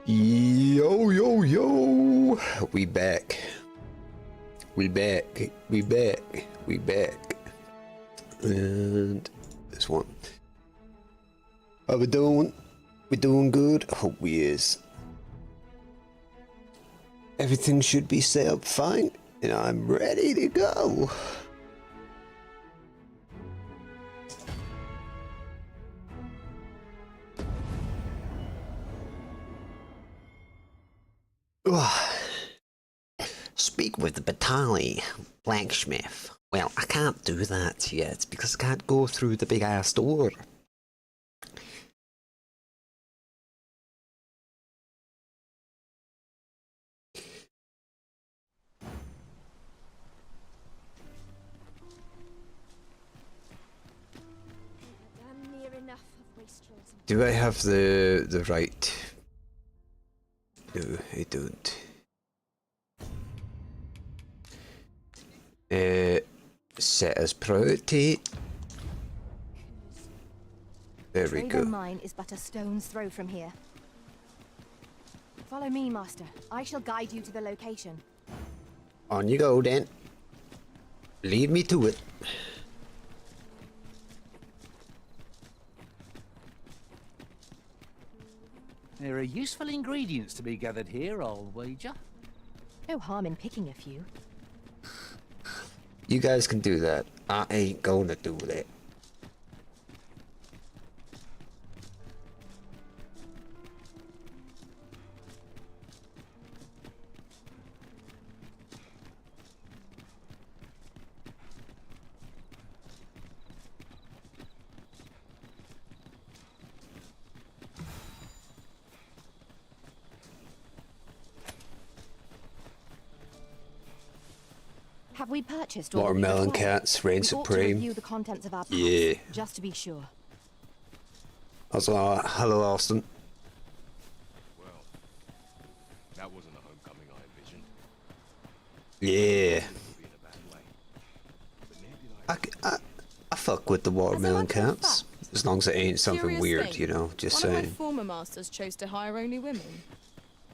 Yo, yo, yo. We back. We back. We back. We back. And this one. How we doing? We doing good? Hope we is. Everything should be set up fine, and I'm ready to go. Speak with the battalion blacksmith. Well, I can't do that yet because I can't go through the big ass door. Do I have the right? No, I don't. Set as priority. There we go. Mine is but a stone's throw from here. Follow me, Master. I shall guide you to the location. On you go, then. Lead me to it. There are useful ingredients to be gathered here, I'll wager. No harm in picking a few. You guys can do that. I ain't gonna do that. Have we purchased all Watermelon cats, reign supreme. Review the contents of our packs, yeah. just to be sure. Also, hello, Austin. Well, that wasn't a homecoming I envisioned. Yeah. I fuck with the watermelon cats. As long as it ain't something Curious weird, thing. you know, just One saying. of my former masters chose to hire only women.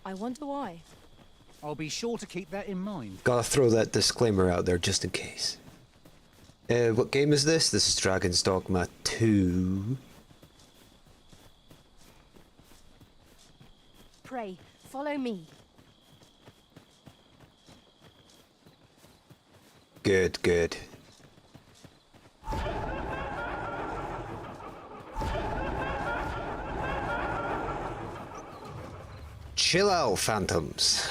I wonder why. I'll be sure to keep that in mind. Gotta throw that disclaimer out there just in case. What game is this? This is Dragon's Dogma 2. Pray, follow me. Good, good. Chill out, phantoms.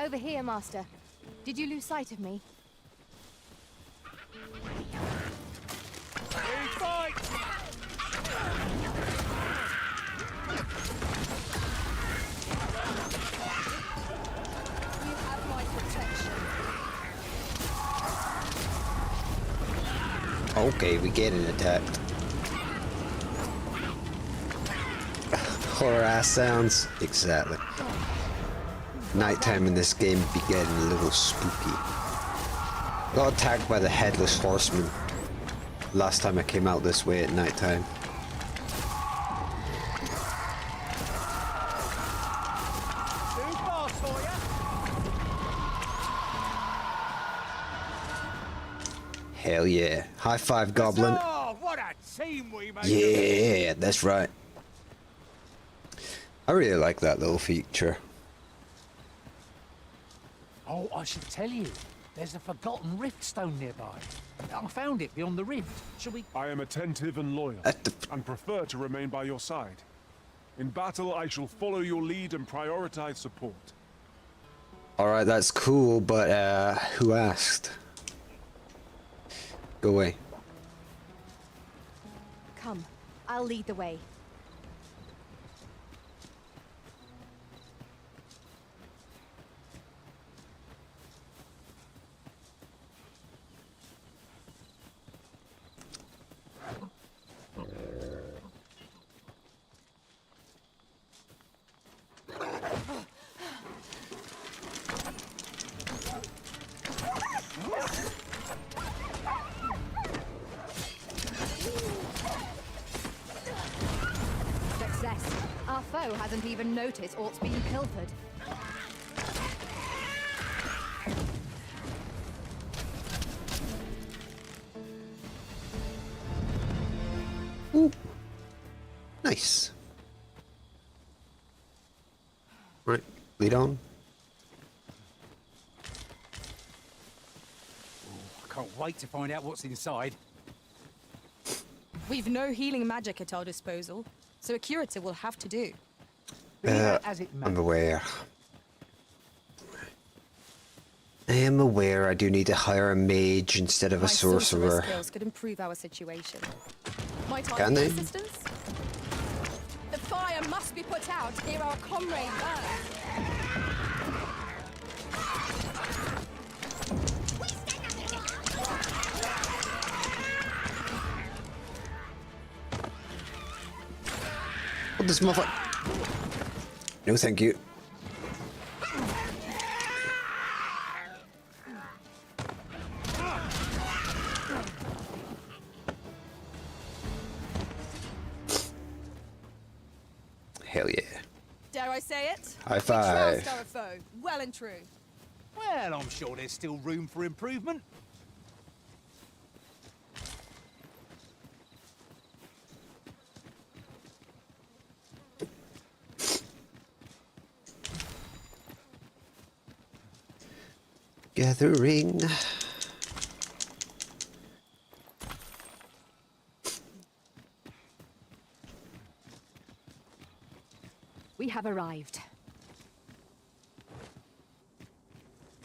Over here, Master. Did you lose sight of me? You have my protection. Okay, we getting attacked. Horror ass sounds. Exactly. Nighttime in this game be getting a little spooky. Got attacked by the headless horseman last time I came out this way at nighttime. Hell yeah. High five, Goblin. Oh, what a team we made! Yeah, that's right. I really like that little feature. Oh, I should tell you. There's a forgotten rift stone nearby. I found it beyond the rift. Shall we? I am attentive and loyal, and prefer to remain by your side. In battle, I shall follow your lead and prioritize support. Alright, that's cool, but who asked? Go away. Come, I'll lead the way. Our foe hasn't even noticed aught's being pilfered. Ooh. Nice. Right, lead on. I can't wait to find out what's inside. We've no healing magic at our disposal, so a curative will have to do. Be that as it may. I'm aware. I am aware I do need to hire a mage instead of a My sorcerer. skills could improve our situation. Might I Can be they? of assistance? The fire must be put out ere our comrade burns. What this motherfucker? No, thank you. Hell yeah. Dare I say it? High We five. trounced our foe, well and true. Well, I'm sure there's still room for improvement. Gathering. We have arrived.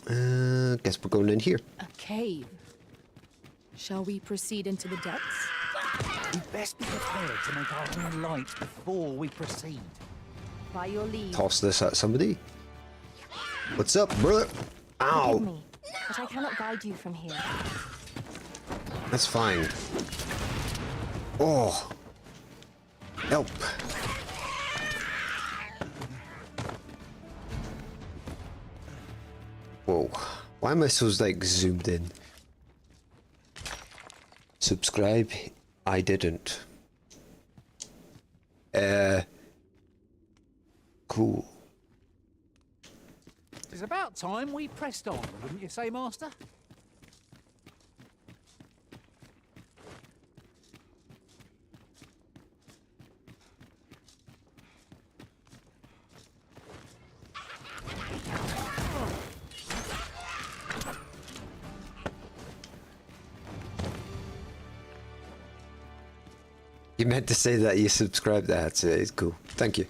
Guess we're going in here. A cave. Shall we proceed into the depths? We'd best be prepared to make our own light before we proceed. By your leave. Toss this at somebody. What's up, brother? Forgive Ow. me, but I cannot guide you from here. That's fine. Oh. Help. Whoa. Why am I so like zoomed in? Subscribe? I didn't. Cool. It's about time we pressed on, wouldn't you say, Master? You meant to say that you subscribed. That's it. It's cool. Thank you.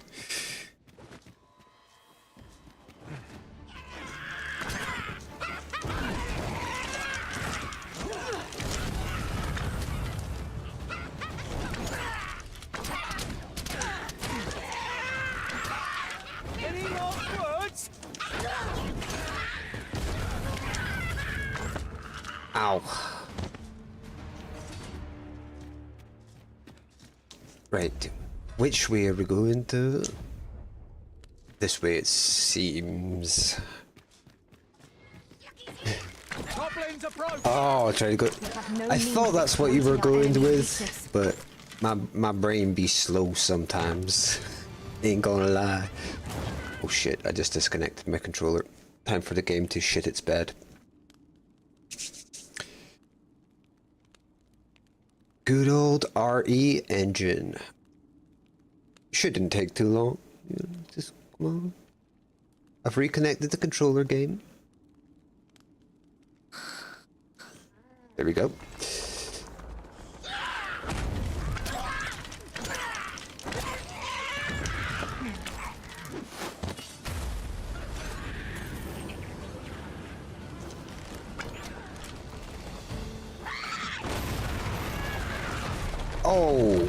Any more words? Ow. Right. Which way are we going to? This way it seems. Goblins approach! Oh, try to go. have no I need thought of that's what you were exploiting our going enemy's with, weakness. but my brain be slow sometimes. Ain't gonna lie. Oh shit, I just disconnected my controller. Time for the game to shit its bed. Good old RE engine. Shouldn't take too long. You know, just come on. I've reconnected the controller game. There we go. Oh,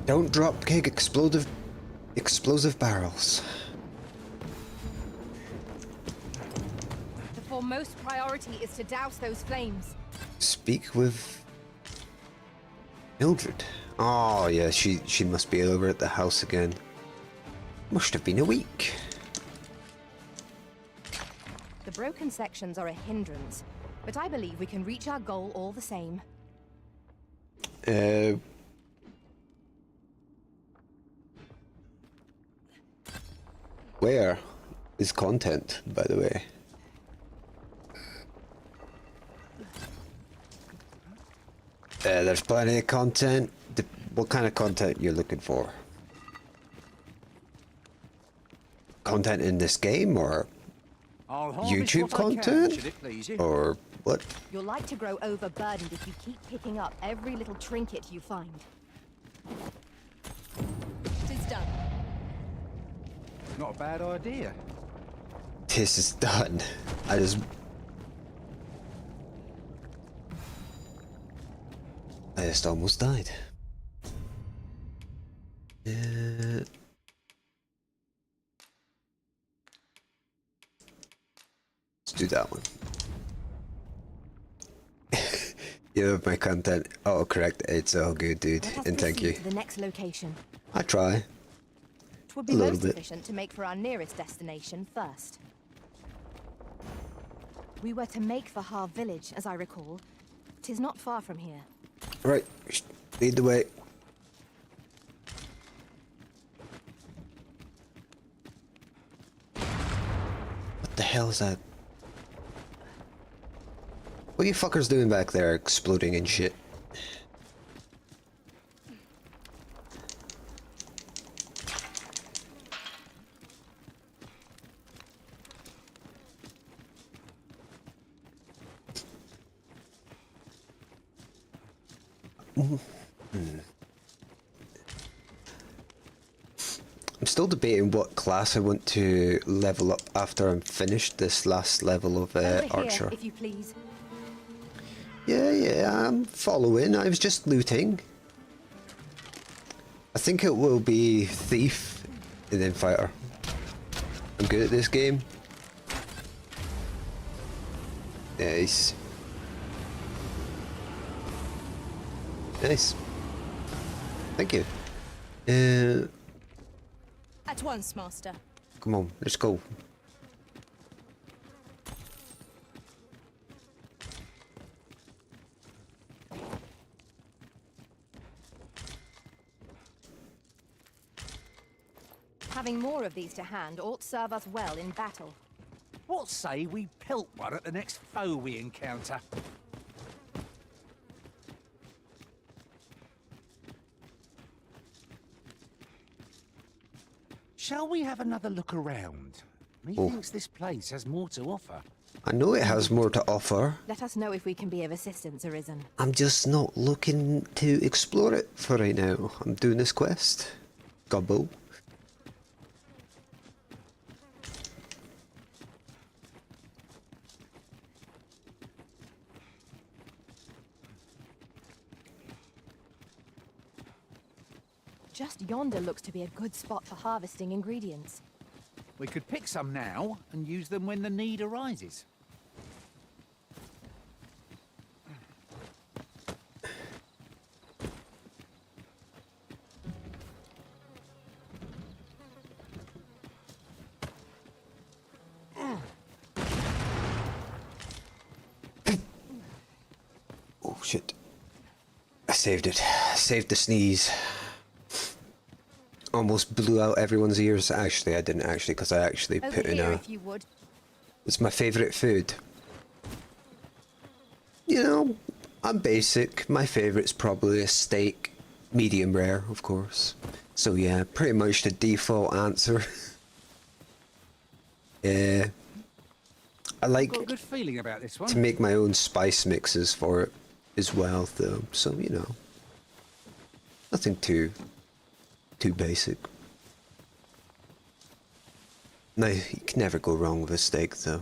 don't drop kick explosive barrels. The foremost priority is to douse those flames. Speak with Mildred. Oh yeah, she must be over at the house again. Must have been a week. The broken sections are a hindrance, but I believe we can reach our goal all the same. Where is content, by the way? There's plenty of content. What kind of content you're looking for? Content in this game, or YouTube content, should it please you? or what? You're like to grow overburdened if you keep picking up every little trinket you find. It is done. Not a bad idea. This is done. I just almost died. Let's do that one. You have my content. Oh, correct. It's all good, dude. Let us And thank you. proceed to the next location. I try. It would be A little most bit. efficient to make for our nearest destination first. We were to make for Har village, as I recall. 'Tis not far from here. Right. Lead the way. What the hell is that? What are you fuckers doing back there, exploding and shit? I'm still debating what class I want to level up after I'm finished this last level of Over Archer. here, if you please. Yeah, I'm following. I was just looting. I think it will be Thief and then Fighter. I'm good at this game. Nice. Nice. Thank you. At once, Master. Come on, let's go. Having more of these to hand ought serve us well in battle. What say we pelt one at the next foe we encounter? Shall we have another look around? Methinks this place has more to offer. I know it has more to offer. Let us know if we can be of assistance, Arisen. I'm just not looking to explore it for right now. I'm doing this quest. Gobble. Just yonder looks to be a good spot for harvesting ingredients. We could pick some now and use them when the need arises. Oh shit. I saved it. Saved the sneeze. Almost blew out everyone's ears. Actually, I didn't actually, because I actually Over put in here, a... if you would. It's my favourite food. You know, I'm basic. My favourite's probably a steak. Medium rare, of course. So yeah, pretty much the default answer. Yeah. I like Got a good feeling about this one. to make my own spice mixes for it as well, though. So, you know. Nothing too basic. No, you can never go wrong with a steak, though.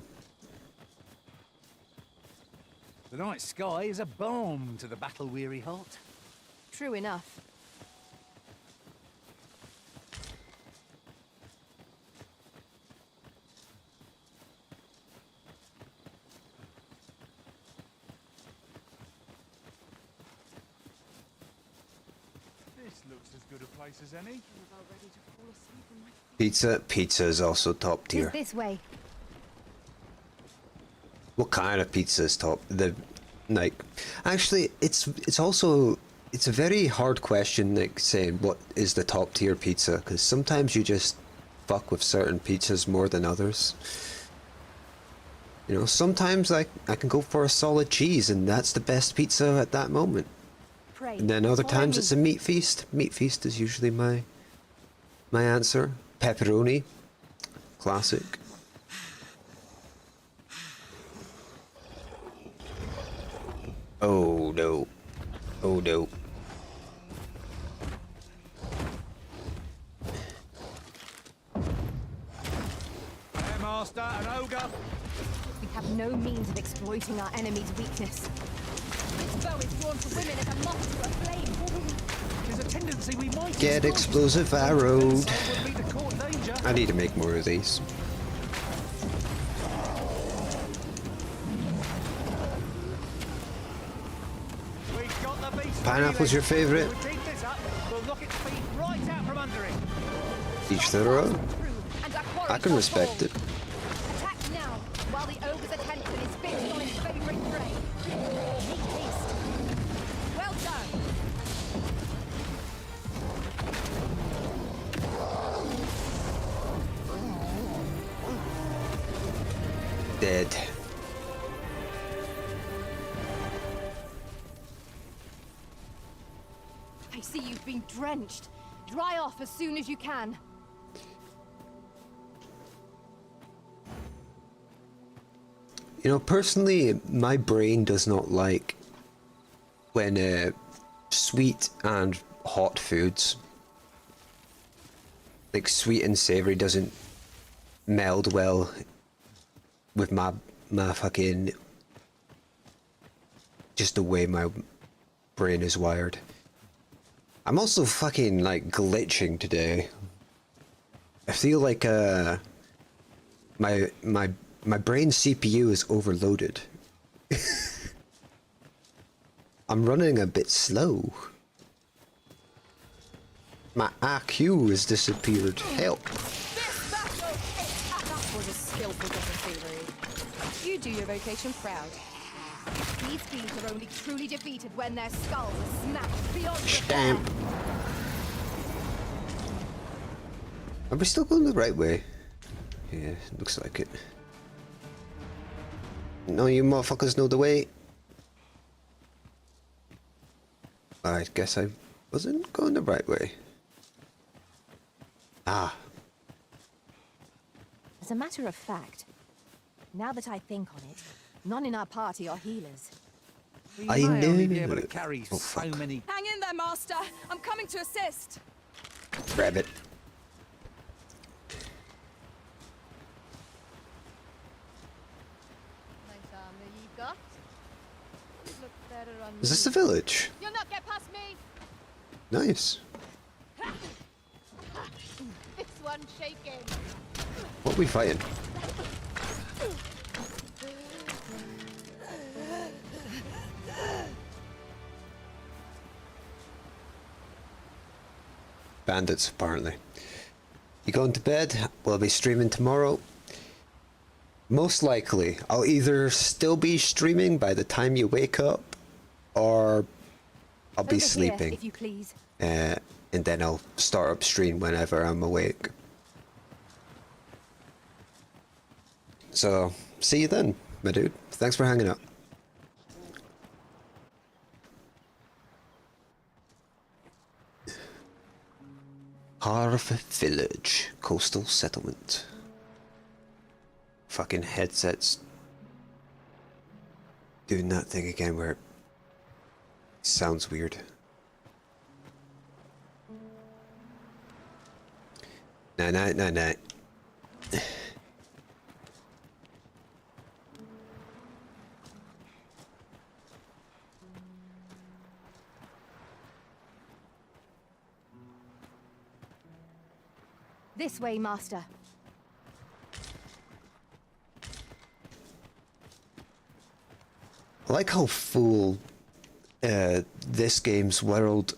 The night sky is a balm to the battle-weary heart. True enough. This looks as good a place as any. Pizza is also top Tis tier. this way. What kind of pizza is top? Actually, it's a very hard question, like saying what is the top tier pizza, because sometimes you just fuck with certain pizzas more than others. You know, sometimes I can go for a solid cheese and that's the best pizza at that moment. Pray, And then other follow times me. it's a meat feast. Meat feast is usually my answer. Pepperoni, classic. Oh no. Oh no. Air Master, an ogre. We have no means of exploiting our enemy's weakness. This bow is drawn to women as a moth to a flame. There's a tendency we might Get explosive arrowed. I need to make more of these. Pineapple's your favorite? Each their own. I can respect it. Attack now, while the ogre's attention is fixed on his favorite prey. Make haste. Well done. Dead. I see you've been drenched. Dry off as soon as you can. You know, personally, my brain does not like when sweet and hot foods, like sweet and savory, doesn't meld well with my fucking, just the way my brain is wired. I'm also fucking like glitching today. I feel like my brain CPU is overloaded. I'm running a bit slow. My IQ has disappeared. Help. This battle is That was a skillful disadvantage. You do your vocation proud. These fiends are only truly defeated when their skulls are smashed beyond Stamp. repair. Are we still going the right way? Yeah, looks like it. No, you motherfuckers know the way. I guess I wasn't going the right way. Ah. As a matter of fact, now that I think on it, none in our party are healers. I knew only be able to it. carry Oh, so fuck. many. Hang in there, Master. I'm coming to assist. Grab it. Nice armor you got. Look better on Is this the village? You'll not get past me. Nice. This one's shaking. What are we fighting? Bandits, apparently. You going to bed? We'll be streaming tomorrow. Most likely, I'll either still be streaming by the time you wake up, or I'll be Over here, sleeping. if you please. And then I'll start up stream whenever I'm awake. So, see you then, my dude. Thanks for hanging out. Harv Village, coastal settlement. Fucking headsets doing that thing again where it sounds weird. Nah. This way, Master. I like how full this game's world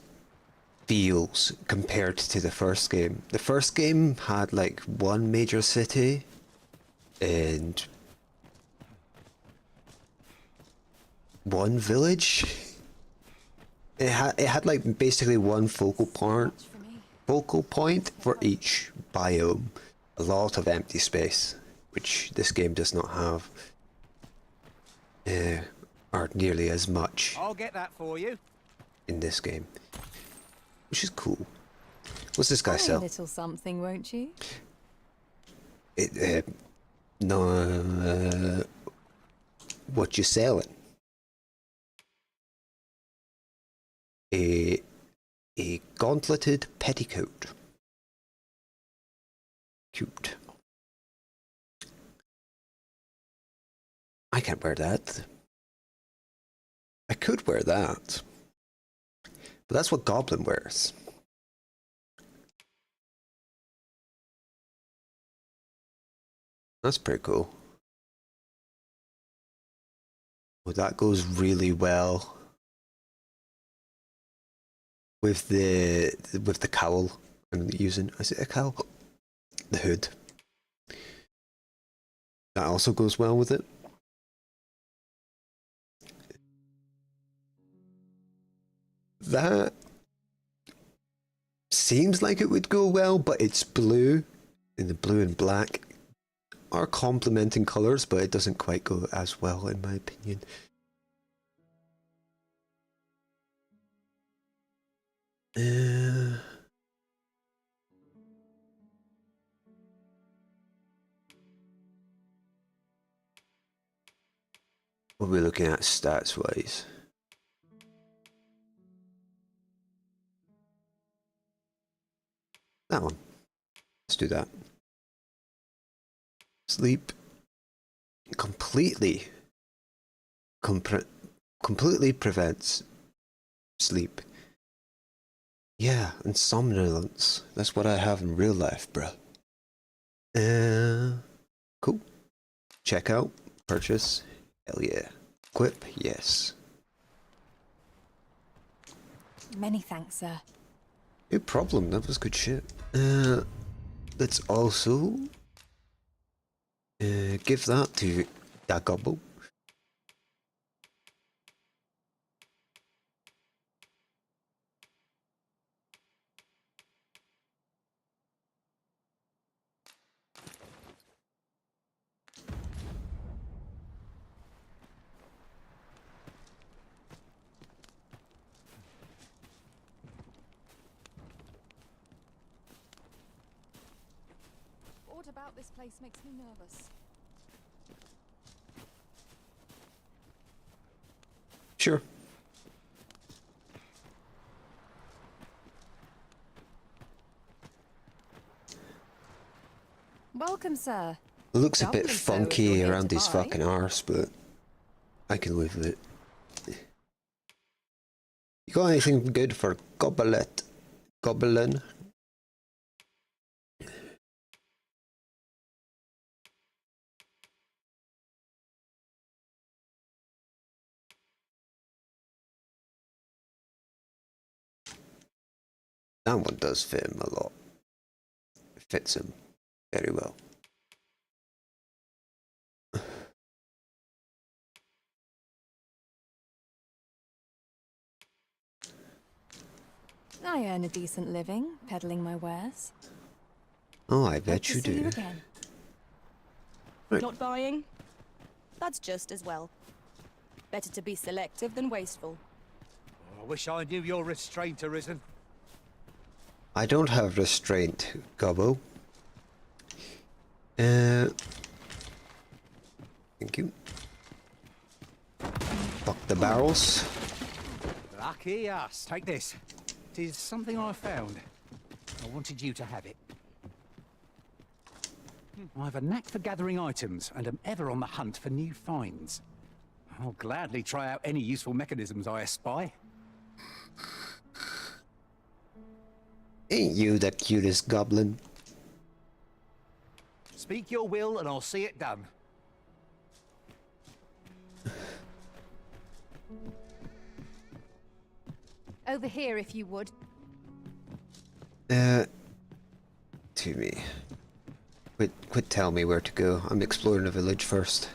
feels compared to the first game. The first game had like one major city and one village. It had like basically one focal point for each biome. a lot of empty space, which this game does not have, or nearly as much I'll get that for you. in this game, which is cool. What's this guy Buy a sell? little something, won't you? No, what you selling? A gauntleted petticoat. Cute. I can't wear that. I could wear that, but that's what Goblin wears. That's pretty cool. Well, that goes really well with the cowl I'm using. Is it a cowl? The hood. That also goes well with it. That seems like it would go well, but it's blue, and the blue and black are complementing colours, but it doesn't quite go as well in my opinion. What are we looking at stats wise? That one. Let's do that. Sleep completely prevents sleep. Yeah, and somnolence. That's what I have in real life, bruh. Cool. Checkout. Purchase. Hell yeah. Equip. Yes. Many thanks, sir. No problem. That was good shit. Let's also give that to that gobble. What about this place makes me nervous? Sure. Welcome, sir. It looks a bit Doubly so if funky you're here around to his buy. fucking arse, but I can live with it. You got anything good for Goblin? That one does fit him a lot. It fits him very well. I earn a decent living peddling my wares. Oh, I Hope bet to you see do. you again. Right. Not buying? That's just as well. Better to be selective than wasteful. I wish I knew your restraint, Arisen. I don't have restraint, Gobbo. Thank you. Fuck the barrels. Lucky us. Take this. It is something I found. I wanted you to have it. I have a knack for gathering items and am ever on the hunt for new finds. I'll gladly try out any useful mechanisms I espy. Ain't you the cutest goblin? Speak your will and I'll see it done. Over here, if you would. To me. Quit telling me where to go. I'm exploring the village first.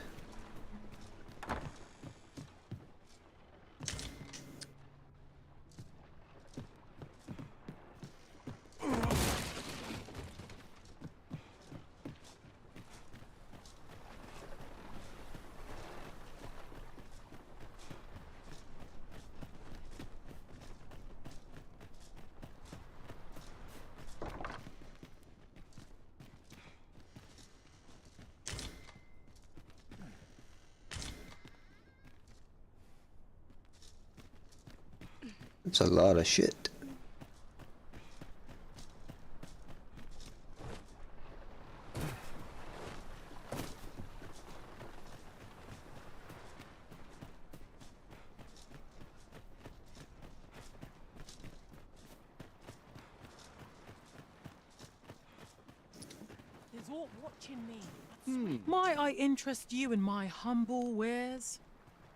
That's a lot of shit. Is aught watching me? Might I interest you in my humble wares?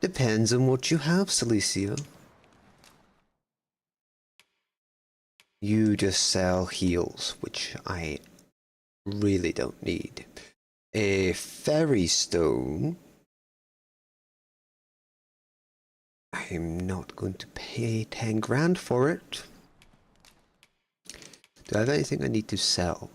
Depends on what you have, Celicia. You just sell heals, which I really don't need. A fairy stone. I'm not going to pay 10 grand for it. Do I have anything I need to sell?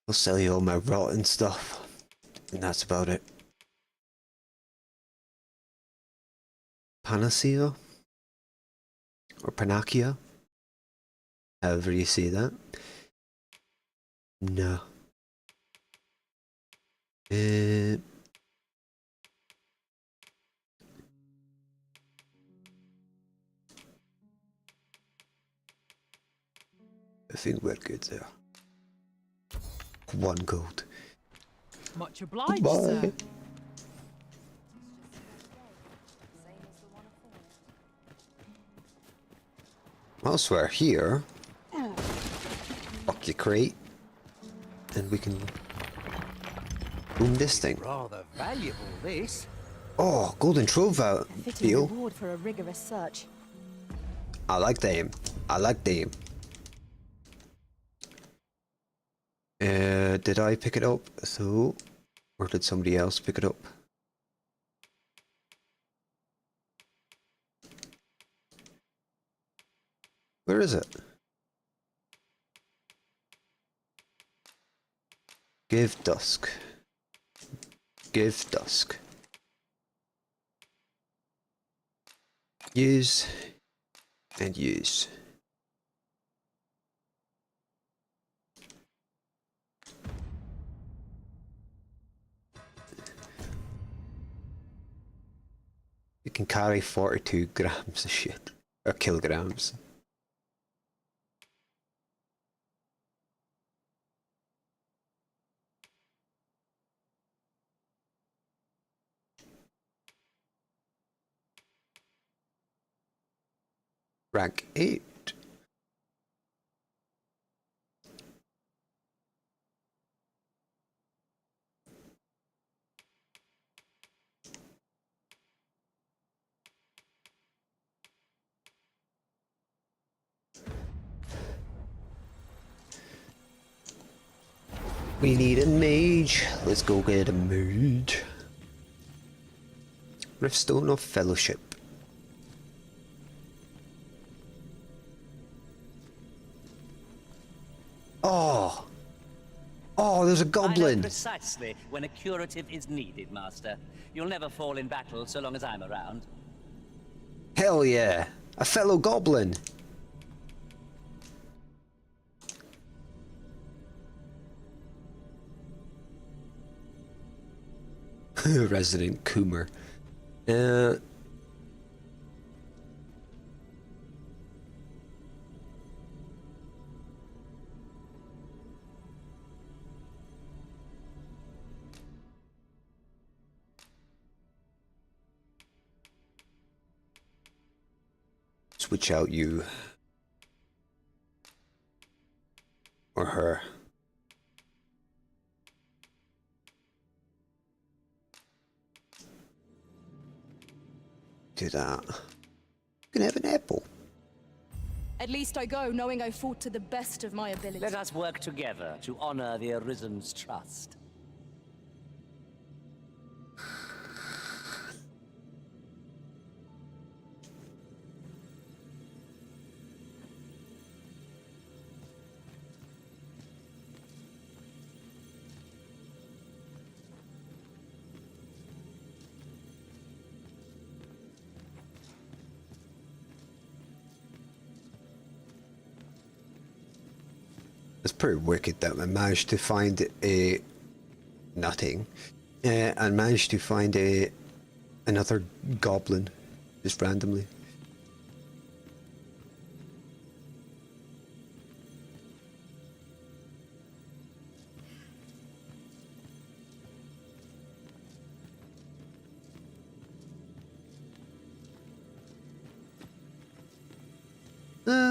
I'll sell you all my rotten stuff, and that's about it. Panacea? Or Panacea? However you say that. No. I think we're good there. 1 gold. Much obliged, Bye. sir. Whilst we're here, fuck your crate, and we can boom this thing. Rather valuable, this. Oh, golden trove out Fitting deal. reward for a rigorous search. I like them. I like them. Did I pick it up? So, or did somebody else pick it up? Where is it? Give dusk. Give dusk. Use and use. You can carry 42 grams of shit. Or kilograms. Rank 8. We need a mage. Let's go get a mage. Riftstone of Fellowship. Oh! Oh, there's a I know goblin! precisely when a curative is needed, Master. You'll never fall in battle so long as I'm around. Hell yeah! A fellow goblin! Resident Coomer. Switch out you. Or her. Do that. You can have an apple. At least I go knowing I fought to the best of my ability. Let us work together to honor the Arisen's trust. It's pretty wicked that I managed to find a nothing, and managed to find another goblin just randomly.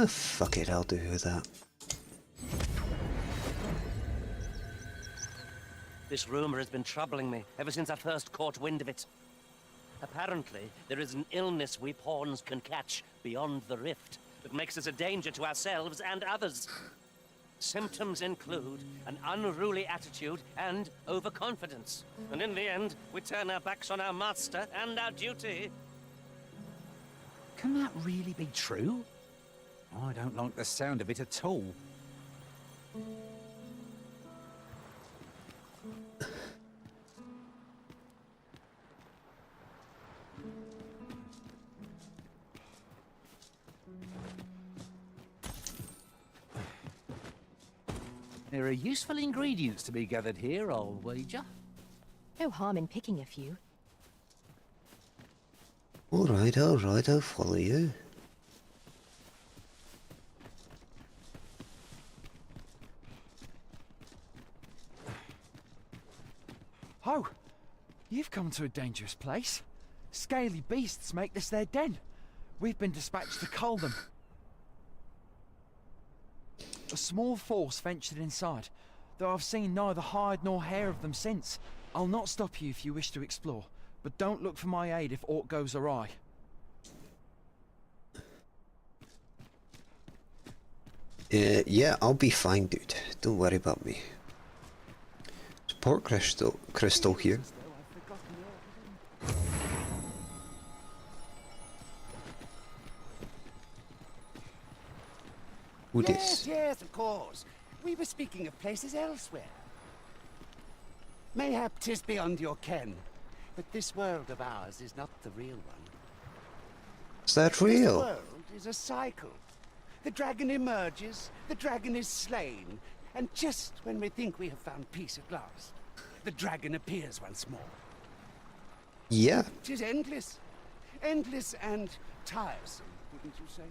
Fuck it, I'll do that. This rumor has been troubling me ever since I first caught wind of it. Apparently, there is an illness we pawns can catch beyond the rift that makes us a danger to ourselves and others. Symptoms include an unruly attitude and overconfidence. And in the end, we turn our backs on our master and our duty. Can that really be true? I don't like the sound of it at all. There are useful ingredients to be gathered here, I'll wager. No harm in picking a few. Alright, I'll follow you. Oh, you've come to a dangerous place. Scaly beasts make this their den. We've been dispatched to cull them. A small force ventured inside, though I've seen neither hide nor hair of them since. I'll not stop you if you wish to explore, but don't look for my aid if aught goes awry. Yeah, I'll be fine, dude. Don't worry about me. Support crystal here. Who this? Yes, of course. We were speaking of places elsewhere. Mayhap 'tis beyond your ken, but this world of ours is not the real one. Is that This real? world is a cycle. The dragon emerges, the dragon is slain, and just when we think we have found peace at last, the dragon appears once more. Yeah. 'Tis endless. Endless and tiresome, wouldn't you say?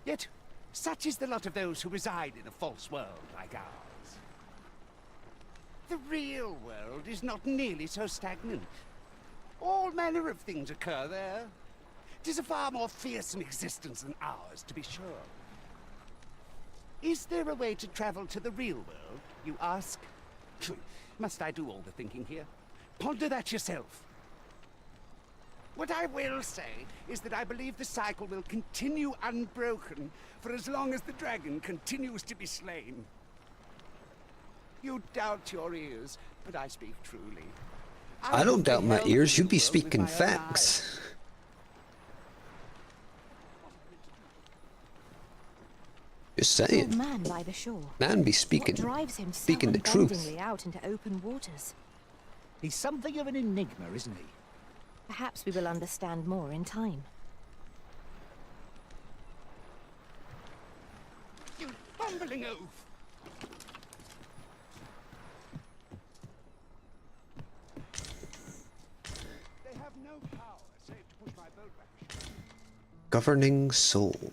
Yet, such is the lot of those who reside in a false world like ours. The real world is not nearly so stagnant. All manner of things occur there. 'Tis a far more fearsome existence than ours, to be sure. Is there a way to travel to the real world, you ask? Must I do all the thinking here? Ponder that yourself. What I will say is that I believe the cycle will continue unbroken for as long as the dragon continues to be slain. You doubt your ears, but I speak truly. I don't doubt my beheld ears. the You be world with speaking my own facts. eyes. Just Old saying. man by the shore. Man be speaking. What drives him so Speaking the truth. unbendingly out into open waters? He's something of an enigma, isn't he? Perhaps we will understand more in time. You bumbling oaf! They have no power save to push my boat back. Governing soul.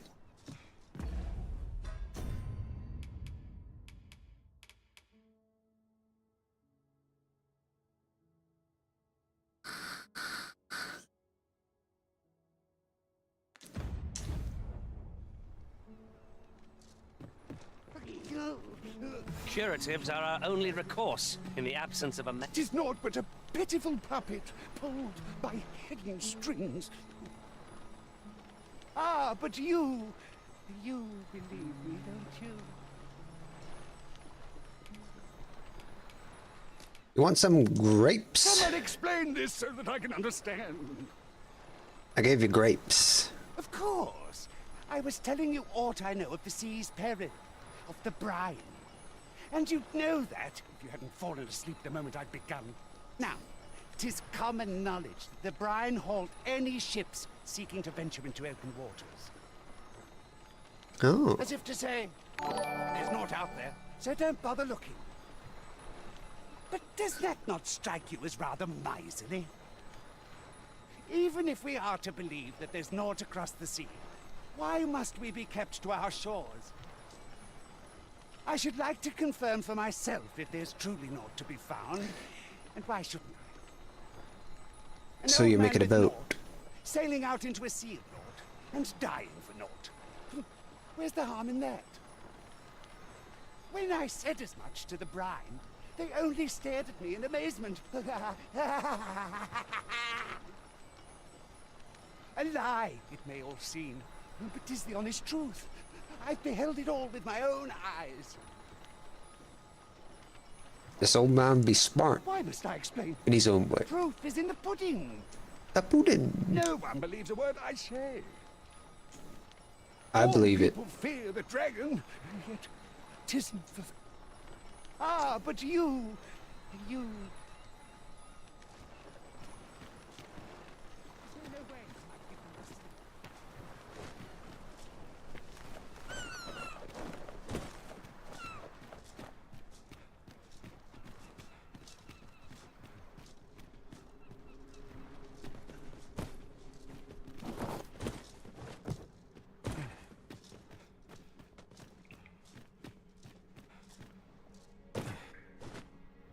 Curatives are our only recourse in the absence of a me- 'Tis naught but a pitiful puppet pulled by hidden strings. Ah, but you believe me, don't you? You want some grapes? Someone explain this so that I can understand. I gave you grapes. Of course. I was telling you aught I know of the sea's peril, of the brine. And you'd know that if you hadn't fallen asleep the moment I'd begun. Now, 'tis common knowledge that the brine halt any ships seeking to venture into open waters. Oh. As if to say, There's naught out there, so don't bother looking. But does that not strike you as rather miserly? Even if we are to believe that there's naught across the sea, why must we be kept to our shores? I should like to confirm for myself if there's truly naught to be found, and why shouldn't I? An So old you make man it a with boat. naught, sailing out into a sea of naught, and dying for naught. Where's the harm in that? When I said as much to the brine, they only stared at me in amazement. A lie, it may all seem, but 'tis the honest truth. I've beheld it all with my own eyes. This old man be smart Why must I explain? in his own way. Proof is in the pudding. The pudding. No one believes a word I say. I All believe it. people fear the dragon, and yet 'tisn't for... Ah, but you... Is there no way I might give them this?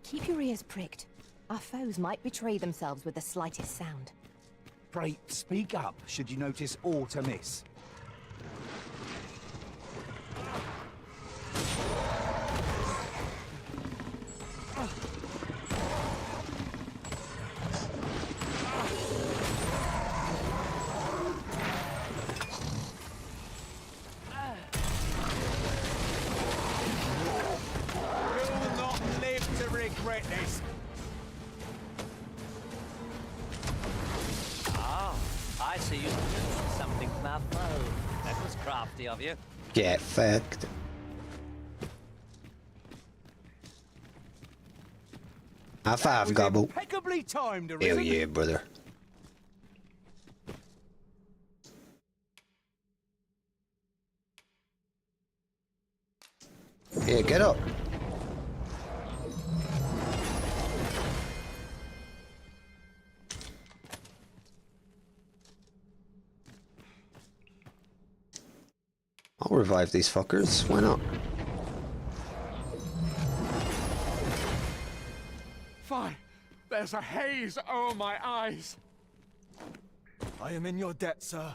Keep your ears pricked. Our foes might betray themselves with the slightest sound. Pray, speak up should you notice aught amiss. Will not live to regret this. Ah, I see you stole something from our foe. That was crafty of you. Get fucked. High five, Gobble. Impeccably timed, Hell Arisen. yeah, brother. Yeah, get up. I'll revive these fuckers. Why not? Fine. There's a haze o'er my eyes. I am in your debt, sir.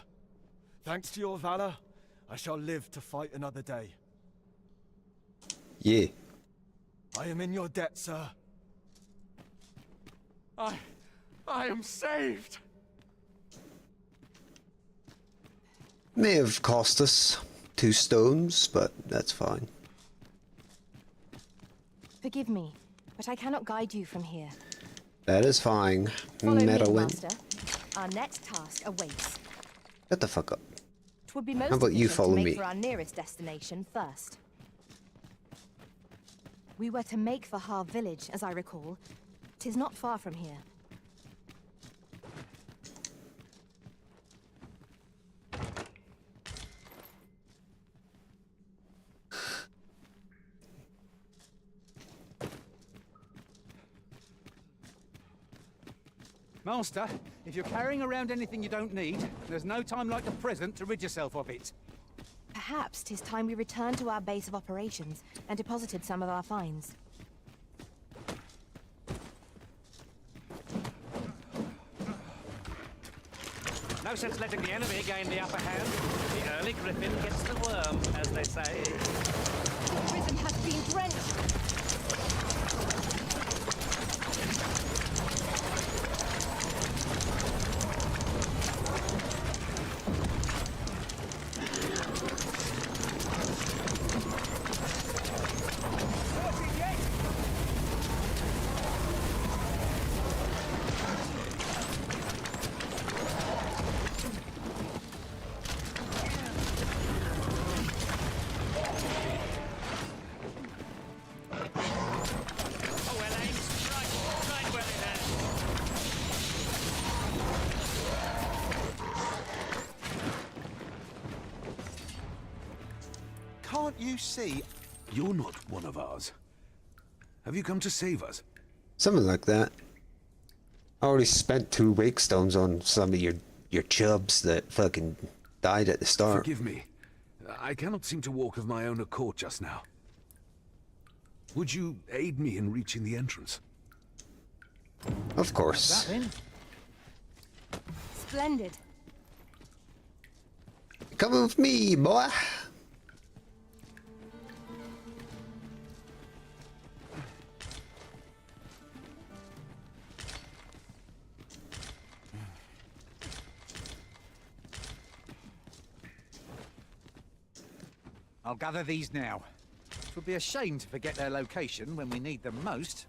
Thanks to your valor, I shall live to fight another day. Yeah. I am in your debt, sir. I am saved. May have cost us 2 stones, but that's fine. Forgive me, but I cannot guide you from here. That is fine. Follow me, Meadowin. Master. Our next task awaits. Shut the fuck up. It would be most How about you efficient follow to make me? for our nearest destination first. We were to make for Har village, as I recall. 'Tis not far from here. Master, if you're carrying around anything you don't need, there's no time like the present to rid yourself of it. Perhaps 'tis time we returned to our base of operations and deposited some of our finds. No sense letting the enemy gain the upper hand. The early griffin gets the worm, as they say. The prison has been drenched. see? You're not one of ours. Have you come to save us? Something like that. I already spent 2 wake stones on some of your chubs that fucking died at the start. Forgive me. I cannot seem to walk of my own accord just now. Would you aid me in reaching the entrance? Of course. That in? Splendid. Come with me, boy. I'll gather these now. It would be a shame to forget their location when we need them most.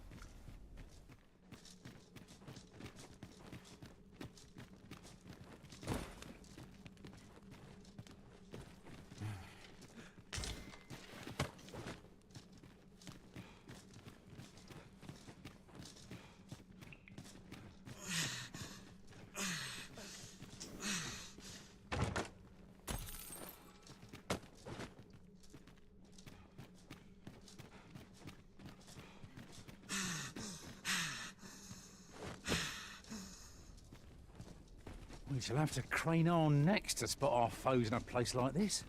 We shall have to crane our necks to spot our foes in a place like this.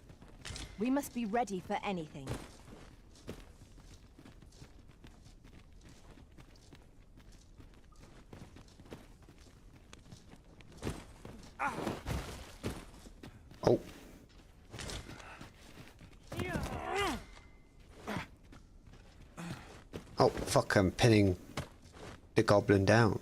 We must be ready for anything. Oh. Oh, fuck, I'm pinning the goblin down.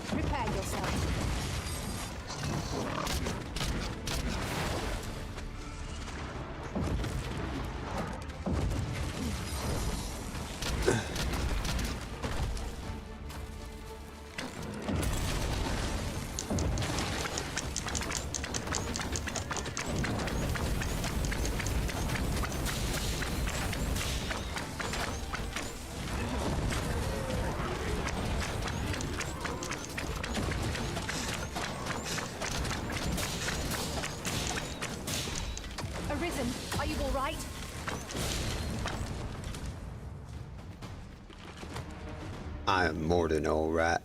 Prepare yourself. Arisen, are you all right? I am more than all right.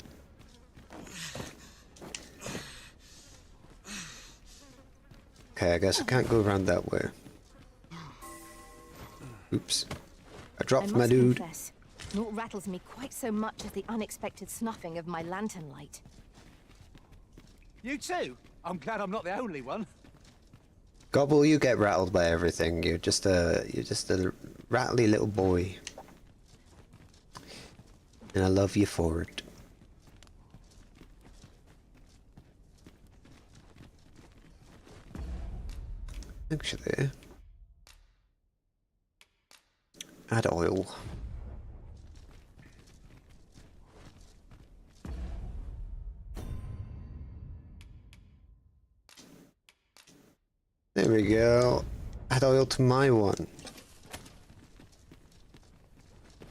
Okay, I guess I can't go around that way. Oops. I dropped my dude. Confess, naught rattles me quite so much as the unexpected snuffing of my lantern light. You too? I'm glad I'm not the only one. Gobble, you get rattled by everything. You're just a rattly little boy. And I love you for it. Actually, add oil. There we go. Add oil to my one.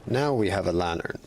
Now we have a lantern.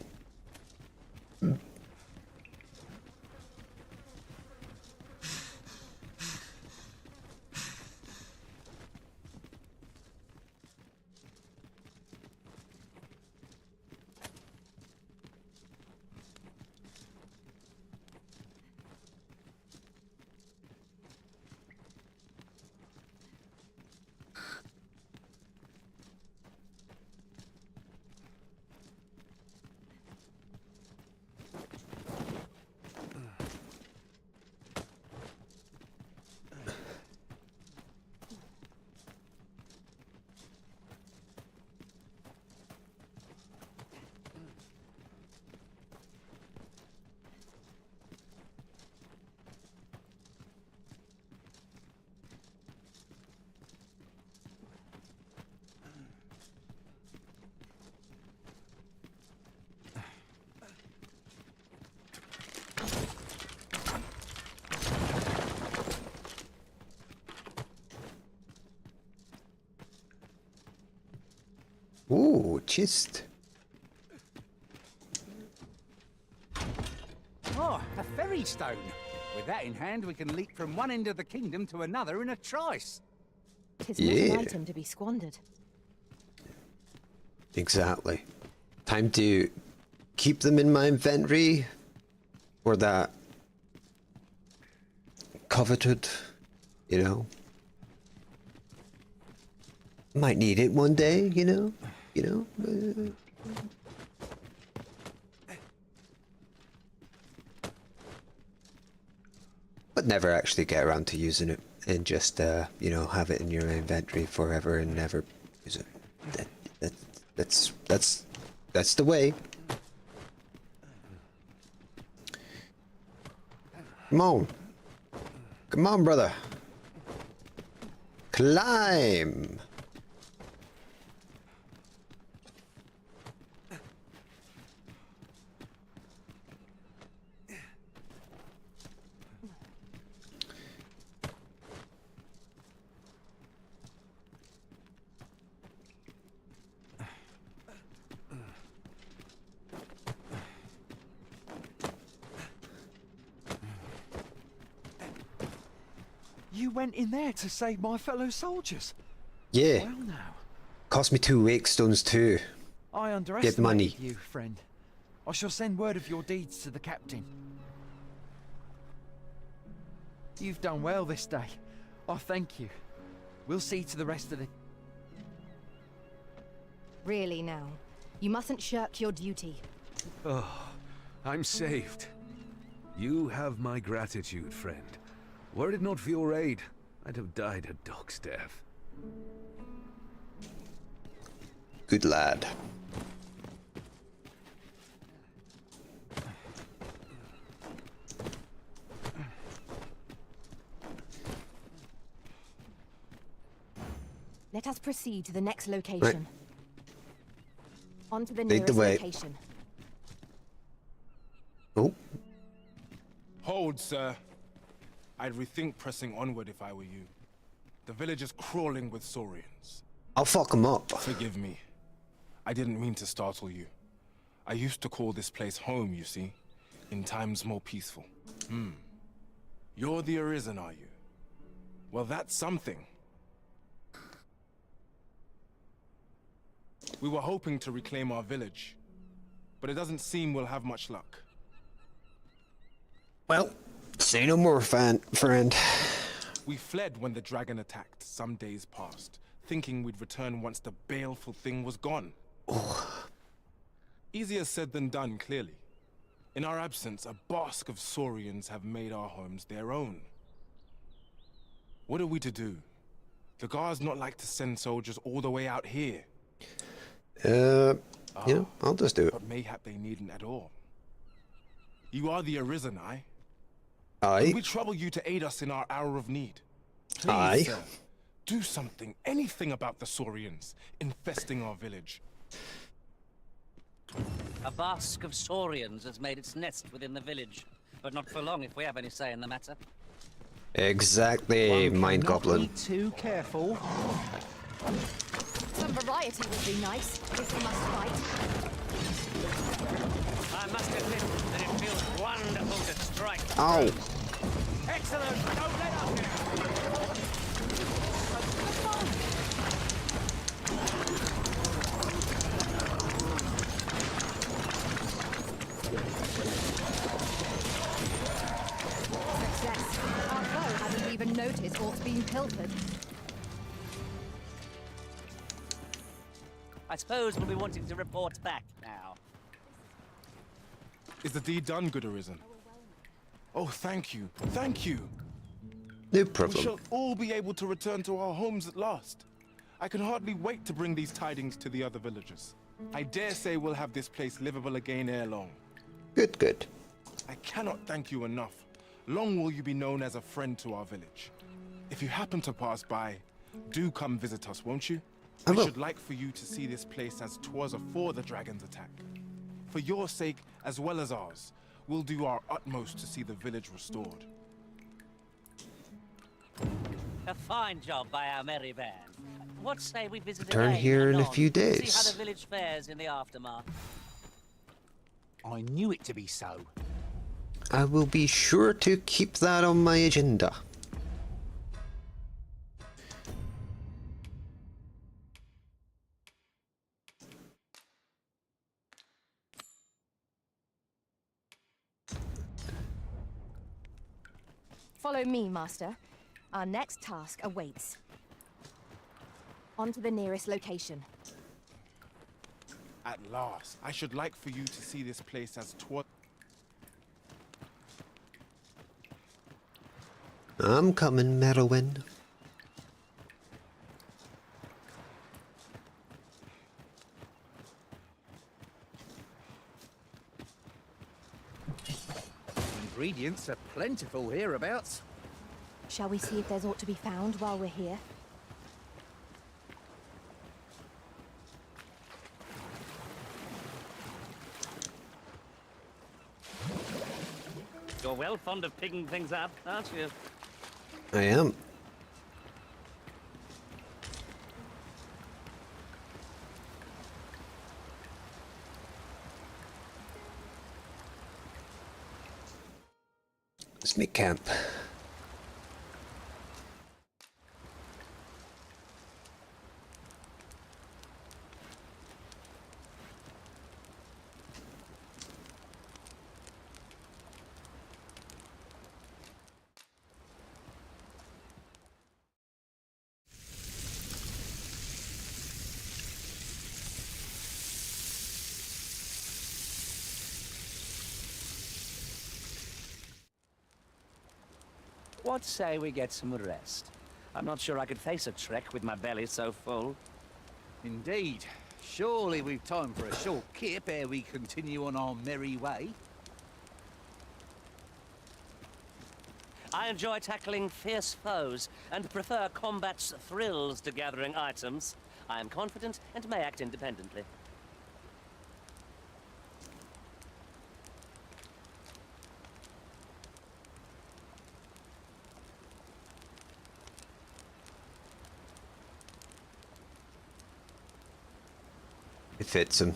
Ooh, chest. Oh, a ferry stone. With that in hand, we can leap from one end of the kingdom to another in a trice. 'Tis not an item to be squandered. Exactly. Time to keep them in my inventory for that coveted, you know. Might need it one day, you know. But never actually get around to using it, and just you know, have it in your inventory forever and never use it. That's the way. Come on, brother. Climb. You went in there to save my fellow soldiers? Yeah. Well now. Cost me 2 wake stones too. I Get underestimated money. you, friend. I shall send word of your deeds to the captain. You've done well this day. I thank you. We'll see to the rest of the... Really now. You mustn't shirk your duty. Oh, I'm saved. You have my gratitude, friend. Were it not for your aid, I'd have died a dog's death. Good lad. Let us proceed to the next location. Right. On to the Lead the nearest way. location. Oh, Hold, sir. I'd rethink pressing onward if I were you. The village is crawling with saurians. I'll fuck him up. Forgive me. I didn't mean to startle you. I used to call this place home, you see, in times more peaceful. You're the Arisen, are you? Well, that's something. We were hoping to reclaim our village, but it doesn't seem we'll have much luck. Well, say no more, friend. We fled when the dragon attacked some days past, thinking we'd return once the baleful thing was gone. Easier said than done, clearly. In our absence, a bask of saurians have made our homes their own. What are we to do? The guards not like to send soldiers all the way out here. You know, I'll just do it. But mayhap they needn't at all. You are the Arisen, aye? Aye. Can we trouble you to aid us in our hour of need? Please, Aye. sir, do something, anything about the saurians infesting our village. A bask of saurians has made its nest within the village, but not for long if we have any say in the matter. Exactly, mind goblin. Be too careful. Some variety would be nice, if we must fight. I must admit that it feels wonderful to strike. Ow. Excellent! Don't let up! Success. Our foe hasn't even noticed what's been pilfered. I suppose we'll be wanting to report back now. Is the deed done, good Arisen? Oh, thank you. Thank you. No We problem. shall all be able to return to our homes at last. I can hardly wait to bring these tidings to the other villagers. I dare say we'll have this place livable again ere long. Good, good. I cannot thank you enough. Long will you be known as a friend to our village. If you happen to pass by, do come visit us, won't you? I I will. should like for you to see this place as 'twas afore the dragon's attack. For your sake, as well as ours, we'll do our utmost to see the village restored. A fine job by our merry band. What say we visit Return again here in a anon, few See how days. the village fares in the aftermath. I knew it to be so. I will be sure to keep that on my agenda. Follow me, Master. Our next task awaits. On to the nearest location. At last. I should like for you to see this place as toward. I'm coming, Merowyn. Ingredients are plentiful hereabouts. Shall we see if there's aught to be found while we're here? You're well fond of picking things up, aren't you? I am. Let's make camp. What say we get some rest? I'm not sure I could face a trek with my belly so full. Indeed. Surely we've time for a short kip ere we continue on our merry way. I enjoy tackling fierce foes and prefer combat's thrills to gathering items. I am confident and may act independently. It fits him.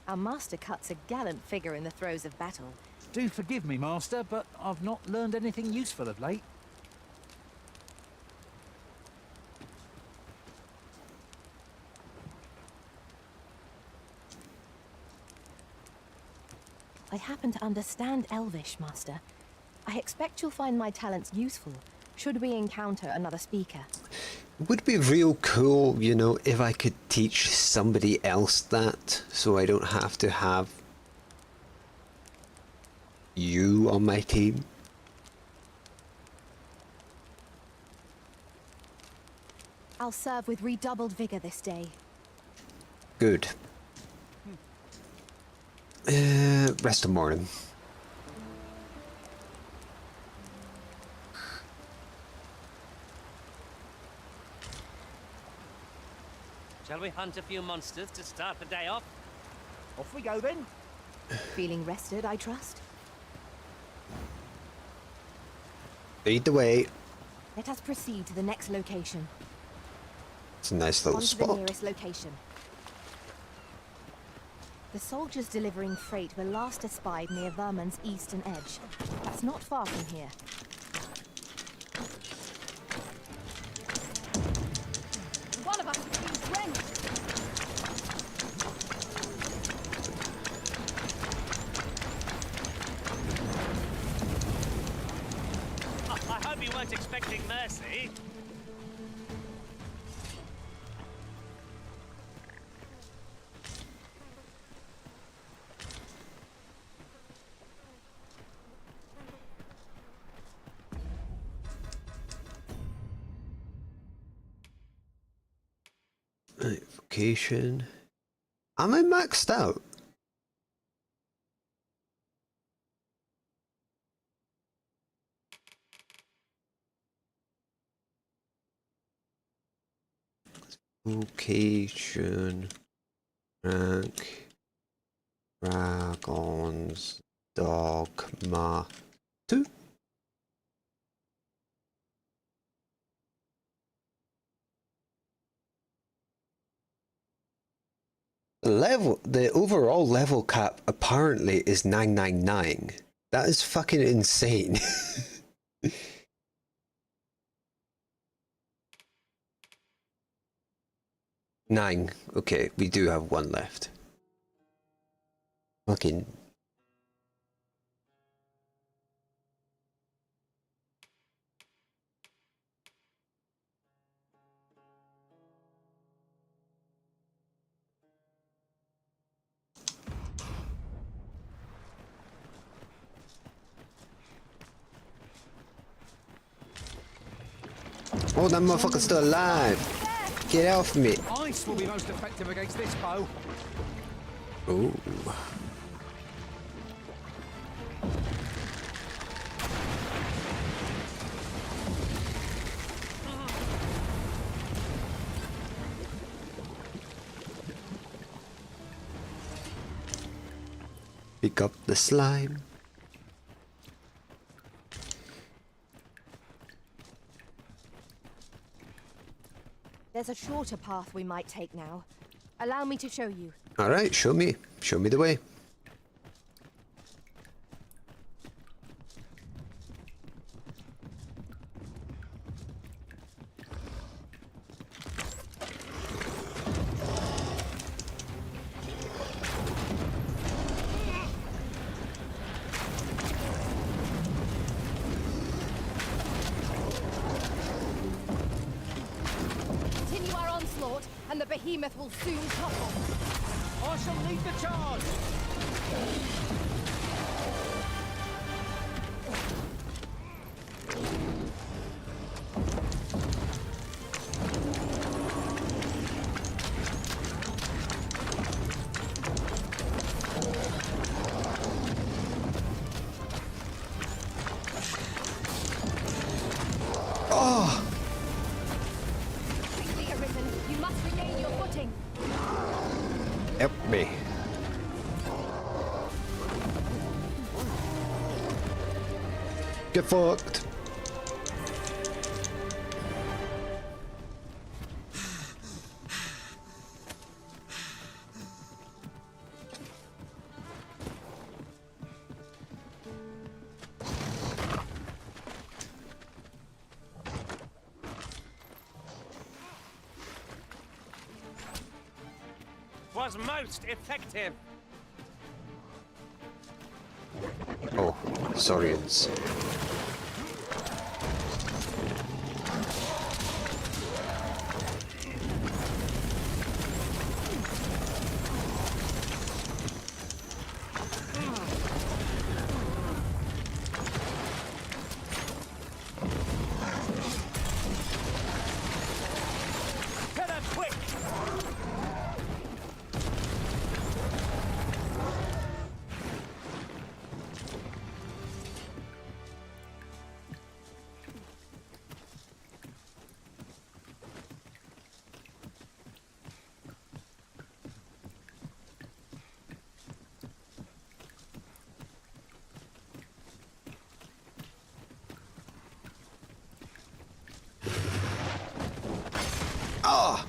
Our master cuts a gallant figure in the throes of battle. Do forgive me, Master, but I've not learned anything useful of late. I happen to understand Elvish, Master. I expect you'll find my talents useful, should we encounter another speaker. It would be real cool, you know, if I could teach somebody else that, so I don't have to have you on my team. I'll serve with redoubled vigor this day. Good. Rest of morning. Shall we hunt a few monsters to start the day off? Off we go then. Feeling rested, I trust? Lead the way. Let us proceed to the next location. It's a nice little On to the spot. nearest location. The soldiers delivering freight were last espied near Vermund's eastern edge. That's not far from here. One of us is being drenched. I hope you weren't expecting mercy. Right, vocation. Am I maxed out? Vocation. Rank. Dragons. Dogma. 2. The overall level cap apparently is 999. That is fucking insane. Nine. Okay, we do have one left. Fucking. Oh, that motherfucker's still alive! Get off me! Ice will be most effective against this foe. Ooh. Pick up the slime. There's a shorter path we might take now. Allow me to show you. Alright, show me. Show me the way. Continue our onslaught, and the behemoth will soon topple. I shall lead the charge. Quickly, Arisen. You must regain your footing. Help me. Get fucked. Was most effective. Oh, Saurians. Get her quick! Ah!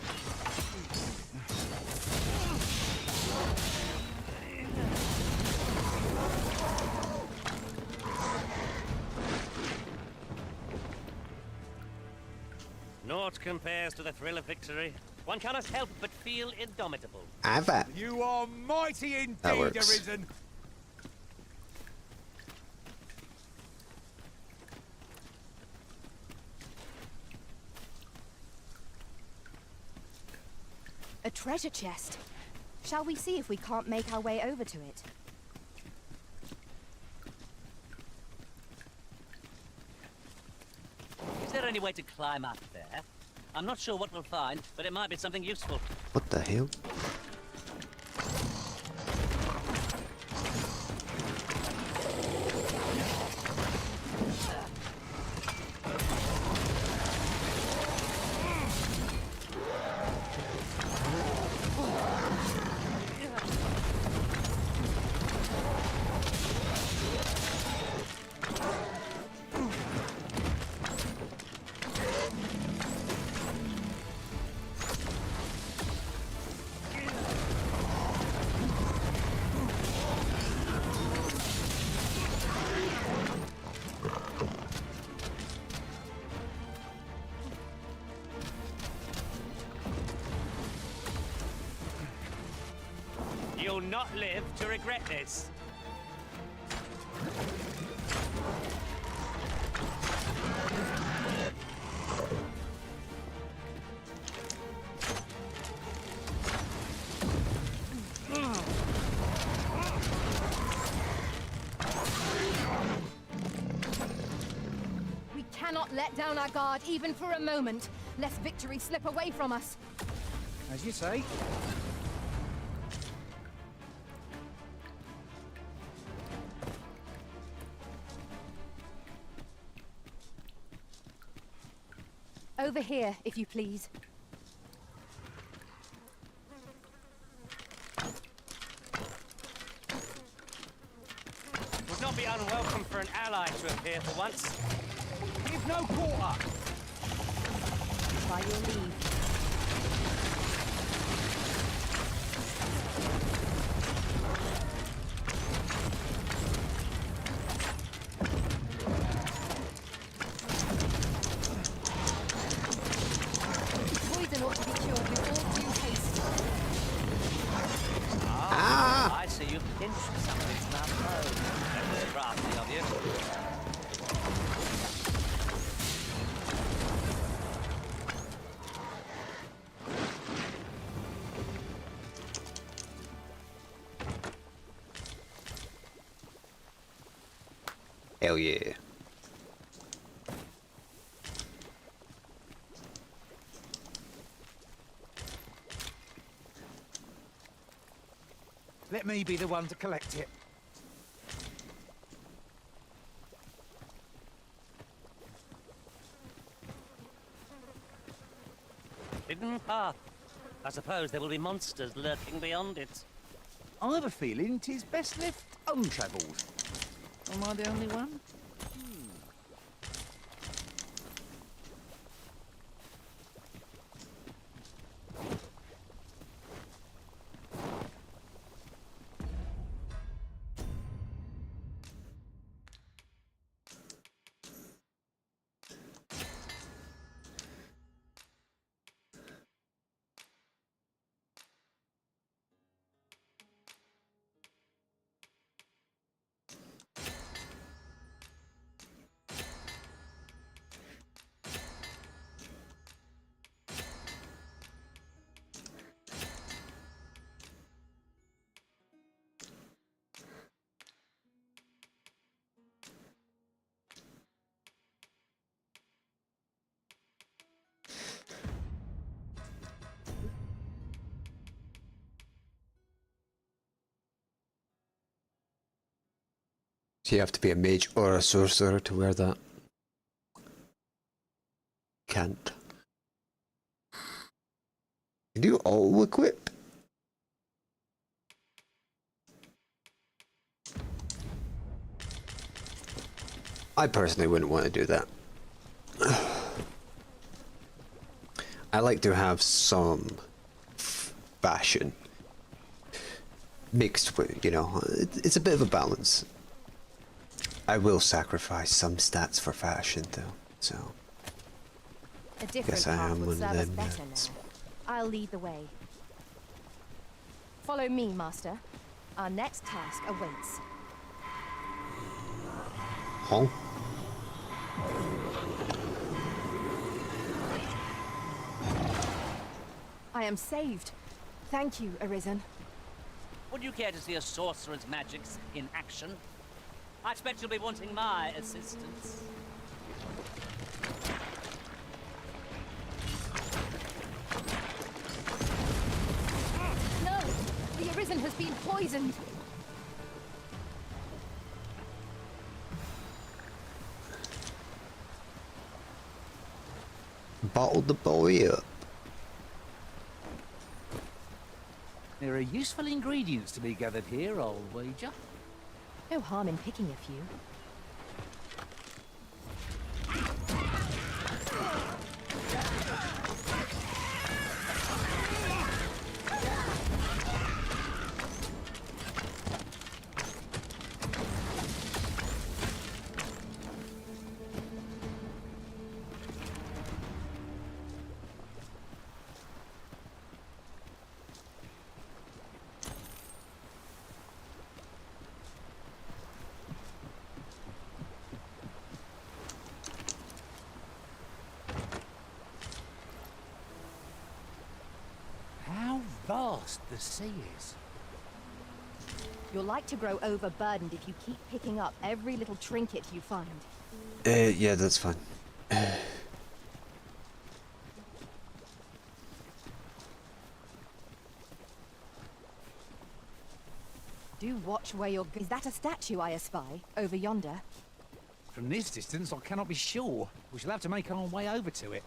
Naught compares to the thrill of victory. One cannot help but feel indomitable. Ava. You are mighty indeed, That works. Arisen. A treasure chest. Shall we see if we can't make our way over to it? Is there any way to climb up there? I'm not sure what we'll find, but it might be something useful. What the hell? You'll not live to regret this. We cannot let down our guard even for a moment, lest victory slip away from us. As you say. Over here, if you please. Would not be unwelcome for an ally to appear for once. Give no quarter. By your leave. Poison ought to be cured with all due haste. Ah! I see you pinched something's not home. That was crafty of you. Hell yeah. Let me be the one to collect it. Hidden path. I suppose there will be monsters lurking beyond it. I have a feeling 'tis best left untravelled. Am I the only one? So you have to be a mage or a sorcerer to wear that. Can't. You do auto equip? I personally wouldn't want to do that. I like to have some fashion mixed with, you know, it's a bit of a balance. I will sacrifice some stats for fashion though, so A different guess I path am would one of serve us them better nuts. now. I'll lead the way. Follow me, Master. Our next task awaits. Huh? I am saved. Thank you, Arisen. Would you care to see a sorcerer's magics in action? I expect you'll be wanting my assistance. No! The Arisen has been poisoned! Bottled the boy up. There are useful ingredients to be gathered here, I'll wager. No harm in picking a few. vast the sea is. You're like to grow overburdened if you keep picking up every little trinket you find. Yeah, that's fine. Do watch where you're Is that a statue I espy, over yonder? From this distance, I cannot be sure. We shall have to make our way over to it.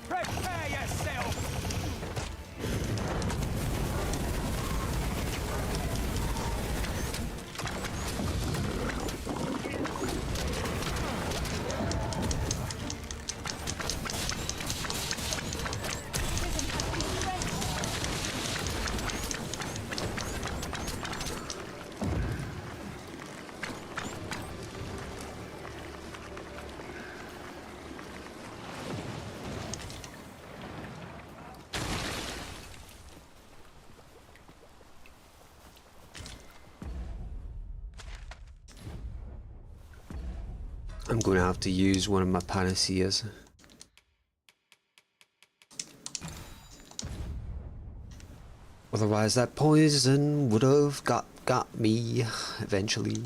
Prepare yourself! I'm going to have to use one of my panaceas. Otherwise that poison would have got me eventually.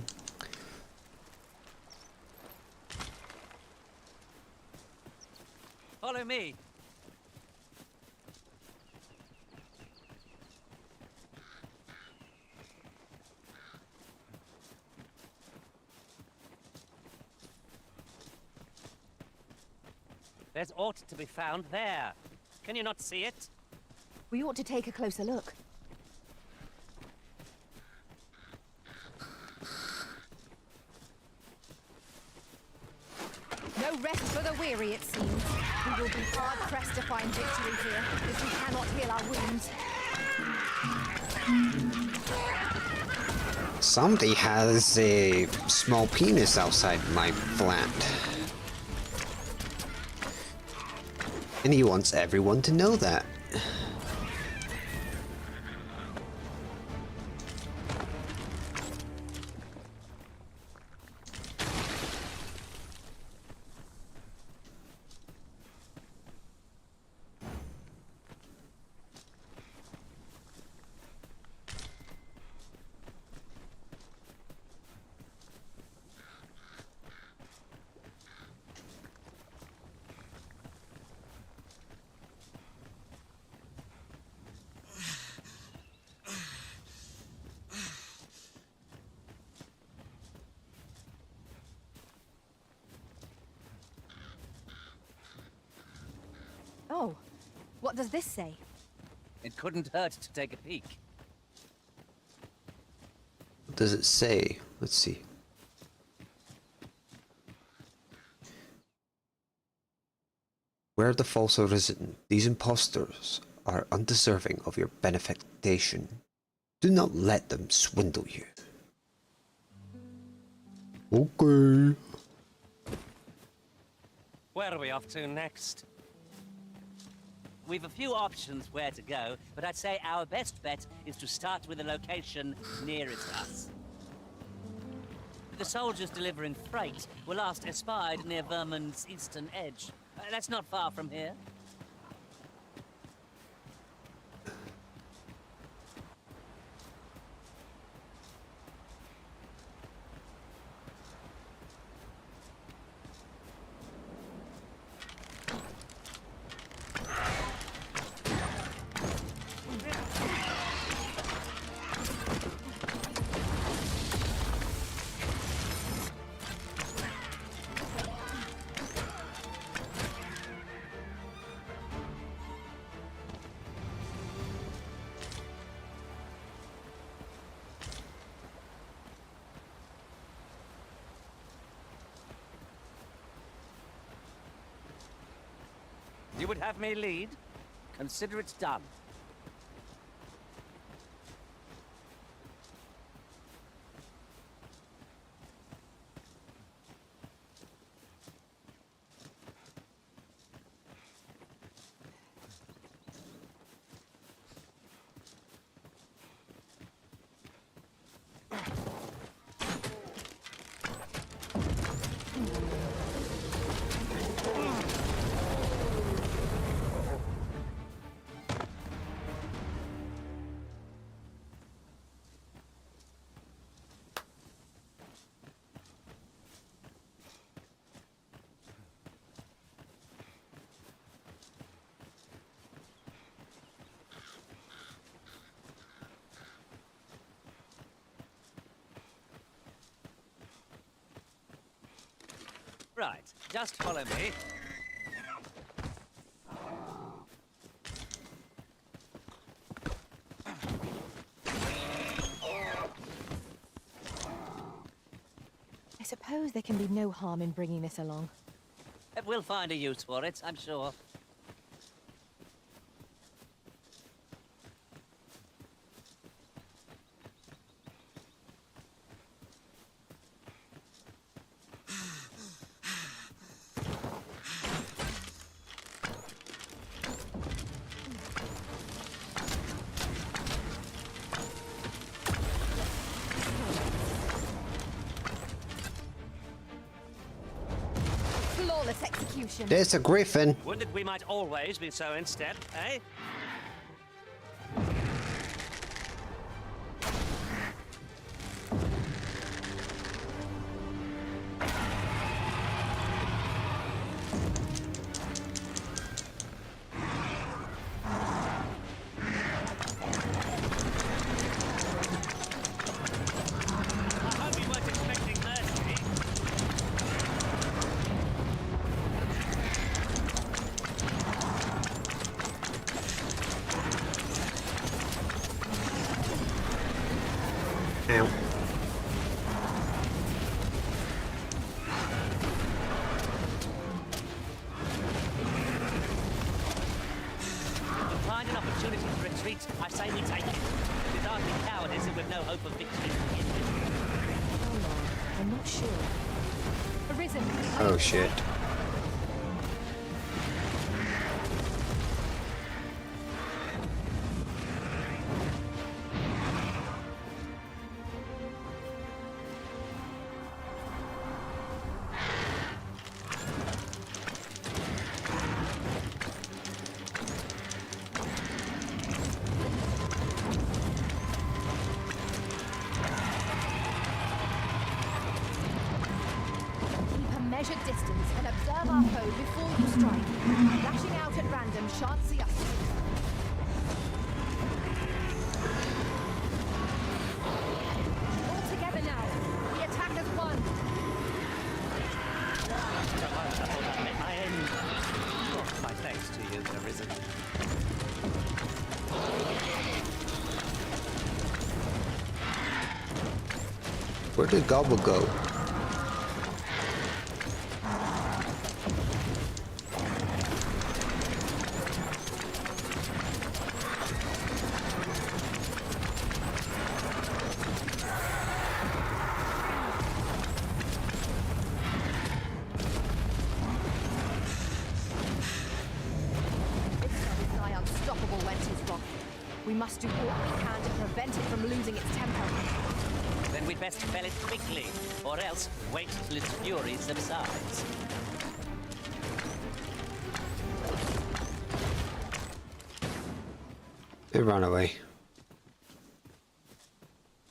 Follow me. There's aught to be found there. Can you not see it? We ought to take a closer look. No rest for the weary, it seems. We will be hard-pressed to find victory here, if we cannot heal our wounds. Somebody has a small penis outside my flat. And he wants everyone to know that. Oh, what does this say? It couldn't hurt to take a peek. What does it say? Let's see. Where the false are risen, these impostors are undeserving of your benefaction. Do not let them swindle you. Okay. Where are we off to next? We've a few options where to go, but I'd say our best bet is to start with a location nearest us. The soldiers delivering freight were last espied near Vermund's eastern edge. That's not far from here. You would have me lead? Consider it done. Right, just follow me. I suppose there can be no harm in bringing this along. We'll find a use for it, I'm sure. Flawless execution. There's a griffin. Would that we might always be so instead, eh? Ow. Find an opportunity to retreat, I say we take it. It is hardly cowardice and with no hope of victory to begin with. Oh no, I'm not sure. Arisen. Oh shit. Measure distance and observe our foe before you strike. Lashing out at random shan't see us. All together now. The attack has won. My end. Oh, my thanks to you, Arisen. Where did Gobble go? We must do all we can to prevent it from losing its temper. Then we'd best fell it quickly, or else wait till its fury subsides. They ran away.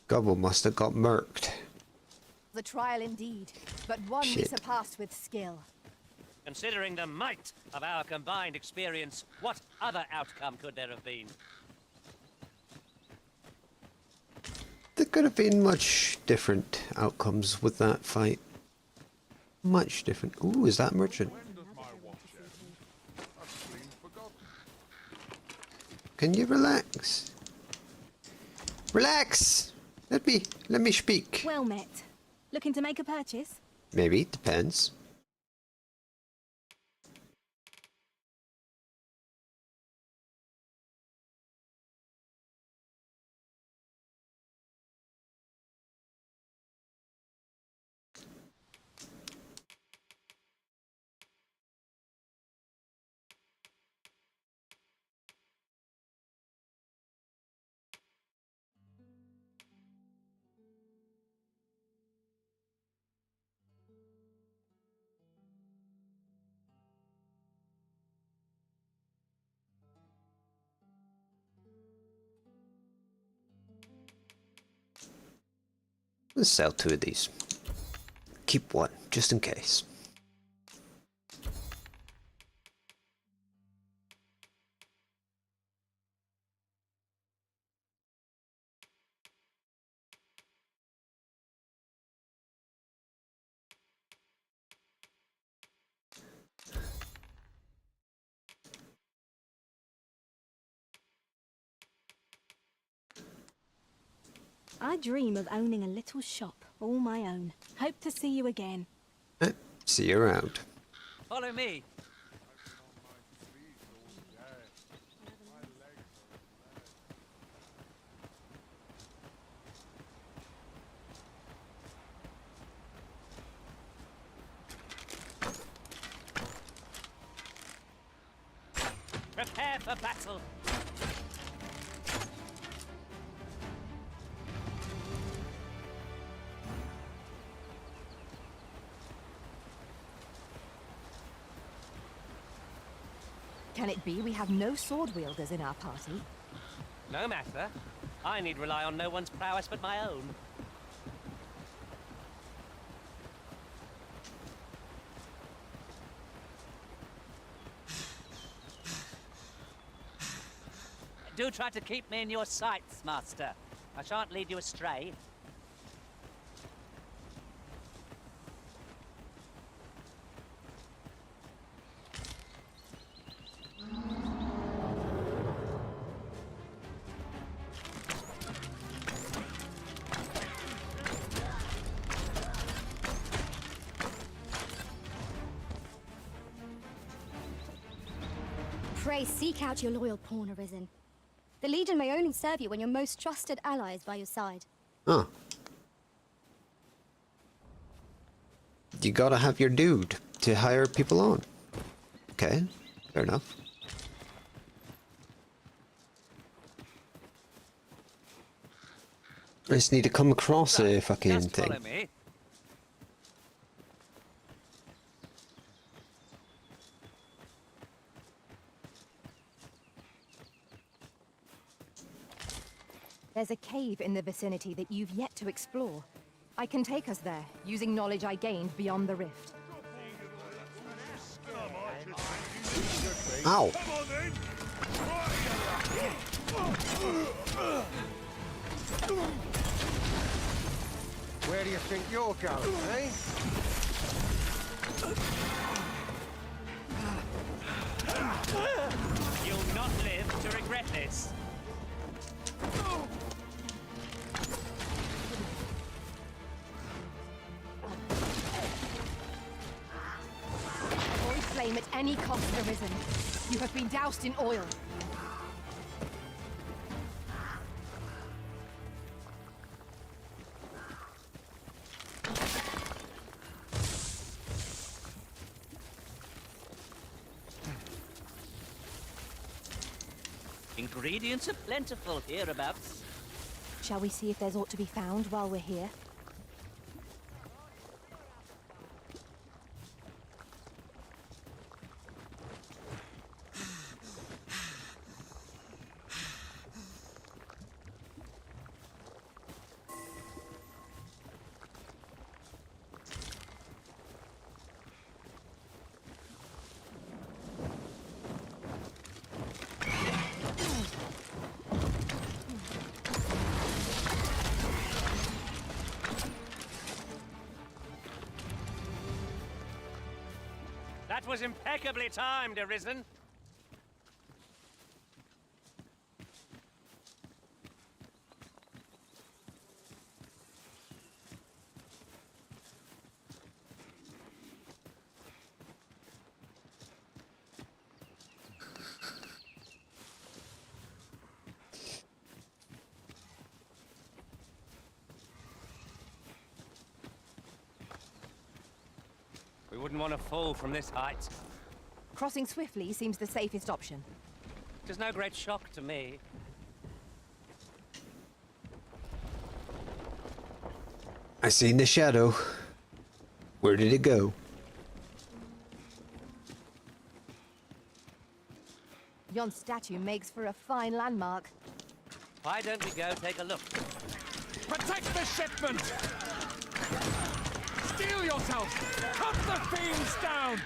Gobble must have got murked. The trial indeed, but one we Shit. surpassed with skill. Considering the might of our combined experience, what other outcome could there have been? There could have been much different outcomes with that fight. Much different. Ooh, is that merchant? Can you relax? Relax! Let me speak. Well met. Looking to make a purchase? Maybe, depends. Let's sell 2 of these. Keep 1, just in case. I dream of owning a little shop all my own. Hope to see you again. See you around. Follow me. Prepare for battle. Can it be we have no sword wielders in our party? No matter. I need rely on no one's prowess but my own. Do try to keep me in your sights, Master. I shan't lead you astray. Pray seek out your loyal pawn, Arisen. The Legion may only serve you when your most trusted ally is by your side. Oh. You gotta have your dude to hire people on. Okay, fair enough. I just need to come across a fucking Just thing. follow me. There's a cave in the vicinity that you've yet to explore. I can take us there, using knowledge I gained beyond the rift. Ow! Where do you think you're going, eh? You'll not live to regret this. Avoid flame at any cost, Arisen. You have been doused in oil. Ingredients are plentiful hereabouts. Shall we see if there's aught to be found while we're here? That was impeccably timed, Arisen. We wouldn't want to fall from this height. Crossing swiftly seems the safest option. It is no great shock to me. I seen the shadow. Where did it go? Yon statue makes for a fine landmark. Why don't we go take a look? Protect the shipment! Steel yourself! Cut the fiends down!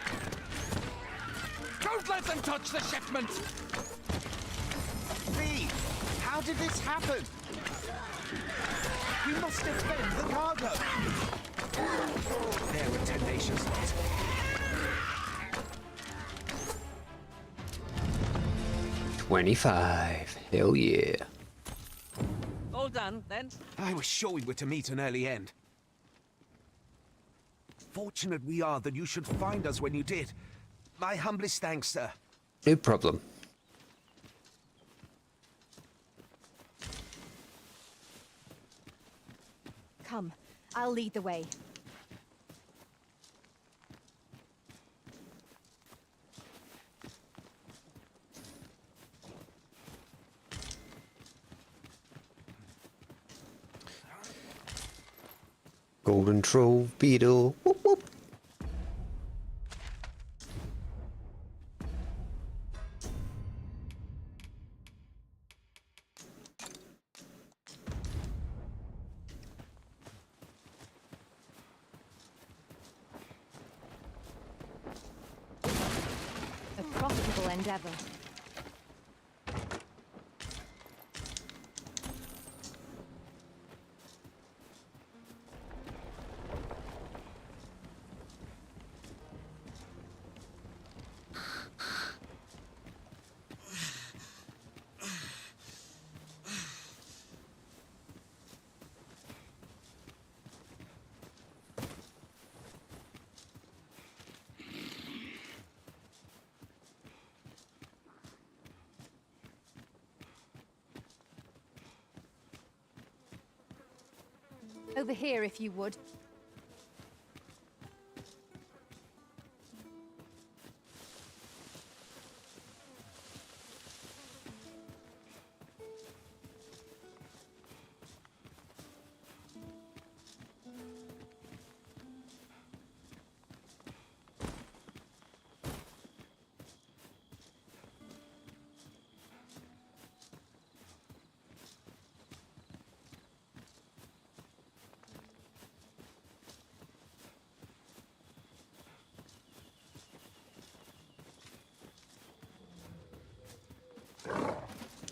Don't let them touch the shipment! V, how did this happen? We must defend the cargo! They're a tenacious lot. $25. Hell yeah. All done, then? I was sure we were to meet an early end. Fortunate we are that you should find us when you did. My humblest thanks, sir. No problem. Come, I'll lead the way. Golden troll beetle. Whoop, whoop. A profitable endeavor. Over here, if you would.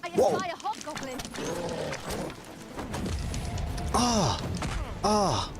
I spy a hobgoblin. Ah! Ah!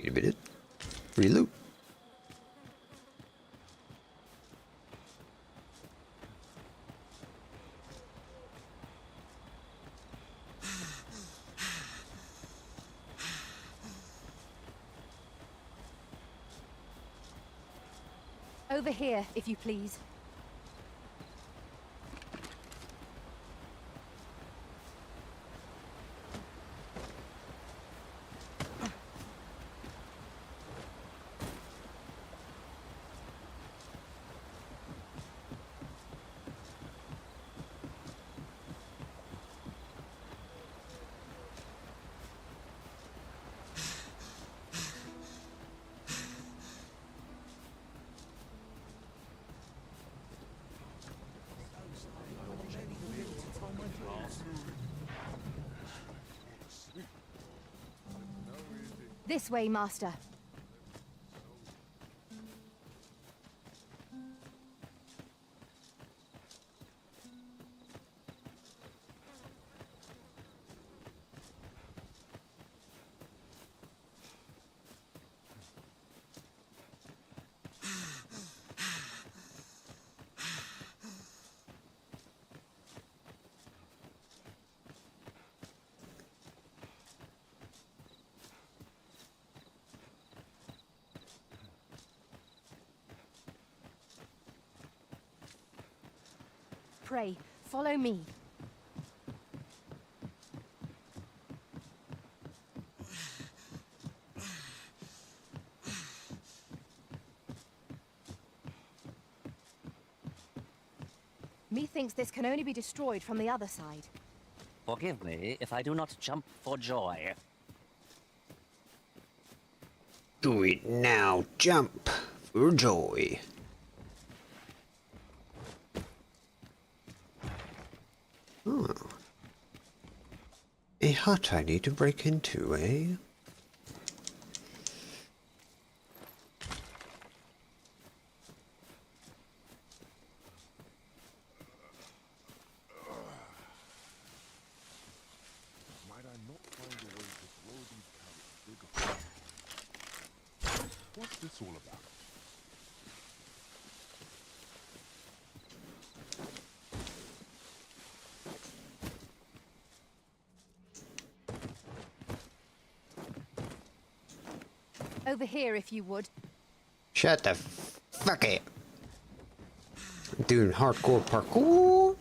Wait a minute. Free loot. Over here, if you please. This way, Master. Pray, follow me. Methinks this can only be destroyed from the other side. Forgive me if I do not jump for joy. Do it now, jump for joy. Oh. A hut I need to break into, eh? Might I not find a way to grow these carrots bigger? What's this all about? Over here, if you would. Shut the fuck it. I'm doing hardcore parkour.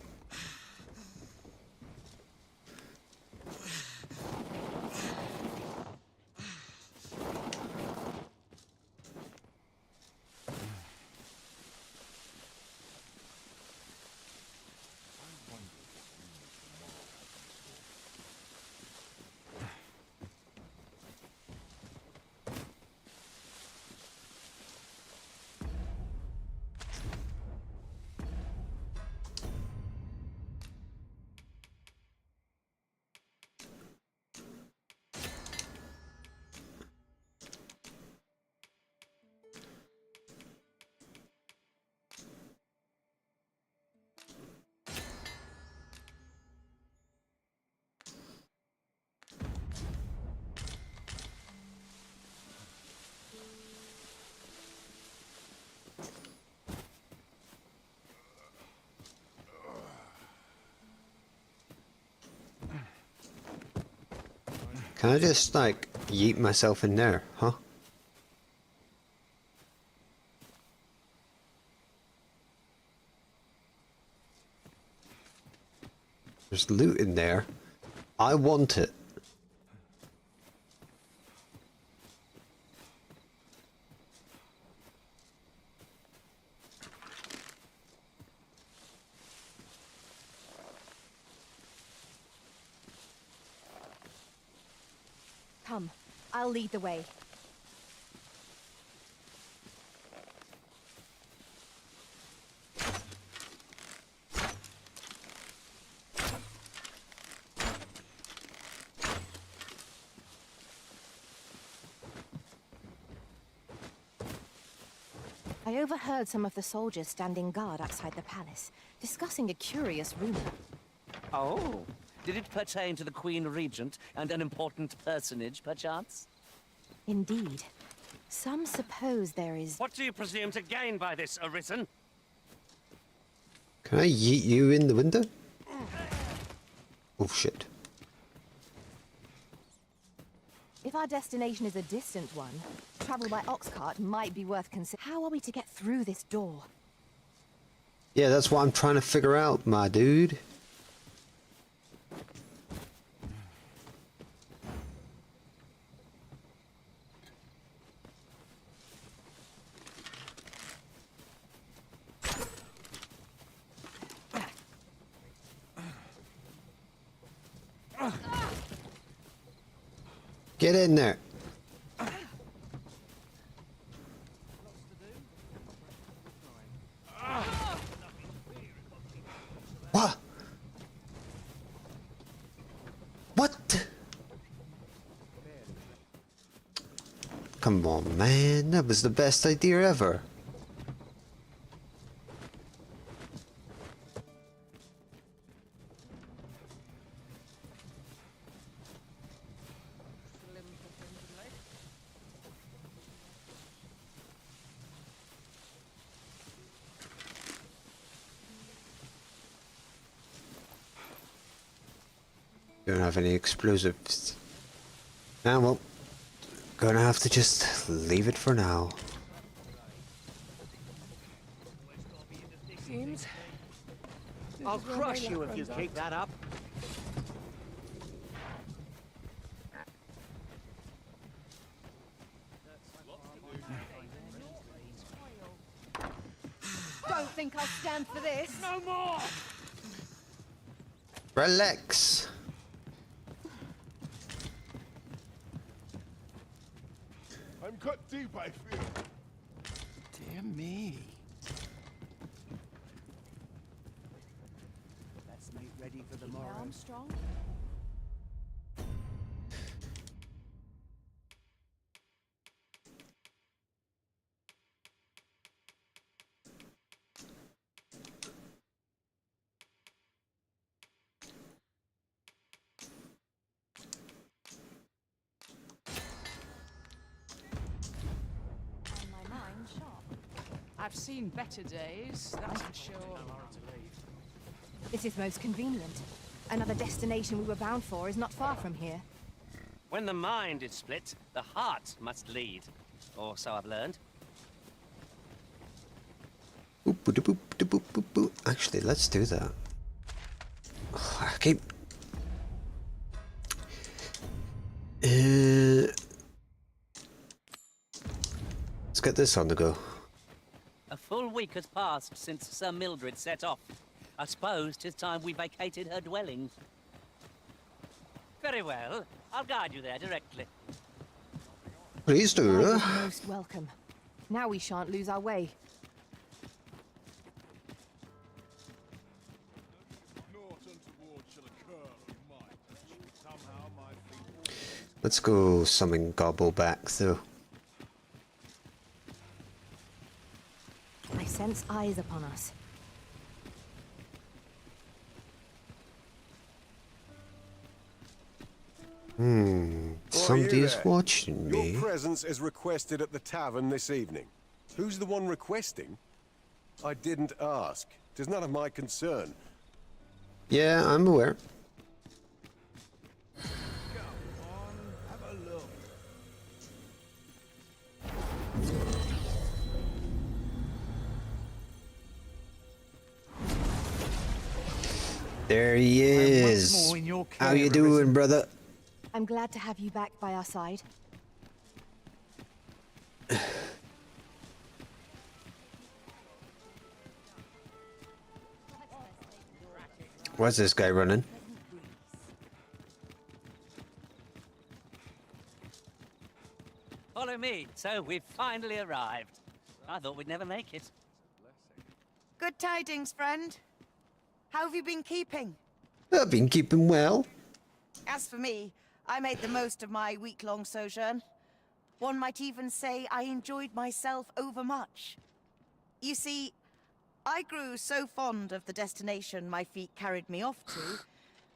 Can I just, like, yeet myself in there, huh? There's loot in there. I want it. Come, I'll lead the way. I overheard some of the soldiers standing guard outside the palace, discussing a curious rumor. Oh, did it pertain to the Queen Regent and an important personage, perchance? Indeed. Some suppose there is... What do you presume to gain by this, Arisen? Can I yeet you in the window? Oh shit. If our destination is a distant one, travel by ox cart might be worth considering. How are we to get through this door? Yeah, that's what I'm trying to figure out, my dude. Get in there. What? What? Come on, man. That was the best idea ever. Don't have any explosives. Ah, well, gonna have to just leave it for now. Seems. I'll crush you if you keep that up. Don't think I'll stand for this. No more! Relax. I'm cut deep, I feel. Dear me. Let's make ready for the morrow. Armstrong? My mind sharp. I've seen better days, that's for sure. This is most convenient. Another destination we were bound for is not far from here. When the mind is split, the heart must lead. Or so I've learned. Boop, boop, boop, boop, boop, boop. Actually, let's do that. I keep... Let's get this on the go. A full week has passed since Sir Mildred set off. I suppose 'tis time we vacated her dwellings. Very well. I'll guide you there directly. Please do. You're most welcome. Now we shan't lose our way. Naught untoward shall occur of mine. Somehow my fleet Let's go summon Gobble back, though. I sense eyes upon us. Somebody's watching me. Your presence is requested at the tavern this evening. Who's the one requesting? I didn't ask. 'Tis none of my concern. Yeah, I'm aware. There he is. How you doing, brother? I'm glad to have you back by our side. Where's this guy running? Follow me. So we've finally arrived. I thought we'd never make it. Good tidings, friend. How have you been keeping? I've been keeping well. As for me, I made the most of my week-long sojourn. One might even say I enjoyed myself overmuch. You see, I grew so fond of the destination my feet carried me off to,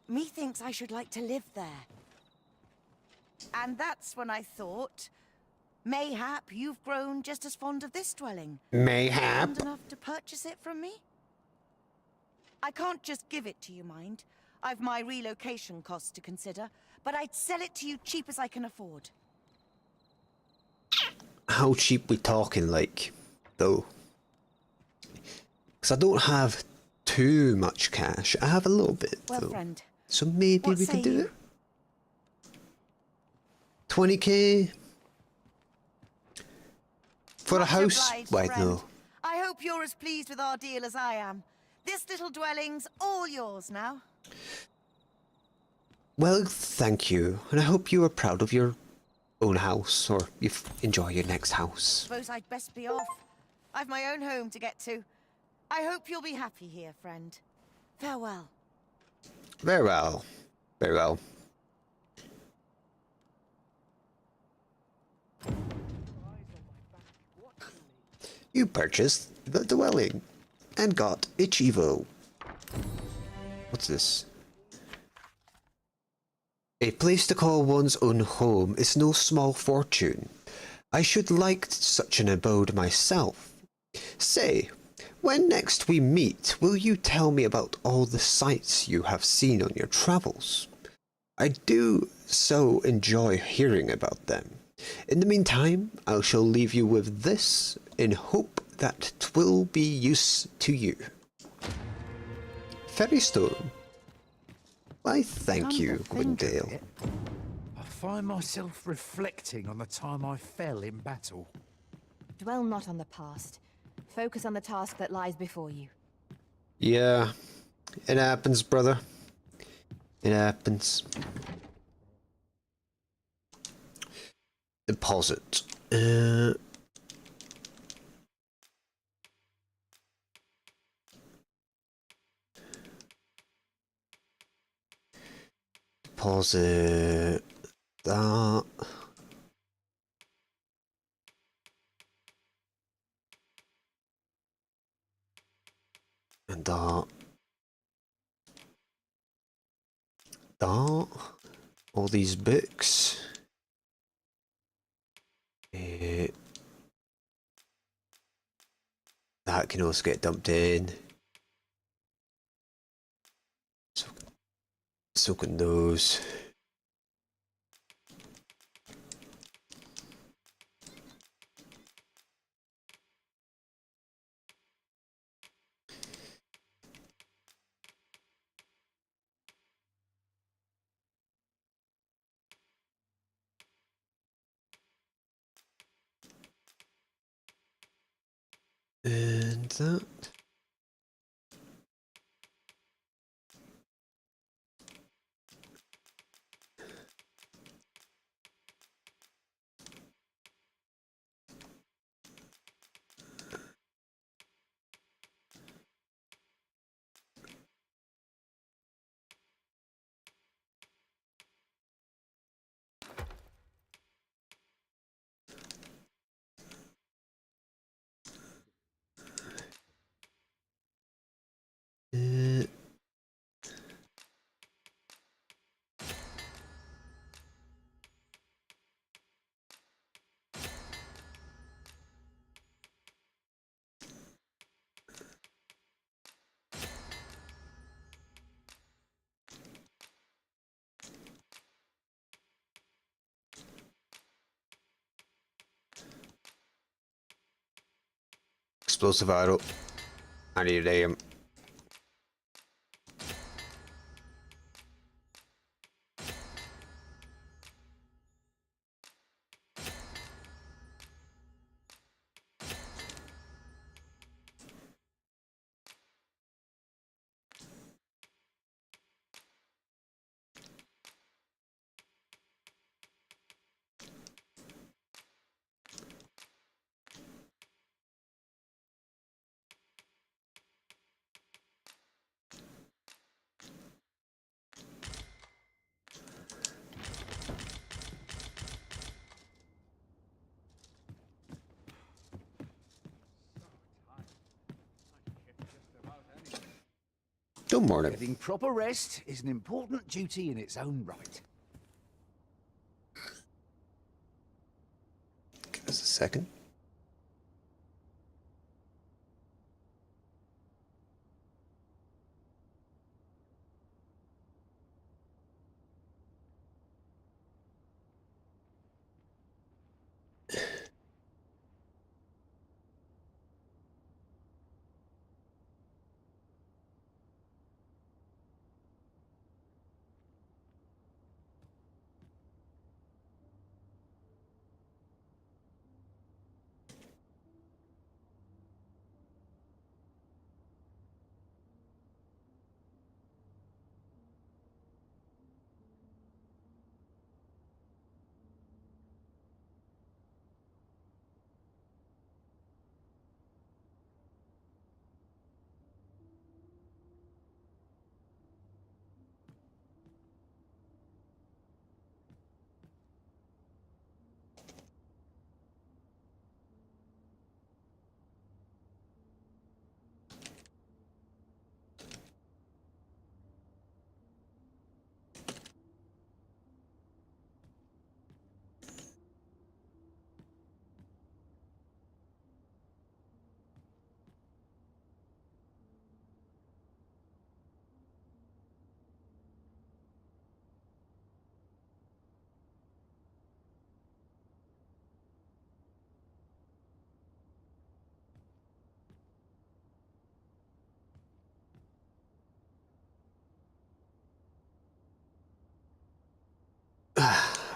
methinks I should like to live there. And that's when I thought, mayhap you've grown just as fond of this dwelling. Mayhap. Fond enough to purchase it from me? I can't just give it to you, mind. I've my relocation costs to consider, but I'd sell it to you cheap as I can afford. How cheap we talking, like, though? Because I don't have too much cash. I have a little bit, Well, though. friend, So maybe what we say can do you? it. 20k for a Much house. obliged, Wait, friend. no. I hope you're as pleased with our deal as I am. This little dwelling's all yours now. Well, thank you, and I hope you are proud of your own house, or you enjoy your next house. Suppose I'd best be off. I've my own home to get to. I hope you'll be happy here, friend. Farewell. Very well. Very well. You purchased the dwelling and got a Chivo. What's this? A place to call one's own home is no small fortune. I should like such an abode myself. Say, when next we meet, will you tell me about all the sights you have seen on your travels? I do so enjoy hearing about them. In the meantime, I shall leave you with this, in hope that 'twill be use to you. Ferrystone. Why, thank you, Gwendale. I find myself reflecting on the time I fell in battle. Dwell not on the past. Focus on the task that lies before you. Yeah, it happens, brother. It happens. Deposit. Deposit that. And that. That. All these books. That can also get dumped in. So can those. And that. Explosive arrow. I need aim. Good morning. Getting proper rest is an important duty in its own right. Give us a second.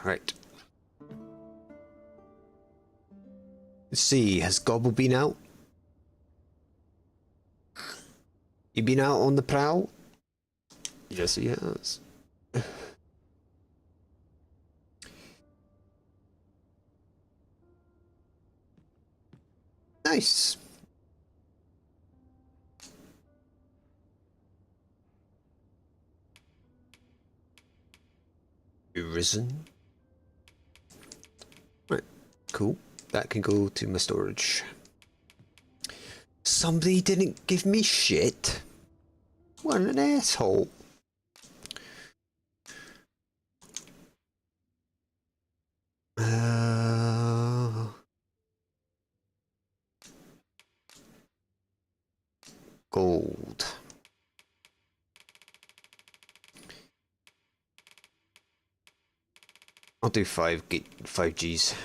Right. Let's see, has Gobble been out? You been out on the prowl? Yes, he has. Nice. Risen. Right, cool. That can go to my storage. Somebody didn't give me shit. What an asshole. Gold. I'll do 5 Gs.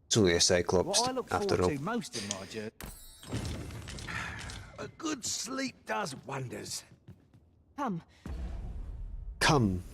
It's only a Cyclops What I look after forward all. to most in my journey. A good sleep does wonders. Come. Come.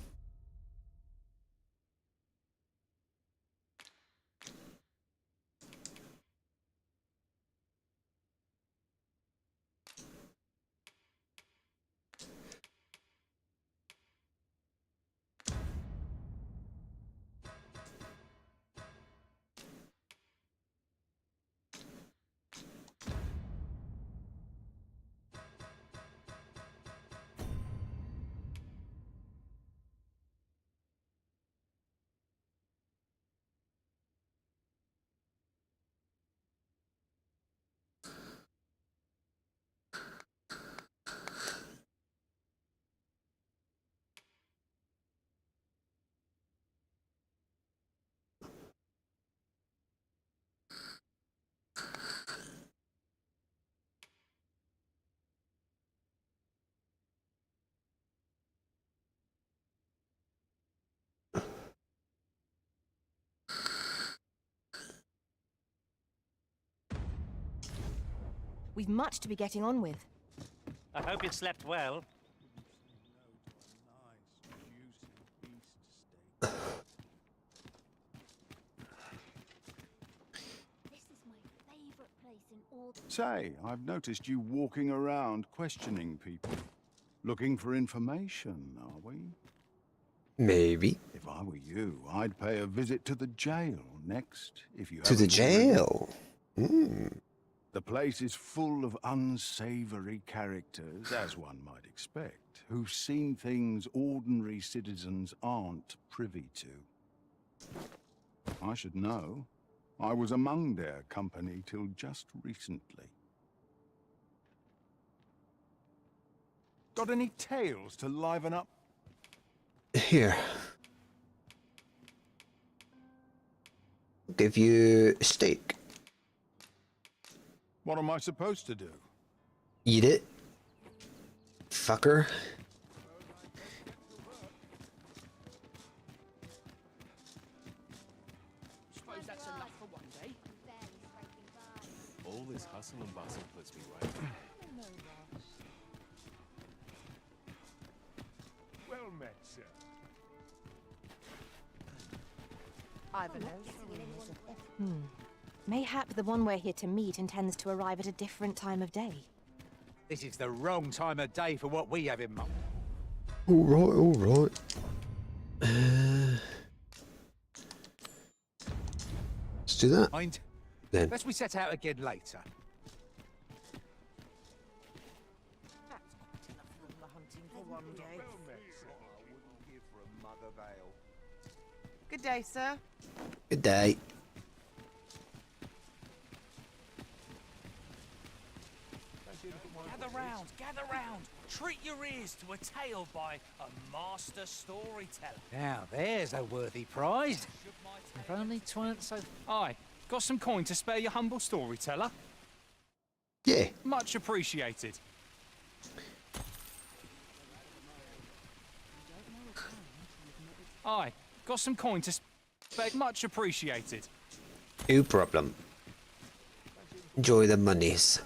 We've much to be getting on with. I hope you slept well. Say, I've noticed you walking around questioning people. Looking for information, are we? Maybe. If I were you, I'd pay a visit to the jail next, if you To the haven't already. jail? Hmm. The place is full of unsavory characters, as one might expect, who've seen things ordinary citizens aren't privy to. I should know. I was among their company till just recently. Got any tales to liven up? Here. Give you a steak. What am I supposed to do? Eat it. Fucker. Suppose that's enough for one day. All this hustle and bustle puts me right. Well met, sir. Mayhap the one we're here to meet intends to arrive at a different time of day. This is the wrong time of day for what we have in mind. Alright, alright. Let's do that. Mind? Then. Lest we set out again later. Good day, sir. Good day. Gather round, gather round. Treat your ears to a tale by a master storyteller. Now, there's a worthy prize. If only twant so... Aye, got some coin to spare your humble storyteller? Yeah. Much appreciated. Aye, got some coin to spare... Much appreciated. No problem. Enjoy the monies.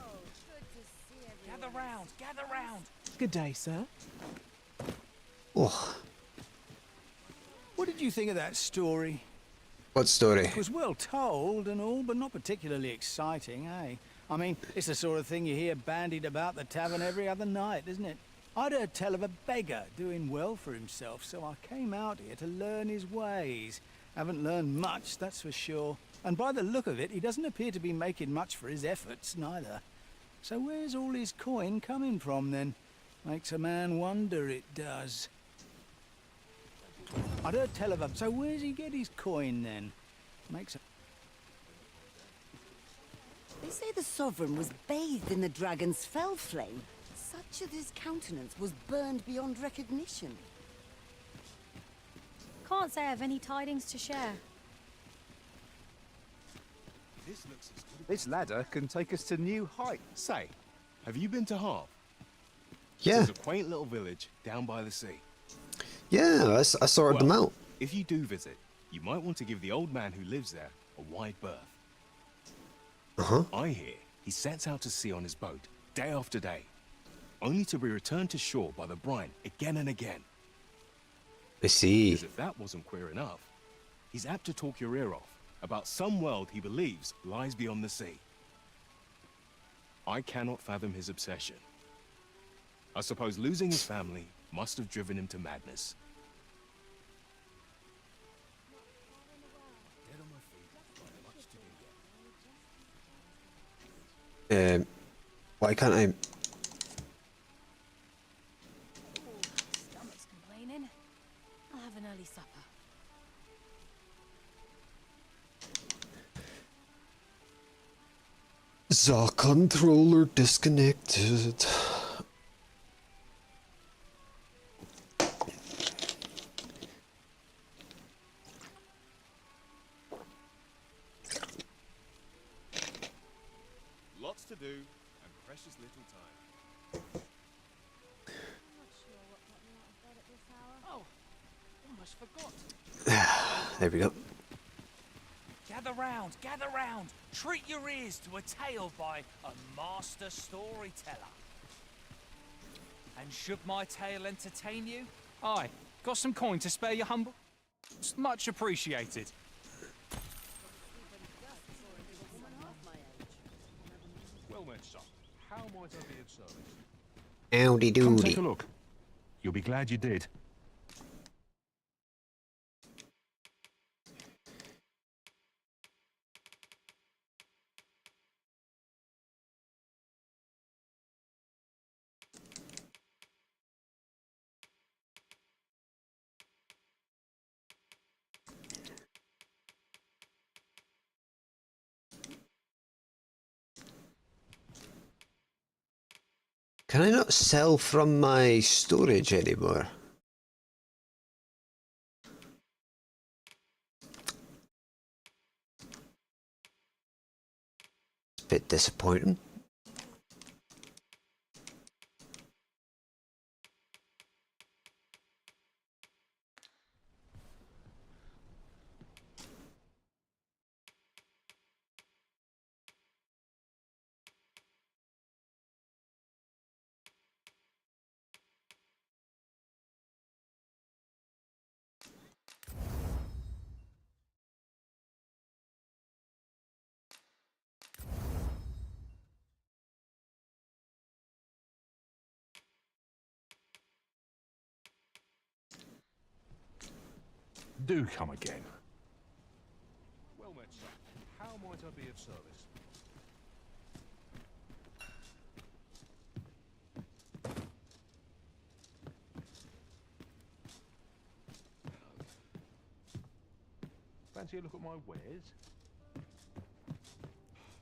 Gather round, gather round. Good day, sir. Oh. What did you think of that story? What story? It was well told and all, but not particularly exciting, eh? I mean, it's the sort of thing you hear bandied about the tavern every other night, isn't it? I'd heard tell of a beggar doing well for himself, so I came out here to learn his ways. Haven't learned much, that's for sure. And by the look of it, he doesn't appear to be making much for his efforts, neither. So where's all his coin coming from, then? Makes a man wonder, it does. I'd heard tell of him, so where's he get his coin, then? Makes a... They say the Sovereign was bathed in the dragon's fell flame, such that his countenance was burned beyond recognition. Can't say I have any tidings to share. This ladder can take us to new heights. Say, have you been to Harp? Yeah. It's a quaint little village down by the sea. Yeah, I sorted them out. If you do visit, you might want to give the old man who lives there a wide berth. I hear he sets out to sea on his boat, day after day, only to be returned to shore by the brine again and again. I see. Because if that wasn't queer enough, he's apt to talk your ear off about some world he believes lies beyond the sea. I cannot fathom his obsession. I suppose losing his family must have driven him to madness. Why can't I? Stomach's complaining. I'll have an early supper. The controller disconnected. Lots to do and precious little time. Oh, almost forgot. There we go. Gather round. Treat your ears to a tale by a master storyteller. And should my tale entertain you? Aye, got some coin to spare your humble? It's much appreciated. Well met, son. How might I be of service? Howdy doody. Come take a look. You'll be glad you did. Can I not sell from my storage anymore? It's a bit disappointing. Do come again. Well met, son. How might I be of service? Fancy a look at my wares?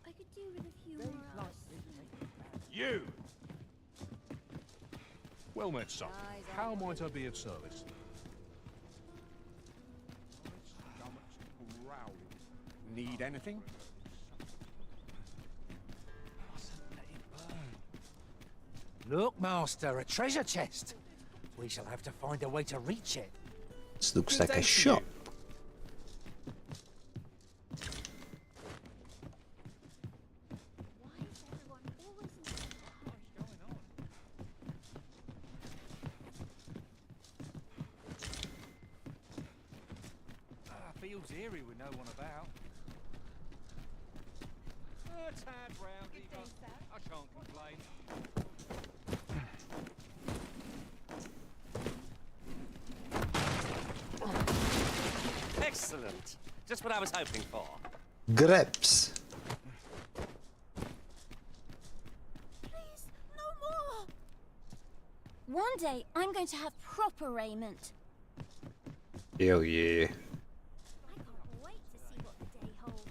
I could do with a few more hours. You! Well met, son. How might I be of service? Need anything? Look, Master, a treasure chest. We shall have to find a way to reach it. This looks like a shop. feels eerie with no one about. A tad rowdy, but I can't complain. Excellent. Just what I was hoping for. Grapes. Please, no more! One day, I'm going to have proper raiment. Hell yeah. I can't wait to see what the day holds.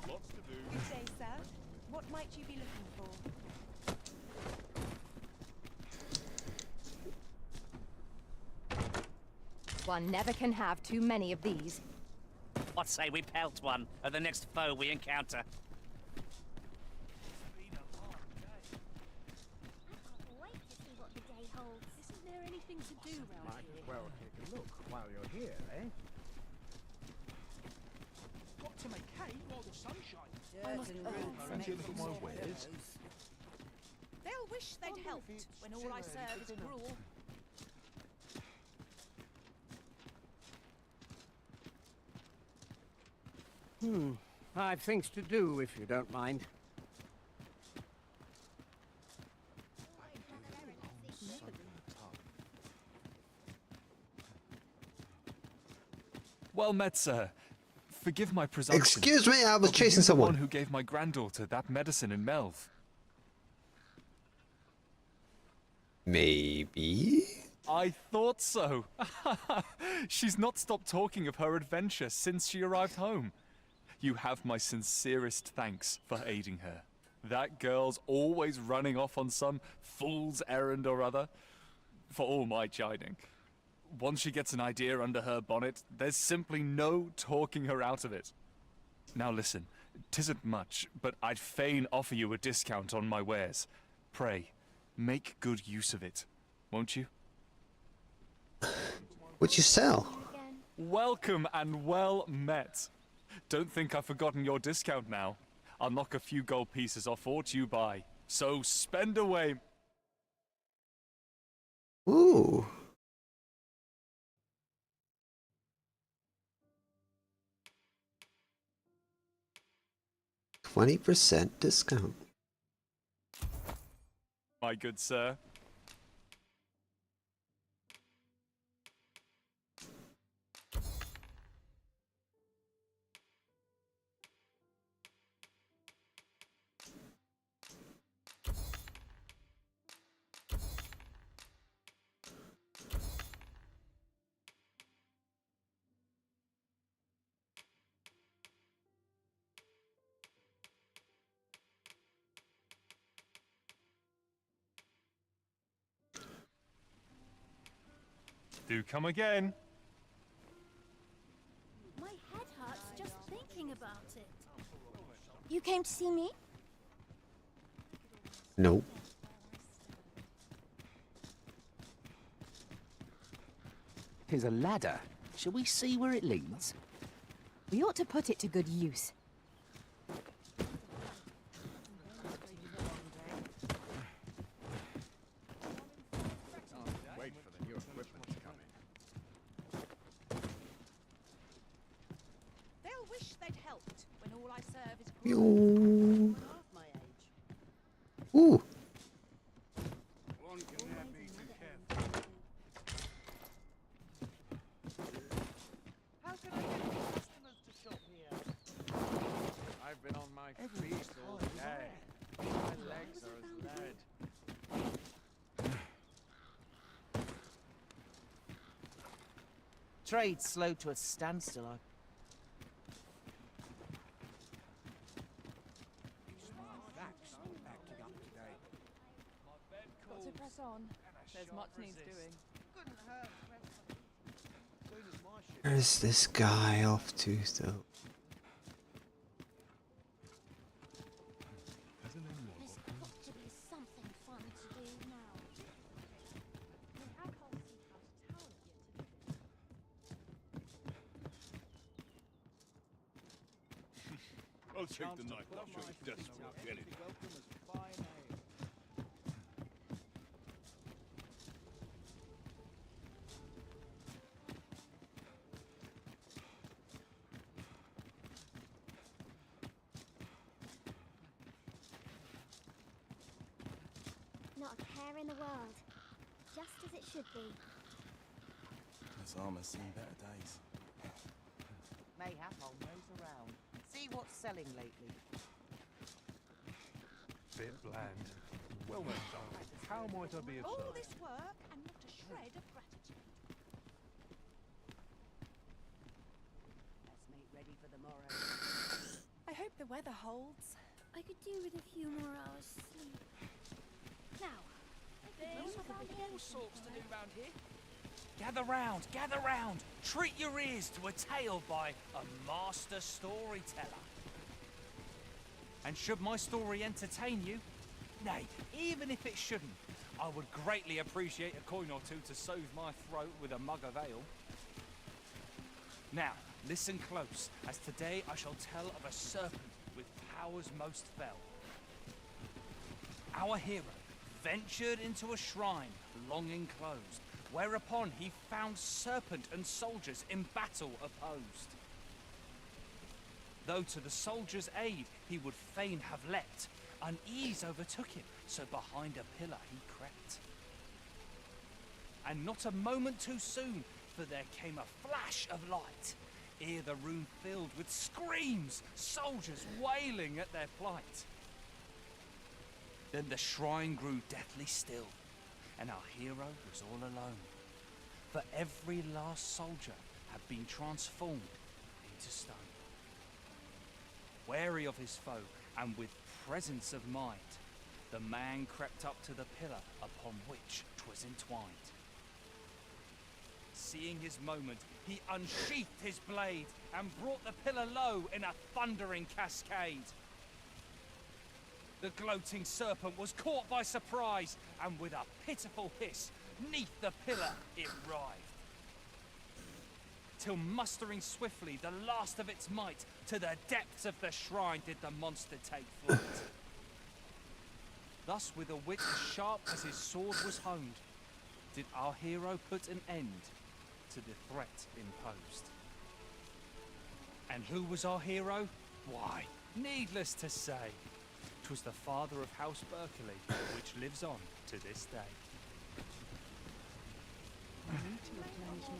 Lots to do. Good day, sir. What might you be looking for? One never can have too many of these. What say we pelt one of the next foe we encounter? Wait to see what the day holds. Isn't there anything to do round Might here? as well take a look while you're here, eh? Got to make hay while the sun shines. Fancy a little more wares? They'll wish they'd helped when all I serve is gruel. I've things to do, if you don't mind. Well met, sir. Forgive my presumption. Excuse me, I was but were chasing you the someone. one who gave my granddaughter that medicine in Melv. Maybe. I thought so. She's not stopped talking of her adventure since she arrived home. You have my sincerest thanks for aiding her. That girl's always running off on some fool's errand or other, for all my chiding. Once she gets an idea under her bonnet, there's simply no talking her out of it. Now listen, 'tisn't much, but I'd fain offer you a discount on my wares. Pray, make good use of it, won't you? What'd you sell? Welcome and well met. Don't think I've forgotten your discount now. I'll knock a few gold pieces off aught you buy. So spend away. Ooh. %20 discount. My good sir. Do come again. My head hurts just thinking about it. You came to see me? Nope. Here's a ladder. Shall we see where it leads? We ought to put it to good use. Wait for the new equipment to come in. They'll wish they'd helped when all I serve is Yo. Ooh. One can never be too careful. How can I get more customers to shop here? I've been on my feet all day. My legs are as lead. Trade's slow to a standstill. Got to press on. There's much needs doing. Where's this guy off to, though? There's got to be something fun to do now. I'll take the knife off your desk. Get it. not a care in the world. Just as it should be. This armor's seen better days. Mayhap I'll nose around. See what's selling lately. Bit bland. Well then, son, how might I be of All service? this work and not a shred of gratitude. Let's make ready for the morrow. I hope the weather holds. I could do with a few more hours sleep. Now, There's all sorts to do round here. Gather round. Treat your ears to a tale by a master storyteller. And should my story entertain you, nay, even if it shouldn't, I would greatly appreciate a coin or two to soothe my throat with a mug of ale. Now, listen close, as today I shall tell of a serpent with powers most fell. Our hero ventured into a shrine long enclosed, whereupon he found serpent and soldiers in battle opposed. Though to the soldiers' aid he would fain have leapt, unease overtook him, so behind a pillar he crept. And not a moment too soon, for there came a flash of light, ere the room filled with screams, soldiers wailing at their plight. Then the shrine grew deathly still, and our hero was all alone, for every last soldier had been transformed into stone. Wary of his foe, and with presence of mind, the man crept up to the pillar upon which 'twas entwined. Seeing his moment, he unsheathed his blade, and brought the pillar low in a thundering cascade. The gloating serpent was caught by surprise, and with a pitiful hiss, 'neath the pillar it writhed. Till mustering swiftly the last of its might, to the depths of the shrine did the monster take flight. Thus, with a wit as sharp as his sword was honed, did our hero put an end to the threat imposed. And who was our hero? Why, needless to say, 'twas the father of House Berkeley, which lives on to this day.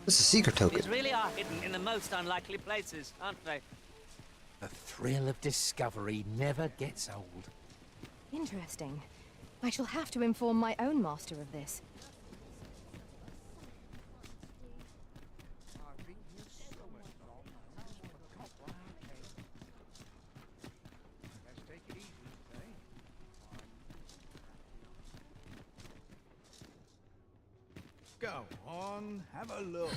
This is a secret token. These really are hidden in the most unlikely places, aren't they? The thrill of discovery never gets old. Interesting. I shall have to inform my own master of this. Go on, have a look.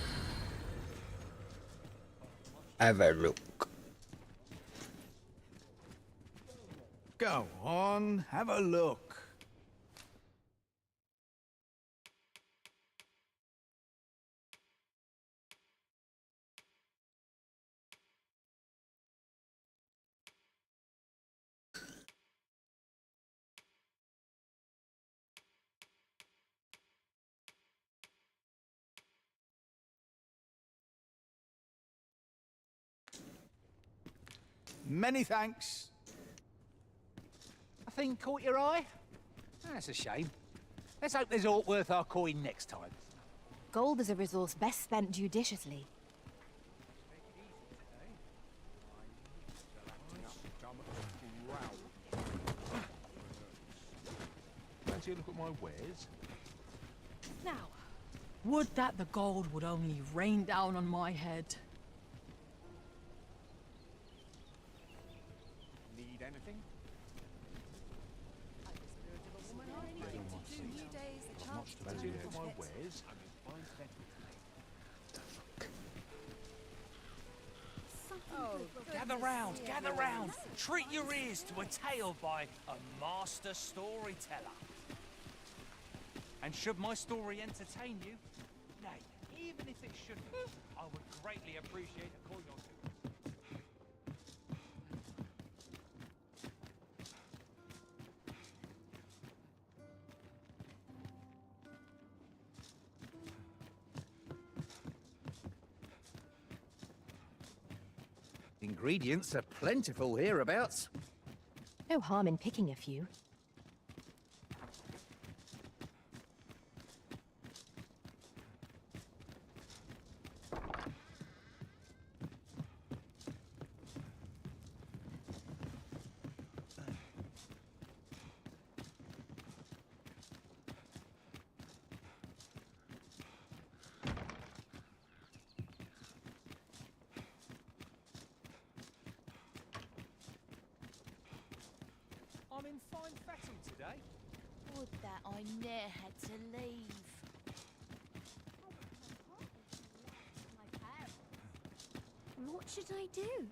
Have a look. Go on, have a look. Many thanks. A thing caught your eye? That's a shame. Let's hope there's aught worth our coin next time. Gold is a resource best spent judiciously. Fancy a look at my wares? Now, would that the gold would only rain down on my head. Need anything? Fancy a look at my wares? Gather round. Treat your ears to a tale by a master storyteller. And should my story entertain you, nay, even if it shouldn't, I would greatly appreciate a coin or two. Ingredients are plentiful hereabouts. No harm in picking a few. I'm in fine fettle today. Would that I ne'er had to leave. What should I do?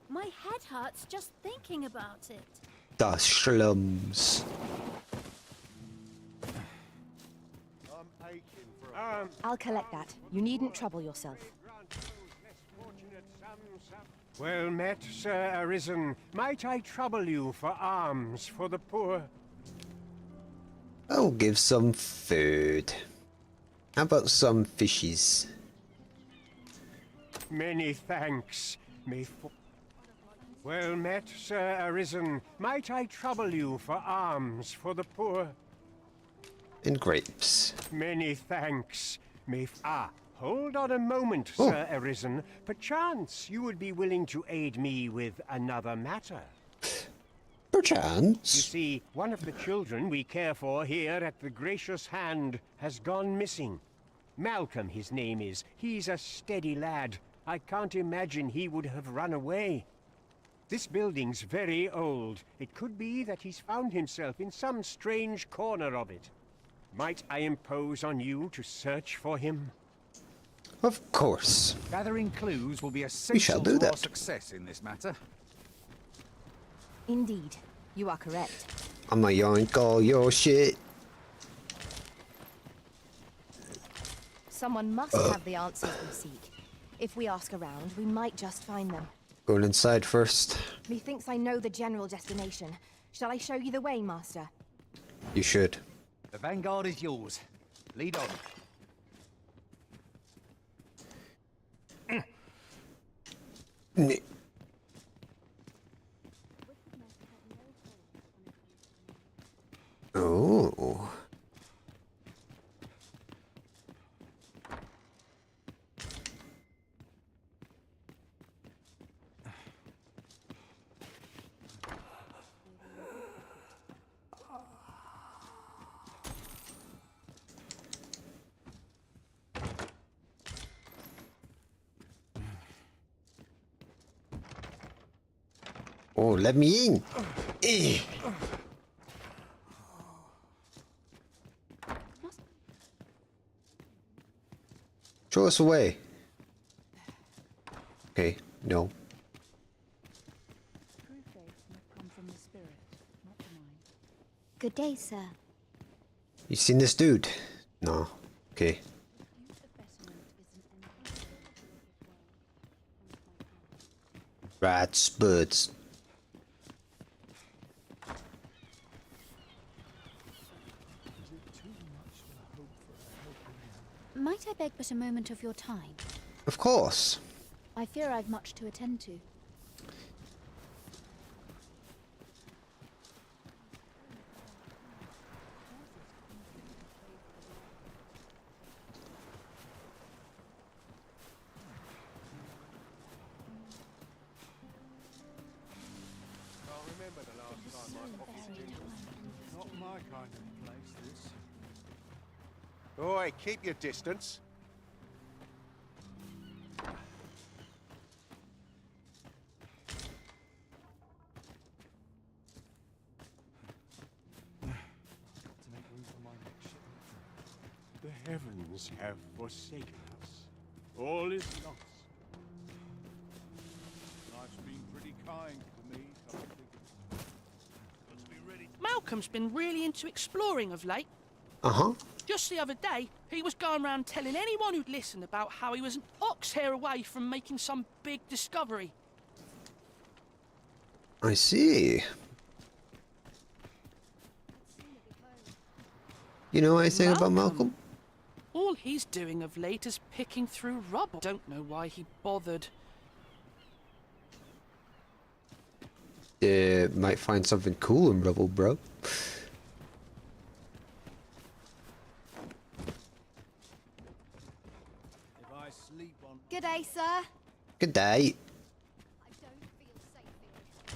My head hurts just thinking about it. The slums. I'll collect that. You needn't trouble yourself. Well met, Sir Arisen. Might I trouble you for alms for the poor? I'll give some food. How about some fishes? Many thanks. Well met, Sir Arisen. Might I trouble you for alms for the poor? And grapes. Many thanks. Hold on a moment, Sir Arisen. Perchance you would be willing to aid me with another matter. Perchance. You see, one of the children we care for here at the Gracious Hand has gone missing. Malcolm, his name is. He's a steady lad. I can't imagine he would have run away. This building's very old. It could be that he's found himself in some strange corner of it. Might I impose on you to search for him? Of course. Gathering clues will be We shall essential do to that. our success in this matter. Indeed. You are correct. I'ma yoink all your shit. Someone must have the answers we seek. If we ask around, we might just find them. Going inside first. Methinks I know the general destination. Shall I show you the way, Master? You should. The vanguard is yours. Lead on. Oh. Oh, let me in. Eh. Show us a way. Okay, no. Good day, sir. You seen this dude? No. Okay. Rats, birds. Might I beg but a moment of your time? Of course. I fear I've much to attend to. Not my kind of place, this. Oi, keep your distance. To make room for my next shipment. The heavens have forsaken us. All is lost. Life's been pretty kind to me, come to think of it. Must be ready. Malcolm's been really into exploring of late. Uh-huh. Just the other day, he was going around telling anyone who'd listen about how he was an ox hair away from making some big discovery. I see. You know anything about Malcolm? All he's doing of late is picking through rubble. Don't know why he bothered. Might find something cool in rubble, bro. Good day, sir. Good day.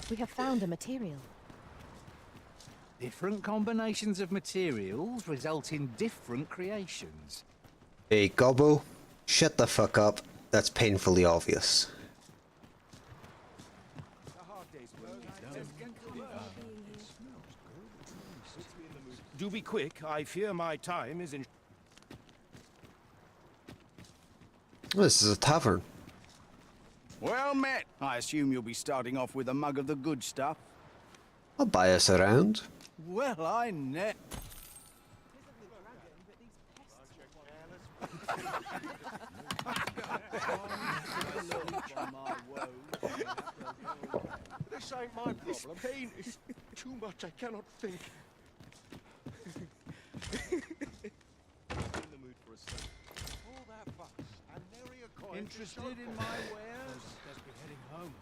We have found a material. Different combinations of materials result in different creations. Hey, Gobble. Shut the fuck up. That's painfully obvious. Do be quick. I fear my time is in... Oh, this is a tavern. Well met. I assume you'll be starting off with a mug of the good stuff. I'll buy us around. Well, I net. This ain't my problem. Pain is too much. I cannot think. Interested in my wares? Best be heading home.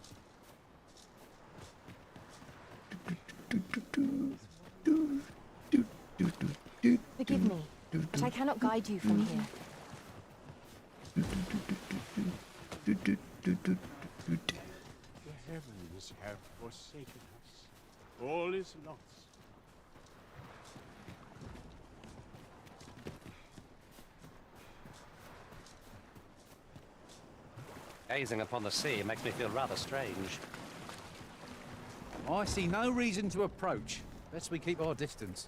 Forgive me, but I cannot guide you from here. The heavens have forsaken us. All is lost. Gazing upon the sea makes me feel rather strange. I see no reason to approach. Best we keep our distance.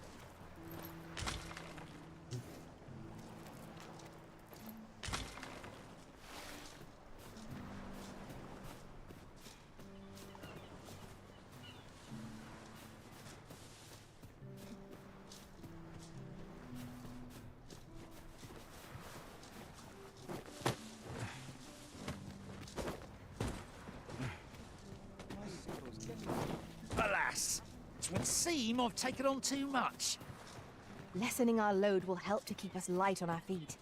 Alas, it would seem I've taken on too much. Lessening our load will help to keep us light on our feet.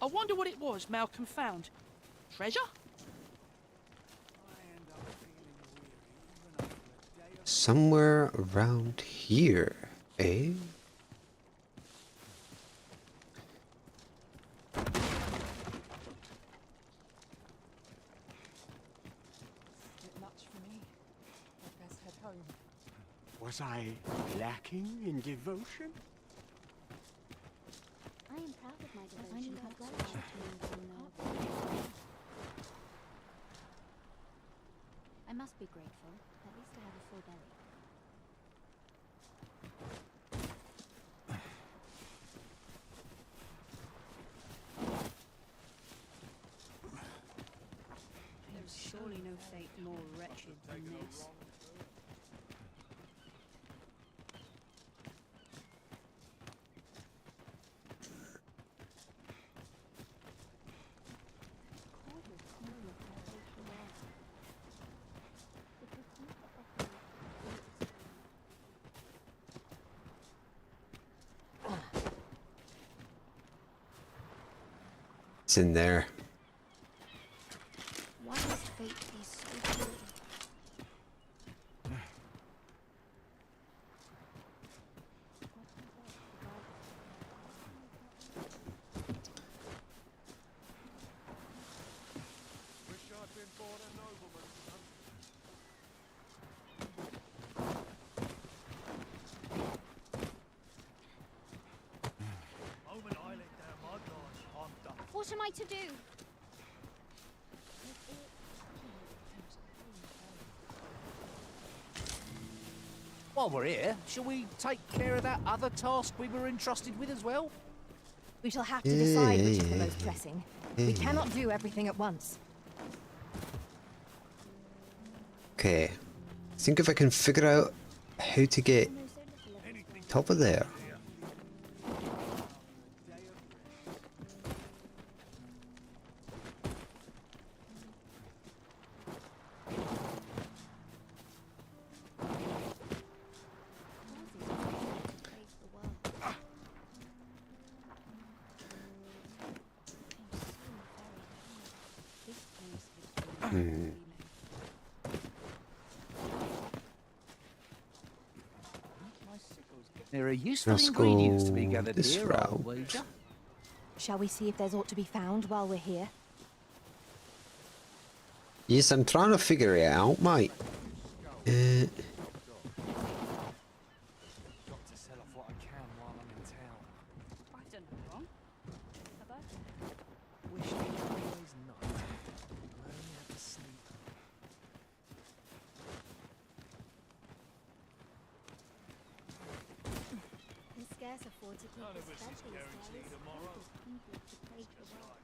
I wonder what it was Malcolm found. Treasure? Somewhere around here, eh? Was I lacking in devotion? I am proud of my devotion. I'm glad you know. I must be grateful. At least I have a full belly. There's surely no fate more wretched than this. It's in there. Why must fate be so cruel? Wish I'd been born a nobleman's son. Moment I let down my guard, I'm done. What am I to do? While we're here, shall we take care of that other task we were entrusted with as well? We shall have to decide which is the most pressing. We cannot do everything at once. Okay. Think if I can figure out how to get top of there. There are useful Let's ingredients to go be gathered this here, route. I'll wager. Shall we see if there's aught to be found while we're here? Yes, I'm trying to figure it out, mate. Got to sell off what I can while I'm in town. I've done no wrong. Have I? Wish I could always know. I only have to sleep. It's scarce afford to keep None of this us fed is these guaranteed days. tomorrow. People to pay for work.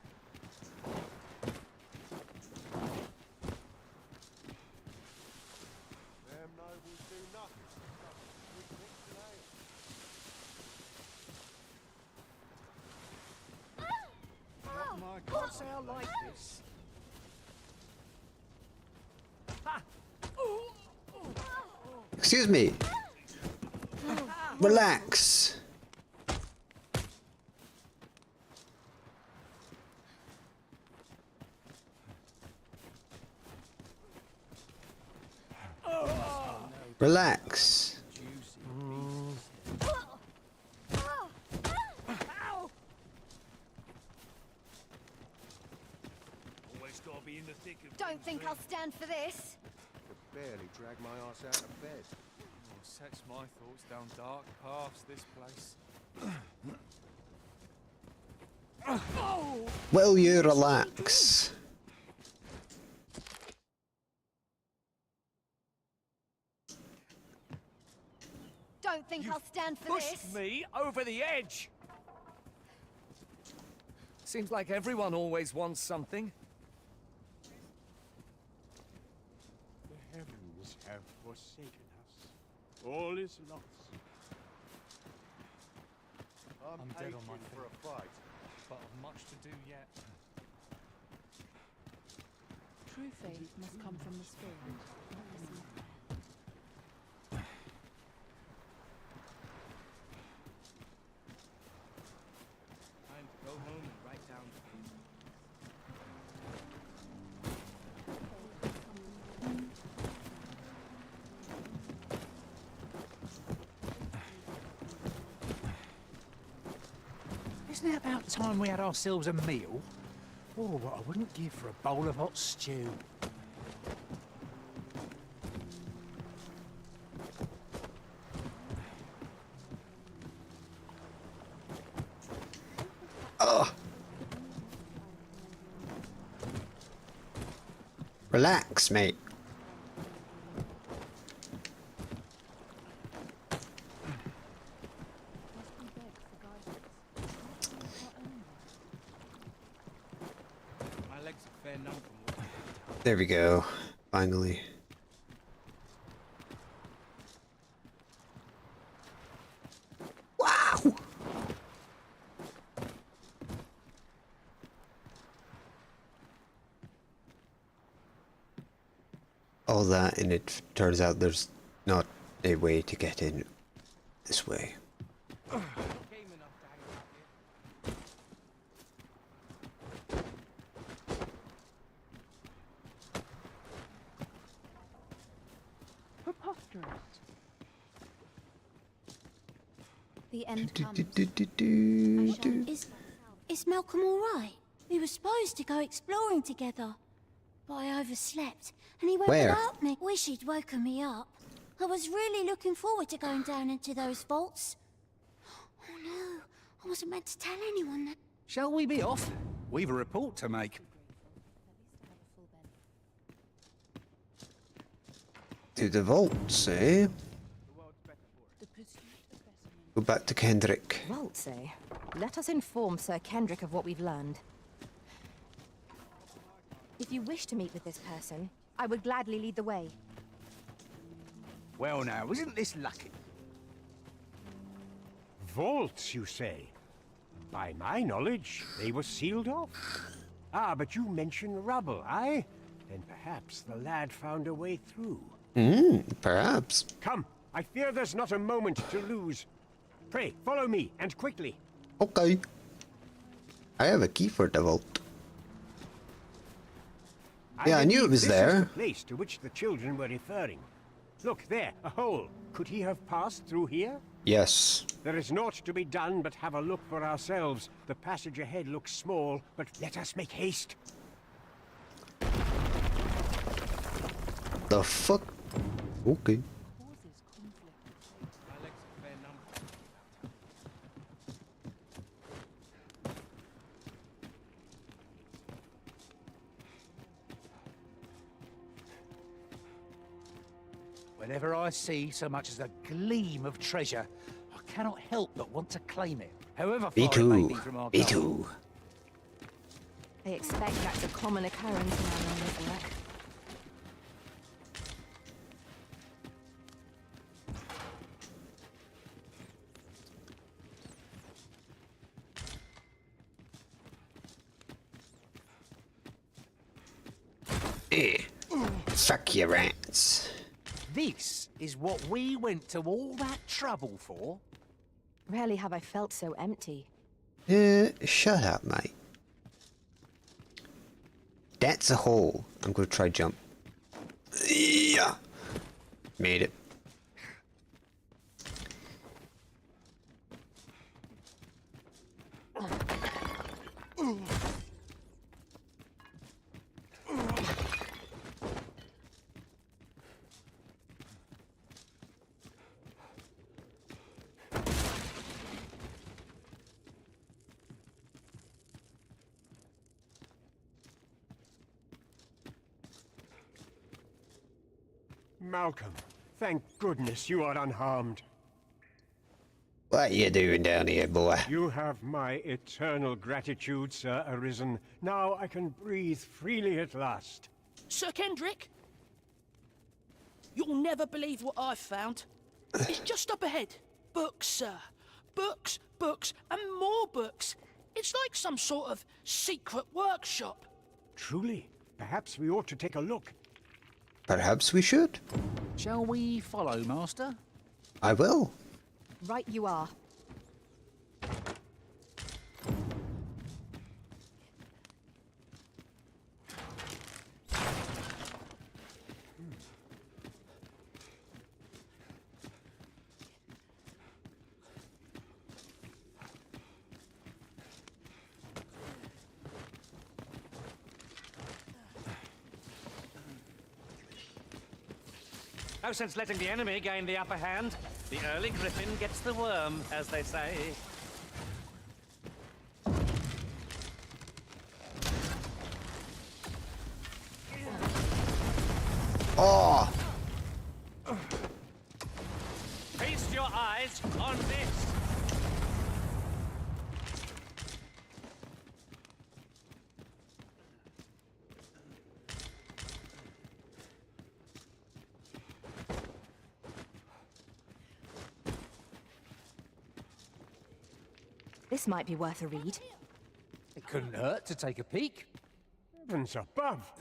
Them nobles do nothing. Just drink ale. Not my God, say I like this. Excuse me. Relax. Relax. Always gotta be in the thick of Don't think I'll stand for this. Could barely drag my ass out of bed. Oh, sets my thoughts down dark paths, this place. Will you relax? Don't think I'll stand for Pushed this. me over the edge! Seems like everyone always wants something. The heavens have forsaken us. All is lost. I'm dead on my aching feet. for a fight. But I've much to do yet. True faith must come from the spirit, not the sea. Time to go home and write down things. Isn't it about time we had ourselves a meal? Oh, what I wouldn't give for a bowl of hot stew. Oh. Relax, mate. My legs are fair numb from walking. There we go. Finally. Wow! All that, and it turns out there's not a way to get in this way. Preposterous. The end comes. Do. Is Malcolm all right? We were supposed to go exploring together, but I overslept, and he went Where? without me. Wish he'd woken me up. I was really looking forward to going down into those vaults. Oh no, I wasn't meant to tell anyone that. Shall we be off? We've a report to make. To the vaults, eh? Go back to Kendrick. Vaults, eh? Let us inform Sir Kendrick of what we've learned. If you wish to meet with this person, I would gladly lead the way. Well now, isn't this lucky? Vaults, you say? By my knowledge, they were sealed off. Ah, but you mentioned rubble, aye? Then perhaps the lad found a way through. Perhaps. Come, I fear there's not a moment to lose. Pray, follow me, and quickly. Okay. I have a key for the vault. Yeah, I knew it was This is there. the place to which the children were referring. Look there, a hole. Could he have passed through here? Yes. There is naught to be done but have a look for ourselves. The passage ahead looks small, but let us make haste. the fuck? Okay. Whenever I see so much as a gleam of treasure, I cannot help but want to claim it, however Me far it may be too. from our Me goal. too. I expect that's a common occurrence in our line of work. Fuck your rats. This is what we went to all that trouble for? Rarely have I felt so empty. Shut up, mate. That's a hole. I'm gonna try jump. Yeah. Made it. Malcolm, thank goodness you are unharmed. What you doing down here, boy? You have my eternal gratitude, Sir Arisen. Now I can breathe freely at last. Sir Kendrick? You'll never believe what I've found. It's just up ahead. Books, sir. Books, books, and more books. It's like some sort of secret workshop. Truly? Perhaps we ought to take a look. Perhaps we should. Shall we follow, Master? I will. Right you are. No sense letting the enemy gain the upper hand. The early griffin gets the worm, as they say. Oh! Feast your eyes on this. This might be worth a read. It couldn't hurt to take a peek. Heavens above!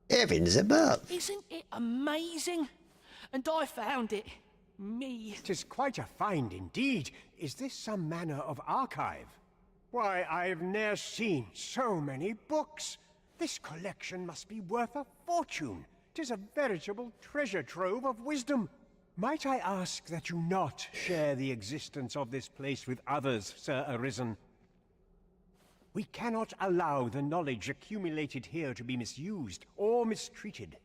Heavens above. Isn't it amazing? And I found it. Me. 'Tis quite a find indeed. Is this some manner of archive? Why, I've ne'er seen so many books. This collection must be worth a fortune. 'Tis a veritable treasure trove of wisdom. Might I ask that you not share the existence of this place with others, Sir Arisen? We cannot allow the knowledge accumulated here to be misused or mistreated.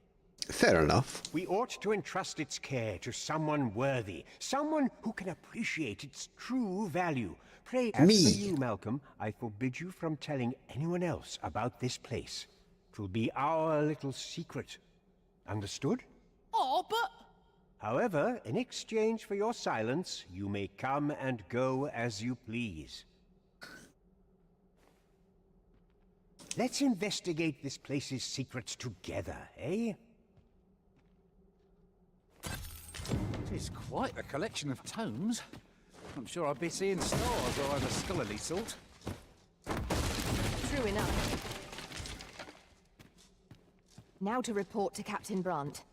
Fair enough. We ought to entrust its care to someone worthy, someone who can appreciate its true value. Pray, as for you, Malcolm, I forbid you from telling anyone else about this place. 'Twill be our little secret. Understood? Oh, but... However, in exchange for your silence, you may come and go as you please. Let's investigate this place's secrets together, eh? It is quite a collection of tomes. I'm sure I'd be seeing stars or of a scholarly sort. True enough. Now to report to Captain Brandt.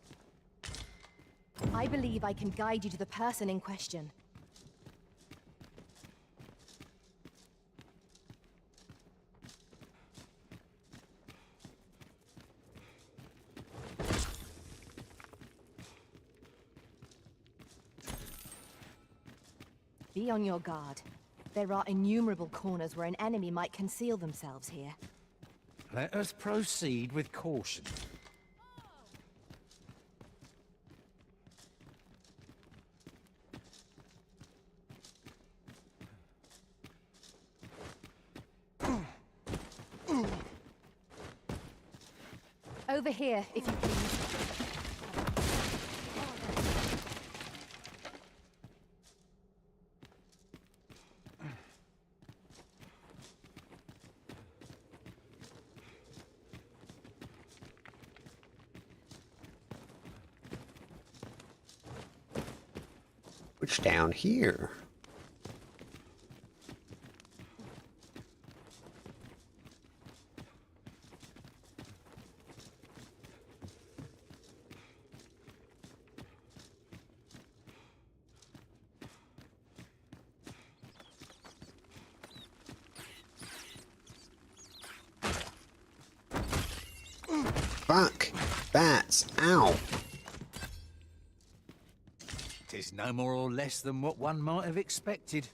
I believe I can guide you to the person in question. Be on your guard. There are innumerable corners where an enemy might conceal themselves here. Let us proceed with caution. Over here, if you please. What's down here? Fuck! Bats! Ow! 'Tis no more or less than what one might have expected.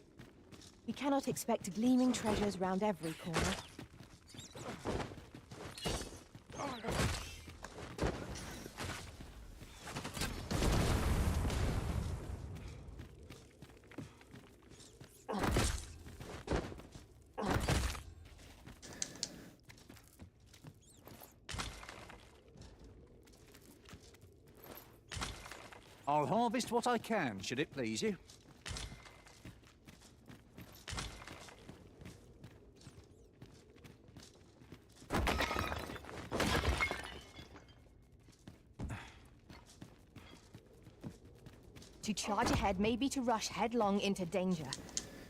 We cannot expect gleaming treasures round every corner. I'll harvest what I can, should it please you. To charge ahead may be to rush headlong into danger.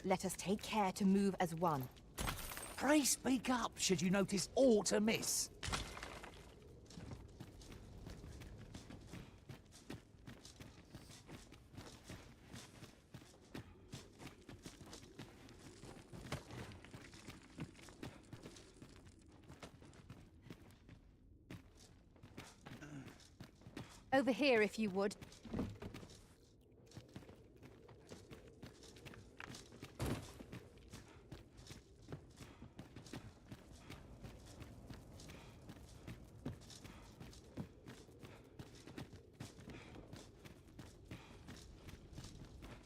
Let us take care to move as one. Pray speak up, should you notice aught amiss. Over here, if you would.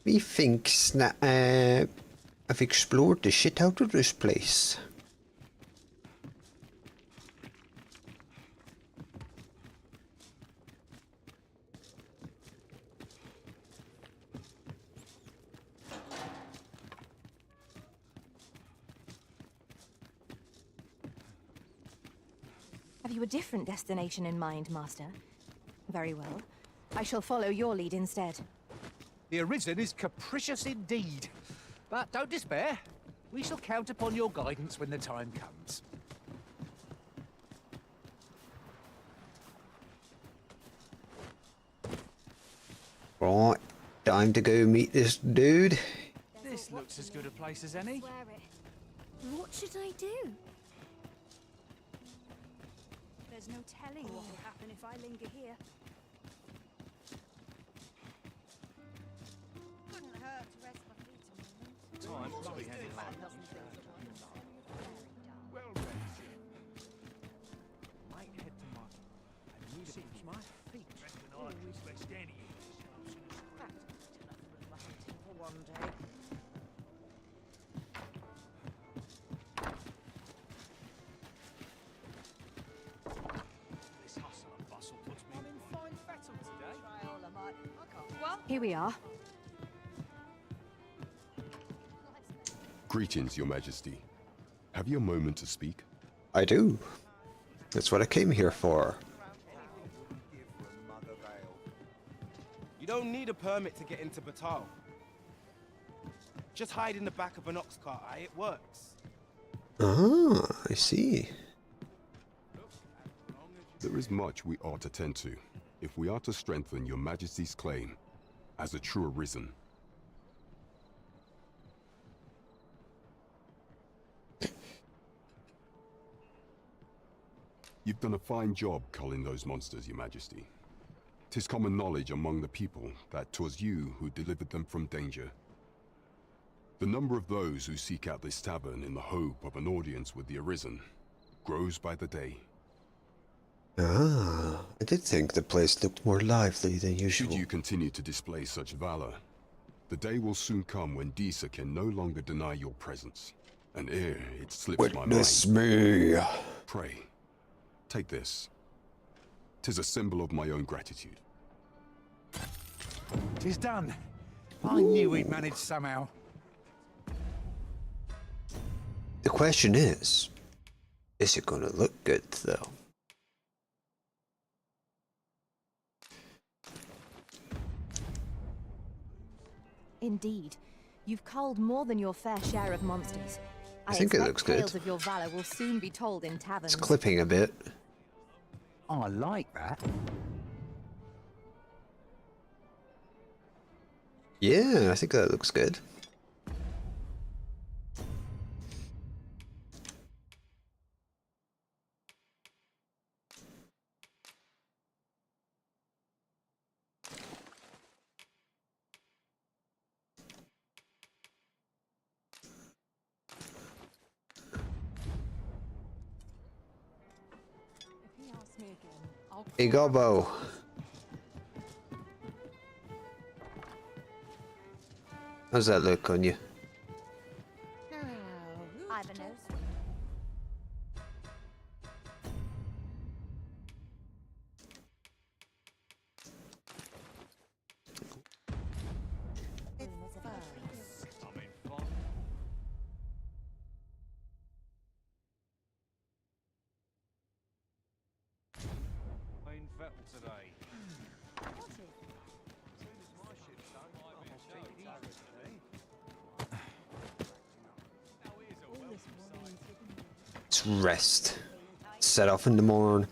Methinks that I've explored the shit out of this place. Have you a different destination in mind, Master? Very well. I shall follow your lead instead. The Arisen is capricious indeed. But don't despair. We shall count upon your guidance when the time comes. Right, time to go meet this dude. This looks as good a place as any. What should I do? There's no telling what will happen if I linger here. Couldn't hurt to rest my feet a moment. Time to be heading home. Well then, Might head to my... I need to keep my feet. reckon I'd respect any. For one day. This hustle and bustle puts me in fine fettle today. Try all I might. I can't. Well, Here we are. Greetings, Your Majesty. Have you a moment to speak? I do. That's what I came here for. You don't need a permit to get into Batal. Just hide in the back of an ox cart, aye? It works. Ah, I see. There is much we ought to tend to, if we are to strengthen Your Majesty's claim as a true Arisen. You've done a fine job culling those monsters, Your Majesty. 'Tis common knowledge among the people that 'twas you who delivered them from danger. The number of those who seek out this tavern in the hope of an audience with the Arisen grows by the day. Ah, I did think the place looked more lively than usual. Should you continue to display such valor, the day will soon come when Disa can no longer deny your presence. And ere it slips my mind, Witness me. Pray, take this. 'Tis a symbol of my own gratitude. 'Tis done. I knew we'd manage somehow. The question is it gonna look good though? Indeed. You've culled more than your fair share of monsters. I think it expect looks good. Tales of your valor will soon be told in taverns. It's clipping a bit. I like that. Yeah, I think that looks good. Hey, Gobbo. How's that look on you? Ivanhoe. Today. Let's rest. Set off in the morn.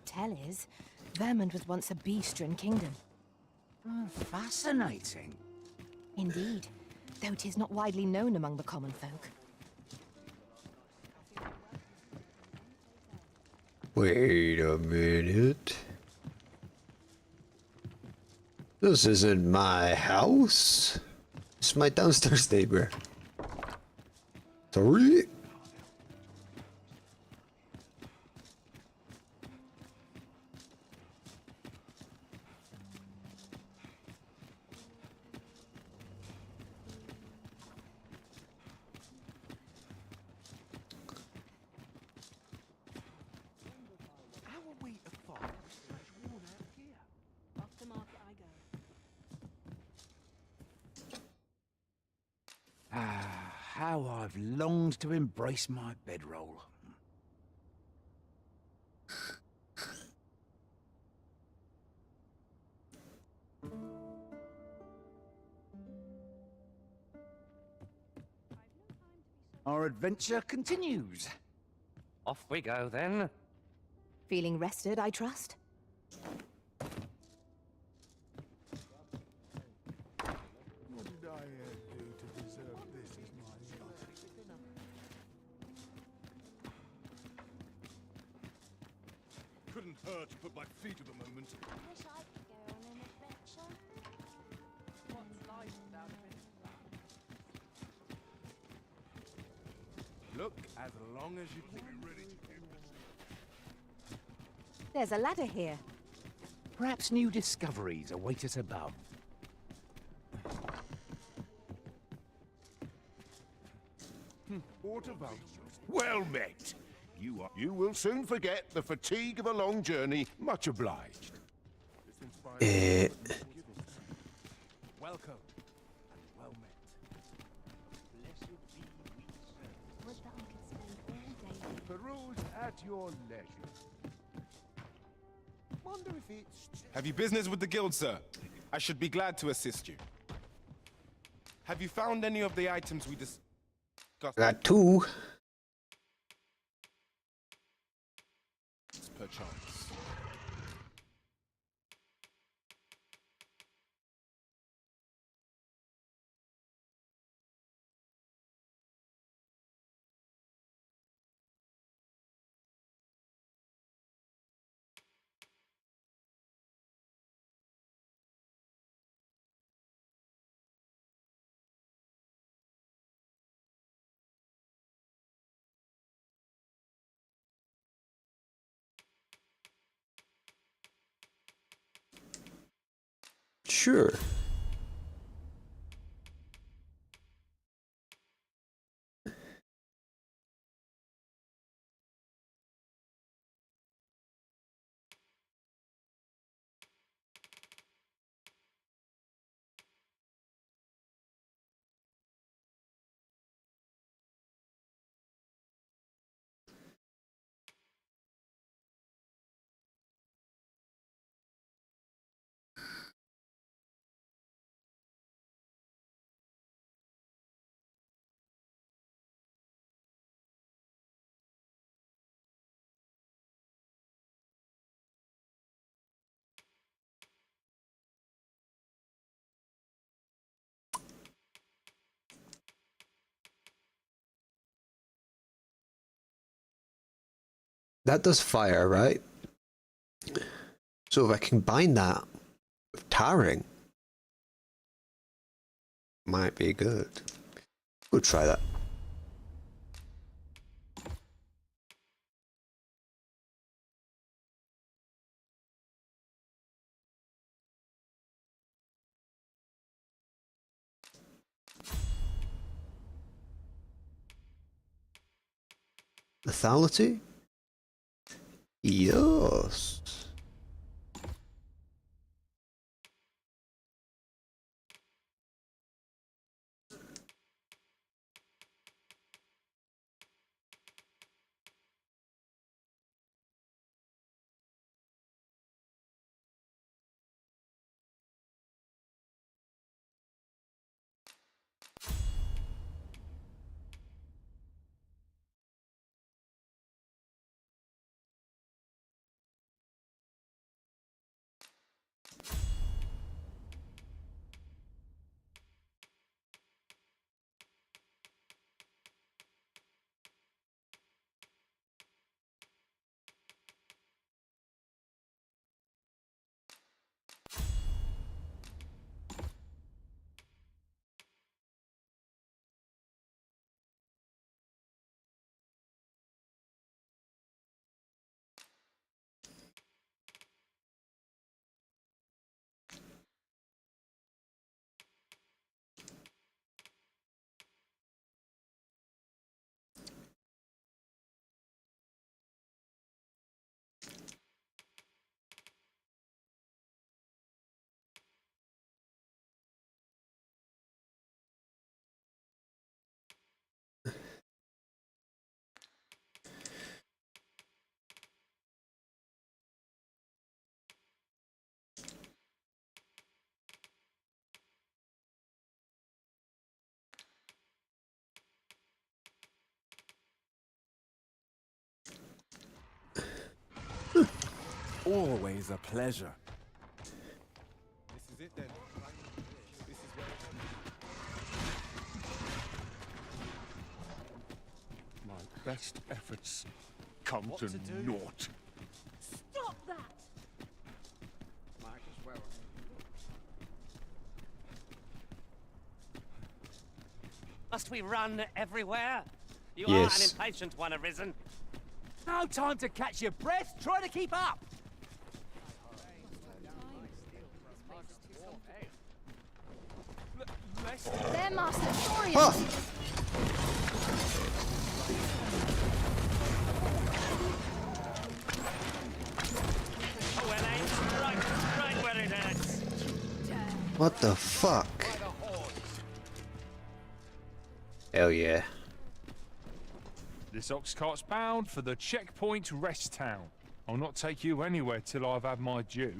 Tell is, Vermund was once a beastren kingdom. Oh, fascinating. Indeed, though 'tis not widely known among the common folk. Wait a minute. This isn't my house. It's my downstairs neighbor. Sorry. How I've longed to embrace my bedroll. Our adventure continues. Off we go then. Feeling rested, I trust? What did I do to deserve this as my lot? Couldn't hurt to put my feet to the moment. Wish I could go on an adventure. What's life without Look, as long as you can be ready to There's a ladder here. Perhaps new discoveries await us above. What about you? Well met. You will soon forget the fatigue of a long journey. Much obliged. Welcome and well met. Blessed be we Would that I could spend all day Peruse at your leisure. Wonder if it's... Have you business with the guild, sir? I should be glad to assist you. Have you found any of the items we discussed? Got two. Perchance. sure. That does fire, right? So if I combine that with tarring, might be good. We'll try that. Lethality? Yes. Always a pleasure. This is it then. This is where My best efforts come to naught. Stop that! Might as well. Must we run everywhere? You Yes. are an impatient one, Arisen. No time to catch your breath. Try to keep up. Their master Thorian. Huh. Oh, well aimed. Right where it hurts. What the fuck? Hell yeah. This ox cart's bound for the checkpoint rest town. I'll not take you anywhere till I've had my due.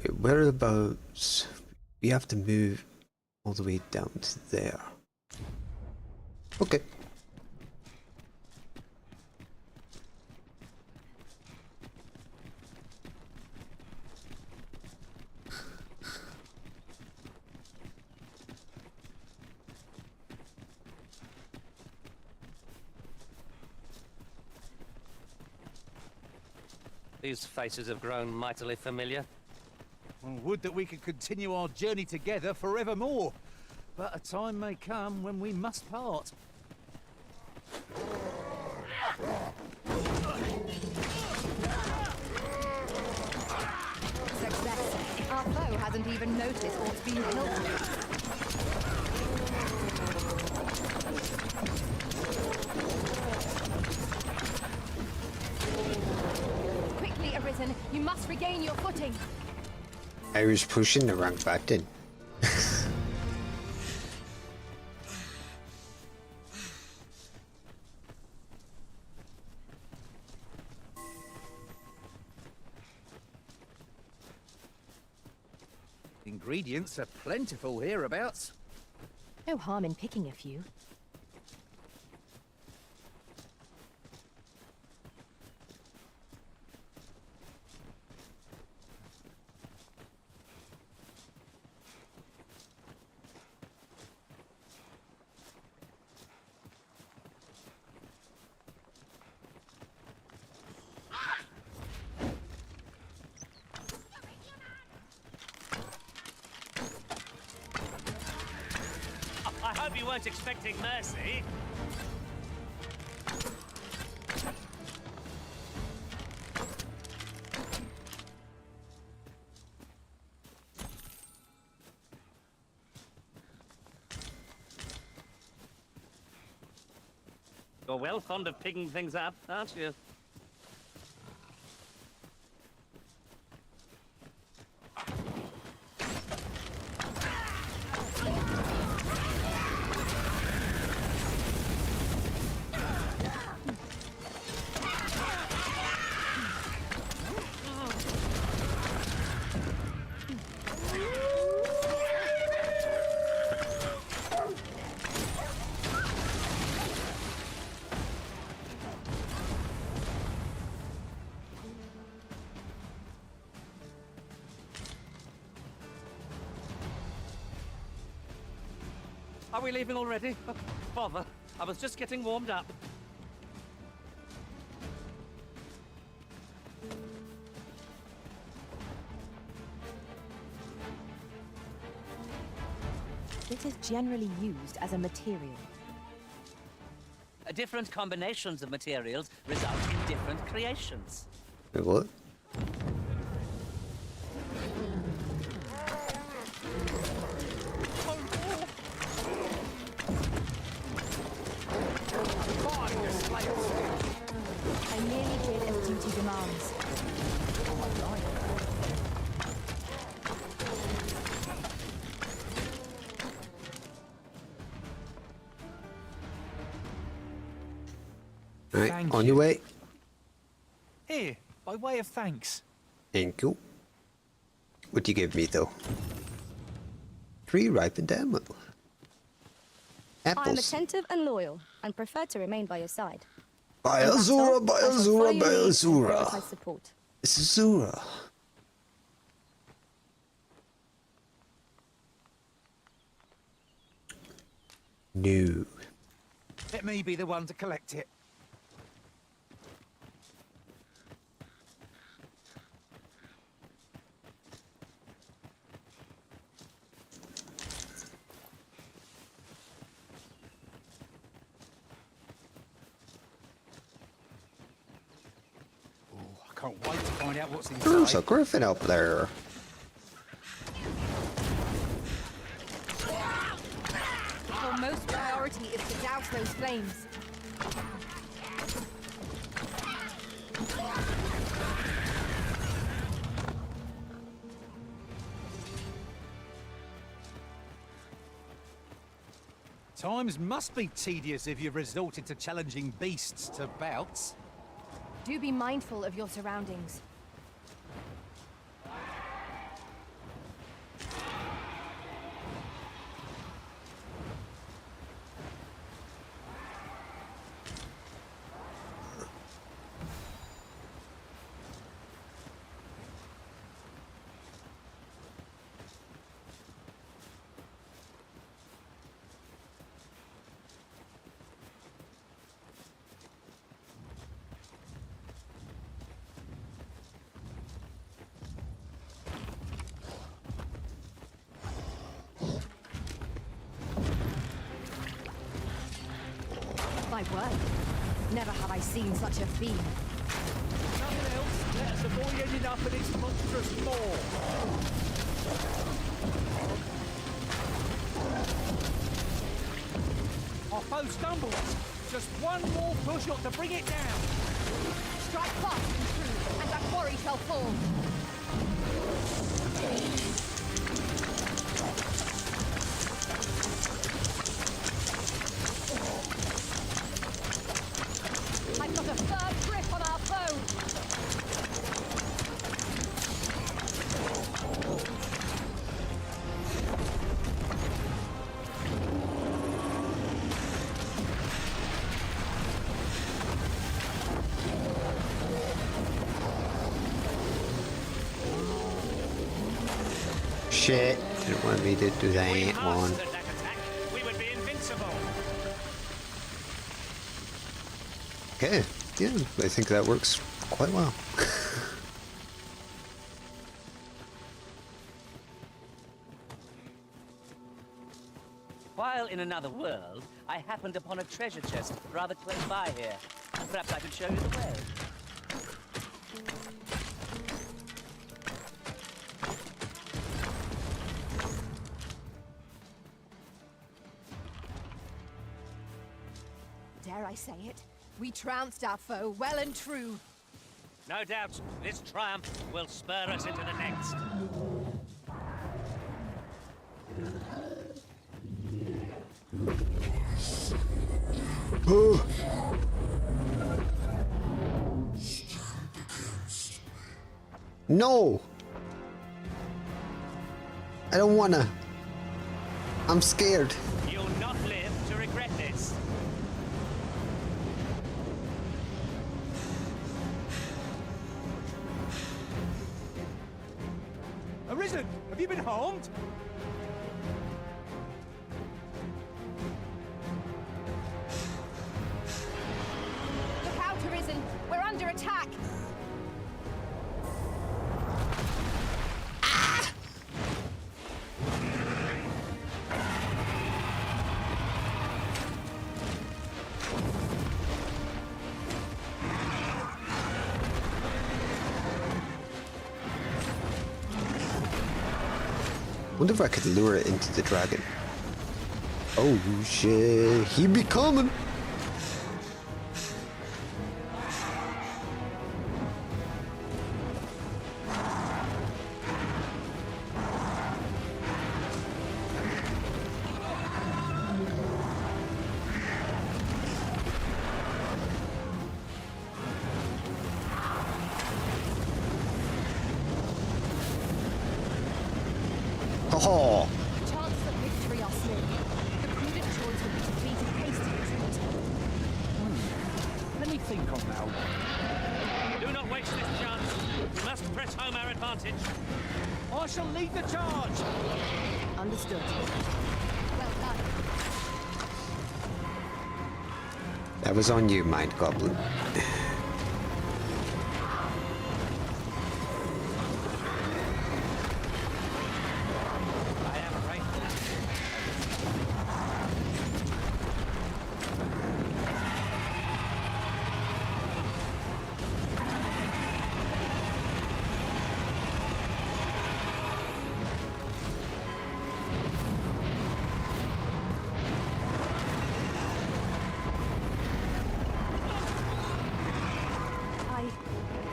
Wait, whereabouts? We have to move all the way down to there. Okay. These faces have grown mightily familiar. Well, would that we could continue our journey together forevermore. But a time may come when we must part. hasn't even noticed what's being killed. Quickly, Arisen. You must regain your footing. I was pushing the wrong button. Ingredients are plentiful hereabouts. No harm in picking a few. I hope you weren't expecting mercy. You're well fond of picking things up, aren't you? Are we leaving already? Bother. I was just getting warmed up. It is generally used as a material. Different combinations of materials result in different creations. Wait, what? I merely did as duty demands. Right, Thank on you. your way. Here, by way of thanks. Thank you. What do you give me, though? 3 ripened ammo. I'm Apples. attentive and loyal, and prefer to remain by your side. Biozura, In battle, I shall follow Biozura, your lead and Biozura. prioritize support. This is Zura. No. Let me be the one to collect it. I can't wait to find out what's inside. There's a griffin up there. Your most priority is to douse those flames. Times must be tedious if you've resorted to challenging beasts to bouts. Do be mindful of your surroundings. My word, never have I seen such a fiend. Nothing else. Let us avoid ending up in its monstrous maw. foe stumbles. Just one more push ought to bring it down. Strike fast and true, and our quarry shall fall. I've got a third grip on our foe. Shit, didn't want me to do that one. We would be invincible. Okay, yeah, I think that works quite well. While in another world, I happened upon a treasure chest rather close by here. Perhaps I could show you the way. Dare I say it? We trounced our foe well and true. No doubt, this triumph will spur us into the next. No! I don't wanna. I'm scared. You'll not live to regret this. Arisen, have you been harmed? Look out, Arisen! We're under attack! Wonder if I could lure it into the dragon. Oh shit, he be coming! Oh! The chances of victory are slim. The prudent choice would be to flee to hasty retreat. Let me think on that one. Do not waste this chance. We must press home our advantage. I shall lead the charge. Understood. Well done. That was on you, Mind Goblin.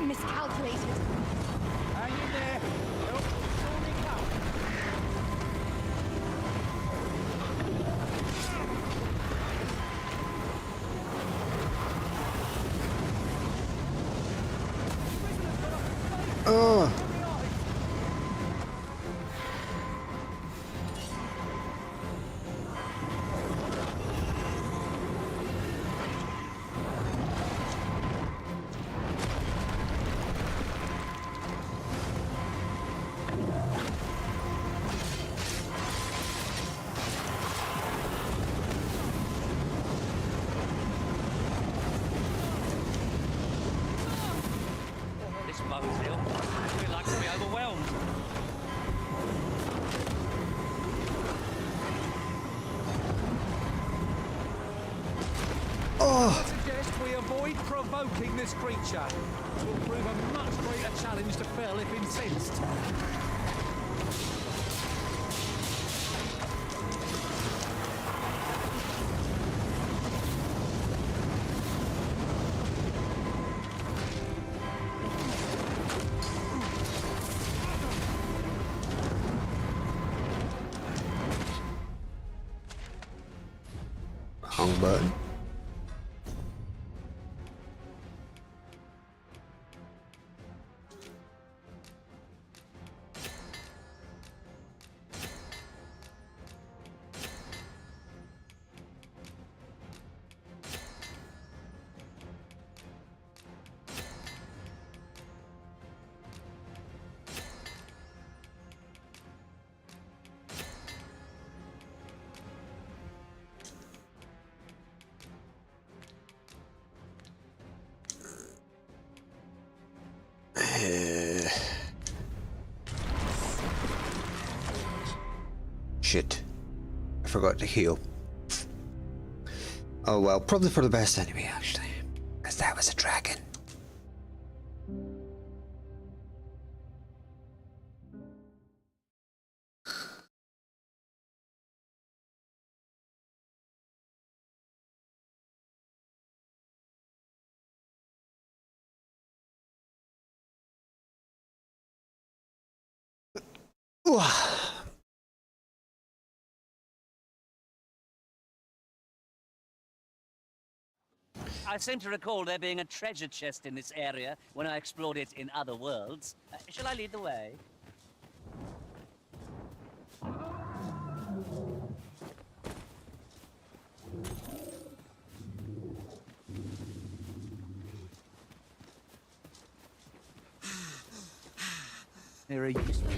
Miscalculated. Hang in there. Help will surely come. Oh! This boat hill. I feel like to be overwhelmed. I suggest we avoid provoking this creature. It will prove a much greater challenge to fell if incensed. button. Shit. I forgot to heal. Oh well, probably for the best anyway, actually. Because that was a dragon. I seem to recall there being a treasure chest in this area when I explored it in other worlds. Shall I lead the way? There are useful.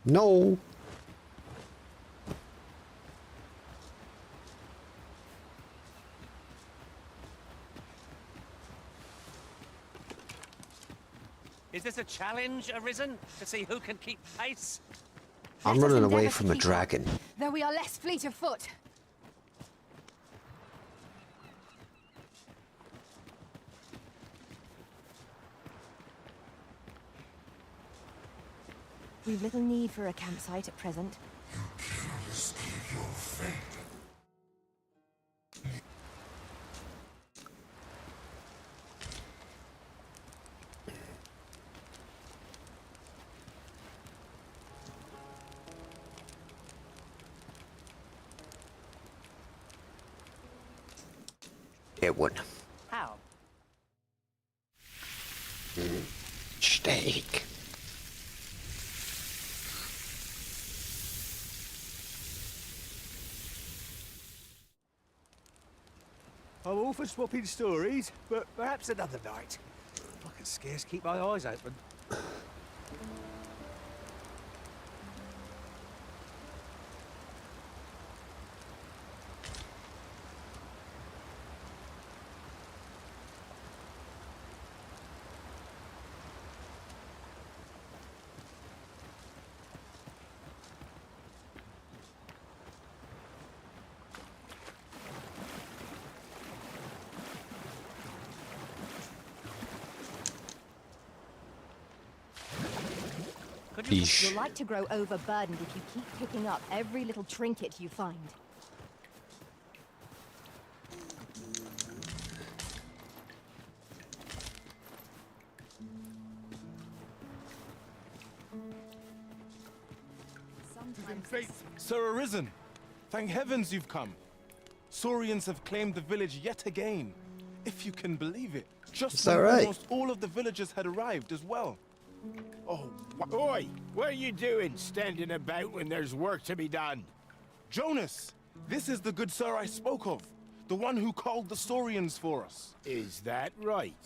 No. Is this a challenge, Arisen? To see who can keep pace? I'm Let us running away endeavour from to a keep dragon. up, though we are less fleet of foot. We've little need for a campsite at present. It would. How? Steak. I'm all for swapping stories, but perhaps another night. I can scarce keep my eyes open. You'll like to grow overburdened if you keep picking up every little trinket you find. Sir Arisen, thank heavens you've come. Saurians have claimed the village yet again. If you can believe it, just when almost all of the villagers had arrived as well. Oh, Oi! What are you doing, standing about when there's work to be done? Jonas! This is the good sir I spoke of. The one who called the Saurians for us. Is that right?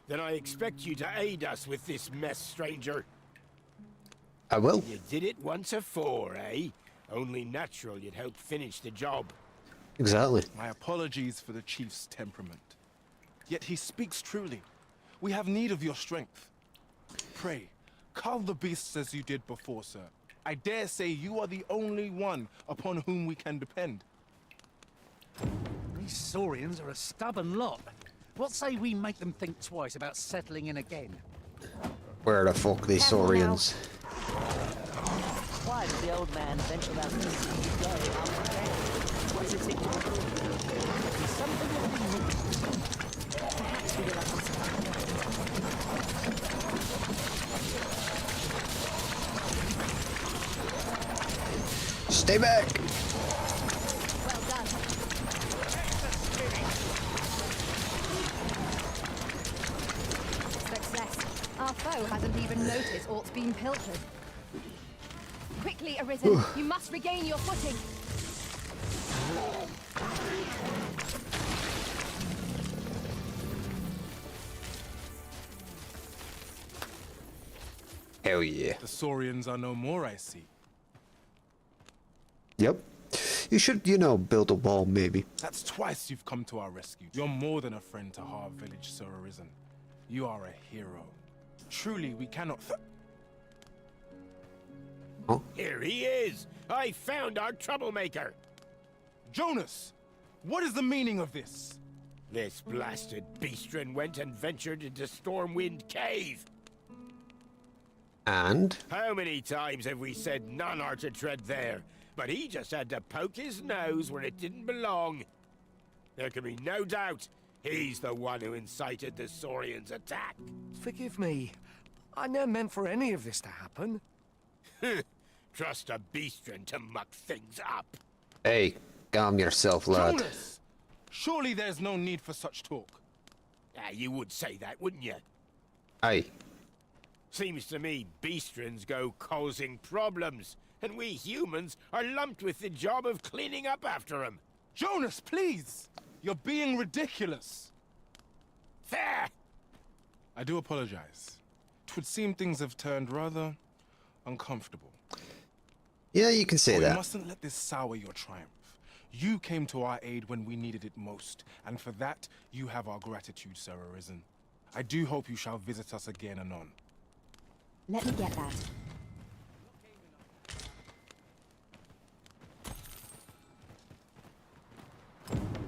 Then I expect you to aid us with this mess, stranger. I will. You did it once afore, eh? Only natural you'd help finish the job. Exactly. My apologies for the chief's temperament. Yet he speaks truly. We have need of your strength. Pray, cull the beasts as you did before, sir. I dare say you are the only one upon whom we can depend. These Saurians are a stubborn lot. What say we make them think twice about settling in again? Where the fuck are these Saurians? Why did the old man venture out to sea day after day? What is it significant? Something that we missed. Perhaps we will have Stay back! Well done. Success. Our foe hasn't even noticed aught's been pilfered. Quickly, Arisen. You must regain your footing. Hell yeah. The Saurians are no more, I see. Yep. You should, you know, build a wall, maybe. That's twice you've come to our rescue. You're more than a friend to Harv Village, Sir Arisen. You are a hero. Truly, we cannot Here he is! I found our troublemaker! Jonas! What is the meaning of this? This blasted beastren went and ventured into Stormwind Cave! And? How many times have we said none are to tread there? But he just had to poke his nose where it didn't belong. There can be no doubt he's the one who incited the Saurians' attack. Forgive me. I never meant for any of this to happen. Trust a beastren to muck things up. Hey, calm yourself, lad. Jonas! Surely there's no need for such talk. You would say that, wouldn't you? Aye. Seems to me beastrens go causing problems, and we humans are lumped with the job of cleaning up after them. Jonas, please! You're being ridiculous. There! I do apologize. It would seem things have turned rather uncomfortable. Yeah, you can say We that. mustn't let this sour your triumph. You came to our aid when we needed it most, and for that, you have our gratitude, Sir Arisen. I do hope you shall visit us again anon. Let me get that.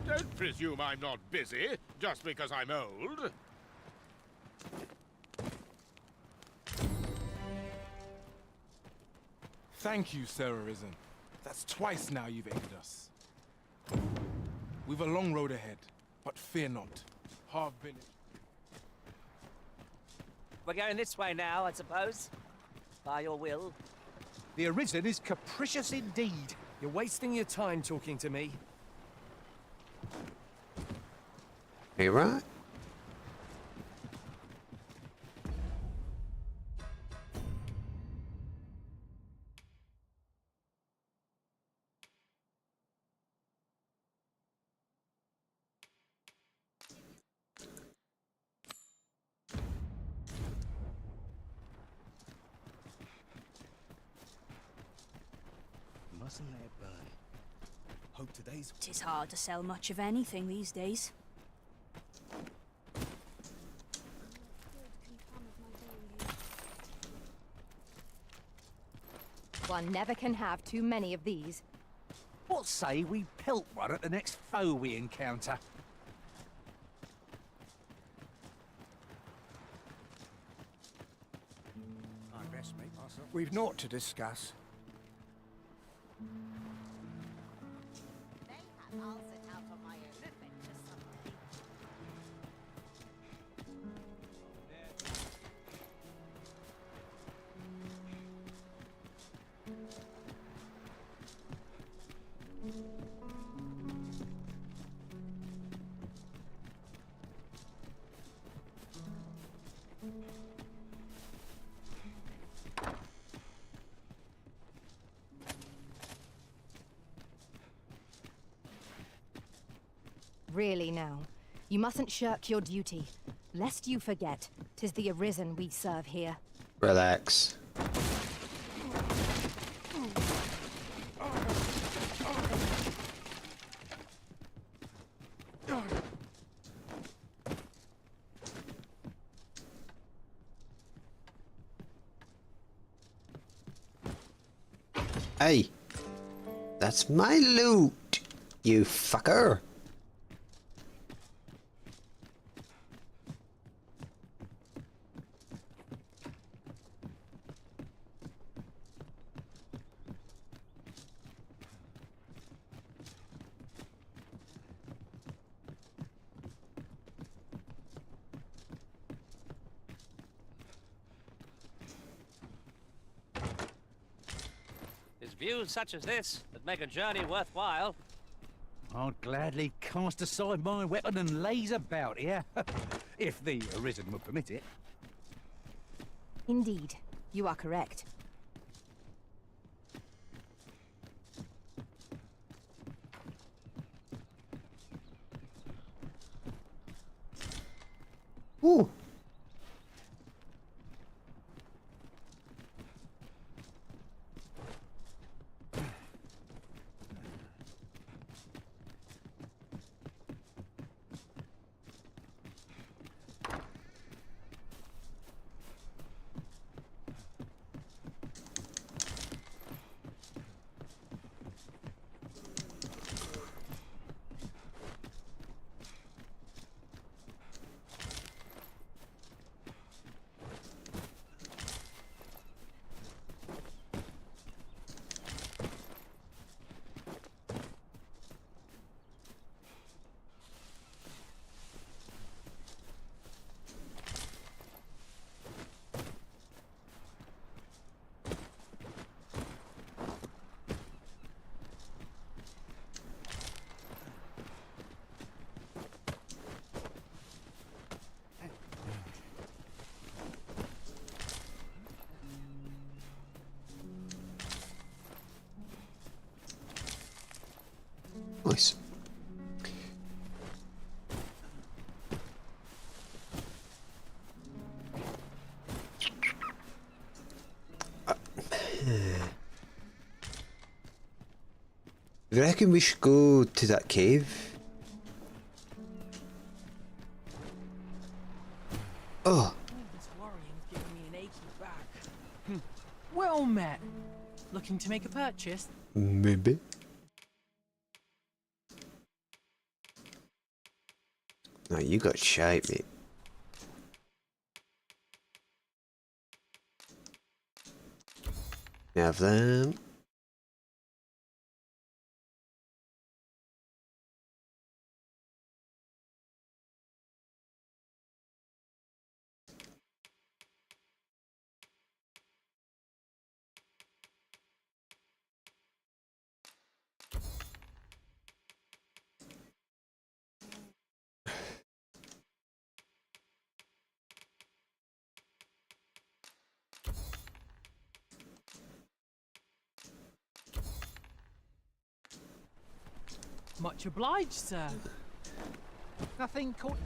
Don't presume I'm not busy, just because I'm old. Thank you, Sir Arisen. That's twice now you've aided us. We've a long road ahead, but fear not. Harv Village. We're going this way now, I suppose. By your will. The Arisen is capricious indeed. You're wasting your time talking to me. Hey, right? Mustn't let it burn. Hope today's... It is hard to sell much of anything these days. One never can have too many of these. What say we pelt one at the next foe we encounter? I best make myself. We've naught to discuss. I'll set out on my own adventure someday. Really now, you mustn't shirk your duty, lest you forget 'tis the Arisen we serve here. Relax. Hey, that's my loot, you fucker. Views such as this that make a journey worthwhile. I'd gladly cast aside my weapon and laze about here, if the Arisen would permit it. Indeed, you are correct. Ooh. Nice. I reckon we should go to that cave. Oh. This worrying's giving me an achy back. Well met. Looking to make a purchase? Maybe. No, you got shite, mate. Have them. Much obliged, sir. Nothing called...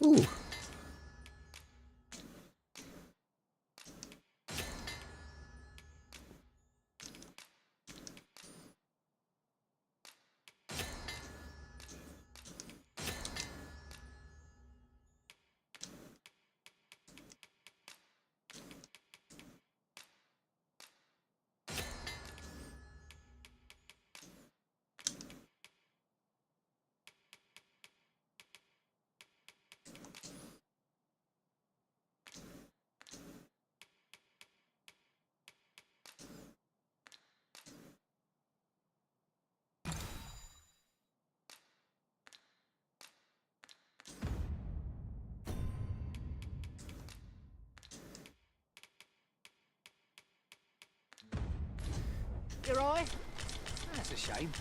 Ooh. Your eye? That's a shame.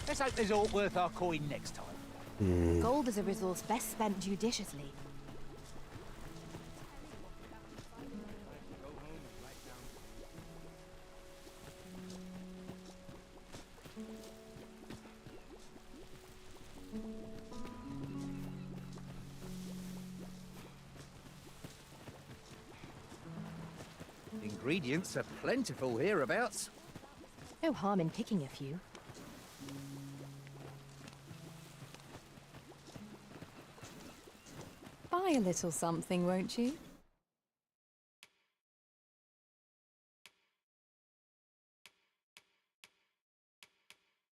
Let's hope there's aught worth our coin next time. Gold is a resource best spent judiciously. Ingredients are plentiful hereabouts. No harm in picking a few. By a little something, won't you?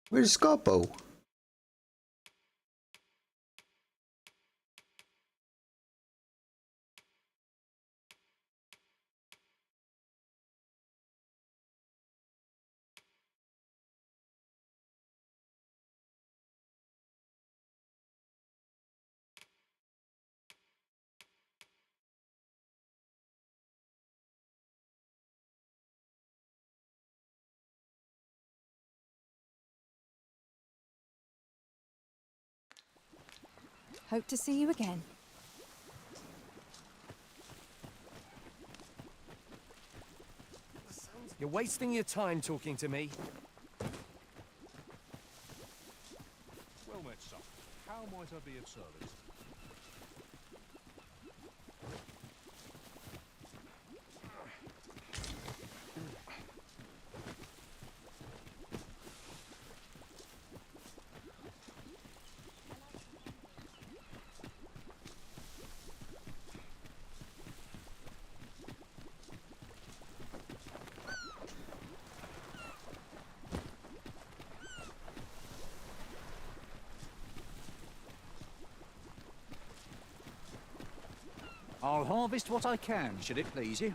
Where's Scarbo? Hope to see you again. You're wasting your time talking to me. Well met, son. How might I be of service? I'll harvest what I can, should it please you.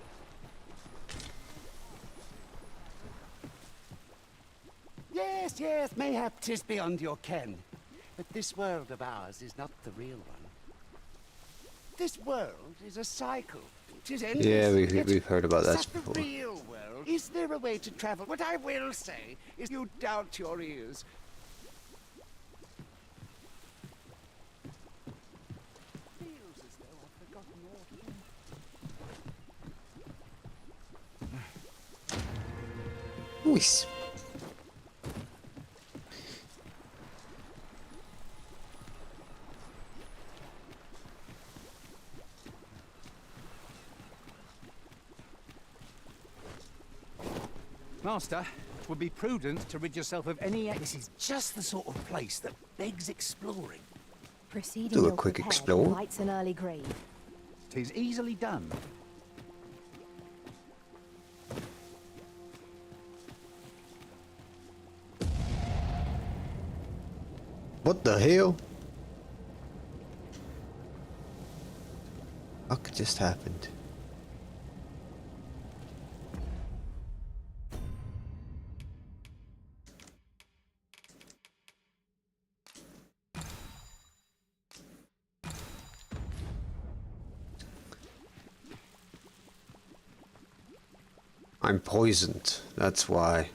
Yes, yes, mayhap 'tis beyond your ken. But this world of ours is not the real one. This world is a cycle. 'Tis endless. Yeah, Yet we've heard about is that that before. the real world? Is there a way to travel? What I will say is you doubt your ears. Feels as though I've forgotten all of them. Nice. Master, it would be prudent to rid yourself of any... This is just the sort of place that begs exploring. Proceeding Do a ill quick prepared explore. invites an early grave. 'Tis easily done. What the hell? What just happened? I'm poisoned, that's why.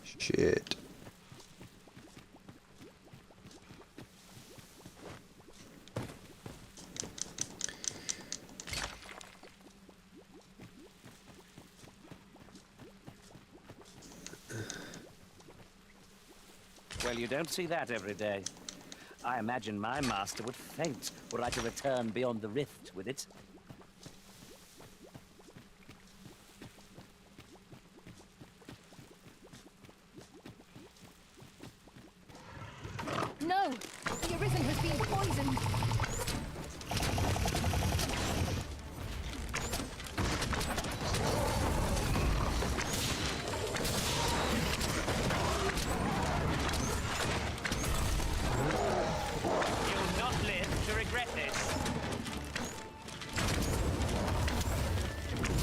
Shit. Well, you don't see that every day. I imagine my master would faint were I to return beyond the rift with it. No! The Arisen has been poisoned! You'll not live to regret this.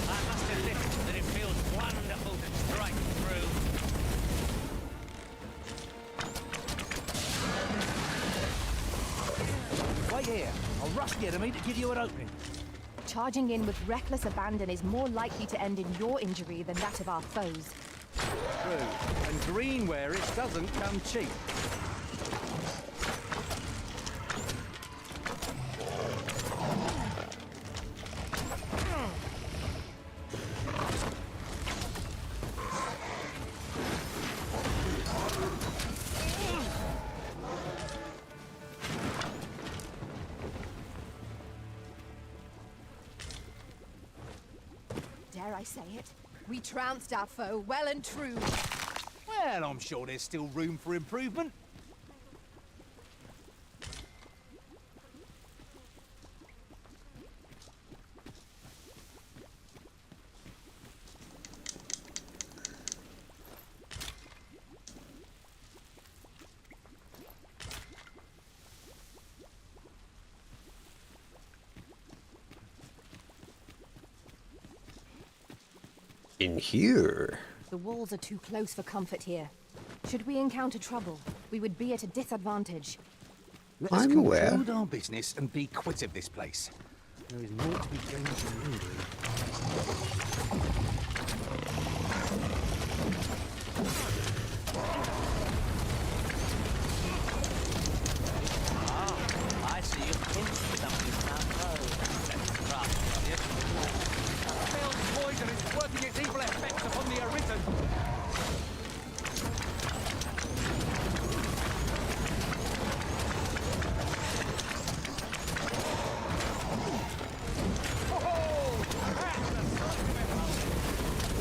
I must admit that it feels wonderful to strike through. Wait here. I'll rush the enemy to give you an opening. Charging in with reckless abandon is more likely to end in your injury than that of our foes. True. And green where it doesn't come cheap. Dare I say it? We trounced our foe well and true. Well, I'm sure there's still room for improvement. In here? The walls are too close for comfort here. Should we encounter trouble, we would be at a disadvantage. Let us I'm aware. conclude our business and be quit of this place. There is more to be gained from lingering. I see you pinched something down low. That's rough, Bill's poison is working its evil effects upon the Arisen.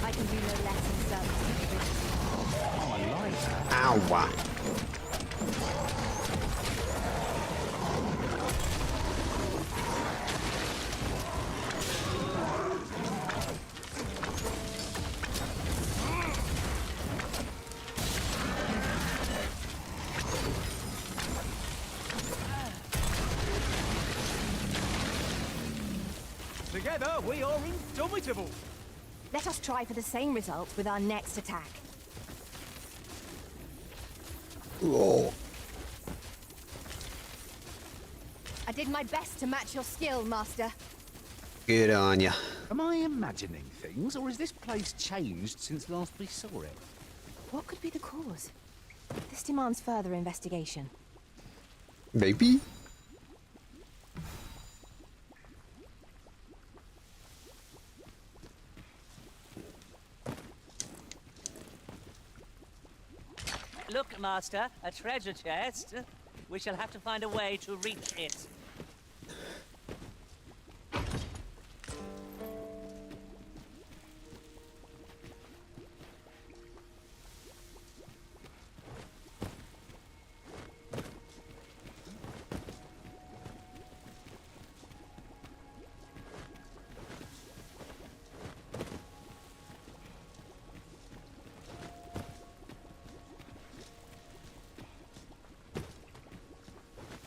I can do no less in service to the Arisen. Oh, I like that. Ow. Together, we are indomitable. Let us try for the same result with our next attack. Oh. I did my best to match your skill, Master. Good on ya. Am I imagining things, or has this place changed since last we saw it? What could be the cause? This demands further investigation. Maybe? Look, Master, a treasure chest. We shall have to find a way to reach it.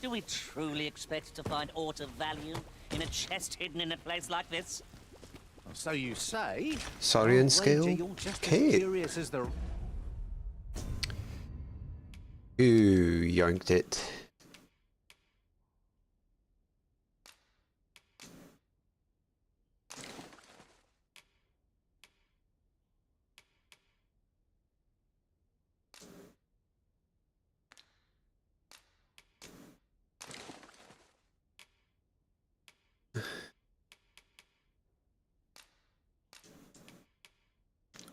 Do we truly expect to find aught of value in a chest hidden in a place like this? So you say. Saurian I'll scale wager you're just as kid. curious as the. Ooh, yoinked it.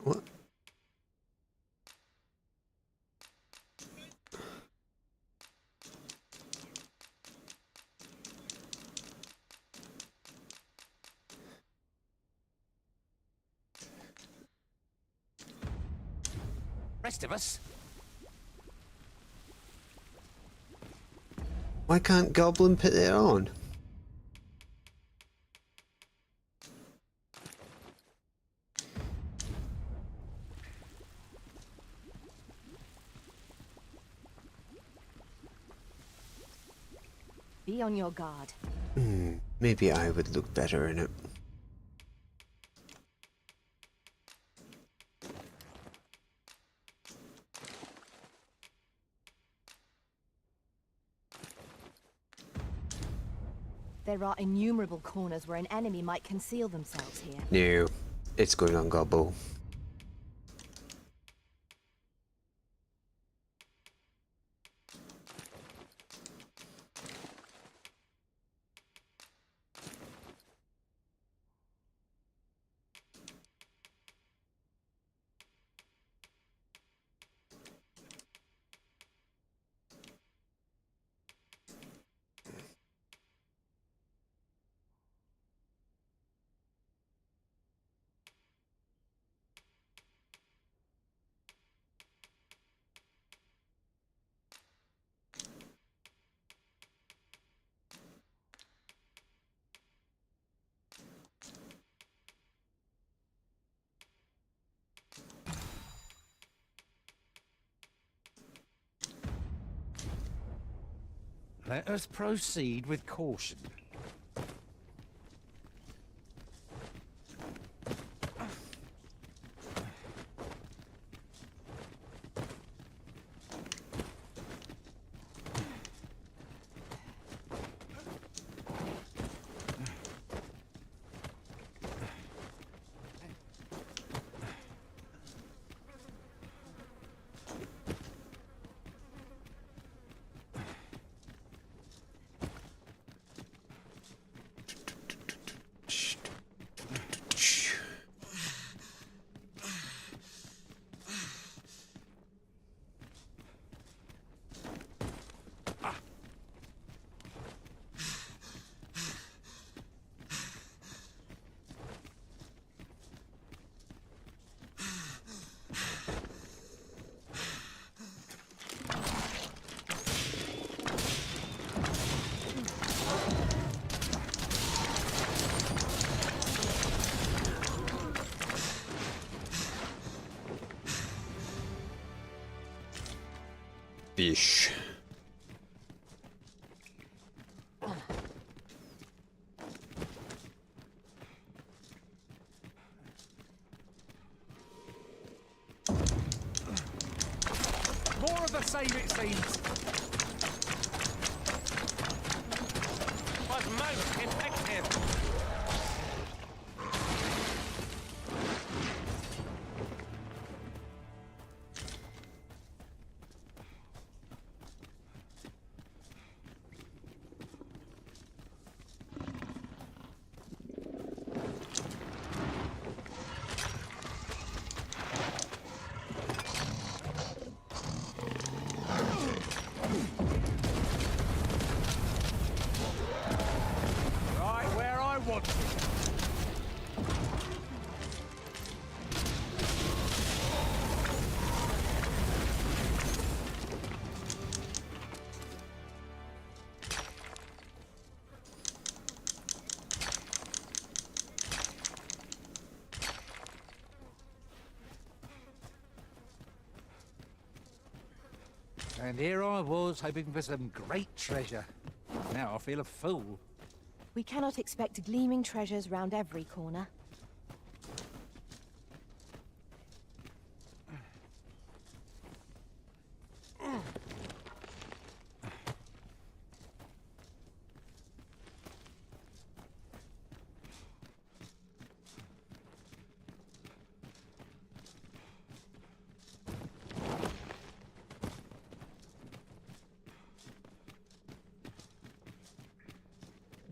What? Rest of us. Why can't Goblin put it on? Be on your guard. Maybe I would look better in it. There are innumerable corners where an enemy might conceal themselves here. No, it's going on Gobble. Let us proceed with caution. fish. More of the same, it seems. Was most effective. Right where I want it. And here I was, hoping for some great treasure. Now I feel a fool. We cannot expect gleaming treasures round every corner.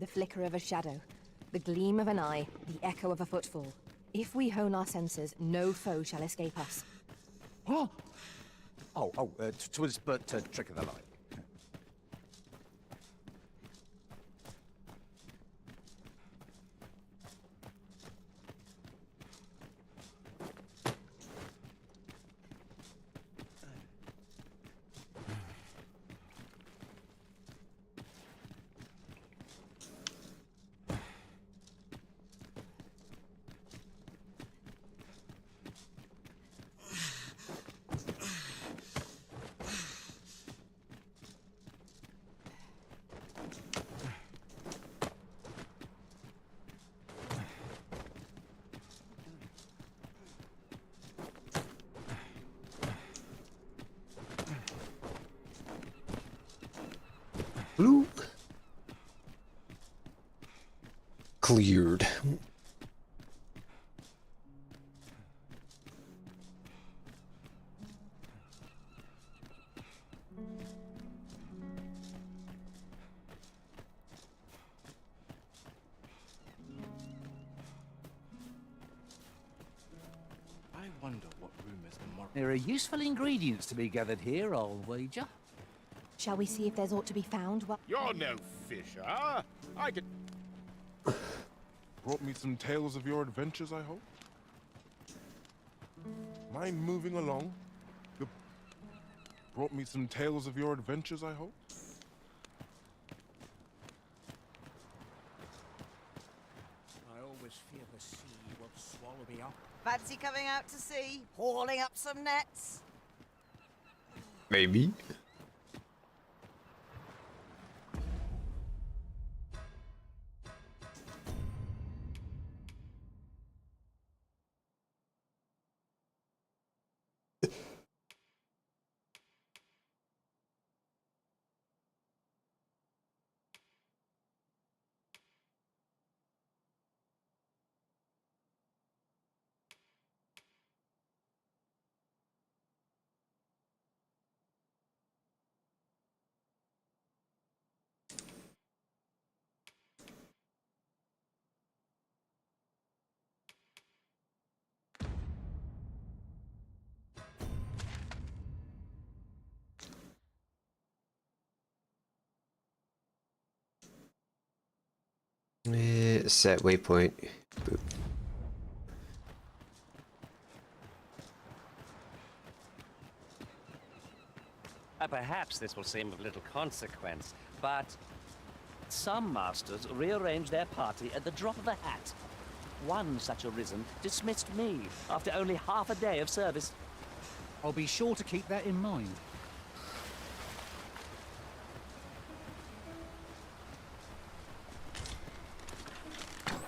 The flicker of a shadow, the gleam of an eye, the echo of a footfall. If we hone our senses, no foe shall escape us. What? Twas but a trick of the light. Blue. Cleared. I wonder what room is tomorrow. There are useful ingredients to be gathered here, I'll wager. Shall we see if there's aught to be found? You're no fisher. I could... Brought me some tales of your adventures, I hope? Mind moving along? You brought me some tales of your adventures, I hope? I always fear the sea will swallow me up. Fancy coming out to sea, hauling up some nets? Maybe. Set waypoint. Boop. Perhaps this will seem of little consequence, but some masters rearrange their party at the drop of a hat. One such arisen dismissed me after only half a day of service. I'll be sure to keep that in mind.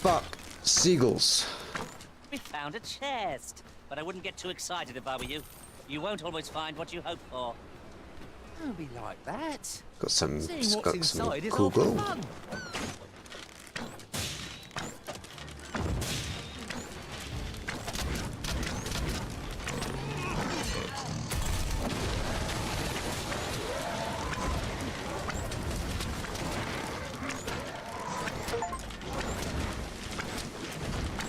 Fuck. Seagulls. We found a chest. But I wouldn't get too excited if I were you. You won't always find what you hope for. Don't be like that. Got some. Seeing It's what's got some inside is cool half the gold. fun.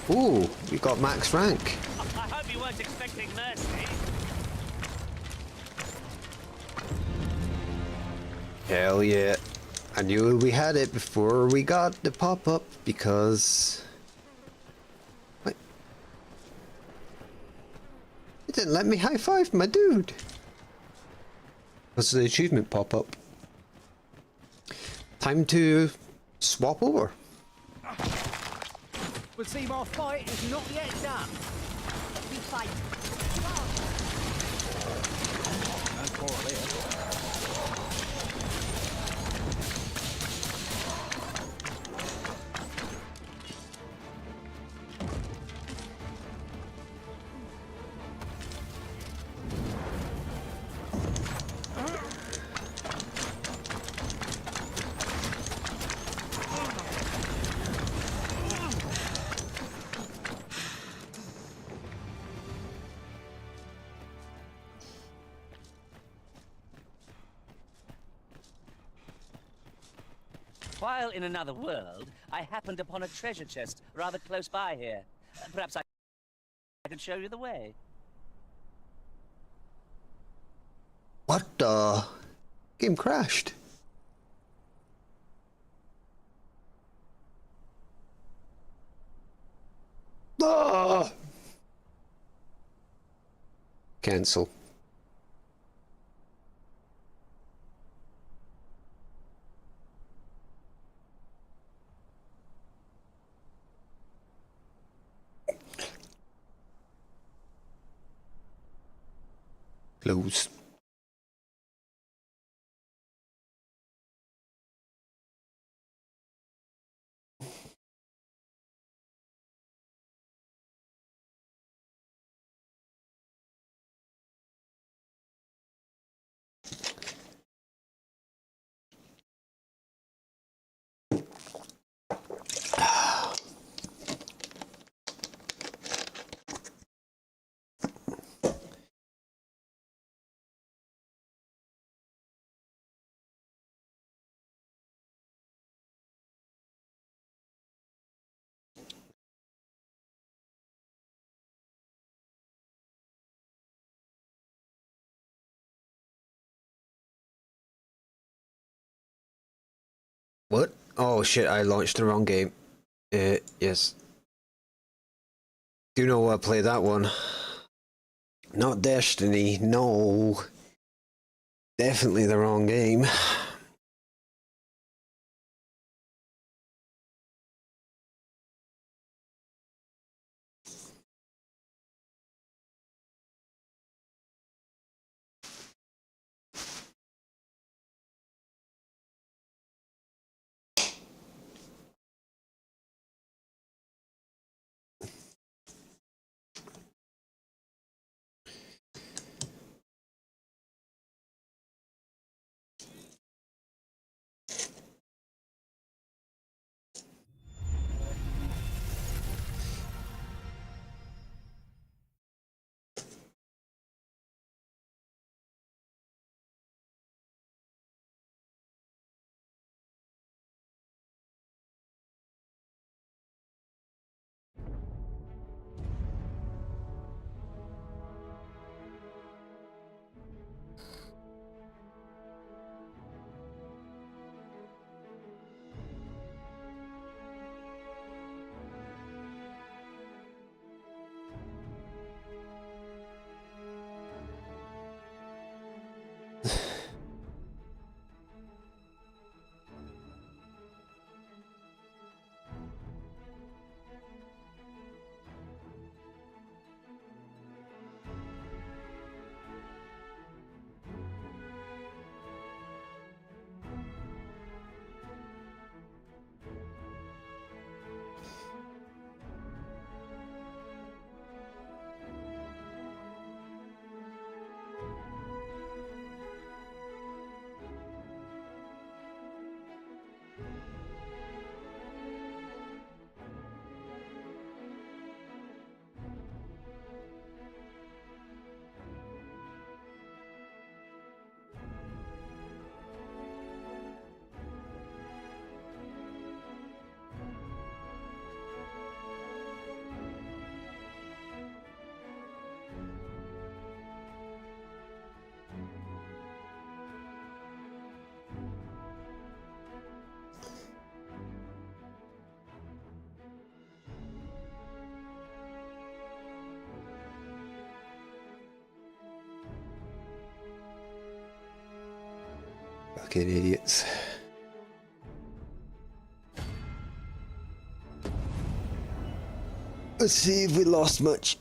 Ooh, we got max rank. I hope you weren't expecting mercy. Hell yeah. I knew we had it before we got the pop-up because... What? It didn't let me high-five my dude. What's the achievement pop-up? Time to swap over. But see, my fight is not yet done. We fight. No quarrel here. While in another world, I happened upon a treasure chest rather close by here. Perhaps I can show you the way. What the? Game crashed. Ah! Cancel. Close. What? Oh shit, I launched the wrong game. Yes. Do know I play that one. Not Destiny, no. Definitely the wrong game. Fucking idiots. Let's see if we lost much.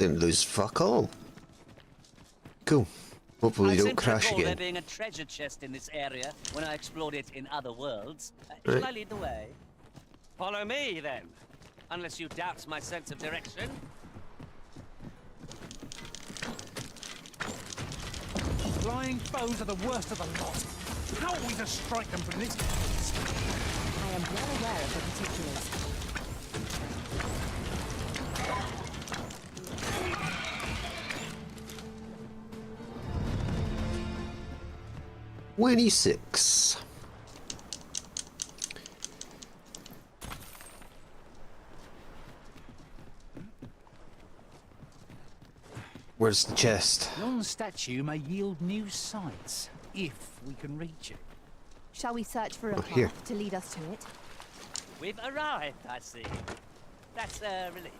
Didn't lose fuck all. Cool. Hopefully I don't seem to crash recall there again. being a treasure chest in this area when I explored it in other worlds. Right. Shall I lead the way? Follow me, then. Unless you doubt my sense of direction. Flying foes are the worst of the lot. How are we to strike them from this distance? I am well aware of the particulars. 26. Where's the chest? Yon statue may yield new sights, if we can reach it. Shall we search for a path here. to lead us to it? We've arrived, I see. That's a relief.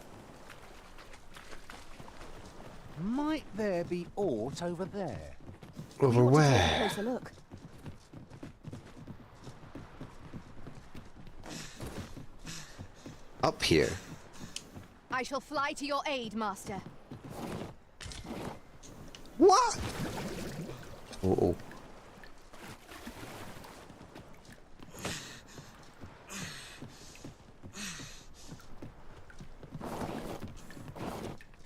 Might there be aught over there? Over We ought to take a where? closer look. Up here. I shall fly to your aid, Master. What? Uh-oh.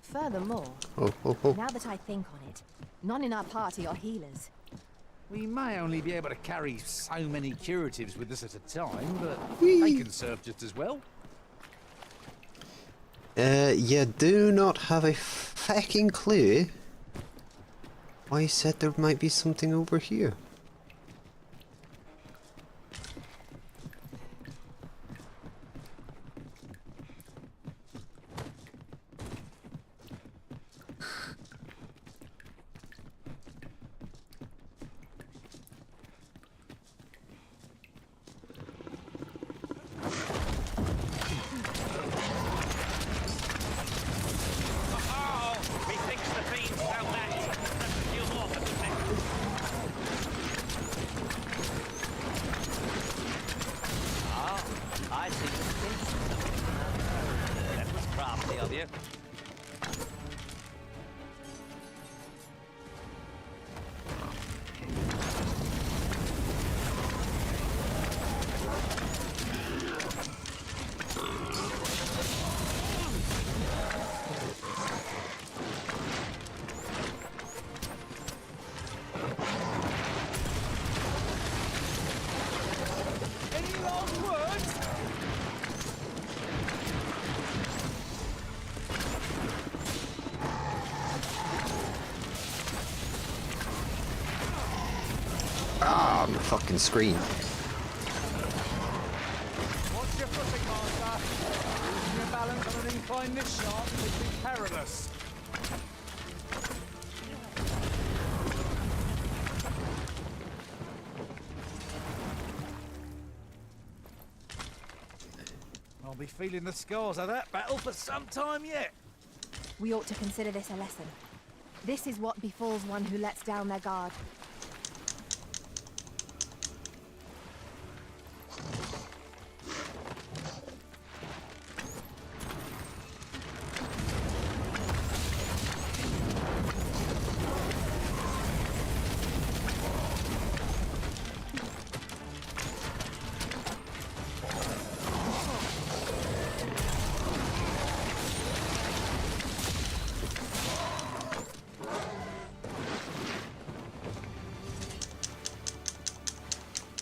Furthermore, Oh. now that I think on it, none in our party are healers. We may only be able to carry so many curatives with us at a time, but they can serve just as well. You do not have a fucking clue why you said there might be something over here. Methinks the fiends found that. That's a few more for the next. Ah, I see the fiends. That was crafty of you. Any last words? Ah, on the fucking screen. Watch your footing, Master. Losing your balance on an incline this sharp would be perilous. I'll be feeling the scars of that battle for some time yet. We ought to consider this a lesson. This is what befalls one who lets down their guard.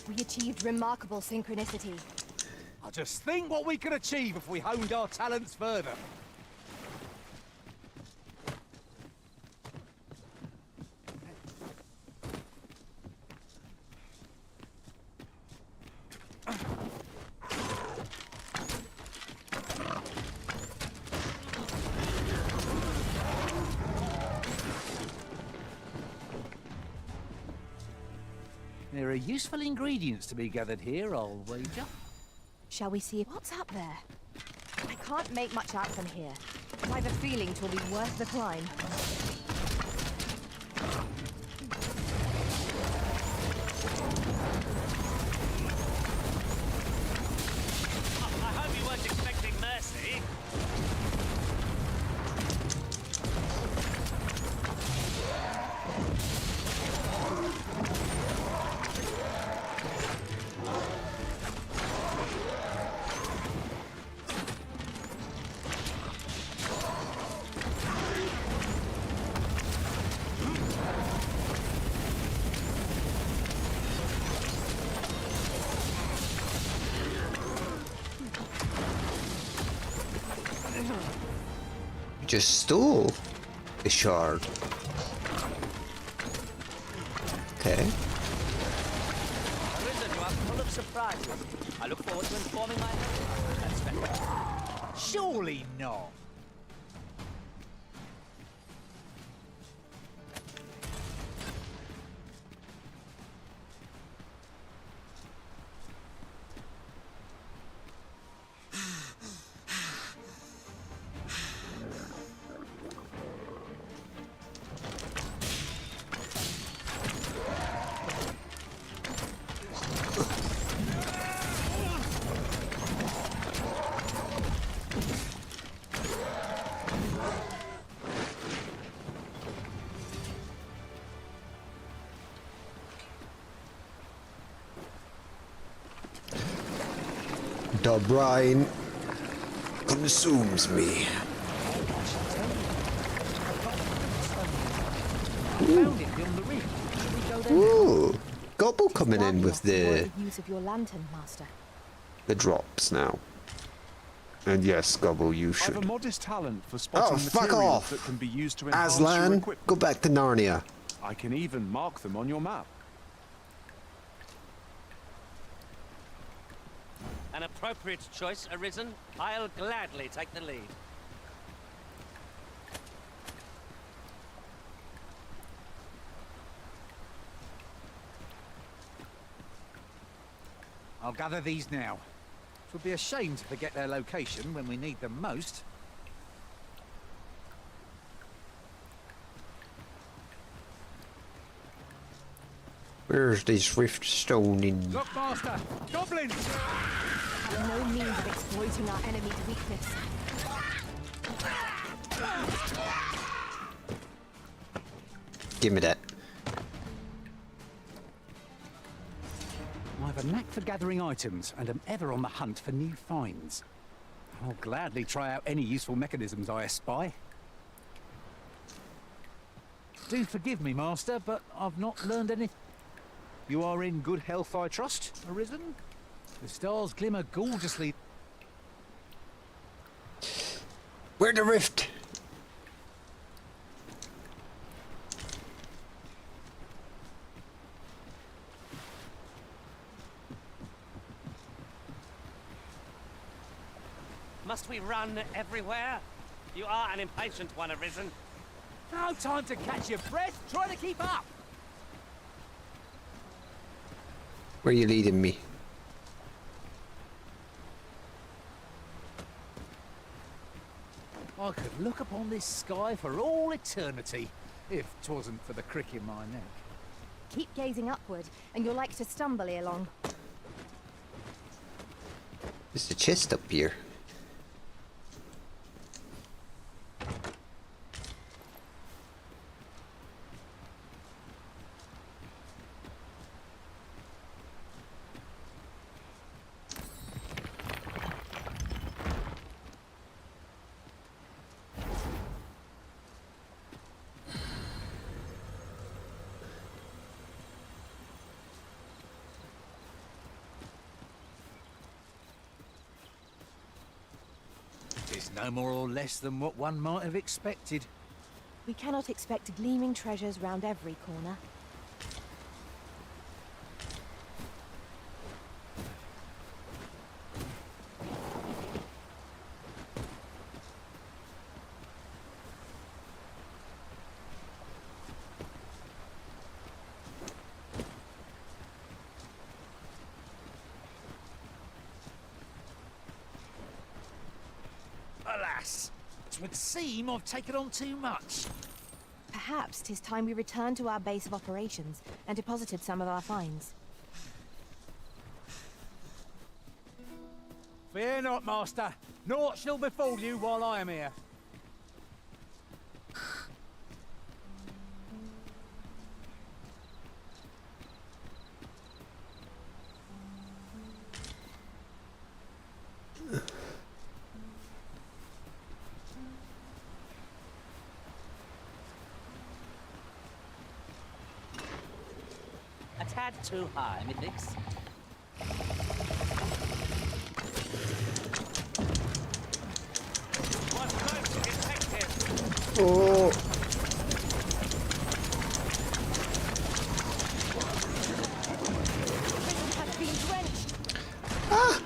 We achieved remarkable synchronicity. I just think what we could achieve if we honed our talents further. There are useful ingredients to be gathered here, I'll wager. Shall we see what's up there? I can't make much out from here, but I've a feeling 'twill be worth the climb. I hope you weren't expecting mercy. You just stole a shard. Okay. Arisen, you are full of surprises. I look forward to informing my Surely not. The brine consumes me. Ooh, Gobble coming in with the use of your lantern, Master. drops now. And yes, Gobble, you I have a should. modest talent for spotting Oh, fuck materials off! that can be used to enhance your Aslan, equipment. go back to Narnia. I can even mark them on your map. An appropriate choice, Arisen. I'll gladly take the lead. I'll gather these now. It would be a shame to forget their location when we need them most. Where's this rift stone in? Look, Master! Goblins! Have no means of exploiting our enemy's weakness. Give me that. I have a knack for gathering items and am ever on the hunt for new finds. I'll gladly try out any useful mechanisms I espy. Do forgive me, Master, but I've not learned anything. You are in good health, I trust, Arisen? The stars glimmer gorgeously. Where the rift? Must we run everywhere? You are an impatient one, Arisen. No time to catch your breath. Try to keep up. Where are you leading me? I could look upon this sky for all eternity, if 'twasn't for the crick in my neck. Keep gazing upward, and you're like to stumble ere long. There's a chest up here. It's no more or less than what one might have expected. We cannot expect gleaming treasures round every corner. Alas, 'twould seem I've taken on too much. Perhaps 'tis time we returned to our base of operations and deposited some of our finds. Fear not, master. Naught shall befall you while I am here. A tad too high, methinks. Oh. Has been drenched. Ah.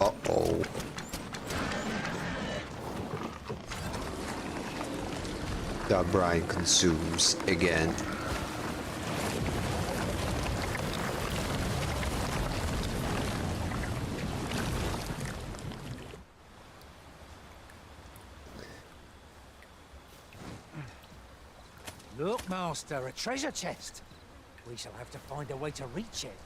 Uh-oh. The brine consumes again. Look, master, a treasure chest. We shall have to find a way to reach it.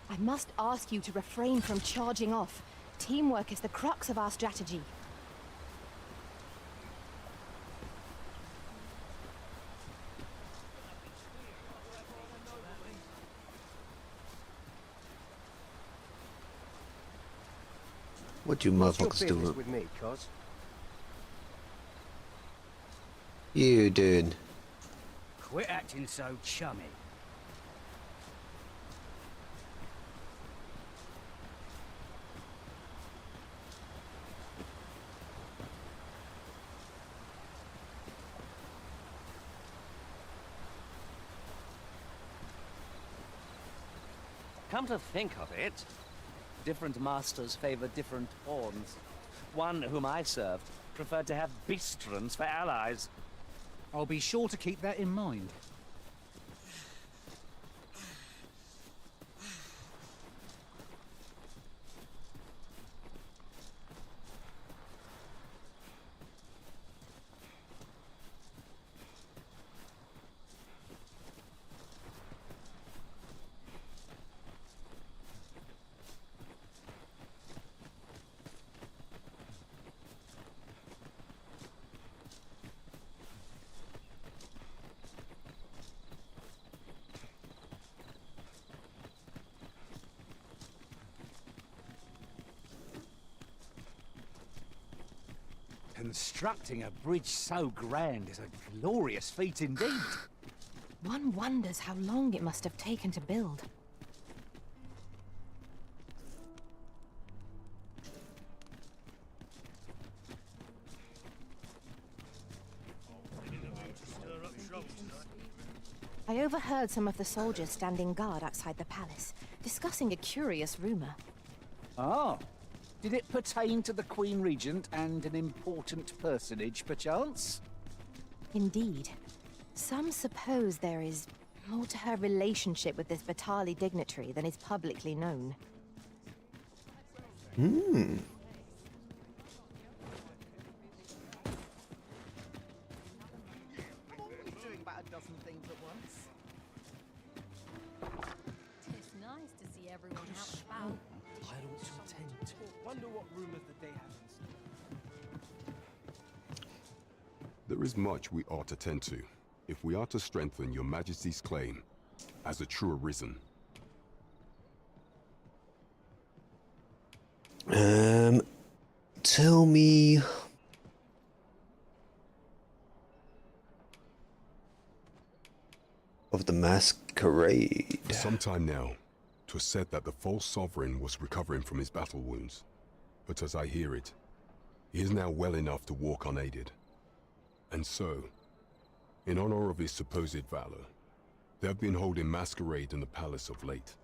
I must ask you to refrain from charging off. Teamwork is the crux of our strategy. What you motherfuckers doing? With me, cuz? You dude. Quit acting so chummy. Come to think of it, different masters favor different pawns. One whom I served preferred to have beastrons for allies. I'll be sure to keep that in mind. Constructing a bridge so grand is a glorious feat indeed. One wonders how long it must have taken to build. I overheard some of the soldiers standing guard outside the palace, discussing a curious rumor. Ah, did it pertain to the Queen Regent and an important personage, perchance? Indeed. Some suppose there is more to her relationship with this Batali dignitary than is publicly known. Hmm. Doing about a dozen things at once. It's nice to see everyone out and about. I ought to attend to. Wonder what rumors the day has in store. There is much we ought to tend to, if we are to strengthen your Majesty's claim. as a true arisen. Tell me. Of the masquerade. Sometime now, 'twas said that the false sovereign was recovering from his battle wounds. But as I hear it, he is now well enough to walk unaided. And so, in honor of his supposed valor, they have been holding masquerade in the palace of late.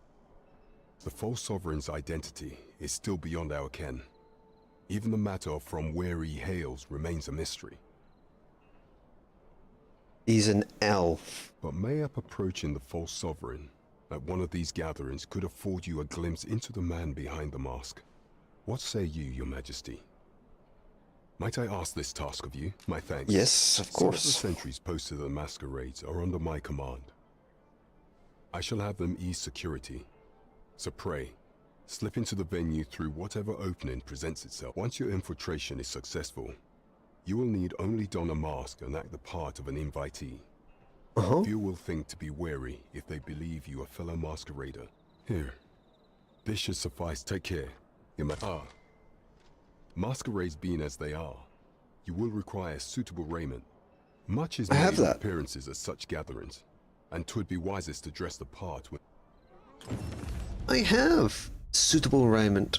The false sovereign's identity is still beyond our ken. Even the matter from where he hails remains a mystery. He's an elf. But mayhap approaching the false sovereign at one of these gatherings could afford you a glimpse into the man behind the mask. What say you, your majesty? Might I ask this task of you? My thanks. Yes, of course. Some of the sentries posted at the masquerades are under my command. I shall have them ease security. So pray, slip into the venue through whatever opening presents itself. Once your infiltration is successful, you will need only don a mask and act the part of an invitee. Few will think to be wary if they believe you a fellow masquerader. Here, this should suffice. Take care. Masquerades being as they are, you will require suitable raiment. Much is made of appearances at such gatherings, and 'twould be wisest to dress the part with... I have suitable raiment.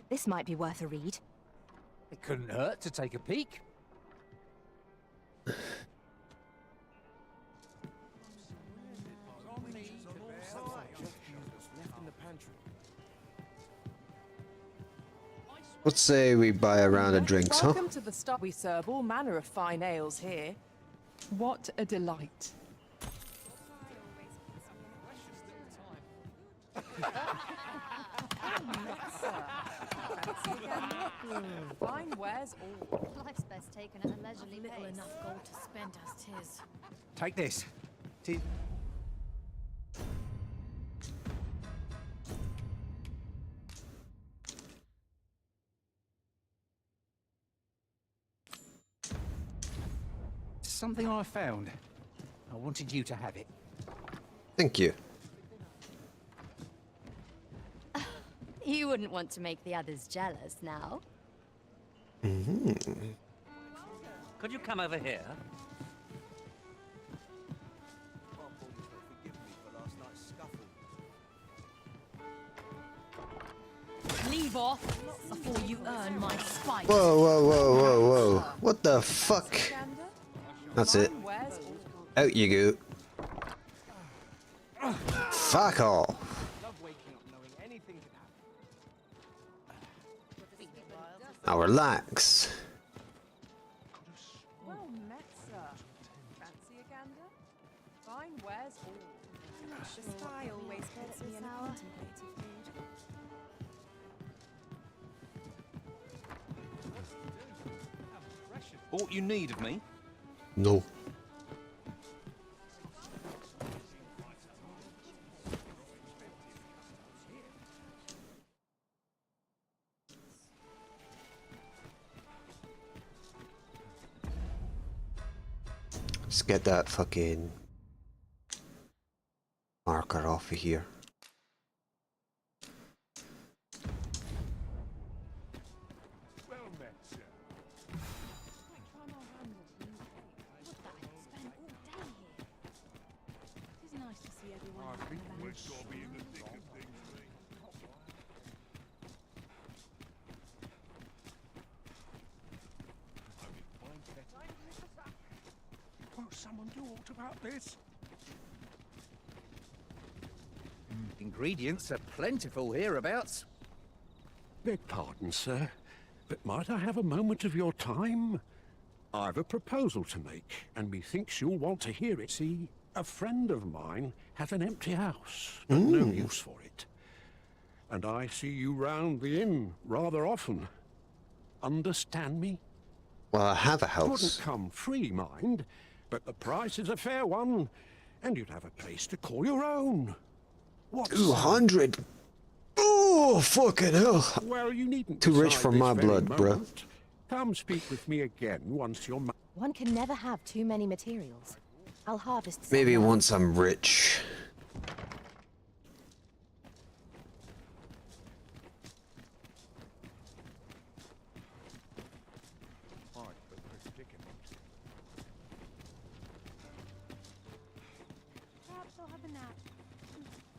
This might be worth a read. It couldn't hurt to take a peek. Let's say we buy a round of drinks, huh? Welcome to the stop. We serve all manner of fine ales here. What a delight. Fine wares all. Life's best taken at a leisurely pace. Little enough gold to spend as 'tis. Take this. Something I found. I wanted you to have it. Thank you. You wouldn't want to make the others jealous now. Could you come over here? Leave off before you earn my spite. Whoa, whoa, whoa, whoa, whoa. What the fuck? That's it. Out you go. Fuck all. Now relax. Well met, sir. Fancy a gander? Fine wares all. The sky always puts me in a contemplative mood. Aught you need of me? No. Let's get that fucking marker off of here. Won't someone do aught about this? Ingredients are plentiful hereabouts. Beg pardon, sir, but might I have a moment of your time? I've a proposal to make, and methinks you'll want to hear it. See, a friend of mine has an empty house, but no use for it. And I see you round the inn rather often. Understand me? Well, I have a house. Wouldn't come free, mind, but the price is a fair one, and you'd have a place to call your own. What? 200. Oh, fucking hell. Well, you needn't. Too rich decide for this my very blood, bruh. moment. Come speak with me again once you're. One can never have too many materials. I'll harvest some Maybe now. once I'm rich. Perhaps I'll have a nap.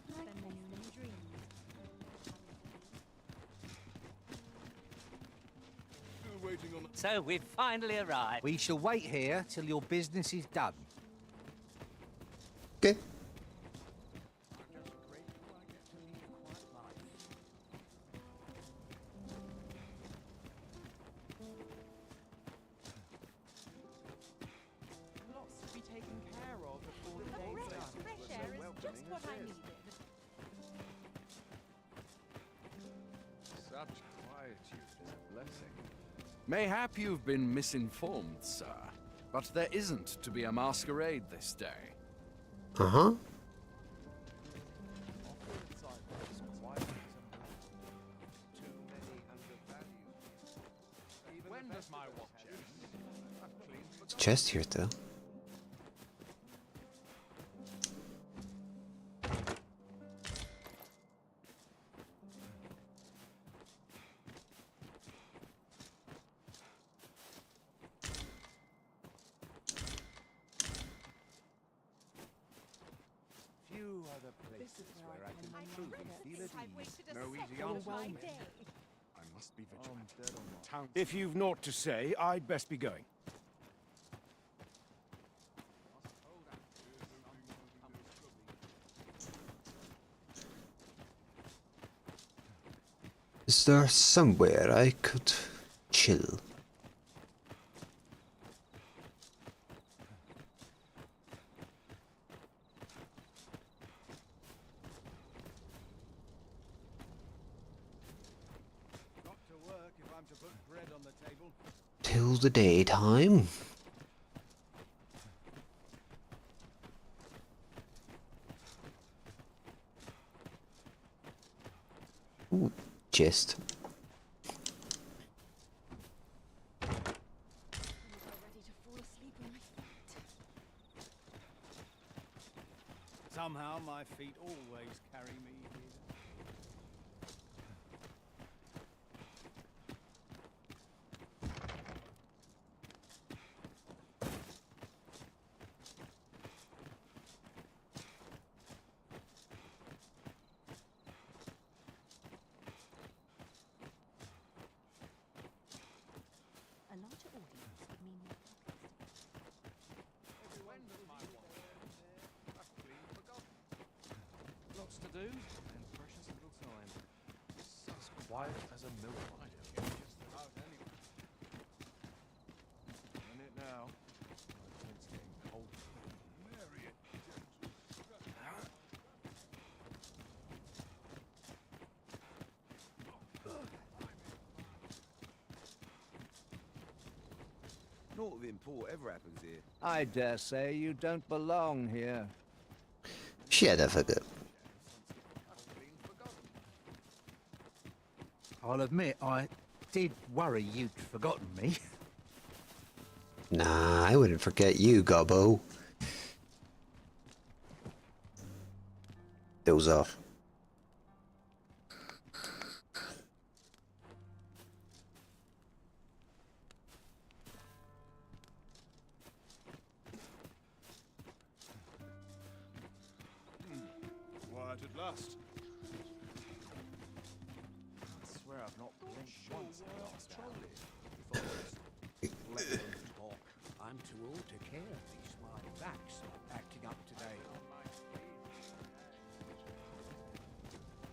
Spend the noon in dreams. So we've finally arrived. We shall wait here till your business is done. Okay. Lots to be taken care of before the day's done. Fresh air is just what I needed. Such quietude is a blessing. Mayhap you've been misinformed, sir, but there isn't to be a masquerade this day. Uh-huh. When does my watch end? There's a chest here, though. Few other places where I can truly feel at ease. No easy answer. I must be vigilant. If you've naught to say, I'd best be going. Is there somewhere I could chill? Got to work if I'm to put bread on the table. Till the daytime. Ooh, chest. Somehow my feet always carry me here. A larger audience would mean more Lots to do, and precious little time. As quiet as a mill rider. Just about anyway. In it now. It's getting cold. Marry it, Naught of import ever happens here. I dare say you don't belong here. Shut up, forget. I'll admit, I did worry you'd forgotten me. Nah, I wouldn't forget you, Gobbo. Doze off. Quiet at last. I swear I've not blinked once in the last hour. Talk. I'm too old to care if these smart backs are acting up today.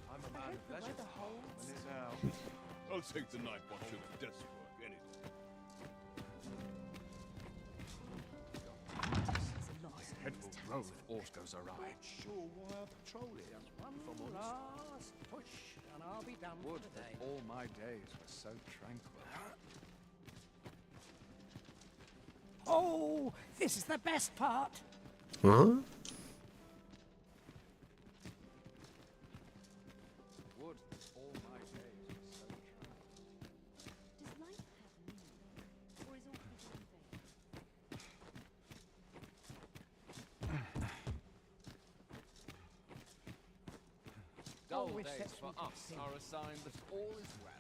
I'm a man of leisure. In it now. I'll take the night watch of desk work any day. grove if aught goes awry. Sure why I patrol it. One last push, and I'll be done Would for the day. that all my days were so tranquil. Oh, this is the best part. Huh? Would that all my days were so tranquil. Does life have meaning? Or is all people in vain? Dull Always days sets for me to us think. are a sign that all is well.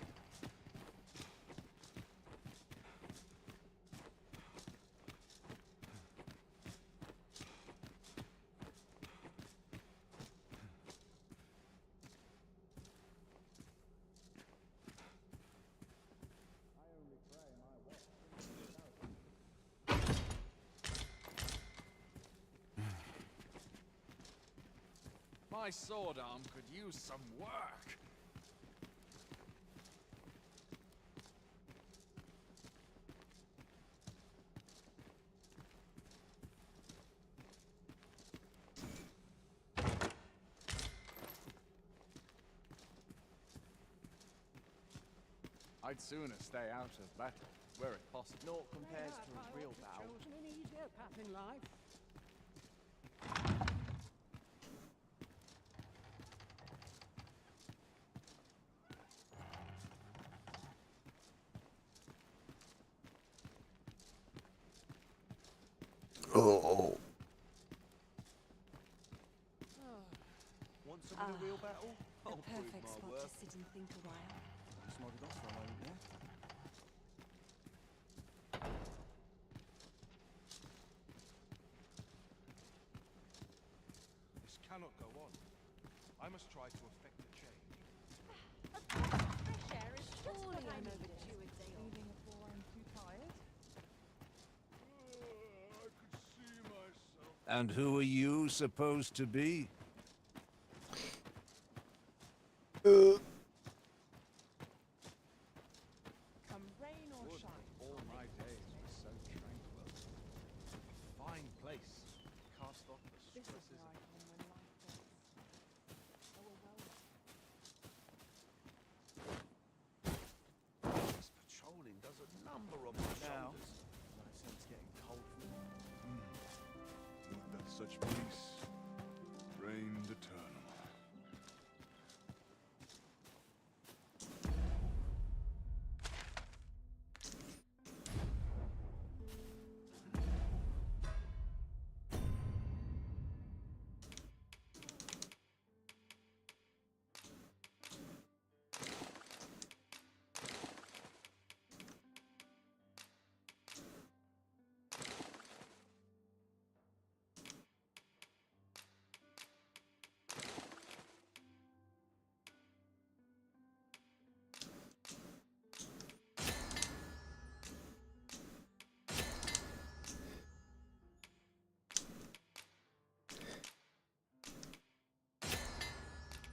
My sword arm could use some work. I'd sooner stay out of battle, were it possible. Naught compares to a real battle. Chosen an easier path in life. Oh. Want some of the real battle? The I'll prove perfect my spot worth. to sit and think a while. Just nodded off for a moment there. This cannot go on. I must try to effect a change. Fresh air is just Surely what I I'm needed. overdue a day off. Feeling before I'm too tired? I could see myself. And who are you supposed to be? Come rain or Would shine. that all my days were so tranquil. A fine place. Cast off the This is stresses where I come when life does. Oh, well. This patrolling does a number on my shoulders. And I sense getting cold feet. Would that such peace reigned eternal.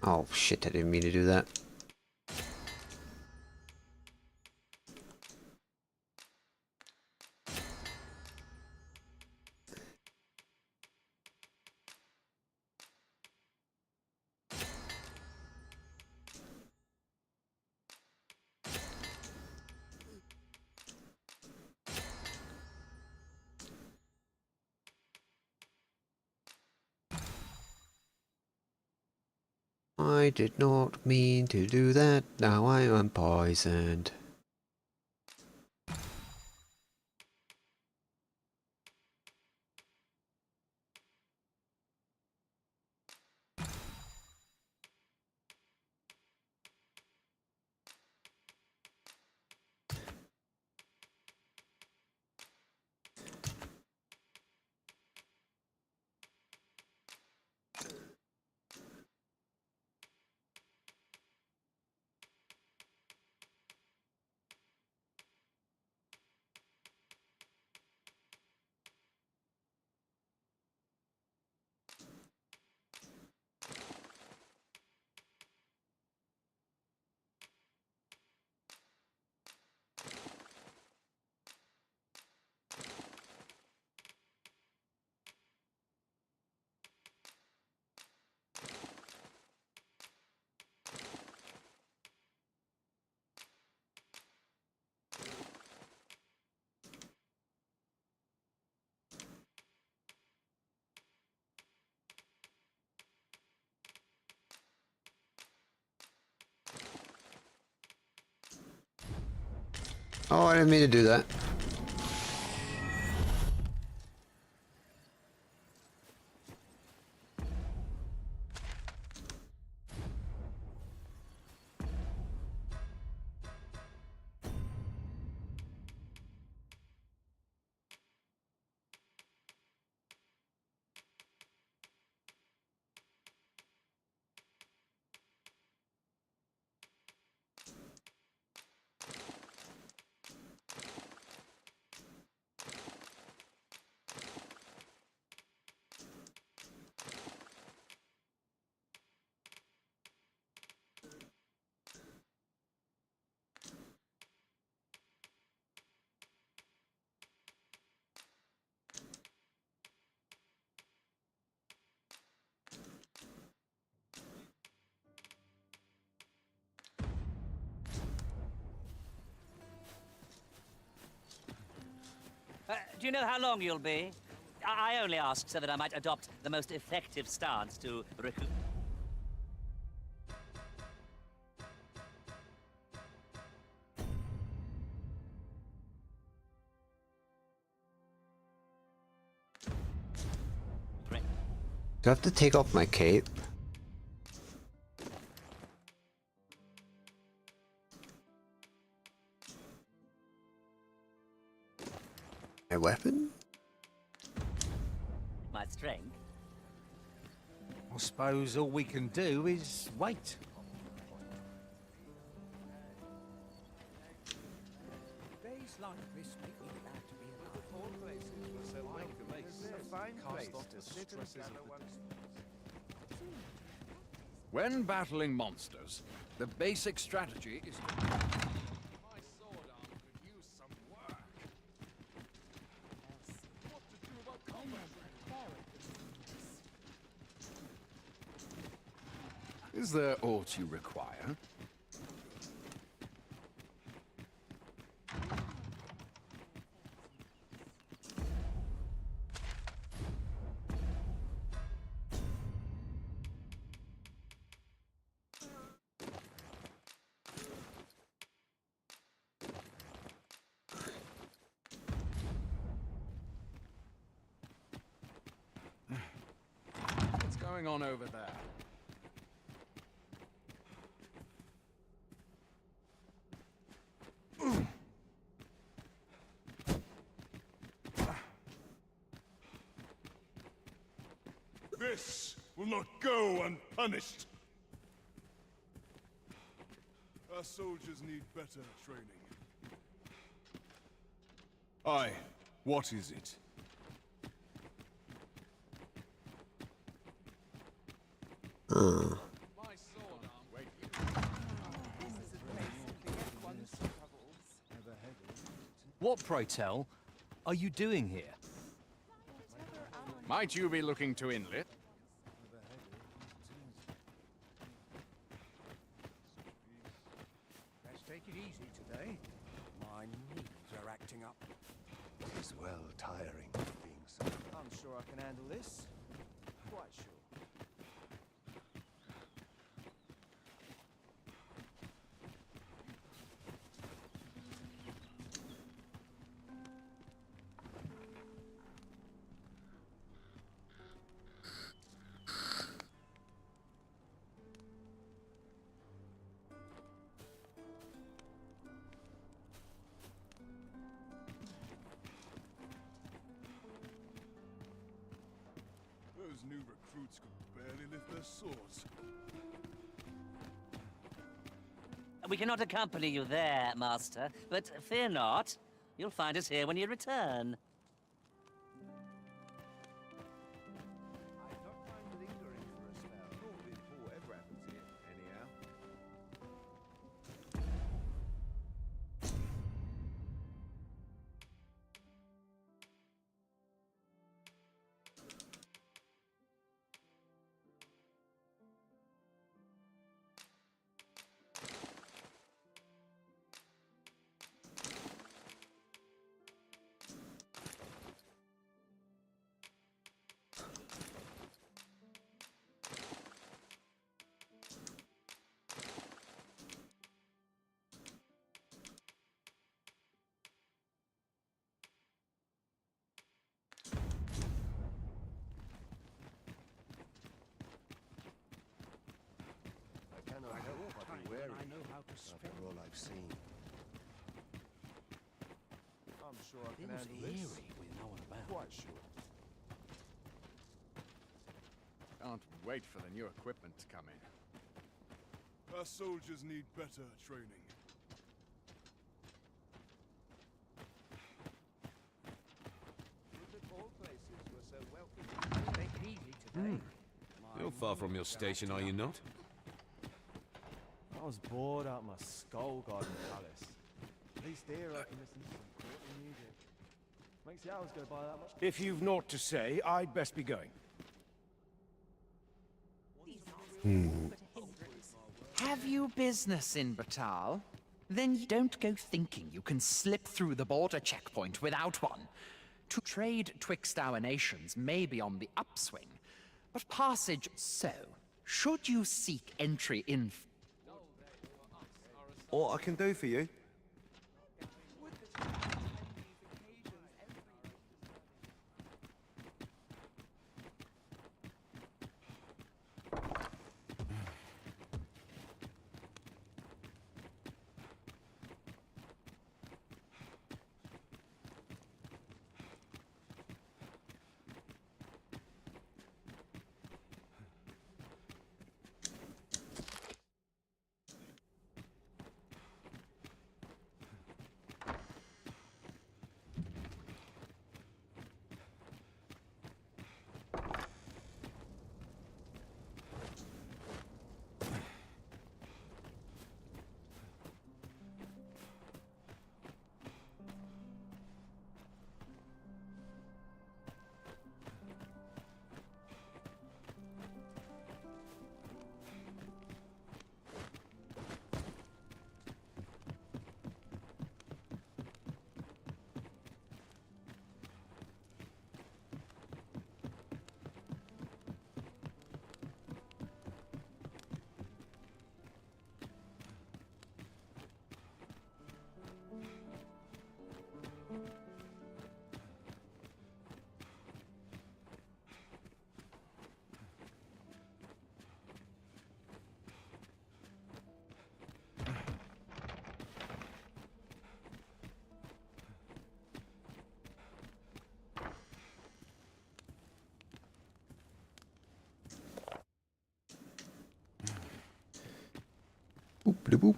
Oh shit, I didn't mean to do that. I did not mean to do that. Now I am poisoned. Oh, I didn't mean to do that. Do you know how long you'll be? I only ask so that I might adopt the most effective stance to recoup. Do I have to take off my cape? My weapon? My strength. I suppose all we can do is wait. Days like this make me glad to be alive. All places were so welcoming. It's a fine place to sit and gather one's... When battling monsters, the basic strategy is to... My sword arm could use some work. What to do about combat training? Is there aught you require? What's going on over there? This will not go unpunished. Our soldiers need better training. Aye, what is it? What, pray tell, are you doing here? Might you be looking to inlet? Let's take it easy today. My knees are acting up. It's well tiring being so... I'm sure I can handle this. Quite sure. Those new recruits could barely lift their swords. We cannot accompany you there, Master, but fear not. You'll find us here when you return. I don't mind lingering for a spell. Not before whatever happens here, anyhow. very I know how to after all I've seen. I'm sure I can Feels handle this. eerie with no one about. Quite sure. Can't wait for the new equipment to come in. Our soldiers need better training. All places were so welcoming. Take it easy today. You're far from your station, are you not? I was bored out my Skull Garden Palace. At least here I can listen to some courtly music. Makes the hours go by that much. If you've naught to say, I'd best be going. Have you business in Batal? Then don't go thinking you can slip through the border checkpoint without one. To trade twixt our nations may be on the upswing, but passage so. Should you seek entry in... All I can do for you? Boop, da boop.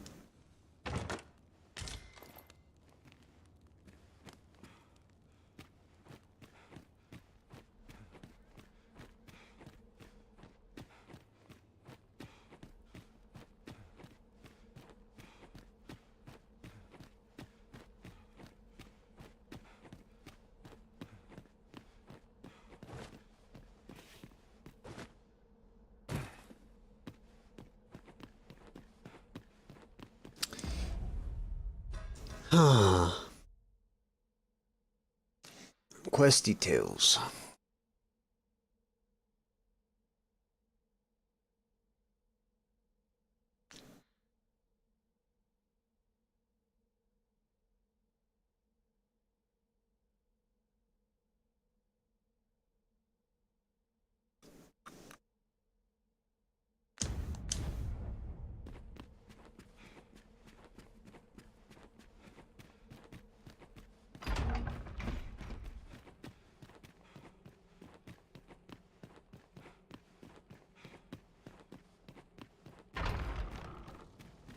Quest details.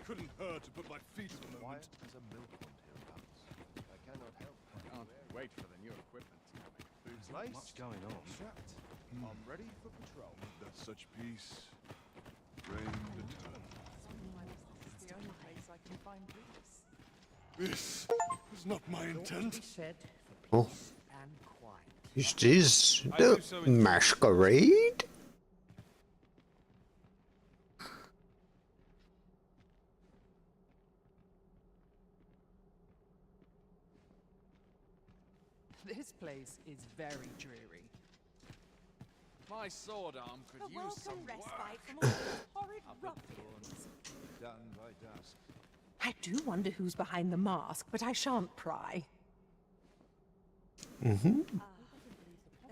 Couldn't hurt to put my feet in a moment. There's a mill pond hereabouts. I cannot help. Can't wait for the new equipment to come in. Boots laced. Much going on. Strapped. I'm ready for patrol. That's such peace. Rain determined. Sometimes this is the only place I can find peace. This is not my intent. Oh. Is this the masquerade? This place is very dreary. My sword arm could A use some welcome respite work. from all these horrid ruffians. Done by dusk. I do wonder who's behind the mask, but I shan't pry. Mm-hmm. The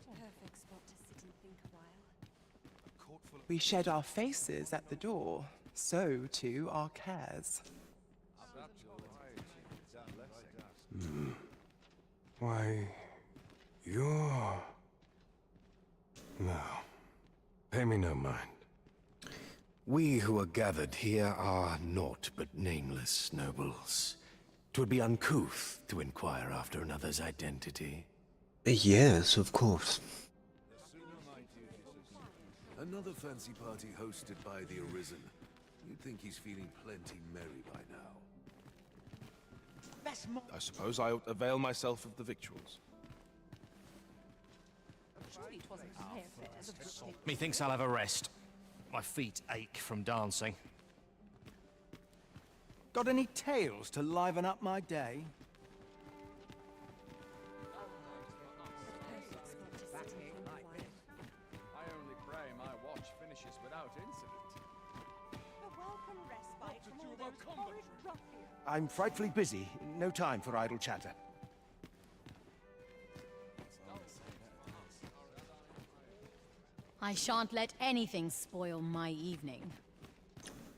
perfect spot to sit and think a while. We shed our faces at the door, So too are cares. Why, you're... No. Pay me no mind. We who are gathered here are naught but nameless nobles. 'Twould be uncouth to inquire after another's identity. Yes, of course. Another fancy party hosted by the Arisen. You'd think he's feeling plenty merry by now. I suppose I ought to avail myself of the victuals. Methinks I'll have a rest. My feet ache from dancing. Got any tales to liven up my day? I only pray my watch finishes without incident. I'm frightfully busy. No time for idle chatter. I shan't let anything spoil my evening.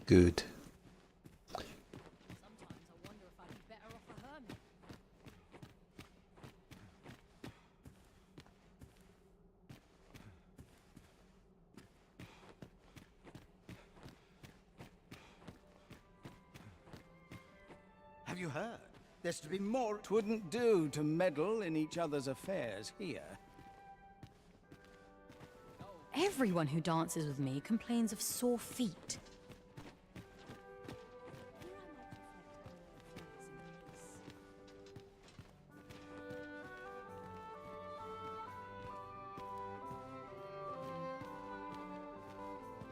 Good. Have you heard? There's to be more. 'Twouldn't do to meddle in each other's affairs here. Everyone who dances with me complains of sore feet.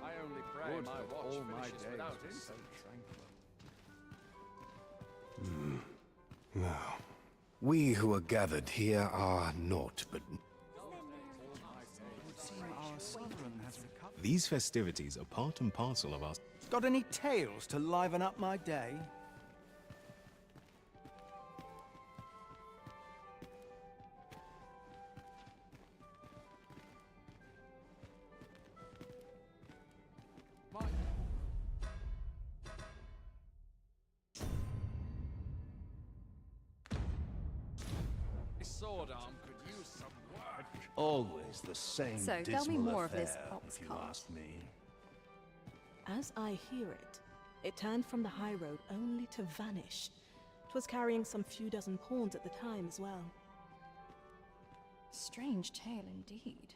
I only pray Would my that watch all my finishes days without were so incident. No. We who are gathered here are naught but... These festivities are part and parcel of our... Got any tales to liven up my day? Sword arm could use some work. Always the same So, dismal tell me more of this affair, ox if you cart. ask me. As I hear it, it turned from the high road only to vanish. 'Twas carrying some few dozen pawns at the time as well. Strange tale indeed.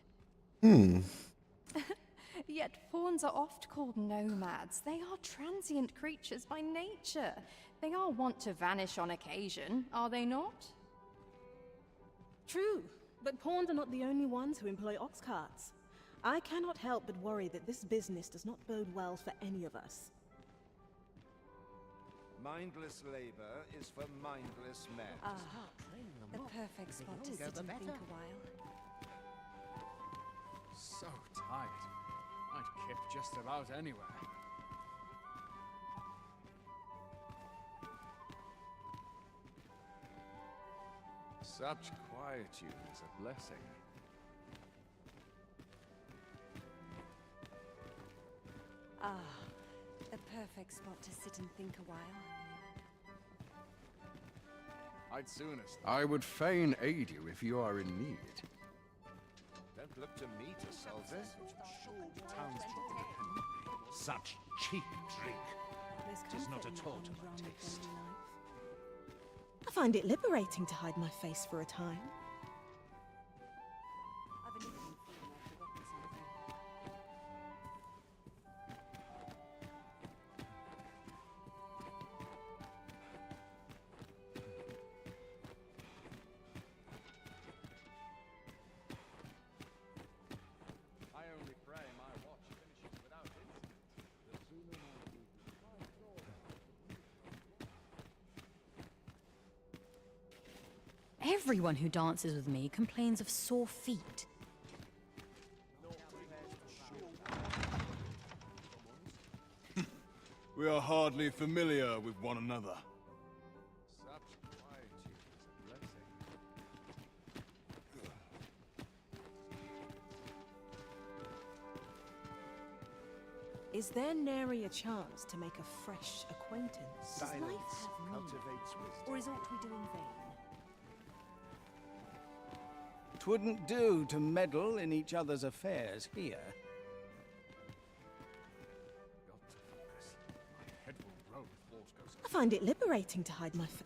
Yet fawns are oft called nomads. They are transient creatures by nature. They are wont to vanish on occasion, are they not? True, but pawns are not the only ones who employ ox carts. I cannot help but worry that this business does not bode well for any of us. Mindless labor is for mindless men. The perfect spot to sit and think a while. So tired. I'd kip just about anywhere. Such quietude is a blessing. The perfect spot to sit and think a while. I'd soonest. I would fain aid you if you are in need. Don't look to me to solve this. Such cheap drink. It is not at all to my taste. I find it liberating to hide my face for a time. I only pray my watch finishes without incident. Everyone who dances with me complains of sore feet. We are hardly familiar with one another. Such quietude is a blessing. Is there nary a chance to make a fresh acquaintance? Does life have meaning? Cultivates wisdom. Or is aught we do in vain? 'Twouldn't do to meddle in each other's affairs here. I find it liberating to hide my face.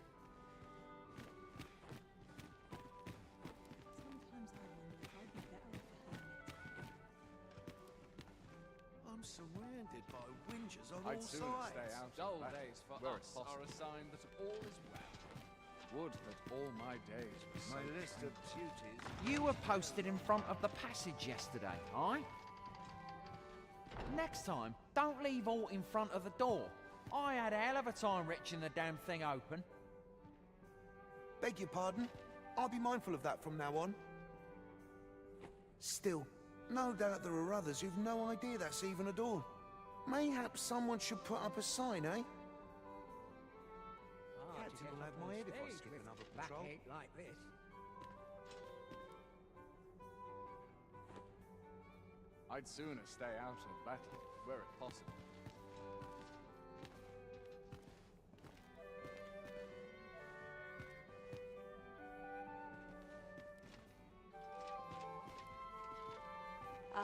I'm surrounded by whingers on I'd all sooner sides. stay out. Dull of days for where us it are a sign that all is well. Would that all my days were so My list of tranquil. duties. You were posted in front of the passage yesterday, aye? Next time, don't leave aught in front of the door. I had a hell of a time wrenching the damn thing open. Beg your pardon? I'll be mindful of that from now on. Still, no doubt there are others who've no idea that's even a door. Mayhaps someone should put up a sign, eh? Captain will have my head if I skip another patrol. like this. I'd sooner stay out of battle, were it possible. Ah,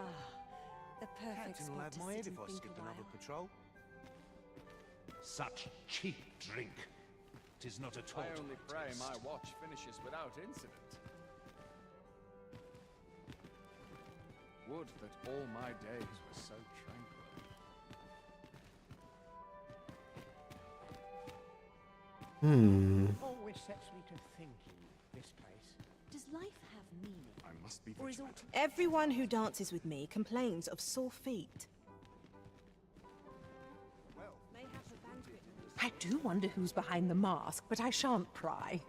the perfect Captain will spot have to my sit head and if I think skip a another while. patrol. Such cheap drink. 'Tis not at all. I only pray my watch finishes without incident. Would that all my days were so tranquil. Always sets me to thinking, this place. Does life have meaning? I must be Or is vigilant. Everyone who dances with me complains of sore feet. I do wonder who's behind the mask, but I shan't pry.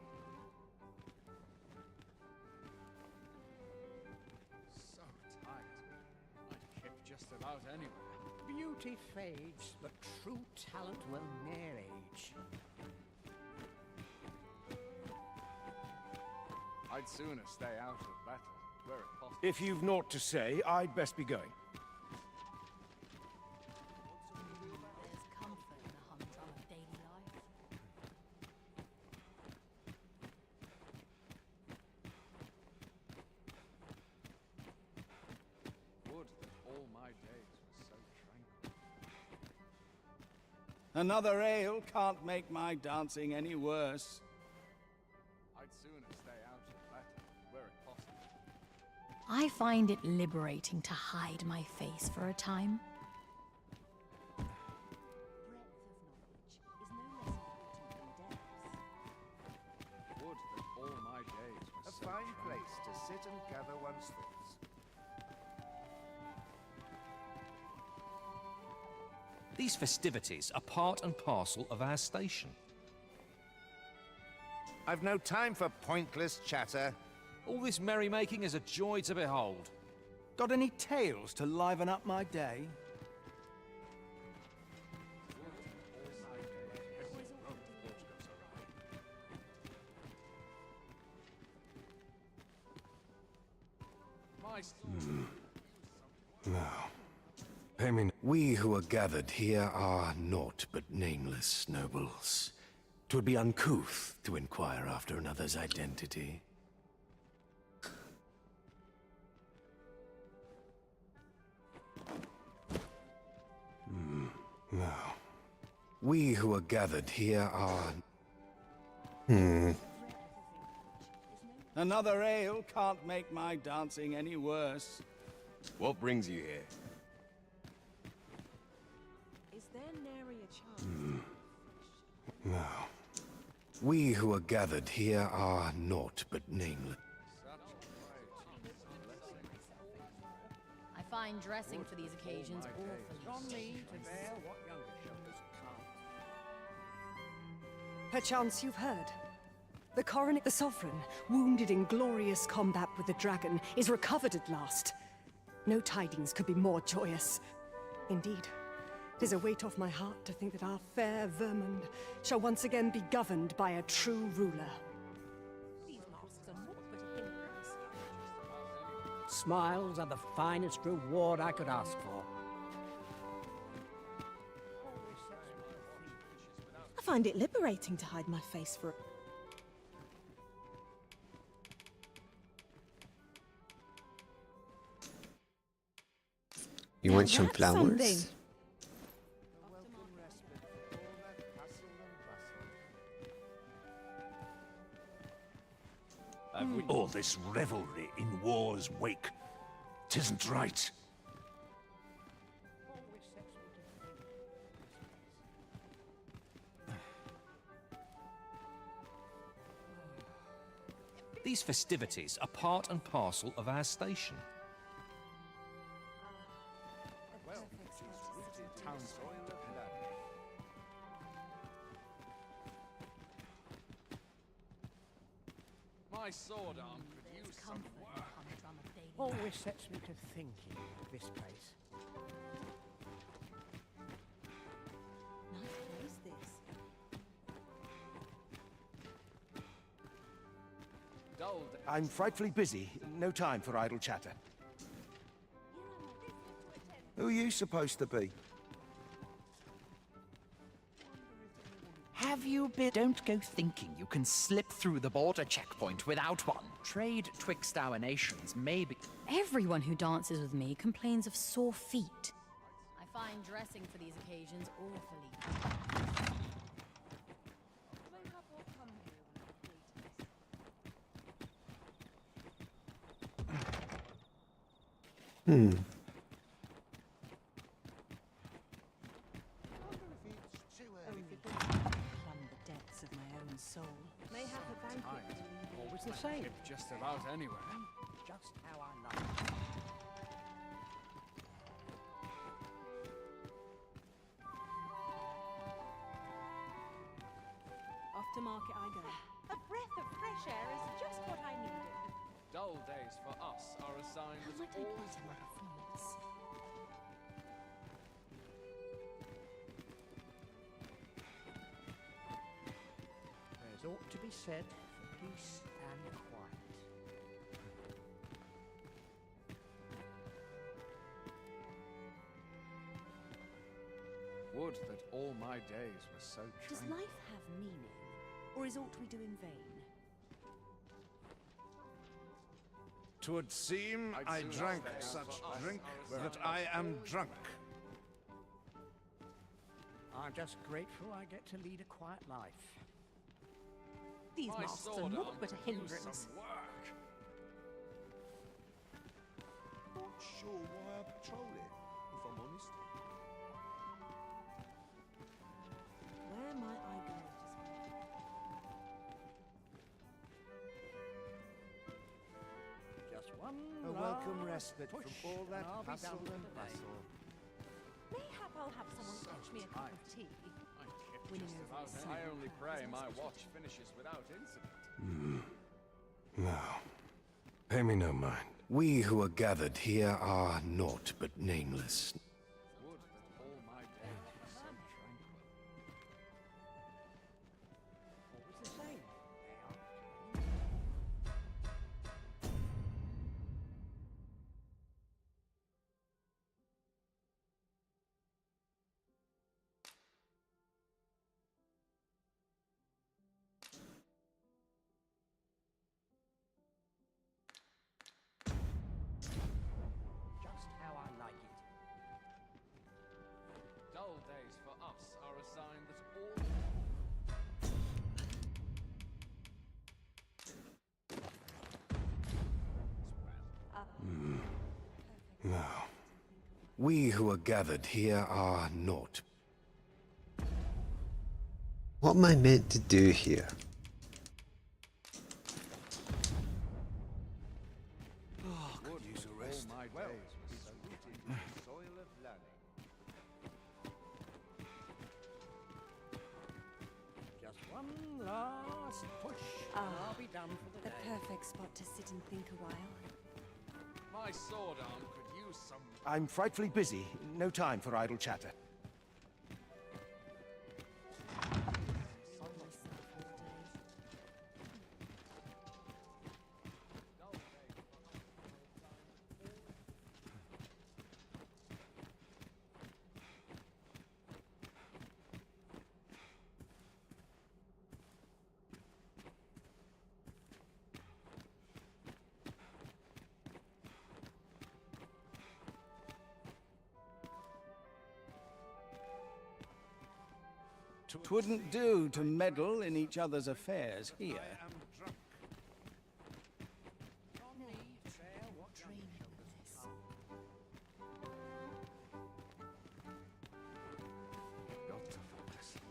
So tight. I'd kip just about anywhere. Beauty fades, but true talent will ne'er age. I'd sooner stay out of battle, were it possible. If you've naught to say, I'd best be going. There's comfort in the humdrum of daily life. Would that all my days were so tranquil. Another ale can't make my dancing any worse. I'd sooner stay out of battle, were it possible. I find it liberating to hide my face for a time. Would that all my days were A so fine tranquil. place to sit and gather one's thoughts. These festivities are part and parcel of our station. I've no time for pointless chatter. All this merrymaking is a joy to behold. Got any tales to liven up my day? Now, pay me. We who are gathered here are naught but nameless nobles. 'Twould be uncouth to inquire after another's identity. Now, we who are gathered here are... Another ale can't make my dancing any worse. what brings you here? Is there nary a chance? Now, we who are gathered here are naught but nameless. I find dressing for these occasions awfully On me to bear what younger shoulders can't. Perchance you've heard. The coronet, the sovereign, wounded in glorious combat with the dragon, is recovered at last. No tidings could be more joyous. Indeed, 'tis a weight off my heart to think that our fair Vermund shall once again be governed by a true ruler. These masks are naught but a hindrance. Smiles are the finest reward I could ask for. find it liberating to hide my face for... You Now want some that's flowers? something. All this revelry in war's wake. 'Tisn't right. These festivities are part and parcel of our station. My sword arm could use some work. Always sets me to thinking of this place. Nice place, this. I'm frightfully busy. No time for idle chatter. Who are you supposed to be? Have you been... Don't go thinking you can slip through the border checkpoint without one. Trade twixt our nations may be... Everyone who dances with me complains of sore feet. I find dressing for these occasions awfully. Plumb the depths of my own soul. Mayhap a banquet. Always the same. Just about anywhere. Just how I like it. Off to market I go. A breath of fresh air is just what I needed. Dull days for us are a sign How that might I all put in my performance? There's ought to be said for peace and quiet. would that all my days were so Does tranquil. life have meaning, or is aught we do in vain? 'Twould seem I soon drank stay such for us, drink our that son. I am drunk. I'm just grateful I get to lead a quiet life. These My masks are sword naught arm but a could use hindrance. some work. Not sure why I patrol it, if I'm honest. Where might I go? Just one A welcome last respite push, from all that and I'll be hustle done for and the day. bustle. Mayhap I'll have someone fetch me a cup of tea. Just about I only pray my watch finishes without incident. No. Pay me no mind. We who are gathered here are naught but nameless. Would that all my days were so tranquil. Always the same. Just how I like it. Dull days for us are a sign that all... No. We who are gathered here are naught. What am I meant to do here? Oh, could use a rest. All my Well, days were it's so rooted in the soil of learning. Just one last push, and I'll be done for the The day. perfect spot to sit and think a while. My sword arm could use some... I'm frightfully busy. No time for idle chatter. 'Twouldn't do to meddle in each other's affairs here.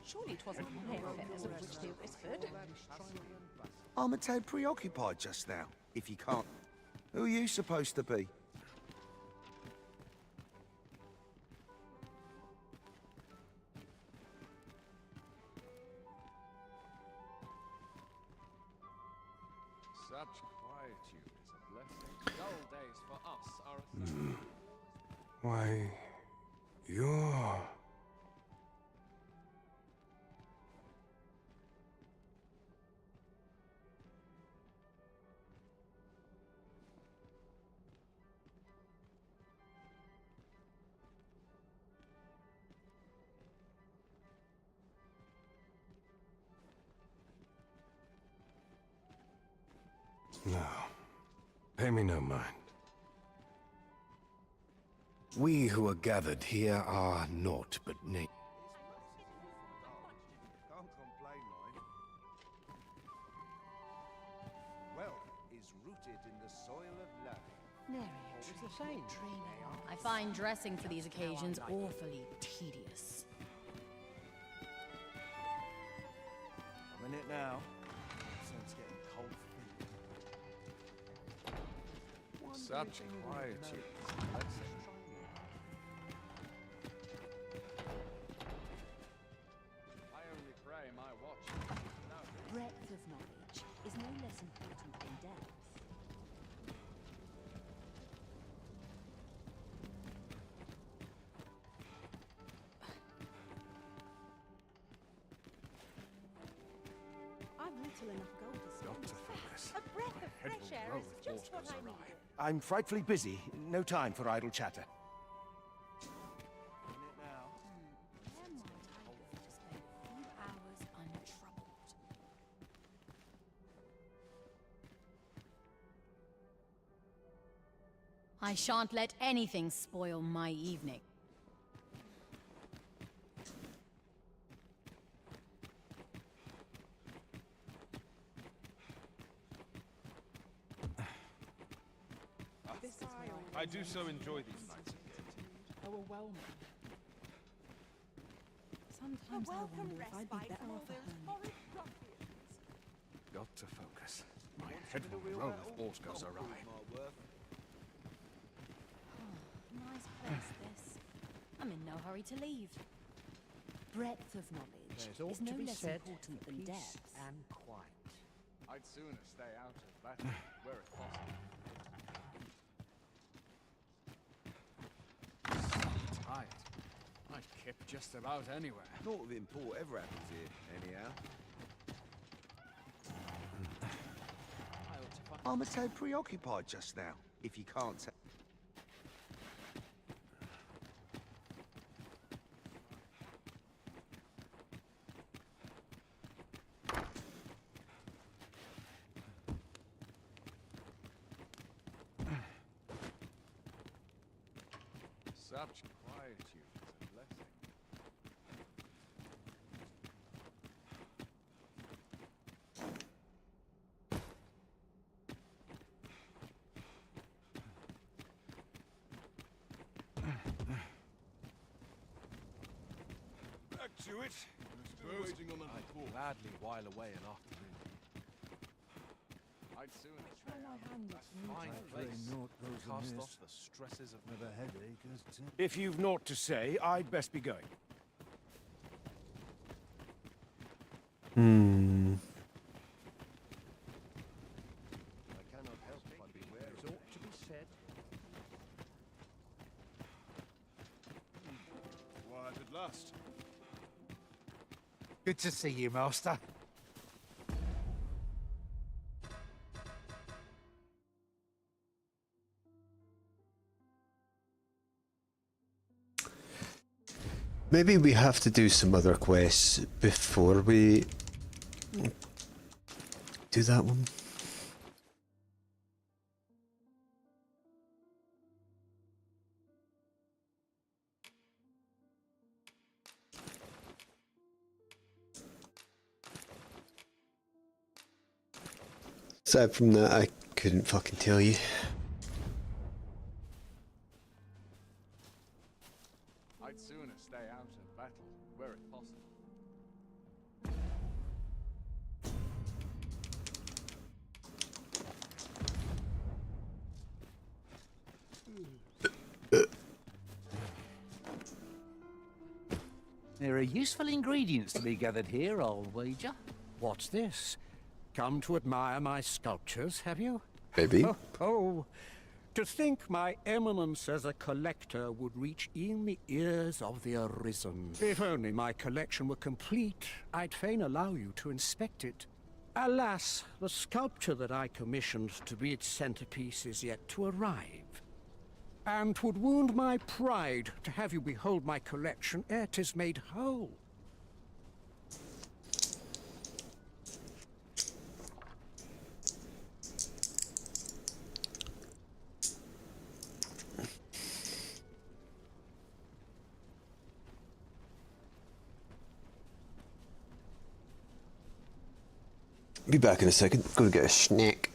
Surely it wasn't my affairs of which they whispered. I'm a tad preoccupied just now, if you can't. Who are you supposed to be? Such quietude is a blessing. Dull days for us are a Why, you're... No. Pay me no mind. We who are gathered here are naught but Can't complain, mine. Wealth is rooted in the soil of love. It's a shame. I find dressing for these occasions awfully tedious. I'm in it now. Sun's getting cold. Such quietude is a blessing. I only pray my watch. Breadth of knowledge is no less important than depth. I've little enough gold to spend. A breath of fresh air is just what I needed. I'm frightfully busy. No time for idle chatter. Where might I go to spend a few hours untroubled? I shan't let anything spoil my evening. I do so enjoy these nights. Overwhelming. Sometimes I wonder if I'd be better off a hermit. Got to focus. My head will roll if all goes awry. Nice place, this. I'm in no hurry to leave. Breadth of knowledge is no less important than depth. And quiet. I'd sooner stay out of battle where it's possible. Tired. I'd kip just about anywhere. Naught of import ever happens here, anyhow. I'm a tad preoccupied just now, if you can't tell. Such quietude is a blessing. Back to it. I'd gladly while away an afternoon. I'd sooner stay out. A fine place. Cast off the stresses of Never headache, If you've naught to say, I'd best be going. I cannot help but be wary. There's ought to be said. Quiet at last. Good to see you, Master. Maybe we have to do some other quests before we do that one. Aside from that, I couldn't fucking tell you. I'd sooner stay out of battle, were it possible. There are useful ingredients to be gathered here, I'll wager. What's this? Come to admire my sculptures, have you? Maybe. Oh, to think my eminence as a collector would reach in the ears of the Arisen. If only my collection were complete, I'd fain allow you to inspect it. Alas, the sculpture that I commissioned to be its centerpiece is yet to arrive. And 'twould wound my pride to have you behold my collection ere 'tis made whole. Be back in a second. Gonna get a snack.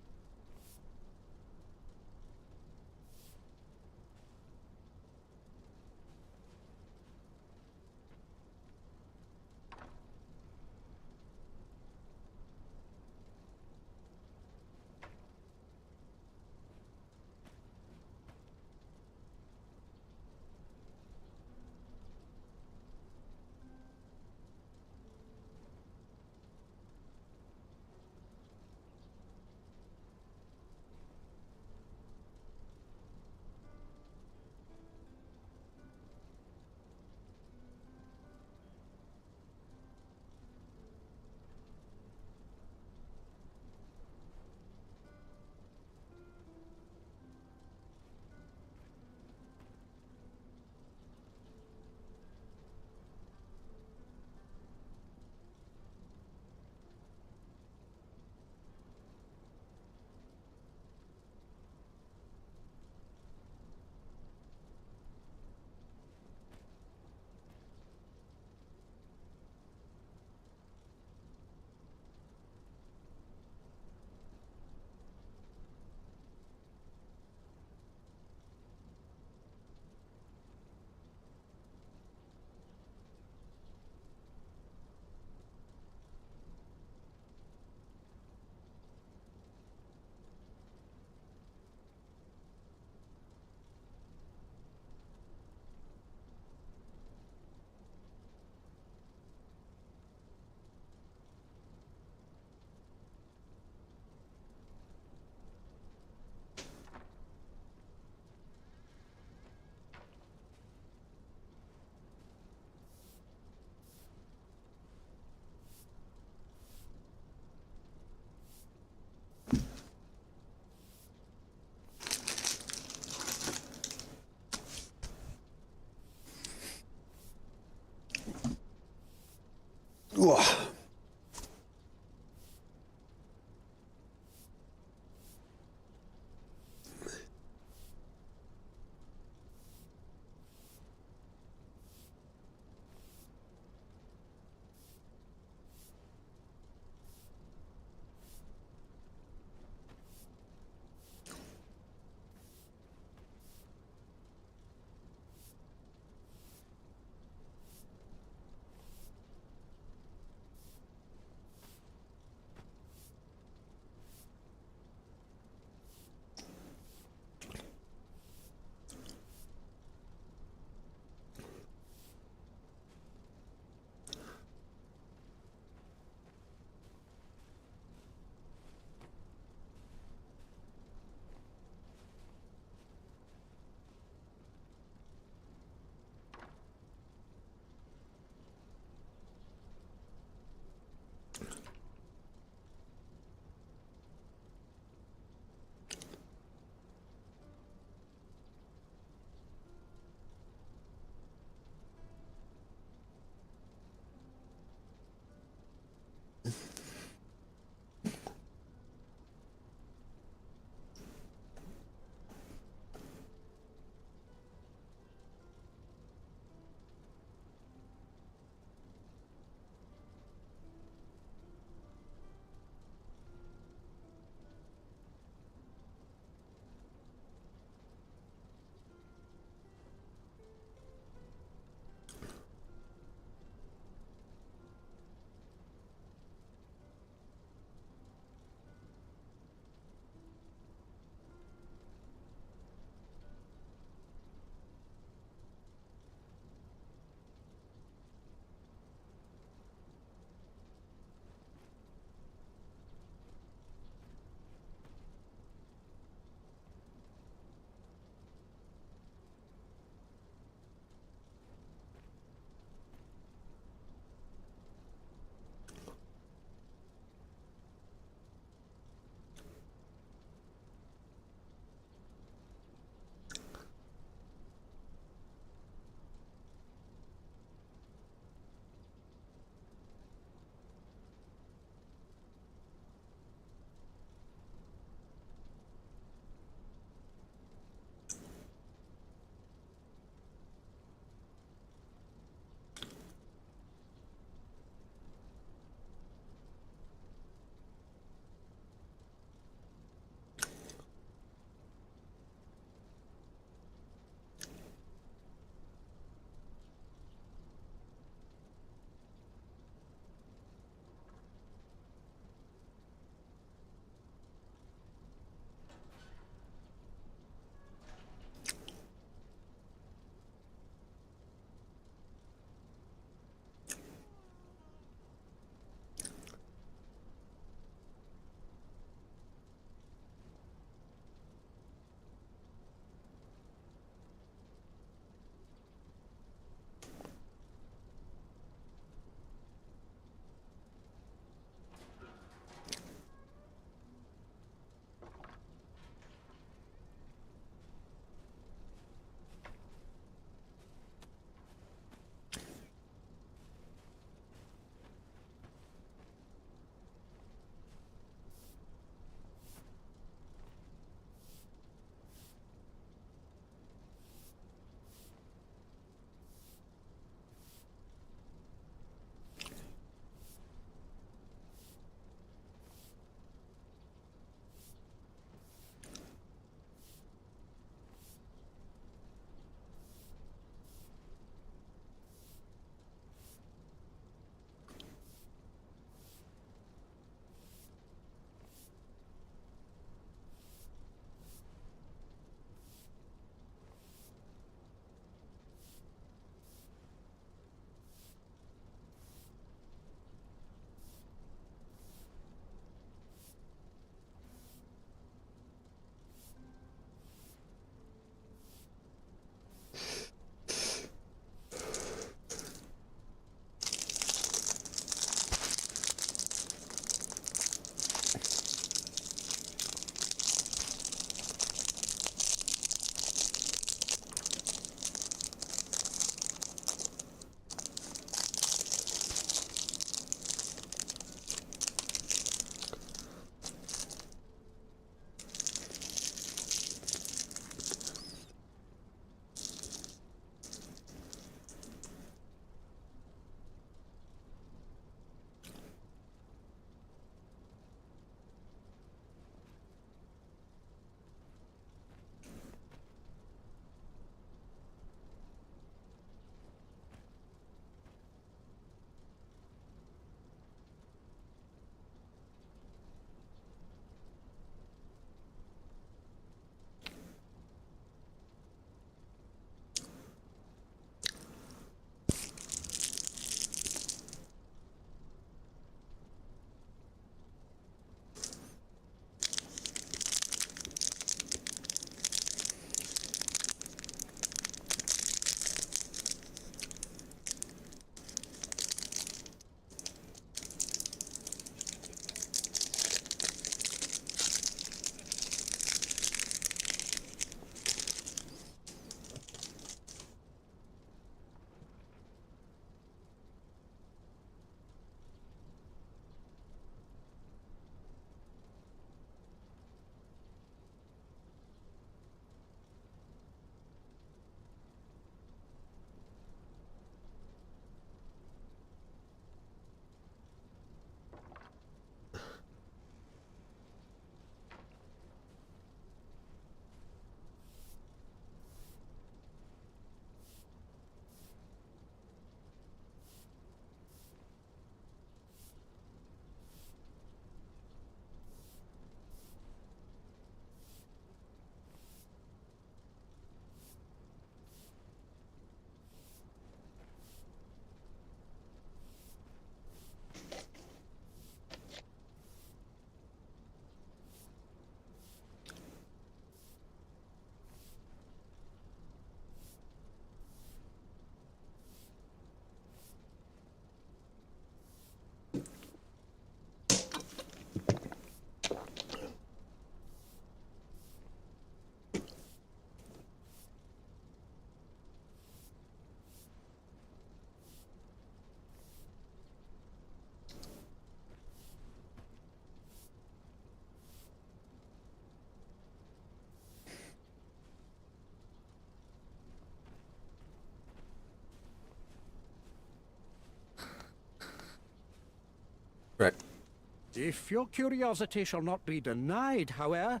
If your curiosity shall not be denied, however,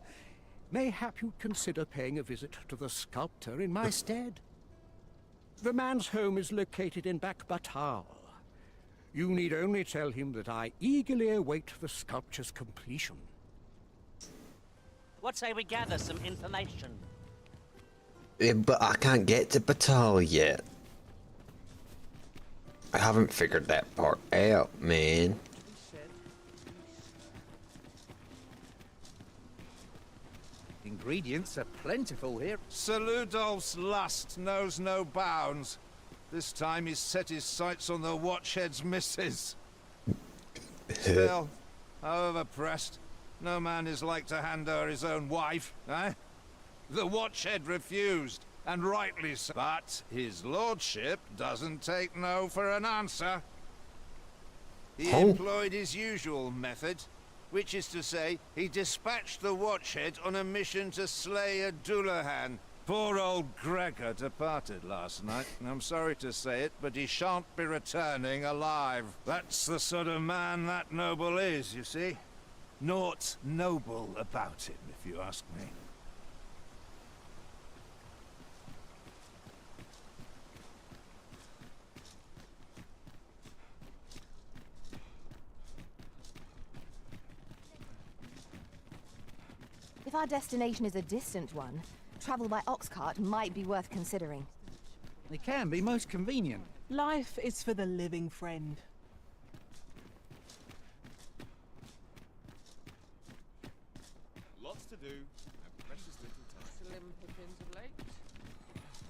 mayhap you'd consider paying a visit to the sculptor in my stead. The man's home is located in Batal. You need only tell him that I eagerly await the sculpture's completion. What say we gather some information? Yeah, but I can't get to Batal yet. I haven't figured that part out, man. Ingredients are plentiful here. Sir Ludolf's lust knows no bounds. This time he's set his sights on the Watchhead's missus. Still, however pressed, no man is like to hand her his own wife, eh? The Watchhead refused, and rightly so. But his lordship doesn't take no for an answer. He employed his usual method, which is to say, he dispatched the Watchhead on a mission to slay a Dullahan. Poor old Gregor departed last night, and I'm sorry to say it, but he shan't be returning alive. That's the sort of man that noble is, you see. Naught noble about him, if you ask me. If our destination is a distant one, travel by ox cart might be worth considering. It can be most convenient. Life is for the living, friend. Lots to do, and precious little time. Slim pickings of late.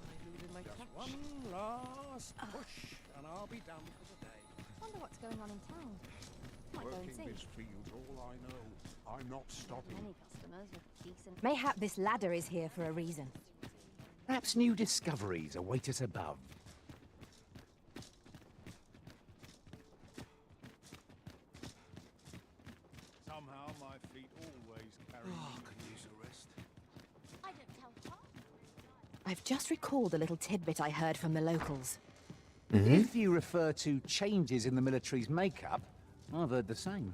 I losing my touch. One last push, and I'll be done for the day. Wonder what's going on in town. Might go and Working see. this field, all I know. I'm not stopping. Many customers with decent. Mayhap this ladder is here for a reason. Perhaps new discoveries await us above. Somehow my feet always carry me. Could use a rest. I don't tell I've just recalled a little tidbit I heard from the locals. If you refer to changes in the military's makeup, I've heard the same.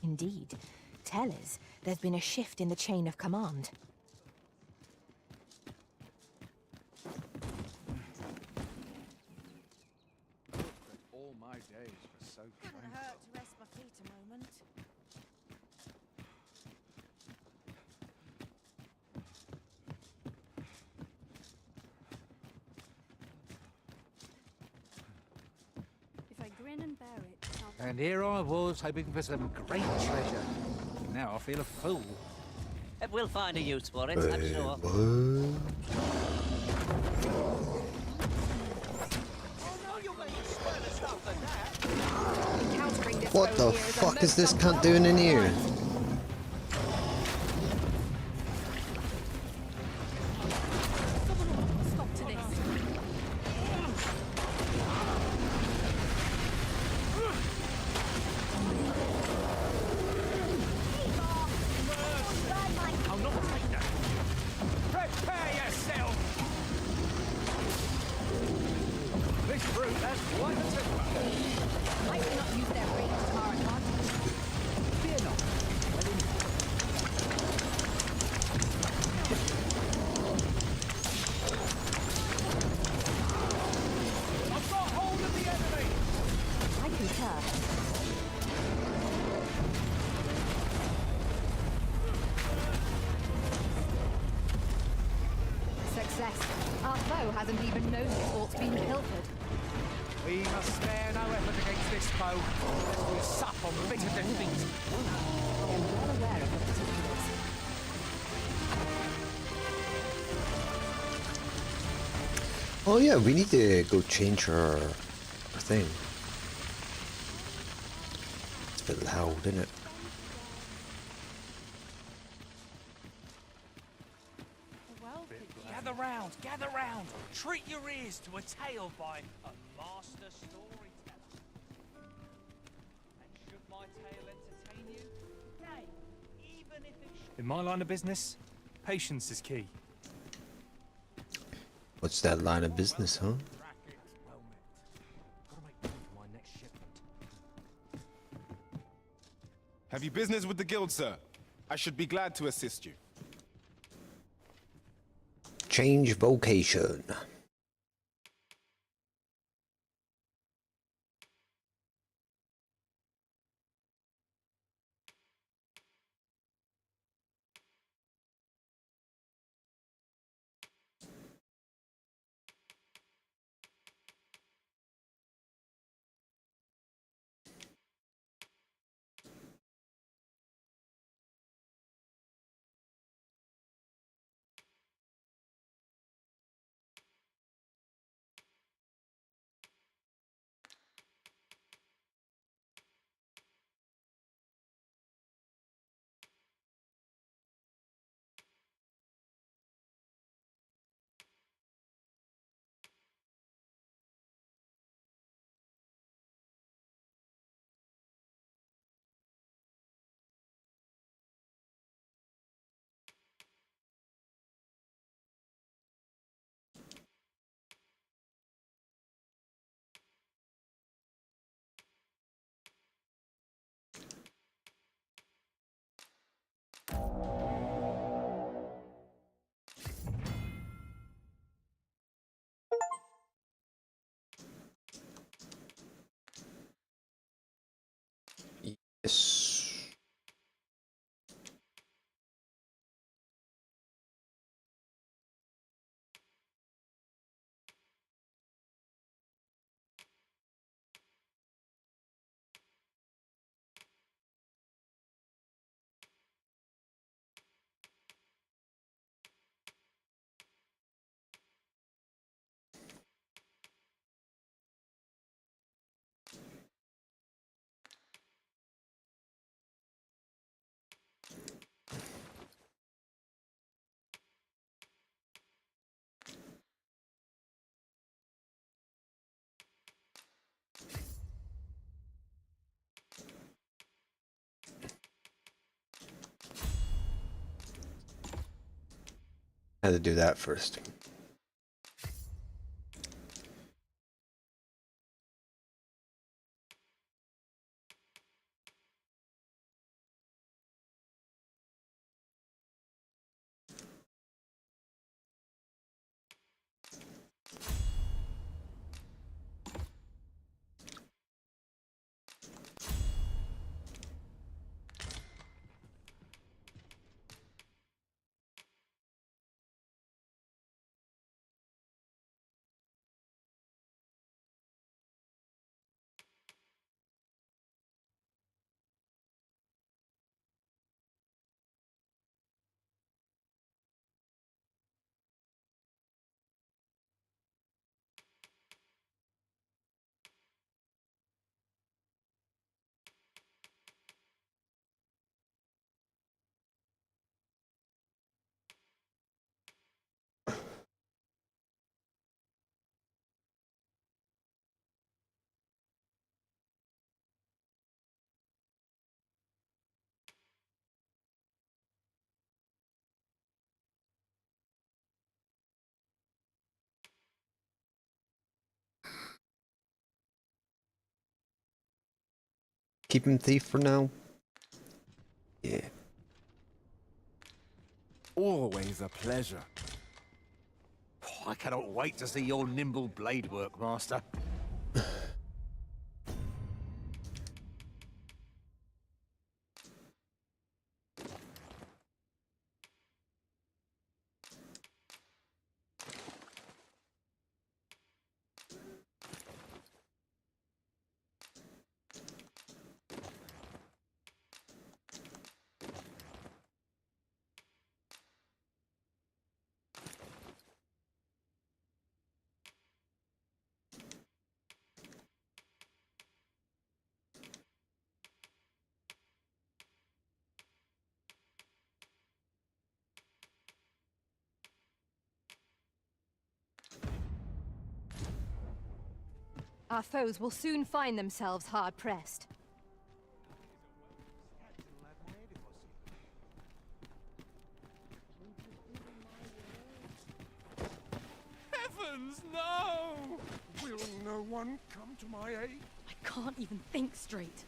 Indeed. Tell us, there's been a shift in the chain of command. All my days were so Couldn't hurt to rest my feet a moment. If I grin and bear it, I'll... And here I was, hoping for some great treasure. Now I feel a fool. We'll find a use for it, I'm sure. What the fuck is this cunt doing in here? Stop to this. I'll not take that. Prepare yourself! This brute has quite a temper. I cannot use their range to our advantage. Fear not. I've got hold of the enemy! I concur. Success. Our foe hasn't even noticed what's been pilfered. We must spare no effort against this foe, lest we sup on bitter defeat. I am well aware of the particulars. Oh yeah, we need to go change our thing. It's a bit loud, isn't it? Gather round, gather round. Treat your ears to a tale by a master storyteller. And should my tale entertain you, nay, even if it should... In my line of business, patience is key. What's that line of business, huh? Well met. Gotta make room for my next shipment. Have you business with the guild, sir? I should be glad to assist you. Change vocation. Yes. Had to do that first. Keep him thief for now. Yeah. Always a pleasure. Oh, I cannot wait to see your nimble blade work, Master. Our foes will soon find themselves hard-pressed. Heavens, no! Will no one come to my aid? I can't even think straight.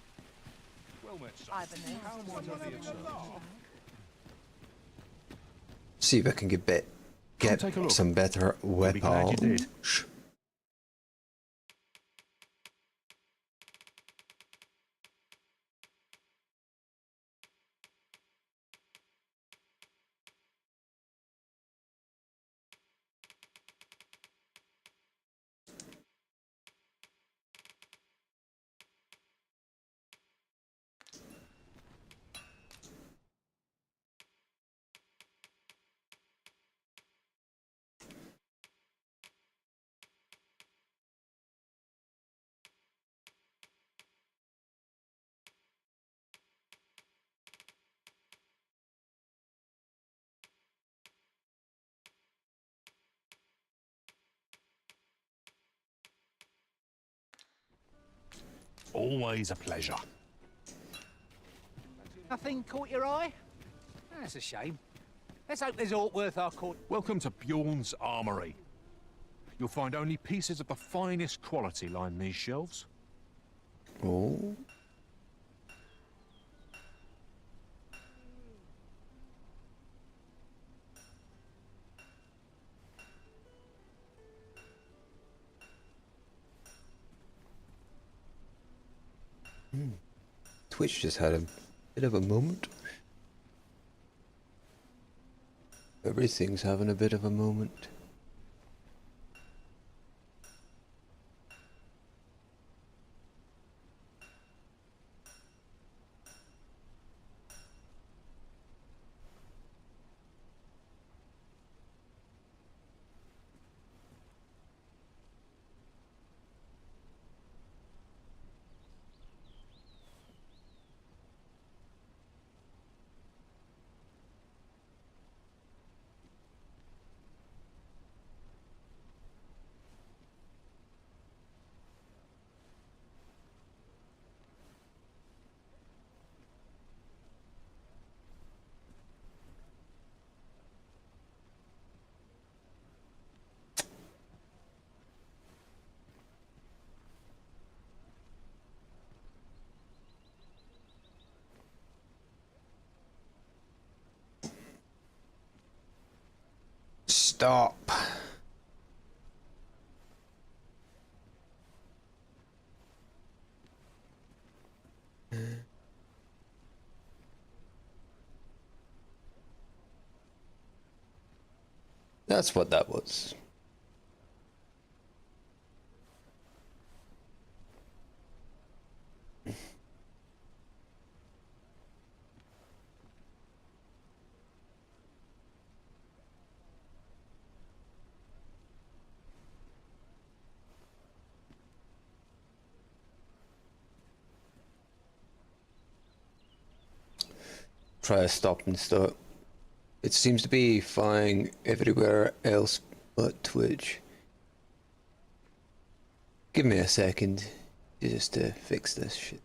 See if I can get some better weapons. Always a pleasure. Nothing caught your eye? That's a shame. Let's hope there's aught worth our court. Welcome to Bjorn's Armory. You'll find only pieces of the finest quality line these shelves. Oh. Twitch just had a bit of a moment. Everything's having a bit of a moment. Stop. That's what that was. Try to stop and start. It seems to be fine everywhere else but Twitch. Give me a second just to fix this shit.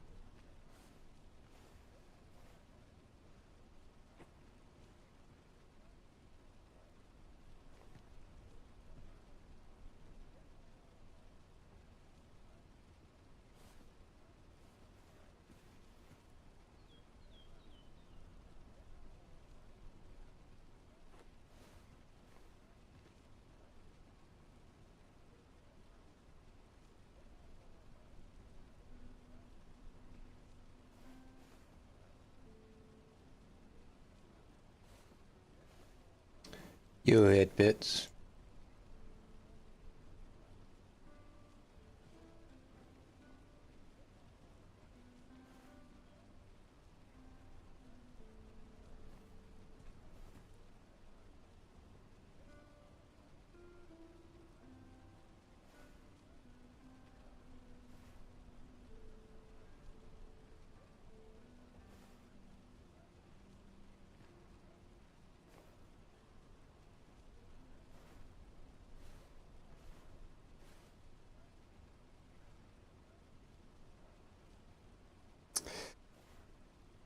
Yo, head bits.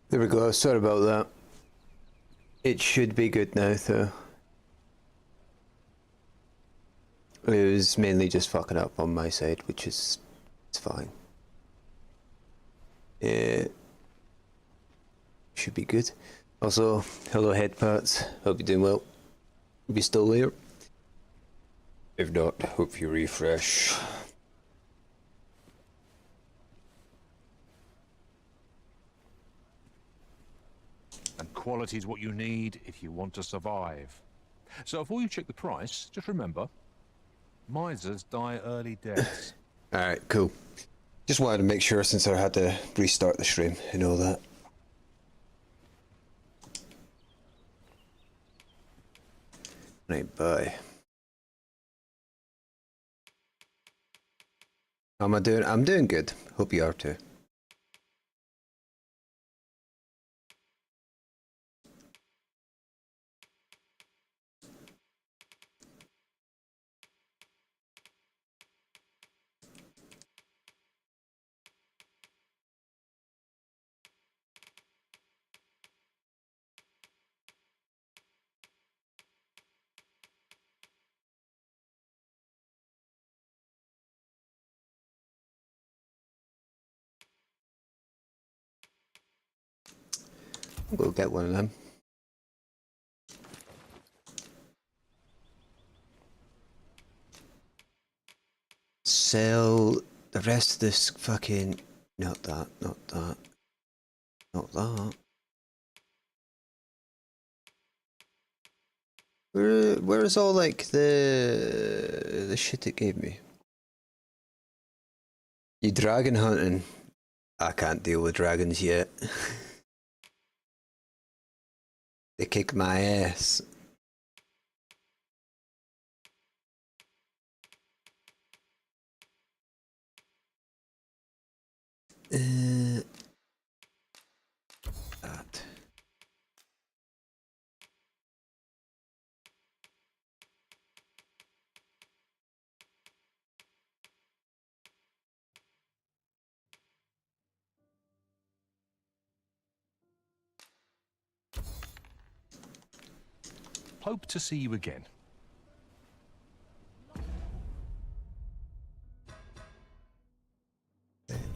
There we go, sorry about that. It should be good now though. It was mainly just fucking up on my side, which is, it's fine. should be good. Also, hello headpats. Hope you're doing well. Hope you're still there. If not, hope you refresh. And quality is what you need if you want to survive. So before you check the price, just remember, misers die early deaths. Alright, cool. Just wanted to make sure since I had to restart the stream and all that. Right, bye. How am I doing? I'm doing good. Hope you are too. We'll get one of them. Sell the rest of this fucking... Not that, not that. Not that. Where is all like the shit it gave me? You dragon hunting? I can't deal with dragons yet. They kick my ass. That. Hope to see you again.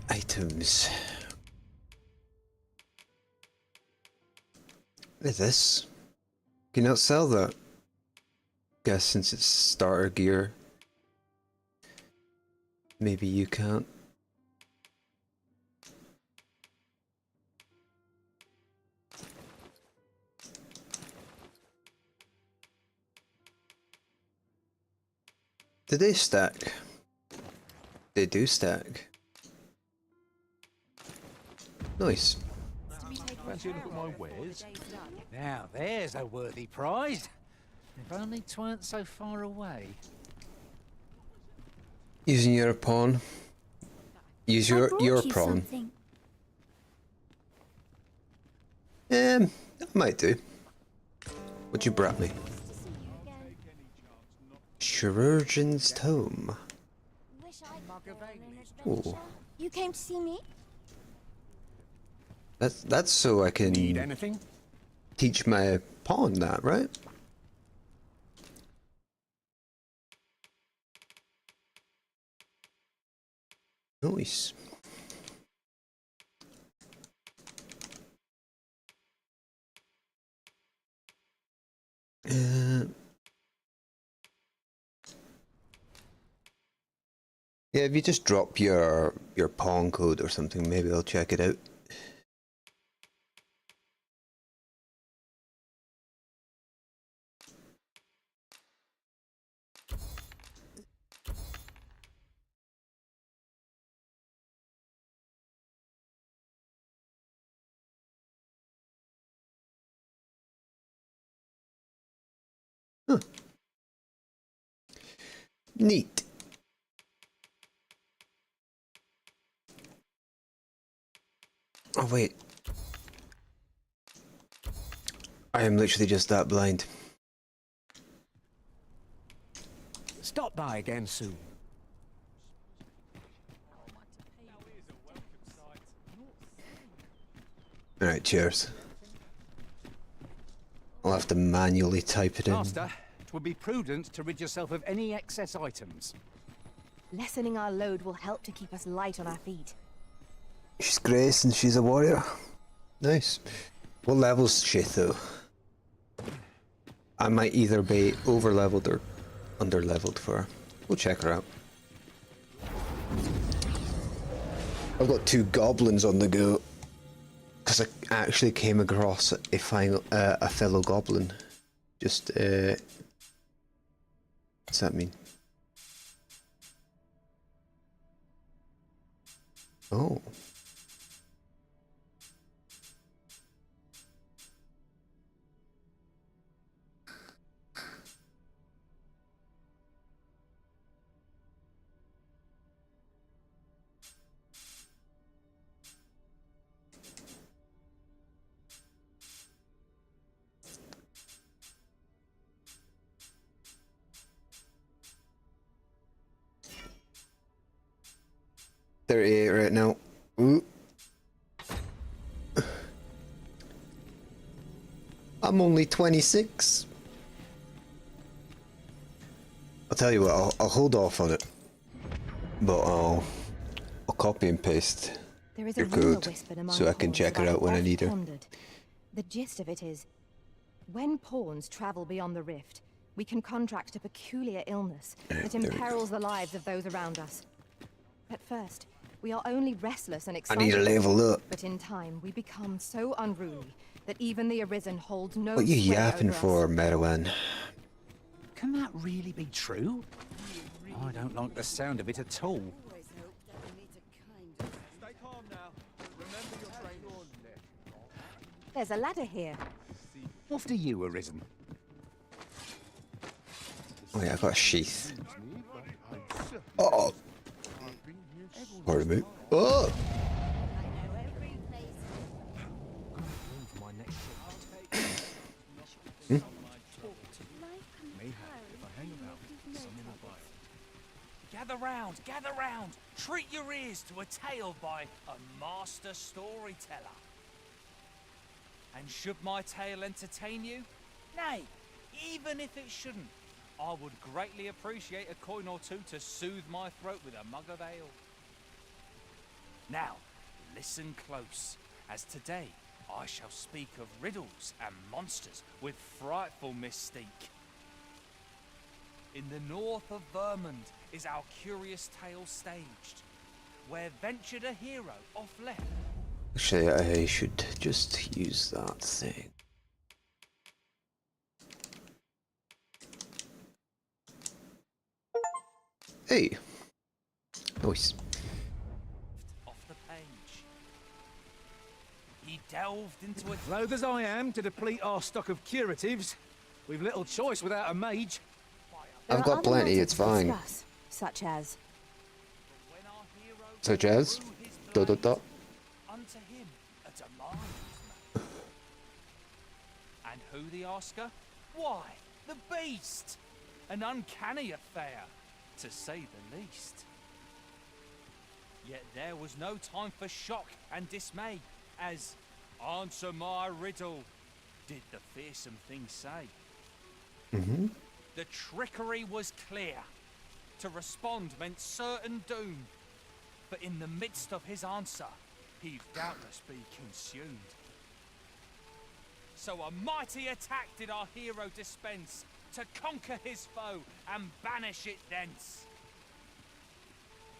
Items. What is this? Cannot sell that. Guess since it's starter gear. Maybe you can't. Do they stack? They do stack. Nice. Fancy a look at my wares? Now there's a worthy prize. If only 'tweren't so far away. Using your pawn. Use your pawn. I might do. What you brought me? Chirurgeon's Tome. Ooh. You came to see me? That's so I can Need anything? teach my pawn that, right? Nice. Yeah, if you just drop your pawn code or something, maybe I'll check it out. Huh. Neat. Oh wait. I am literally just that blind. Stop by again soon. Alright, cheers. I'll have to manually type it in. Master, it would be prudent to rid yourself of any excess items. Lessening our load will help to keep us light on our feet. She's Grace and she's a warrior. Nice. What level's she though? I might either be over leveled or under leveled for her. We'll check her out. I've got 2 goblins on the go because I actually came across a fellow goblin. Just what's that mean? Oh. $38 right now. Ooh. I'm only 26. I'll tell you what, I'll hold off on it, but I'll copy and paste There is your a rumor code whispered among so I can pawns check her about out when I oft need her. pondered. The gist of it is, when pawns travel beyond the rift, we can contract a peculiar illness that there we go. imperils the lives of those around us. At first, we are only restless and I excited. need to level up. But in time, we become so unruly that even the Arisen holds no What you sway yapping over us. for, Merwin? Can that really be true? I don't like the sound of it at all. Stay calm now. Remember your training. There's a ladder here. After you, Arisen. Oh yeah, I got a sheath. Oh! Pardon me. Oh! Hmm? Gather round. Treat your ears to a tale by a master storyteller. And should my tale entertain you? Nay, even if it shouldn't, I would greatly appreciate a coin or two to soothe my throat with a mug of ale. Now, listen close, as today I shall speak of riddles and monsters with frightful mystique. In the north of Vermund is our curious tale staged, where ventured a hero off left. Actually, I should just use that thing. Hey! Nice. Off the page. He delved into a... Loath as I am to deplete our stock of curatives, we've little choice without a mage. I've got plenty, it's fine. Discuss, such as... Such as? Dot dot dot. Unto him a demand was made. And who the asker? Why, the beast! An uncanny affair, to say the least. Yet there was no time for shock and dismay, as answer my riddle, did the fearsome thing say. Mm-hmm. The trickery was clear. To respond meant certain doom. But in the midst of his answer, he'd doubtless be consumed. So a mighty attack did our hero dispense, to conquer his foe and banish it thence.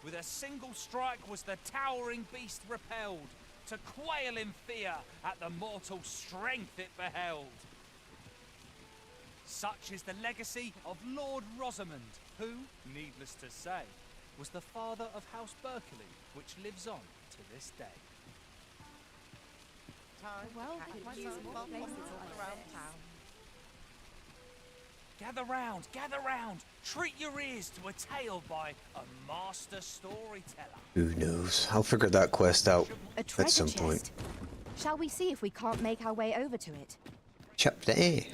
With a single strike was the towering beast repelled, to quail in fear at the mortal strength it beheld. Such is the legacy of Lord Rosamond, who, needless to say, was the father of House Berkeley, which lives on to this day. Gather round, treat your ears to a tale by a master storyteller. Who knows? I'll figure that quest out A at treasure some chest. point. Shall we see if we can't make our way over to it? Chapter A.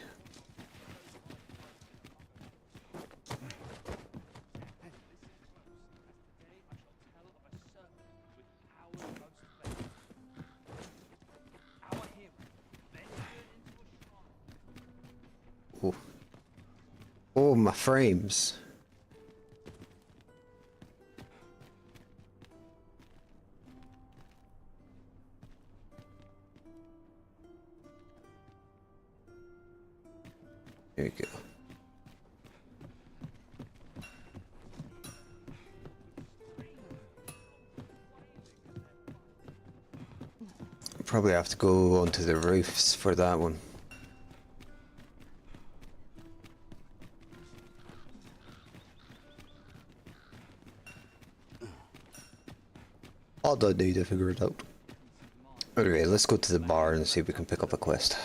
Oh. Oh, my frames. There we go. Probably have to go onto the roofs for that one. I don't need to figure it out. Anyway, let's go to the bar and see if we can pick up a quest.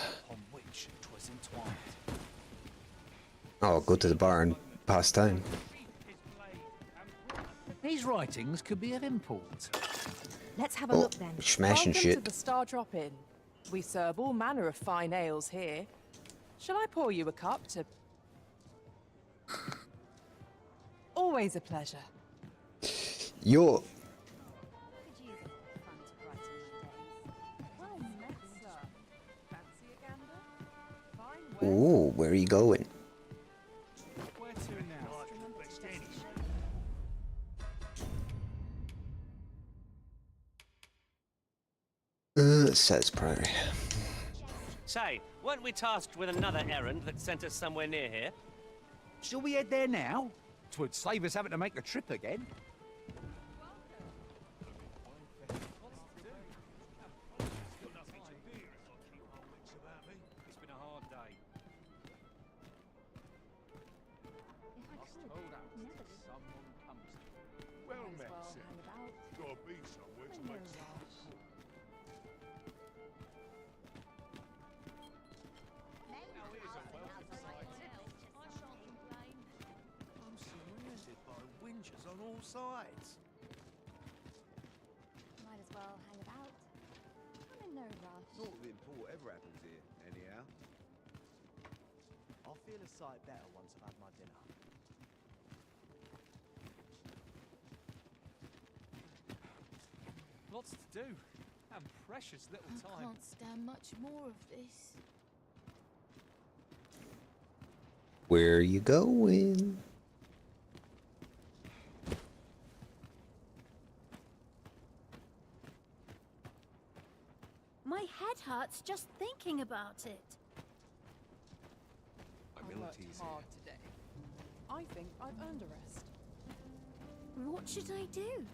Oh, go to the bar and pass time. These writings could be of import. Let's have a look then. Smashing Welcome shit. to the Star Drop-In. We serve all manner of fine ales here. Shall I pour you a cup to... Always a pleasure. Yo. Ooh, where are you going? It says Prairie. Say, weren't we tasked with another errand that sent us somewhere near here? Shall we head there now? 'Twould save us having to make the trip again. Well met, sir. Gotta be somewhere to make some I'm surrounded by winches on all sides. Might as well hang about. I'm in no rush. Not that import ever happens here, anyhow. I'll feel a sight better once I've had my dinner. Lots to do, and precious little I time. can't stand much more of this. Where are you going? My head hurts just thinking about it. I worked hard today. I think I've earned a rest. What should I do?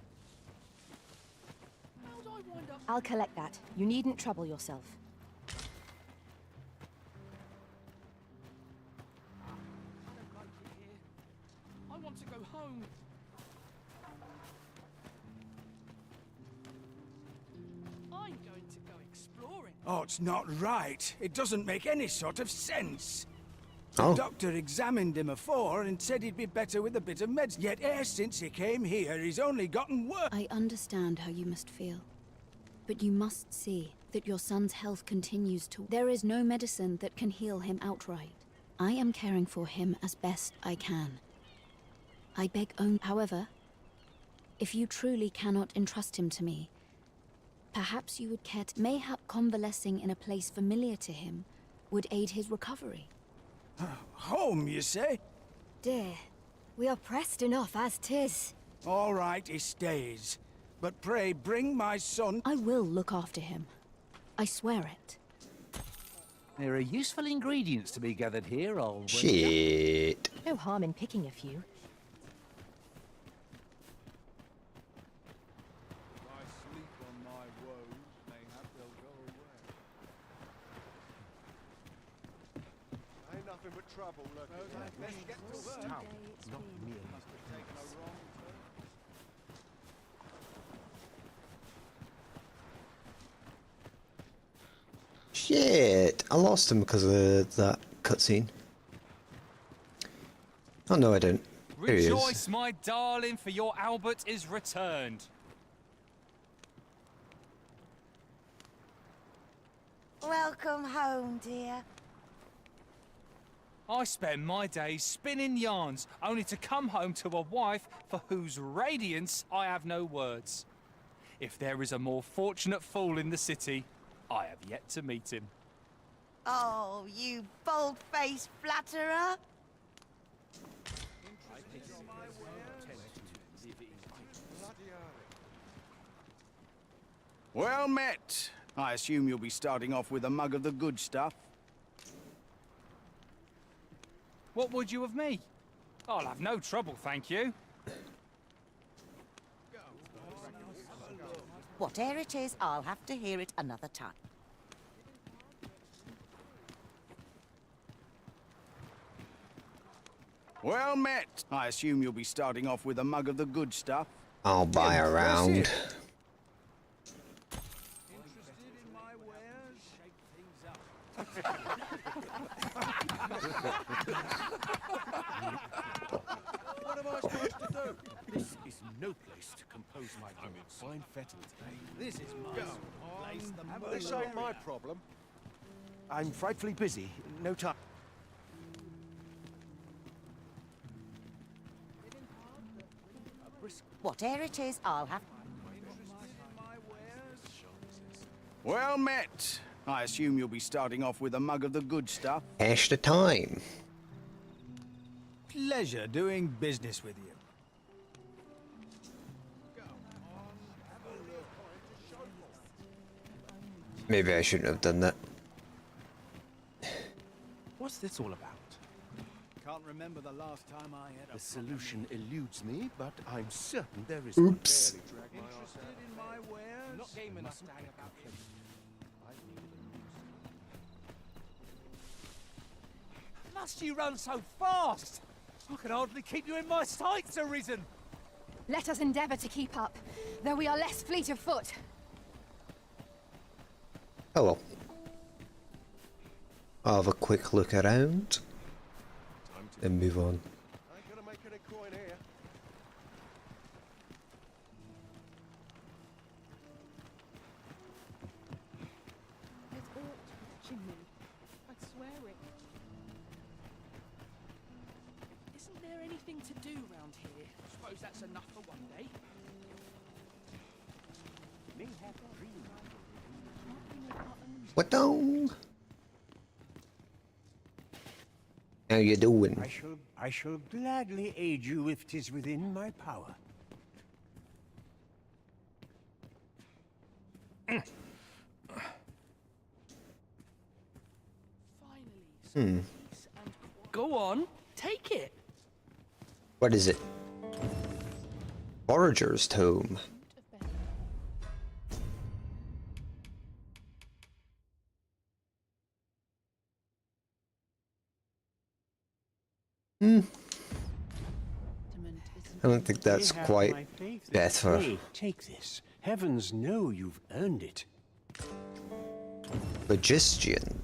How'd I wind up? I'll collect that. You needn't trouble yourself. I don't like it here. I want to go home. I'm going to go exploring. Oh, it's not right. It doesn't make any sort of sense. Oh. The doctor examined him afore and said he'd be better with a bit of meds. Yet e'er since he came here, he's only gotten worse. I understand how you must feel. But you must see that your son's health continues to... There is no medicine that can heal him outright. I am caring for him as best I can. I beg only... However, if you truly cannot entrust him to me, perhaps you would care to... Mayhap convalescing in a place familiar to him would aid his recovery. Home, you say? Dear, we are pressed enough as 'tis. All right, he stays. But pray, bring my son... I will look after him. I swear it. There are useful ingredients to be gathered here, old... Shit. No harm in picking a few. If I sleep on my woes, mayhap they'll go away. Ain't nothing but trouble, look. Let's get to work. Not nearly. Must have taken a wrong turn. Shit. I lost him because of that cutscene. Oh no, I didn't. There he is. Rejoice, my darling, for your Albert is returned. Welcome home, dear. I spend my days spinning yarns, only to come home to a wife for whose radiance I have no words. If there is a more fortunate fool in the city, I have yet to meet him. Oh, you bold-faced flatterer. Well met. I assume you'll be starting off with a mug of the good stuff. What would you of me? I'll have no trouble, thank you. Whatever it is, I'll have to hear it another time. Well met. I assume you'll be starting off with a mug of the good stuff. I'll buy a round. What am I supposed to do? This is no place to compose my thoughts. I'm fettled today. This is my place. This ain't my problem. I'm frightfully busy. No time. Whatever it is, I'll have... Well met. I assume you'll be starting off with a mug of the good stuff. Cash the time. Pleasure doing business with you. Maybe I shouldn't have done that. What's this all about? Can't remember the last time I had a... The solution eludes me, but I'm certain there is... Oops. Interested in my wares? Not game enough to hang about him. Must you run so fast? I can hardly keep you in my sights, Arisen. Let us endeavour to keep up, though we are less fleet of foot. Hello. I'll have a quick look around. Then move on. I ain't gonna make any coin here. There's aught watching me. I'd swear it. Isn't there anything to do round here? Suppose that's enough for one day. What the? How you doing? I shall gladly aid you if 'tis within my power. Hmm. Go on, take it. What is it? Forager's Tome. Hmm. I don't think that's quite better. Hey, take this. Heavens know you've earned it. Phlogistian.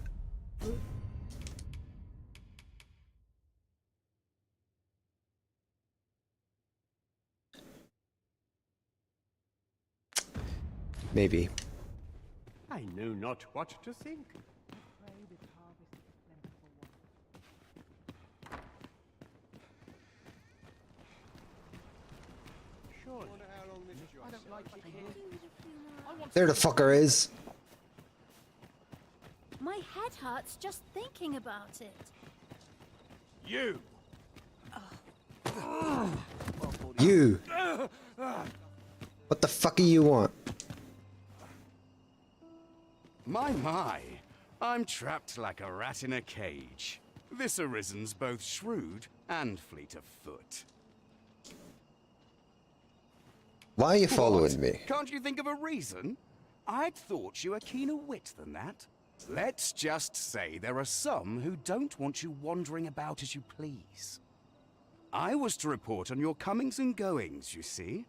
Maybe. I know not what to think. I don't like it here. There the fucker is. My head hurts just thinking about it. You! You! What the fuck do you want? My, I'm trapped like a rat in a cage. This Arisen's both shrewd and fleet of foot. Why are you following me? Can't you think of a reason? I'd thought you were keener wit than that. Let's just say there are some who don't want you wandering about as you please. I was to report on your comings and goings, you see.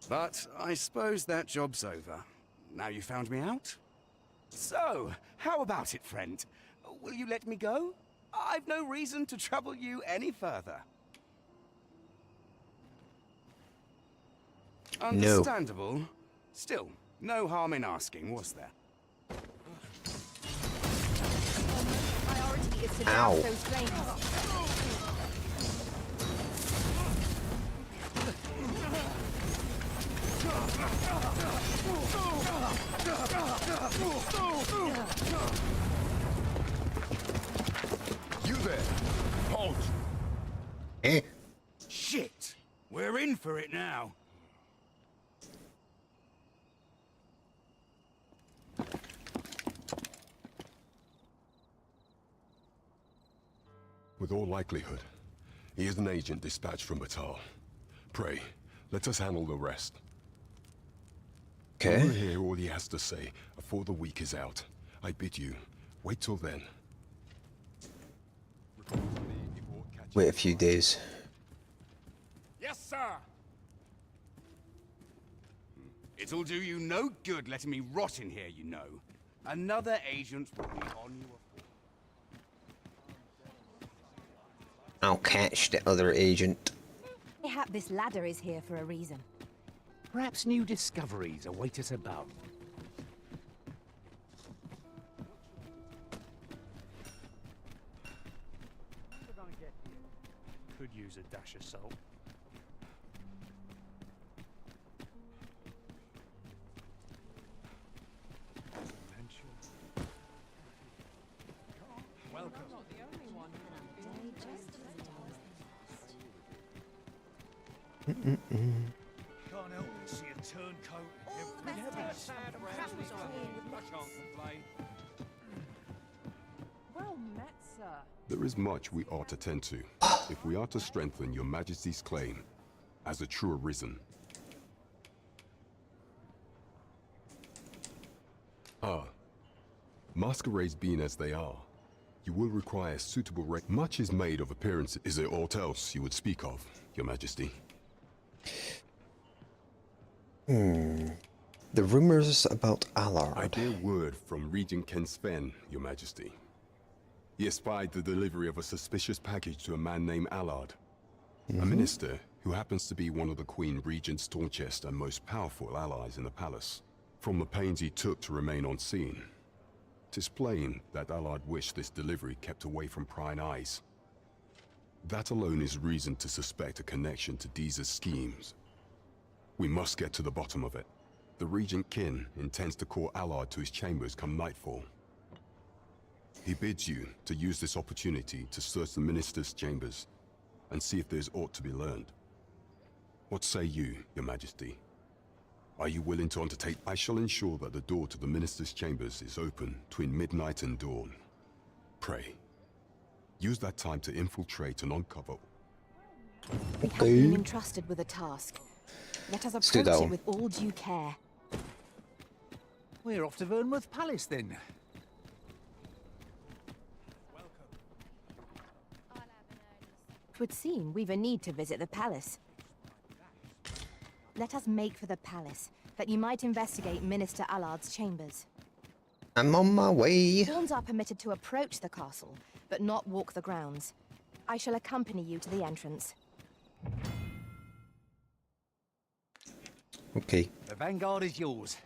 But I suppose that job's over. Now you found me out? So, how about it, friend? Will you let me go? I've no reason to trouble you any further. Understandable. Still, no harm in asking, was there? Priority is to Ow. douse those flames. You there! Halt! Eh? Shit! We're in for it now. With all likelihood, he is an agent dispatched from Batal. Pray, let us handle the rest. Okay. We will hear all he has to say before the week is out. I bid you, wait till then. Wait a few days. Yes, sir! It'll do you no good letting me rot in here, you know. Another agent will be on you. I'll catch the other agent. Mayhap this ladder is here for a reason. Perhaps new discoveries await us above. Could use a dash of salt. Welcome. I'm not the only one who has been just Can't help but see a turncoat every heaven. I can't complain. well met, sir. There is much we ought to tend to, if we are to strengthen your Majesty's claim as a true arisen. Masquerades being as they are, you will require suitable much is made of appearances. Is there aught else you would speak of, Your Majesty? The rumors about Allard. I bear word from Regent Ken Sven, Your Majesty. He espied the delivery of a suspicious package to a man named Allard, a minister who happens to be one of the Queen Regent's staunchest and most powerful allies in the palace. From the pains he took to remain unseen, 'tis plain that Allard wished this delivery kept away from prying eyes. That alone is reason to suspect a connection to Deeza's schemes. We must get to the bottom of it. The Regent Kin intends to call Allard to his chambers come nightfall. He bids you to use this opportunity to search the minister's chambers and see if there's aught to be learned. What say you, Your Majesty? Are you willing to undertake? I shall ensure that the door to the minister's chambers is open between midnight and dawn. Pray, use that time to infiltrate and uncover. We have been entrusted with a task. Let us approach it with all due care. We're off to Vernworth Palace then. It would seem we've a need to visit the palace. Let us make for the palace, that you might investigate Minister Allard's chambers. I'm on my way. Pawns are permitted to approach the castle, but not walk the grounds. I shall accompany you to the entrance. Okay. The vanguard is yours.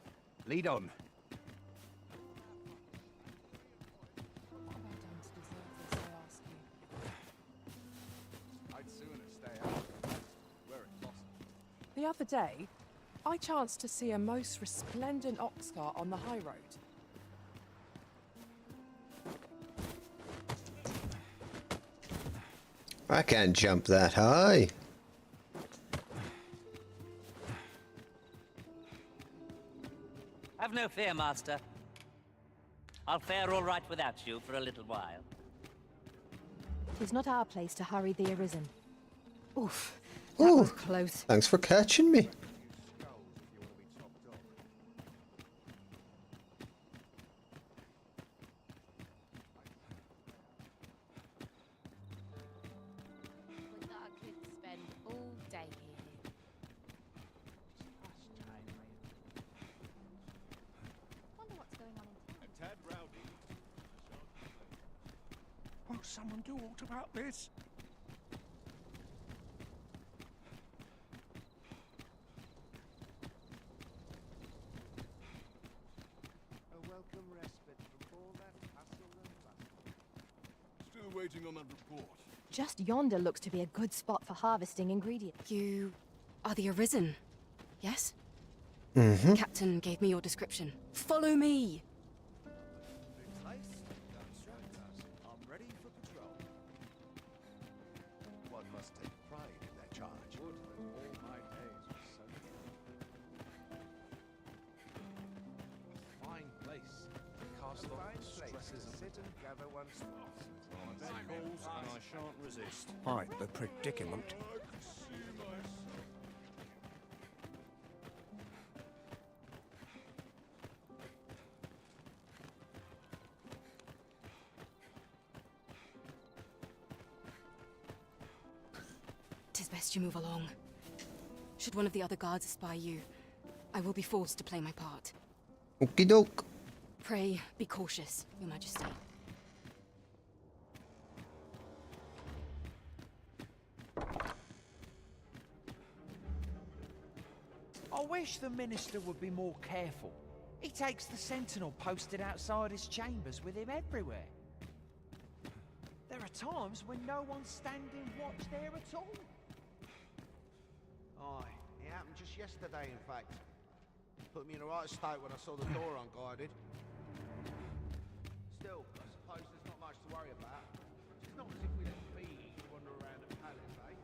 Lead on. The other day, I chanced to see a most resplendent ox cart on the high road. I can't jump that high. Have no fear, Master. I'll fare all right without you for a little while. 'Tis not our place to hurry the arisen. Oof, that was close. Thanks for catching me. I could spend all day here. Wonder what's going on in town. Tad rowdy. Will someone do aught about this? A welcome respite from all that hustle and bustle. Still waiting on that report. Just yonder looks to be a good spot for harvesting ingredients. You are the Arisen, yes? Mm-hmm. Captain gave me your description. Follow me! I'm ready for patrol. One must take pride in their charge. All my days were so Fine place. Cast off the stresses of sit and gather one's thoughts. calls, and I shan't resist. Quite the predicament. Tis best you move along. Should one of the other guards espy you, I will be forced to play my part. Okie doke. Pray, be cautious, Your Majesty. I wish the Minister would be more careful. He takes the sentinel posted outside his chambers with him everywhere. There are times when no one's standing watch there at all. Aye, it happened just yesterday, in fact. Put me in the right state when I saw the door unguarded. Still, I suppose there's not much to worry about. It's not as if we let bees wander around the palace, eh?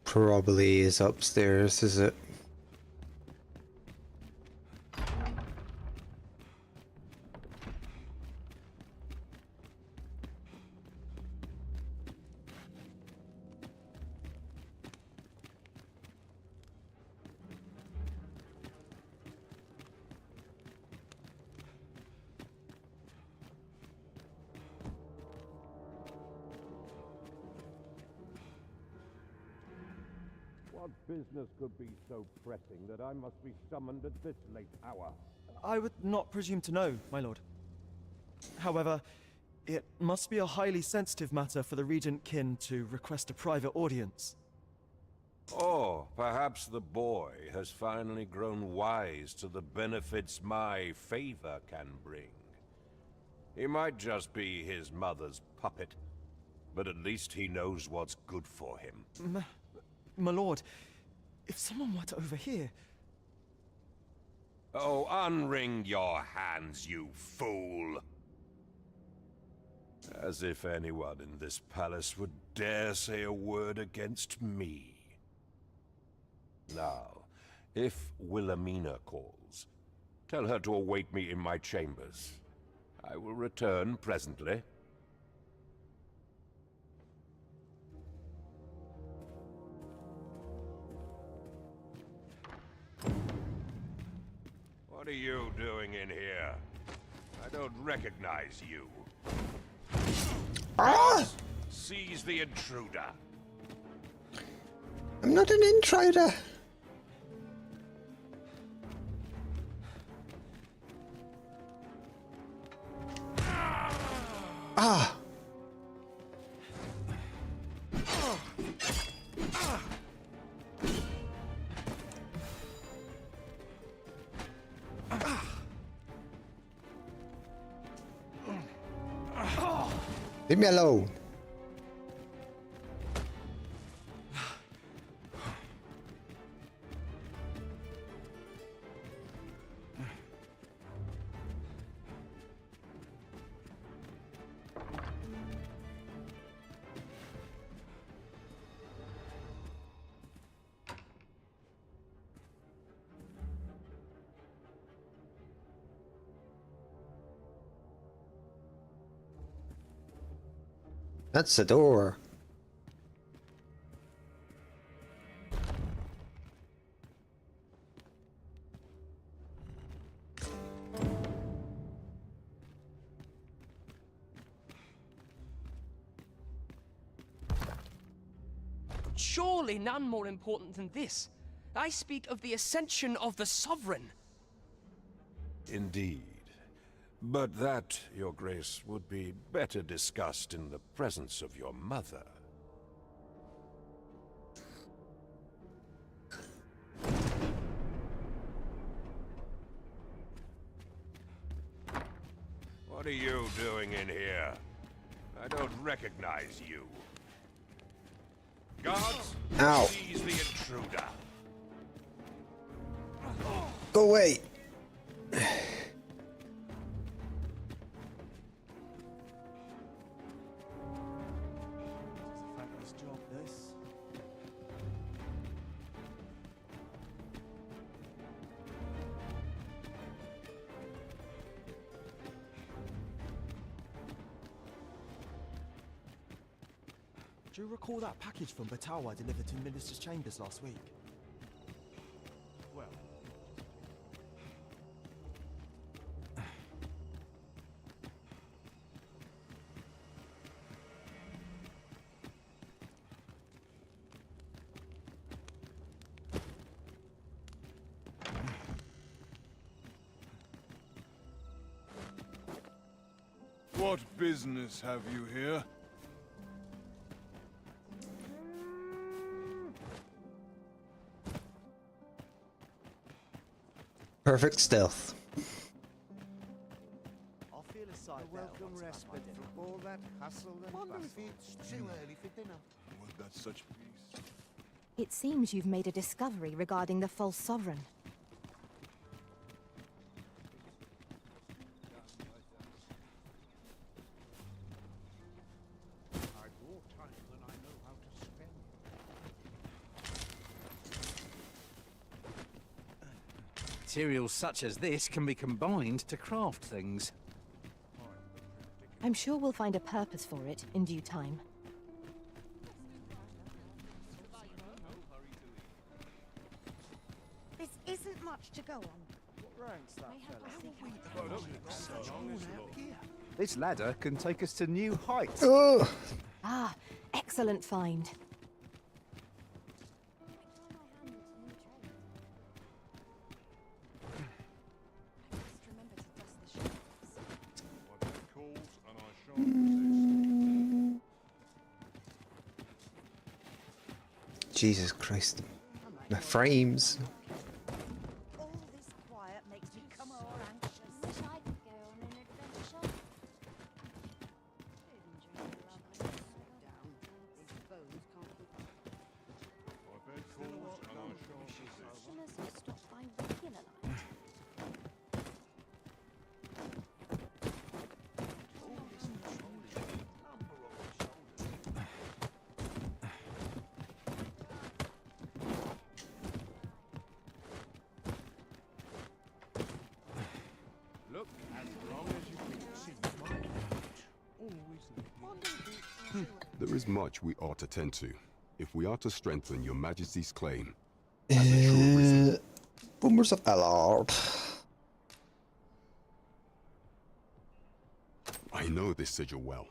Probably is upstairs, is it? What business could be so pressing that I must be summoned at this late hour? I would not presume to know, my lord. However, it must be a highly sensitive matter for the Regent Kin to request a private audience. Or perhaps the boy has finally grown wise to the benefits my favor can bring. He might just be his mother's puppet, but at least he knows what's good for him. My lord, if someone were to overhear... Oh, unwring your hands, you fool! As if anyone in this palace would dare say a word against me. Now, if Wilhelmina calls, tell her to await me in my chambers. I will return presently. What are you doing in here? I don't recognize you. Ah! Seize the intruder. I'm not an intruder. Ah! Leave me alone. That's the door. Surely none more important than this. I speak of the ascension of the Sovereign. Indeed. But that, Your Grace, would be better discussed in the presence of your mother. What are you doing in here? I don't recognize you. Guards, ow. Seize the intruder. Go away. Do you recall that package from Batawa delivered to Minister's chambers last week? Well, what business have you here? Perfect stealth. I'll feel a side Welcome respite from all that hustle and Wonder if bustle. it's too early for dinner. Was that such peace? It seems you've made a discovery regarding the false sovereign. I've more time than I know how to spend. Materials such as this can be combined to craft things. I'm sure we'll find a purpose for it in due time. This isn't much to go on. What rank's that This ladder can take us to new heights. Ah, excellent find. My bed calls and I shan't resist. Jesus Christ. The frames. All this quiet makes me come more anxious. Wish I could go on an adventure. My bed calls and I shan't resist. Commissioners have stopped by regular light. Look, as long as you can see my light, always There is much we ought to tend to, if we are to strengthen your majesty's claim. Boomers of Allard. I know this sigil well.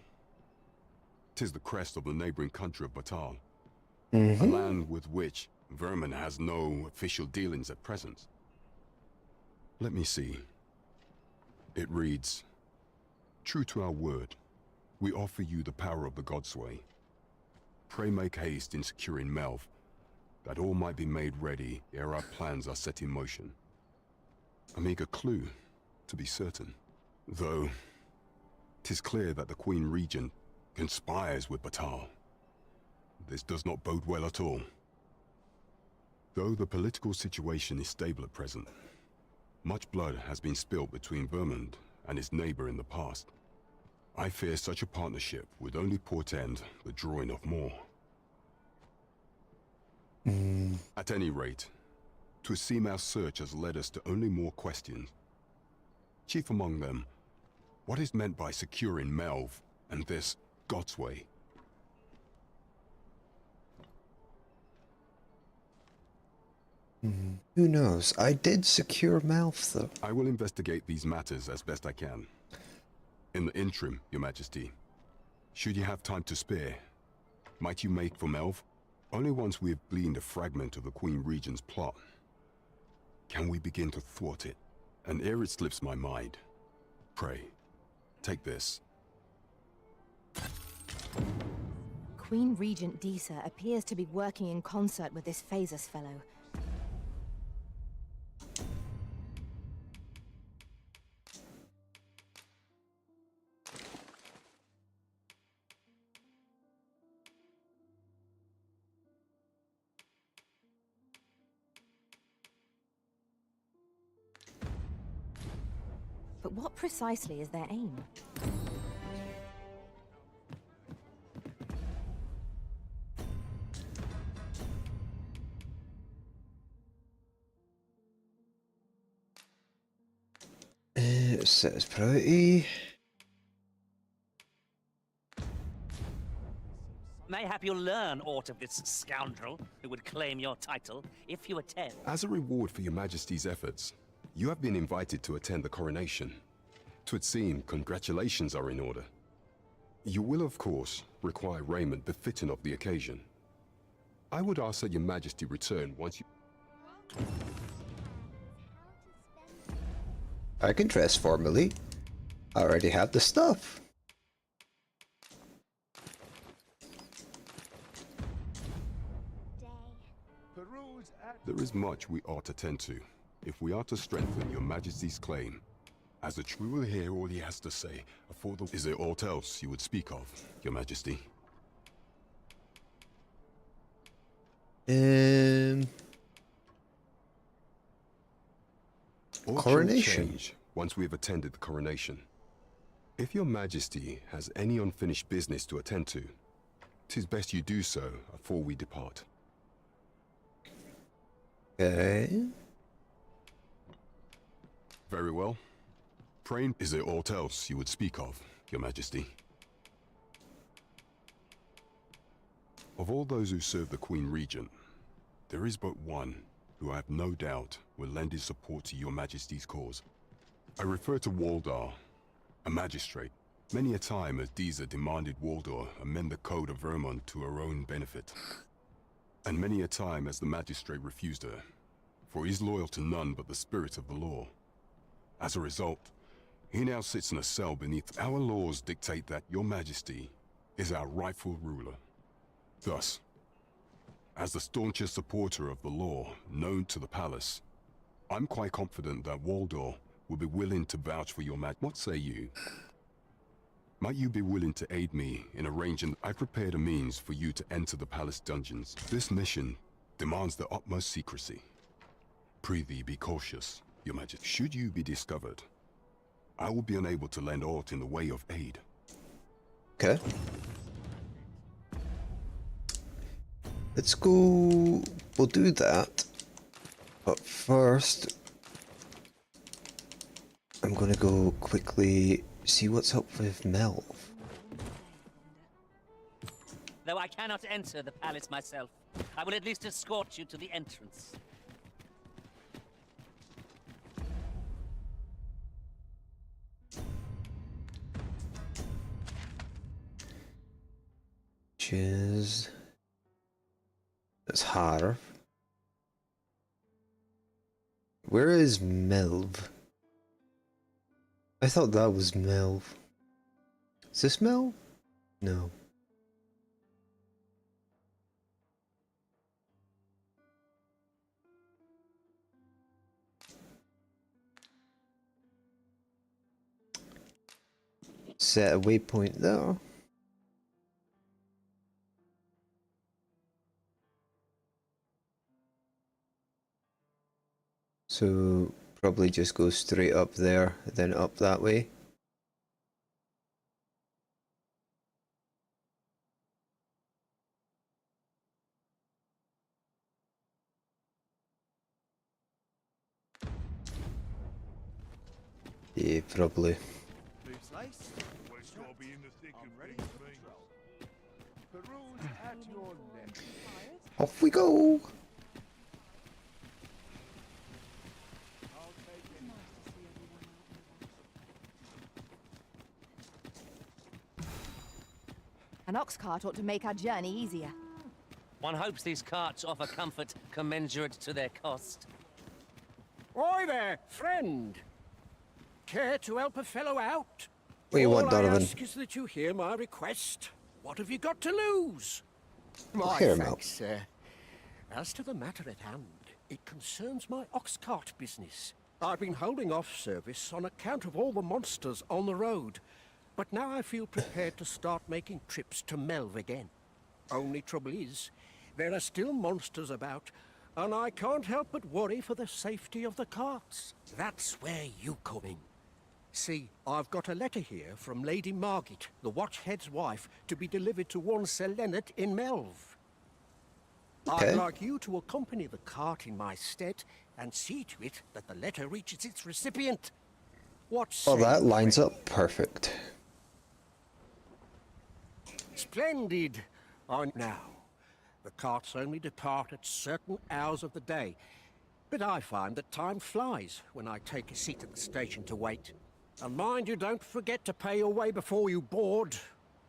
'Tis the crest of the neighboring country of Batal, a land with which Vermin has no official dealings at present. Let me see. It reads, "True to our word, we offer you the power of the Godsway. Pray make haste in securing Melv, that all might be made ready ere our plans are set in motion." A meager clue, to be certain. Though, 'tis clear that the Queen Regent conspires with Batal. This does not bode well at all. Though the political situation is stable at present, much blood has been spilled between Vermund and his neighbor in the past. I fear such a partnership would only portend the drawing of more. At any rate, to seem our search has led us to only more questions. Chief among them, what is meant by securing Melv and this Godsway? Who knows? I did secure Malf, though. I will investigate these matters as best I can. In the interim, Your Majesty, should you have time to spare, might you make for Melv? Only once we have gleaned a fragment of the Queen Regent's plot can we begin to thwart it. And ere it slips my mind, pray, take this. Queen Regent Disa appears to be working in concert with this Phasus fellow. But what precisely is their aim? Set as priority. May I hope you'll learn aught of this scoundrel who would claim your title if you attend. As a reward for your Majesty's efforts, you have been invited to attend the coronation. 'Twould seem congratulations are in order. You will, of course, require raiment befitting of the occasion. I would ask that your Majesty return once you... I can dress formally. I already have the stuff. There is much we ought to tend to, if we are to strengthen your Majesty's claim. As the true will hear all he has to say, afore the... Is there aught else you would speak of, your Majesty? All Coronation. change once we have attended the coronation. If your Majesty has any unfinished business to attend to, 'tis best you do so afore we depart. Okay. Very well. Pray, is there aught else you would speak of, your Majesty? Of all those who serve the Queen Regent, there is but one who I have no doubt will lend his support to your Majesty's cause. I refer to Waldar, a magistrate. Many a time has Disa demanded Waldar amend the Code of Vermont to her own benefit. And many a time has the magistrate refused her, for he is loyal to none but the spirit of the law. As a result, he now sits in a cell beneath. Our laws dictate that your Majesty is our rightful ruler. Thus, as the staunchest supporter of the law known to the palace, I'm quite confident that Waldor will be willing to vouch for your What say you? Might you be willing to aid me in arranging? I prepared a means for you to enter the palace dungeons. This mission demands the utmost secrecy. Prithee, be cautious, your Majesty. Should you be discovered, I will be unable to lend aught in the way of aid. Okay. Let's go... We'll do that. But first... I'm gonna go quickly see what's up with Melv. Though I cannot enter the palace myself, I will at least escort you to the entrance. Cheers. That's Harv. Where is Melv? I thought that was Melv. Is this Melv? No. Set a waypoint there. So probably just go straight up there, then up that way. Yeah, probably. Off we go! An ox cart ought to make our journey easier. One hopes these carts offer comfort commensurate to their cost. Oi there, friend! Care to help a fellow out? What do you want, Donovan? All I ask is that you hear my request. What have you got to lose? My hear him out. thanks, sir. As to the matter at hand, it concerns my ox cart business. I've been holding off service on account of all the monsters on the road, but now I feel prepared to start making trips to Melv again. Only trouble is, there are still monsters about, and I can't help but worry for the safety of the carts. That's where you come in. See, I've got a letter here from Lady Margit, the Watchhead's wife, to be delivered to one Sir Leonard in Melv. Okay. I'd like you to accompany the cart in my stead and see to it that the letter reaches its recipient. What Well, say that you, lines friend? up perfect. Splendid. Now, the carts only depart at certain hours of the day, but I find that time flies when I take a seat at the station to wait. And mind you, don't forget to pay your way before you board.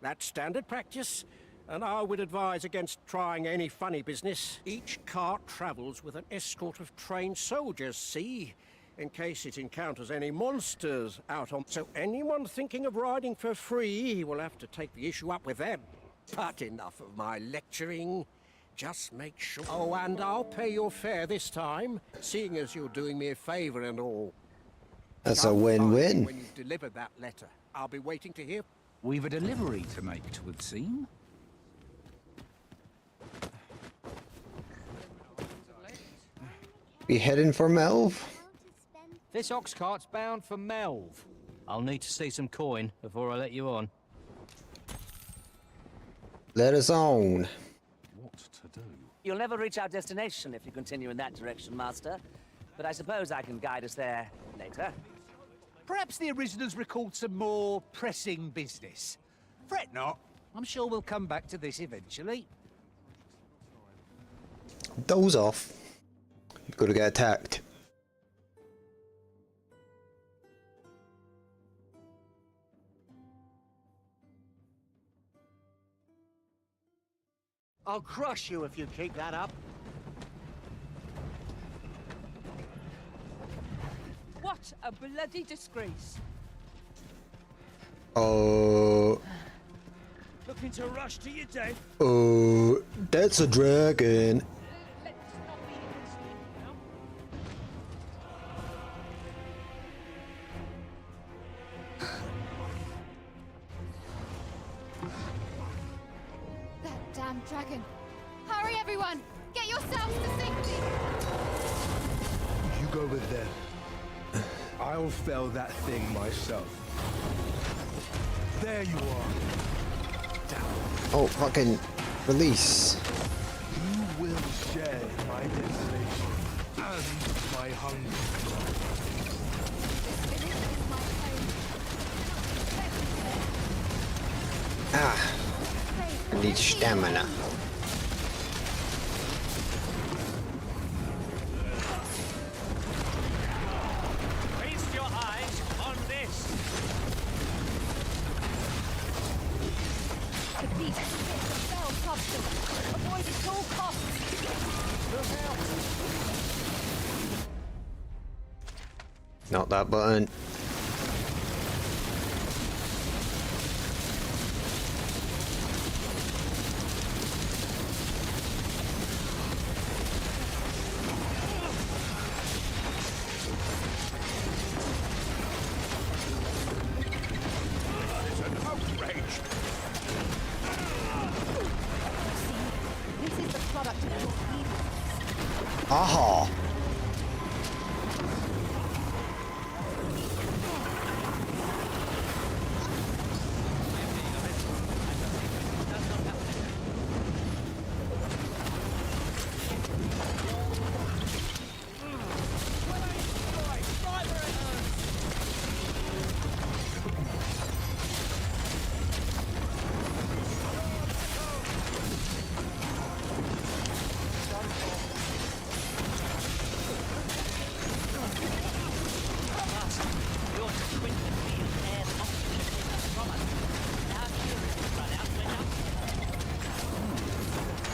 That's standard practice, and I would advise against trying any funny business. Each cart travels with an escort of trained soldiers, see? In case it encounters any monsters out on... So anyone thinking of riding for free will have to take the issue up with them. But enough of my lecturing. Just make sure... Oh, and I'll pay your fare this time, seeing as you're doing me a favor and all. That's a win-win. When you've delivered that letter, I'll be waiting to hear... We've a delivery to make, 'twould seem. We heading for Melv? This ox cart's bound for Melv. I'll need to see some coin before I let you on. Let us on. What to do? You'll never reach our destination if you continue in that direction, Master. But I suppose I can guide us there later. Perhaps the originals recalled some more pressing business. Fret not. I'm sure we'll come back to this eventually. Doze off. You've got to get attacked. I'll crush you if you keep that up. What a bloody disgrace. Oh. Looking to rush to your death? Oh, that's a dragon. That damn dragon. Hurry, everyone! Get yourselves to safety! You go with them. I'll fell that thing myself. There you are. Oh, fucking release. You will share my desolation and my hunger. Ah, I need stamina. Feast your eyes on this. The beast hits the fell substance. Avoid at all costs. Look out! Not that button. This is the product of your evil. Aha.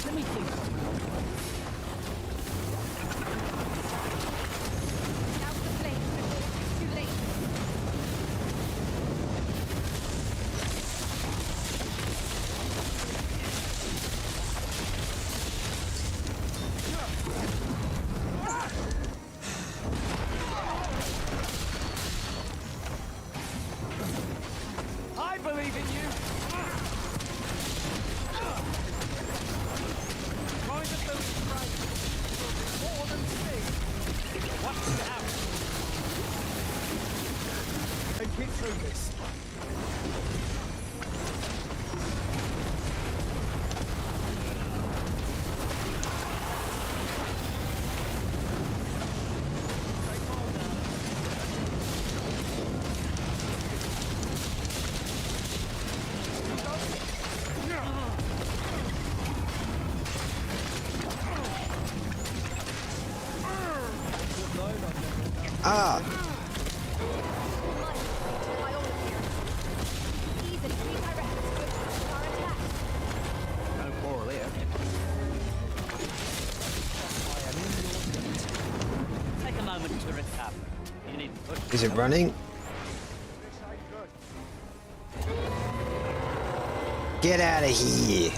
Let me think. Douse the flames before it's too late. I believe in you. Mind of those strikes will do more than see. Watch out. And get through this. Ah! No quarrel here. Take a moment to recover. You need to push. Is it running? Get out of here!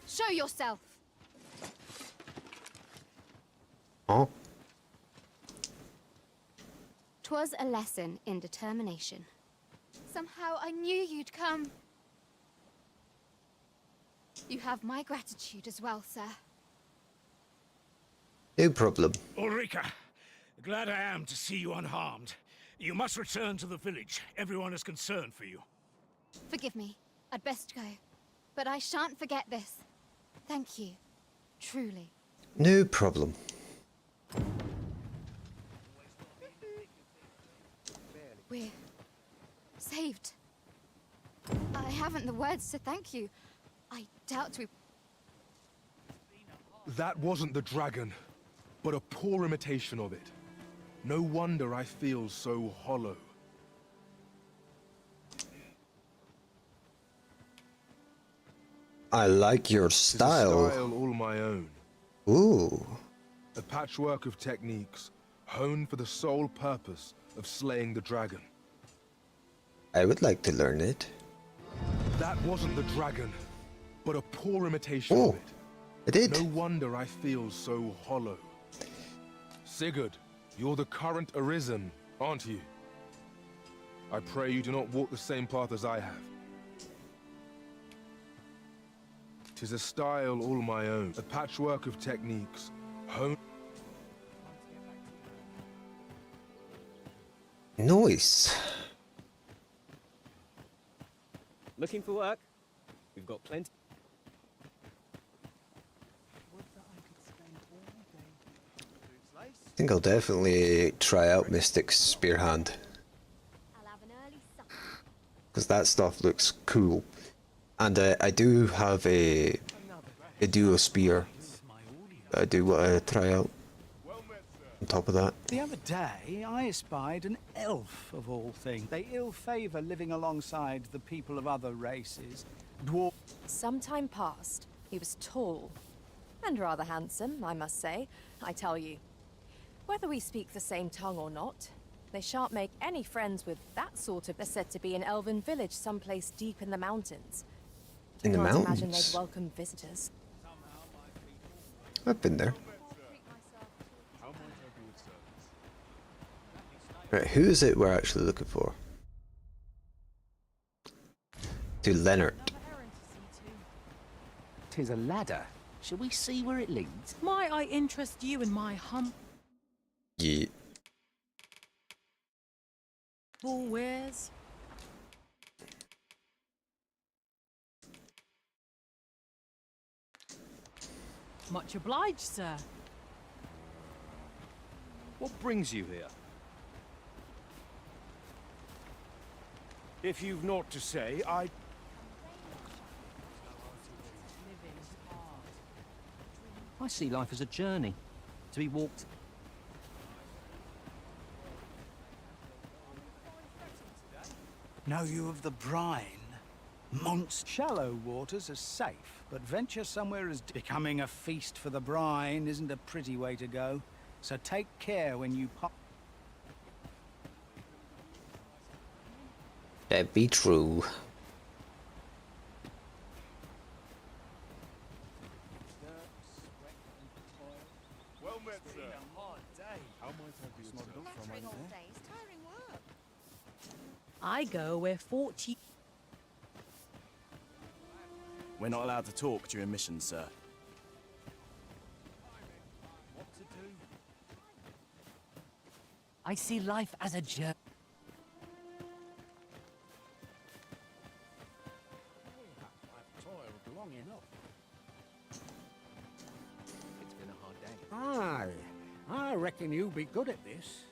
Show yourself. Oh. 'Twas a lesson in determination. Somehow I knew you'd come. You have my gratitude as well, sir. No problem. Ulrika, glad I am to see you unharmed. You must return to the village. Everyone is concerned for you. Forgive me. I'd best go. But I shan't forget this. Thank you. Truly. No problem. We're saved. I haven't the words to thank you. I doubt we... That wasn't the dragon, but a poor imitation of it. No wonder I feel so hollow. I like your It's a style. style all my own. Ooh. A patchwork of techniques, honed for the sole purpose of slaying the dragon. I would like to learn it. That wasn't the dragon, but a poor imitation of it. I did. No wonder I feel so hollow. Sigurd, you're the current Arisen, aren't you? I pray you do not walk the same path as I have. 'Tis a style all my own, a patchwork of techniques, honed... Nice. Looking for work? We've got plenty. I think I'll definitely try out Mystic's Spear Hand. Because that stuff looks cool. And I do have a duo spear that I do want to try out. On top of that. The other day, I espied an elf, of all things. They ill favour living alongside the people of other races. Dwarf. Some time passed. He was tall. And rather handsome, I must say. I tell you. Whether we speak the same tongue or not, they shan't make any friends with that sort of... They're said to be an elven village someplace deep in the mountains. In the Can't imagine mountains? they'd welcome visitors. I've been there. Right, who is it we're actually looking for? To Leonard. 'Tis a ladder. Shall we see where it leads? Might I interest you in my humble Yeah. wares? Much obliged, sir. What brings you here? If you've naught to say, I... I see life as a journey, to be walked. Know you of the brine? Shallow waters are safe, but venture somewhere as becoming a feast for the brine isn't a pretty way to go. So take care when you pop. That be true. Well met, sir. How might I be of service? Nattering all day is tiring work. I go where 40... We're not allowed to talk during missions, sir. I see life as a journey. I've toiled long enough. It's been a hard day. Aye, I reckon you'll be good at this.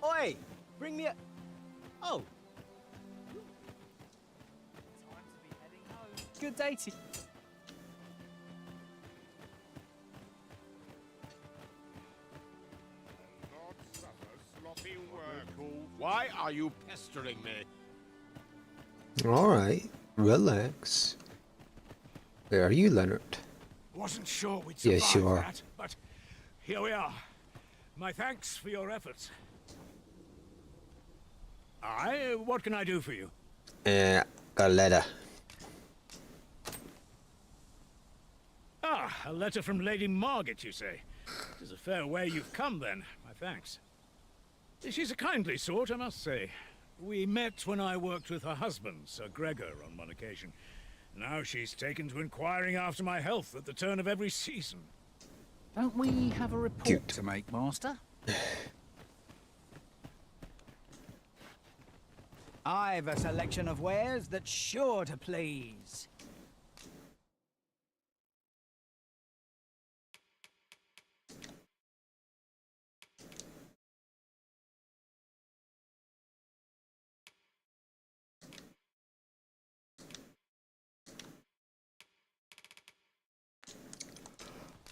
Oi! Bring me a... Oh! Good day to you. Why are you pestering me? Alright, relax. Where are you, Leonard? Wasn't sure we'd Yes, survive you are. that, but here we are. My thanks for your efforts. What can I do for you? Got a letter. Ah, a letter from Lady Margaret, you say? It is a fair way you've come, then. My thanks. She's a kindly sort, I must say. We met when I worked with her husband, Sir Gregor, on one occasion. Now she's taken to inquiring after my health at the turn of every season. Don't we have a report to make, Master? I've a selection of wares that's sure to please.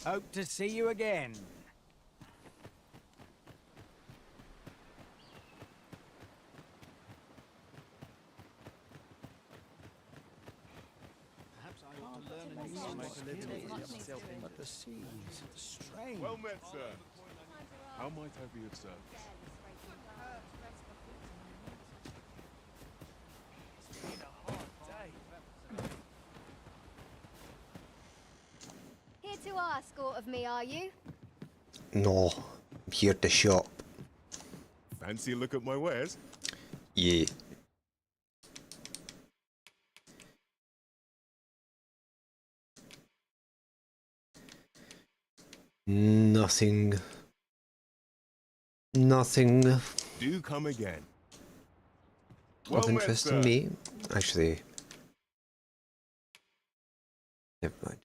Hope to see you again. Perhaps I ought to learn a new skill. But the seas, strange. Well met, sir. How might I be of service? Here to ask aught of me, are you? No, I'm here to shop. Fancy a look at my wares? Yeah. Nothing. Nothing Do come again. of interest to me. Actually, never mind.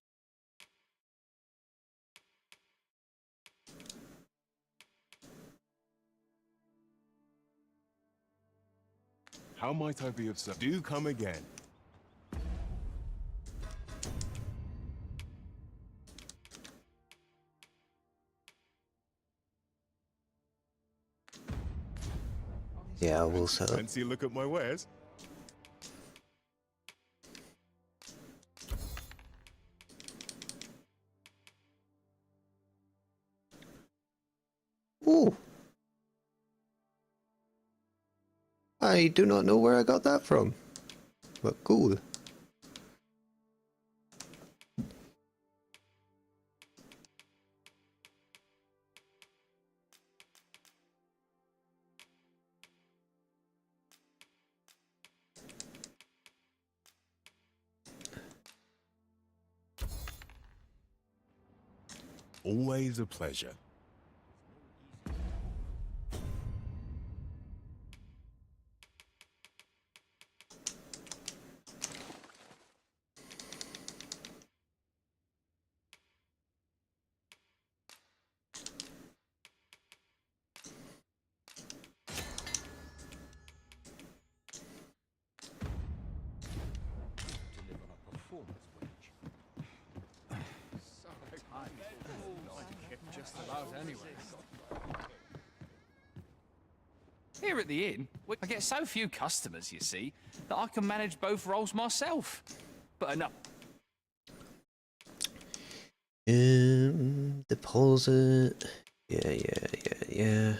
How might I be of service? Do come again. Yeah, I will set up. Fancy a look at my wares? Ooh. I do not know where I got that from, but cool. Always a pleasure. Just about anyway. Here at the inn, I get so few customers, you see, that I can manage both roles myself. But enough. Deposit. Yeah.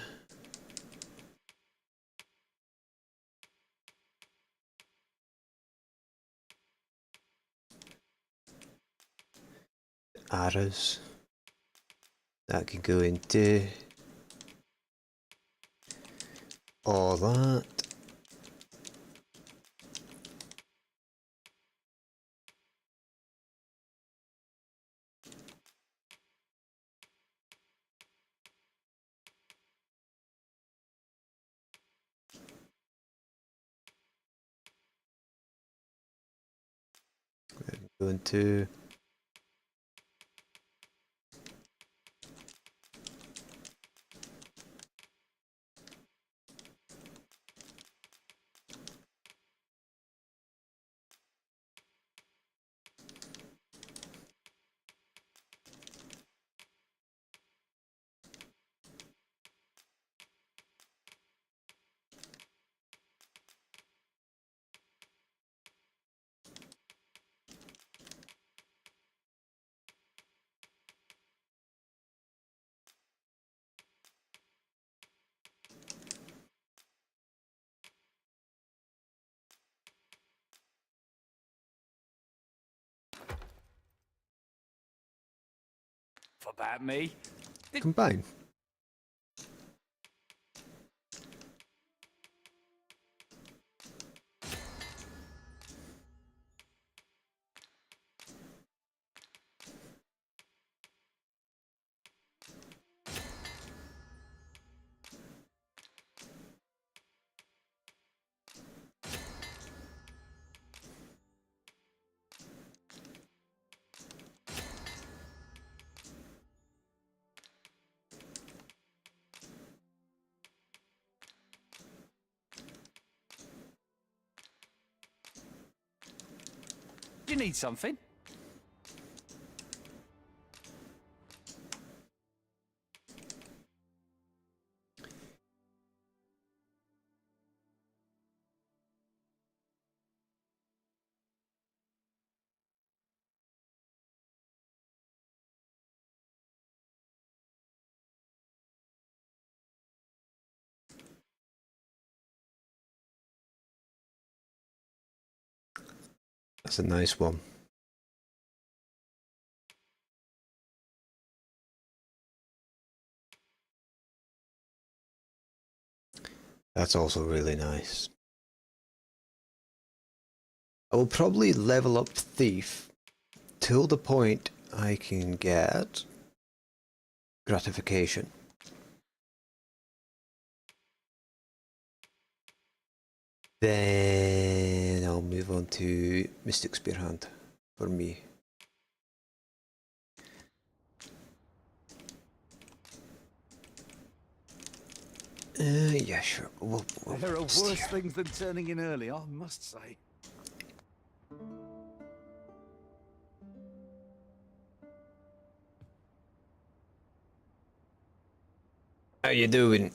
Arrows. That can go into all that. That can go into For about me. Combine. Do you need something? That's a nice one. That's also really nice. I will probably level up Thief till the point I can get gratification. Then I'll move on to Mystic Spearhand for me. Yeah, sure. We'll There are worse things than turning in early, I must say. How you doing?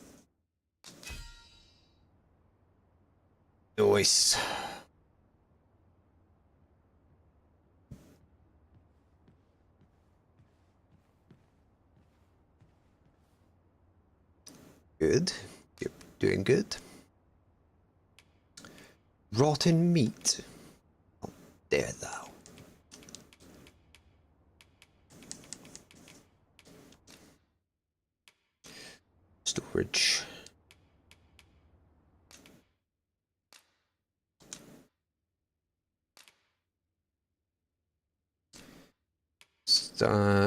Nice. Good. You're doing good. Rotten meat. How dare thou? Storage.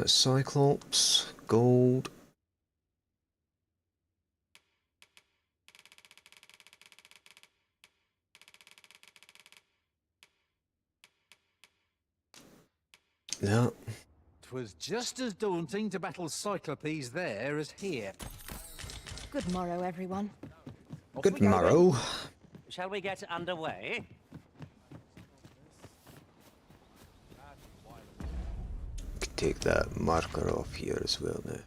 Cyclops, gold. No. 'Twas just as daunting to battle Cyclopes there as here. Good morrow, everyone. Good morrow. Shall we get underway? Could take that marker off here as well now.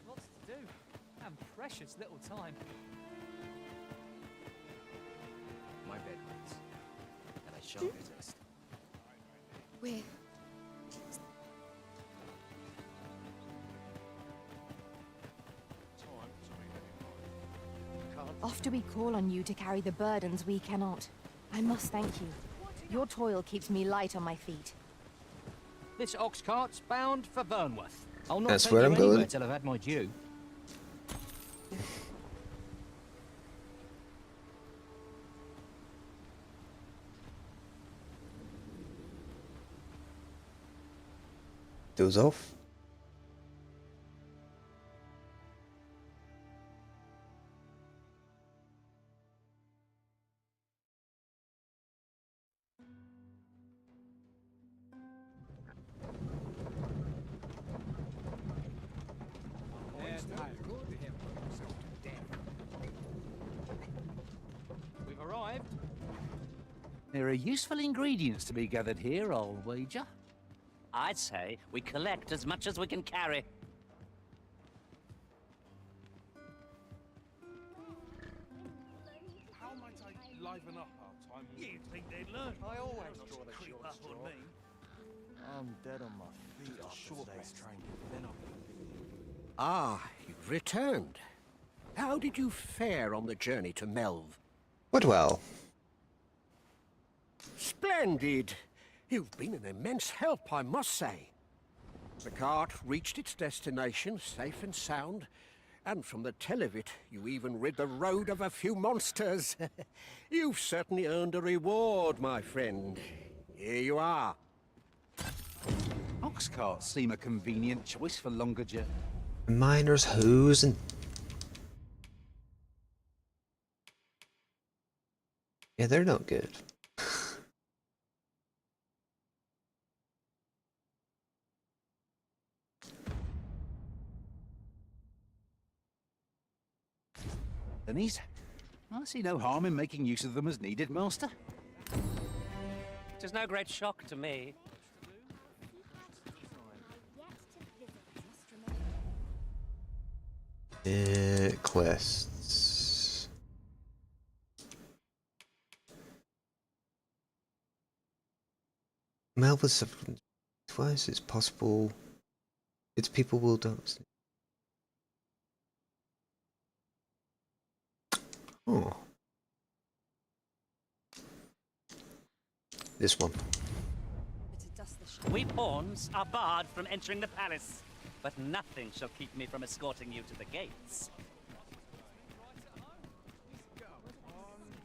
Lots to do, and precious little time. My bed waits, and I shan't resist. We're... Oft do we call on you to carry the burdens we cannot. I must thank you. Your toil keeps me light on my feet. This ox cart's bound for Vernworth. I'll not That's take where you I'm anywhere going. till I've had my due. Those off. We've arrived. There are useful ingredients to be gathered here, I'll wager. I'd say we collect as much as we can carry. How might I liven up our time? You'd think they'd learn. I always draw the creep short up straw. on me. I'm dead on my feet after today's training. Then I'll... Ah, you've returned. how did you fare on the journey to Melve? What well? Splendid! You've been an immense help, I must say. The cart reached its destination safe and sound, and from the tell of it, you even rid the road of a few monsters. You've certainly earned a reward, my friend. Here you are. Ox carts seem a convenient choice for longer journeys. Miners hose and... Yeah, they're not good. These? I see no harm in making use of them as needed, Master. Tis no great shock to me. Quests. Melva suffered twice. It's possible its people will dance. Oh. This one. We pawns are barred from entering the palace, but nothing shall keep me from escorting you to the gates.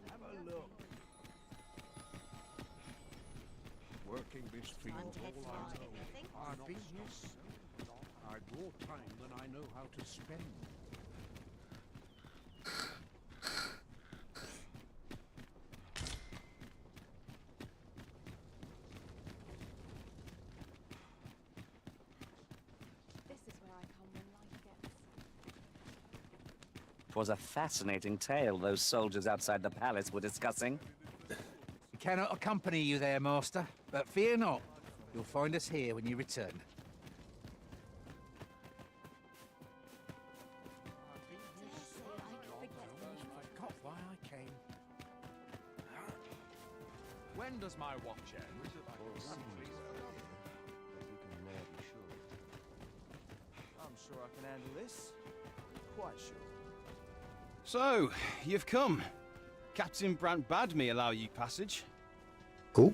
Have a look. Working this field all I know. I've been here so long. I've more time than I know how to spend. Twas a fascinating tale those soldiers outside the palace were discussing. We cannot accompany you there, Master, but fear not. You'll find us here when you return. I forgot why I came. When does my watch end? I'm sure I can handle this. Quite sure. So, you've come. Captain Brant bade me allow you passage. Cool.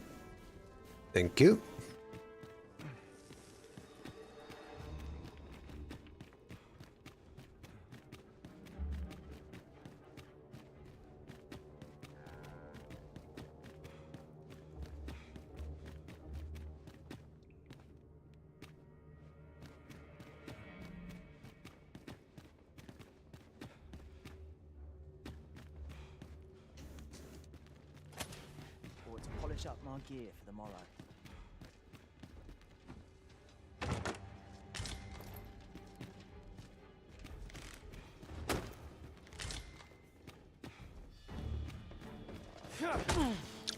Thank you. To polish up my gear for the morrow.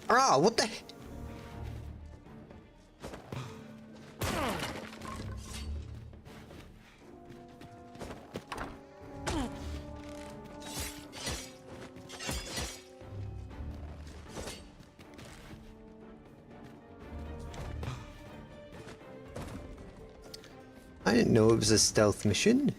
Ah, what the? I didn't know it was a stealth mission.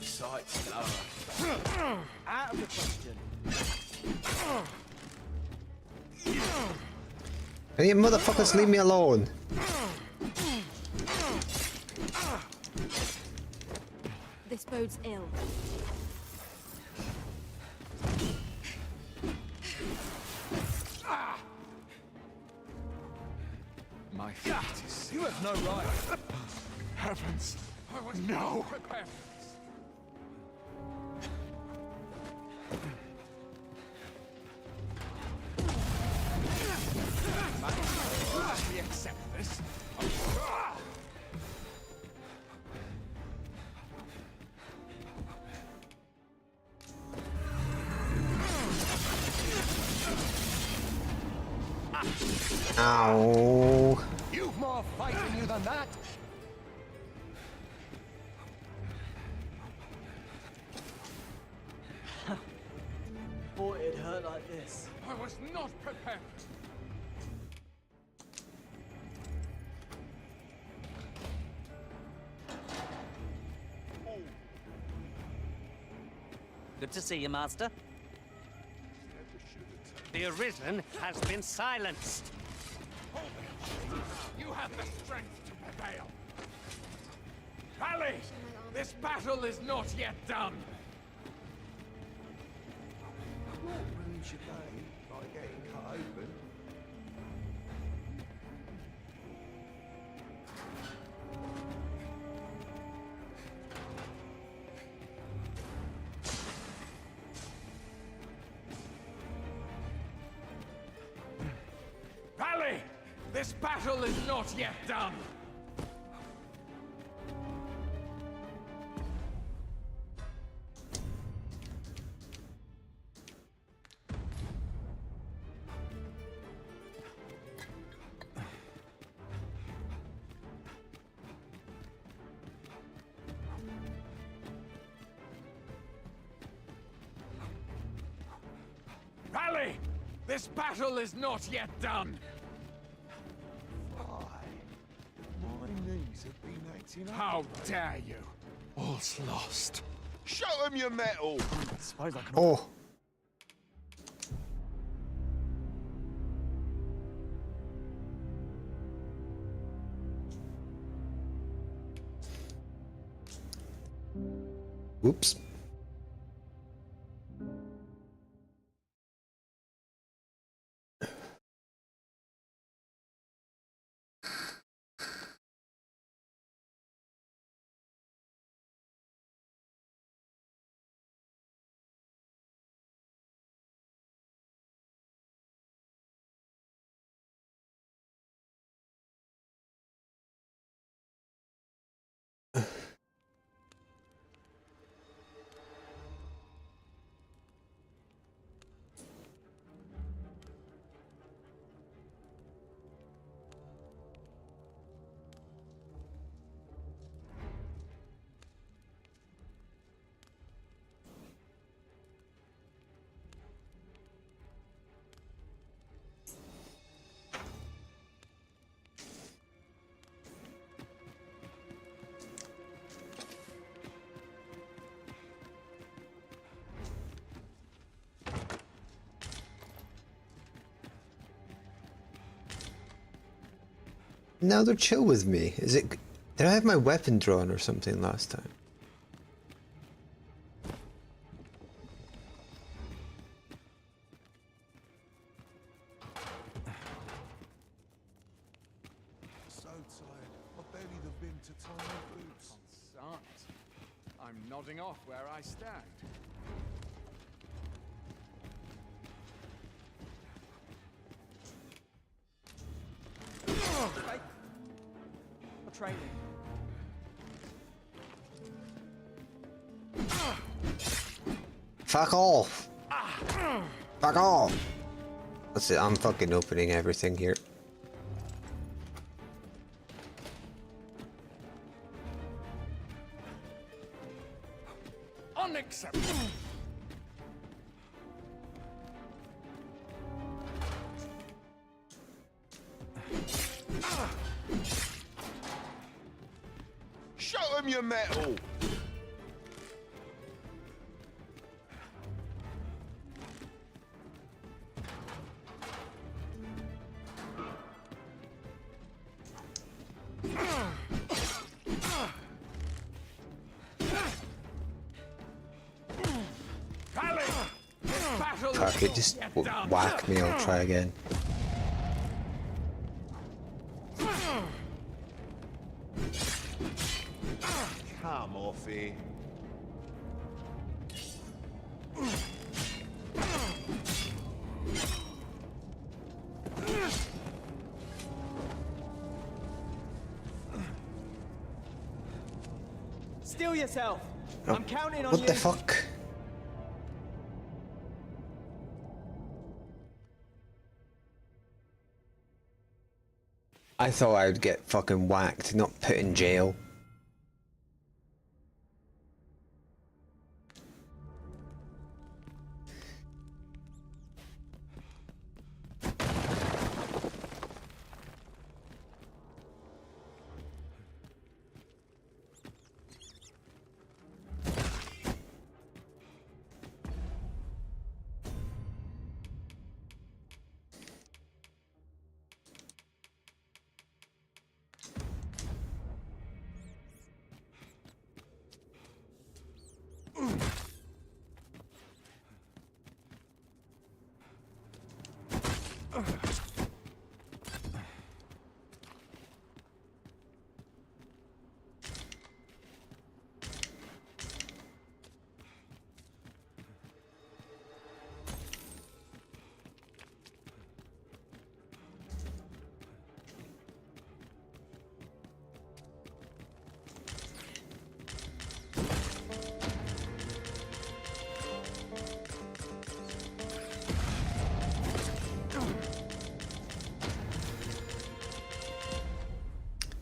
Sights lower. Out of the question. Hey, motherfuckers, leave me alone. This bodes ill. My feet is... You have no right. Heavens. No. We accept this. Ow. You've more fight in you than that. battle like this. I was not prepared. Good to see you, Master. The Arisen has been silenced. You have the strength to prevail. Rally! This battle is not yet done. What ruins your day by getting cut open? Rally! This battle is not yet done. Rally! This battle is not yet done. My knees have been acting up. How dare you? All's lost. Show him your metal! Suppose I can. Oh. Whoops. Now they're chill with me. Is it? Did I have my weapon drawn or something last time? So tired. I barely have been to tie my boots. I'm nodding off where I stand. A training. Fuck off! Fuck off! That's it, I'm fucking opening everything here. Unacceptable! Show him your metal! Fuck it, just whack me, I'll try again. Come off here. Steel yourself. Oh, I'm counting on what you. the fuck? I thought I would get fucking whacked, not put in jail.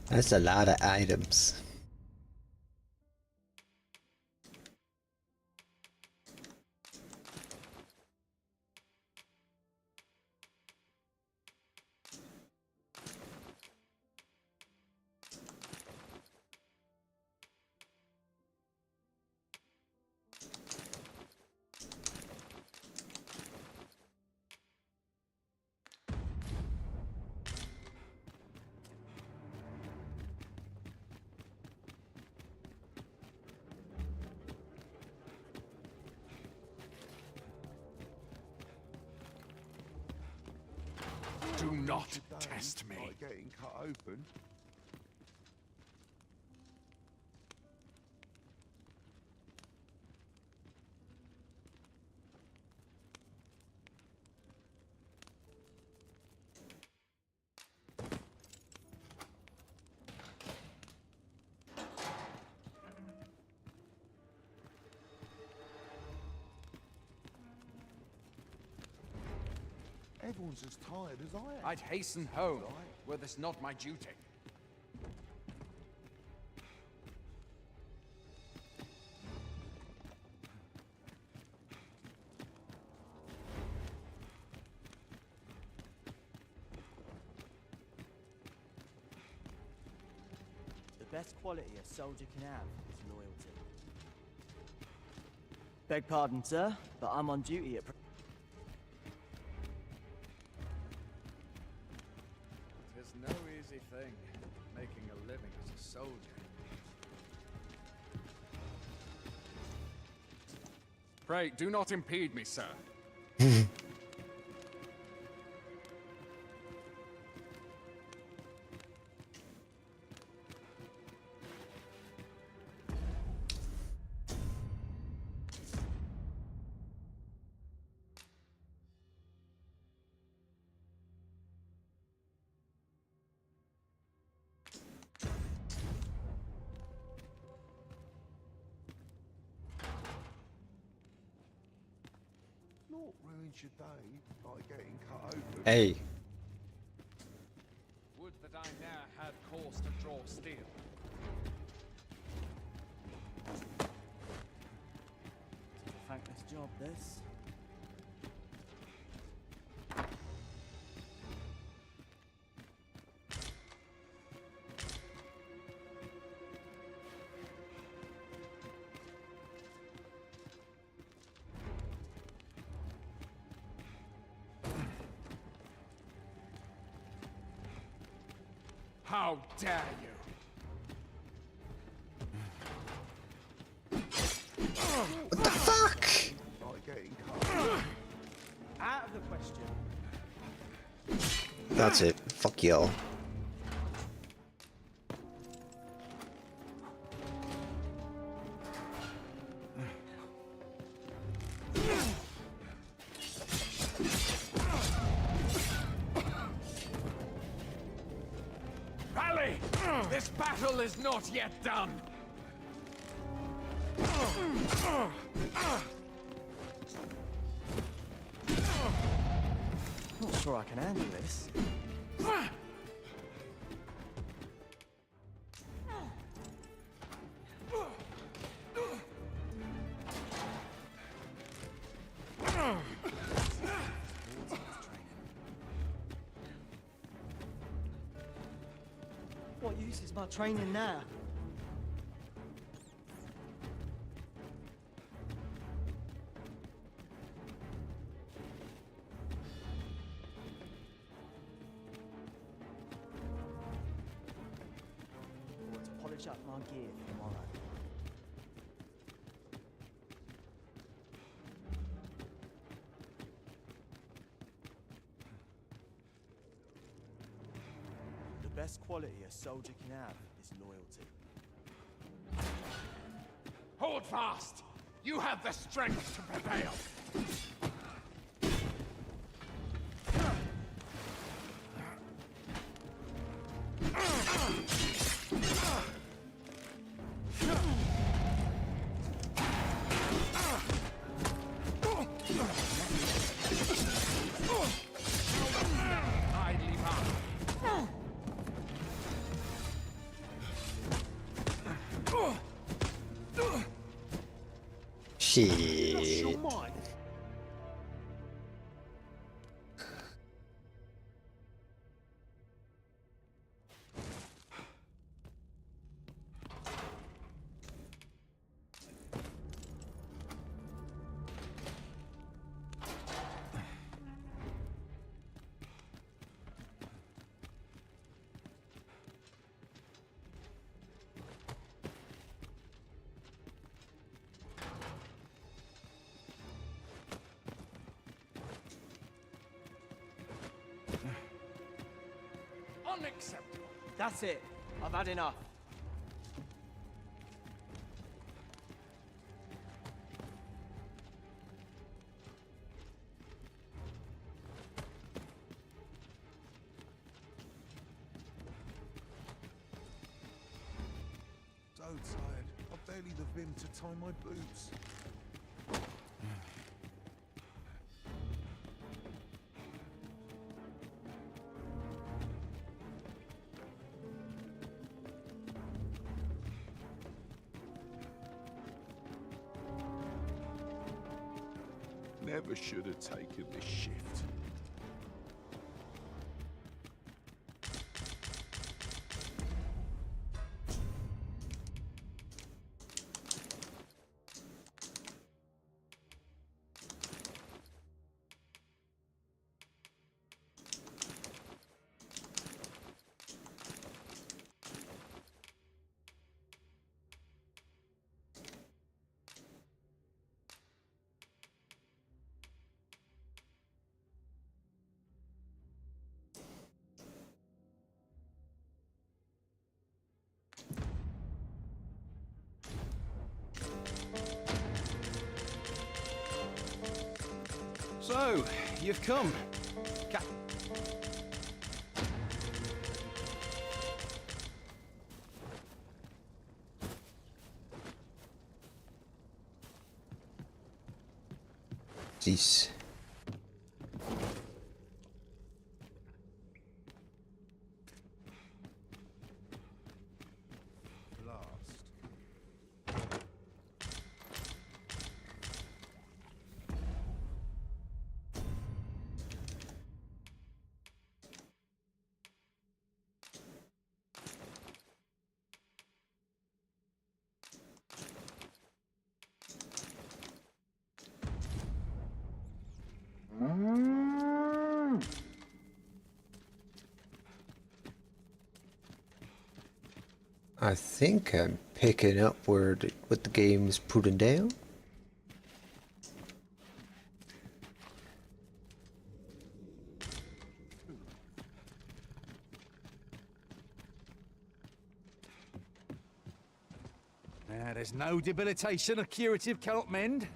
That's a lot of items. Do not test me. Like getting cut open. Everyone's as tired as I am. I'd hasten home, were this not my duty. The best quality a soldier can have is loyalty. Beg pardon, sir, but I'm on duty at... Tis no easy thing, making a living as a soldier. Pray, do not impede me, sir. Not ruins your day by getting cut open. Hey. Would that I ne'er had cause to draw steel. It's a thankless job, this. How dare you! What the fuck? Like getting cut open. Out of the question. That's it. Fuck y'all. Rally! This battle is not yet done! Not sure I can handle this. What use is my training now? Or to polish up my gear for tomorrow. best quality a soldier can have is loyalty. Hold fast! You have the strength to prevail! Shit. Unacceptable! That's it. I've had enough. So tired. I barely the vim to tie my boots. Never should have taken this shift. So, you've come. Jeez. I think I'm picking up where what the game's putting down. There's no debilitation a curative cannot mend.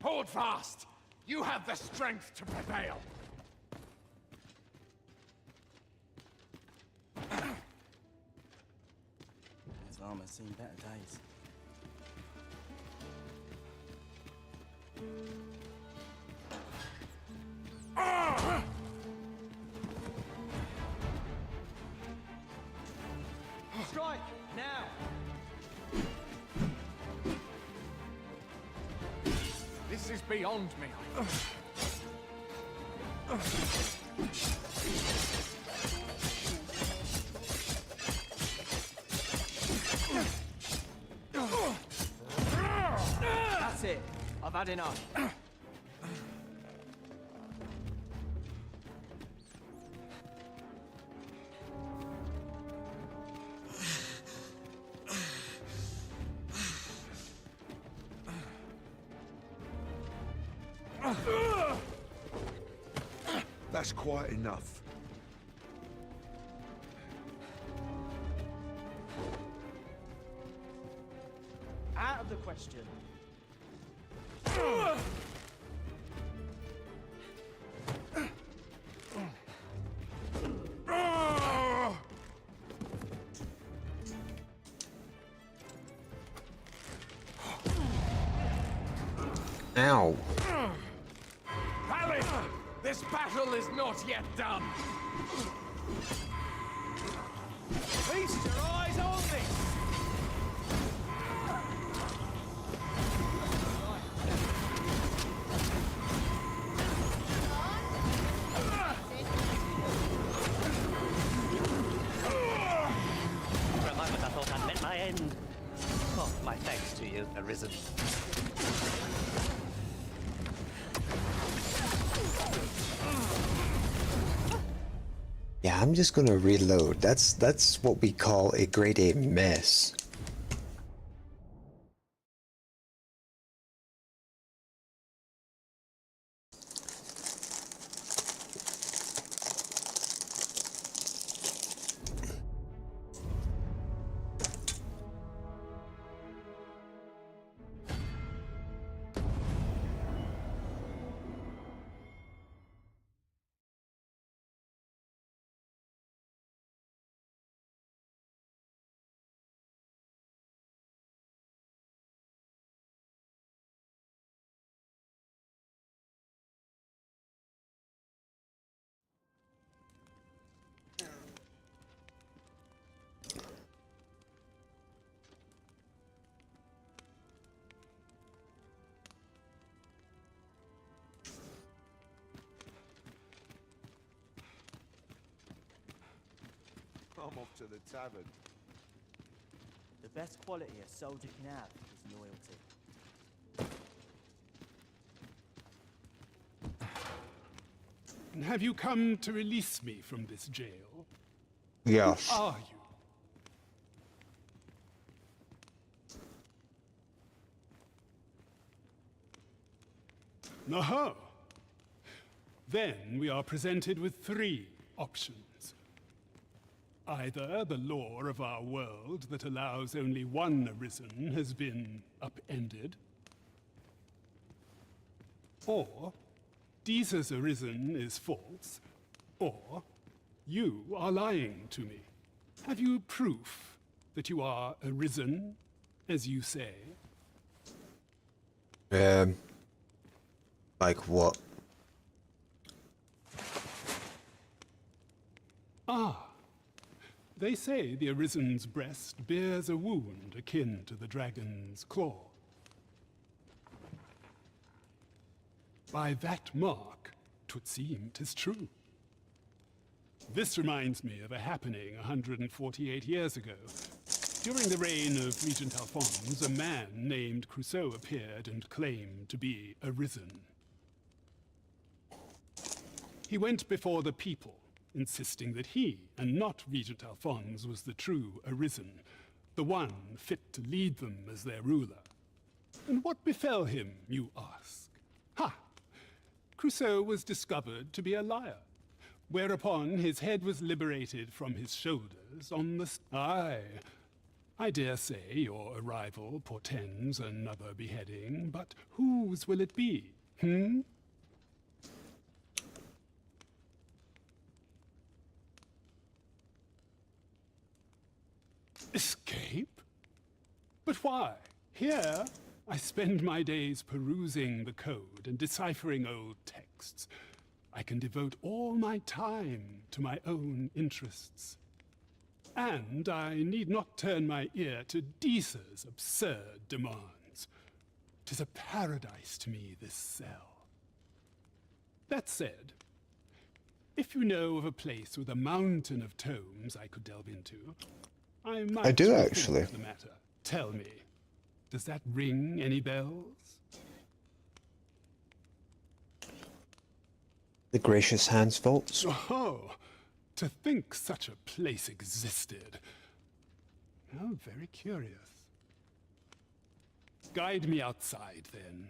Hold fast! You have the strength to prevail! His armor's seen better days. beyond me. That's it. I've had enough. That's quite enough. Out of the question. Ow. Harry, this battle is not yet done. Feast your eyes on me. For a moment I thought I'd met my end. Oh, my thanks to you, Arisen. Yeah, I'm just gonna reload. That's what we call a grade A mess. I'm off to the tavern. The best quality a soldier can have is loyalty. And have you come to release me from this jail? Yes. Who are you? Aha! Then we are presented with three options. Either the law of our world that allows only one Arisen has been upended, or Deeza's Arisen is false, or you are lying to me. Have you proof that you are Arisen, as you say? Like what? Ah. They say the Arisen's breast bears a wound akin to the dragon's claw. By that mark, 'twould seem 'tis true. This reminds me of a happening 148 years ago. During the reign of Regent Alphonse, a man named Crusoe appeared and claimed to be Arisen. He went before the people, insisting that he, and not Regent Alphonse, was the true Arisen, the one fit to lead them as their ruler. And what befell him, you ask? Ha! Crusoe was discovered to be a liar, whereupon his head was liberated from his shoulders on the... Aye, I dare say your arrival portends another beheading, but whose will it be, hmm? Escape? But why? Here, I spend my days perusing the code and deciphering old texts. I can devote all my time to my own interests. And I need not turn my ear to Deeza's absurd demands. 'Tis a paradise to me, this cell. That said, if you know of a place with a mountain of tomes I could delve into, I might I do, rethink actually. the matter. Tell me, does that ring any bells? The Gracious Hands Vaults. Oh, to think such a place existed. How very curious. Guide me outside, then.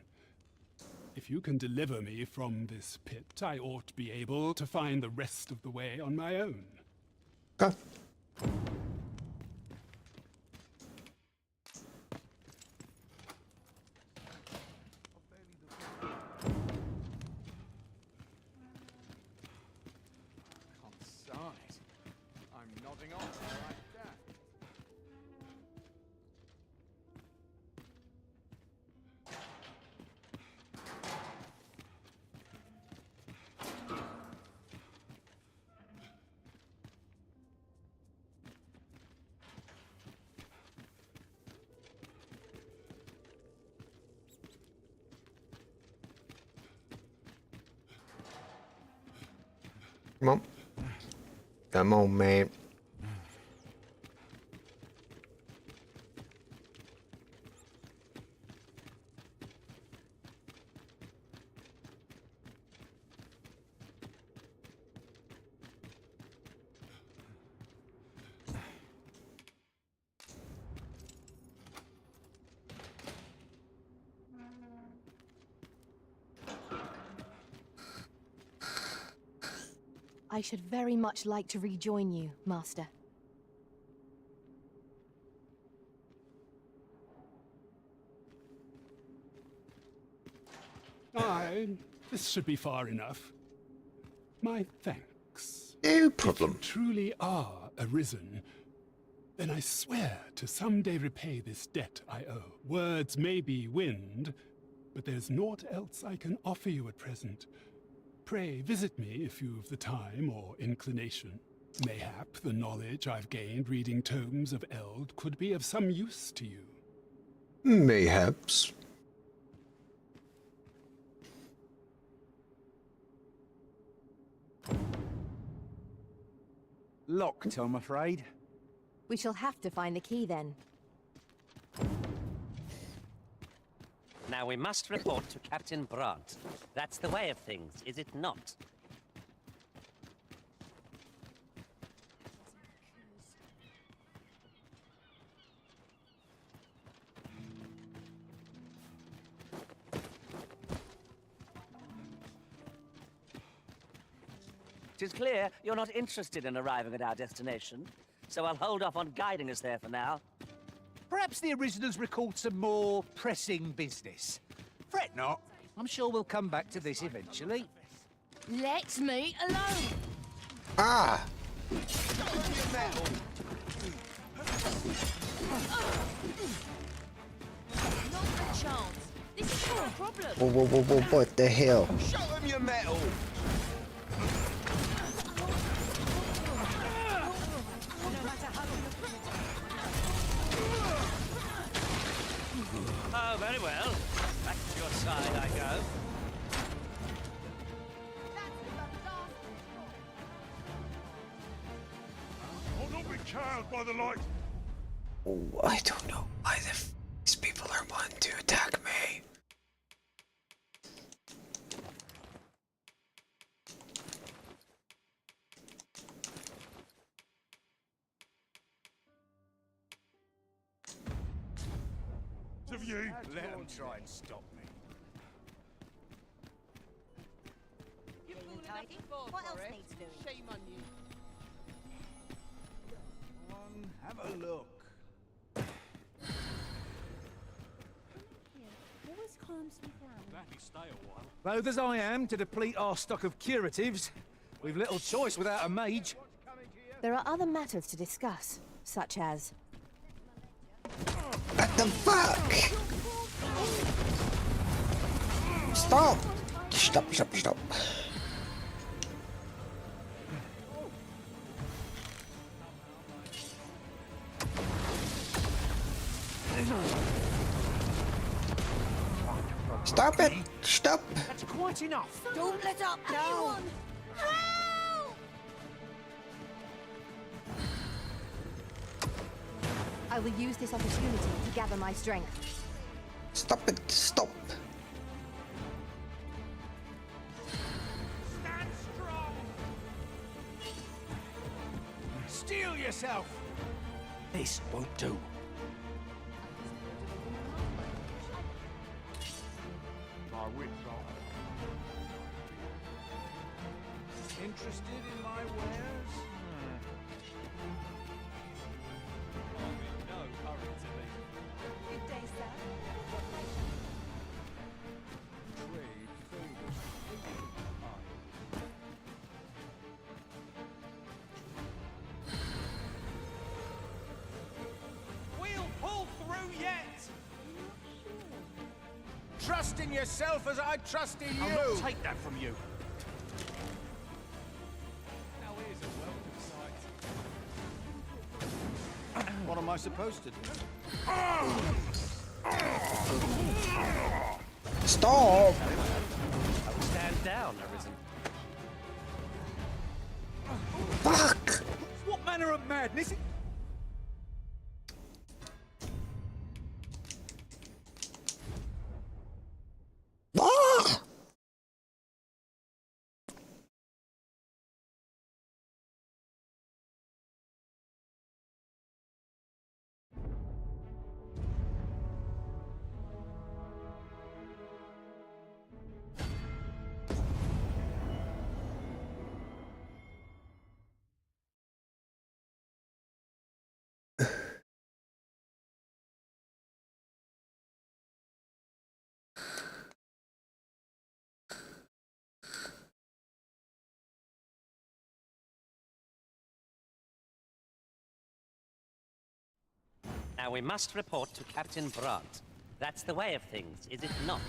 If you can deliver me from this pit, I ought to be able to find the rest of the way on my own. Go. Concise. I'm nodding off like that. Come on. Come on, man. I should very much like to rejoin you, Master. This should be far enough. My thanks. No problem. If you truly are arisen, then I swear to someday repay this debt I owe. Words may be wind, but there's naught else I can offer you at present. Pray visit me if you've the time or inclination. Mayhap the knowledge I've gained reading tomes of Eld could be of some use to you. Mayhaps. Locked, I'm afraid. We shall have to find the key then. Now we must report to Captain Brandt. That's the way of things, is it not? Tis clear you're not interested in arriving at our destination, so I'll hold off on guiding us there for now. Perhaps the Originals recalled some more pressing business. Fret not. I'm sure we'll come back to this eventually. Let me alone! Ah! Not a chance. This is your problem. Whoa, what the hell? Show them your metal! Oh, very well. Back to your side I go. Oh, don't be cowed by the light. Oh, I don't know why these people are wanting to attack me. Of you. Let them try and stop me. What else needs doing? Shame on you. Have a look. Always calms me down. Let me stay a while. Loath as I am to deplete our stock of curatives, we've little choice without a mage. There are other matters to discuss, such as... What the fuck? Stop! Stop. Stop it! Stop! That's quite enough. Don't let up now! I will use this opportunity to gather my strength. Stop it! Stop! Stand strong. Steel yourself. This won't do. My wits are. Interested in my wares? No hurry to leave. Good day, sir. Trade favors. We'll pull through yet. Trust in yourself as I trust in you. I'll not take that from you. Now here's a welcome sight. What am I supposed to do? Stop! I will stand down, Arisen. Fuck! What manner of madness? Ah! Now we must report to Captain Brandt. That's the way of things, is it not?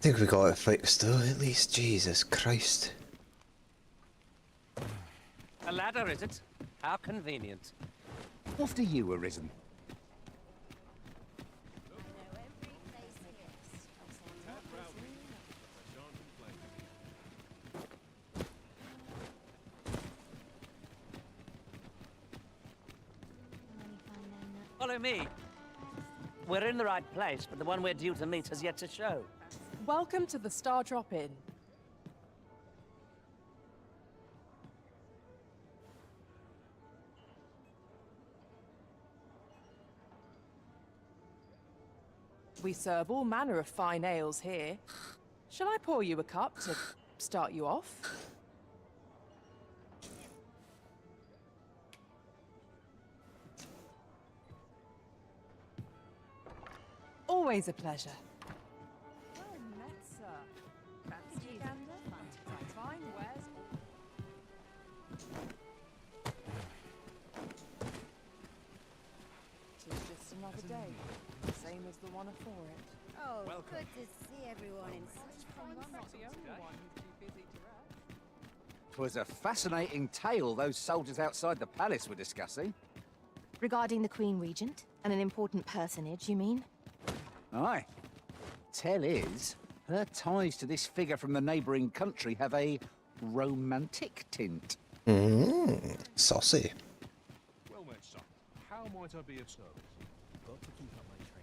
I think we got it fixed though, at least. Jesus Christ. A ladder, is it? How convenient. After you, Arisen. Follow me. We're in the right place, but the one we're due to meet has yet to show. Welcome to the Star Drop Inn. We serve all manner of fine ales here. Shall I pour you a cup to start you off? Always a pleasure. Well met, sir. Fancy gander? Fine wares. Tis just another day, same as the one afore it. Oh, Welcome. good to see everyone in such fine I'm not the fashion. only one who's too busy to rest. 'Twas a fascinating tale those soldiers outside the palace were discussing. Regarding the Queen Regent and an important personage, you mean? Aye. Tell is, her ties to this figure from the neighbouring country have a romantic tint. Saucy. Well met, son. How might I be of service? Got to keep up my training.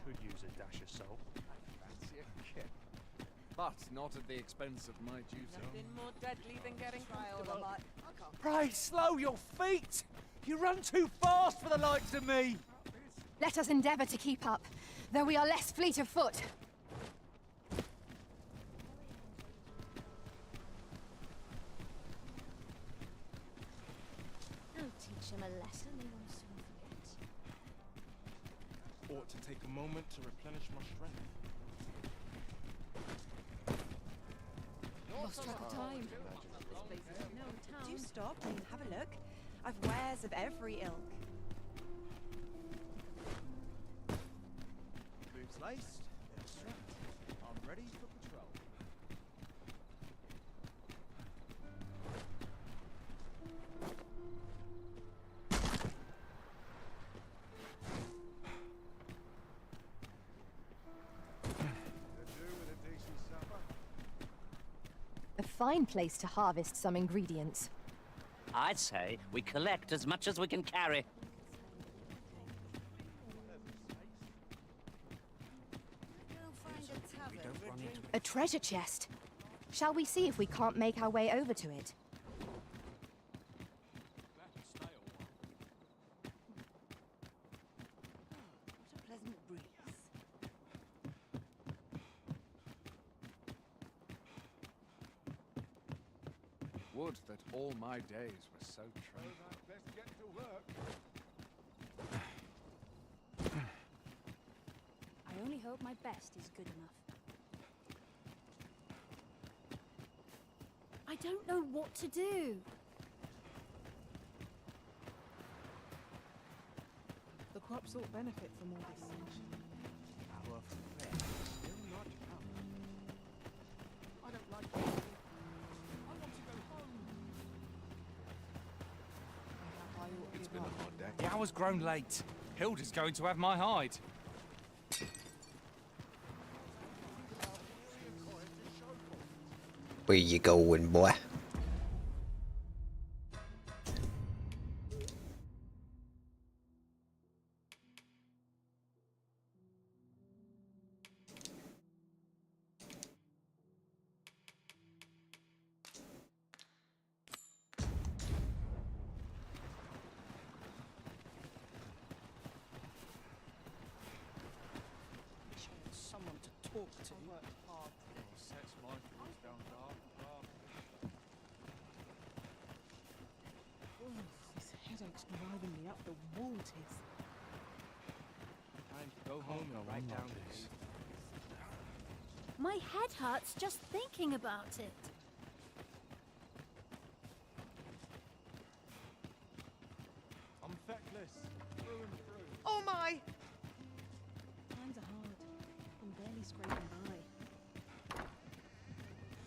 Could use a dash of salt. Fancy a kid. But not at the expense of my duty. Nothing more deadly than getting comfortable. Pray, slow your feet! You run too fast for the likes of me! Let us endeavor to keep up, though we are less fleet of foot. I'll teach him a lesson he won't soon forget. Ought to take a moment to replenish my strength. Lost track of time. Do stop and have a look. I've wares of every ilk. Boots laced, they're strapped. I'm ready for patrol. A fine place to harvest some ingredients. I'd say we collect as much as we can carry. A treasure chest. Shall we see if we can't make our way over to it? What a pleasant breeze. Would that all my days were so tranquil. Best get to work. I only hope my best is good enough. I don't know what to do. The crops ought benefit from all this sunshine. Our fair still not come. I don't like it. I want to go home. It's been a hard day. The hour's grown late. Hilda's going to have my hide. Where you going, boy? Someone to talk to. Sets my fears down dark. This headache's driving me up the wall, Tis. Time to go home and write down this. My head hurts just thinking about it. I'm feckless. Through and through. Oh my! Times are hard. I'm barely scraping by.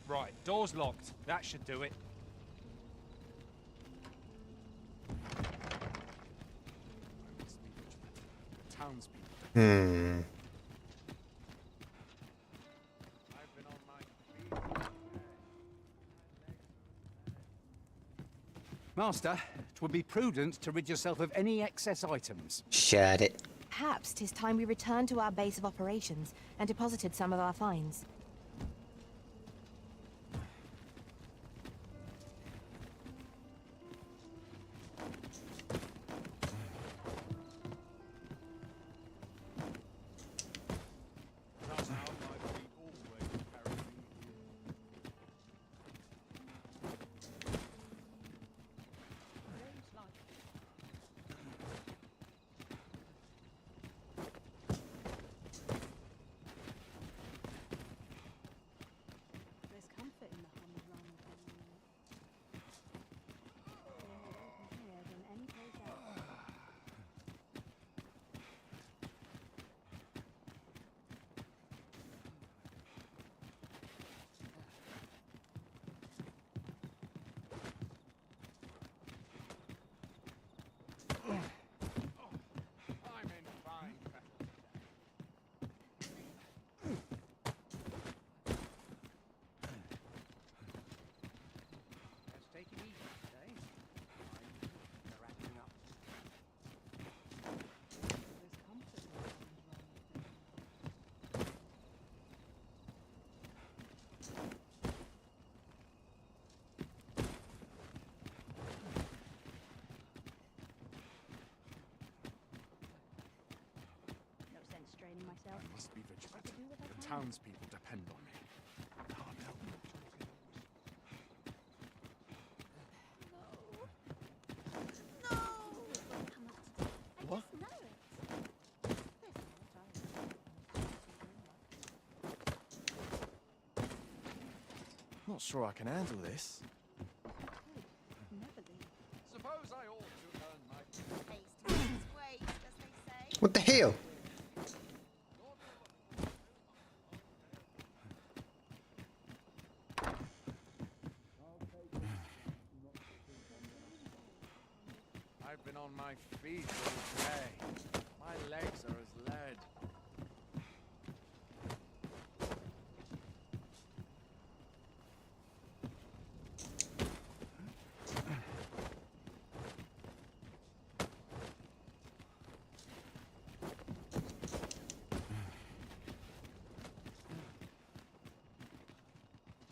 Right, door's locked. That should do it. Townspeople. I've been on my feet. Master, 'twould be prudent to rid yourself of any excess items. Shut it. Perhaps 'tis time we returned to our base of operations and deposited some of our finds. That's how my feet always carry me. Must be vigilant. The townspeople depend on me. Can't help it. What? Not sure I can handle this. Suppose I ought to earn my What the hell? I've been on my feet all day. My legs are as lead.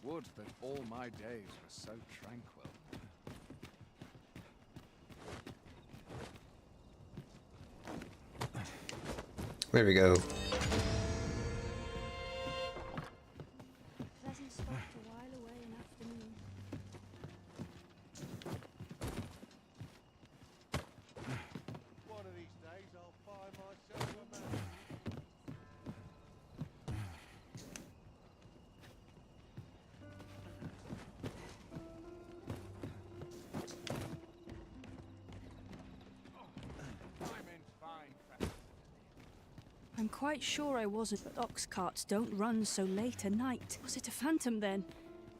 Would that all my days were so tranquil. There we go. Pleasant spot to while away an afternoon. One of these days I'll find myself a man. I'm quite sure I wasn't, but ox carts don't run so late at night. Was it a phantom then?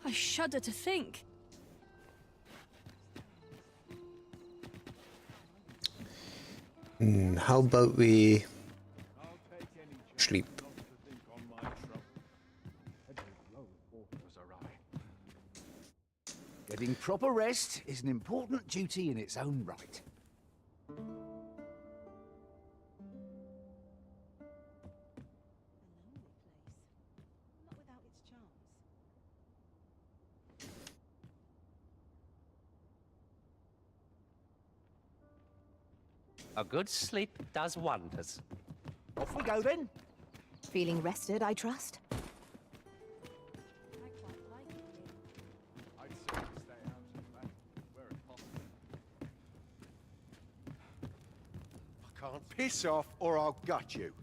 I shudder to think. How about we sleep? Getting proper rest is an important duty in its own right. Not without its charms. A good sleep does wonders. Off we go then. Feeling rested, I trust? I'd sooner stay out and back where it's possible. I can't piss off or I'll gut you.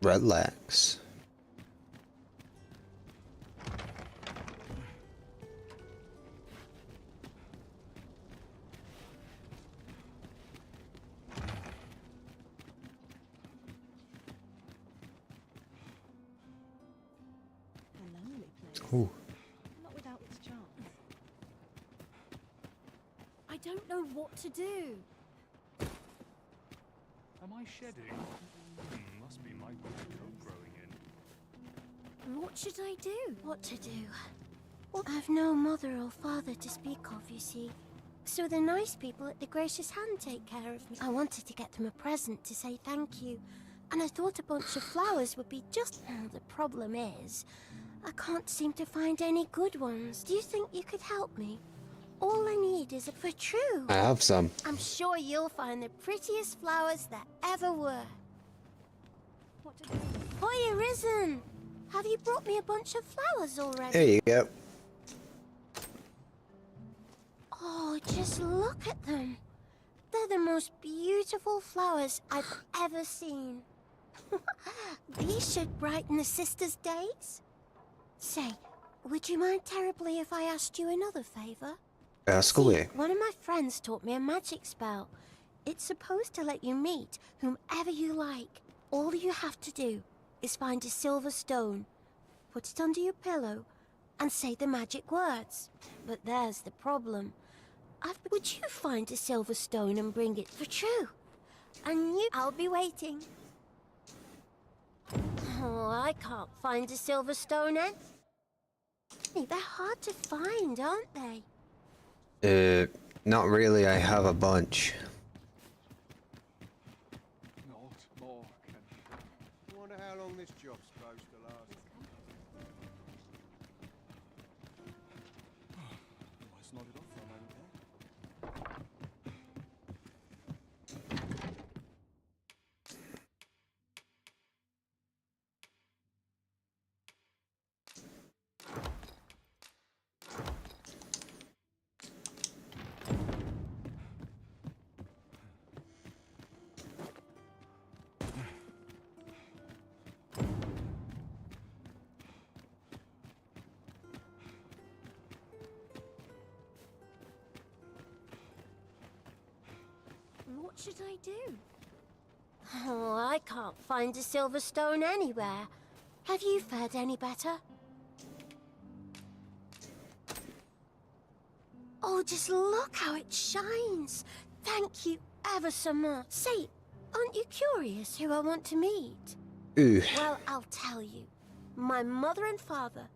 Relax. A lonely place. Ooh. Not without its charms. I don't know what to do. Am I shedding? Must be my good coat growing in. What should I do? What to do? Well, I've no mother or father to speak of, you see. So the nice people at the Gracious Hand take care of me. I wanted to get them a present to say thank you, and I thought a bunch of flowers would be just... The problem is, I can't seem to find any good ones. Do you think you could help me? All I need is for true. I have some. I'm sure you'll find the prettiest flowers that ever were. What to do? Boy, Arisen! Have you brought me a bunch of flowers already? There you go. Oh, just look at them. They're the most beautiful flowers I've ever seen. These should brighten the sisters' days. Say, would you mind terribly if I asked you another favor? Ask away. One of my friends taught me a magic spell. It's supposed to let you meet whomever you like. All you have to do is find a silver stone, put it under your pillow, and say the magic words. But there's the problem. Would you find a silver stone and bring it for true? And I'll be waiting. Oh, I can't find a silver stone, Ed. They're hard to find, aren't they? Not really. I have a bunch. Not more can. Wonder how long this job's supposed to last. Almost nodded off for a moment there. should I do? Oh, I can't find a silver stone anywhere. Have you fared any better? Oh, just look how it shines. Thank you ever so much. Say, aren't you curious who I want to meet? Ooh. Well, I'll tell you. My mother and father.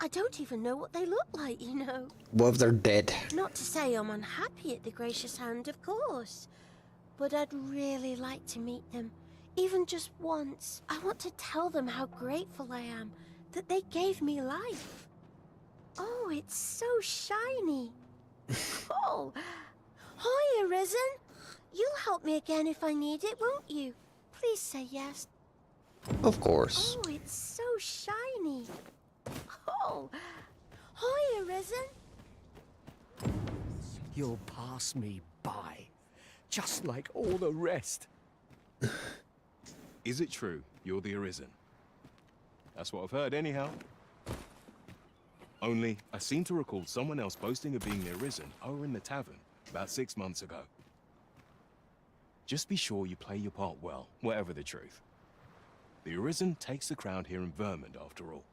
I don't even know what they look like, you know. What if they're dead? Not to say I'm unhappy at the Gracious Hand, of course. But I'd really like to meet them, even just once. I want to tell them how grateful I am that they gave me life. Oh, it's so shiny. Oh, hi, Arisen. You'll help me again if I need it, won't you? Please say yes. Of course. Oh, it's so shiny. Oh, hi, Arisen. You'll pass me by, just like all the rest. Is it true you're the Arisen? That's what I've heard anyhow. Only, I seem to recall someone else boasting of being the Arisen over in the tavern about 6 months ago. Just be sure you play your part well, whatever the truth. The Arisen takes the crown here in Vermund, after all.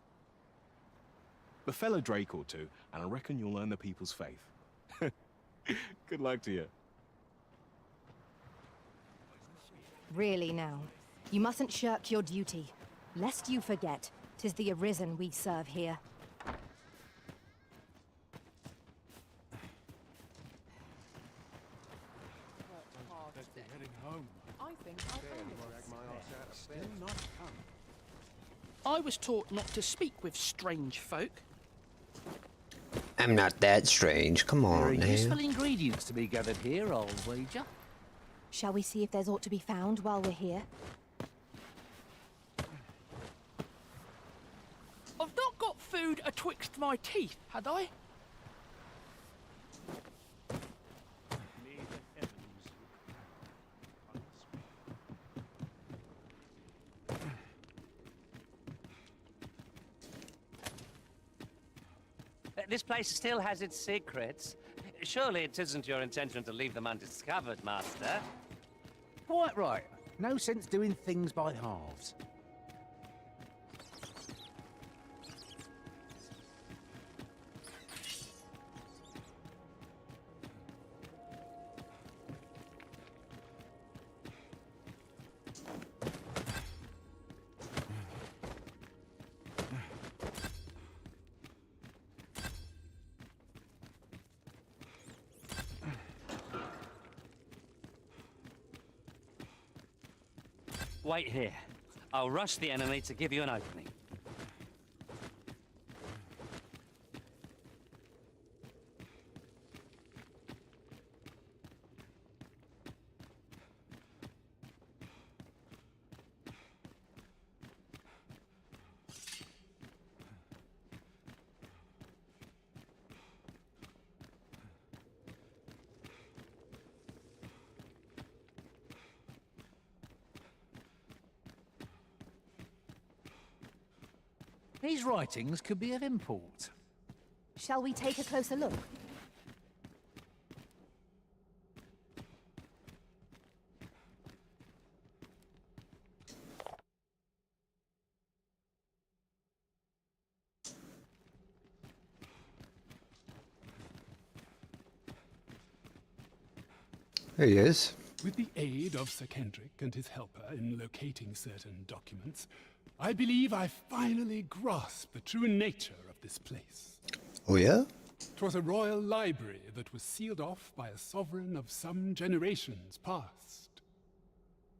Befell a Drake or two, and I reckon you'll earn the people's faith. Good luck to you. Really now, you mustn't shirk your duty, lest you forget 'tis the Arisen we serve here. I was taught not to speak with strange folk. I'm not that strange. Come There are on, useful man. ingredients to be gathered here, I'll wager. Shall we see if there's aught to be found while we're here? I've not got food atwixt my teeth, had I? This place still has its secrets. Surely it isn't your intention to leave them undiscovered, Master? Quite right. No sense doing things by halves. Wait here. I'll rush the enemy to give you an opening. These writings could be of import. Shall we take a closer look? There he is. With the aid of Sir Kendrick and his helper in locating certain documents, I believe I finally grasped the true nature of this place. Oh yeah? 'Twas a royal library that was sealed off by a sovereign of some generations past.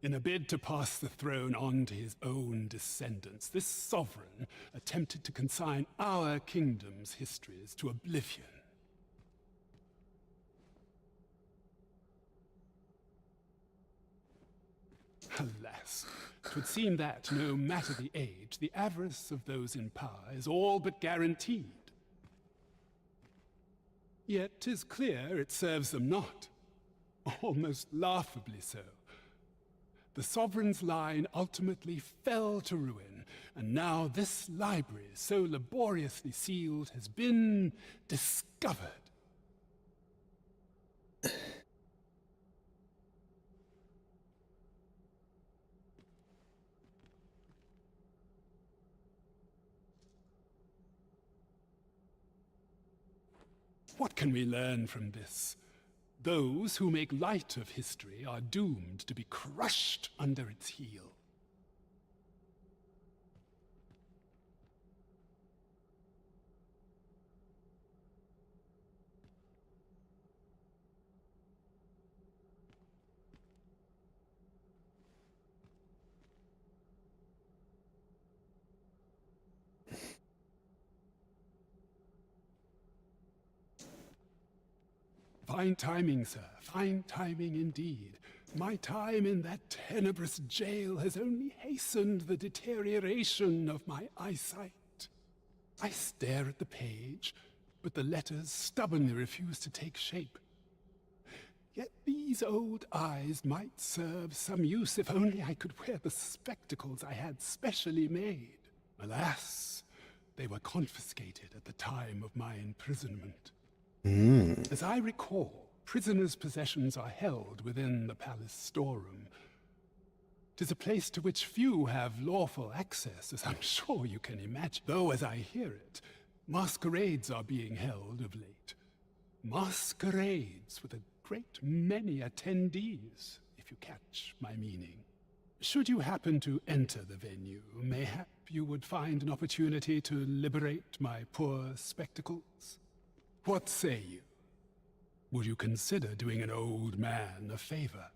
In a bid to pass the throne on to his own descendants, this sovereign attempted to consign our kingdom's histories to oblivion. Alas, 'twould seem that, no matter the age, the avarice of those in power is all but guaranteed. Yet 'tis clear it serves them not, almost laughably so. The sovereign's line ultimately fell to ruin, and now this library, so laboriously sealed, has been discovered. What can we learn from this? Those who make light of history are doomed to be crushed under its heel. Fine timing, sir. Fine timing indeed. My time in that tenebrous jail has only hastened the deterioration of my eyesight. I stare at the page, but the letters stubbornly refuse to take shape. Yet these old eyes might serve some use if only I could wear the spectacles I had specially made. Alas, they were confiscated at the time of my imprisonment. As I recall, prisoners' possessions are held within the palace storeroom. 'Tis a place to which few have lawful access, as I'm sure you can imagine. Though, as I hear it, masquerades are being held of late. Masquerades with a great many attendees, if you catch my meaning. Should you happen to enter the venue, mayhap you would find an opportunity to liberate my poor spectacles? What say you? Would you consider doing an old man a favor?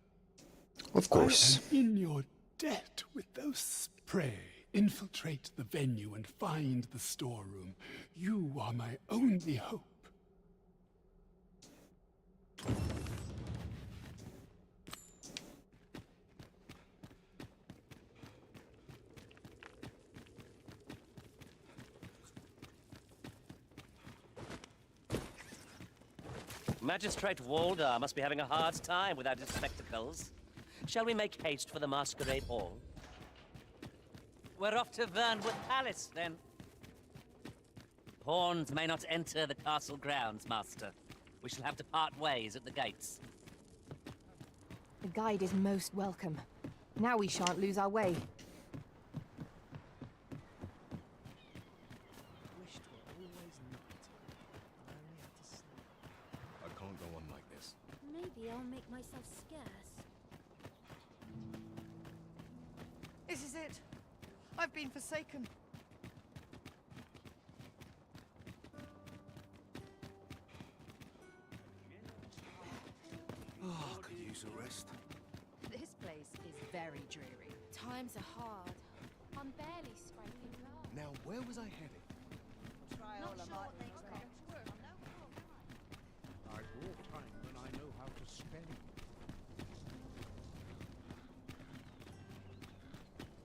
Of course. I am in your debt with those. Pray, infiltrate the venue and find the storeroom. You are my only hope. Magistrate Walder must be having a hard time without his spectacles. Shall we make haste for the masquerade hall? We're off to Vernwood Palace, then. Pawns may not enter the castle grounds, Master. We shall have to part ways at the gates. The guide is most welcome. Now we shan't lose our way. Maybe I'll make myself scarce. This is it. I've been forsaken. Oh, could use a rest. This place is very dreary. Times are hard. I'm barely scraping along. Now, where was I headed? Not sure what they expect. I bought time when I know how to spend it.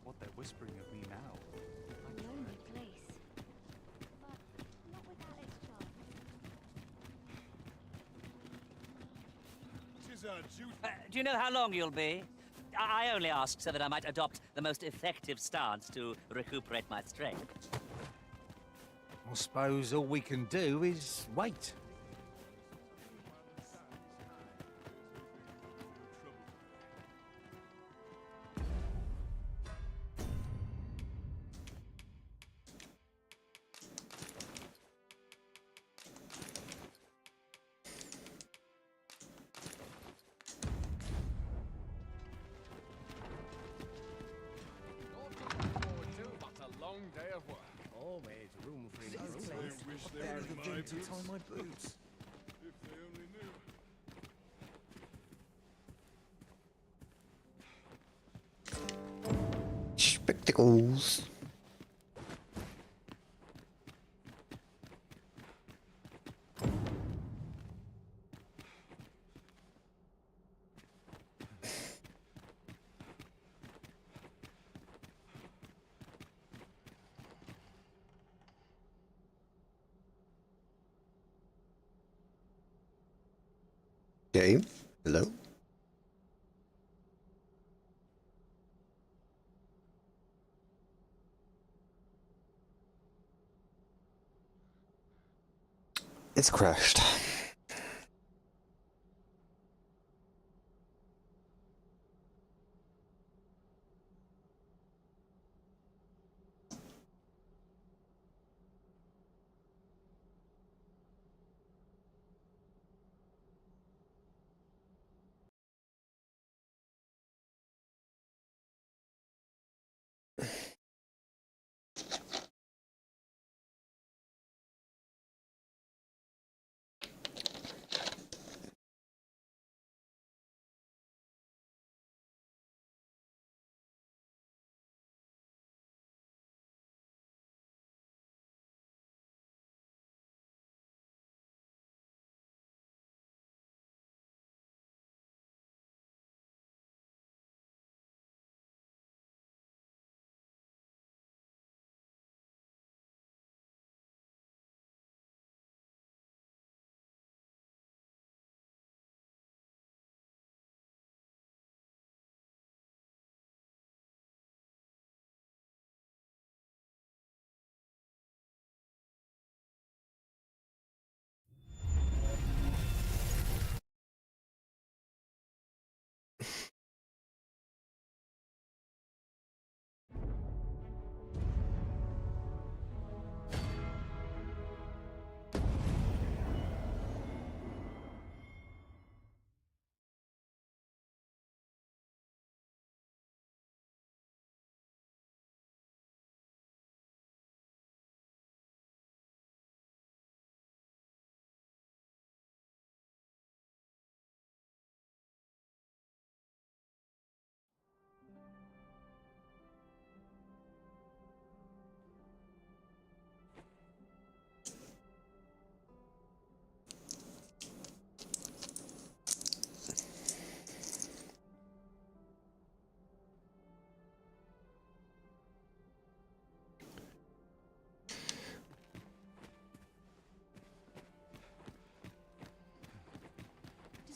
What they're whispering of me now. A lonely place. But not without its charm. Tis our duty. Do you know how long you'll be? I only ask so that I might adopt the most effective stance to recuperate my strength. I suppose all we can do is wait. To tie my boots. If they only knew. Spectacles. Okay, hello. It's crashed.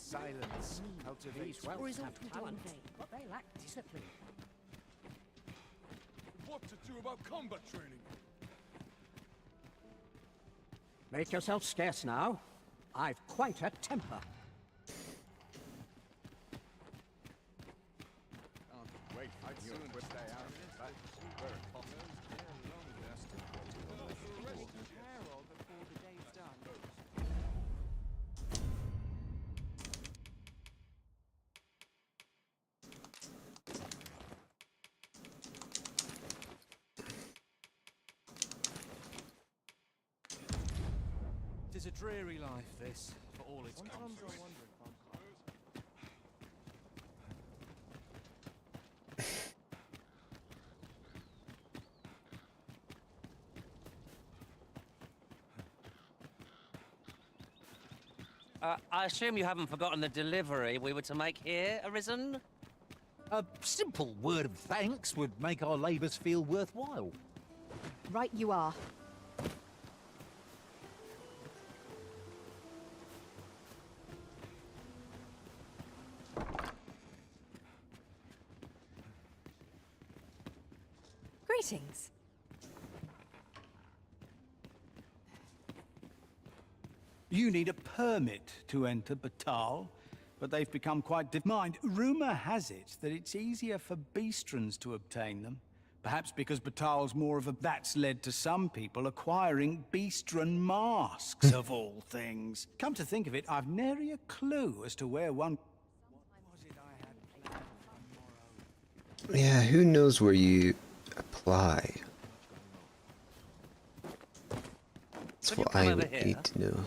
Silence cultivates wealth. Result to talent, but they lack discipline. What to do about combat training? Make yourself scarce now. I've quite a temper. Wait, I'd soon stay out of that. It is a dreary life, this, for all its comforts. I assume you haven't forgotten the delivery we were to make here, Arisen? A simple word of thanks would make our labours feel worthwhile. Right you are. Greetings. You need a permit to enter Batal, but they've become quite mind. Rumor has it that it's easier for Beastrons to obtain them. Perhaps because Batal's more of a... That's led to some people acquiring Beastron masks, of all things. Come to think of it, I've nary a clue as to where one... Yeah, who knows where you apply? That's what I would need to know.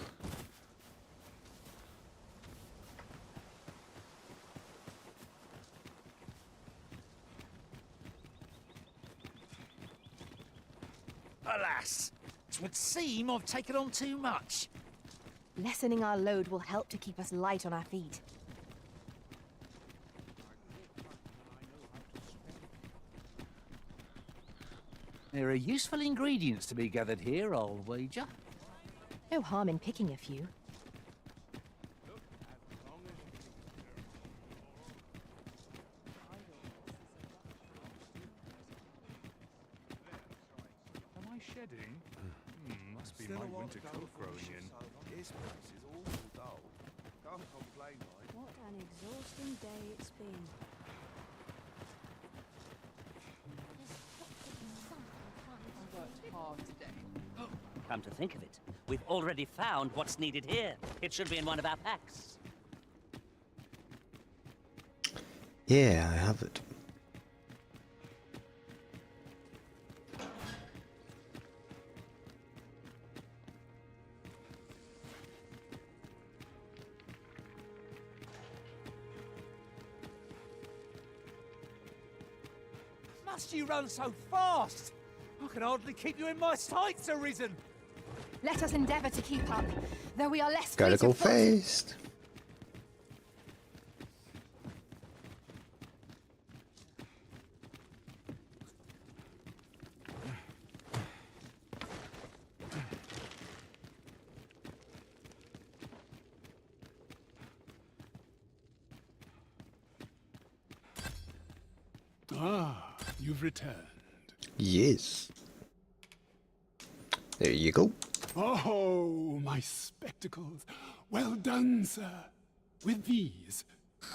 Alas, it would seem I've taken on too much. Lessening our load will help to keep us light on our feet. There are useful ingredients to be gathered here, I'll wager. No harm in picking a few. Am I shedding? Must be my winter coat growing in. This place is awful dull. Can't complain, mate. What an exhausting day it's been. Hard today. Come to think of it, we've already found what's needed here. It should be in one of our packs. Yeah, I have it. Must you run so fast? I can hardly keep you in my sights, Arisen. Let us endeavour to keep up, though we are less Gotta free go to foot. fast. Ah, you've returned. Yes. There you go. Oh, my spectacles. Well done, sir. With these,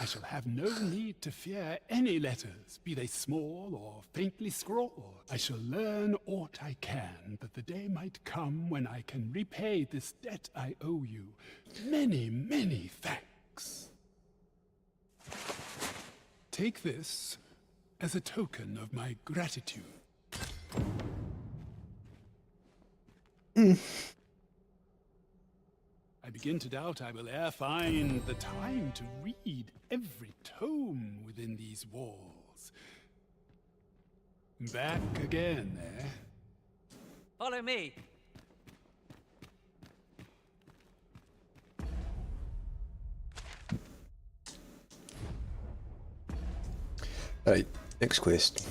I shall have no need to fear any letters, be they small or faintly scrawled. I shall learn aught I can, that the day might come when I can repay this debt I owe you. Many, many thanks. Take this as a token of my gratitude. I begin to doubt I will e'er find the time to read every tome within these walls. Back again, eh? Follow me. Alright, next quest.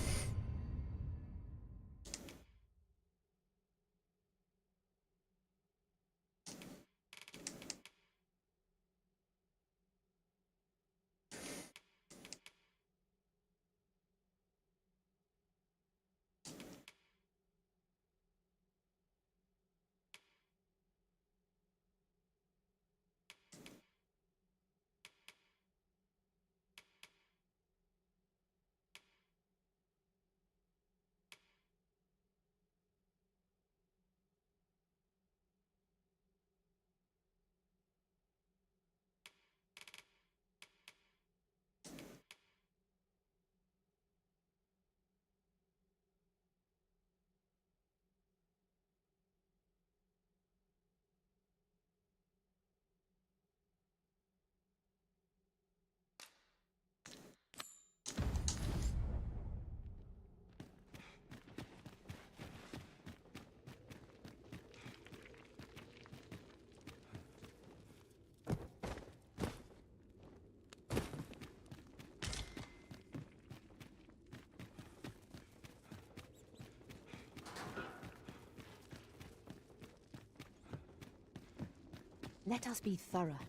Let us be thorough.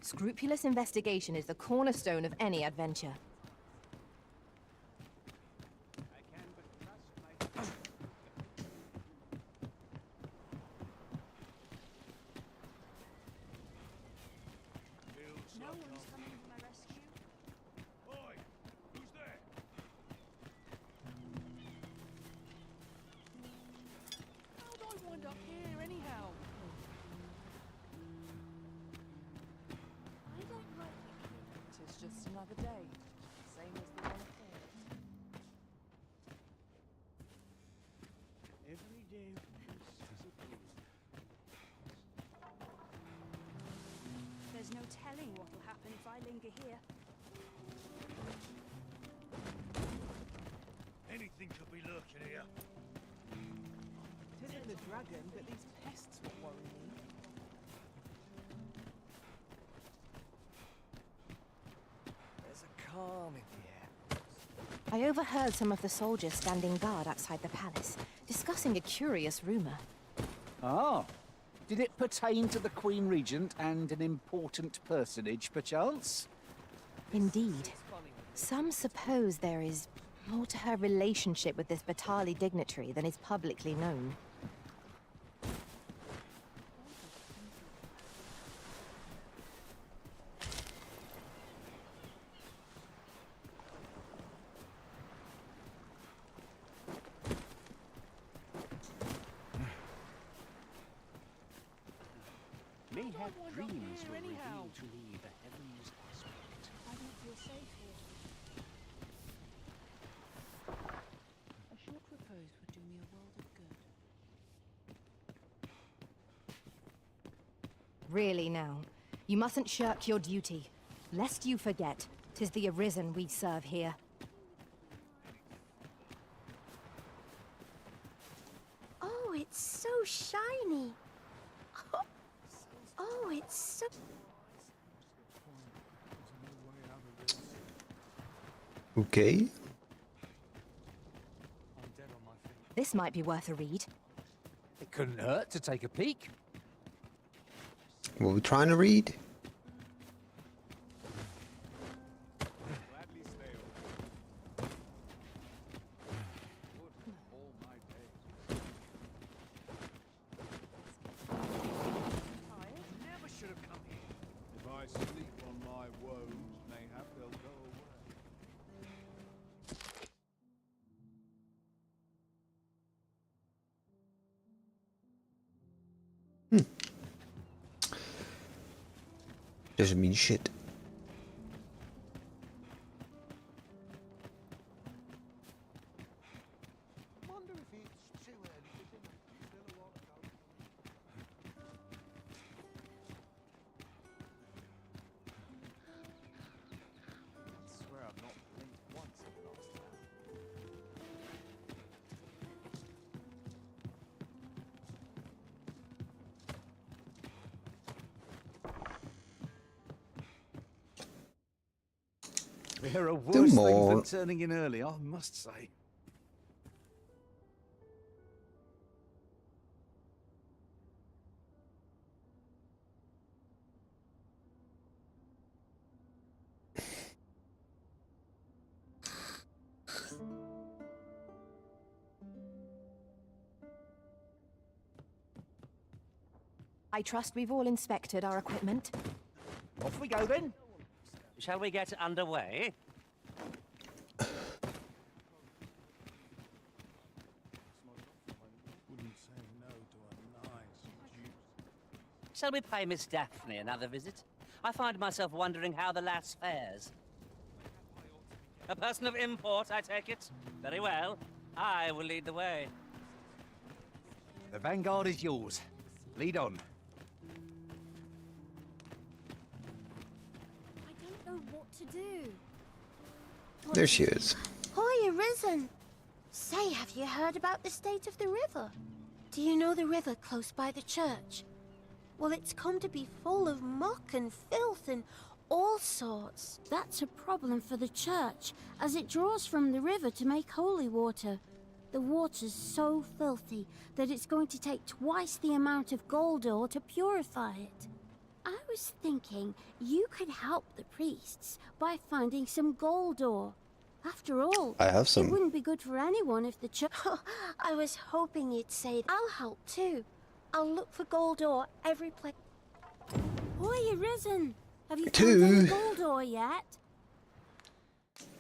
Scrupulous investigation is the cornerstone of any adventure. No one's coming to my rescue. Oi! Who's there? How'd I wind up here anyhow? I don't like it. It's just another day, same as the one before. Every day is a good. There's no telling what'll happen if I linger here. Anything could be lurking here. It isn't the dragon, but these pests what worry me. There's a calm in the air. I overheard some of the soldiers standing guard outside the palace, discussing a curious rumor. Ah. Did it pertain to the Queen Regent and an important personage, perchance? Indeed. Some suppose there is more to her relationship with this Batali dignitary than is publicly known. Mayhap dreams will reveal to me the heavens aspect. I don't feel safe here. A short repose would do me a world of good. Really now, you mustn't shirk your duty. Lest you forget, 'tis the Arisen we serve here. Oh, it's so shiny. Oh, it's so... Okay. This might be worth a read. It couldn't hurt to take a peek. What are we trying to read? Never should have come here. If I sleep on my woes, Mayhap they'll go away. Doesn't mean shit. Wonder if it's too early for dinner. Still a while to go. I swear I've not blinked once in the last hour. There are worse things than turning in early, I must say. I trust we've all inspected our equipment. Off we go then. Shall we get underway? Wouldn't say no to a nice juice. Shall we pay Miss Daphne another visit? I find myself wondering how the lass fares. A person of import, I take it? Very well. I will lead the way. The vanguard is yours. Lead on. I don't know what to do. There she is. Hoy, Arisen! Say, have you heard about the state of the river? Do you know the river close by the church? Well, it's come to be full of muck and filth and all sorts. That's a problem for the church, as it draws from the river to make holy water. The water's so filthy that it's going to take twice the amount of gold ore to purify it. I was thinking you could help the priests by finding some gold ore. After all, I have some. It wouldn't be good for anyone if the church... I was hoping you'd say I'll help too. I'll look for gold ore every place. Boy, Arisen! Have you Two. found any gold ore yet?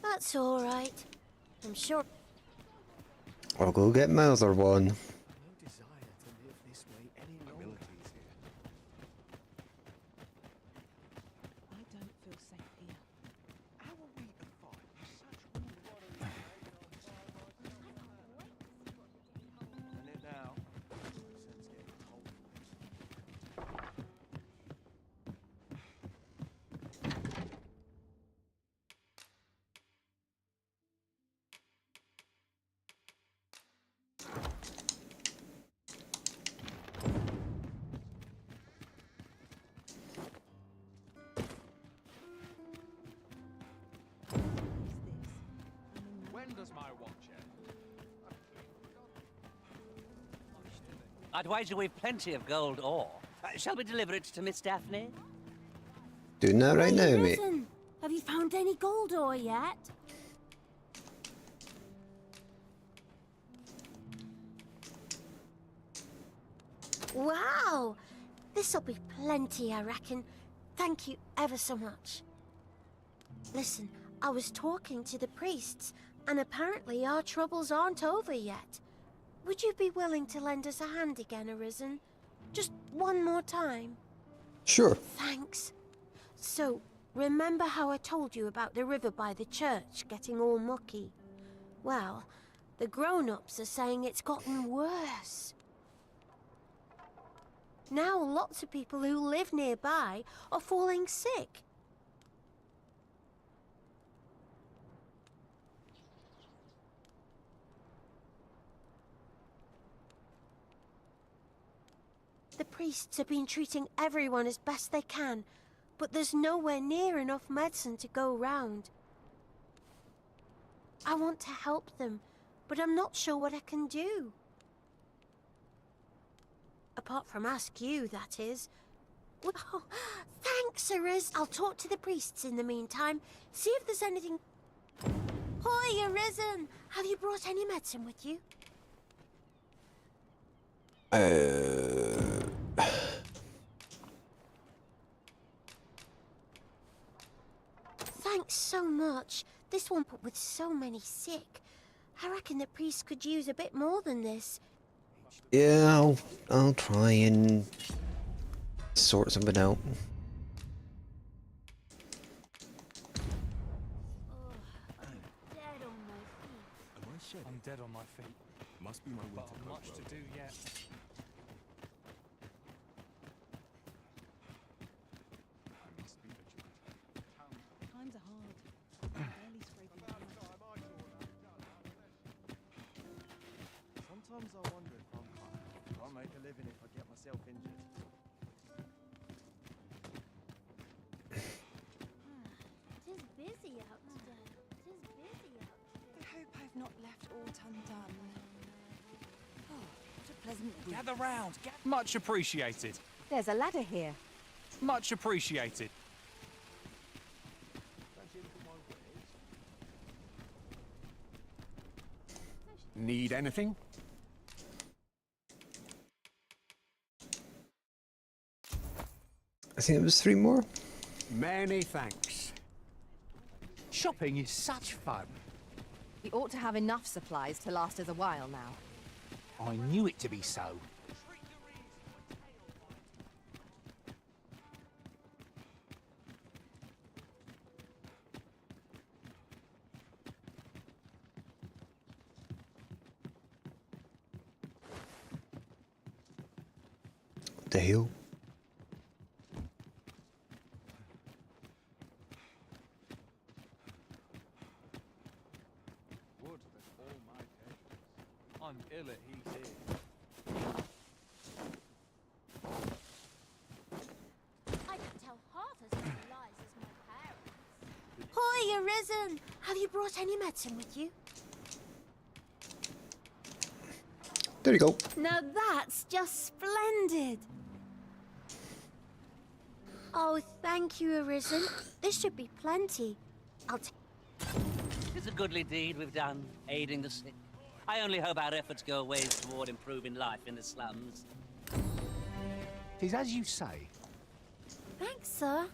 That's all right. I'm sure. I'll go get my other one. No desire to live this way any longer. I don't feel safe here. How are we to find such water? And it now. Sun's getting cold. When does my watch end? I'd wager we've plenty of gold ore. Shall we deliver it to Miss Daphne? Doing that right now, mate. Arisen! Have you found any gold ore yet? Wow! This'll be plenty, I reckon. Thank you ever so much. Listen, I was talking to the priests, and apparently our troubles aren't over yet. Would you be willing to lend us a hand again, Arisen? Just one more time? Sure. Thanks. So, remember how I told you about the river by the church getting all mucky? Well, the grown-ups are saying it's gotten worse. Now lots of people who live nearby are falling sick. The priests have been treating everyone as best they can, but there's nowhere near enough medicine to go round. I want to help them, but I'm not sure what I can do. Apart from ask you, that is. Well, thanks, Ariz. I'll talk to the priests in the meantime, see if there's anything... Hoy, Arisen! Have you brought any medicine with you? Thanks so much. This one put with so many sick. I reckon the priest could use a bit more than this. Yeah, I'll try and sort something out. I'm dead on my feet. Must be my But winter much to do yet. Times are hard. Barely scraping by. Sometimes I wonder if I'll make a living if I get myself injured. Tis busy out today. Tis busy out today. I hope I've not left aught undone. Oh, what a pleasant breeze. Gather round. Much appreciated. There's a ladder here. Much appreciated. Need anything? I think it was 3 more. Many thanks. Shopping is such fun. We ought to have enough supplies to last us a while now. I knew it to be so. What the hell? Would that all my patience. I'm ill at heat here. I can tell half as many lies as my parents. Hoy, Arisen! Have you brought any medicine with you? There you go. Now that's just splendid. Oh, thank you, Arisen. This should be plenty. I'll take. It's a goodly deed we've done, aiding the sick. I only hope our efforts go ways toward improving life in the slums. 'Tis as you say. Thanks, sir.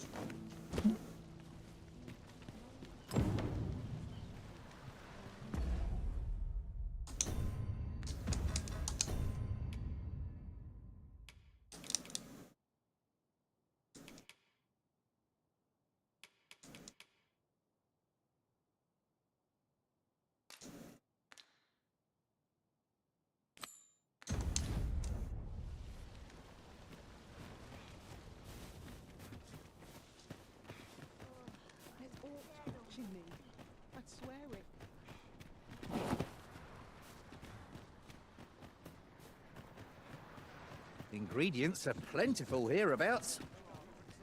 It's all touching me. I swear it. Ingredients are plentiful hereabouts.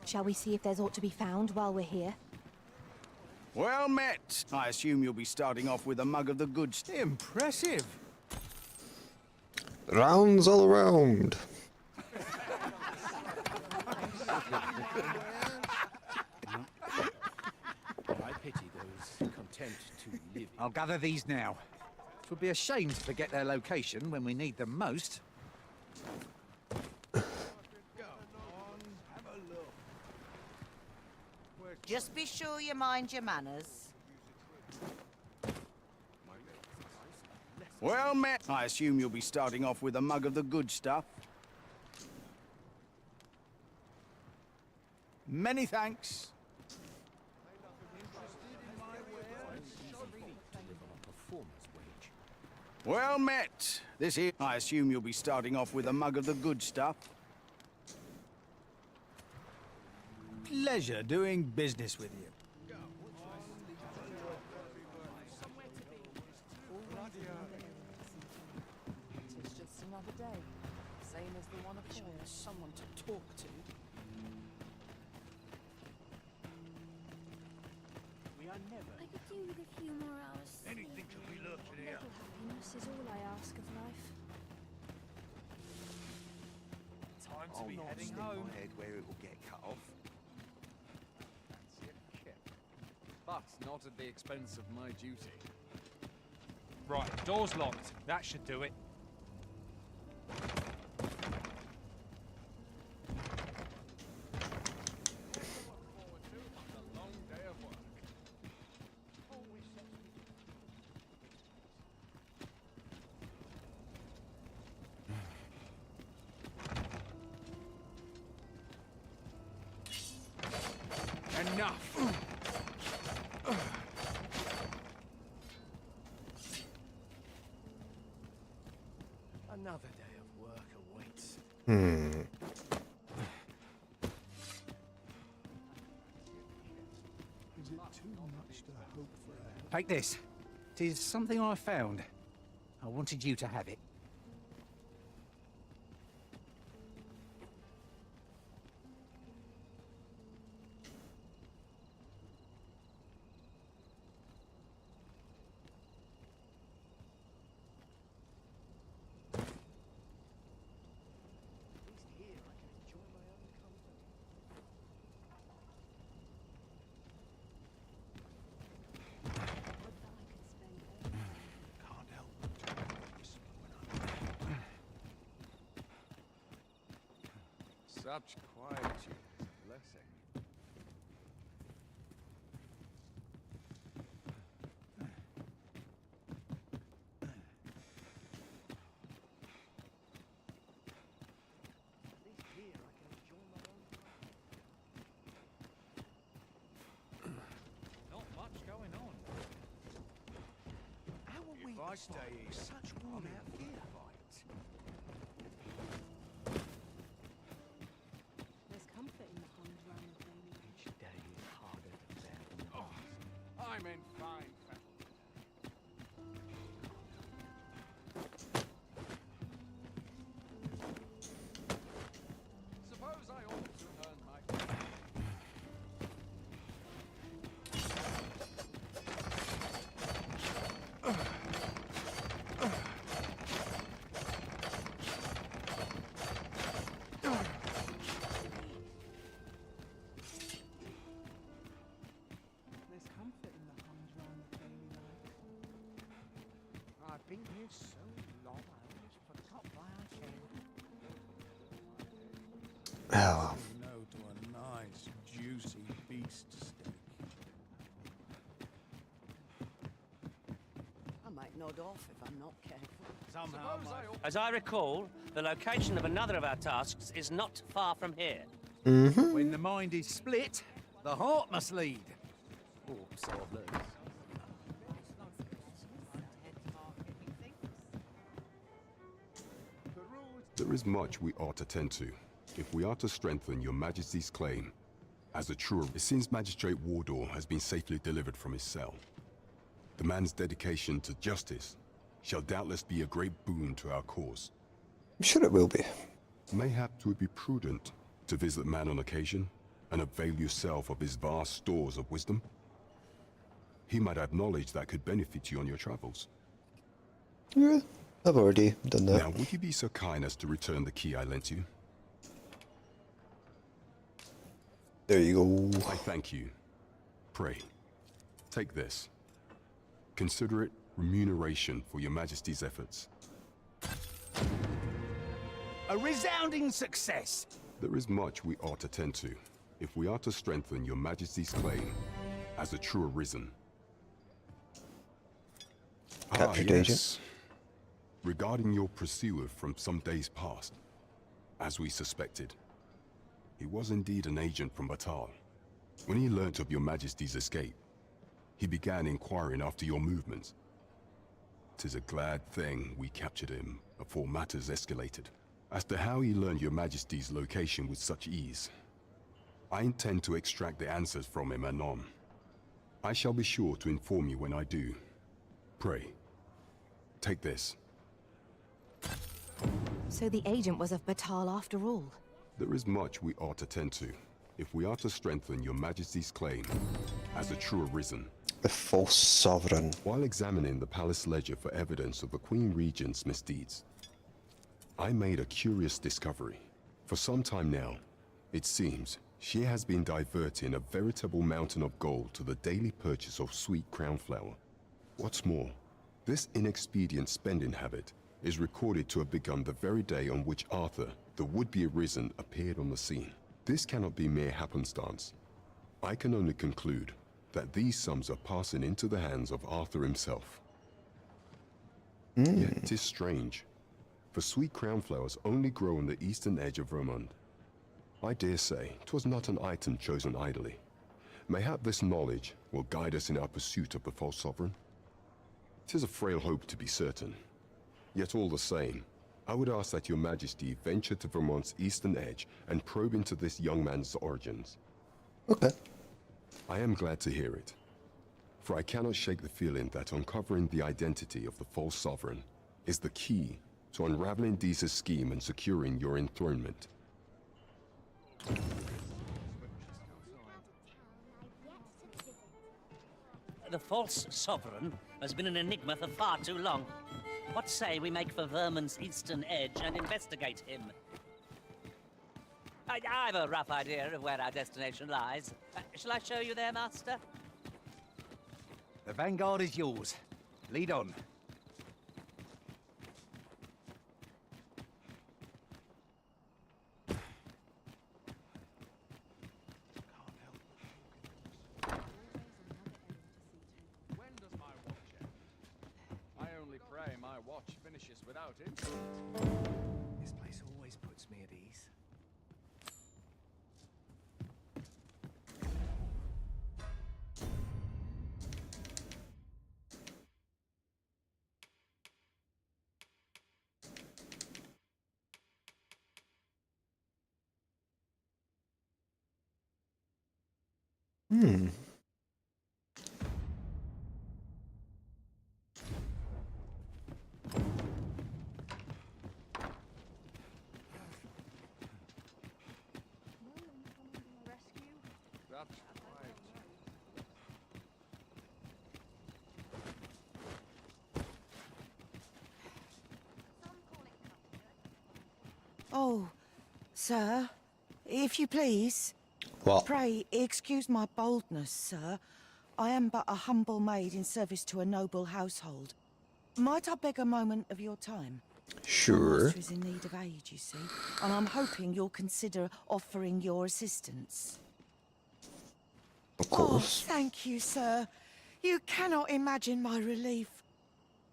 Shall we see if there's aught to be found while we're here? Well met. I assume you'll be starting off with a mug of the good stuff. Impressive. Rounds all around. I pity those content to live. I'll gather these now. It would be a shame to forget their location when we need them most. Just be sure you mind your manners. Well met. I assume you'll be starting off with a mug of the good stuff. Many thanks. Well met. This here. I assume you'll be starting off with a mug of the good stuff. Pleasure doing business with you. It's just another day, same as the one before. Someone to talk to. We are never. I could do with a few more hours. Anything to be lurking here. Little happiness is all I ask of life. Time to I'll be not heading stick home. my head where it will get cut off. But not at the expense of my duty. Right, door's locked. That should do it. enough. Another day of work awaits. Is it too much to hope for a... Take this. 'Tis something I found. I wanted you to have it. Such quietude is a blessing. Not much going on. If I stay here, such warm out here. There's comfort in the hums round the flaming light. Each day is harder to bear than the last. I'm in fine fettle. Suppose I ought to earn my... There's comfort in the hums round the flaming light. I've been here so long, I almost forgot why I came. Oh. No to a nice, juicy beast steak. I might nod off if I'm not careful. Somehow, As I recall, the location of another of our tasks is not far from here. When the mind is split, the heart must lead. Or so I've learned. There is much we ought to tend to, if we are to strengthen your Majesty's claim. As a true, it seems Magistrate Wardor has been safely delivered from his cell. The man's dedication to justice shall doubtless be a great boon to our cause. I'm sure it will be. Mayhap it would be prudent to visit the man on occasion and avail yourself of his vast stores of wisdom. He might have knowledge that could benefit you on your travels. Yeah, I've already done that. Now, would you be so kind as to return the key I lent you? There you go. I thank you. Pray, take this. Consider it remuneration for your Majesty's efforts. A resounding success! There is much we ought to tend to, if we are to strengthen your Majesty's claim as a true arisen. Captured agent. Regarding your pursuer from some days past, as we suspected, he was indeed an agent from Batal. When he learnt of your Majesty's escape, he began inquiring after your movements. 'Tis a glad thing we captured him before matters escalated. As to how he learned your Majesty's location with such ease, I intend to extract the answers from him anon. I shall be sure to inform you when I do. Pray, take this. So the agent was of Batal after all. There is much we ought to tend to, if we are to strengthen your Majesty's claim as a true arisen. The false sovereign. While examining the palace ledger for evidence of the Queen Regent's misdeeds, I made a curious discovery. For some time now, it seems, she has been diverting a veritable mountain of gold to the daily purchase of sweet crown flower. What's more, this inexpedient spending habit is recorded to have begun the very day on which Arthur, the would-be arisen, appeared on the scene. This cannot be mere happenstance. I can only conclude that these sums are passing into the hands of Arthur himself. Yet it is strange, for sweet crown flowers only grow on the eastern edge of Vermund. I dare say 'twas not an item chosen idly. Mayhap this knowledge will guide us in our pursuit of the false sovereign. 'Tis a frail hope to be certain. Yet all the same, I would ask that your majesty venture to Vermont's eastern edge and probe into this young man's origins. Okay. I am glad to hear it, for I cannot shake the feeling that uncovering the identity of the false sovereign is the key to unraveling Dee's scheme and securing your enthronement. The false sovereign has been an enigma for far too long. What say we make for Vermon's eastern edge and investigate him? I've a rough idea of where our destination lies. Shall I show you there, Master? The vanguard is yours. Lead on. When does my watch end? I only pray my watch finishes without it. This place always puts me at ease. Hmm. That's right. Oh, sir, if you please. What? Pray, excuse my boldness, sir. I am but a humble maid in service to a noble household. Might I beg a moment of your time? Sure. My master is in need of aid, you see, and I'm hoping you'll consider offering your assistance. Of course. Oh, thank you, sir. You cannot imagine my relief.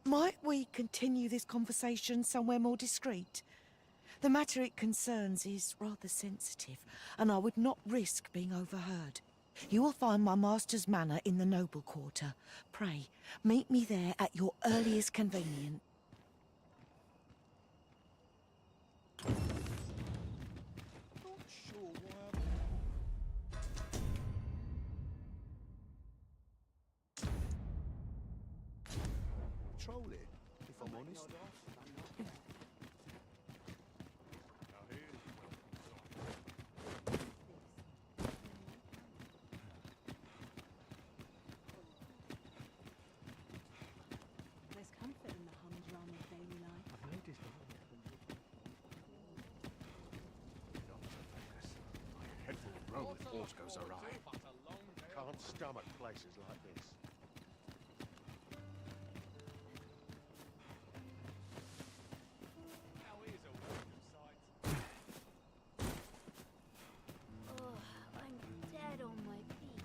Might we continue this conversation somewhere more discreet? The matter it concerns is rather sensitive, and I would not risk being overheard. You will find my master's manor in the noble quarter. Pray, meet me there at your earliest convenience. Trolling, if I'm honest. There's comfort in the humdrum of daily life. I've noticed that. My head will roll if aught goes awry. Can't stomach places like this. Oh, I'm dead on my feet.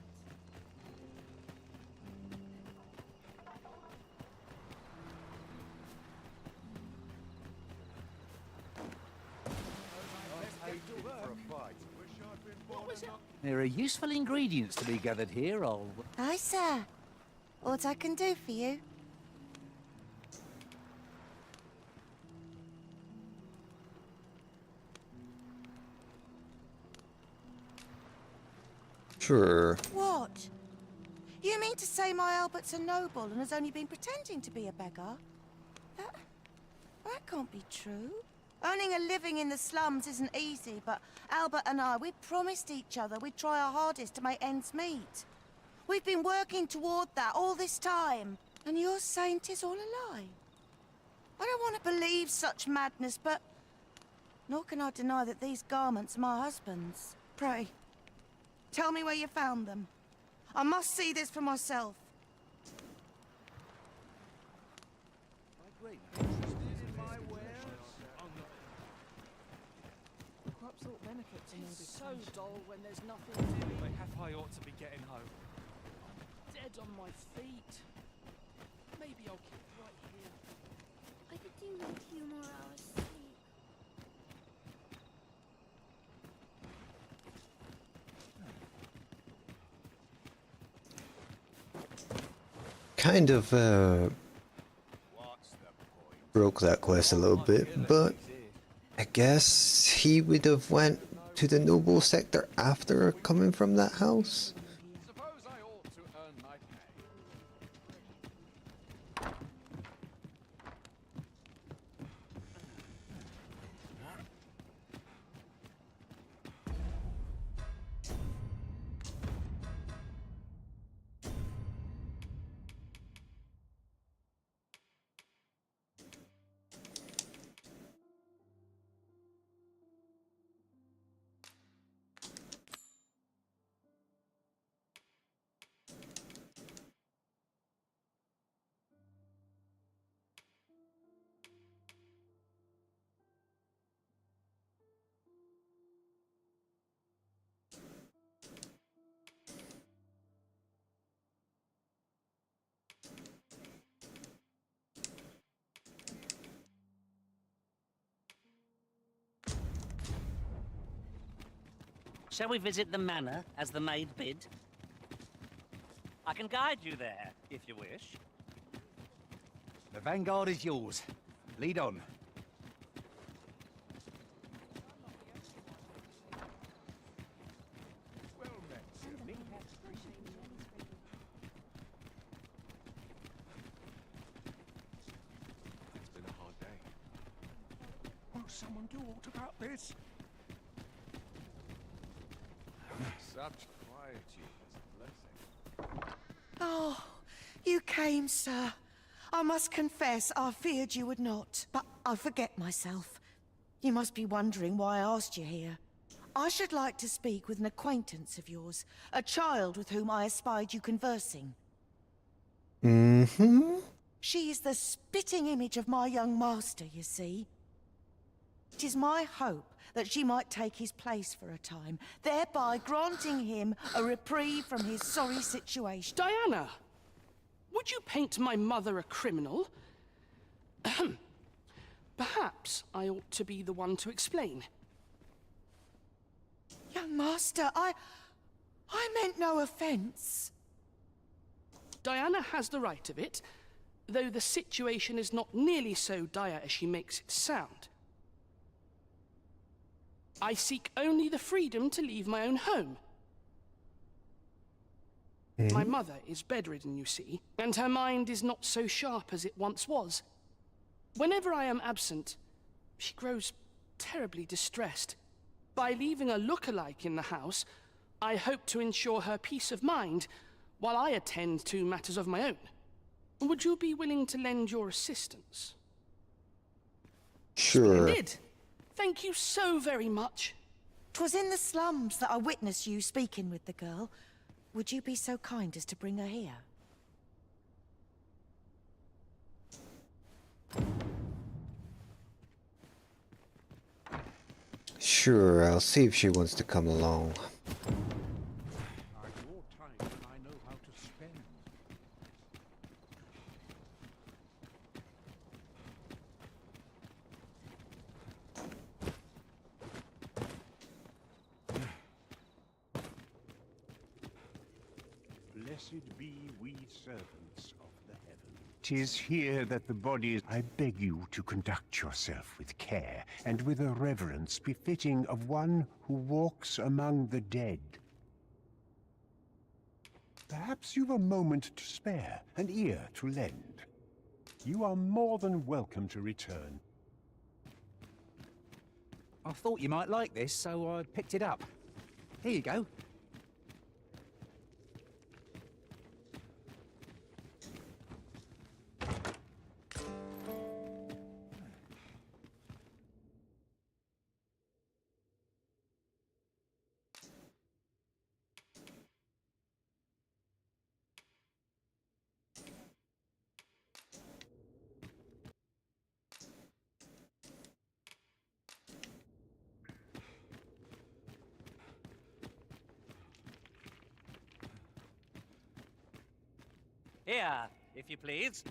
There are useful ingredients to be gathered here, old... Hi, sir. What I can do for you? Sure. What? You mean to say my Albert's a noble and has only been pretending to be a beggar? That can't be true. Earning a living in the slums isn't easy, but Albert and I, we promised each other we'd try our hardest to make ends meet. We've been working toward that all this time, and you're saying 'tis all a lie? I don't want to believe such madness, but nor can I deny that these garments are my husband's. Pray, tell me where you found them. I must see this for myself. Crops ought benefits in all this so dull when there's nothing doing. Mayhap I ought to be getting home. Dead on my feet. Maybe I'll keep right here. I could do with a few more hours sleep. kind of broke that quest a little bit, but I guess he would have went to the noble sector after coming from that house. Suppose I ought to earn my pay. Shall we visit the manor as the maid bid? I can guide you there, if you wish. The vanguard is yours. Lead on. Well met, Sydney. It's been a hard day. Will someone do aught about this? Such quietude is a blessing. Oh, you came, sir. I must confess, I feared you would not, but I forget myself. You must be wondering why I asked you here. I should like to speak with an acquaintance of yours, a child with whom I espied you conversing. Mm-hmm. She is the spitting image of my young master, you see. It is my hope that she might take his place for a time, thereby granting him a reprieve from his sorry situation. Diana! Would you paint my mother a criminal? Ahem. Perhaps I ought to be the one to explain. Young master, I meant no offense. Diana has the right of it, though the situation is not nearly so dire as she makes it sound. I seek only the freedom to leave my own home. My mother is bedridden, you see, and her mind is not so sharp as it once was. Whenever I am absent, she grows terribly distressed. By leaving a look-alike in the house, I hope to ensure her peace of mind while I attend to matters of my own. Would you be willing to lend your assistance? Sure. Splendid. Thank you so very much. 'Twas in the slums that I witnessed you speaking with the girl. Would you be so kind as to bring her here? Sure, I'll see if she wants to come along. Are your time and I know how to spend. Blessed be we servants of the heavens. 'Tis here that the bodies... I beg you to conduct yourself with care, and with a reverence befitting of one who walks among the dead. Perhaps you've a moment to spare, an ear to lend. You are more than welcome to return. I thought you might like this, so I picked it up. Here you go. Here, if you please.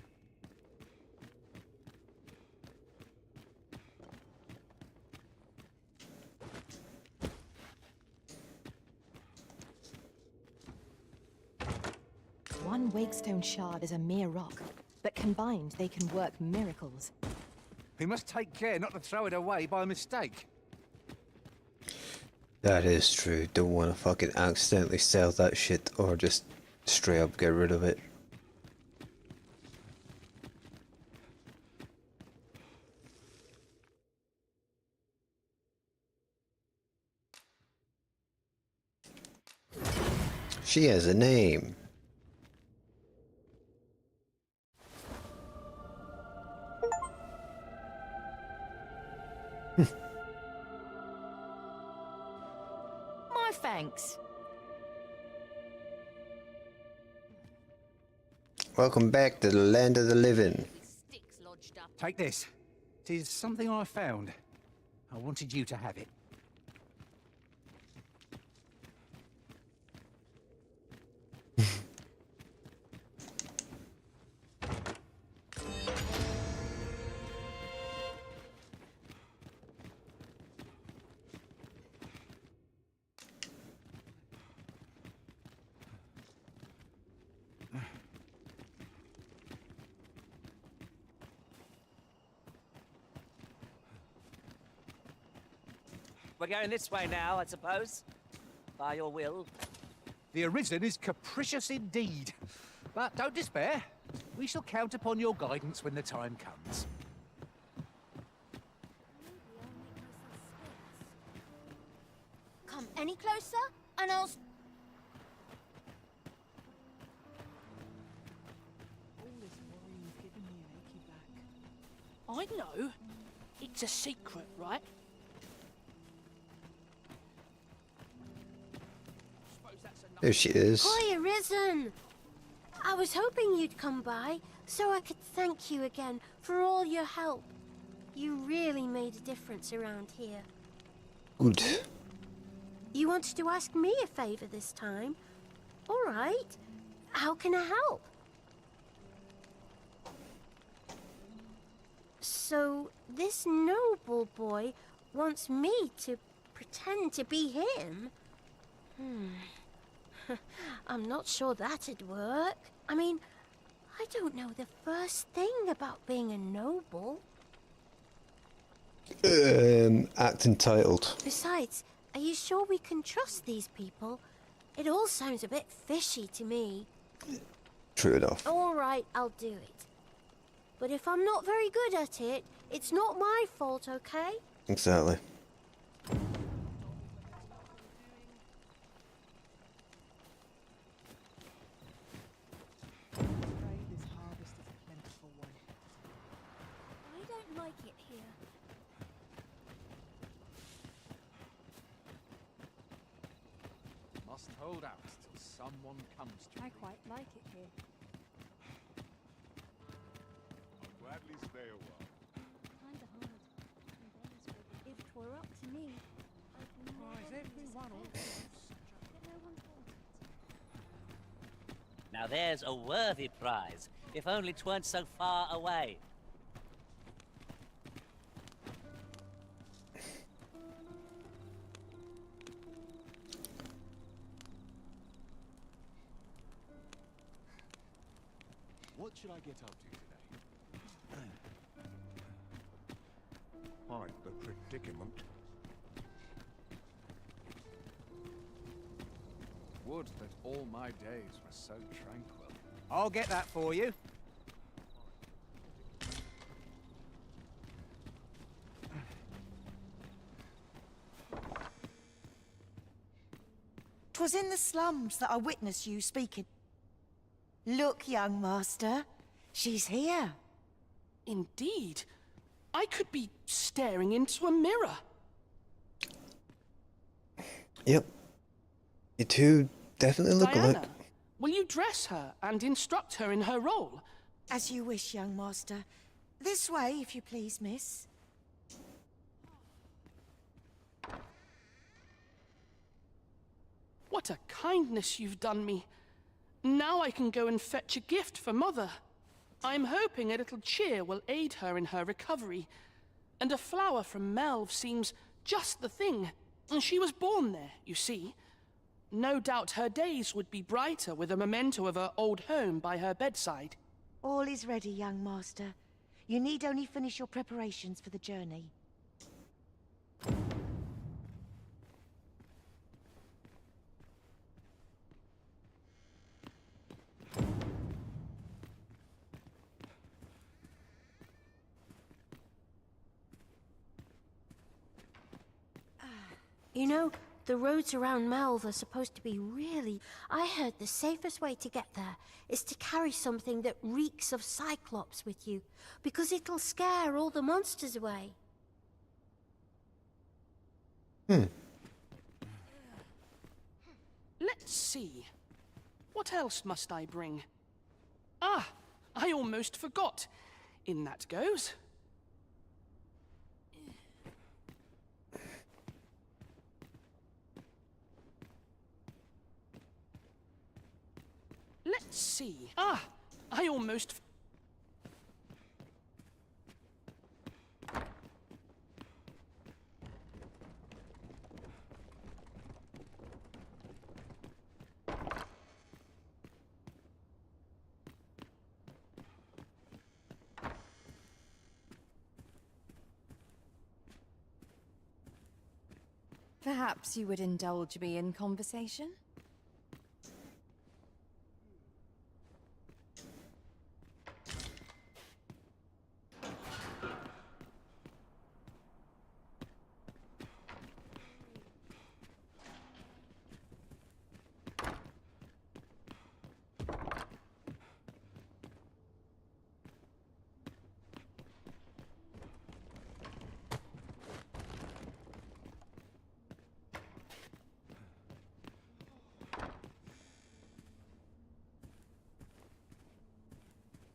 one Wakestone shard is a mere rock, but combined they can work miracles. We must take care not to throw it away by mistake. That is true. Don't want to fucking accidentally sell that shit or just straight up get rid of it. She has a name. My thanks. Welcome back to the land of the living. Take this. It is something I found. I wanted you to have it. We're going this way now, I suppose. By your will. The Arisen is capricious indeed. But don't despair. We shall count upon your guidance when the time comes. Come any closer, and I'll... I know. It's a secret, right? There she is. Hi, Arisen! I was hoping you'd come by, so I could thank you again for all your help. You really made a difference around here. Good. You wanted to ask me a favor this time? All right. How can I help? So, this noble boy wants me to pretend to be him? I'm not sure that'd work. I mean, I don't know the first thing about being a noble. Act entitled. Besides, are you sure we can trust these people? It all sounds a bit fishy to me. True enough. All right, I'll do it. But if I'm not very good at it, it's not my fault, okay? Exactly. I don't like it here. Must hold out till someone comes to I quite like it here. I'll gladly stay a while. Kinda hard. If 'twere up to me, Why is everyone all Now there's a worthy prize, if only 'tweren't so far away. What should I get up to today? Quite the predicament. Would that all my days were so tranquil. I'll get that for you. 'Twas in the slums that I witnessed you speaking. Look, young master, she's here. Indeed. I could be staring into a mirror. Yep. You two definitely look Diana, alike. will you dress her and instruct her in her role? As you wish, young master. This way, if you please, miss. What a kindness you've done me. Now I can go and fetch a gift for Mother. I'm hoping a little cheer will aid her in her recovery. And a flower from Melve seems just the thing. And she was born there, you see. No doubt her days would be brighter with a memento of her old home by her bedside. All is ready, young master. You need only finish your preparations for the journey. You know, the roads around Melve are supposed to be really... I heard the safest way to get there is to carry something that reeks of Cyclops with you, because it'll scare all the monsters away. Let's see. What else must I bring? Ah, I almost forgot. In that goes. Let's see. Ah, I almost... Perhaps you would indulge me in conversation?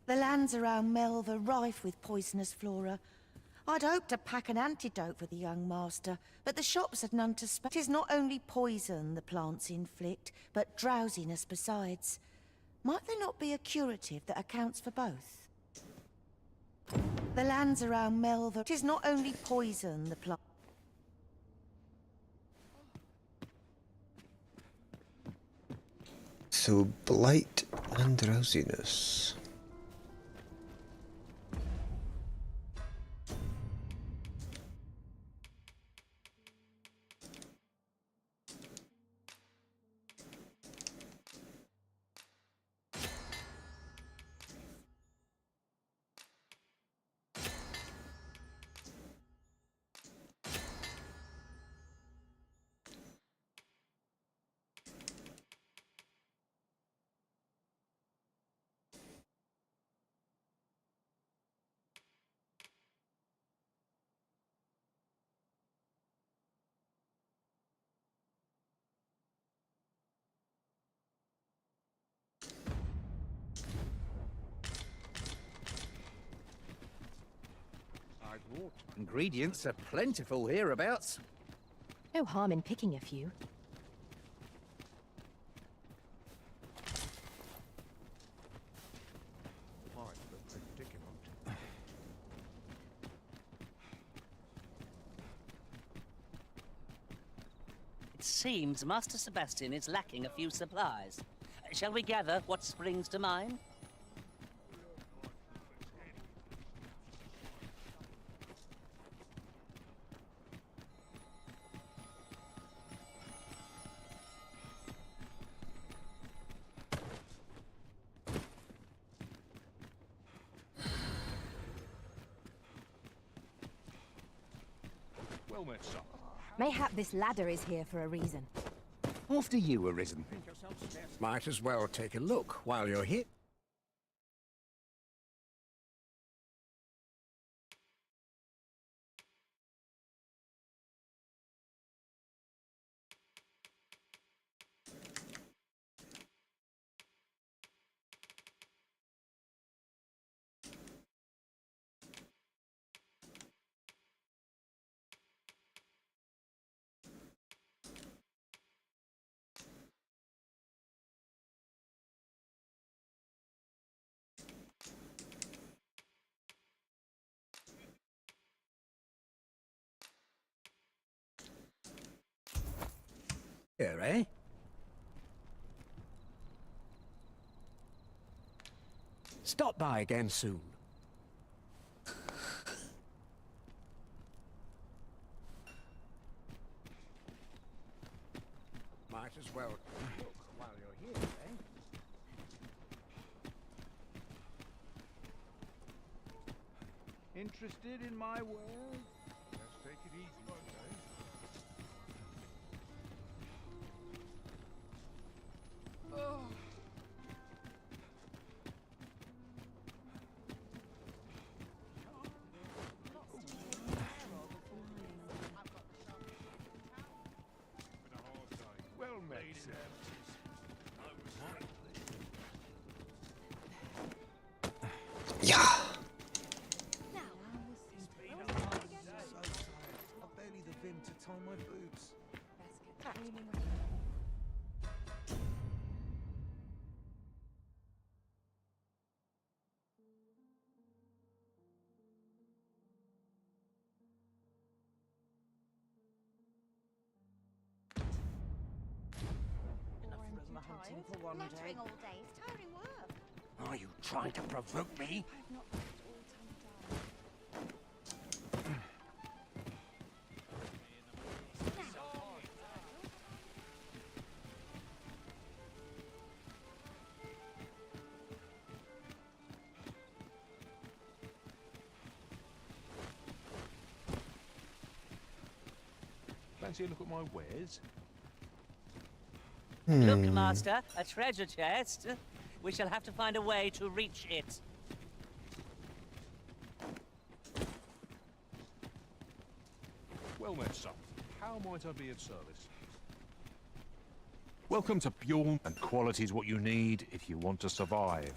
The lands around Melve are rife with poisonous flora. I'd hoped to pack an antidote for the young master, but the shops had none to spare. 'Tis not only poison the plants inflict, but drowsiness besides. Might there not be a curative that accounts for both? The lands around Melve are... 'Tis not only poison the plant... So, blight and drowsiness. Ingredients are plentiful hereabouts. No harm in picking a few. Quite the predicament. It seems Master Sebastian is lacking a few supplies. Shall we gather what springs to mind? Well met, son. Mayhap this ladder is here for a reason. After you, Arisen. Might as well take a look while you're here. Here, eh? Stop by again soon. Might as well look while you're here, eh? Interested in my wares? Let's take it easy today. Oh. Well met, sir. Yeah. I've barely the vim to tie my boots. Nattering all day is tiring work. Are you trying to provoke me? Fancy a look at my wares? Look, Master, a treasure chest. We shall have to find a way to reach it. Well met, son. How might I be of service? Welcome to Bjorn, and quality's what you need if you want to survive.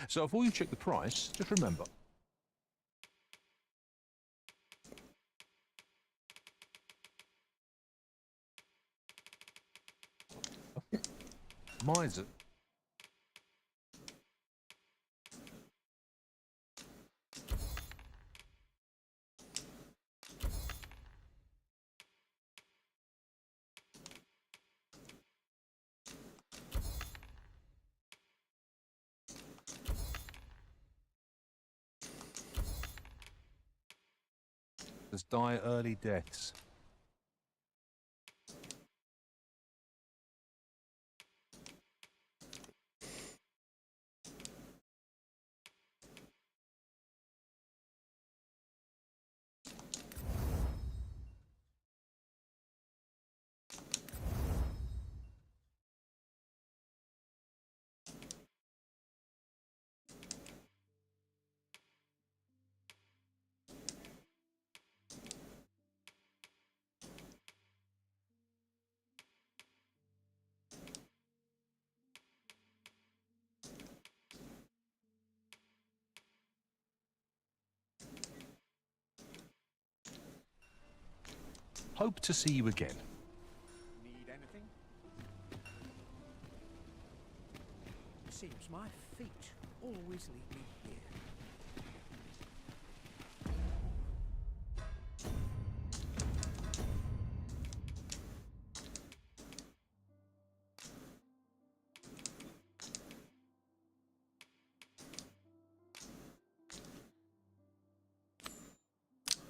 So before you check the price, just remember. Mine's it. Die early deaths. Hope to see you again. Need anything? Seems my feet always lead me here.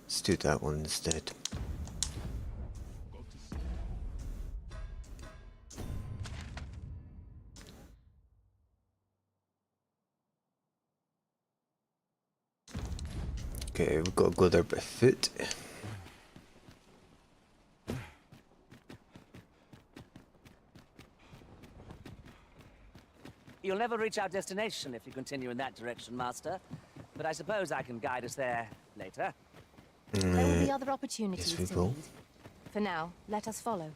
Let's do that one instead. Okay, we've got to go there by foot. You'll never reach our destination if you continue in that direction, Master. But I suppose I can guide us there later. There will be other opportunities yes, we to will. lead. For now, let us follow.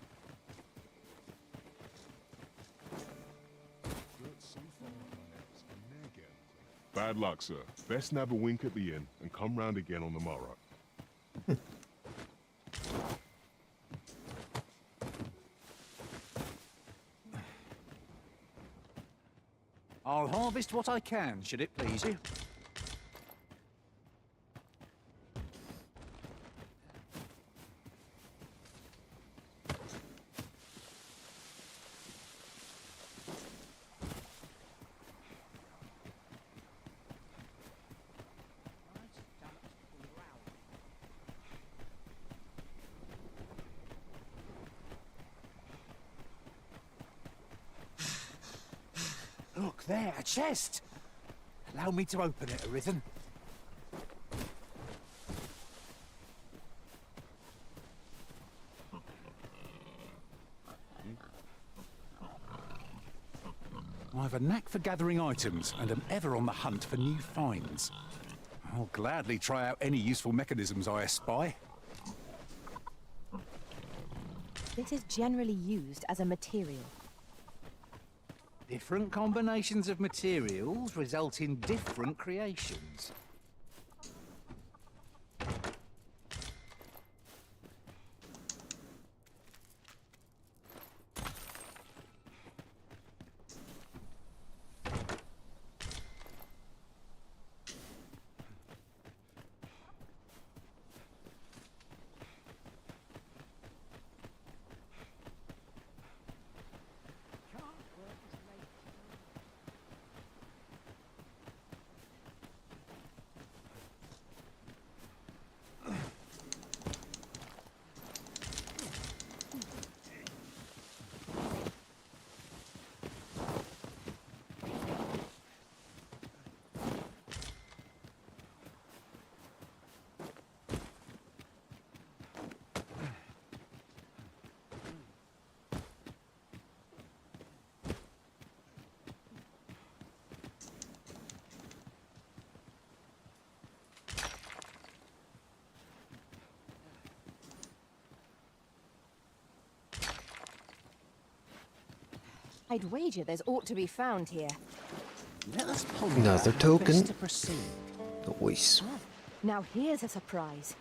Bad luck, sir. Best nab a wink at the inn and come round again on the morrow. I'll harvest what I can, should it please you. Look there, a chest! Allow me to open it, Arisen. I've a knack for gathering items and am ever on the hunt for new finds. I'll gladly try out any useful mechanisms I espy. This is generally used as a material. Different combinations of materials result in different creations. I'd wager there's ought to be found here. Let us ponder Another how token. best to proceed. Nice. Now here's a surprise.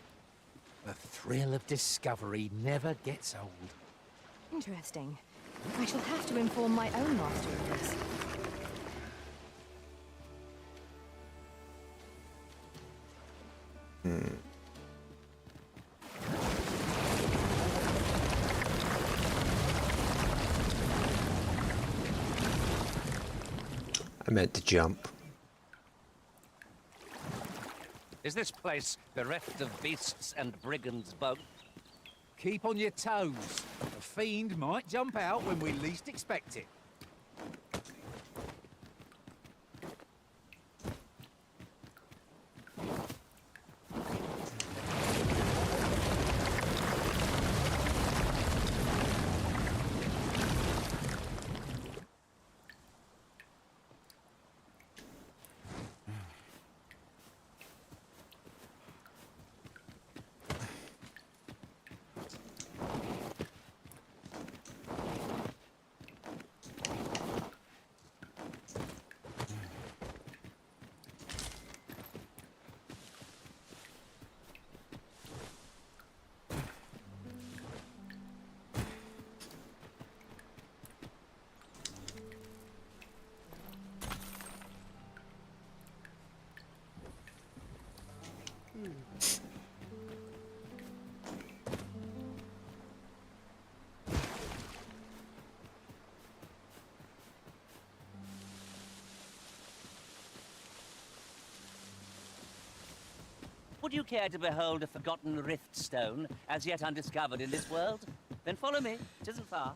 The thrill of discovery never gets old. Interesting. I shall have to inform my own master of this. I meant to jump. Is this place bereft of beasts and brigands both? Keep on your toes. A fiend might jump out when we least expect it. Would you care to behold a forgotten rift stone, as yet undiscovered in this world? Then follow me. It isn't far.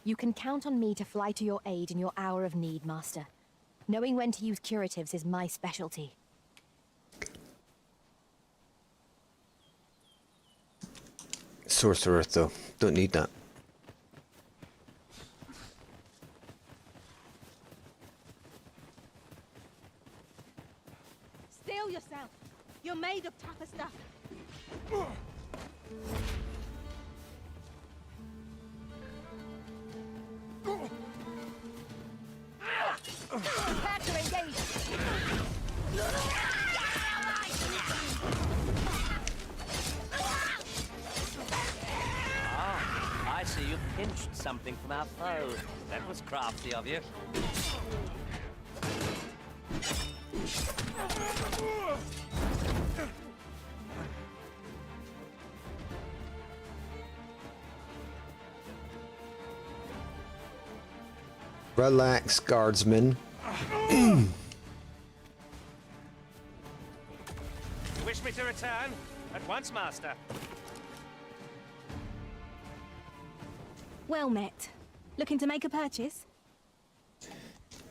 You can count on me to fly to your aid in your hour of need, Master. Knowing when to use curatives is my specialty. Sorcerer, though. Don't need that. Steel yourself. You're made of tougher stuff. Prepare to engage. Ah, I see you pinched something from our foe. That was crafty of you. Relax, guardsman. Wish me to return? At once, master. Well met. Looking to make a purchase?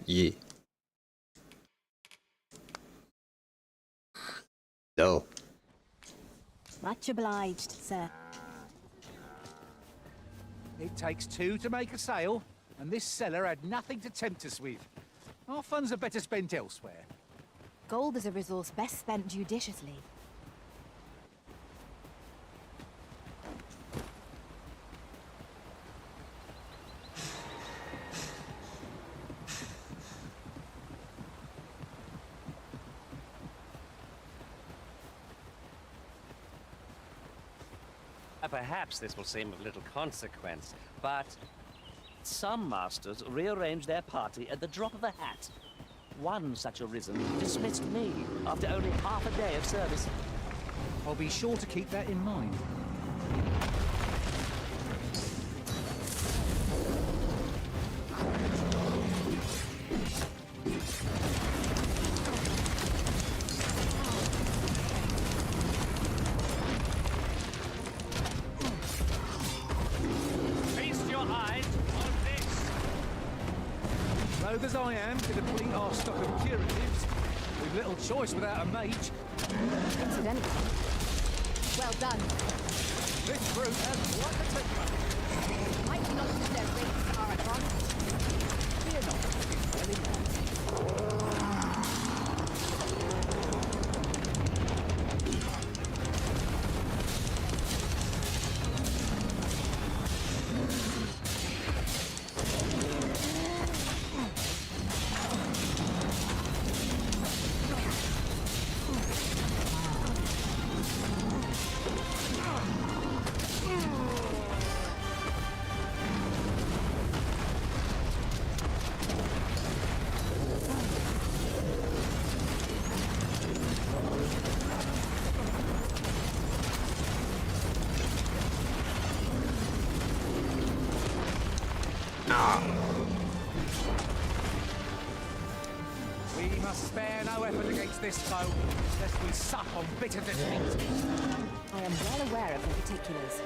Yeah. No. Much obliged, sir. It takes two to make a sale, and this seller had nothing to tempt us with. Our funds are better spent elsewhere. Gold is a resource best spent judiciously. Perhaps this will seem of little consequence, but some masters rearrange their party at the drop of a hat. One such arisen dismissed me after only half a day of service. I'll be sure to keep that in mind. As I am to deplete our stock of curatives, with little choice without a mage. Incidentally. Well done. This brute has quite a temper. Might we not use their rates to our advantage? Fear not, it's well in hand. We must spare no effort against this foe, lest we sup on bitter defeat. I am well aware of the particulars.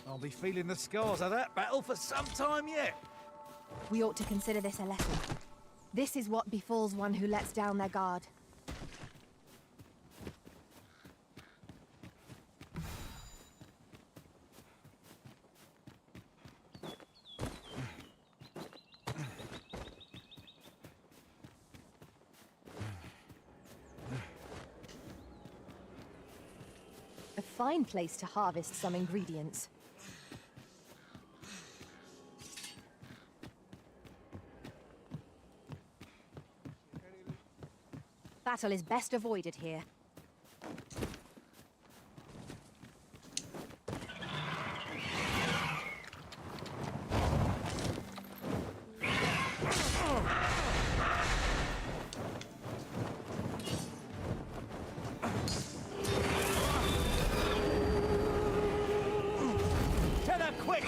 I'll be feeling the scars of that battle for some time yet. We ought to consider this a lesson. This is what befalls one who lets down their guard. A fine place to harvest some ingredients. Battle is best avoided here. Quick!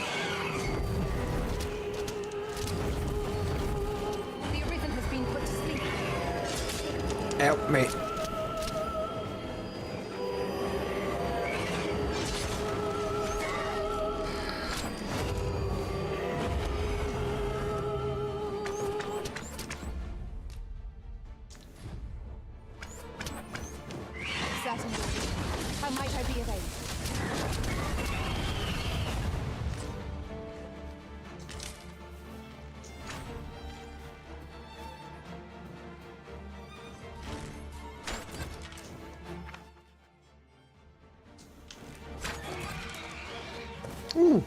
The Arisen has been put to sleep. Help me. combatant. How might I be of aid? Ooh.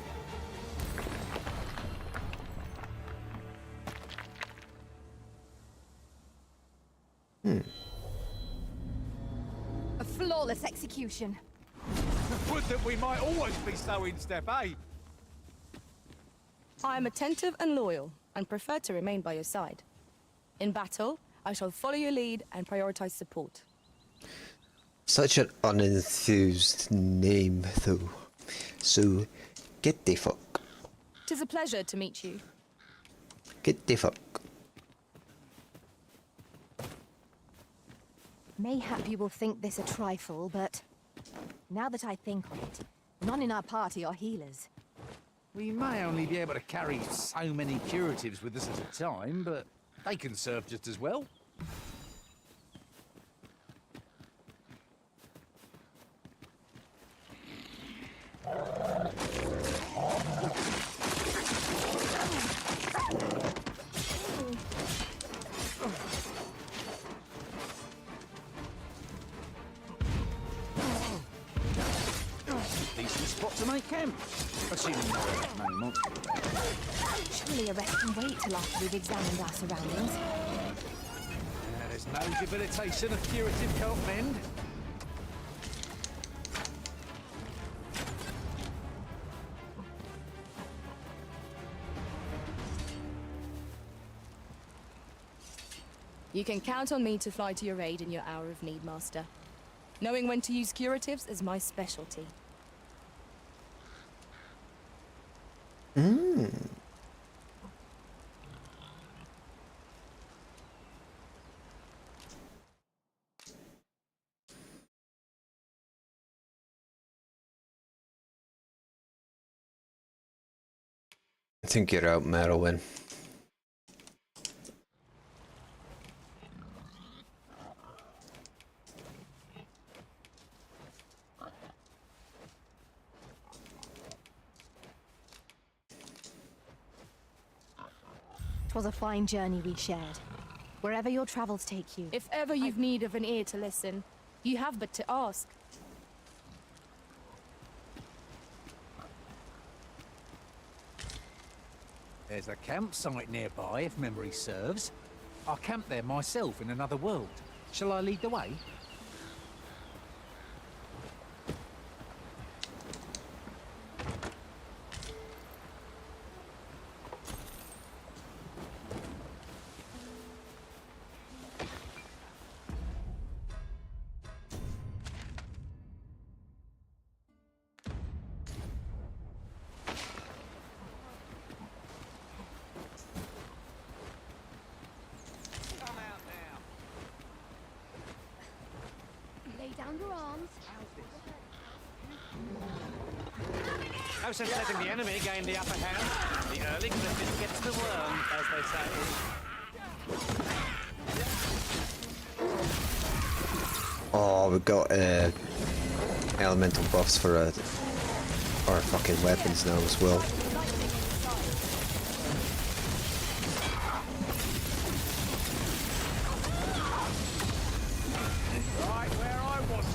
A flawless execution. Would that we might always be so in step, eh? I am attentive and loyal, and prefer to remain by your side. In battle, I shall follow your lead and prioritize support. Such an unenthused name, though. So, get the fuck. 'Tis a pleasure to meet you. Get the fuck. Mayhap you will think this a trifle, but now that I think of it, none in our party are healers. We may only be able to carry so many curatives with us at a time, but they can serve just as well. Decent spot to make camp, assuming there's no monster. Surely a rest can wait till after we've examined our surroundings. There's no debilitation of curative can't mend. You can count on me to fly to your aid in your hour of need, Master. Knowing when to use curatives is my specialty. I think you're out, Merylwyn. Was a fine journey we shared. Wherever your travels take you. If ever you've need of an ear to listen, you have but to ask. There's a campsite nearby, if memory serves. I camped there myself in another world. Shall I lead the way? Lay down your arms. No sense letting the enemy gain the upper hand. The early griffin gets the worm, as they say. Oh, we got elemental buffs for our fucking weapons now as well. Right where I want you.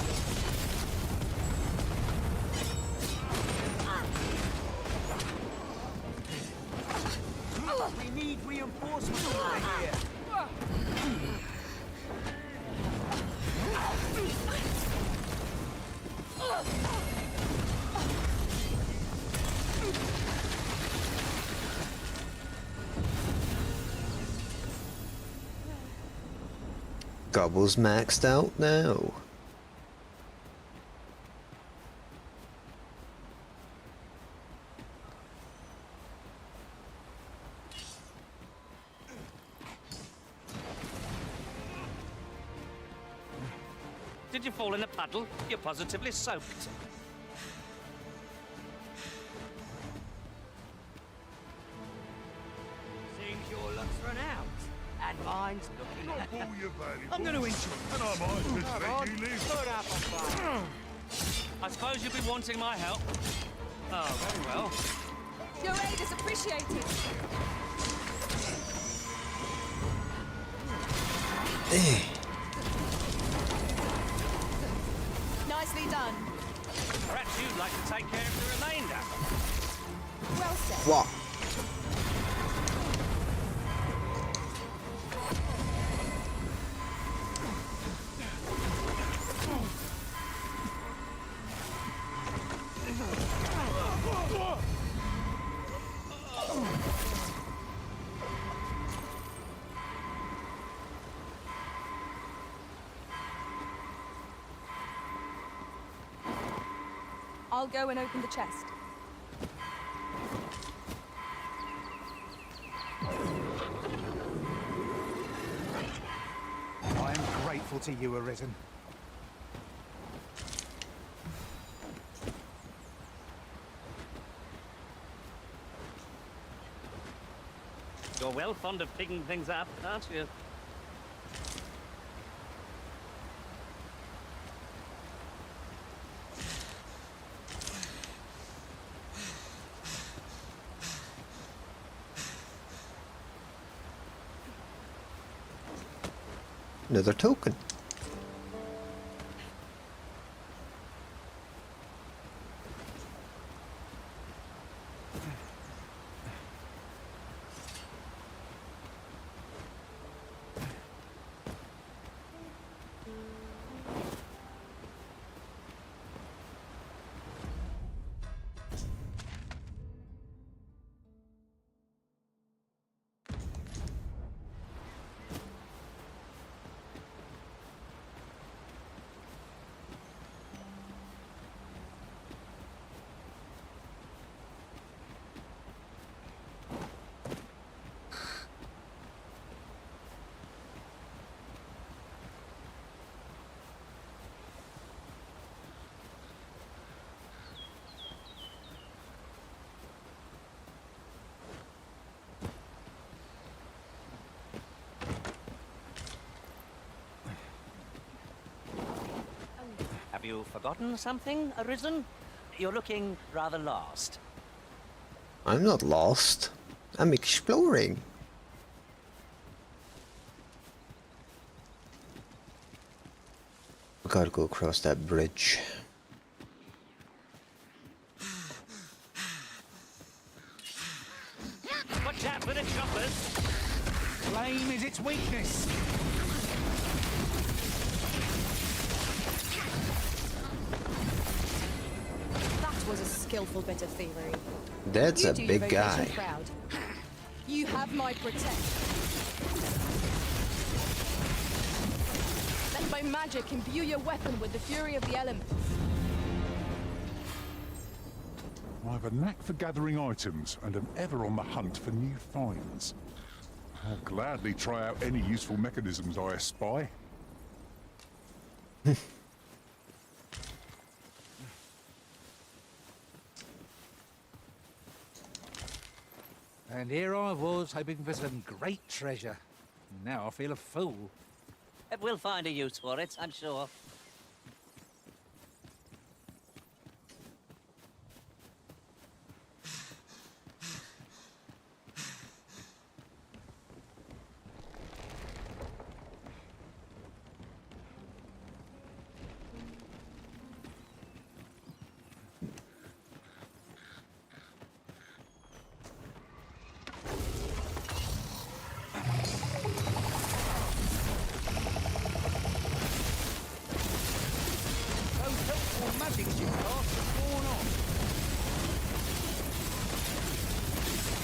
We need reinforcements over here. Gobble's maxed out now. Did you fall in a puddle? You're positively soaked. Seems your luck's run out. And mine's looking... I'm going to enjoy it. And I might just let you live. Put up a fight. I suppose you'll be wanting my help. Oh, very well. Your aid is appreciated. Nicely done. Perhaps you'd like to take care of the remainder. Well said. What? I'll go and open the chest. I am grateful to you, Arisen. You're well fond of picking things up, aren't you? Another token. Have you forgotten something, Arisen? You're looking rather lost. I'm not lost. I'm exploring. We gotta go across that bridge. Watch out for the choppers! Flame is its weakness. That was a skillful bit of thievery. That's You a do your big vocation guy. proud. You have my protection. Let my magic imbue your weapon with the fury of the elements. I've a knack for gathering items and am ever on the hunt for new finds. I'll gladly try out any useful mechanisms I espy. And here I was, hoping for some great treasure. Now I feel a fool. We'll find a use for it, I'm sure.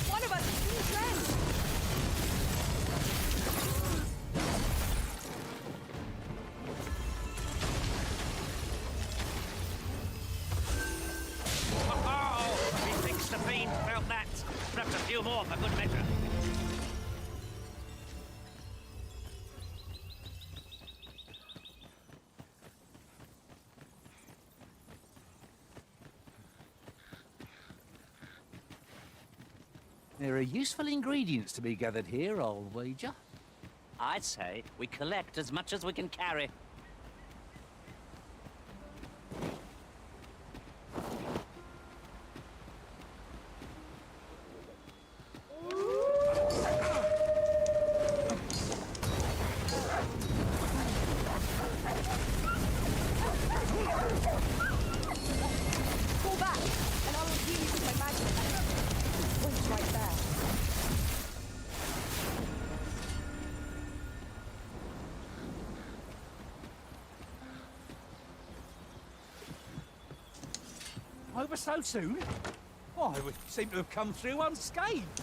One of us is in trend. Oh, he thinks the fiend felt that. Perhaps a few more for good measure. There are useful ingredients to be gathered here, I'll wager. I'd say we collect as much as we can carry. Fall back, and I will heal you with my magic. Wait right there. Over so soon? Why, we seem to have come through unscathed.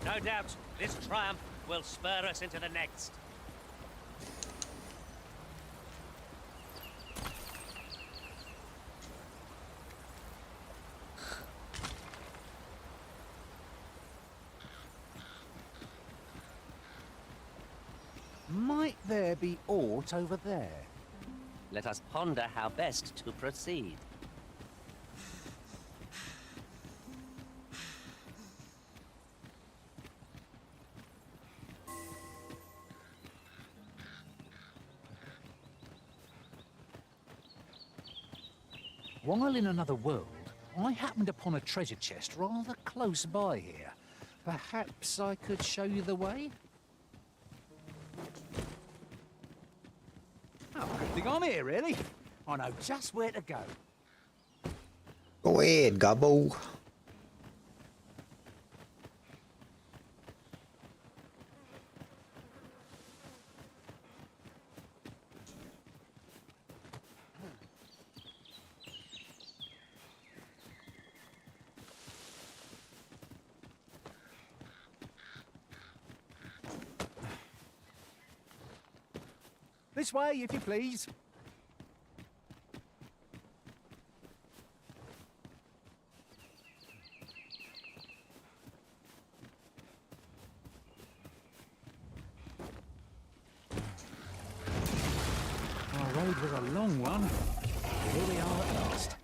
No doubt, this triumph will spur us into the next. Might there be aught over there? Let us ponder how best to proceed. While in another world, I happened upon a treasure chest rather close by here. Perhaps I could show you the way? Oh, good thing I'm here, really. I know just where to go. Go ahead, Gobble. This way, if you please. Our road was a long one. Here we are at last.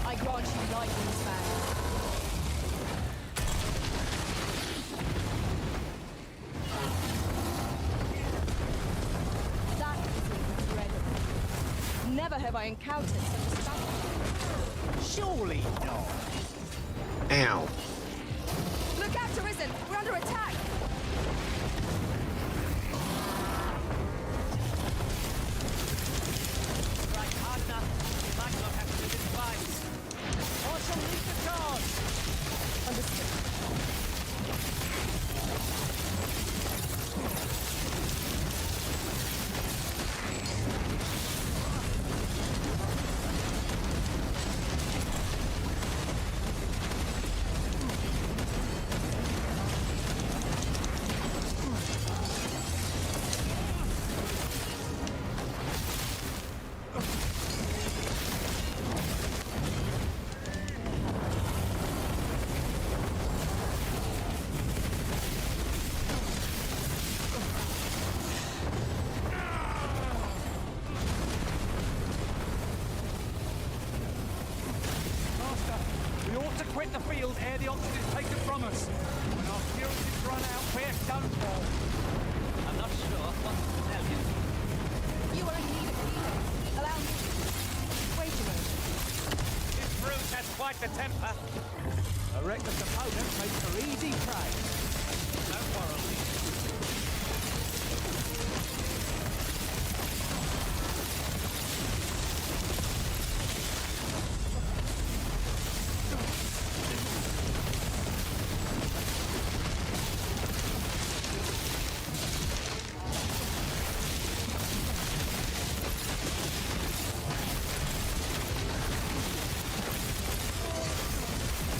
I grant you lightning span. That is incredible. Never have I encountered such a stuff. Surely not. Ow. Look out, Arisen! We're under attack! Right, hard enough. We might not have to do this twice. I shall lead the charge. Understood. We ought to quit the field ere the oxen is taken from us. When our curatives run out, we're done for. I'm not sure what to tell you. You are in need of healing. Allow me. Wait a moment. This brute has quite the temper. A reckless opponent makes for easy prey. No quarrelling.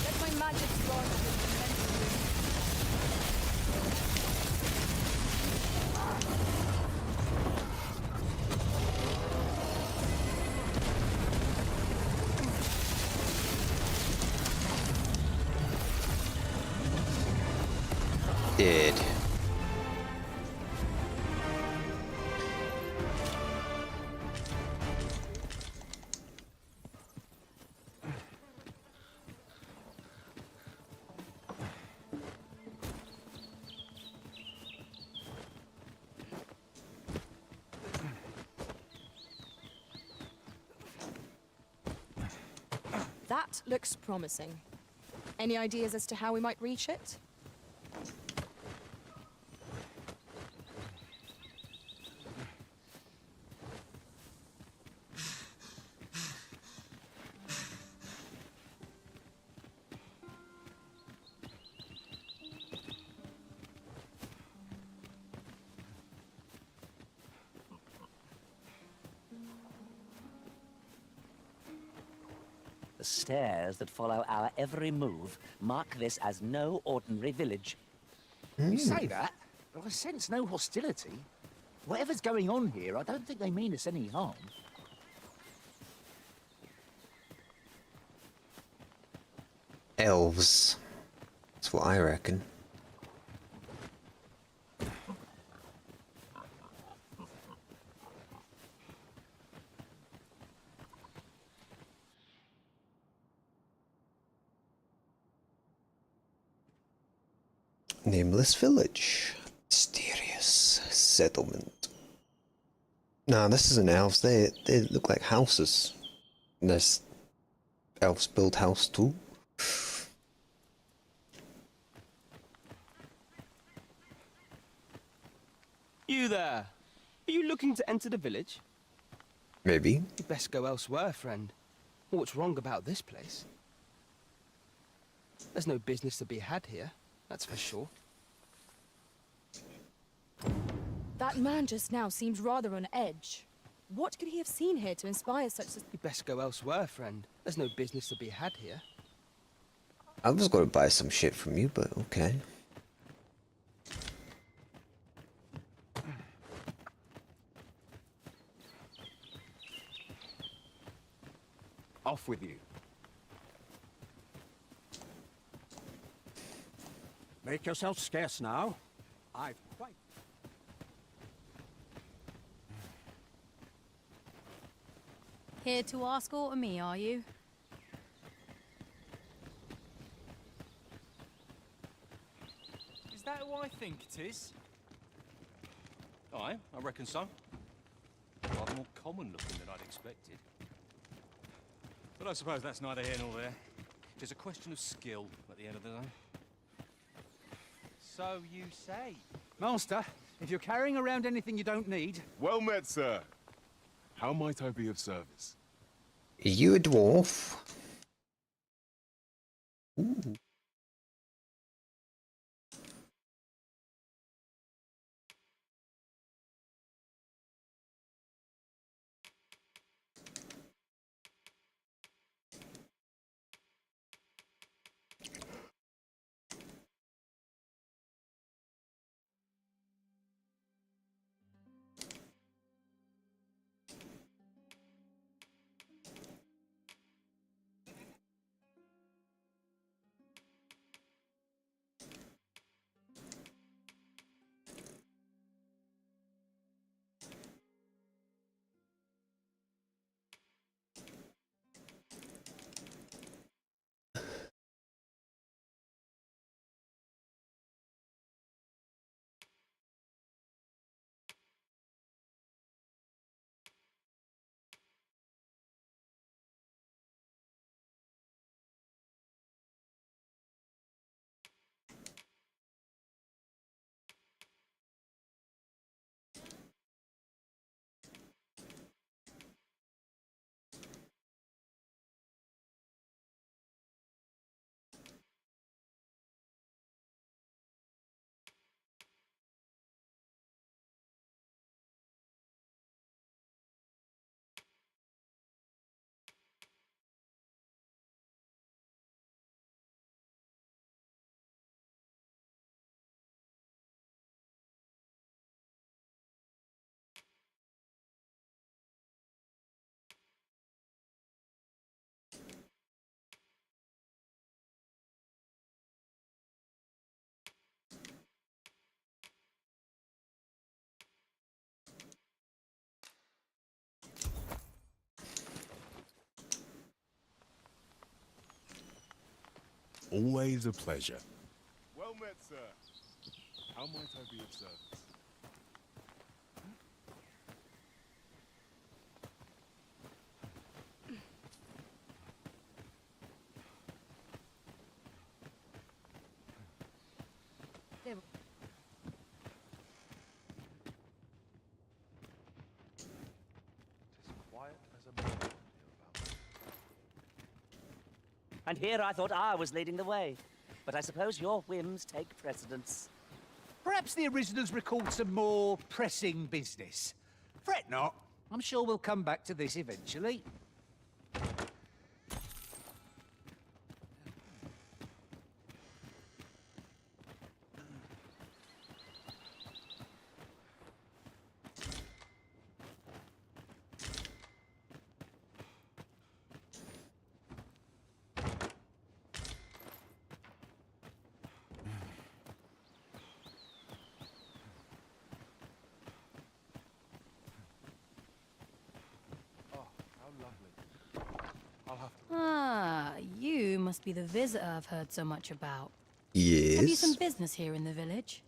Let my magic grant you immense. Dead. That looks promising. Any ideas as to how we might reach it? The stairs that follow our every move mark this as no ordinary village. You say that, but I sense no hostility. Whatever's going on here, I don't think they mean us any harm. Elves. That's what I reckon. Nameless village. Mysterious settlement. Nah, this isn't elves. They look like houses. And there's elves build house too. You there? Are you looking to enter the village? Maybe. You'd best go elsewhere, friend. What's wrong about this place? There's no business to be had here, that's for sure. That man just now seemed rather on edge. What could he have seen here to inspire such a... You'd best go elsewhere, friend. There's no business to be had here. I was gonna buy some shit from you, but okay. Off with you. Make yourself scarce now. I've quite... Here to ask aught of me, are you? Is that who I think it is? Aye, I reckon so. Rather more common looking than I'd expected. But I suppose that's neither here nor there. It's a question of skill at the end of the day. So you say. Master, if you're carrying around anything you don't need... Well met, sir. How might I be of service? Are you a dwarf? Ooh. Always a pleasure. Well met, sir. How might I be of service? And here I thought I was leading the way. But I suppose your whims take precedence. Perhaps the originals recalled some more pressing business. Fret not. I'm sure we'll come back to this eventually. Ah, you must be the visitor I've heard so much about. Yes. Have you some business here in the village?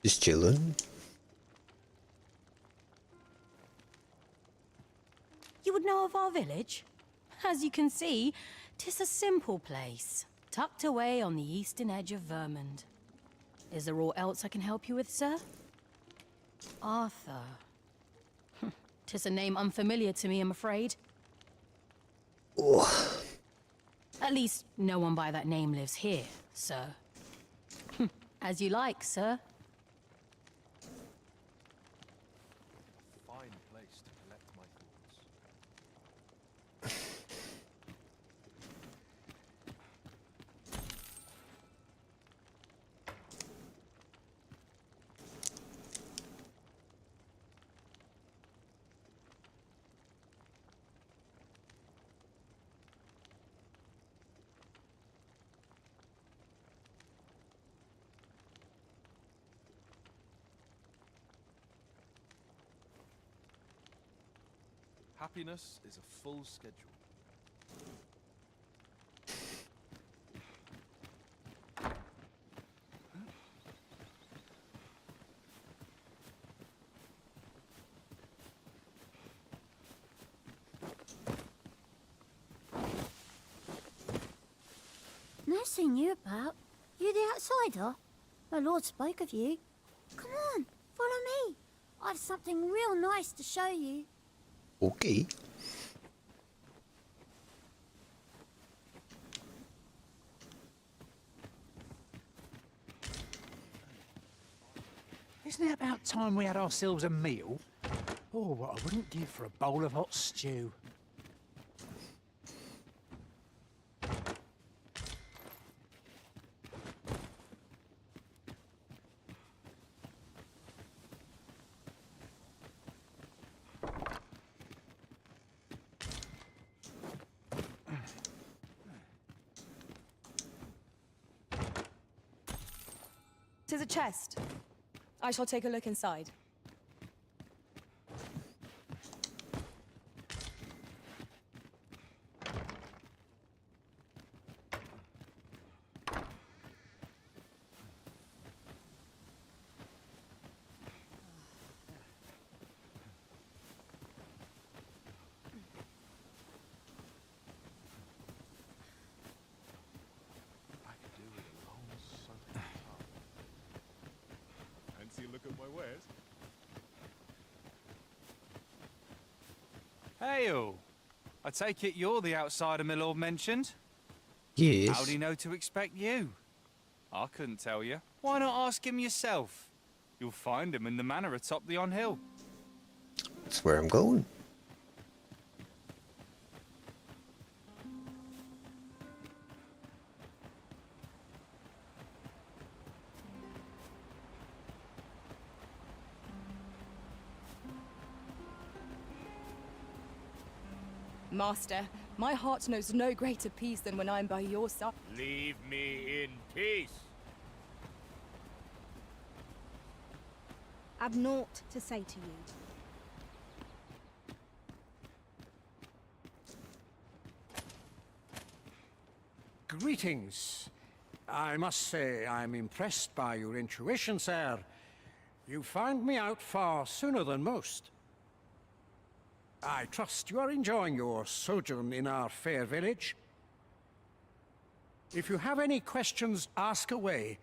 Just chilling. You would know of our village? As you can see, 'tis a simple place, tucked away on the eastern edge of Vermund. Is there aught else I can help you with, sir? Arthur. 'Tis a name unfamiliar to me, I'm afraid. Oh. At least, no one by that name lives here, sir. As you like, sir. Fine place to collect my thoughts. Happiness is a full schedule. No seen you about. You the outsider? My lord spoke of you. Come on, follow me. I've something real nice to show you. Okay. Isn't it about time we had ourselves a meal? Oh, what I wouldn't give for a bowl of hot stew. Tis a chest. I shall take a look inside. Look at my wares. Hail! I take it you're the outsider my lord mentioned? Yes. How'd he know to expect you? I couldn't tell you. Why not ask him yourself? You'll find him in the manor atop the on-hill. That's where I'm going. Master, my heart knows no greater peace than when I'm by your side. Leave me in peace. I've naught to say to you. Greetings. I must say I'm impressed by your intuition, sir. You found me out far sooner than most. I trust you are enjoying your sojourn in our fair village. If you have any questions, ask away.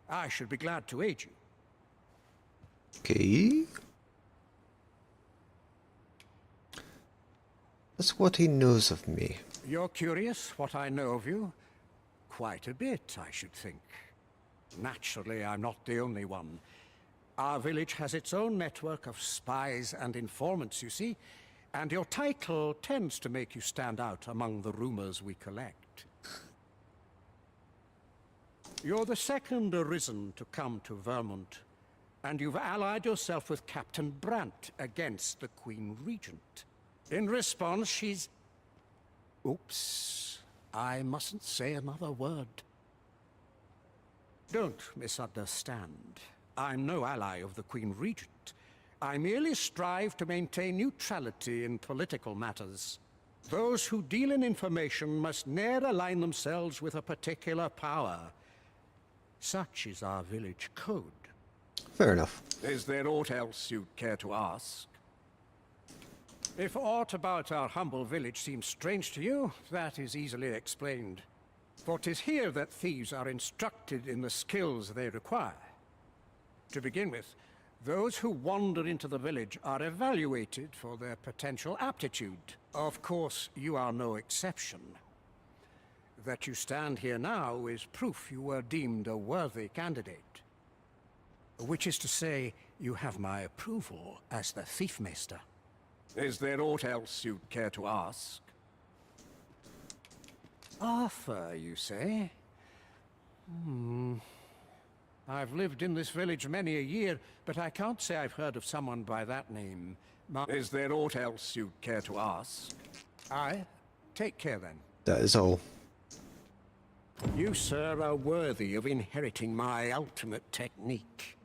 I should be glad to aid you. Okay. That's what he knows of me. You're curious what I know of you? Quite a bit, I should think. Naturally, I'm not the only one. Our village has its own network of spies and informants, you see, and your title tends to make you stand out among the rumors we collect. You're the second Arisen to come to Vermont, and you've allied yourself with Captain Brandt against the Queen Regent. In response, she's... Oops. I mustn't say another word. Don't misunderstand. I'm no ally of the Queen Regent. I merely strive to maintain neutrality in political matters. Those who deal in information must ne'er align themselves with a particular power. Such is our village code. Fair enough. Is there aught else you'd care to ask? If aught about our humble village seems strange to you, that is easily explained. For 'tis here that thieves are instructed in the skills they require. To begin with, those who wander into the village are evaluated for their potential aptitude. Of course, you are no exception. That you stand here now is proof you were deemed a worthy candidate. Which is to say, you have my approval as the Thiefmeister. Is there aught else you'd care to ask? Arthur, you say? I've lived in this village many a year, but I can't say I've heard of someone by that name. Is there aught else you'd care to ask? Aye. Take care then. That is all. You, sir, are worthy of inheriting my ultimate technique.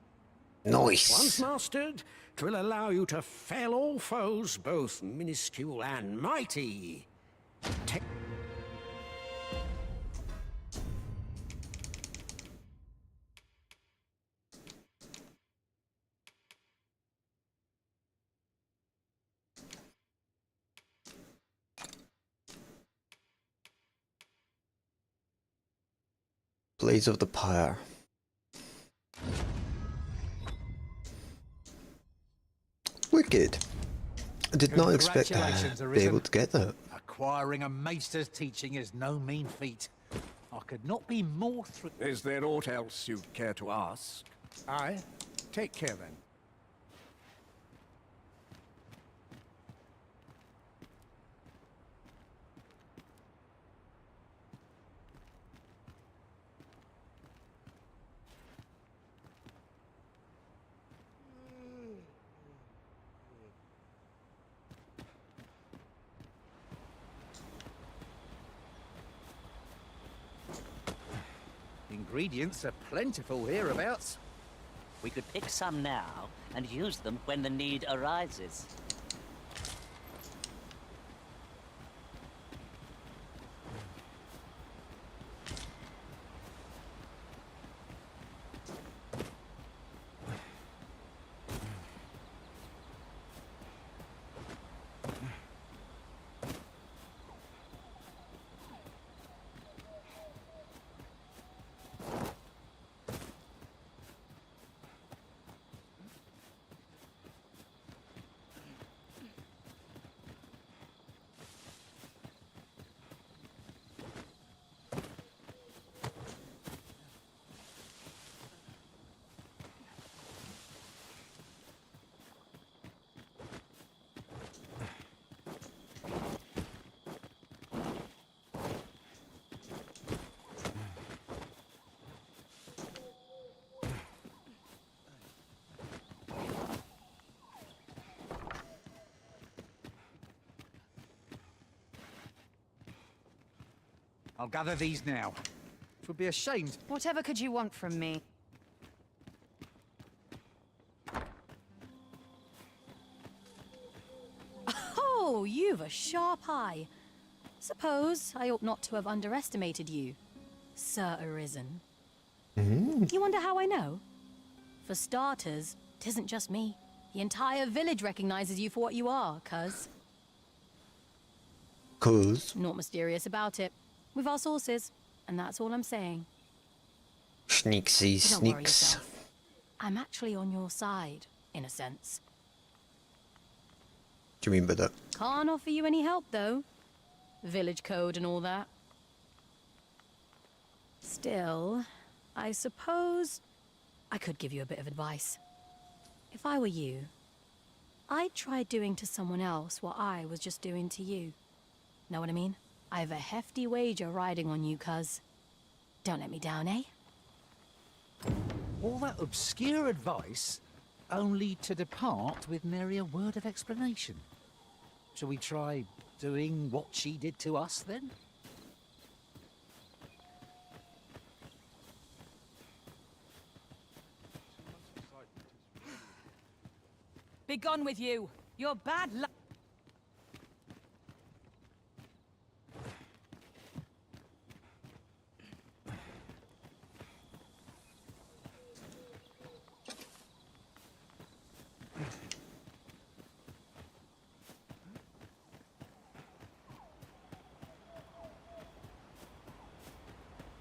Nice. Once mastered, 'twill allow you to fell all foes, both minuscule and mighty. Blades of the Pyre. Wicked. I did not expect to be able to get that. Acquiring a maester's teaching is no mean feat. I could not be more thrilled. Is there aught else you'd care to ask? Aye. Take care then. Ingredients are plentiful hereabouts. We could pick some now and use them when the need arises. I'll gather these now. It would be a shame. Whatever could you want from me? Oh, you've a sharp eye. Suppose I ought not to have underestimated you, Sir Arisen. You wonder how I know? For starters, 'tisn't just me. The entire village recognizes you for what you are, cuz. Not mysterious about it. We've our sources, and that's all I'm saying. Sneaksy Don't worry sneaks. yourself. I'm actually on your side, in a sense. do you mean by that? Can't offer you any help, though. Village code and all that. Still, I suppose I could give you a bit of advice. If I were you, I'd try doing to someone else what I was just doing to you. Know what I mean? I have a hefty wager riding on you, cuz. Don't let me down, eh? All that obscure advice, only to depart with nary a word of explanation. Shall we try doing what she did to us, then? Begone with you! You're bad luck!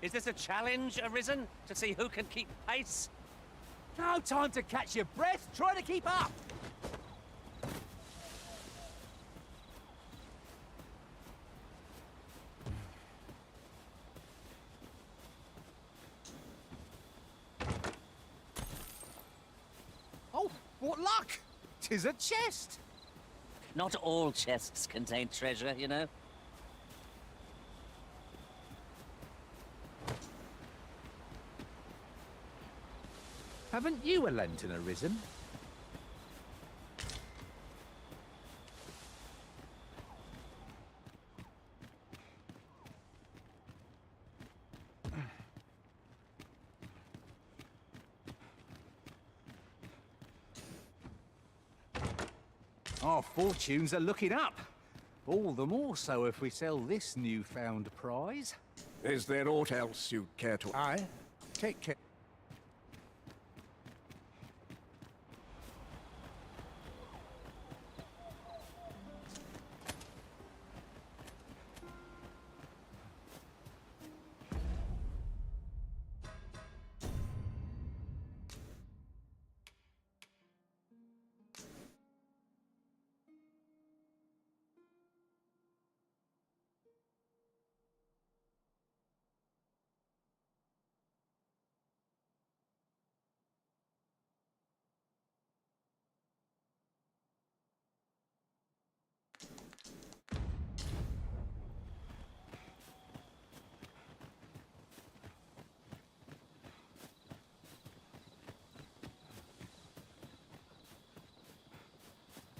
Is this a challenge, Arisen? To see who can keep pace? No time to catch your breath. Try to keep up. Oh, what luck! 'Tis a chest! Not all chests contain treasure, you know. Haven't you a lantern arisen? Our fortunes are looking up. All the more so if we sell this newfound prize. Is there aught else you'd care to... Aye? Take care.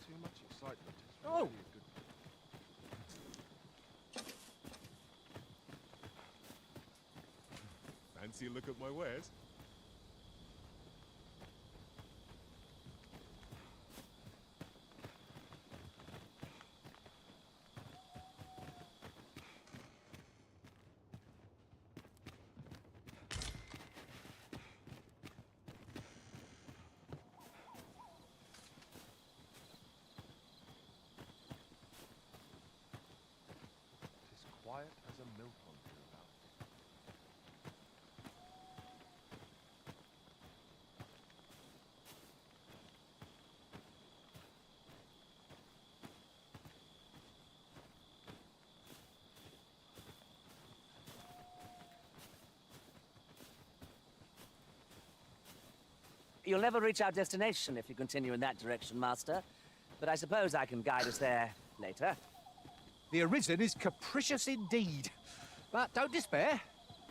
Too much excitement. It's Oh! really good. Fancy a look at my wares? Quiet as a mill pond hereabout. You'll never reach our destination if you continue in that direction, Master. But I suppose I can guide us there later. The Arisen is capricious indeed. But don't despair.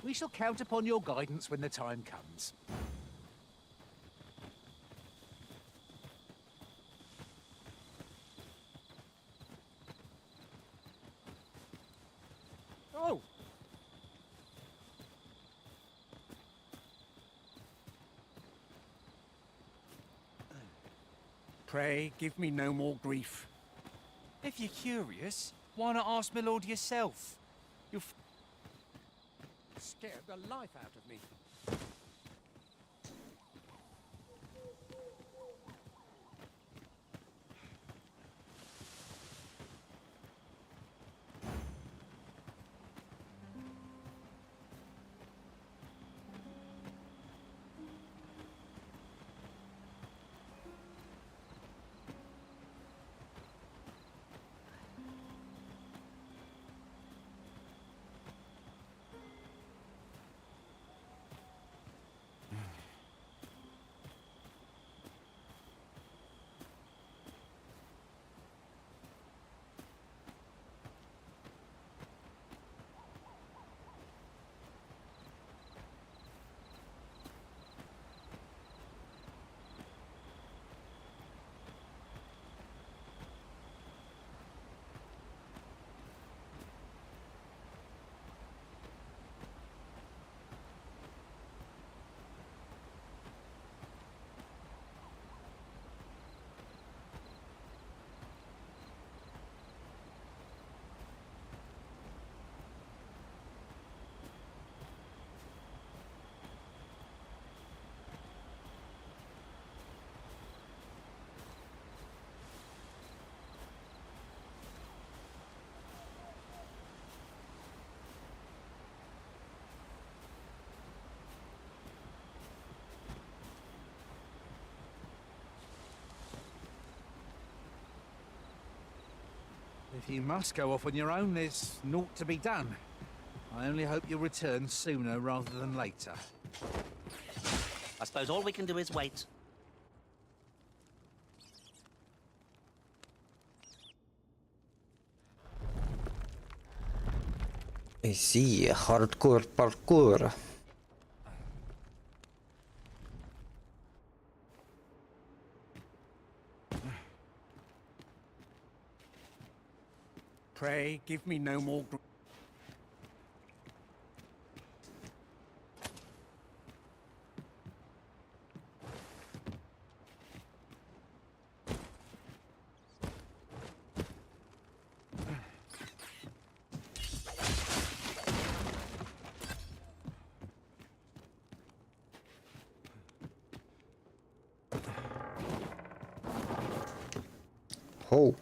We shall count upon your guidance when the time comes. Oh! Pray, give me no more grief. If you're curious, why not ask my lord yourself? You'll Scared the life out of me. If you must go off on your own, there's naught to be done. I only hope you'll return sooner rather than later. I suppose all we can do is wait. I see, hardcore parkour. Pray, give me no more... Oh.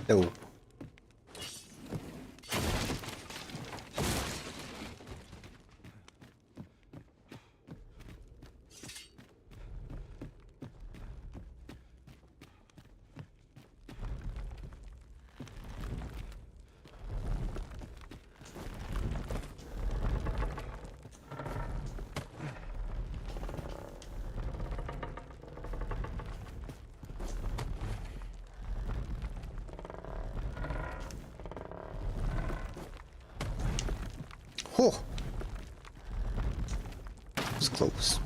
No. Oh, it was close.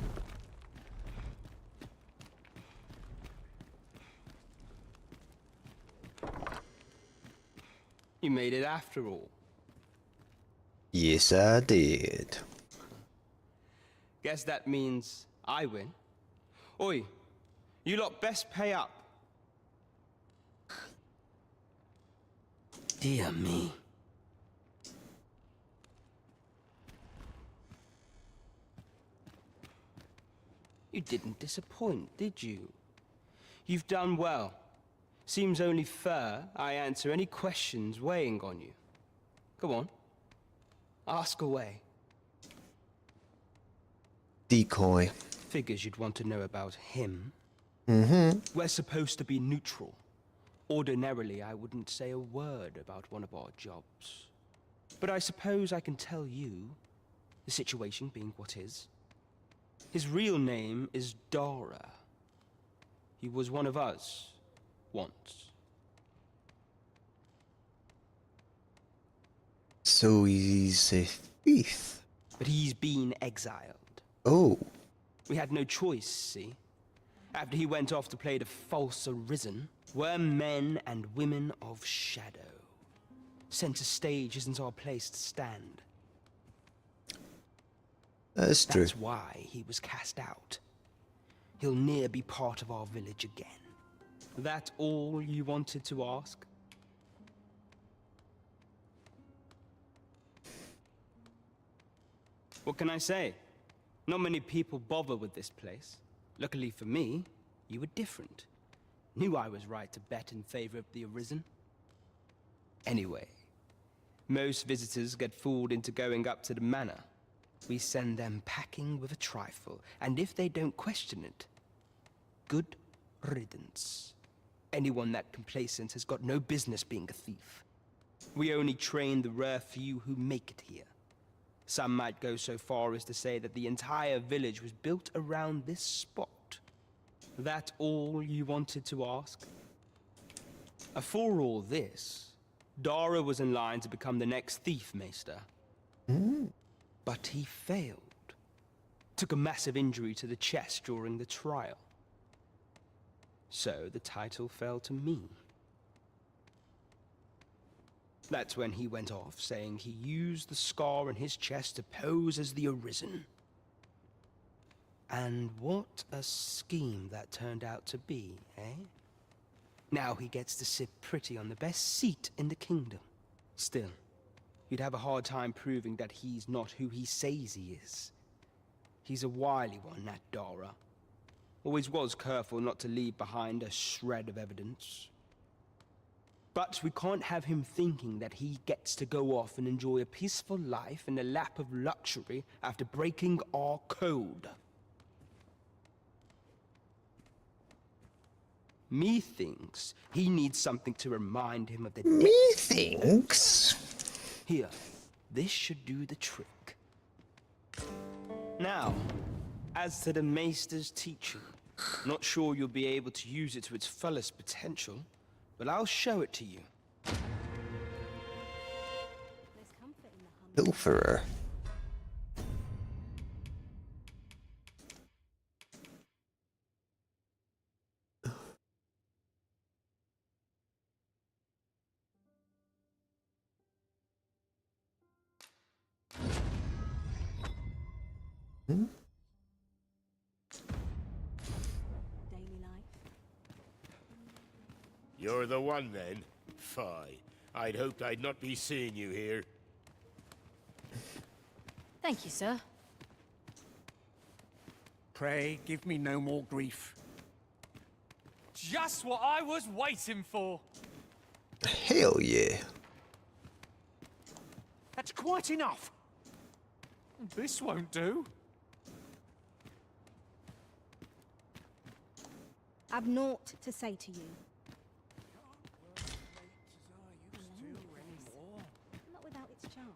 You made it after all. Yes, I did. Guess that means I win. Oi, you lot best pay up. Dear me. You didn't disappoint, did you? You've done well. Seems only fair I answer any questions weighing on you. Go on. Ask away. Decoy. Figures you'd want to know about him. Mm-hmm. We're supposed to be neutral. Ordinarily, I wouldn't say a word about one of our jobs. But I suppose I can tell you, the situation being what is. His real name is Dara. He was one of us, once. So he's a thief. But he's been exiled. Oh. We had no choice, see? After he went off to play the false arisen, we're men and women of shadow. Center stage isn't our place to stand. That's true. That's why he was cast out. He'll ne'er be part of our village again. That all you wanted to ask? What can I say? Not many people bother with this place. Luckily for me, you were different. Knew I was right to bet in favor of the Arisen. Anyway, most visitors get fooled into going up to the manor. We send them packing with a trifle, and if they don't question it, good riddance. Anyone that complacent has got no business being a thief. We only train the rare few who make it here. Some might go so far as to say that the entire village was built around this spot. That all you wanted to ask? For all this, Dara was in line to become the next thief, Maester. But he failed. Took a massive injury to the chest during the trial. So the title fell to me. That's when he went off, saying he used the scar on his chest to pose as the Arisen. And what a scheme that turned out to be, eh? Now he gets to sit pretty on the best seat in the kingdom. Still, you'd have a hard time proving that he's not who he says he is. He's a wily one, that Dara. Always was careful not to leave behind a shred of evidence. But we can't have him thinking that he gets to go off and enjoy a peaceful life in the lap of luxury after breaking our code. Methinks he needs something to remind him of the Methinks? Here, this should do the trick. Now, as to the Maester's teaching, not sure you'll be able to use it to its fullest potential, but I'll show it to you. Pilferer. You're the one, then? Fie. I'd hoped I'd not be seeing you here. Thank you, sir. Pray, give me no more grief. Just what I was waiting for. Hell yeah. That's quite enough. This won't do. I've naught to say to you. Not without its charms.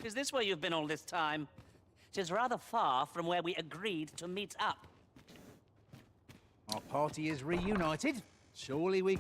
Is this where you've been all this time? 'Tis rather far from where we agreed to meet up. Our party is reunited. Surely we...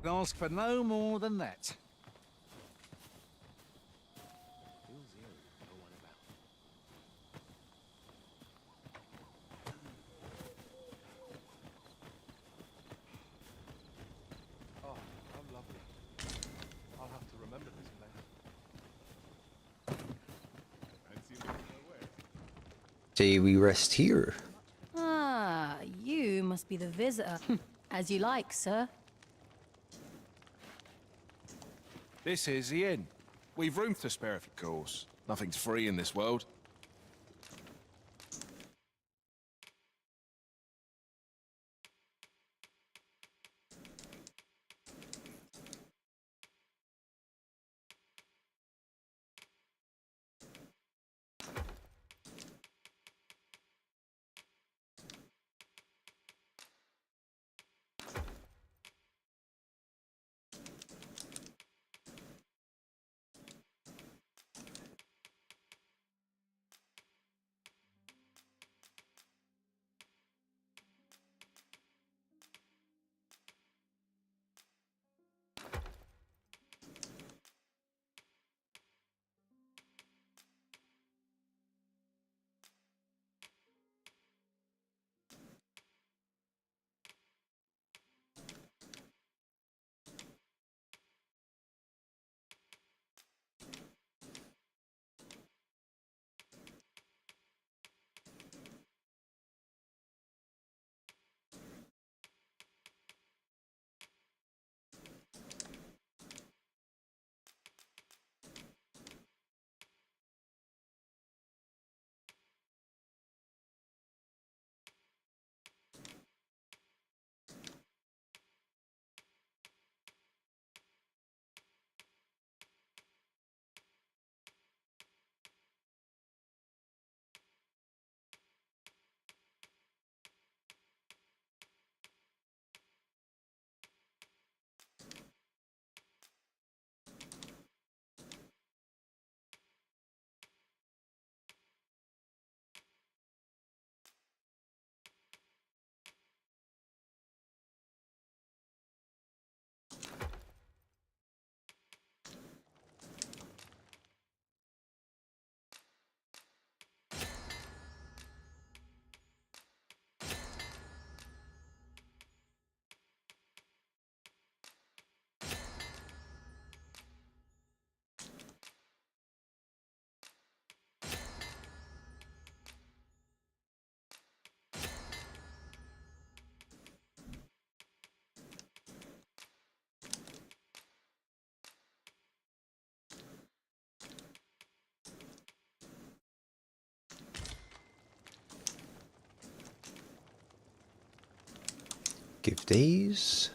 Ask for no more than that. Oh, how lovely. I'll have to remember this place. Fancy looking away. Say we rest here. Ah, you must be the visitor. As you like, sir. This is the inn. We've room to spare, of course. Nothing's free in this world. Give days.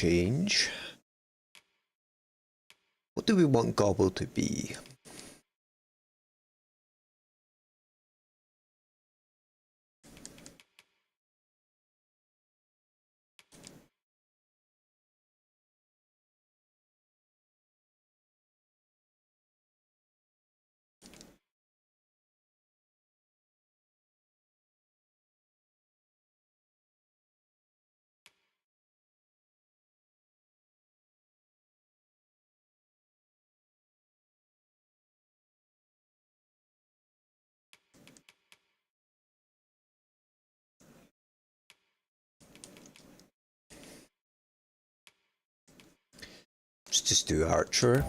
change. What do we want Gobble to be? Let's just do Archer.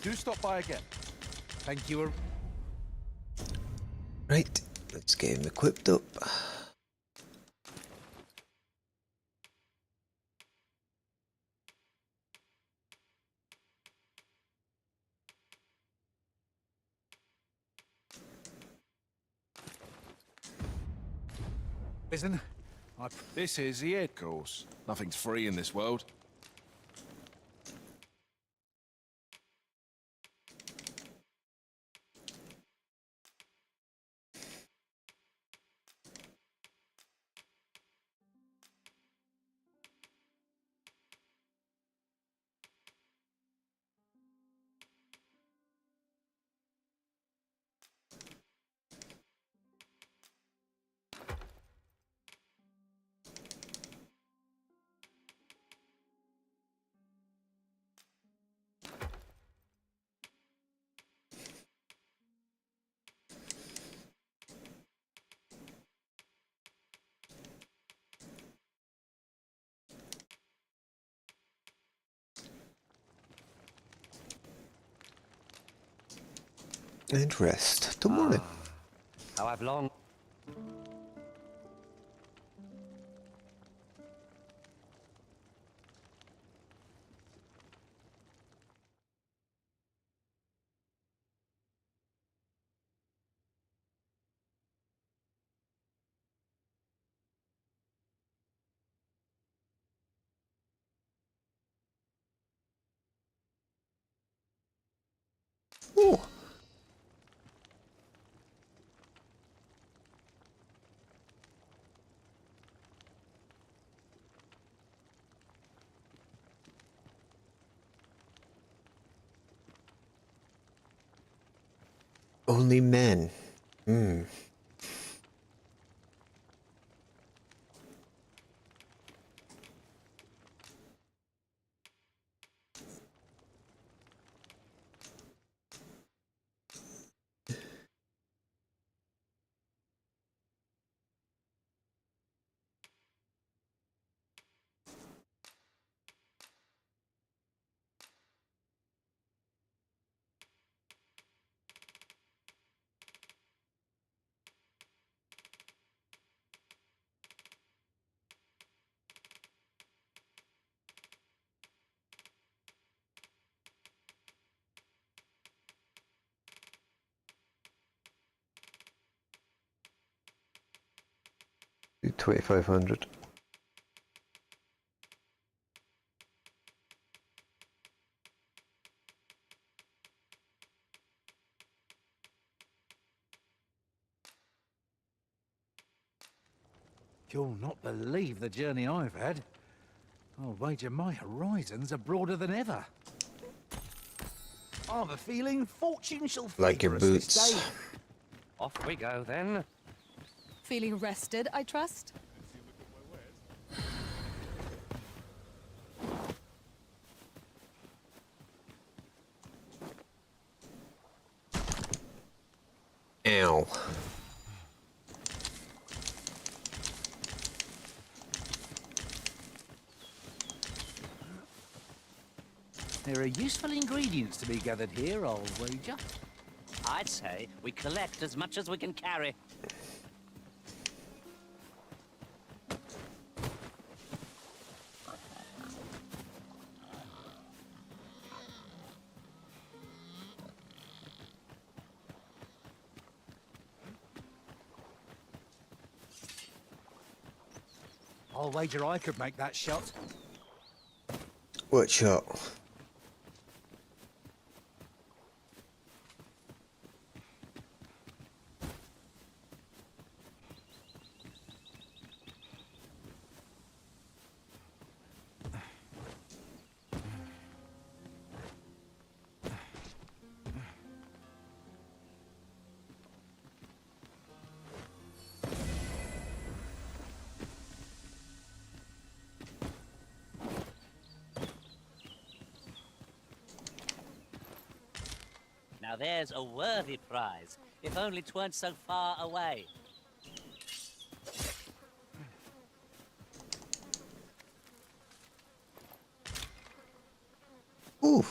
Do stop by again. Thank you. Right, let's get him equipped up. Listen, this is the head course. Nothing's free in this world. And rest till morning. How I've long... Oh. Only men. Hmm. Do 2,500. You'll not believe the journey I've had. I'll wager my horizons are broader than ever. I have a feeling fortune shall Like your favour us this boots. day. Off we go, then. Feeling rested, I trust? Ow. There are useful ingredients to be gathered here, I'll wager. I'd say we collect as much as we can carry. I'll wager I could make that shot. What shot? Now there's a worthy prize, if only 'tweren't so far away. Ooh.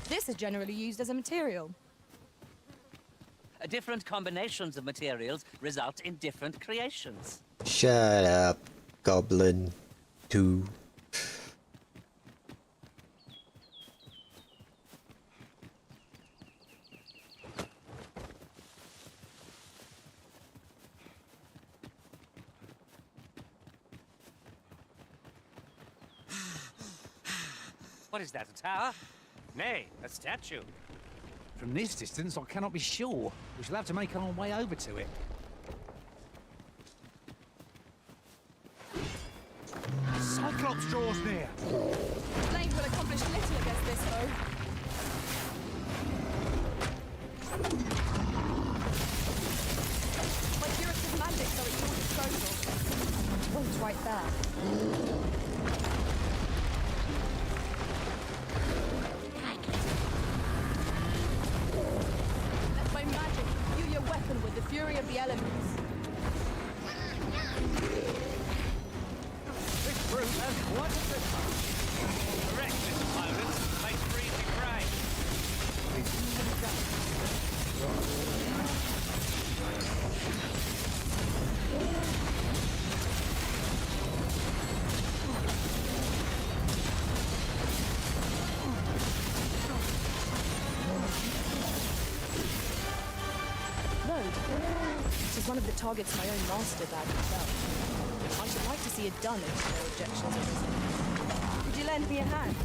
This is generally used as a material. Different combinations of materials result in different creations. Shut up, Goblin 2. What is that, a tower? Nay, a statue. From this distance, I cannot be sure. We shall have to make our way over to it. Cyclops draws near. Blade will accomplish little against this foe. My curative magics are at your disposal. Point's right there. Let my magic imbue your weapon with the fury of the elements. This brute has what is it? Reckless pirates make free to prey. This is one of the targets my own master bag himself. I should like to see it done if no objections are risen. Could you lend me a hand?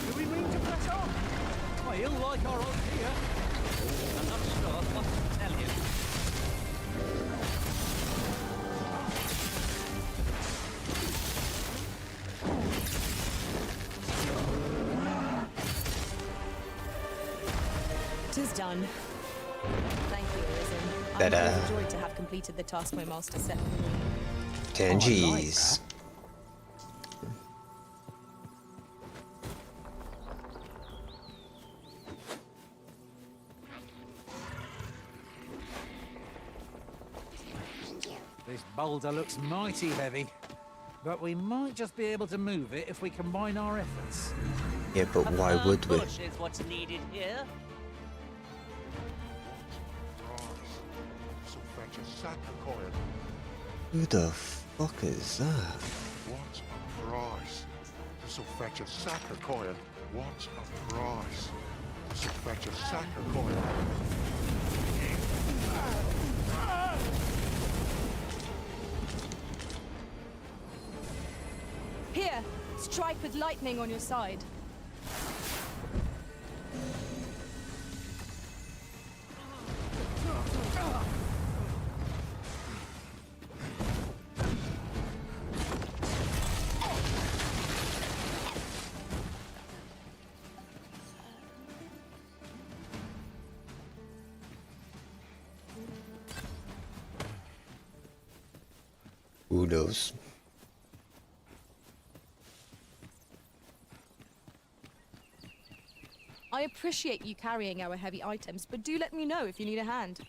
Do we mean to press on? like our own here. I'm not sure what to tell you. Tis done. Thank you, Arisen. I'm Ta-da. overjoyed to have completed the task my master set for me. 10 G's. This boulder looks mighty heavy, but we might just be able to move it if we combine our efforts. Yeah, but why would we? Push is what's needed here. This'll fetch a sack of coin. Who the fuck is that? What a price. This'll fetch a sack of coin. What a price. This'll fetch a sack of coin. Here, strike with lightning on your side. Who knows? I appreciate you carrying our heavy items, but do let me know if you need a hand.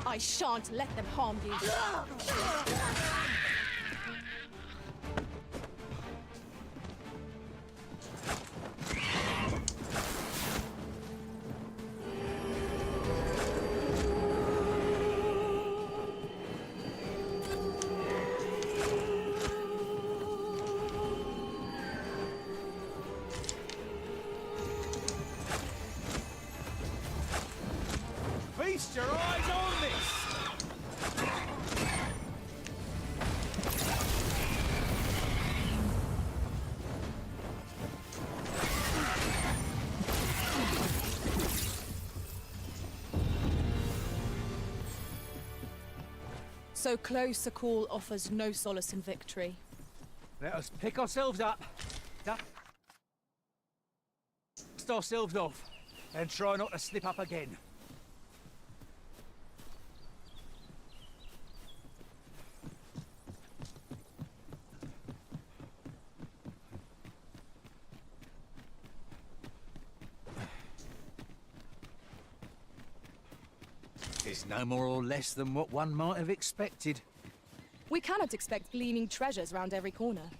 I shan't let them harm you. Feast your eyes on this! So close a call offers no solace in victory. Let us pick ourselves up, dust ourselves off, and try not to slip up again. It's no more or less than what one might have expected. We cannot expect gleaming treasures round every corner.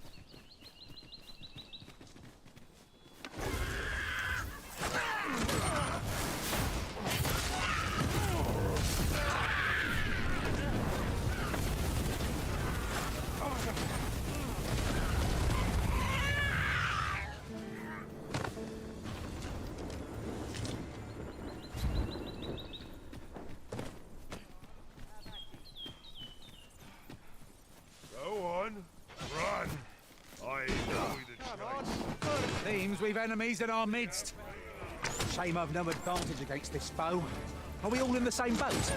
Go on, run. I know the chase. Seems we've enemies in our midst. Shame I've no advantage against this foe. Are we all in the same boat?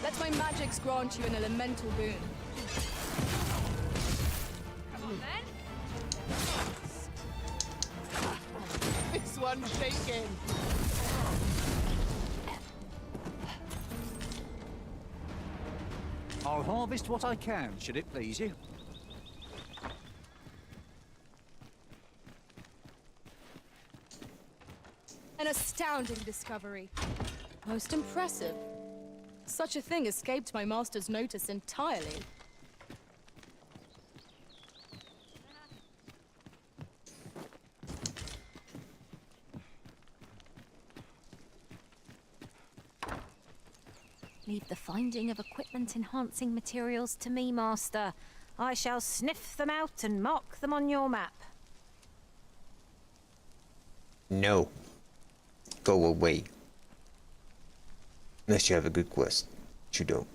Let my magics grant you an elemental boon. Come on, then. This one's shaking. I'll harvest what I can, should it please you. An astounding discovery. Most impressive. Such a thing escaped my master's notice entirely. Leave the finding of equipment-enhancing materials to me, Master. I shall sniff them out and mark them on your map. No. Go away. Unless you have a good quest. But you don't.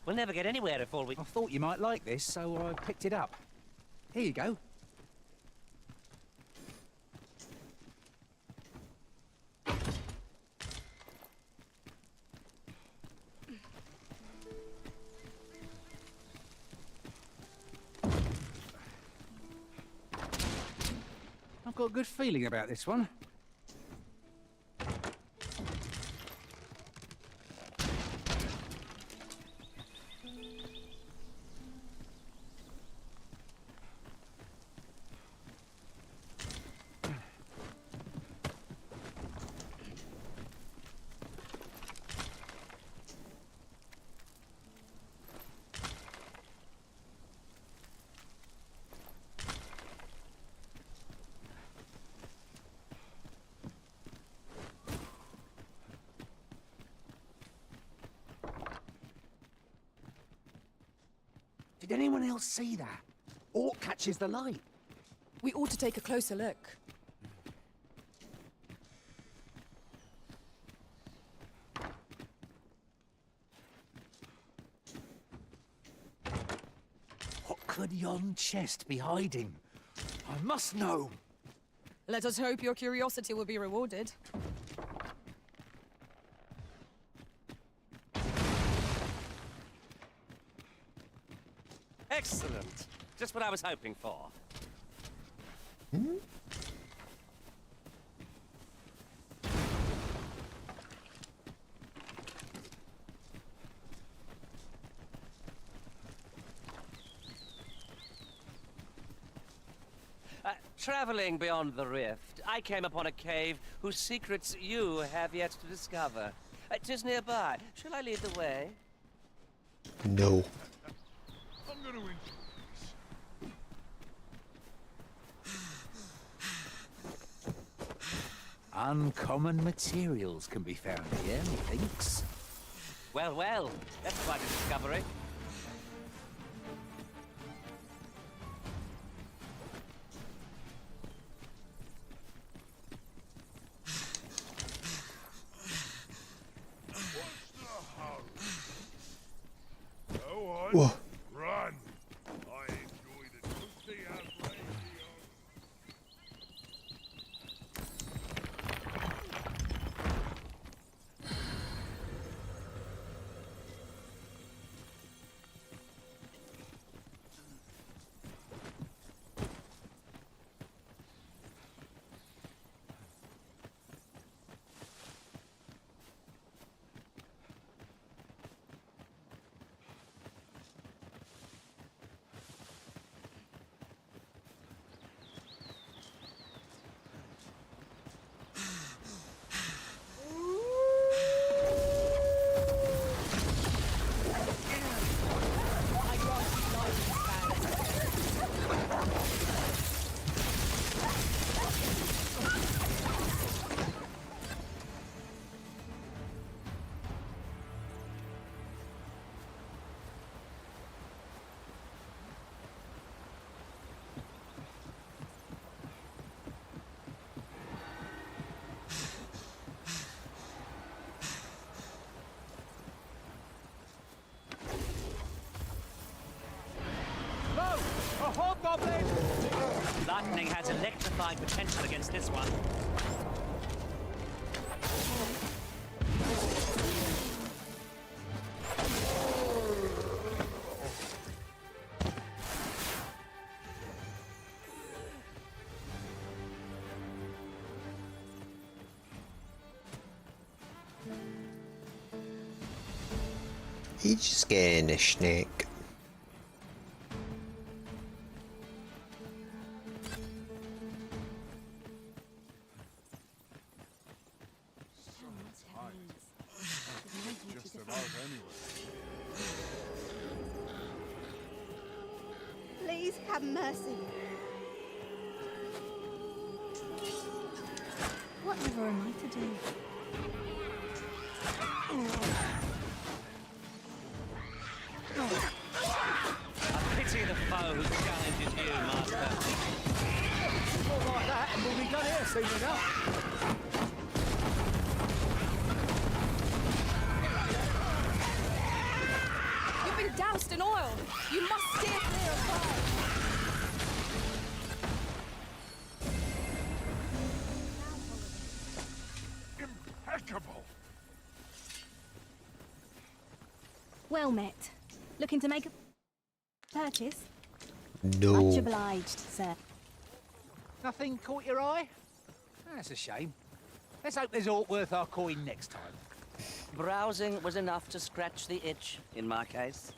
We'll never get anywhere if all we... I thought you might like this, so I picked it up. Here you go. I've got a good feeling about this one. Did anyone else see that? Orc catches the light. We ought to take a closer look. What could yon chest be hiding? I must know. Let us hope your curiosity will be rewarded. Excellent. Just what I was hoping for. Traveling beyond the rift, I came upon a cave whose secrets you have yet to discover. 'Tis nearby. Shall I lead the way? No. I'm gonna enjoy Uncommon materials can be found here, methinks. Well, well. That's quite a discovery. Whoa. Run! I enjoy the toasty and brave Goblin! Lightning has electrifying potential against this one. He's just getting a snake. just about anyway. Please have mercy. Whatever am I to do? I pity the foe who challenges you, Master. More like that, and we'll be done here soon enough. You've been doused in oil. You must steer clear of fire. Impeccable! Well met. Looking to make a purchase? No. Much obliged, sir. Nothing caught your eye? That's a shame. Let's hope there's aught worth our coin next time. Browsing was enough to scratch the itch, in my case.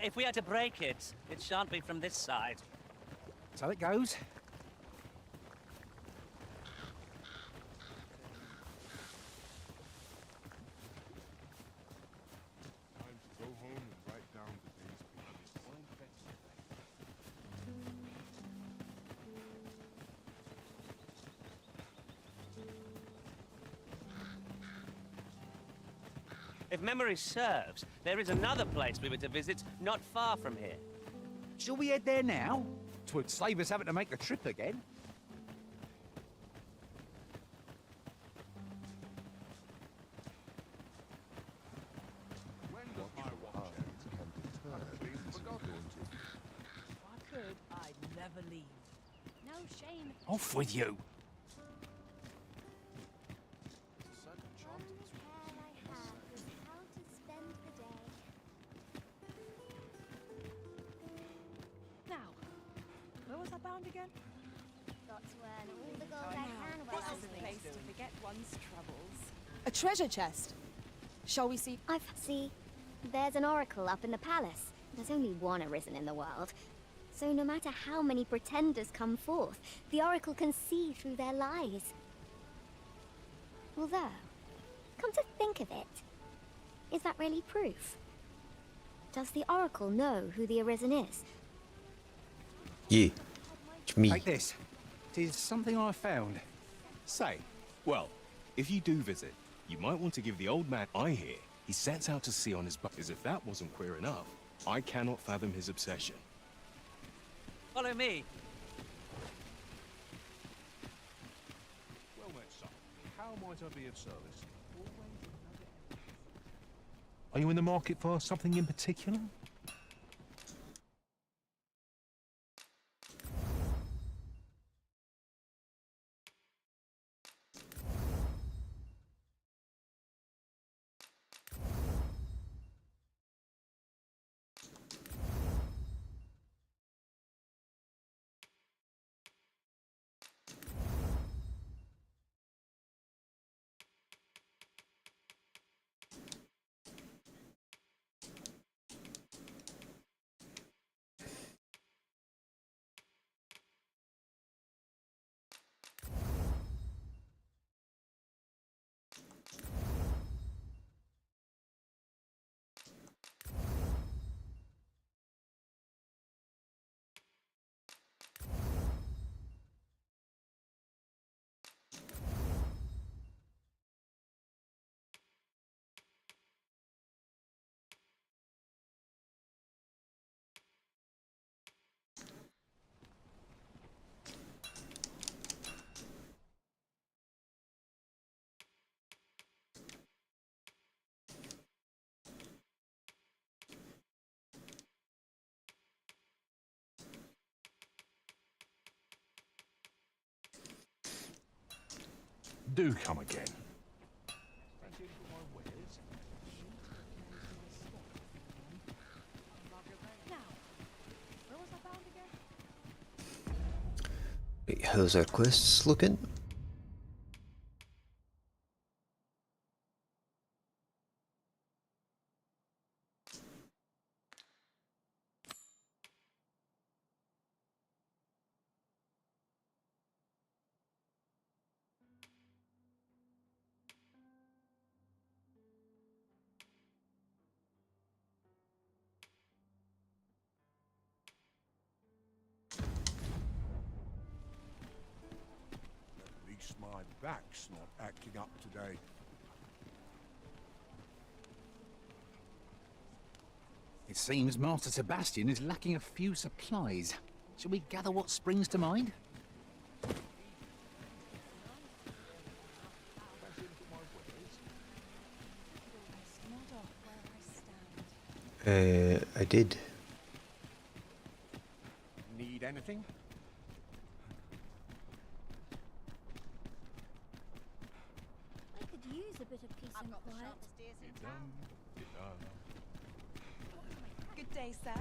If we are to break it, it shan't be from this side. So it goes. Time to go home and write down the day's If memory serves, there is another place we were to visit not far from here. Shall we head there now? 'Twould save us having to make the trip again. If I could, I'd never leave. No shame. Off with you. Now, where was I bound again? Got to earn all the gold I can while This I'm is the place to forget one's troubles. A treasure chest. Shall we see? See, there's an oracle up in the palace. There's only one arisen in the world. So no matter how many pretenders come forth, the oracle can see through their lies. Although, come to think of it, is that really proof? Does the oracle know who the arisen is? Yeah. It's me. Take this. It is something I found. Say, well, if you do visit, you might want to give the old man I hear he sets out to sea on his boat. As if that wasn't queer enough, I cannot fathom his obsession. Follow me. Well met, son. How might I be of service? Are you in the market for something in particular? Do come again. Now, where was I bound again? Wait, how's our quests looking? back's not acting up today. It seems Master Sebastian is lacking a few supplies. Shall we gather what springs to mind? I did. Need anything? I could use a bit of peace and quiet. Good day, sir.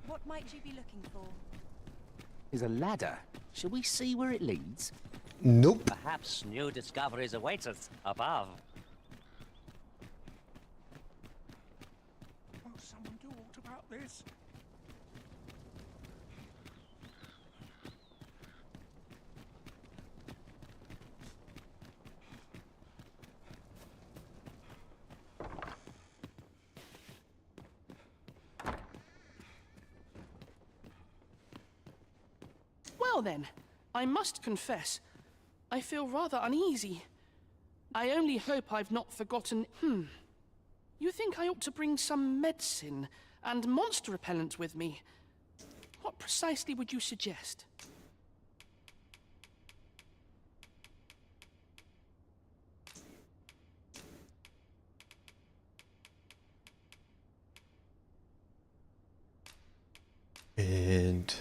What might you be looking for? There's a ladder. Shall we see where it leads? Nope. Perhaps new discoveries await us above. Won't someone do aught about this? Well then, I must confess, I feel rather uneasy. I only hope I've not forgotten... You think I ought to bring some medicine and monster repellent with me? What precisely would you suggest? And...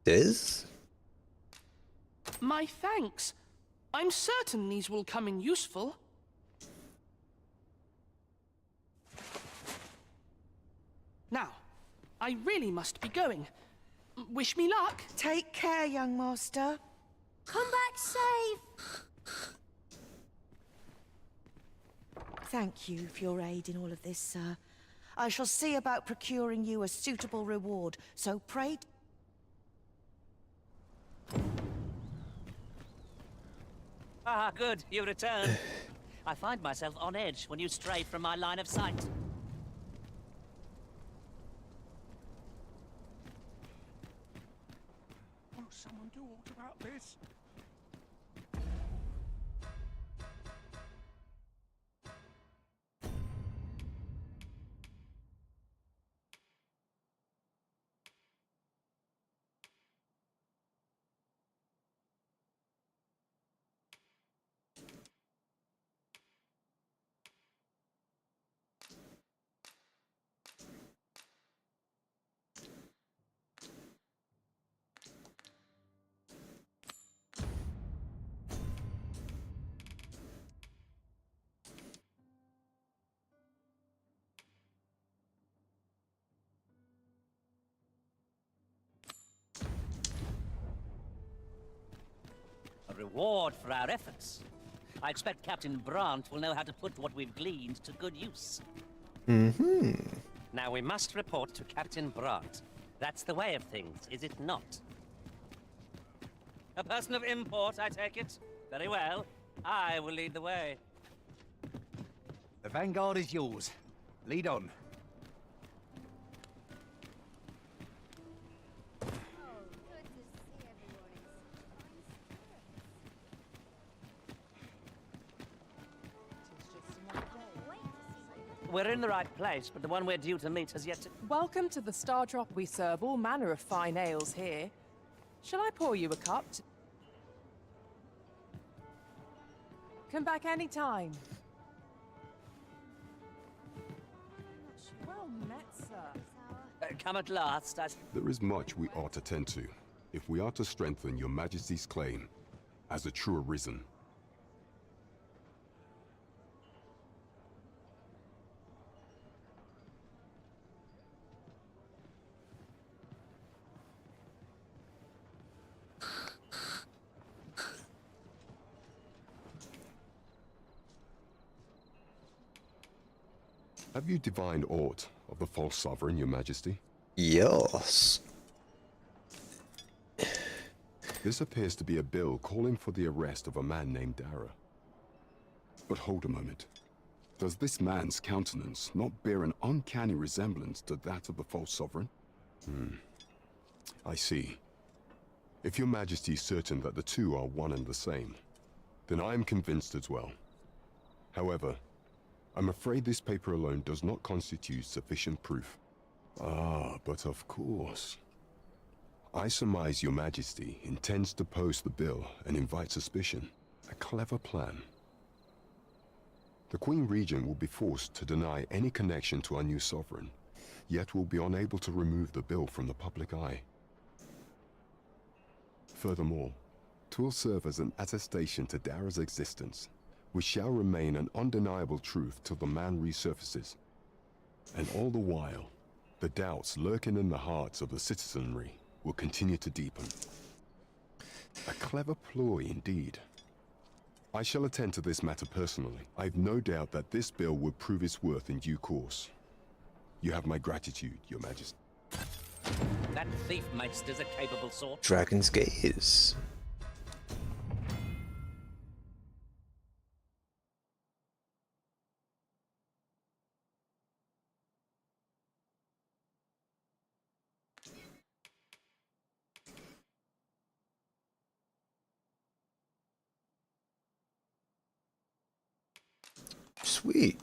this? My thanks. I'm certain these will come in useful. Now, I really must be going. Wish me luck. Take care, young master. Come back safe! Thank you for your aid in all of this, sir. I shall see about procuring you a suitable reward, so pray... Ah, good, you returned. I find myself on edge when you stray from my line of sight. Won't someone do aught about this? A reward for our efforts. I expect Captain Brandt will know how to put what we've gleaned to good use. Mm-hmm. Now we must report to Captain Brandt. That's the way of things, is it not? A person of import, I take it? Very well. I will lead the way. The vanguard is yours. Lead on. We're in the right place, but the one we're due to meet has yet to... Welcome to the Star Drop. We serve all manner of fine ales here. Shall I pour you a cup? Come back any time. Well met, sir. Come at last, There is much we ought to tend to, if we are to strengthen your Majesty's claim as a true Arisen. Have you divined aught of the false sovereign, your Majesty? Yes. This appears to be a bill calling for the arrest of a man named Dara. But hold a moment. Does this man's countenance not bear an uncanny resemblance to that of the false sovereign? I see. If your Majesty is certain that the two are one and the same, then I am convinced as well. However, I'm afraid this paper alone does not constitute sufficient proof. Ah, but of course. I surmise your Majesty intends to post the bill and invite suspicion. A clever plan. The Queen Regent will be forced to deny any connection to our new sovereign, yet will be unable to remove the bill from the public eye. Furthermore, 'twill serve as an attestation to Dara's existence, which shall remain an undeniable truth till the man resurfaces. And all the while, the doubts lurking in the hearts of the citizenry will continue to deepen. A clever ploy indeed. I shall attend to this matter personally. I've no doubt that this bill will prove its worth in due course. You have my gratitude, Your Majesty. That thief meister's a capable sort. Dragon's Gaze. Sweet.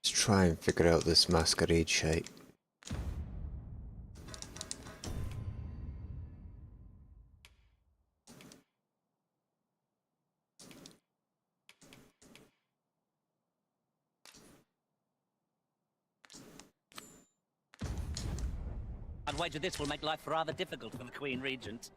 Let's try and figure out this masquerade shite. I'd wager this will make life rather difficult for the Queen Regent.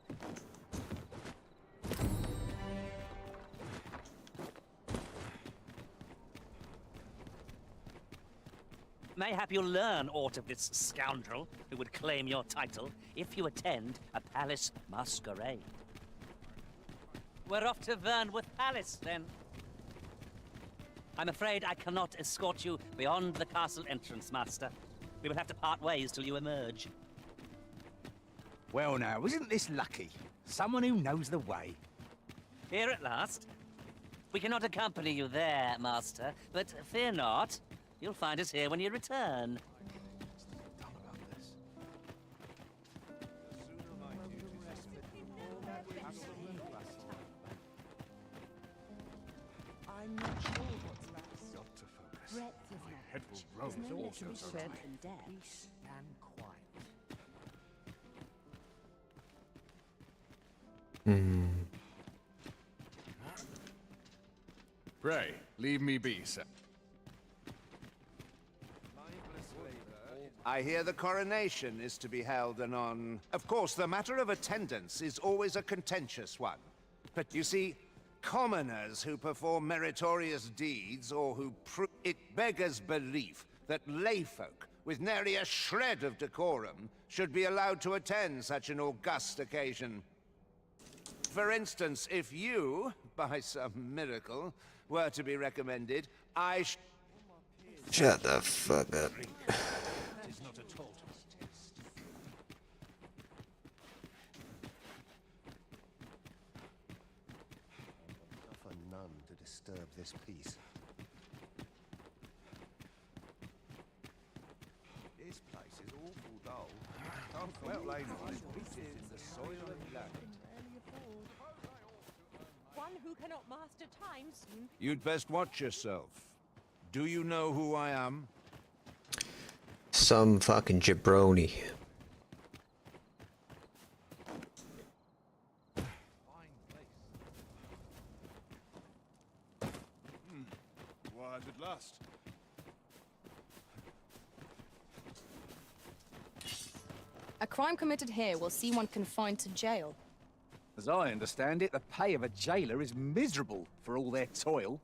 Mayhap you'll learn aught of this scoundrel who would claim your title if you attend a palace masquerade. We're off to Vernworth Palace, then. I'm afraid I cannot escort you beyond the castle entrance, Master. We will have to part ways till you emerge. Well now, isn't this lucky? Someone who knows the way. Here at last. We cannot accompany you there, Master, but fear not. You'll find us here when you return. I'm not sure what's last. Got to focus. Breadth of My knowledge. head will roll. There's no All need to be sorts of breadth time. and depth. Peace and quiet. Pray, leave me be, sir. I hear the coronation is to be held anon. Of course, the matter of attendance is always a contentious one. But you see, commoners who perform meritorious deeds or who it beggars belief that layfolk with nary a shred of decorum should be allowed to attend such an august occasion. For instance, if you, by some miracle, were to be recommended, Shut the fuck up. Is not at all test. For none to disturb this peace. This place is awful dull. Can't well lay my boots in the soil of land. One who cannot master time soon. You'd best watch yourself. Do you know who I am? some fucking jabroni. Arrived at last. A crime committed here will see one confined to jail. As I understand it, the pay of a jailer is miserable for all their toil.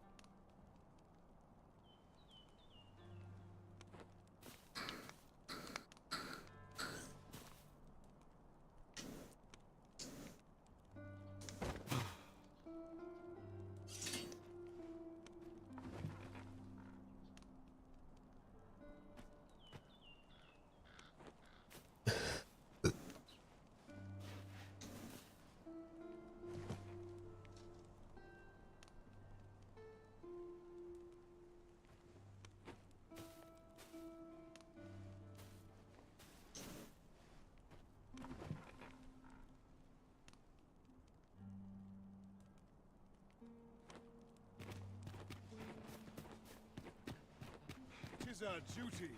Tis our duty.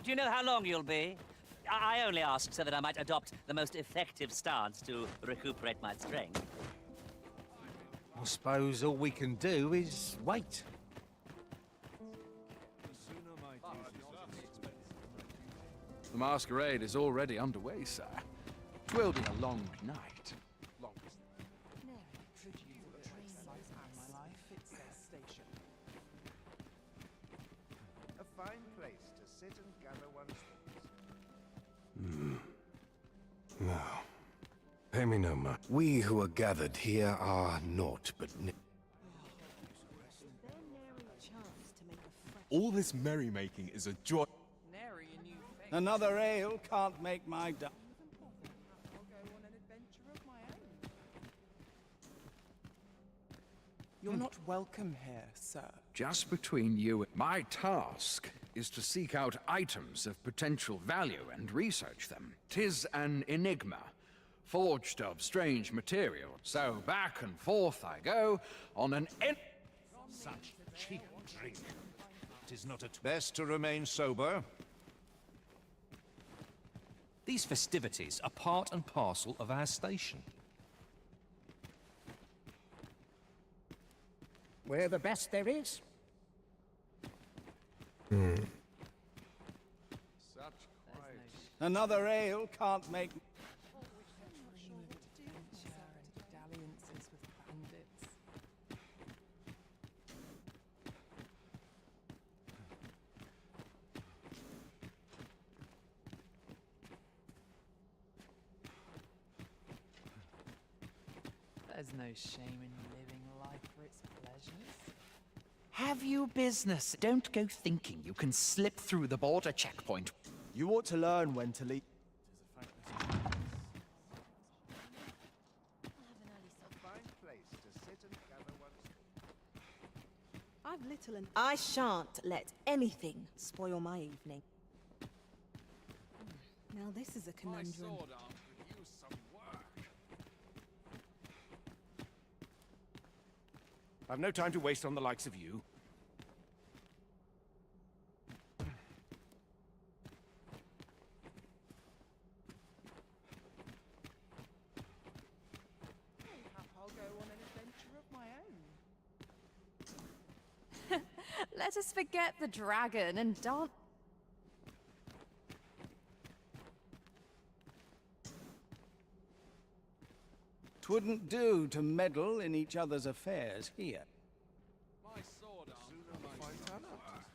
Do you know how long you'll be? I only asked so that I might adopt the most effective stance to recuperate my strength. I suppose all we can do is wait. The masquerade is already underway, sir. 'Twill be a long night. A fine place to sit and gather one's thoughts. No. Pay me no mind. We who are gathered here are naught but All this merrymaking is a joy. Another ale can't make my du- You're not welcome here, sir. Just between you and my task is to seek out items of potential value and research them. 'Tis an enigma, forged of strange material. So back and forth I go on an Such cheap drink. 'Tis not best to remain sober. These festivities are part and parcel of our station. We're the best there is. Another ale can't make... There's no shame in living life for its pleasures. Have you business? Don't go thinking you can slip through the border checkpoint. You ought to learn when to leave. I've little and I shan't let anything spoil my evening. Now this is a conundrum. I've no time to waste on the likes of you. I'll go on an adventure of my own. Let us forget the dragon and dance. Twouldn't do to meddle in each other's affairs here. My sword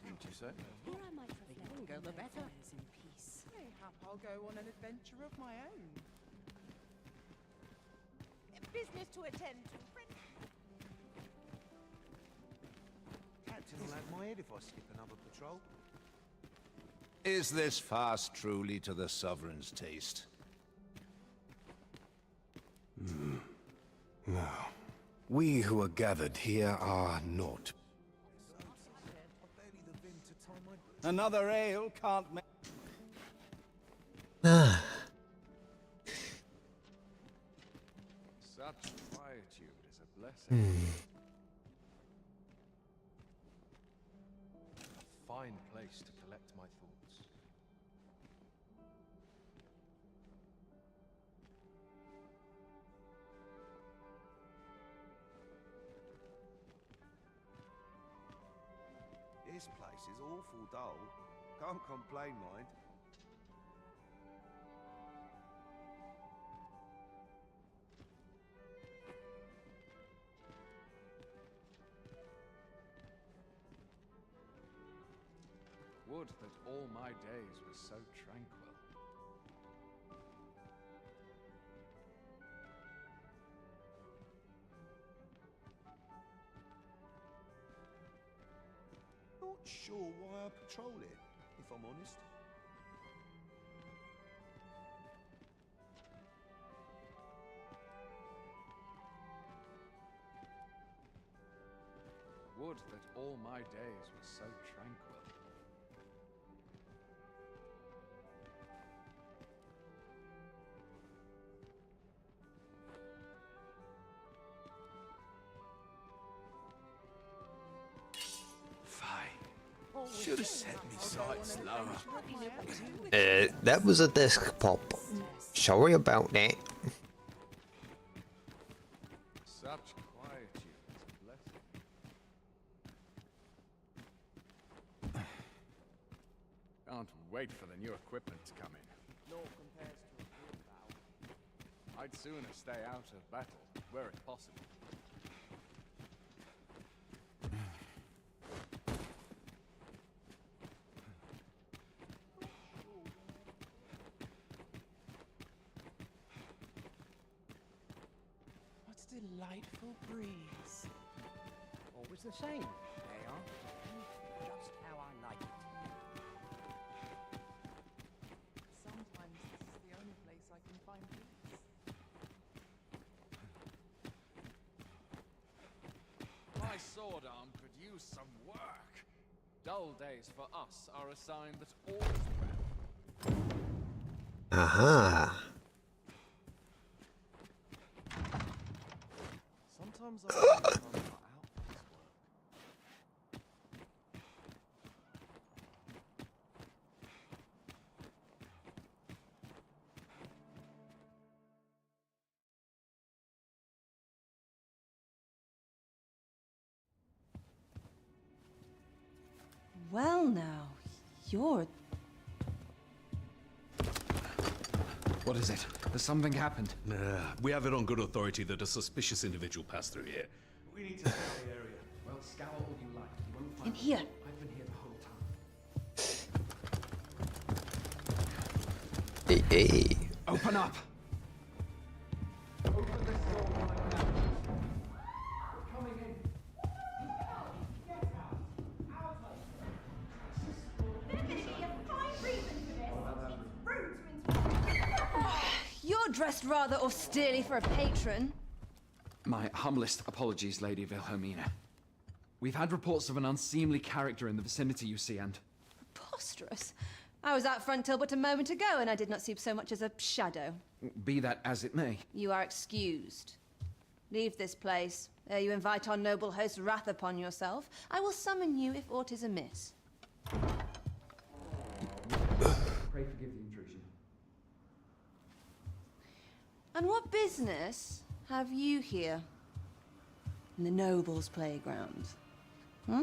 didn't you say? The longer the better. Mayhap I'll go on an adventure of my own. Business to attend to. Captain will have my head if I skip another patrol. Is this fast truly to the Sovereign's taste? No. We who are gathered here are naught. Another ale can't make... Such quietude is a blessing. A fine place to collect my thoughts. awful dull. Can't complain, mind. Would that all my days were so tranquil. Not sure why I patrol it, if I'm honest. Would that all my days were so tranquil. Should have set me sights lower. That was a desk pop. Sorry about that. Such quietude is a blessing. Can't wait for the new equipment to come in. No compares to a real bow. I'd sooner stay out of battle, were it possible. Delightful breeze. Always the same. They are. Just how I like it. Sometimes this is the only place I can find peace. My sword arm could use some work. Dull days for us are a sign that all is well. Aha. Sometimes I wonder if I'm not out for this work. Well now, you're... What is it? Has something happened? We have it on good authority that a suspicious individual passed through here. We need to scour the area. Well, scour all you like. You won't find In here. I've been here the whole time. Hey, hey. Open up! Open this door right now. We're coming in. Get out! Out of There may be a fine reason for this. It's rude to interrupt. You're dressed rather austerely for a patron. My humblest apologies, Lady Wilhelmina. We've had reports of an unseemly character in the vicinity, you see, and... Preposterous. I was out front till but a moment ago, and I did not see so much as a shadow. Be that as it may. You are excused. Leave this place, ere you invite our noble host's wrath upon yourself. I will summon you if aught is amiss. Pray forgive the intrusion. And what business have you here? In the nobles' playground? Hmm?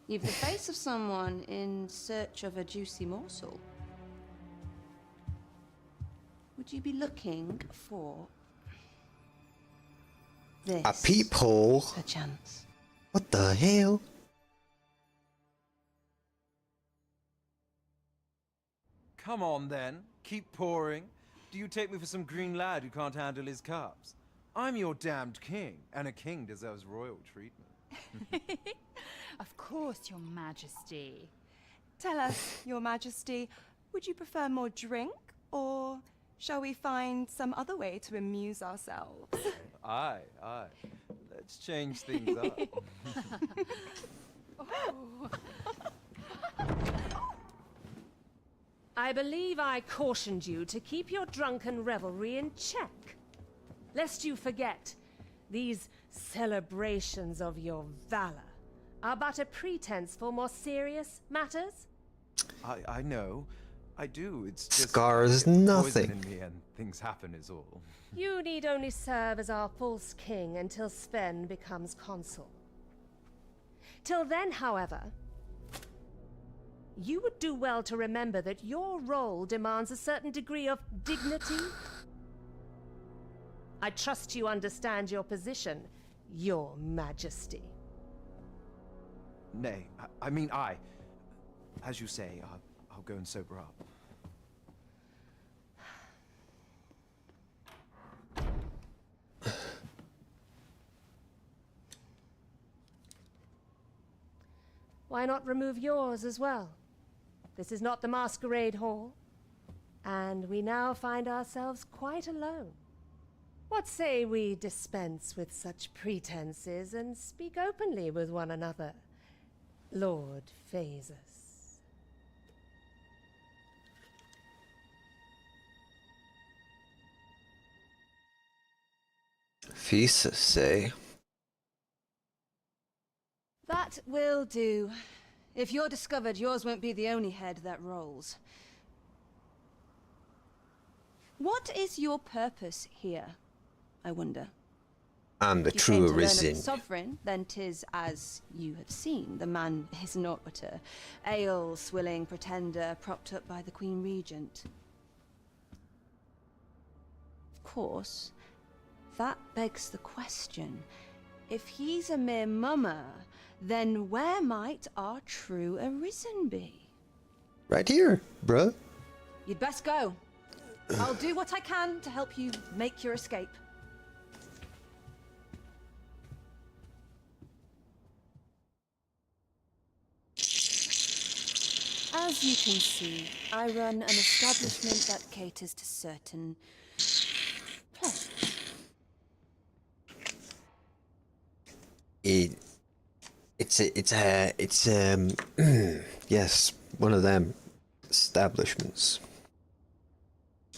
You've the face of someone in search of a juicy morsel. Would you be looking for this? A peephole? Perchance. What the hell? Come on then, keep pouring. Do you take me for some green lad who can't handle his cups? I'm your damned king, and a king deserves royal treatment. Of course, Your Majesty. Tell us, Your Majesty, would you prefer more drink, or shall we find some other way to amuse ourselves? Aye. Let's change things up. I believe I cautioned you to keep your drunken revelry in check. Lest you forget, these celebrations of your valor are but a pretense for more serious matters. I know. I do. It's just... Scars poison nothing. in me and things happen is all. You need only serve as our false king until Sven becomes consul. Till then, however, you would do well to remember that your role demands a certain degree of dignity. I trust you understand your position, Your Majesty. Nay, I mean I. As you say, I'll go and sober up. Why not remove yours as well? This is not the masquerade hall, and we now find ourselves quite alone. What say we dispense with such pretenses and speak openly with one another, Lord Phasus? Phasus, eh? That will do. If you're discovered, yours won't be the only head that rolls. What is your purpose here, I wonder? I'm the You true came to learn of Arisen. the sovereign, then 'tis as you have seen. The man is naught but a ale-swilling pretender propped up by the Queen Regent. Of course, that begs the question. If he's a mere mummer, then where might our true Arisen be? Right here, bruh. You'd best go. I'll do what I can to help you make your escape. As you can see, I run an establishment that caters to certain pleasures. It's yes, one of them establishments.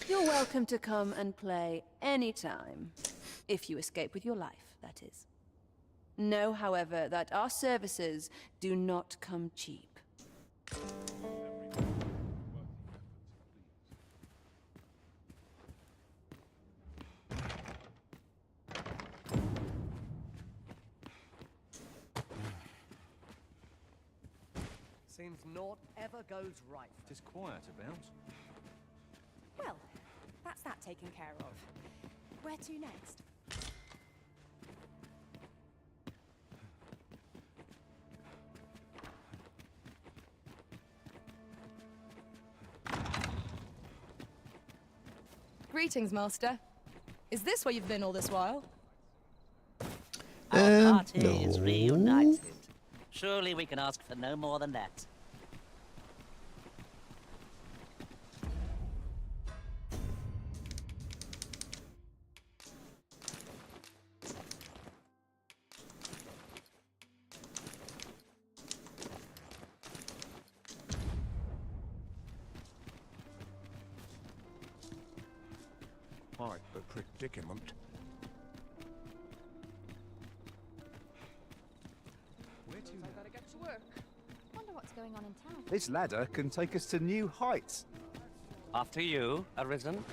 You're welcome to come and play anytime. If you escape with your life, that is. Know, however, that our services do not come cheap. Seems naught ever goes right. Just quiet about. Well, that's that taken care of. Where to next? Greetings, Master. Is this where you've been all this while? Our party no. is reunited. Surely we can ask for no more than that. Quite the predicament. I gotta get to work. Wonder what's going on in town. This ladder can take us to new heights. After you, Arisen.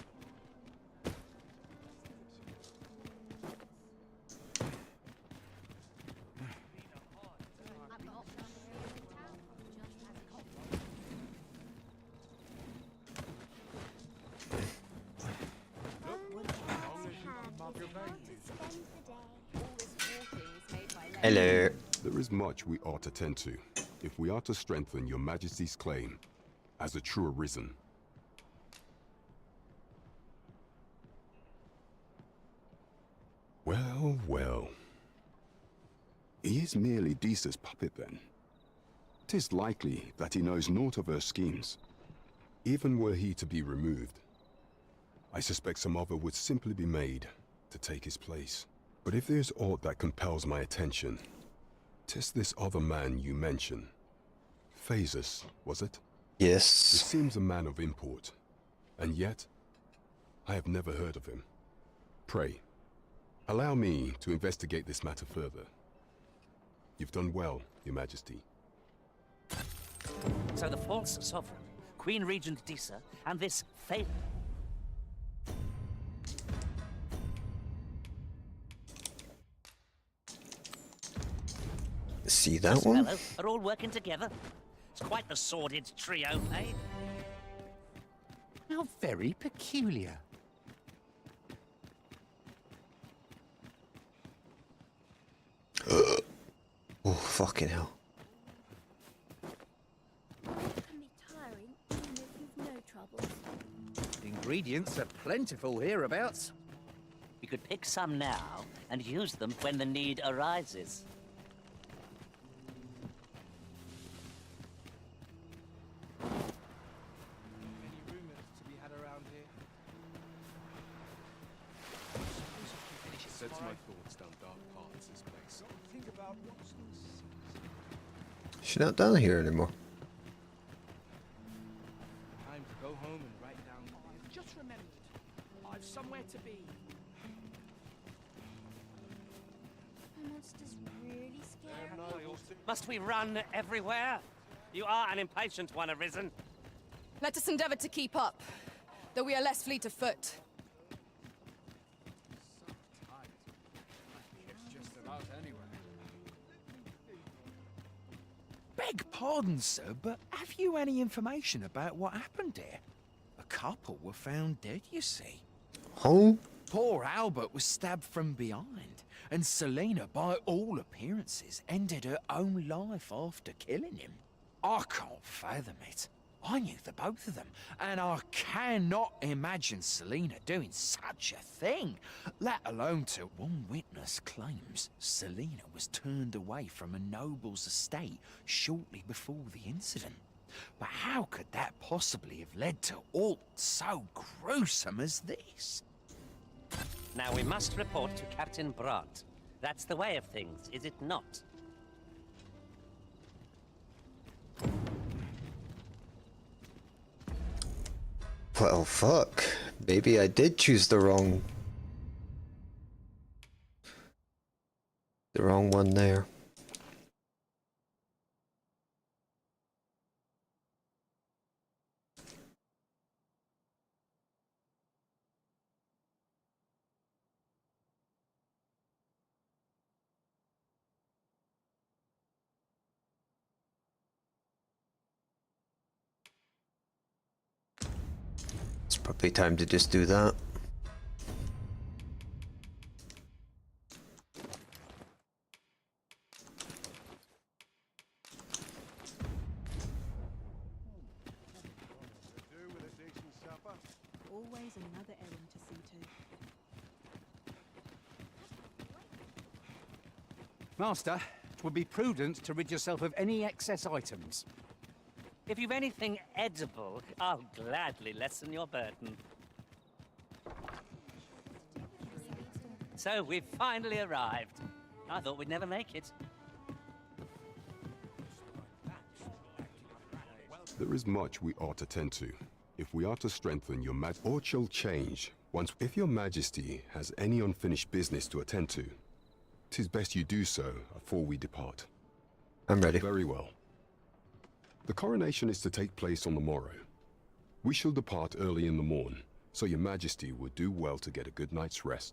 Hello. There is much we ought to tend to, if we are to strengthen your Majesty's claim as a true Arisen. Well, well. He is merely Disa's puppet then. 'Tis likely that he knows naught of her schemes. Even were he to be removed, I suspect some other would simply be made to take his place. But if there's aught that compels my attention, 'tis this other man you mention. Phasus, was it? Yes. He seems a man of import, and yet I have never heard of him. Pray, allow me to investigate this matter further. You've done well, Your Majesty. So the false sovereign, Queen Regent Disa, and this fake... see that This one. fellow are all working together. It's quite the sordid trio, eh? How very peculiar. Oh, fucking hell. Ingredients are plentiful hereabouts. We could pick some now and use them when the need arises. Any rumors to be had around here? Sets my thoughts down dark paths, this place. Think about what's She's not down here anymore. time to go home and write down. I've just remembered. I've somewhere to be. The monster's really scary. Must we run everywhere? You are an impatient one, Arisen. Let us endeavor to keep up, though we are less fleet of foot. Just about anywhere. Beg pardon, sir, but have you any information about what happened here? A couple were found dead, you see. Oh? Poor Albert was stabbed from behind, and Selena, by all appearances, ended her own life after killing him. I can't fathom it. I knew the both of them, and I cannot imagine Selena doing such a thing, let alone to one witness claims Selena was turned away from a noble's estate shortly before the incident. But how could that possibly have led to aught so gruesome as this? Now we must report to Captain Brandt. That's the way of things, is it not? Well, fuck. Maybe I did choose the wrong one there. It's probably time to just do that. Always another errand to see to. Master, it would be prudent to rid yourself of any excess items. If you've anything edible, I'll gladly lessen your burden. So we've finally arrived. I thought we'd never make it. There is much we ought to tend to. If we are to strengthen your aught shall change once. If your majesty has any unfinished business to attend to, 'tis best you do so afore we depart. I'm ready. Very well. The coronation is to take place on the morrow. We shall depart early in the morn, so your majesty would do well to get a good night's rest.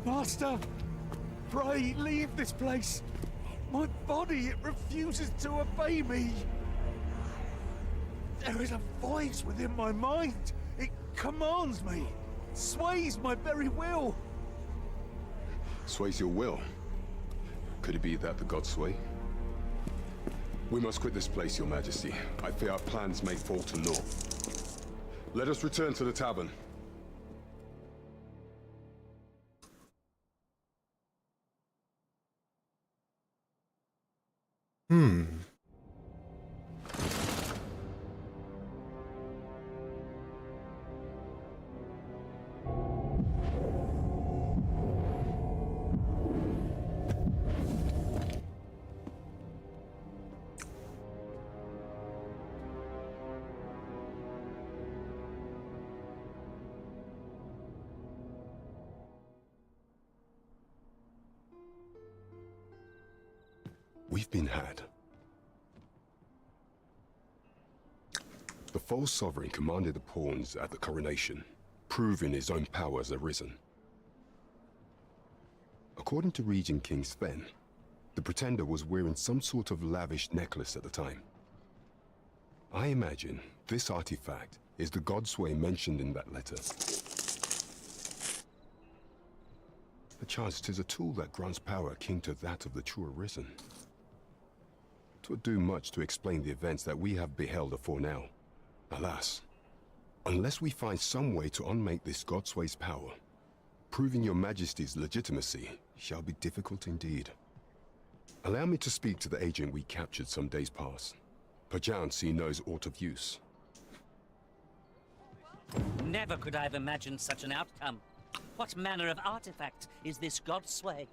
Master, pray leave this place. My body, it refuses to obey me. There is a voice within my mind. It commands me, sways my very will. Sways your will? Could it be that the gods sway? We must quit this place, your majesty. I fear our plans may fall to naught. Let us return to the tavern. we've been had. The false sovereign commanded the pawns at the coronation, proving his own power as arisen. According to Regent King Sven, the pretender was wearing some sort of lavish necklace at the time. I imagine this artifact is the Godsway mentioned in that letter. Perchance 'tis a tool that grants power akin to that of the true arisen. 'Twould do much to explain the events that we have beheld afore now. Alas, unless we find some way to unmake this Godsway's power, proving your majesty's legitimacy shall be difficult indeed. Allow me to speak to the agent we captured some days past. Perchance he knows aught of use. Never could I have imagined such an outcome. What manner of artifact is this Godsway?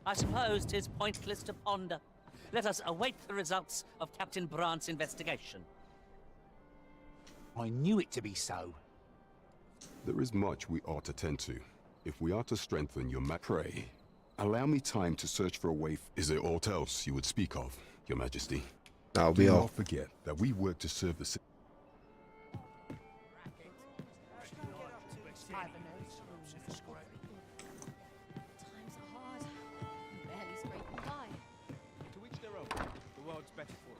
I suppose 'tis pointless to ponder. Let us await the results of Captain Brant's investigation. I knew it to be so. There is much we ought to tend to, if we are to strengthen your Pray, allow me time to search for a way. Is there aught else you would speak of, your majesty? I'll be off. Do not forget that we work to serve the Times are hard. Barely scraping by. To each their own. The world's better for it.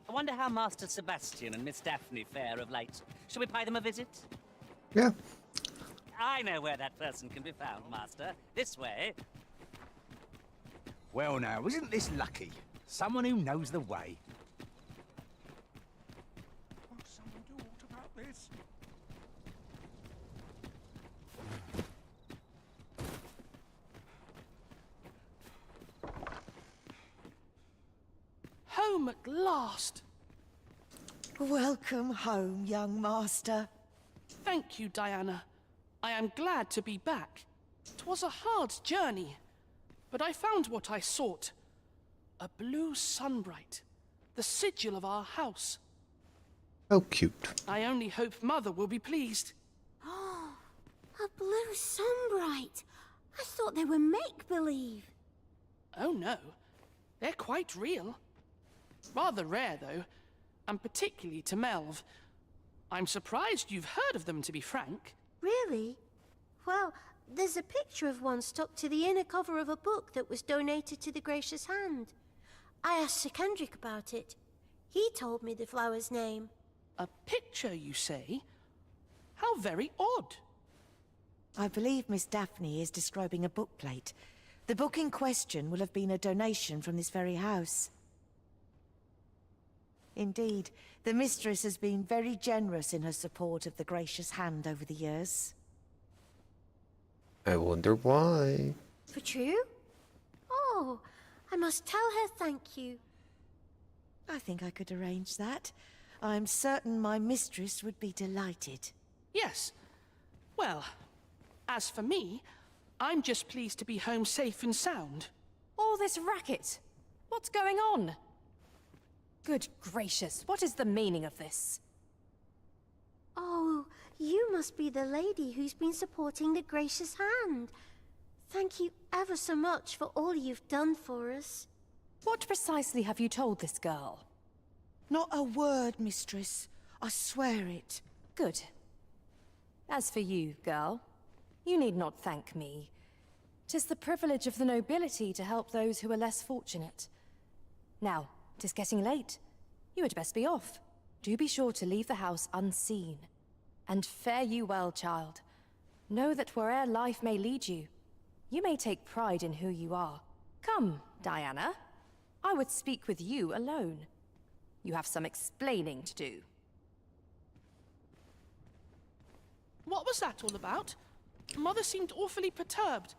I wonder how Master Sebastian and Miss Daphne fare of late. Shall we pay them a visit? Yeah. I know where that person can be found, Master. This way. Well now, isn't this lucky? Someone who knows the way. Won't someone do aught about this? Home at last! Welcome home, young master. Thank you, Diana. I am glad to be back. 'Twas a hard journey, but I found what I sought. A blue sunbright, the sigil of our house. Oh, cute. I only hope Mother will be pleased. Oh, a blue sunbright. I thought they were make-believe. Oh no, they're quite real. Rather rare, though, and particularly to Melv. I'm surprised you've heard of them, to be frank. Really? Well, there's a picture of one stuck to the inner cover of a book that was donated to the Gracious Hand. I asked Sir Kendrick about it. He told me the flower's name. A picture, you say? How very odd. I believe Miss Daphne is describing a bookplate. The book in question will have been a donation from this very house. Indeed, the mistress has been very generous in her support of the Gracious Hand over the years. I wonder why. For true? Oh, I must tell her thank you. I think I could arrange that. I'm certain my mistress would be delighted. Yes. Well, as for me, I'm just pleased to be home safe and sound. All this racket. What's going on? Good gracious, what is the meaning of this? Oh, you must be the lady who's been supporting the Gracious Hand. Thank you ever so much for all you've done for us. What precisely have you told this girl? Not a word, mistress. I swear it. Good. As for you, girl, you need not thank me. 'Tis the privilege of the nobility to help those who are less fortunate. Now, 'tis getting late. You had best be off. Do be sure to leave the house unseen. And fare you well, child. Know that where'er life may lead you, you may take pride in who you are. Come, Diana. I would speak with you alone. You have some explaining to do. What was that all about? Mother seemed awfully perturbed.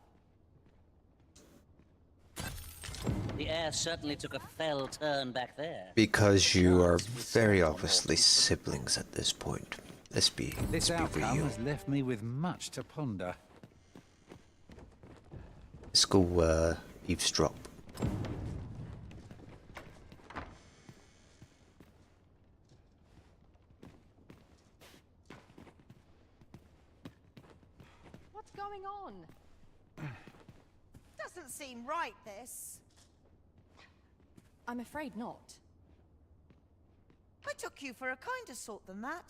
The air certainly took a fell turn back there. Because you are very obviously siblings at this point. Let's be This outcome real. has left me with much to ponder. Let's go eavesdrop. What's going on? Doesn't seem right, this. I'm afraid not. I took you for a kinder sort than that.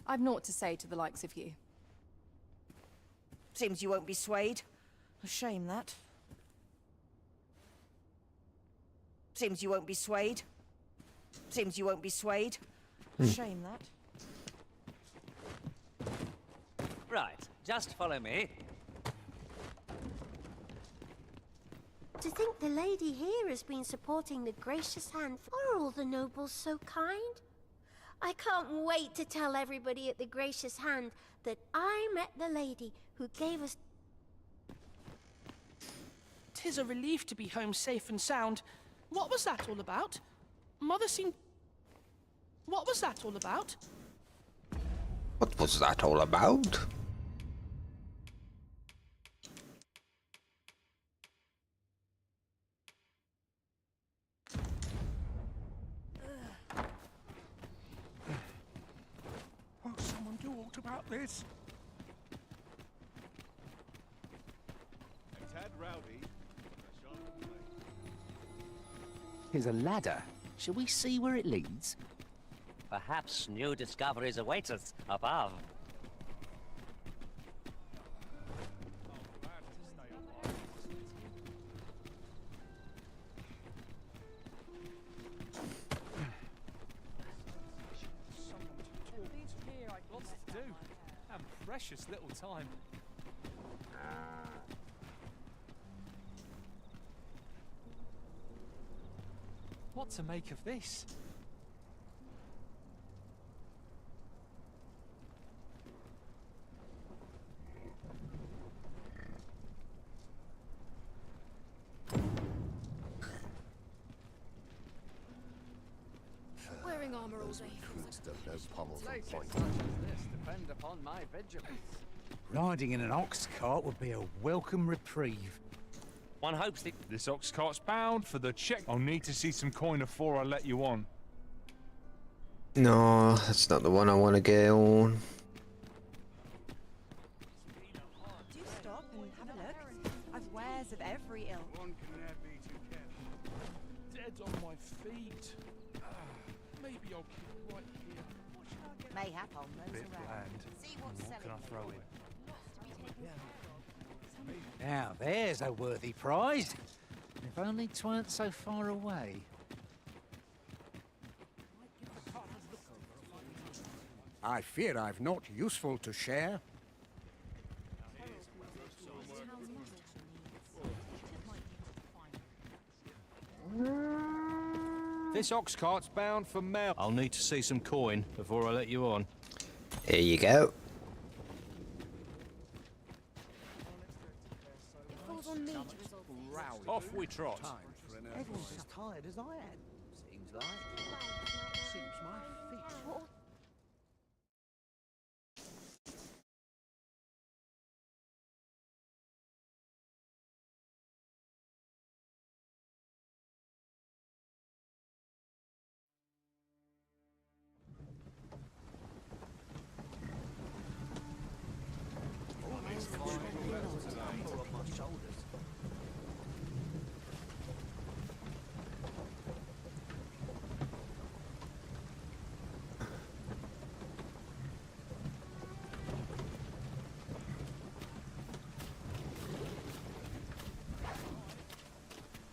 I've naught to say to the likes of you. Seems you won't be swayed. A shame, that. Seems you won't be swayed. Seems you won't be swayed. A shame, that. Right, just follow me. To think the lady here has been supporting the gracious hand. Are all the nobles so kind? I can't wait to tell everybody at the gracious hand that I met the lady who gave us... 'Tis a relief to be home safe and sound. What was that all about? Mother seemed... What was that all about? What was that all about? Won't someone do aught about this? A tad rowdy. Here's a ladder. Shall we see where it leads? Perhaps new discoveries await us above. Lots to do. And precious little time. What to make of this? Wearing armor all day. Places such as this depend upon my vigilance. Riding in an ox cart would be a welcome reprieve. One hopes that... This ox cart's bound for the check. I'll need to see some coin before I let you on. No, that's not the one I want to get on. Do stop and have a look. I've wares of every ilk. One can never be too careful. Dead on my feet. Maybe I'll keep right here. Mayhap on those Bit around. bland. See what's What selling. can I throw in? Now, there's a worthy prize. If only 'tweren't so far away. I fear I've naught useful to share. This ox cart's bound for mail. I'll need to see some coin before I let you on. Here you go. Off we trot. Everyone's as tired as I am. Seems like. Seems my feet.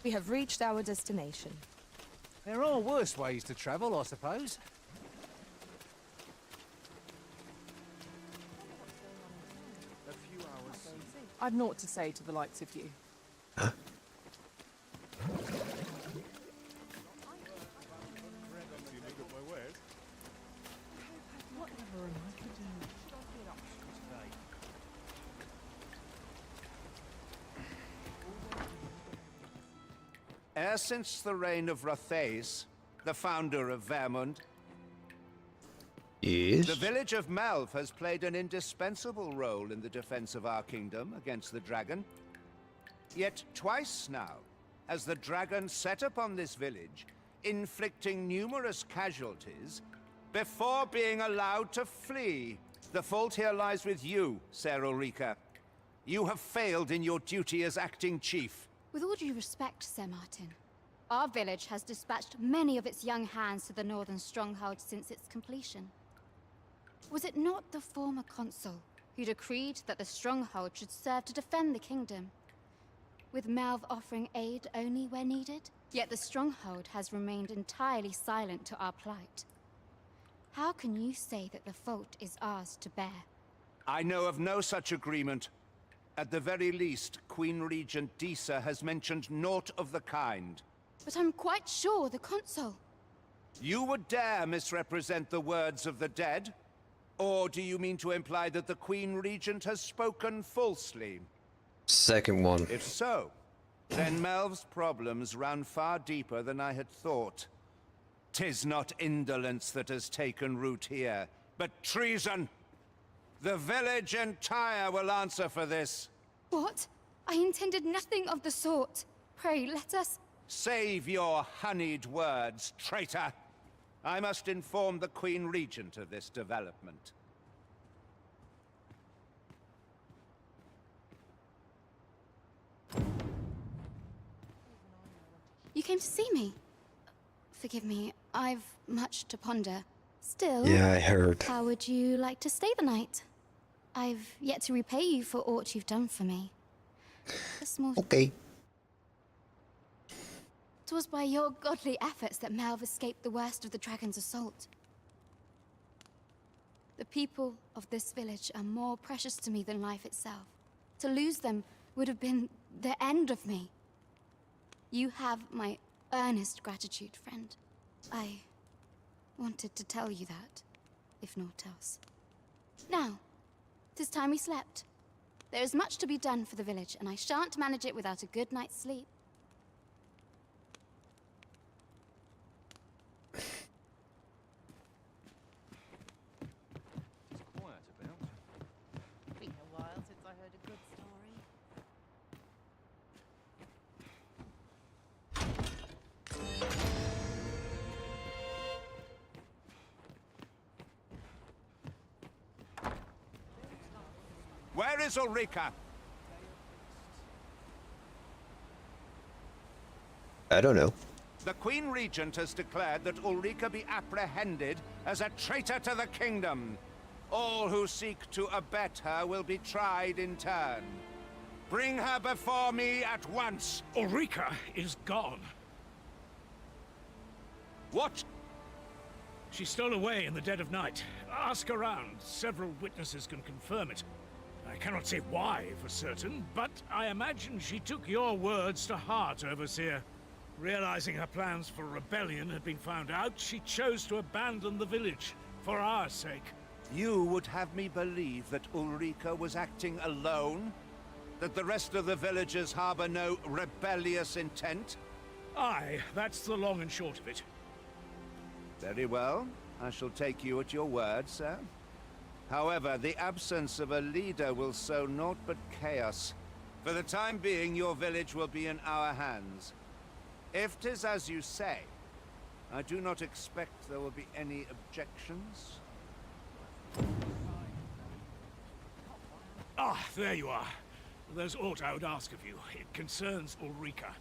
We have reached our destination. There are worse ways to travel, I suppose. I've naught to say to the likes of you. E'er since the reign of Rathace, the founder of Vermund, Yes. The village of Malv has played an indispensable role in the defense of our kingdom against the dragon. Yet twice now has the dragon set upon this village, inflicting numerous casualties before being allowed to flee. The fault here lies with you, Ser Ulrika. You have failed in your duty as acting chief. With all due respect, Sir Martin, our village has dispatched many of its young hands to the northern stronghold since its completion. Was it not the former consul who decreed that the stronghold should serve to defend the kingdom, with Malv offering aid only where needed? Yet the stronghold has remained entirely silent to our plight. How can you say that the fault is ours to bear? I know of no such agreement. At the very least, Queen Regent Disa has mentioned naught of the kind. But I'm quite sure the consul... You would dare misrepresent the words of the dead? Or do you mean to imply that the Queen Regent has spoken falsely? Second one. If so, then Melv's problems run far deeper than I had thought. 'Tis not indolence that has taken root here, but treason. The village entire will answer for this. What? I intended nothing of the sort. Pray, let us... Save your honeyed words, traitor. I must inform the Queen Regent of this development. You came to see me? Forgive me, I've much to ponder. Still... Yeah, I heard. How would you like to stay the night? I've yet to repay you for aught you've done for me. A small... Okay. 'Twas by your godly efforts that Malv escaped the worst of the dragon's assault. The people of this village are more precious to me than life itself. To lose them would have been the end of me. You have my earnest gratitude, friend. I wanted to tell you that, if naught else. Now, 'tis time we slept. There is much to be done for the village, and I shan't manage it without a good night's sleep. Been a while since I heard a good story. Where is Ulrika? I don't know. The Queen Regent has declared that Ulrika be apprehended as a traitor to the kingdom. All who seek to abet her will be tried in turn. Bring her before me at once. Ulrika is gone. What? She stole away in the dead of night. Ask around. Several witnesses can confirm it. I cannot say why for certain, but I imagine she took your words to heart, Overseer. Realizing her plans for rebellion had been found out, she chose to abandon the village, for our sake. You would have me believe that Ulrika was acting alone? That the rest of the villagers harbor no rebellious intent? Aye, that's the long and short of it. Very well. I shall take you at your word, sir. However, the absence of a leader will sow naught but chaos. For the time being, your village will be in our hands. If 'tis as you say, I do not expect there will be any objections. Ah, there you are. There's aught I would ask of you. It concerns Ulrika.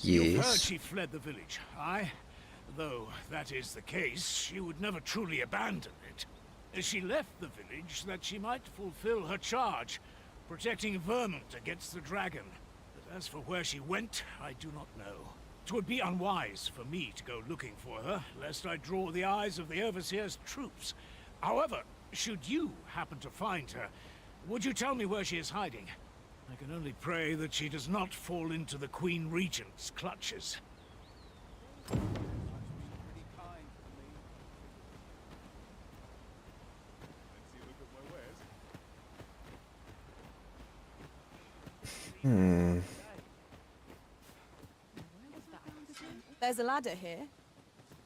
Yes. You've heard she fled the village, aye? Though that is the case, she would never truly abandon it. She left the village that she might fulfill her charge, protecting Vermont against the dragon. But as for where she went, I do not know. 'Twould be unwise for me to go looking for her, lest I draw the eyes of the Overseer's troops. However, should you happen to find her, would you tell me where she is hiding? I can only pray that she does not fall into the Queen Regent's clutches. There's a ladder here.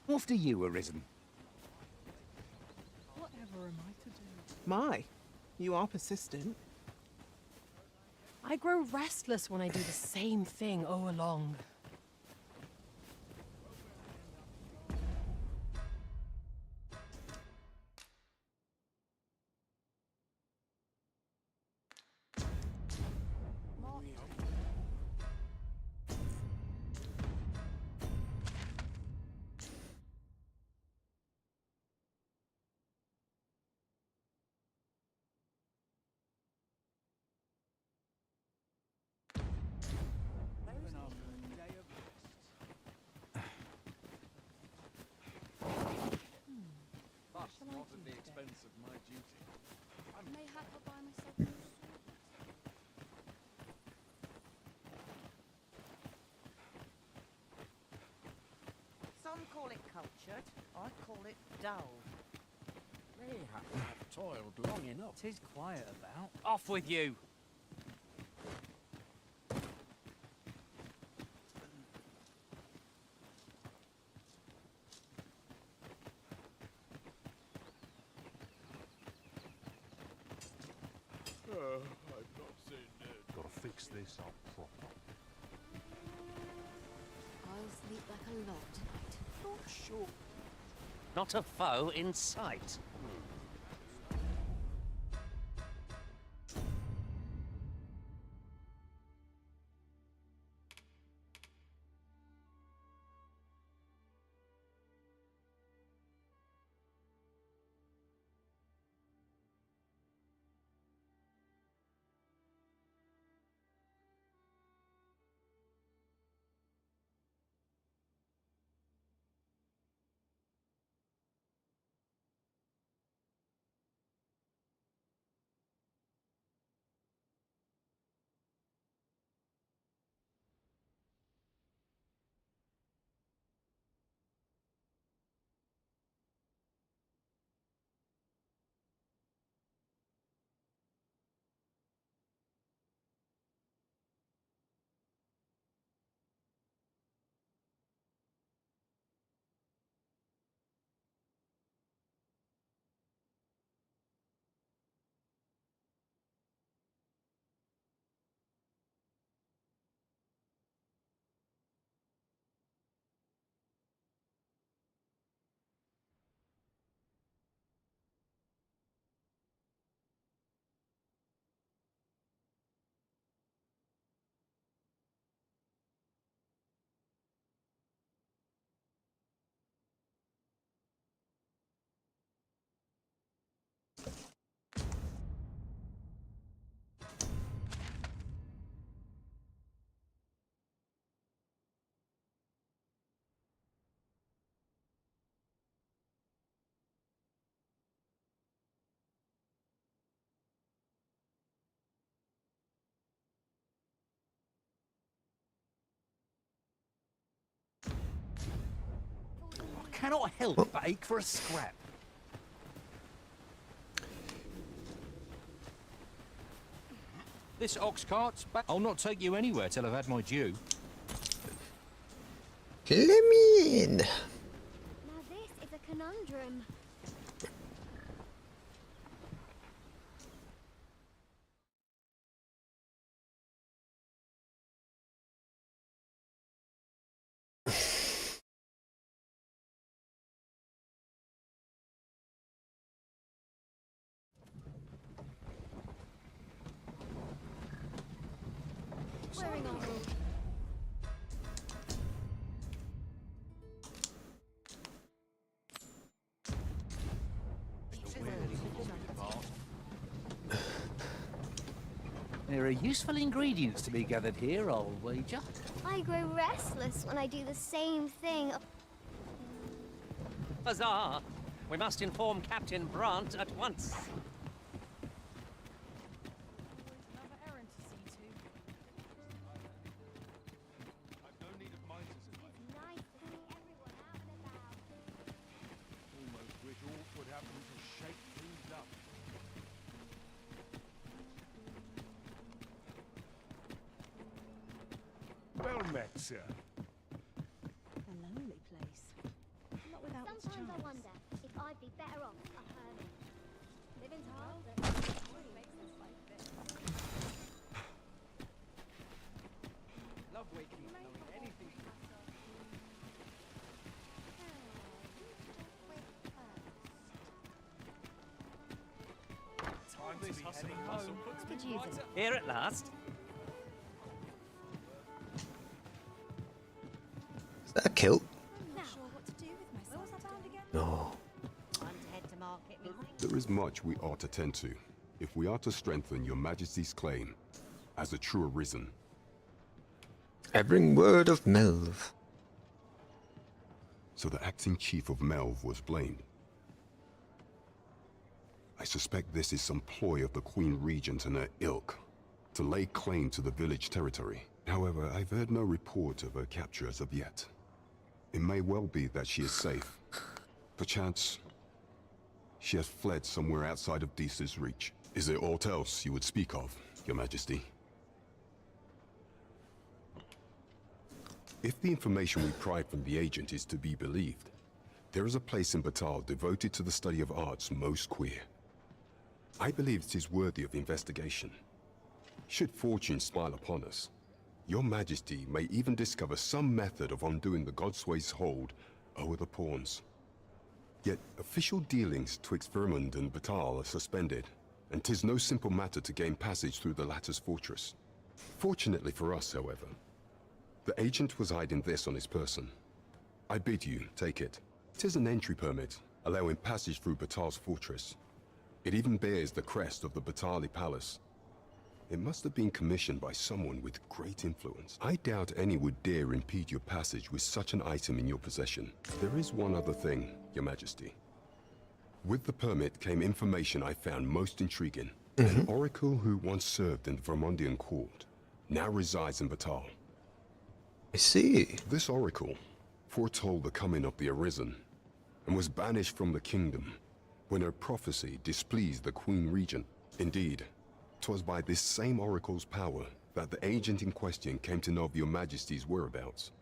After you, Arisen. am I to do? My, you are persistent. I grow restless when I do the same thing all along. But not at the expense of my duty. Mayhap I'll buy myself a new sword. Some call it cultured, I call it dull. Mayhap I've toiled long enough. 'Tis quiet about. Off with you! I've not seen Ned. Gotta fix this up proper. I'll sleep like a log tonight. Not sure. Not a foe in sight. I cannot help but ache for a scrap. This ox cart's back. I'll not take you anywhere till I've had my due. Let me in. Now this is a conundrum. Wearing on. There are useful ingredients to be gathered here, I'll wager. I grow restless when I do the same thing. Huzzah! We must inform Captain Brant at once. Another errand to see to. I've no need of miters in my Nice to see everyone out and about. almost wish aught would happen to shake things up. Well met, sir. A lonely place. Not without its Sometimes I charms. wonder if I'd be better off a hermit. Love waking up knowing anything. Time to be heading home. Could use it. Here at last. Is that a kilt? Not sure what to do with myself. Where was I bound again? No. Time to head to market, methinks. There is much we ought to tend to, if we are to strengthen your Majesty's claim as a true Arisen. I bring word of Melv. So the acting chief of Melv was blamed. I suspect this is some ploy of the Queen Regent and her ilk to lay claim to the village territory. However, I've heard no report of her capture as of yet. It may well be that she is safe. Perchance, she has fled somewhere outside of Deesa's reach. Is there aught else you would speak of, Your Majesty? If the information we pried from the agent is to be believed, there is a place in Batal devoted to the study of arts most queer. I believe it is worthy of investigation. Should fortune smile upon us, Your Majesty may even discover some method of undoing the Godsway's hold over the pawns. Yet official dealings twixt Vermund and Batal are suspended, and 'tis no simple matter to gain passage through the latter's fortress. Fortunately for us, however, the agent was hiding this on his person. I bid you take it. 'Tis an entry permit, allowing passage through Batal's fortress. It even bears the crest of the Batali Palace. It must have been commissioned by someone with great influence. I doubt any would dare impede your passage with such an item in your possession. There is one other thing, Your Majesty. With the permit came information I found most intriguing. An oracle who once served in the Vermondian court now resides in Batal. I see. This oracle foretold the coming of the Arisen and was banished from the kingdom when her prophecy displeased the Queen Regent. Indeed, 'twas by this same oracle's power that the agent in question came to know of Your Majesty's whereabouts.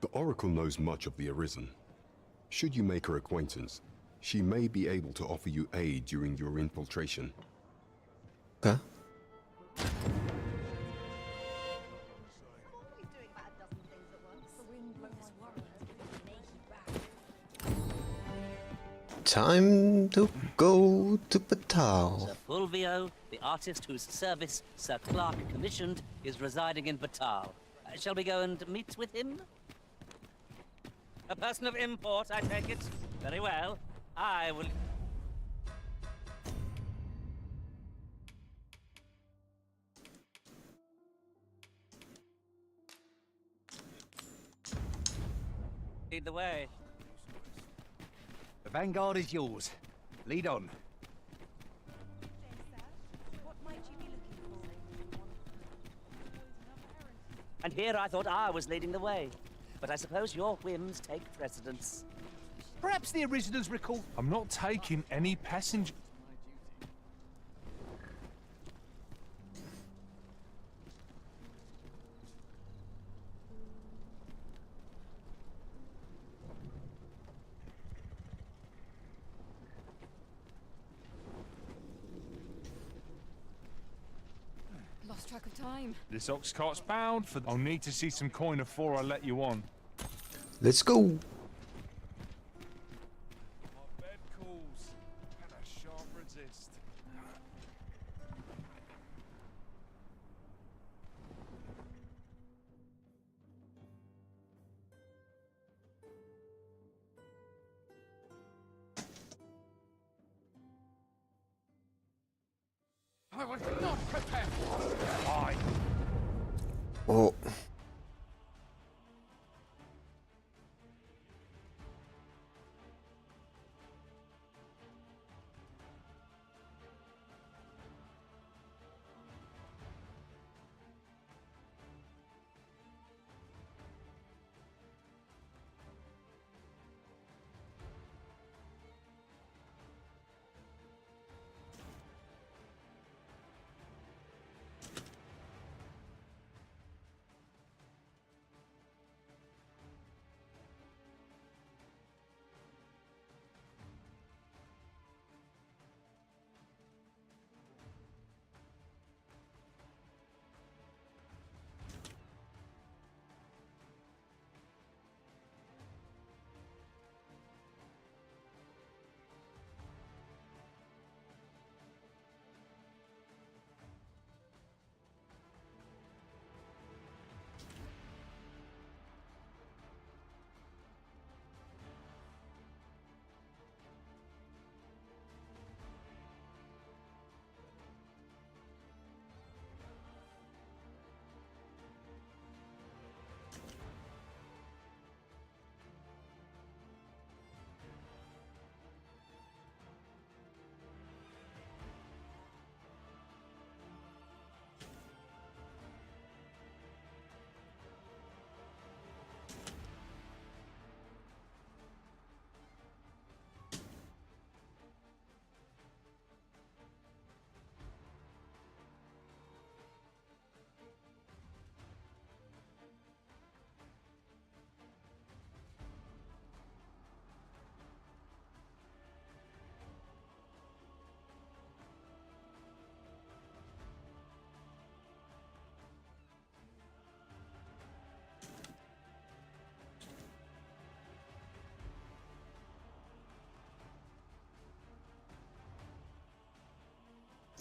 The oracle knows much of the Arisen. Should you make her acquaintance, she may be able to offer you aid during your infiltration. Okay. Time to go to Batal. Sir Fulvio, the artist whose service Sir Clark commissioned, is residing in Batal. Shall we go and meet with him? A person of import, I take it. Very well. I will... lead the way. The vanguard is yours. Lead on. And here I thought I was leading the way. But I suppose your whims take precedence. Perhaps the originals recall... I'm not taking any passenger... Lost track of time. This ox cart's bound for... I'll need to see some coin before I let you on. Let's go. My bed calls, and I shan't resist. I was not prepared. Fine. Oh.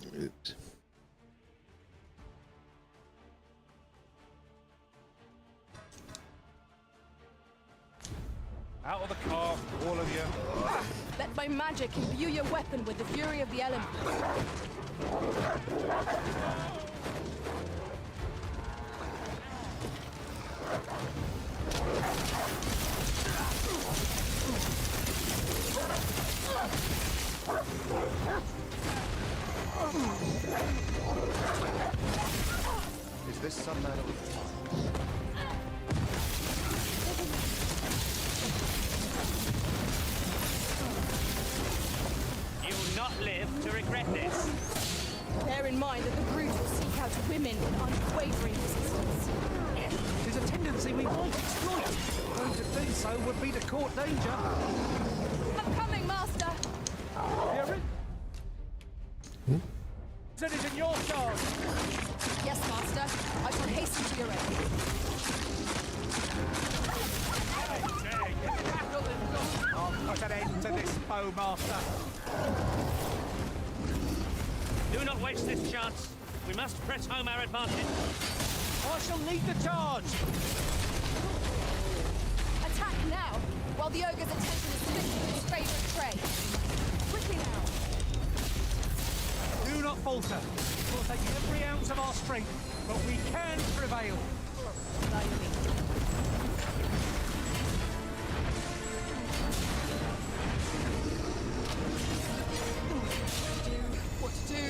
Oops. Out of the car, all of you. Let my magic imbue your weapon with the fury of the elements. Is this some manner of You will not live to regret this. Bear in mind that the brute will seek out women in unwavering resistance. There's a tendency we might exploit. Though to do so would be to court danger. I'm coming, Master! Hear it? It is in your charge. Yes, Master. I shall hasten to your aid. I'll put an end to this, Bowmaster. Do not waste this chance. We must press home our advantage. I shall lead the charge. Attack now, while the ogre's attention is split to his favorite trade. Quickly now. Do not falter. We'll take every ounce of our strength, but we can prevail. What to do?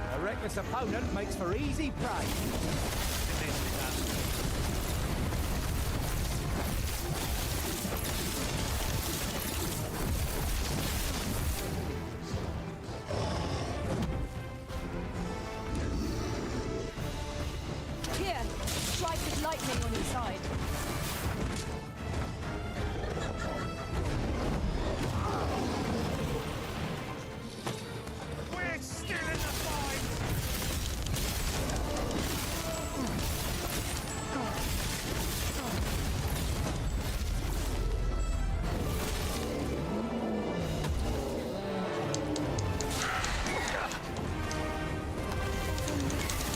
A reckless opponent makes for easy prey. Here, strike with lightning on his side. We're still in the fight!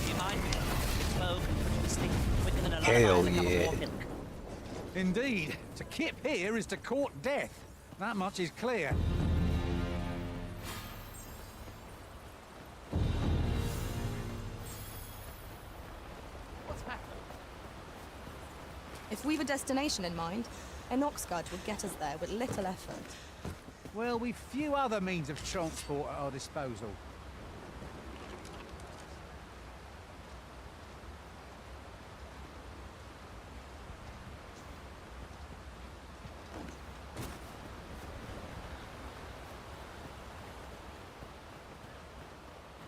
You mind me? This bow can stick quicker than a Hell lullaby in a cup of yeah. warm milk. Indeed. To kip here is to court death. That much is clear. What's happened? If we've a destination in mind, an ox guard will get us there with little effort. Well, we've few other means of transport at our disposal.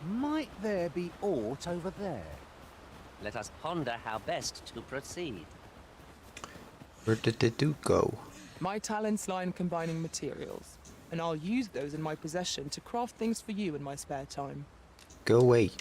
Might there be aught over there? Let us ponder how best to proceed. Where did the dude go? My talents lie in combining materials, and I'll use those in my possession to craft things for you in my spare time. Go away.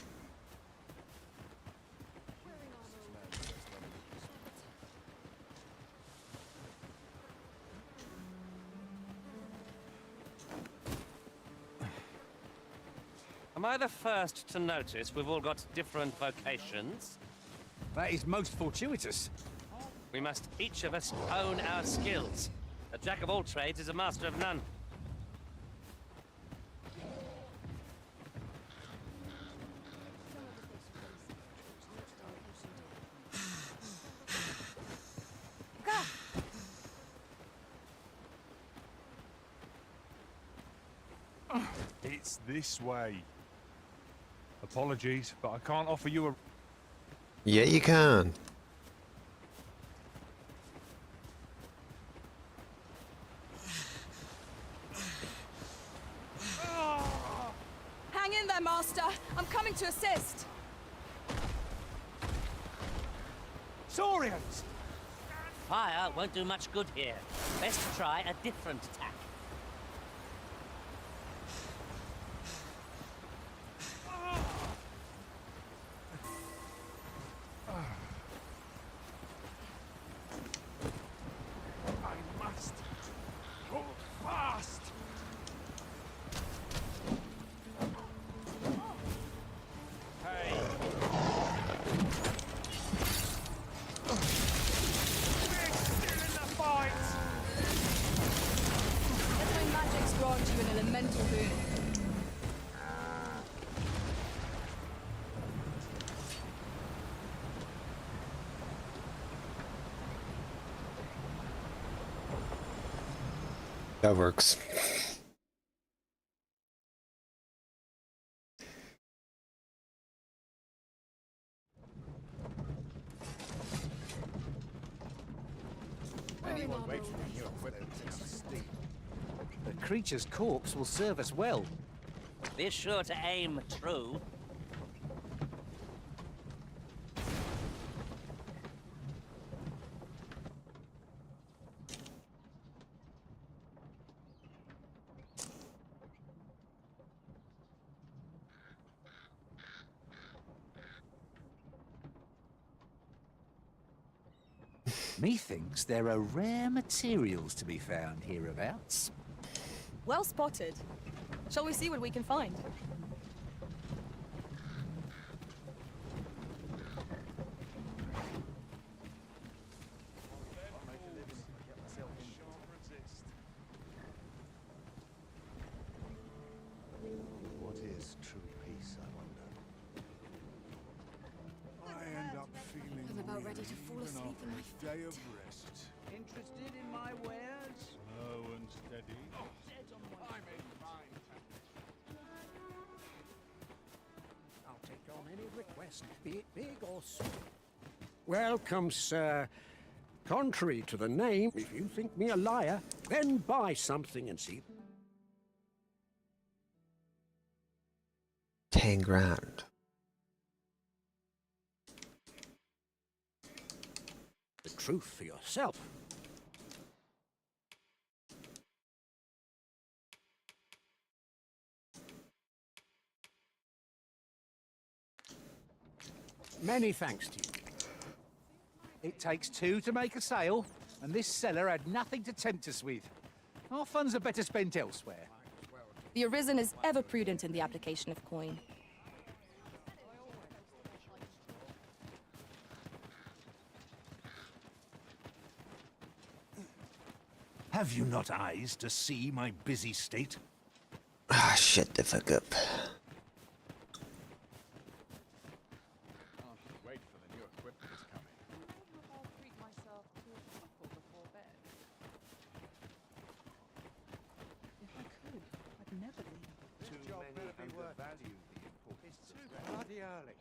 Am I the first to notice we've all got different vocations? That is most fortuitous. We must each of us own our skills. A jack of all trades is a master of none. It's this way. Apologies, but I can't offer you a... Yeah, you can. Saurians! Fire won't do much good here. Best try a different tack. I must hold fast. Hey. Let my magics grant you an elemental boon. That works. Anyone wait for your equipment steam. The creature's corpse will serve us well. Be sure to aim true. Methinks there are rare materials to be found hereabouts. Well spotted. Shall we see what we can find? What is true peace, I wonder? I end up feeling I'm about ready to fall even asleep in after my a day of rest. Interested in my wares? Slow and steady. I'm in fine. I'll take on any request, be it big or small. Welcome, sir. Contrary to the name, if you think me a liar, then buy something and see. 10 grand. The truth for yourself. Many thanks to you. It takes two to make a sale, and this seller had nothing to tempt us with. Our funds are better spent elsewhere. The Arisen is ever prudent in the application of coin. Have you not eyes to see my busy state? Ah, shut the fuck up. Wait for the new equipment is coming. If I could, I'd never leave. Too many undervalue the importance It's of too rest. bloody early.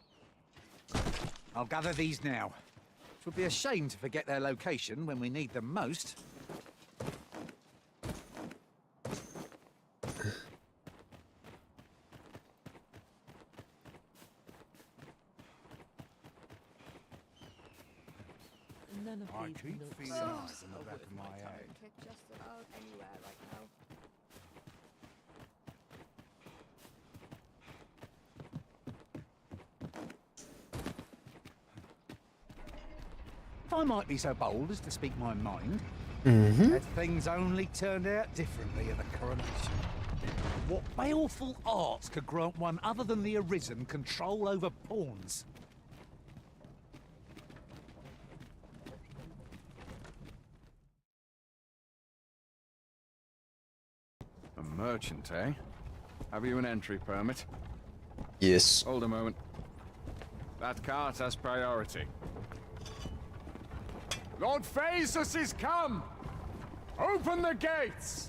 I'll gather these now. It would be a shame to forget their location when we need them most. None of I these keep looks feeling so eyes in the back of my head. Just about anywhere right now. If I might be so bold as to speak my mind, Mm-hmm. had things only turned out differently at the coronation. What baleful arts could grant one other than the Arisen control over pawns? A merchant, eh? Have you an entry permit? Yes. Hold a moment. That cart has priority. Lord Phaesus is come! Open the gates!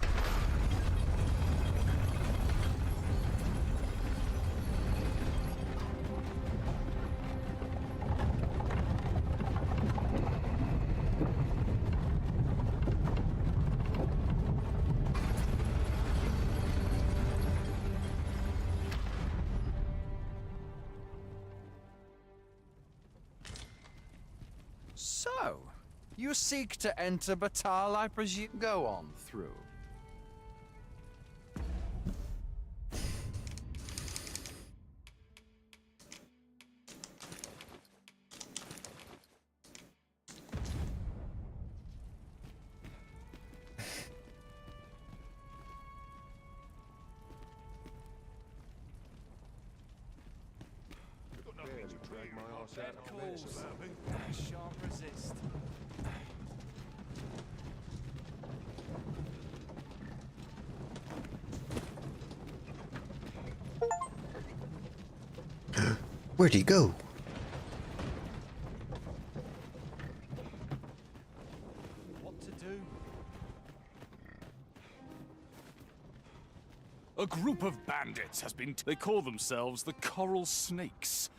You seek to enter Batal, I presume? Go on through. Shan't resist. Where'd he go? What to do? A group of bandits has been... They call themselves the Coral Snakes,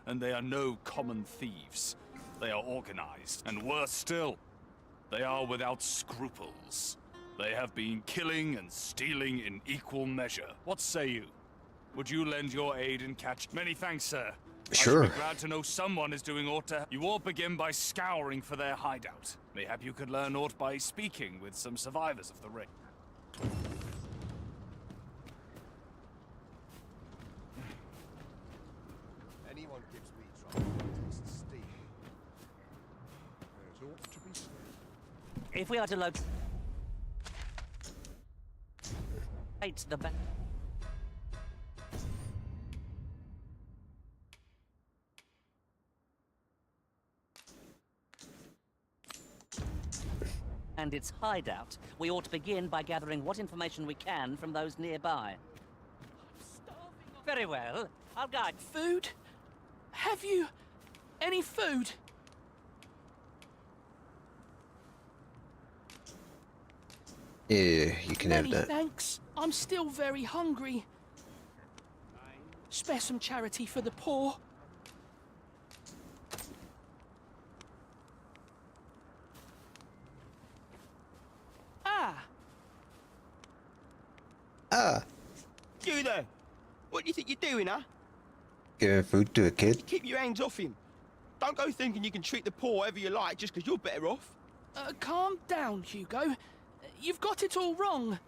and they are no common thieves. They are organized, and worse still, they are without scruples. They have been killing and stealing in equal measure. What say you? Would you lend your aid in catch? Many thanks, sir. Sure. I should be glad to know someone is doing aught to... You all begin by scouring for their hideout. Mayhap you could learn aught by speaking with some survivors of the raid. Anyone gives me trouble, tastes steam. There's ought to be said. If we are to locate the back... and its hideout, we ought to begin by gathering what information we can from those nearby. Very well. I'll guide. Food? Have you any food? Yeah, you can have Many that. thanks. I'm still very hungry. Spare some charity for the poor. You there? What do you think you're doing, huh? Giving food to a kid? Keep your hands off him. Don't go thinking you can treat the poor however you like just because you're better off. Calm down, Hugo. You've got it all wrong.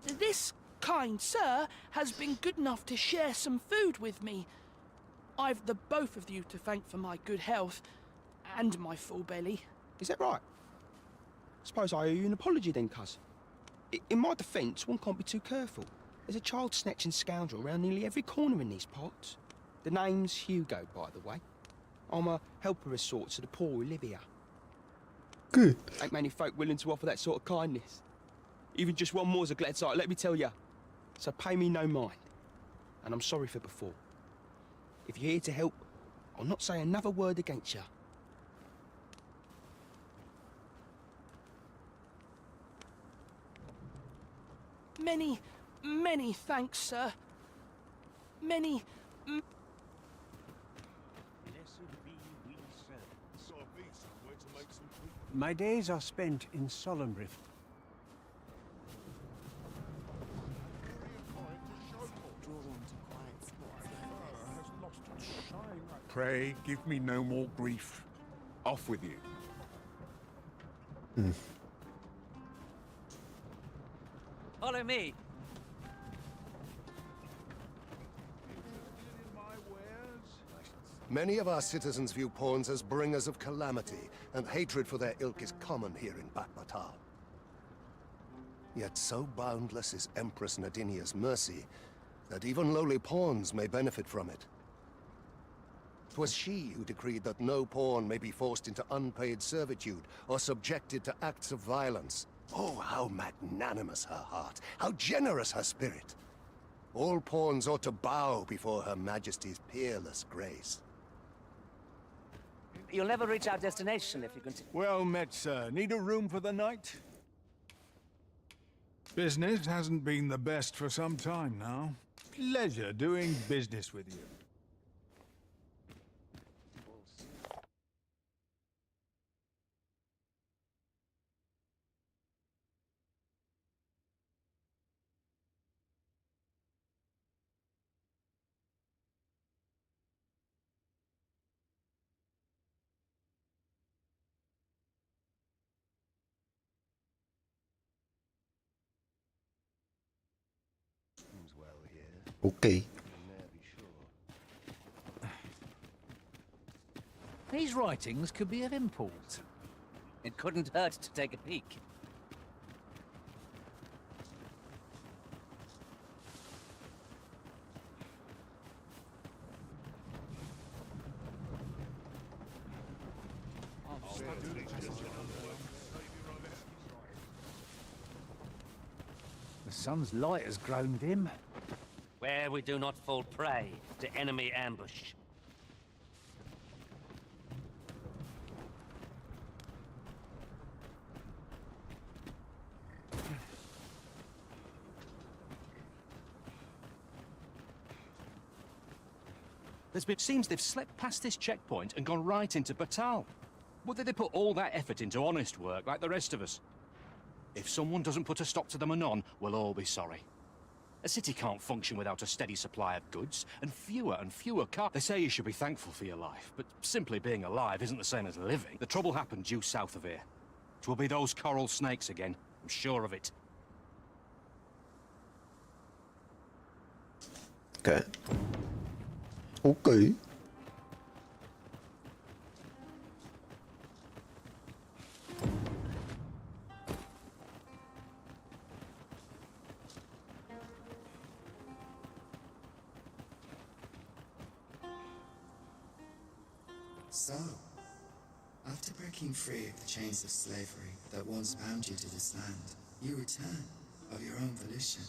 This kind sir has been good enough to share some food with me. I've the both of you to thank for my good health and my full belly. Is that right? Suppose I owe you an apology then, cuz. In my defence, one can't be too careful. There's a child-snatching scoundrel around nearly every corner in these parts. The name's Hugo, by the way. I'm a helper of sorts to the poor who live here. Good. Ain't many folk willing to offer that sort of kindness. Even just one more's a glad sight, let me tell ya. So pay me no mind. And I'm sorry for before. If you're here to help, I'll not say another word against ya. Many, many thanks, sir. Many... My days are spent in Solemnbrith. Pray, give me no more grief. Off with you. Follow me. Many of our citizens view pawns as bringers of calamity, and hatred for their ilk is common here in Batal. Yet so boundless is Empress Nadinia's mercy that even lowly pawns may benefit from it. 'Twas she who decreed that no pawn may be forced into unpaid servitude or subjected to acts of violence. Oh, how magnanimous her heart, how generous her spirit. All pawns ought to bow before Her Majesty's peerless grace. You'll never reach our destination if you continue. Well met, sir. Need a room for the night? Business hasn't been the best for some time now. Pleasure doing business with you. Okay. These writings could be of import. It couldn't hurt to take a peek. The sun's light has grown dim. Where we do not fall prey to enemy ambush. Seems they've slipped past this checkpoint and gone right into Batal. Would they put all that effort into honest work like the rest of us? If someone doesn't put a stop to them anon, we'll all be sorry. A city can't function without a steady supply of goods, and fewer cars. They say you should be thankful for your life, but simply being alive isn't the same as living. The trouble happened due south of here. 'Twill be those coral snakes again, I'm sure of it. Okay. Okay. So, after breaking free of the chains of slavery that once bound you to this land, you return of your own volition.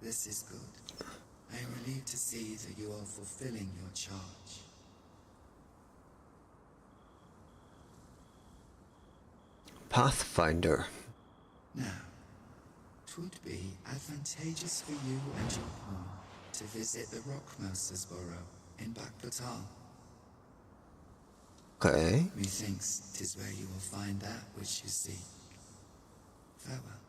This is good. I am relieved to see that you are fulfilling your charge. Pathfinder. Now, 'twould be advantageous for you and your pawn to visit the Rockmouser's burrow in Backbatal. Okay. Methinks 'tis where you will find that which you seek. Farewell.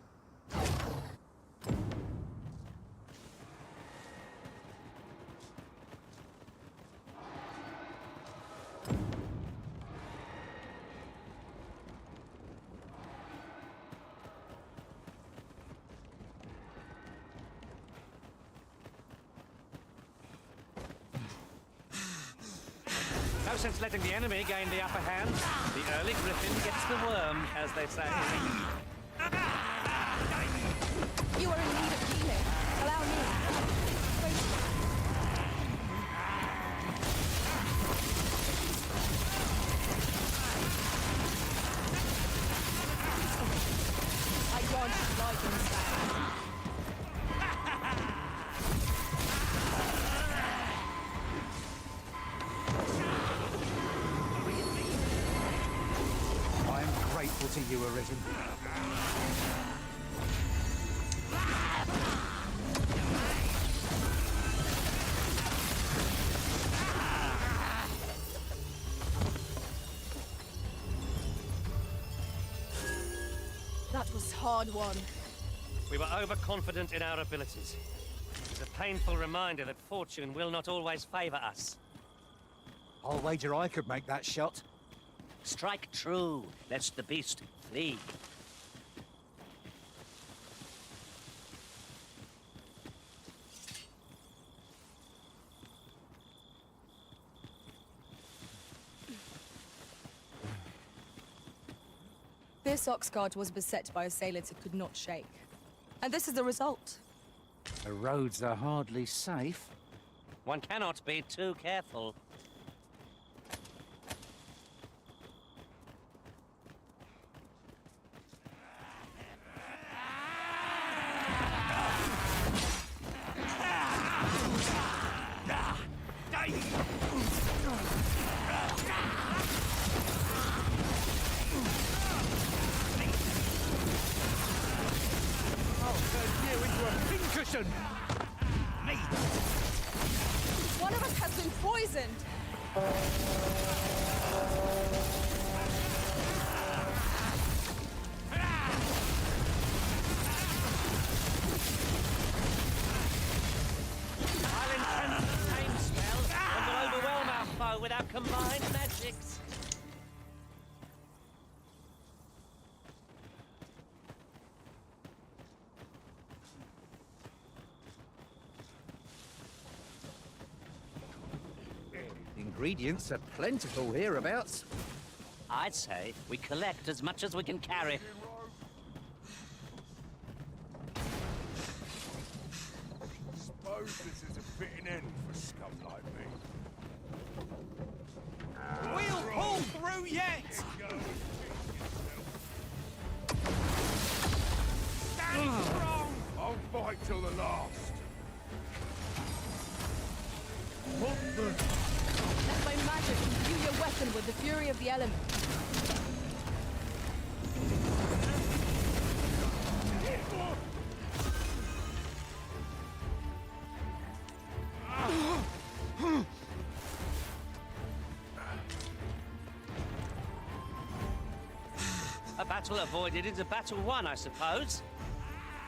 No sense letting the enemy gain the upper hand. The early griffin gets the worm, as they say. You are in need of healing. Allow me. I want lightning sound. I am grateful to you, Arisen. That was hard won. We were overconfident in our abilities. It's a painful reminder that fortune will not always favor us. I'll wager I could make that shot. Strike true, lest the beast flee. This oxguard was beset by assailants it could not shake. And this is the result. The roads are hardly safe. One cannot be too careful. One of us has been poisoned! I'll intense the same spell and will overwhelm our foe with our combined magics. ingredients are plentiful hereabouts. I'd say we collect as much as we can carry. Suppose this is a fitting end for scum like me. We'll pull through yet! Stand strong! I'll fight till the last. Let my magic imbue your weapon with the fury of the elements. A battle avoided is a battle won, I suppose.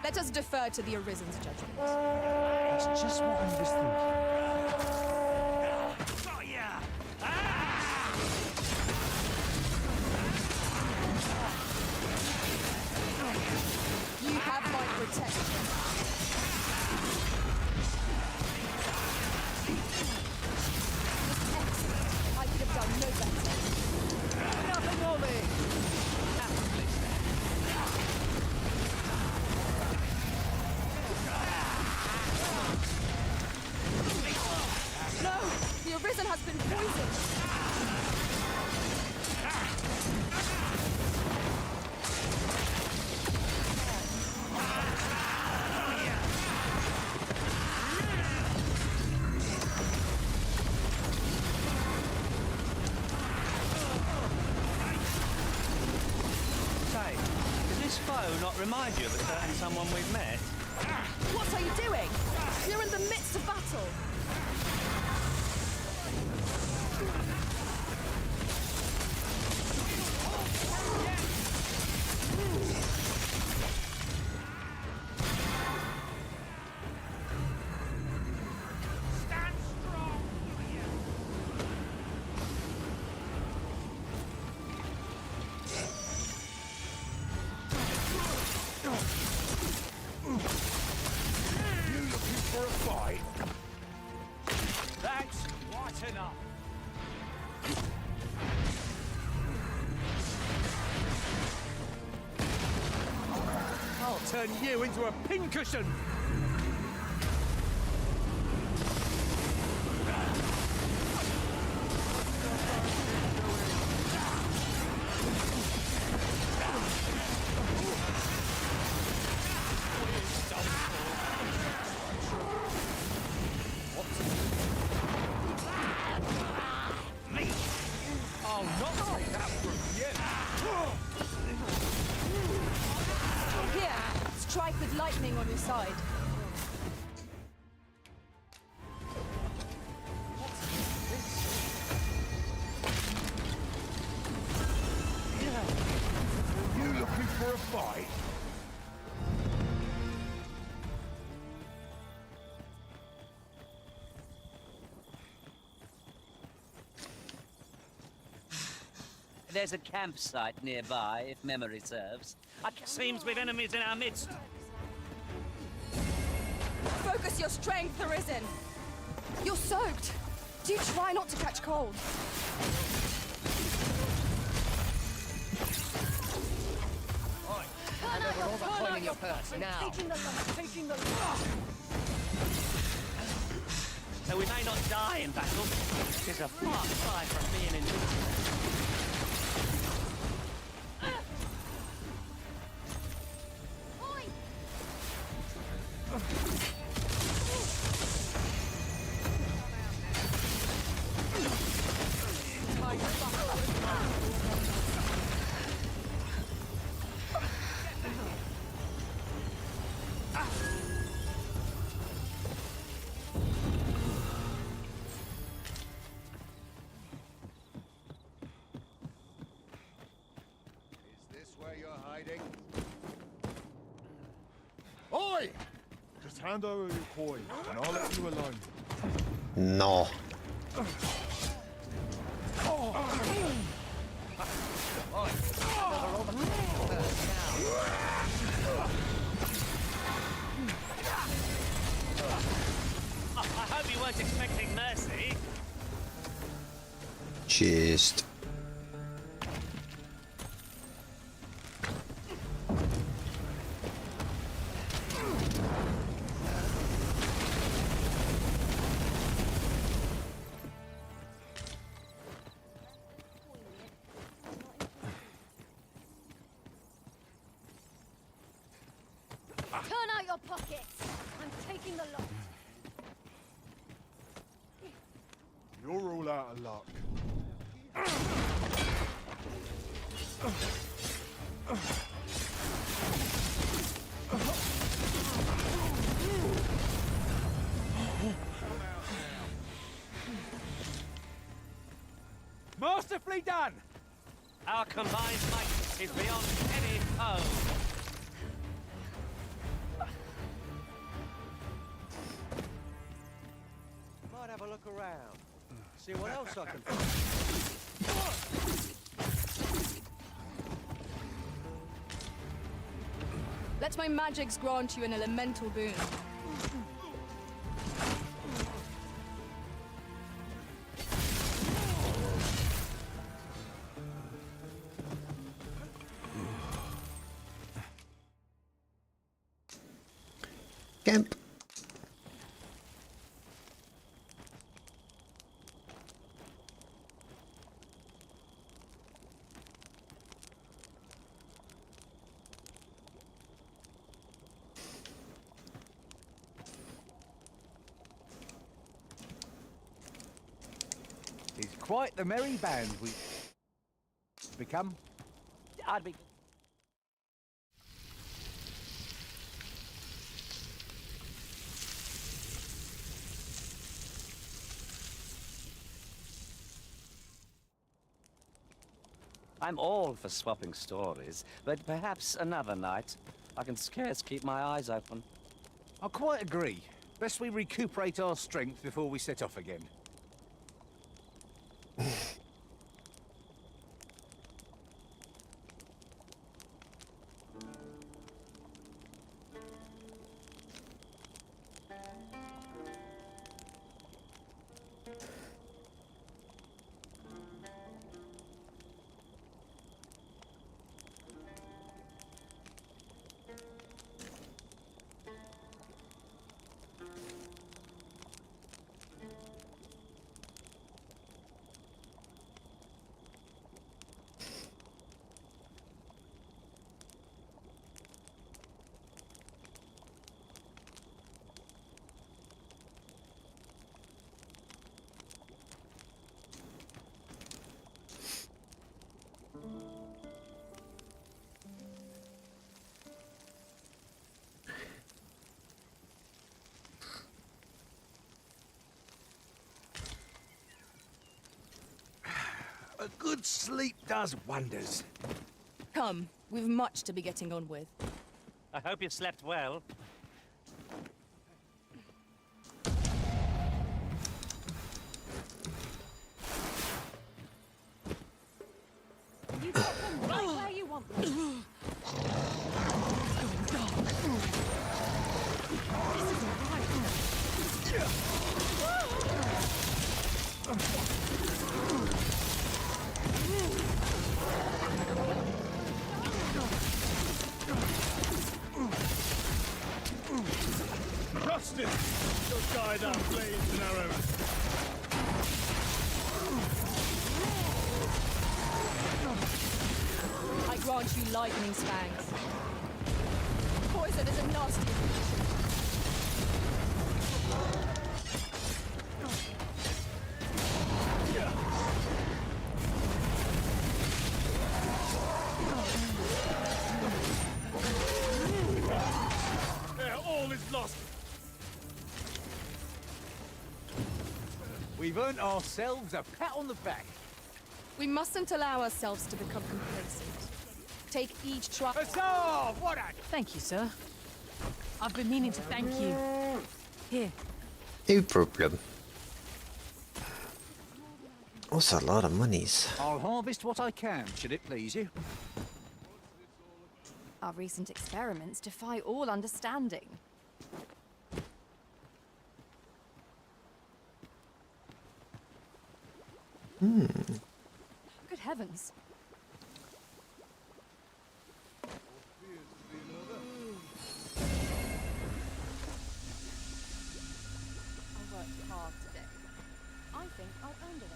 Let us defer to the Arisen's judgment. That's just what I was thinking. Got ya! You have my protection. Excellent. I could have done no better. Nothing of it! No! The Arisen has been poisoned! Say, does this foe not remind you of a certain someone we've met? What are you doing? You're in the midst of battle! Stand strong! You looking for a fight? That's quite enough. I'll turn you into a pincushion! I'll not take that from you! Here, strike with lightning on your side. You looking for a fight? There's a campsite nearby, if memory serves. It seems we've enemies in our midst. Focus your strength, Arisen! You're soaked! Do try not to catch cold. Turn out your purse now! Taking the Though we may not die in battle, it is a far cry from being in Oi! Just hand over your coin, and I'll let you alone. No. I hope you weren't expecting mercy. chest. Turn out your pockets. I'm taking the lot. You're all out of luck. Masterfully done! Our combined might is beyond any foe. Might have a look around. See what else I can Let my magics grant you an elemental boon. Camp. It's quite the merry band we've become. I'd be... I'm all for swapping stories, but perhaps another night. I can scarce keep my eyes open. I quite agree. Best we recuperate our strength before we set off again. A good sleep does wonders. Come, we've much to be getting on with. I hope you slept well. You got them right where you want them. Justice shall guide our blades and arrows. I grant you lightning fangs. Poison is a nasty creature. All is lost. We've earned ourselves a pat on the back. We mustn't allow ourselves to become complacent. Take each try. Hussar! What a... Thank you, sir. I've been meaning to thank you. Here. No problem. Also a lot of monies. I'll harvest what I can, should it please you. Our recent experiments defy all understanding. Good heavens. I worked hard today. I think I'll earn the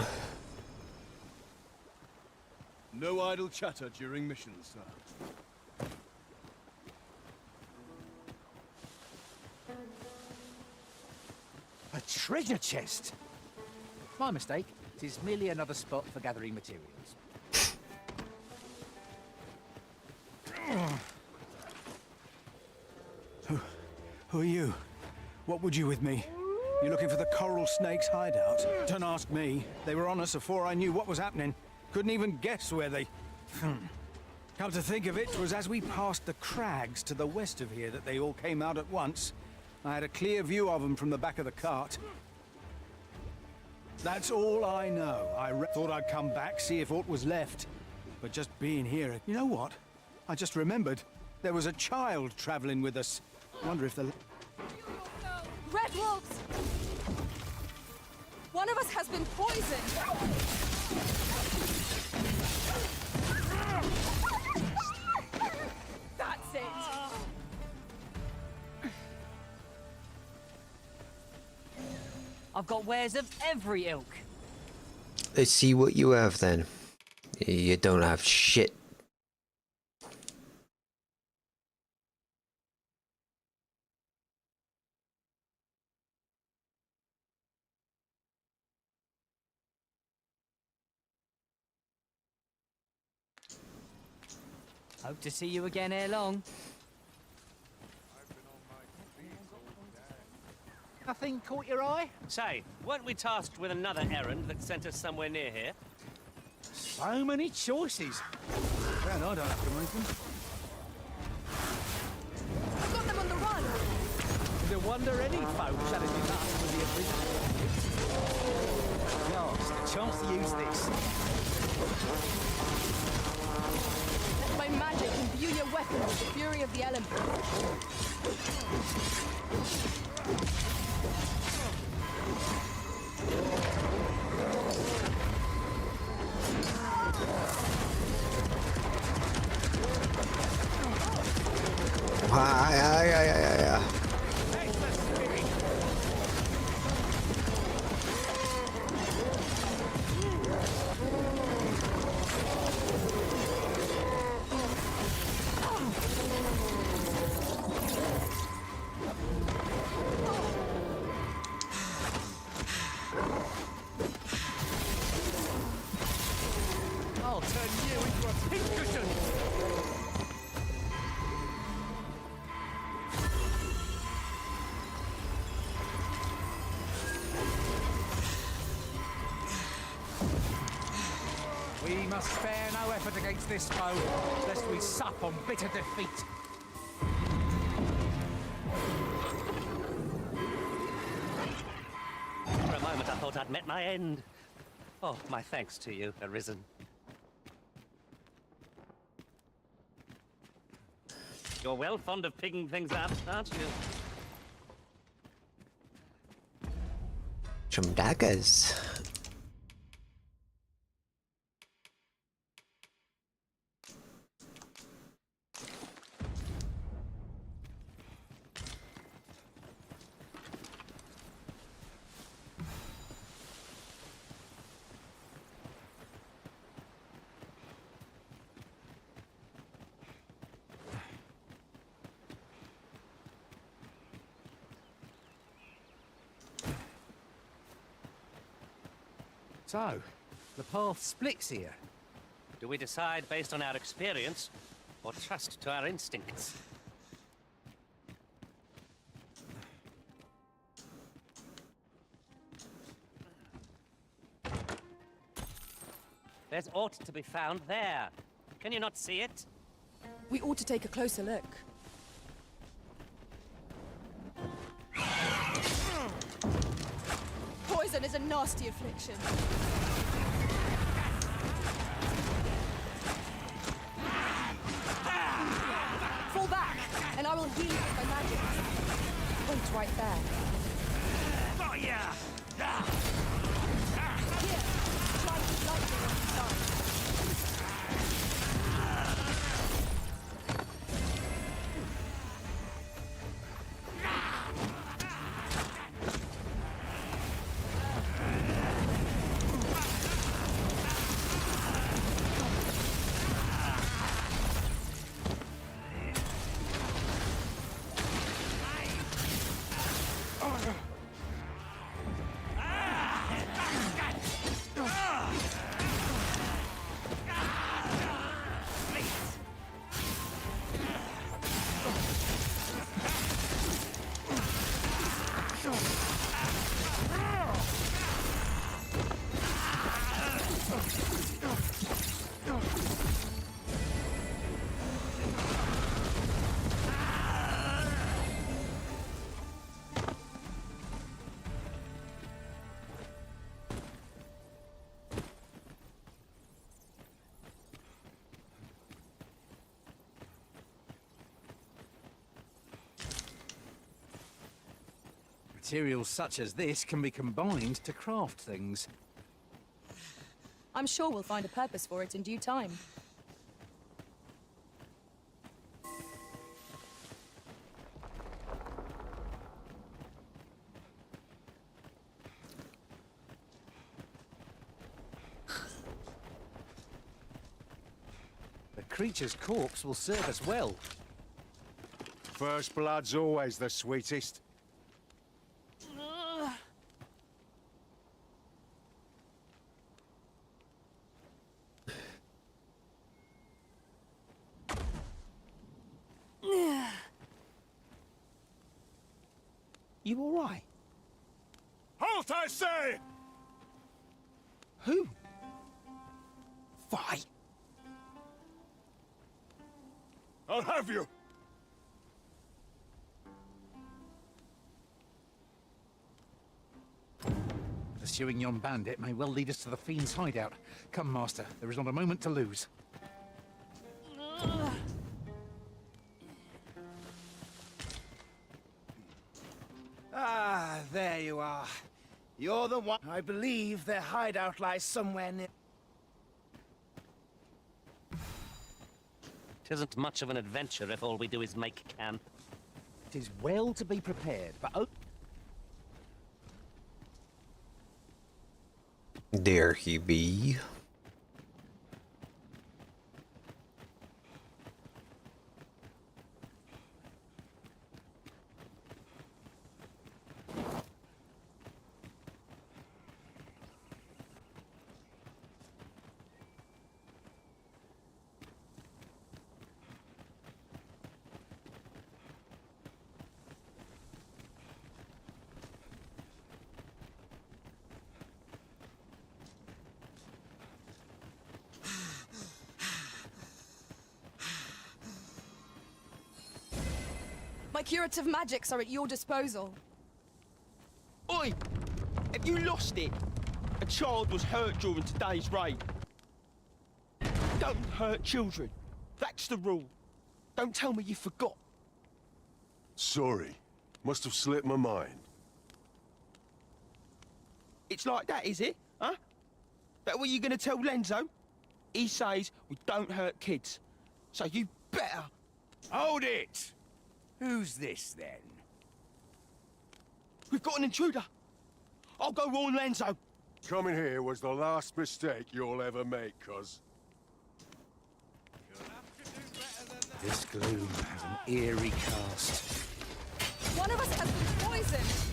rest. No idle chatter during missions, sir. A treasure chest? My mistake. It is merely another spot for gathering materials. Who are you? What would you with me? You looking for the coral snake's hideout? Don't ask me. They were on us before I knew what was happening. Couldn't even guess where they... Come to think of it, 'twas as we passed the crags to the west of here that they all came out at once. I had a clear view of them from the back of the cart. That's all I know. I thought I'd come back, see if aught was left. But just being here... You know what? I just remembered. There was a child traveling with us. Wonder if the... Red wolves! One of us has been poisoned! That's it! I've got wares of every ilk. Let's see what you have then. You don't have shit. Hope to see you again ere long. Nothing caught your eye? Say, weren't we tasked with another errand that sent us somewhere near here? So many choices. Well, I don't have to make them. Got them on the run! No wonder any folk challenging us with the original. Yes, a chance to use this. Let my magic imbue your weapon with the fury of the elements. I'll turn you into a pincushion! We must spare no effort against this foe, lest we sup on bitter defeat. For a moment I thought I'd met my end. Oh, my thanks to you, Arisen. You're well fond of picking things up, aren't you? Some daggers. So, the path splits here. Do we decide based on our experience, or trust to our instincts? There's aught to be found there. Can you not see it? We ought to take a closer look. Poison is a nasty affliction. Fall back, and I will heal you with my magic. Wait right there. Materials such as this can be combined to craft things. I'm sure we'll find a purpose for it in due time. The creature's corpse will serve us well. First blood's always the sweetest. You all right? Halt, I say! Who? Fight. I'll have you. Pursuing yon bandit may well lead us to the fiend's hideout. Come, Master, there is not a moment to lose. Ah, there you are. You're the one. I believe their hideout lies somewhere near. Tisn't much of an adventure if all we do is make camp. It is well to be prepared, but oh, There he be. My curative magics are at your disposal. Oi! Have you lost it? A child was hurt during today's raid. Don't hurt children. That's the rule. Don't tell me you forgot. Sorry. Must have slipped my mind. It's like that, is it? Huh? That what you gonna tell Lenzo? He says we don't hurt kids. So you better... Hold it! Who's this, then? We've got an intruder. I'll go warn Lenzo. Coming here was the last mistake you'll ever make, cuz. this gloom has an eerie cast. One of us has been poisoned.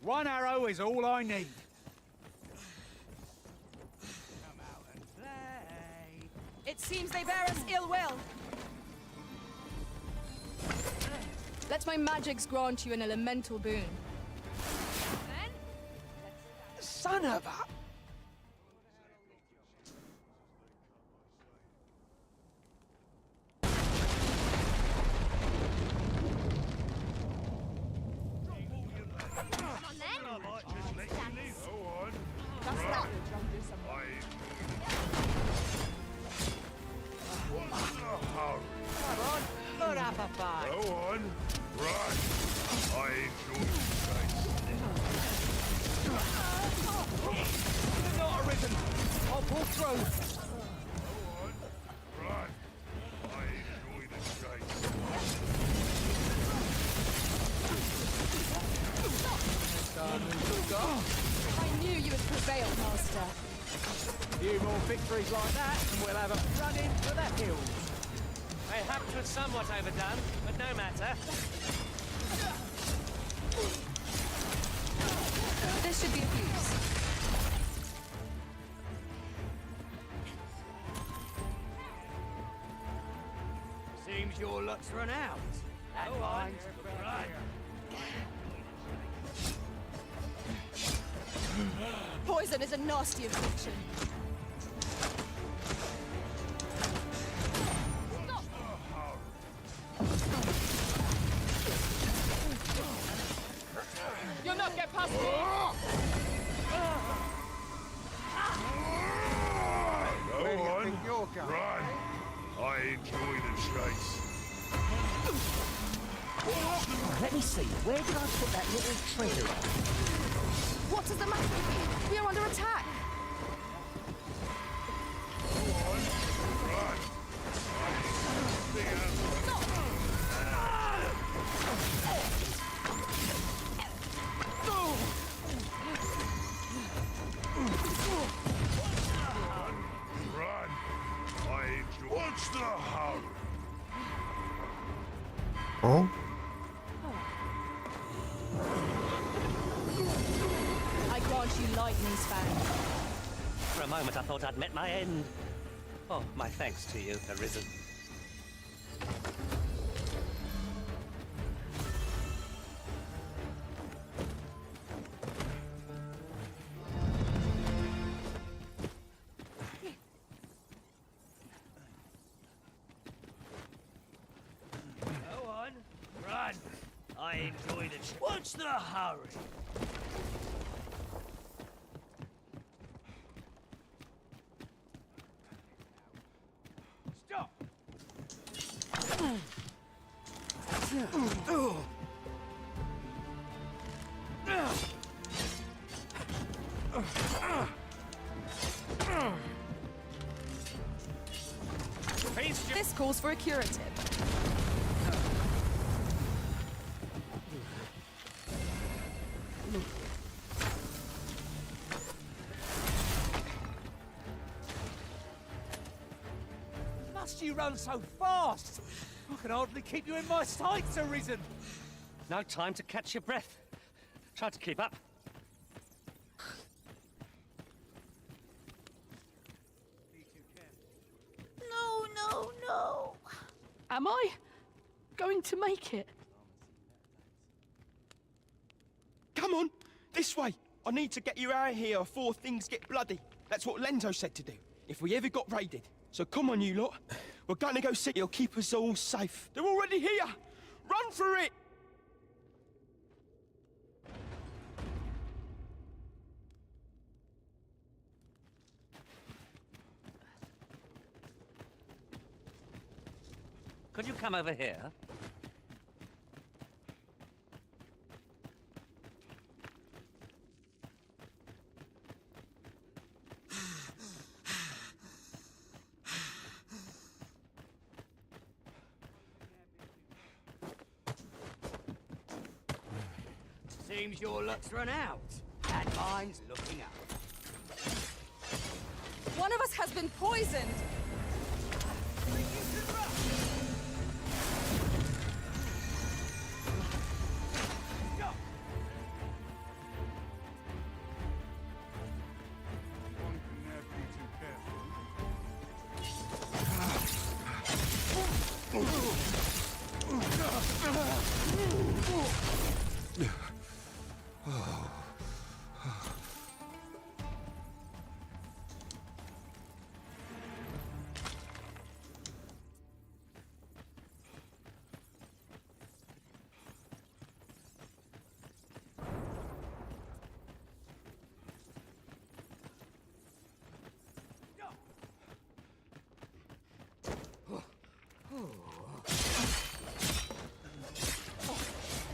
One arrow is all I need. Come out and play. It seems they bear us ill will. Let my magics grant you an elemental boon. Son of a... I knew you would prevail, Master. A few more victories like that, and we'll have a run into the hills. Perhaps was somewhat overdone, but no matter. This should be of use. Seems your luck's run out. That mine's right. Arisen is a nasty affliction. You'll not get past me! Go on, run! I enjoy the chase. Let me see, where did I put that little treasure? What is the matter with you? We are under attack. Run! I enjoy. What's the hurry? Oh? I grant you lightning span. For a moment, I thought I'd met my end. Oh, my thanks to you, Arisen. Go on, run! I enjoy the chase. What's the hurry? Stop! This calls for a curative. Must you run so fast? I can hardly keep you in my sights, Arisen. No time to catch your breath. Try to keep up. No, no, no. Am I going to make it? Come on, this way. I need to get you out of here before things get bloody. That's what Lenzo said to do, if we ever got raided. So come on, you lot. We're gonna go see. He'll keep us all safe. They're already here. Run for it! Could you come over here? Seems your luck's run out, and mine's looking up. One of us has been poisoned. One can never be too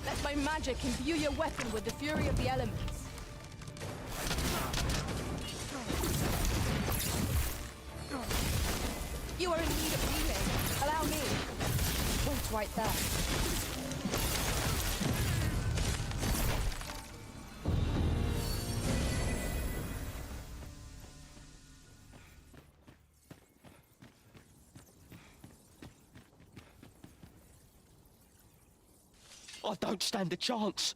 Let my magic imbue your weapon with the fury of the elements. You are in need of healing. Allow me. Wait right there. I don't stand a chance.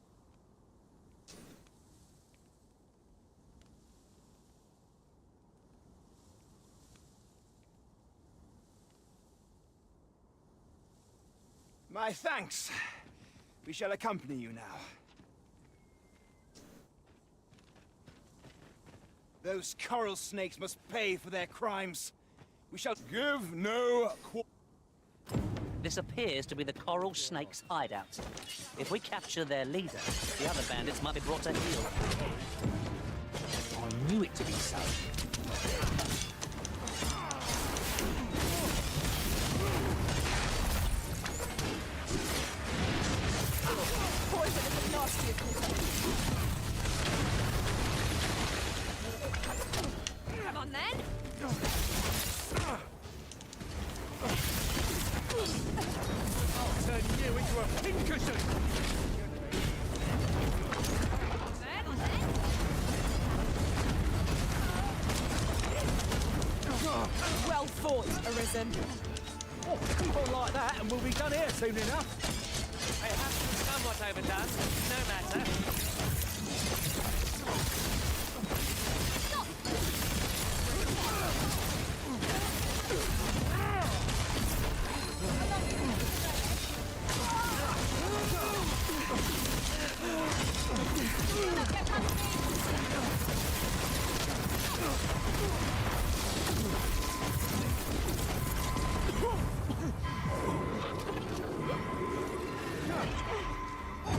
My thanks. We shall accompany you now. Those coral snakes must pay for their crimes. We shall give no This appears to be the coral snake's hideout. If we capture their leader, the other bandits might be brought to heel. I knew it to be so. Poison is the nastiest. Come on then. I'll turn you into a pincushion. Well fought, Arisen. Oh, keep on like that and we'll be done here soon enough. It has to be somewhat overdone. No matter.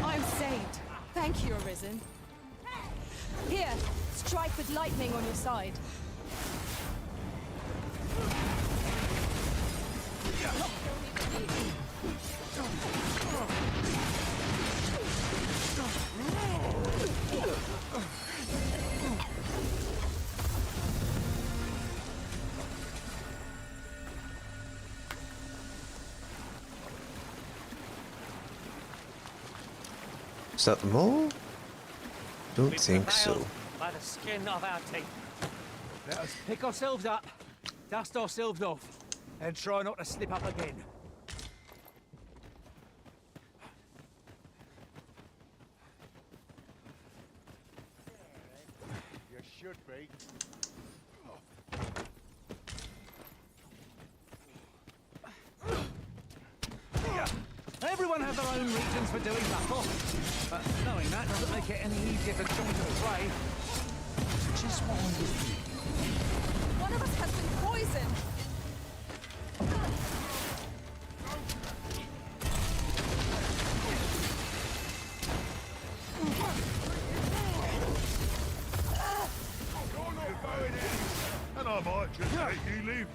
I'm saved. Thank you, Arisen. Here, strike with lightning on your side. Is that them all? Don't We think so. prevailed by the skin of our teeth. Let us pick ourselves up, dust ourselves off, and try not to slip up again. You should be. Everyone has their own reasons for doing battle, but knowing that doesn't make it any easier to join the fray. Just what I was thinking. One of us has been poisoned. And I might just let you leave.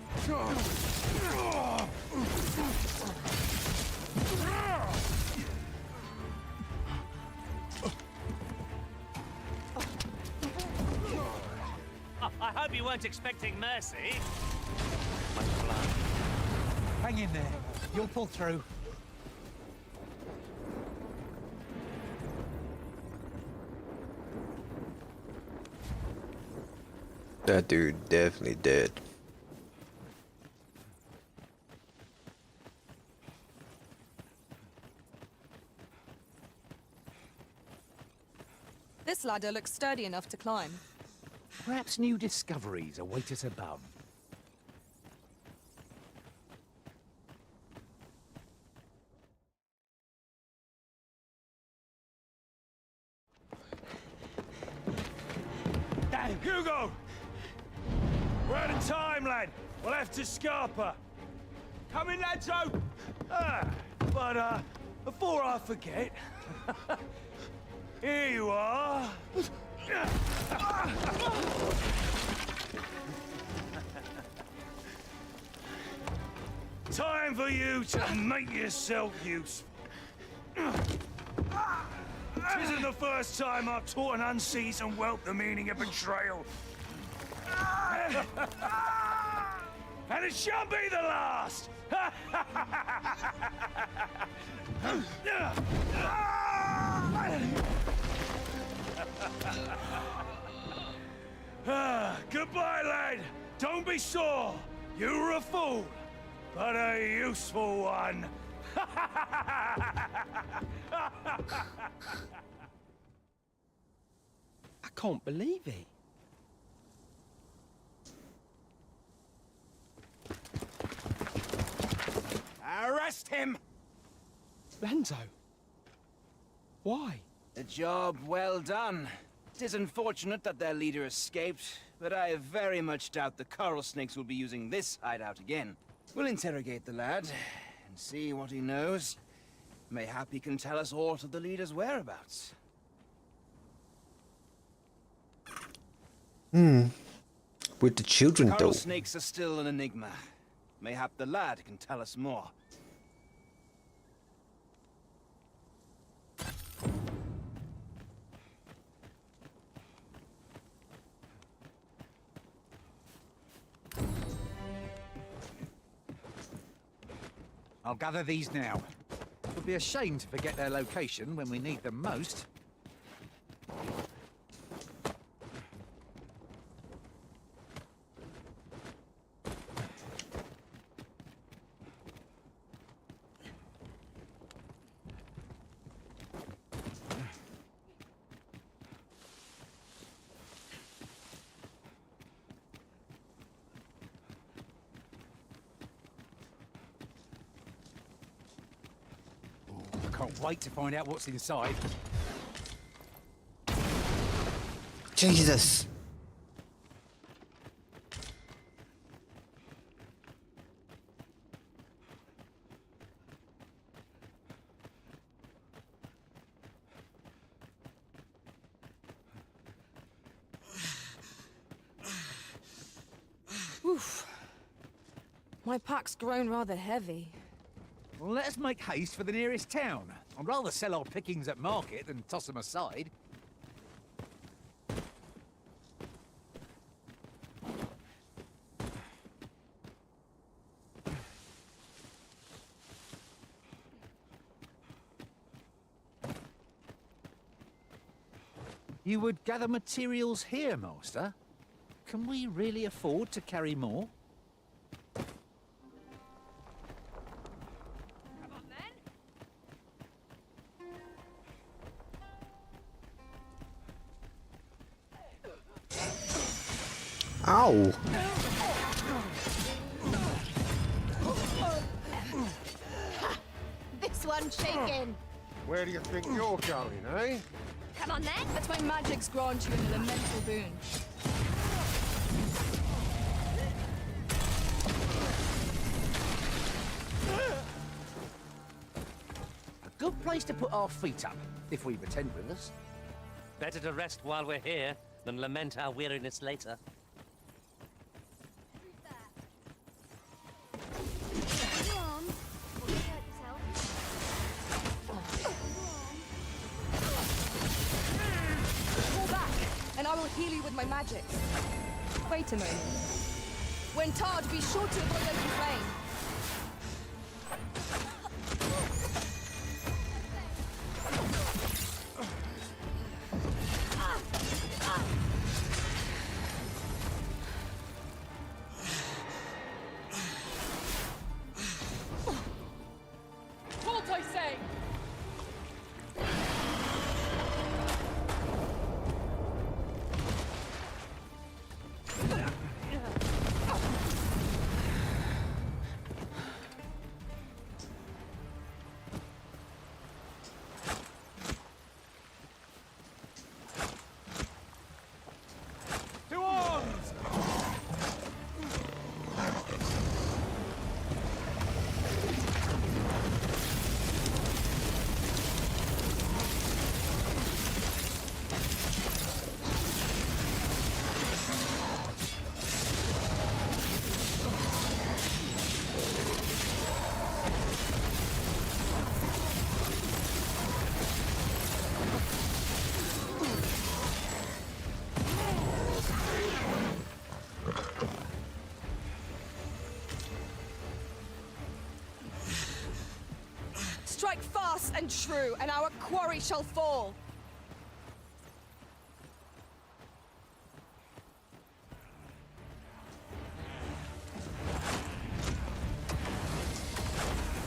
I hope you weren't expecting mercy. Hang in there. You'll pull through. That dude definitely dead. This ladder looks sturdy enough to climb. Perhaps new discoveries await us above. Damn, Hugo! We're out of time, lad. We'll have to scarper. Come in, lads, but before I forget, here you are. Time for you to make yourself useful. This isn't the first time I've taught an unseasoned whelp the meaning of betrayal. And it shan't be the last! Goodbye, lad. Don't be sore. You were a fool, but a useful one. I can't believe it. Arrest him! Lanzo. Why? A job well done. 'Tis unfortunate that their leader escaped, but I very much doubt the coral snakes will be using this hideout again. We'll interrogate the lad and see what he knows. Mayhap he can tell us aught of the leader's whereabouts. With the children, Coral though. snakes are still an enigma. Mayhap the lad can tell us more. I'll gather these now. It would be a shame to forget their location when we need them most. Can't wait to find out what's inside. Jesus. Oof. My pack's grown rather heavy. Well, let us make haste for the nearest town. I'd rather sell our pickings at market than toss them aside. You would gather materials here, Master? Can we really afford to carry more? Ow! This one's shaking. Where do you think you're going, eh? Come on then. Let my magics grant you an elemental boon. A good place to put our feet up, if we pretend with us. Better to rest while we're here than lament our weariness later. I will heal you with my magic. Wait a moment. When tarred, be sure to avoid open flame. Halt, I say! Strike fast and true, and our quarry shall fall.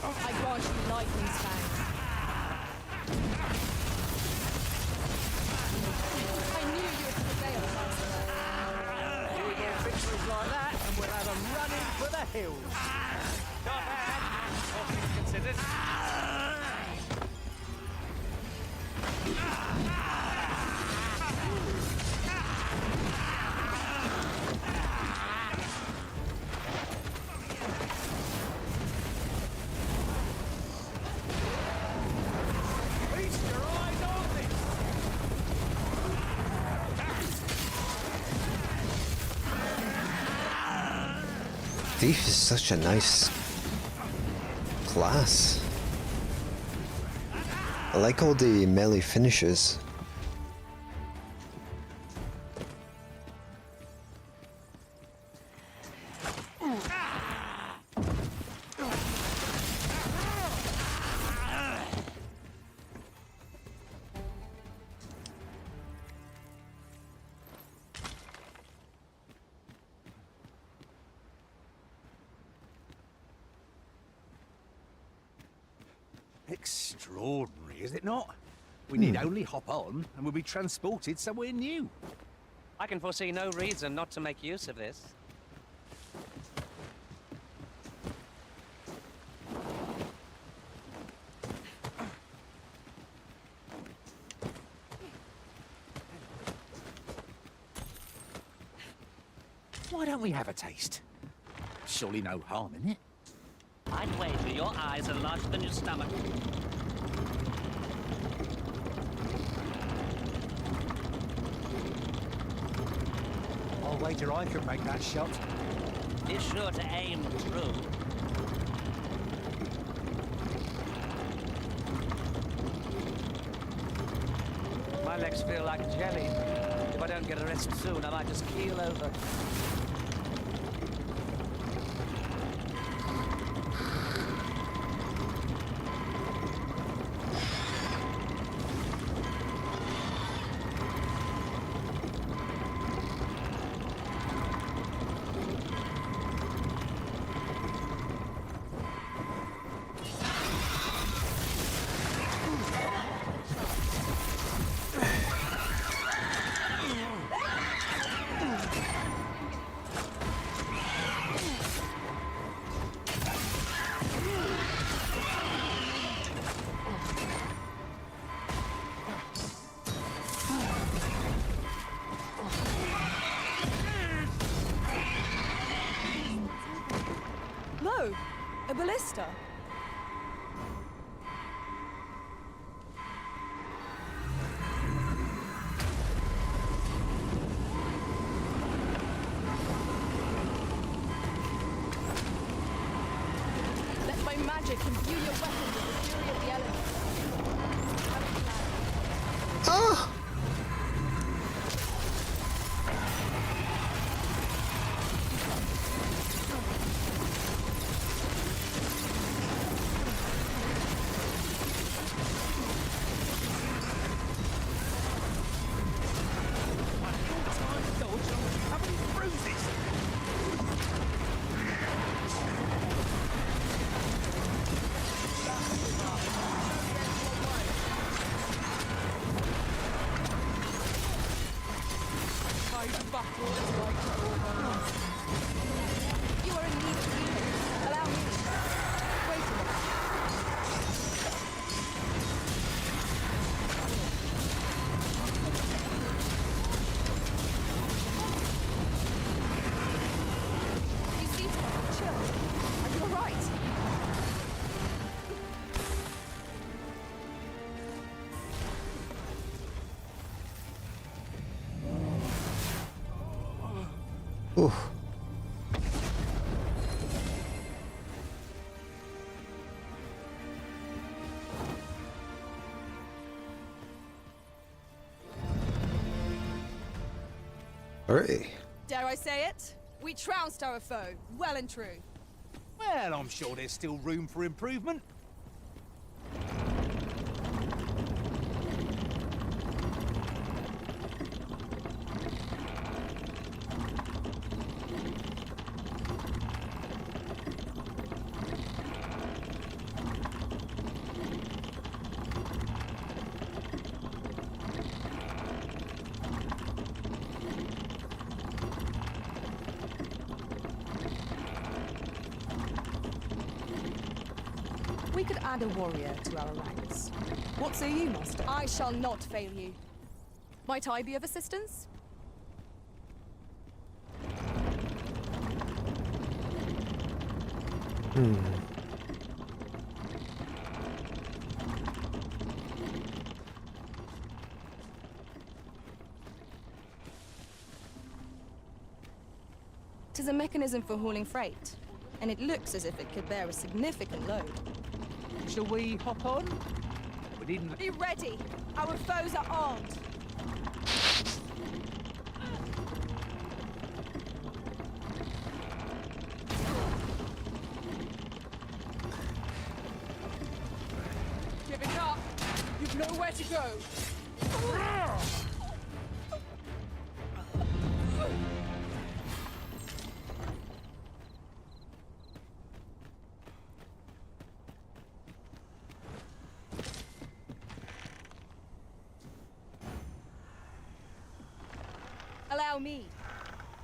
I grant you lightning's fang. I knew you would prevail, Chancellor. We get victories like that, and we'll have them running for the hills. Not bad, all things considered. Thief is such a nice class. I like all the melee finishes. Extraordinary, is it not? We need only hop on, and we'll be transported somewhere new. I can foresee no reason not to make use of this. Why don't we have a taste? Surely no harm in it. I'd wager your eyes are larger than your stomach. I'll wager I can make that shot. Be sure to aim true. My legs feel like jelly. If I don't get a rest soon, I might just keel over. No, a ballista. Let my magic imbue your weapons with the fury of the elements. Ah! You are in need of healing. Allow me. Wait a minute. You seem to have chill. Are you alright? Oof. Alright. Dare I say it? We trounced our foe, well and true. Well, I'm sure there's still room for improvement. We could add a warrior to our ranks. What say you, Master? I shall not fail you. Might I be of assistance? Tis a mechanism for hauling freight. and it looks as if it could bear a significant load. Shall we hop on? We needn't... Be ready! Our foes are armed! Give it up! You've nowhere to go! Allow me.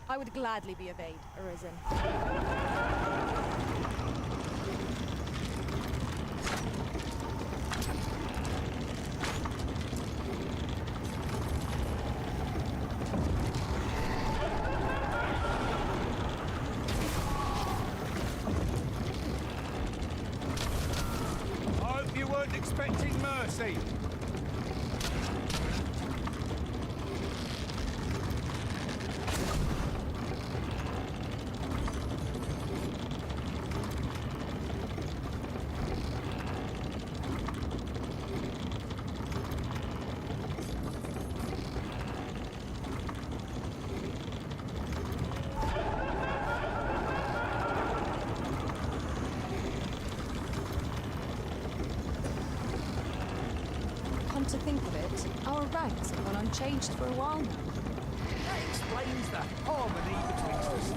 I would gladly be of aid, Arisen. I hope you weren't expecting mercy. Come to think of it, our ranks have gone unchanged for a while now. That explains the harmony betwixt us.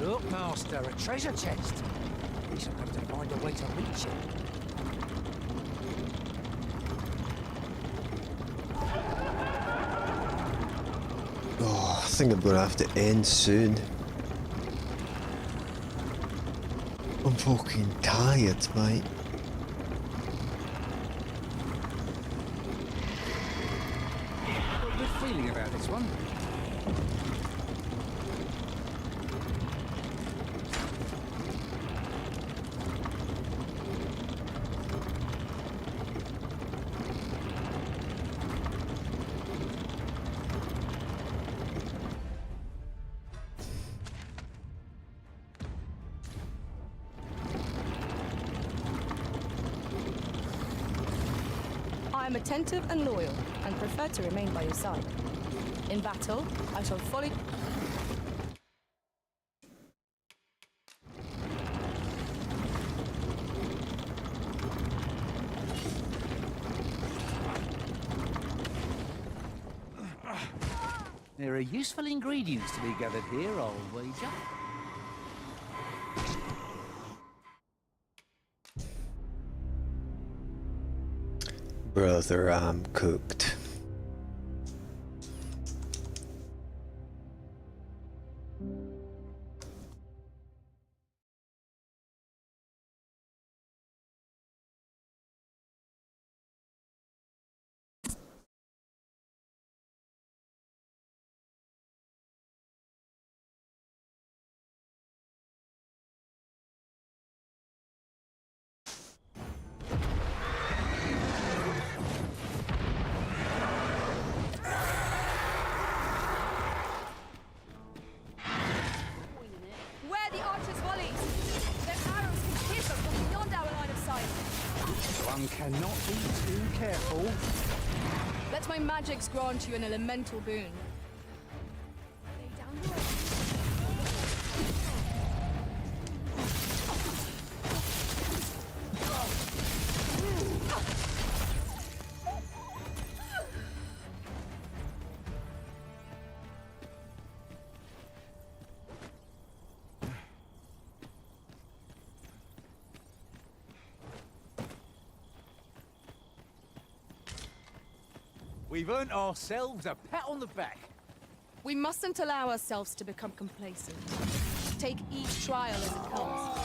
Look, Master, a treasure chest. We shall have to find a way to reach it. Oh, I think I'm gonna have to end soon. I'm fucking tired, mate. Got a good feeling about this one. I am attentive and loyal, and prefer to remain by your side. In battle, I shall follow... There are useful ingredients to be gathered here, I'll wager. Brother, I'm cooked. Where the archers' volleys! Their arrows can pierce us from beyond our line of sight. One cannot be too careful. Let my magics grant you an elemental boon. Lay down your We've earned ourselves a pat on the back. We mustn't allow ourselves to become complacent. Take each trial as it comes.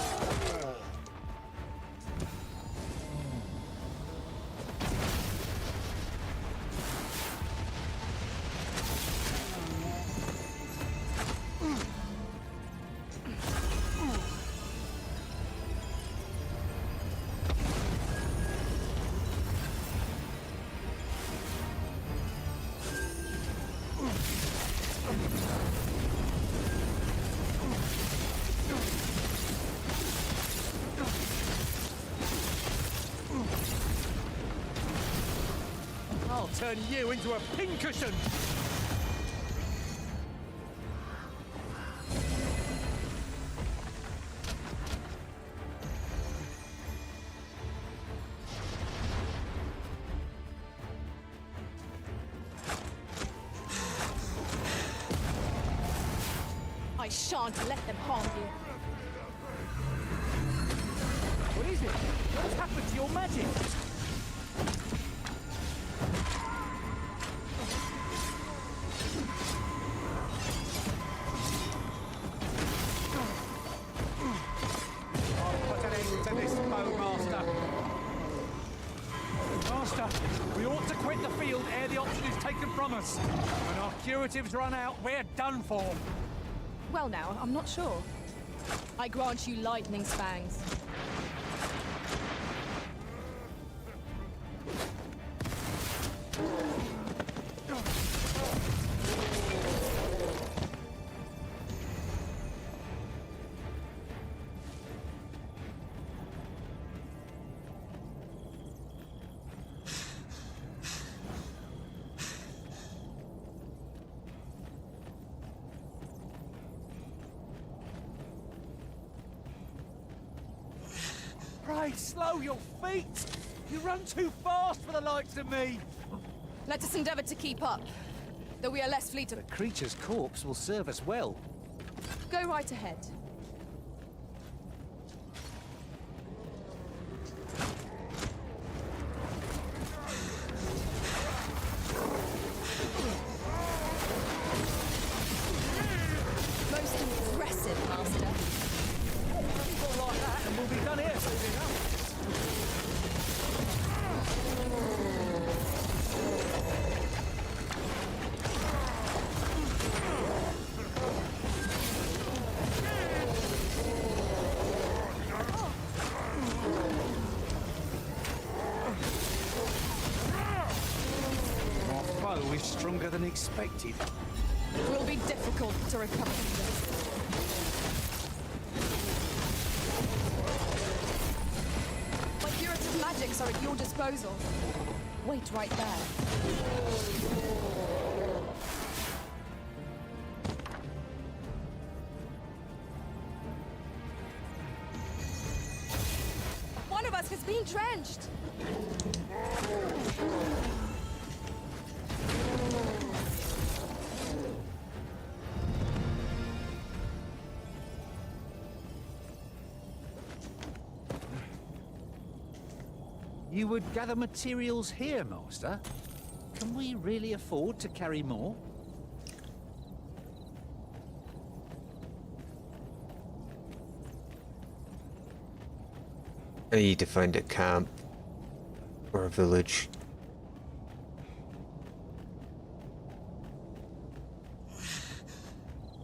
I'll turn you into a pincushion! I shan't let them harm you. What is it? What's happened to your magic? I'll put an end to this, Bowmaster. Master, we ought to quit the field ere the option is taken from us. When our curatives run out, we're done for. Well now, I'm not sure. I grant you lightning fangs. Pray, slow your feet! You run too fast for the likes of me! Let us endeavor to keep up, though we are less fleet of... The creature's corpse will serve us well. Go right ahead. Most impressive, Master. People like that and we'll be done here soon enough. Our foe is stronger than expected. It will be difficult to recover from this. My curative magics are at your disposal. Wait right there. One of us has been drenched. You would gather materials here, Master? Can we really afford to carry more? I need to find a camp or a village.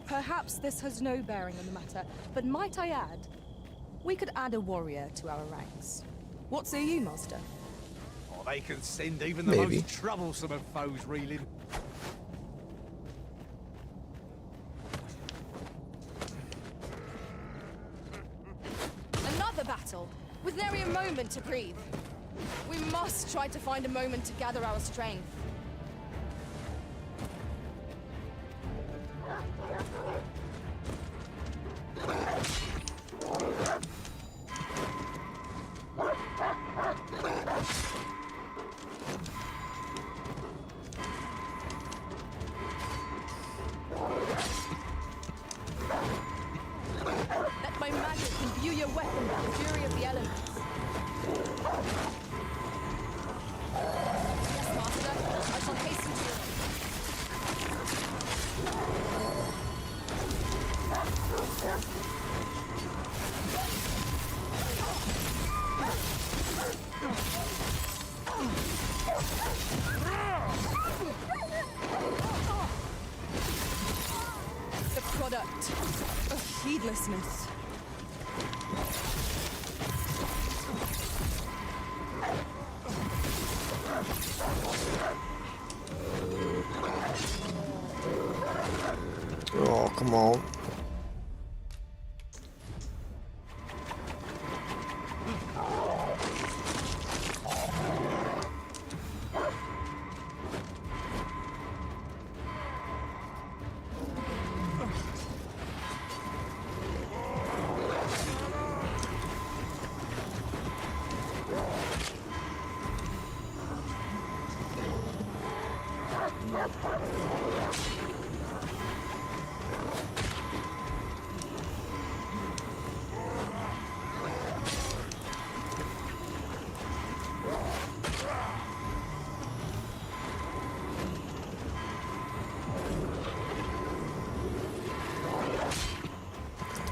Perhaps this has no bearing on the matter, but might I add, we could add a warrior to our ranks. What say you, Master? Oh, they can send even the Maybe. most troublesome of foes reeling. Another battle, with nary a moment to breathe. We must try to find a moment to gather our strength. Let my magic imbue your weapon with the fury of the elements. Yes, Master. I shall hasten to your aid. The product of heedlessness. Oh, come on.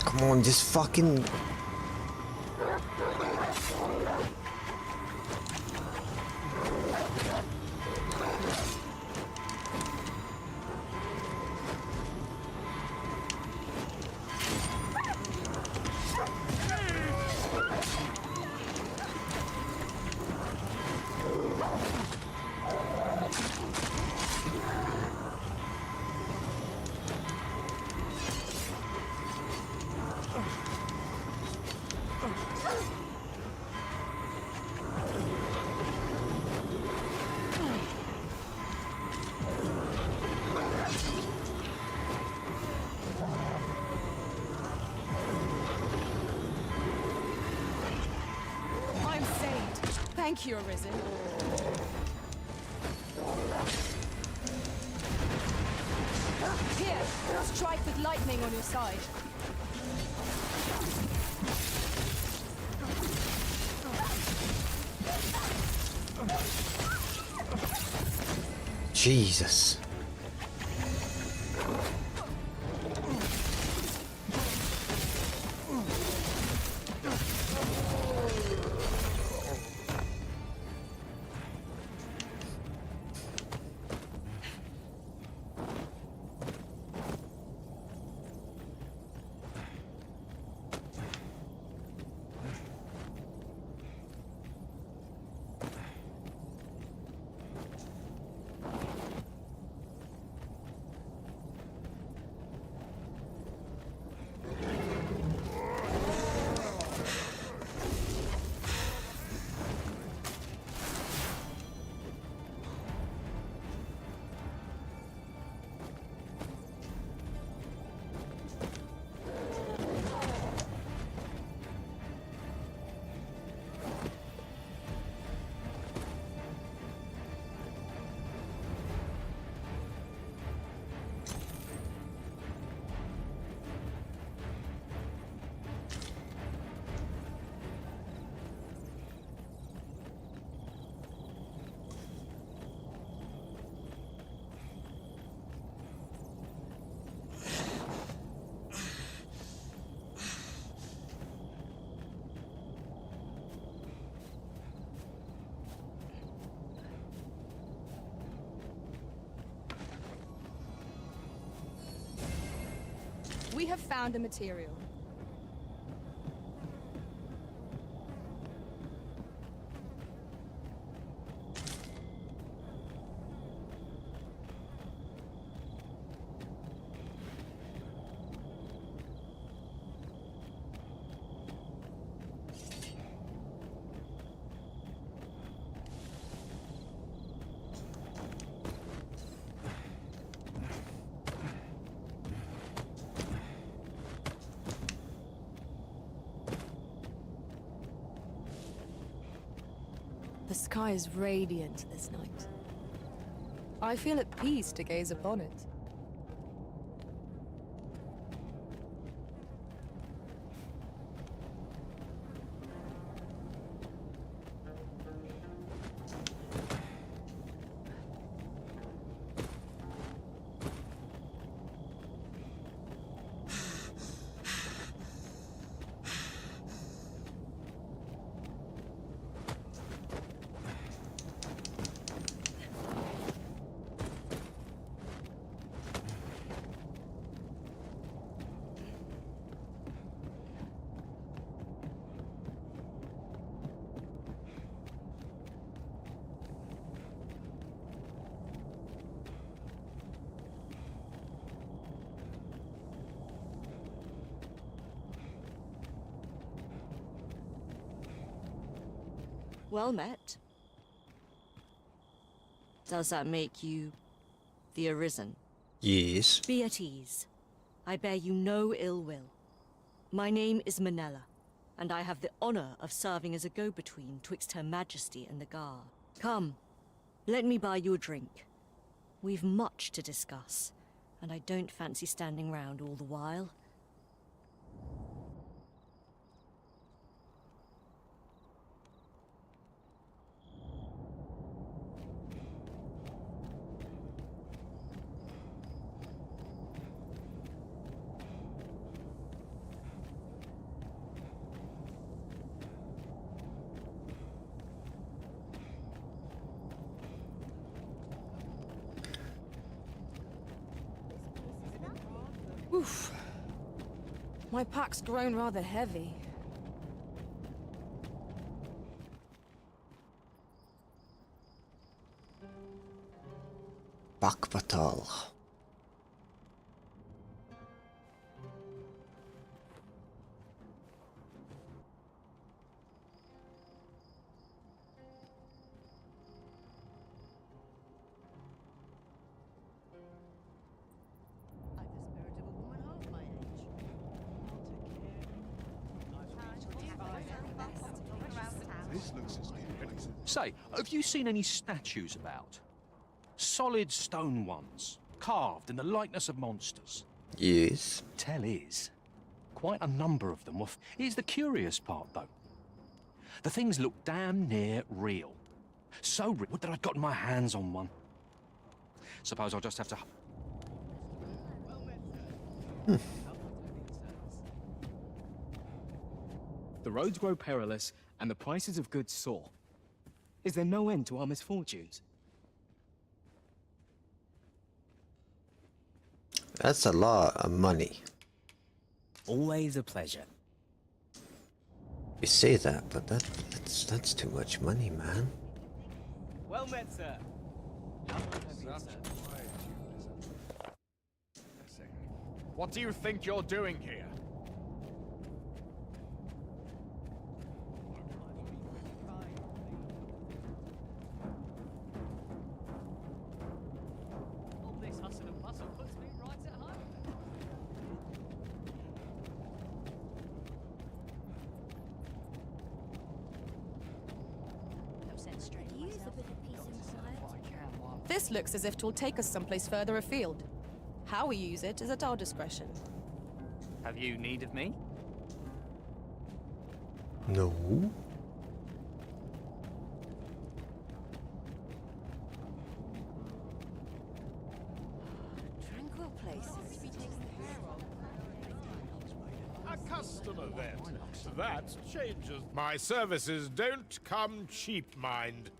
Come on, just fucking... I'm saved. Thank you, Arisen. Here, strike with lightning on your side. Jesus. We have found a material. The sky is radiant this night. I feel at peace to gaze upon it. Well met. Does that make you the Arisen? Yes. Be at ease. I bear you no ill will. My name is Manella, and I have the honor of serving as a go-between twixt Her Majesty and the Guard. Come, let me buy you a drink. We've much to discuss, and I don't fancy standing round all the while. Oof. My pack's grown rather heavy. Bakbatal. Say, have you seen any statues about? Solid stone ones, carved in the likeness of monsters. Yes. Tell is, quite a number of them were. Here's the curious part, though. The things look damn near real. So real that I've gotten my hands on one. Suppose I'll just have to. The roads grow perilous, and the prices of goods soar. Is there no end to our misfortunes? That's a lot of money. Always a pleasure. You say that, but that's too much money, man. Well met, sir. What do you think you're doing here? All this hustle and bustle puts me right at home. No sense straight. Use a bit of peace inside. This looks as if 'twill take us someplace further afield. How we use it is at our discretion. Have you need of me? No. Tranquil places to be taken care of. A customer then. That changes. My services don't come cheap, mind.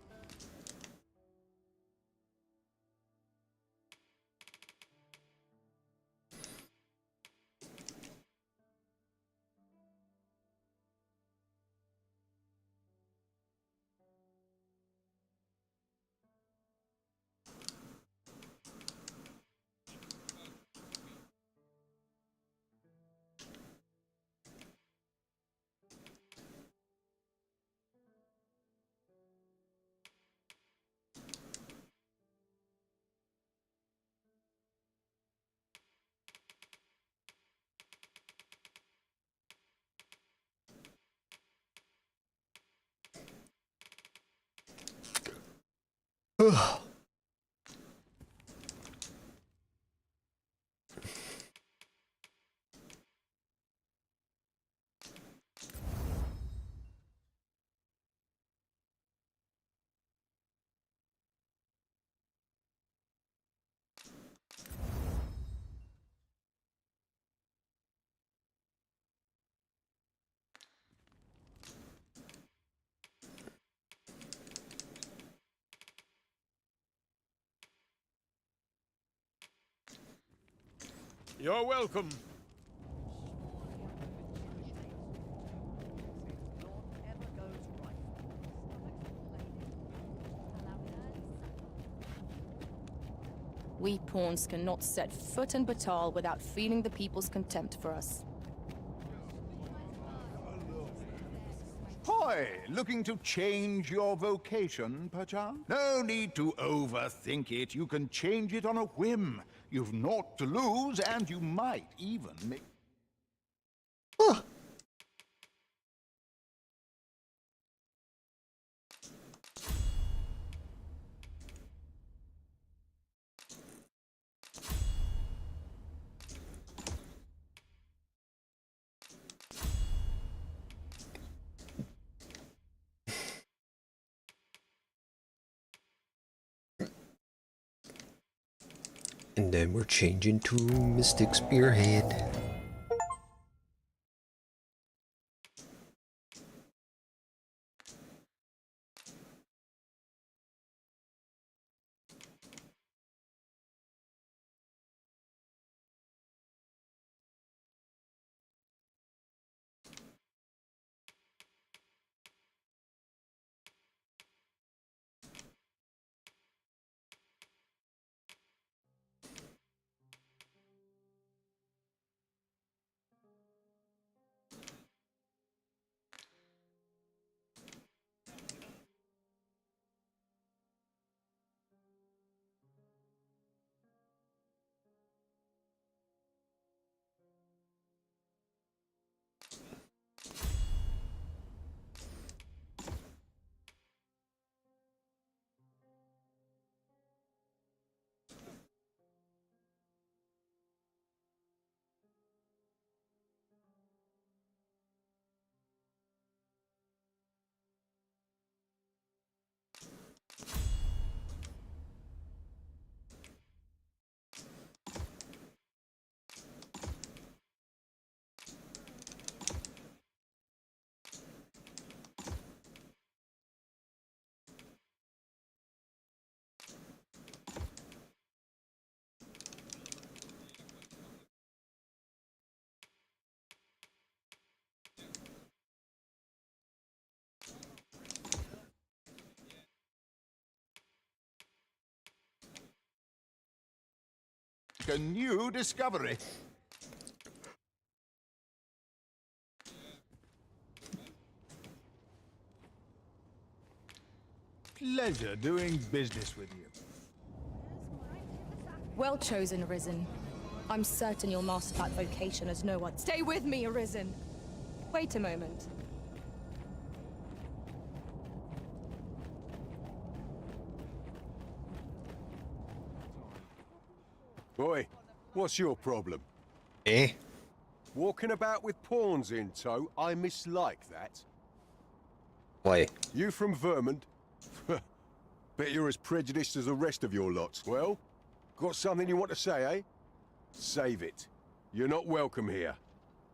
You're welcome. We pawns cannot set foot in Batal without feeling the people's contempt for us. Hoy, looking to change your vocation, perchance? No need to overthink it. You can change it on a whim. You've naught to lose, and you might even make... And then we're changing to Mystic Spearhead. A new discovery. Pleasure doing business with you. Well chosen, Arisen. I'm certain you'll master that vocation as no one. Stay with me, Arisen. Wait a moment. Boy, what's your problem? Eh? Walking about with pawns in tow, I mislike that. Why? You from Vermont? Bet you're as prejudiced as the rest of your lot. Well, got something you want to say, eh? Save it. You're not welcome here.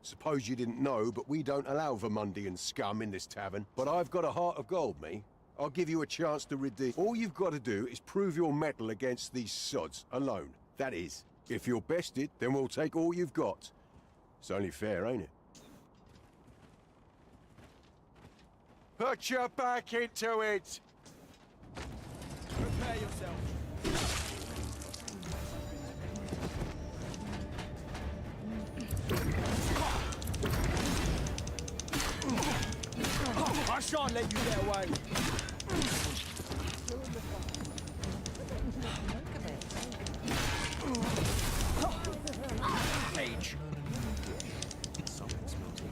Suppose you didn't know, but we don't allow Vermundian scum in this tavern. But I've got a heart of gold, me. I'll give you a chance to redeem. All you've got to do is prove your mettle against these sods, alone. That is, if you're bested, then we'll take all you've got. It's only fair, ain't it? Put your back into it! Prepare yourself. I shan't let you get away. Mage.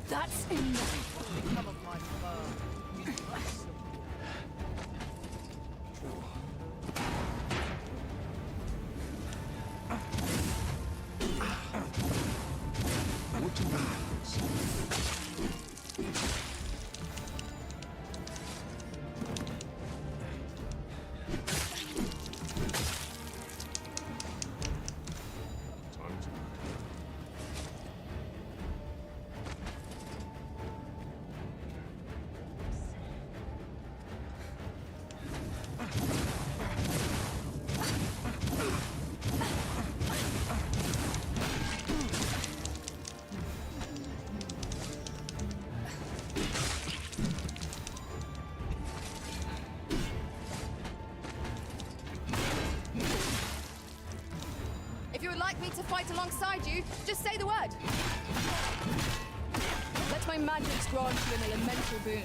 That's enough. Come of my fur. What do you mean? If you would like me to fight alongside you, just say the word. Let my magics grant you an elemental boon.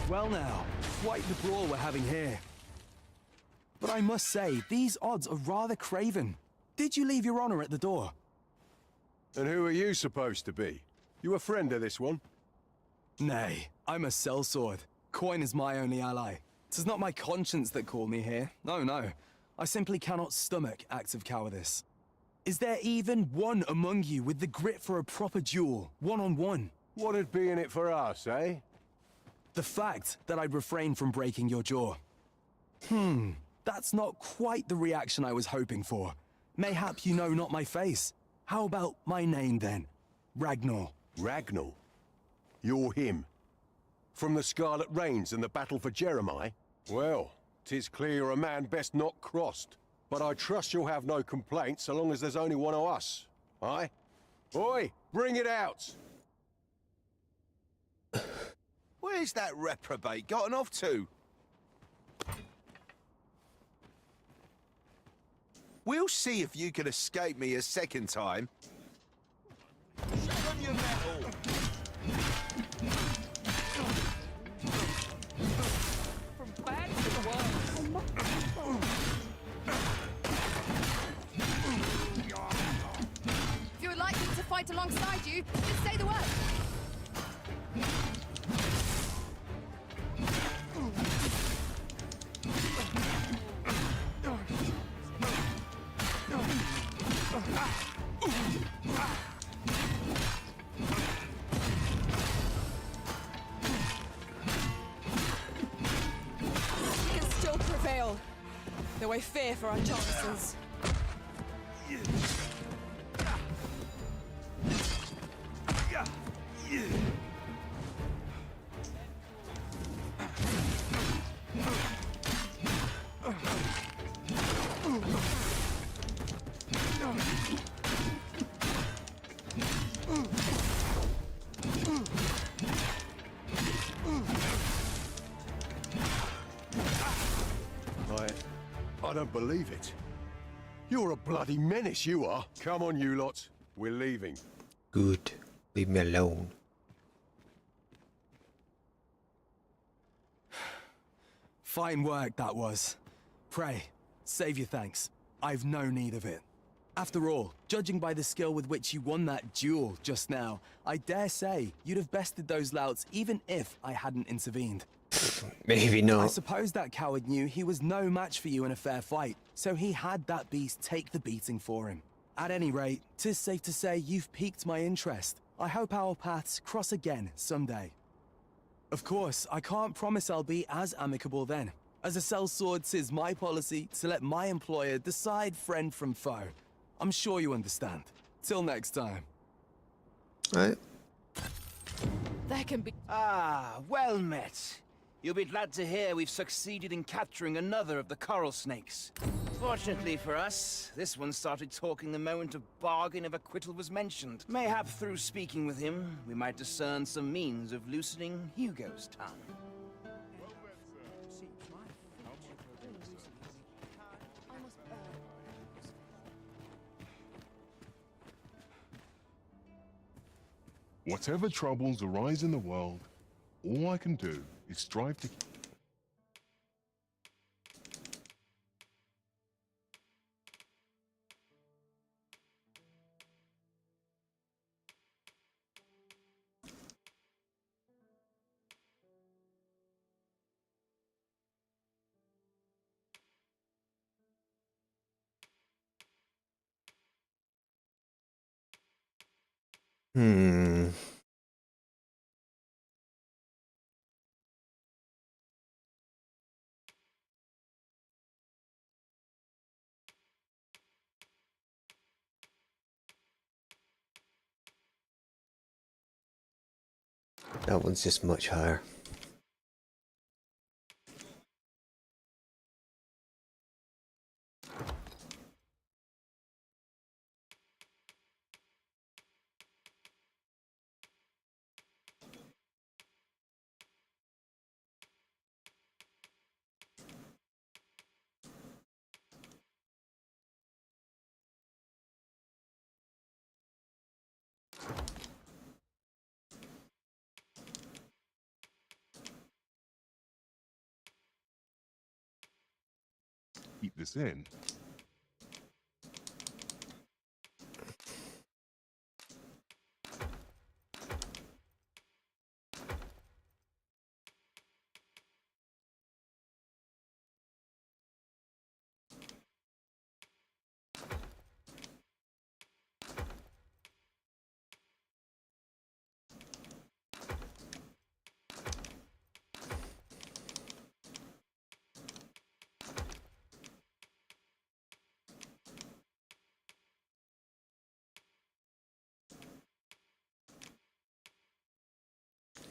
Well now, quite the brawl we're having here. But I must say, these odds are rather craven. Did you leave your honor at the door? And who are you supposed to be? You a friend of this one? Nay, I'm a sellsword. Coin is my only ally. 'Tis not my conscience that called me here. No. I simply cannot stomach acts of cowardice. Is there even one among you with the grit for a proper duel, one-on-one? What'd be in it for us, eh? The fact that I'd refrain from breaking your jaw. That's not quite the reaction I was hoping for. Mayhap you know not my face. How about my name then? Ragnar. Ragnar? You're him? From the Scarlet Rains and the battle for Jeremiah? Well, 'tis clear you're a man best not crossed. But I trust you'll have no complaints so long as there's only one of us. Aye? Oi, bring it out! Where's that reprobate gotten off to? We'll see if you can escape me a second time. Show them your metal! From bad to worse. If you would like me to fight alongside you, just say the word. We can still prevail, though I fear for our chances. I don't believe it. You're a bloody menace, you are. Come on, you lot. We're leaving. Good. Leave me alone. Fine work that was. Pray, save your thanks. I've no need of it. After all, judging by the skill with which you won that duel just now, I dare say you'd have bested those louts even if I hadn't intervened. Maybe not. I suppose that coward knew he was no match for you in a fair fight, so he had that beast take the beating for him. At any rate, 'tis safe to say you've piqued my interest. I hope our paths cross again someday. Of course, I can't promise I'll be as amicable then. As a sellsword, 'tis my policy to let my employer decide friend from foe. I'm sure you understand. Till next time. Right. There can be... Ah, well met. You'll be glad to hear we've succeeded in capturing another of the coral snakes. Fortunately for us, this one started talking the moment a bargain of acquittal was mentioned. Mayhap through speaking with him, we might discern some means of loosening Hugo's tongue. Whatever troubles arise in the world, all I can do is strive to... That one's just much higher. keep this in.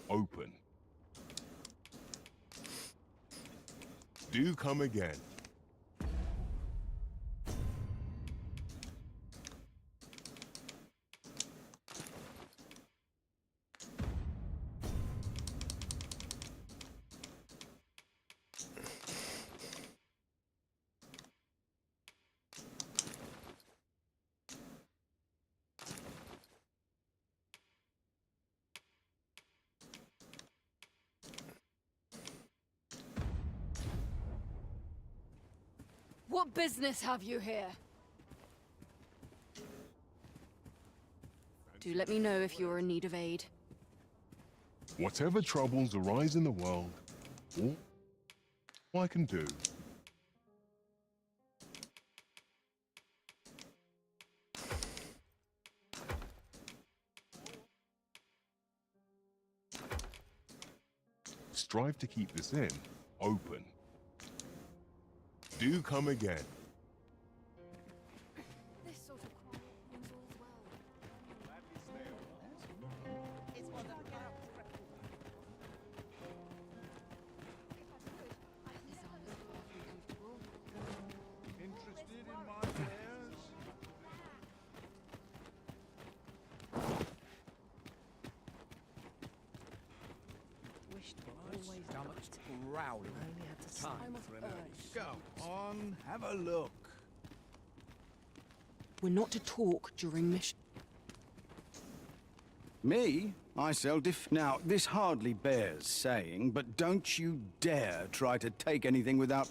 Open. Do come again. What business have you here? Do let me know if you're in need of aid. Whatever troubles arise in the world, all I can do. Strive to keep this in, open. Do come again. This sort of quiet means all's well. Interested in my wares? Wished always stomach's growling. I only had to time for an Go on, have a look. We're not to talk during mission. Me? I sell Now, this hardly bears saying, but don't you dare try to take anything without...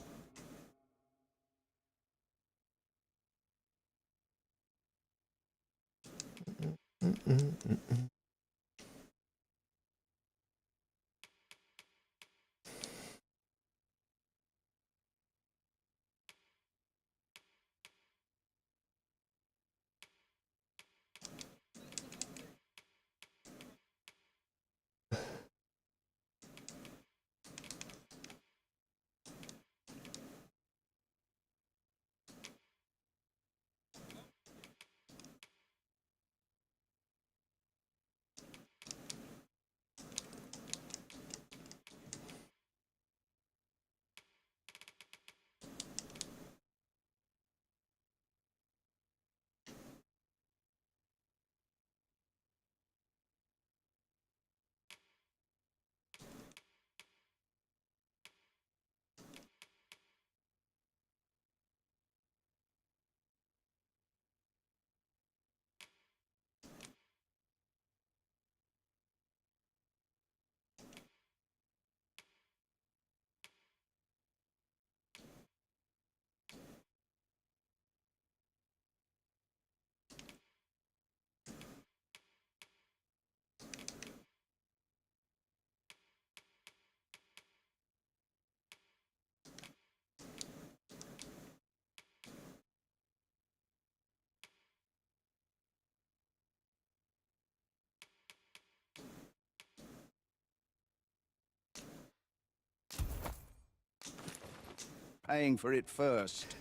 Paying for it first.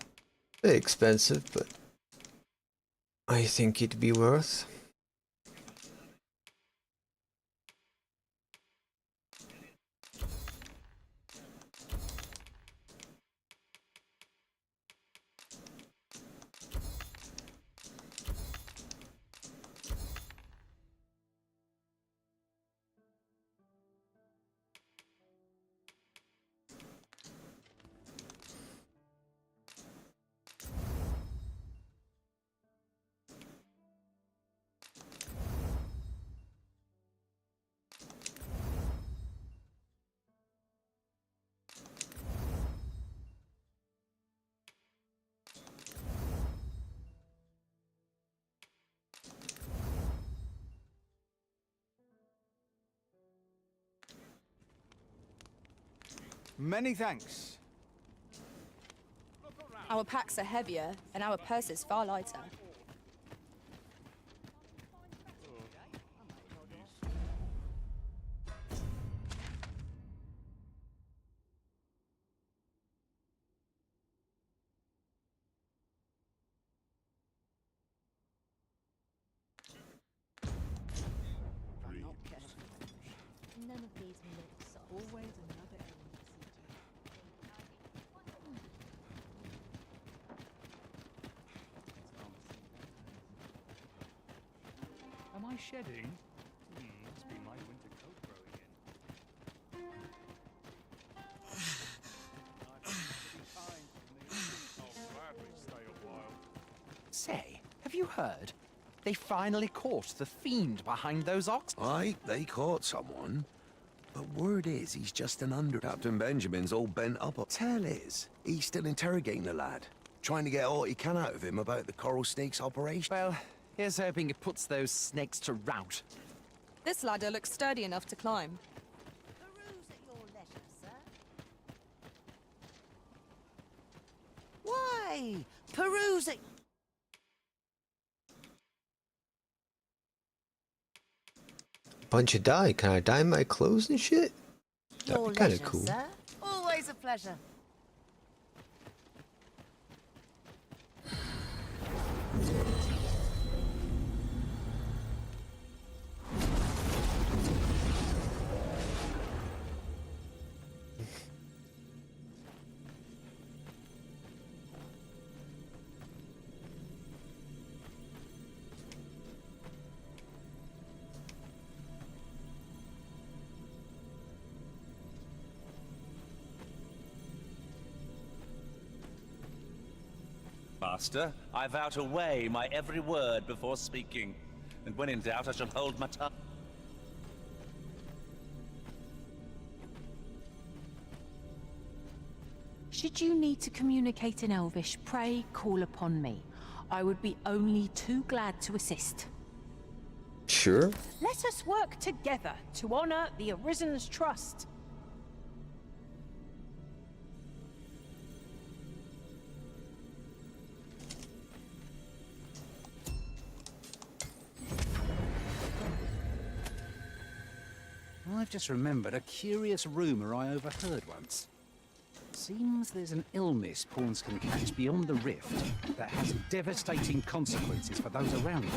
Bit expensive, but I think it'd be worth. Many thanks. Our packs are heavier, and our purses far lighter. None of these myths are always another element. Am I shedding? Must be my winter coat growing in. I'll gladly stay a while. Say, have you heard? They finally caught the fiend behind those ox. Aye, they caught someone. But word is he's just an under. Captain Benjamin's all bent up. Tell is, he's still interrogating the lad, trying to get all he can out of him about the coral snakes operation. Well, here's hoping it puts those snakes to rout. This ladder looks sturdy enough to climb. Why? Perusing. Bunch of dye. Can I dye my clothes and shit? That'd be kind of cool. Sir. Always a pleasure. Master, I vow to weigh my every word before speaking, and when in doubt I shall hold my tongue. Should you need to communicate in Elvish, pray call upon me. I would be only too glad to assist. Sure. Let us work together to honor the Arisen's trust. I've just remembered a curious rumor I overheard once. Seems there's an illness pawns can catch beyond the rift that has devastating consequences for those around them.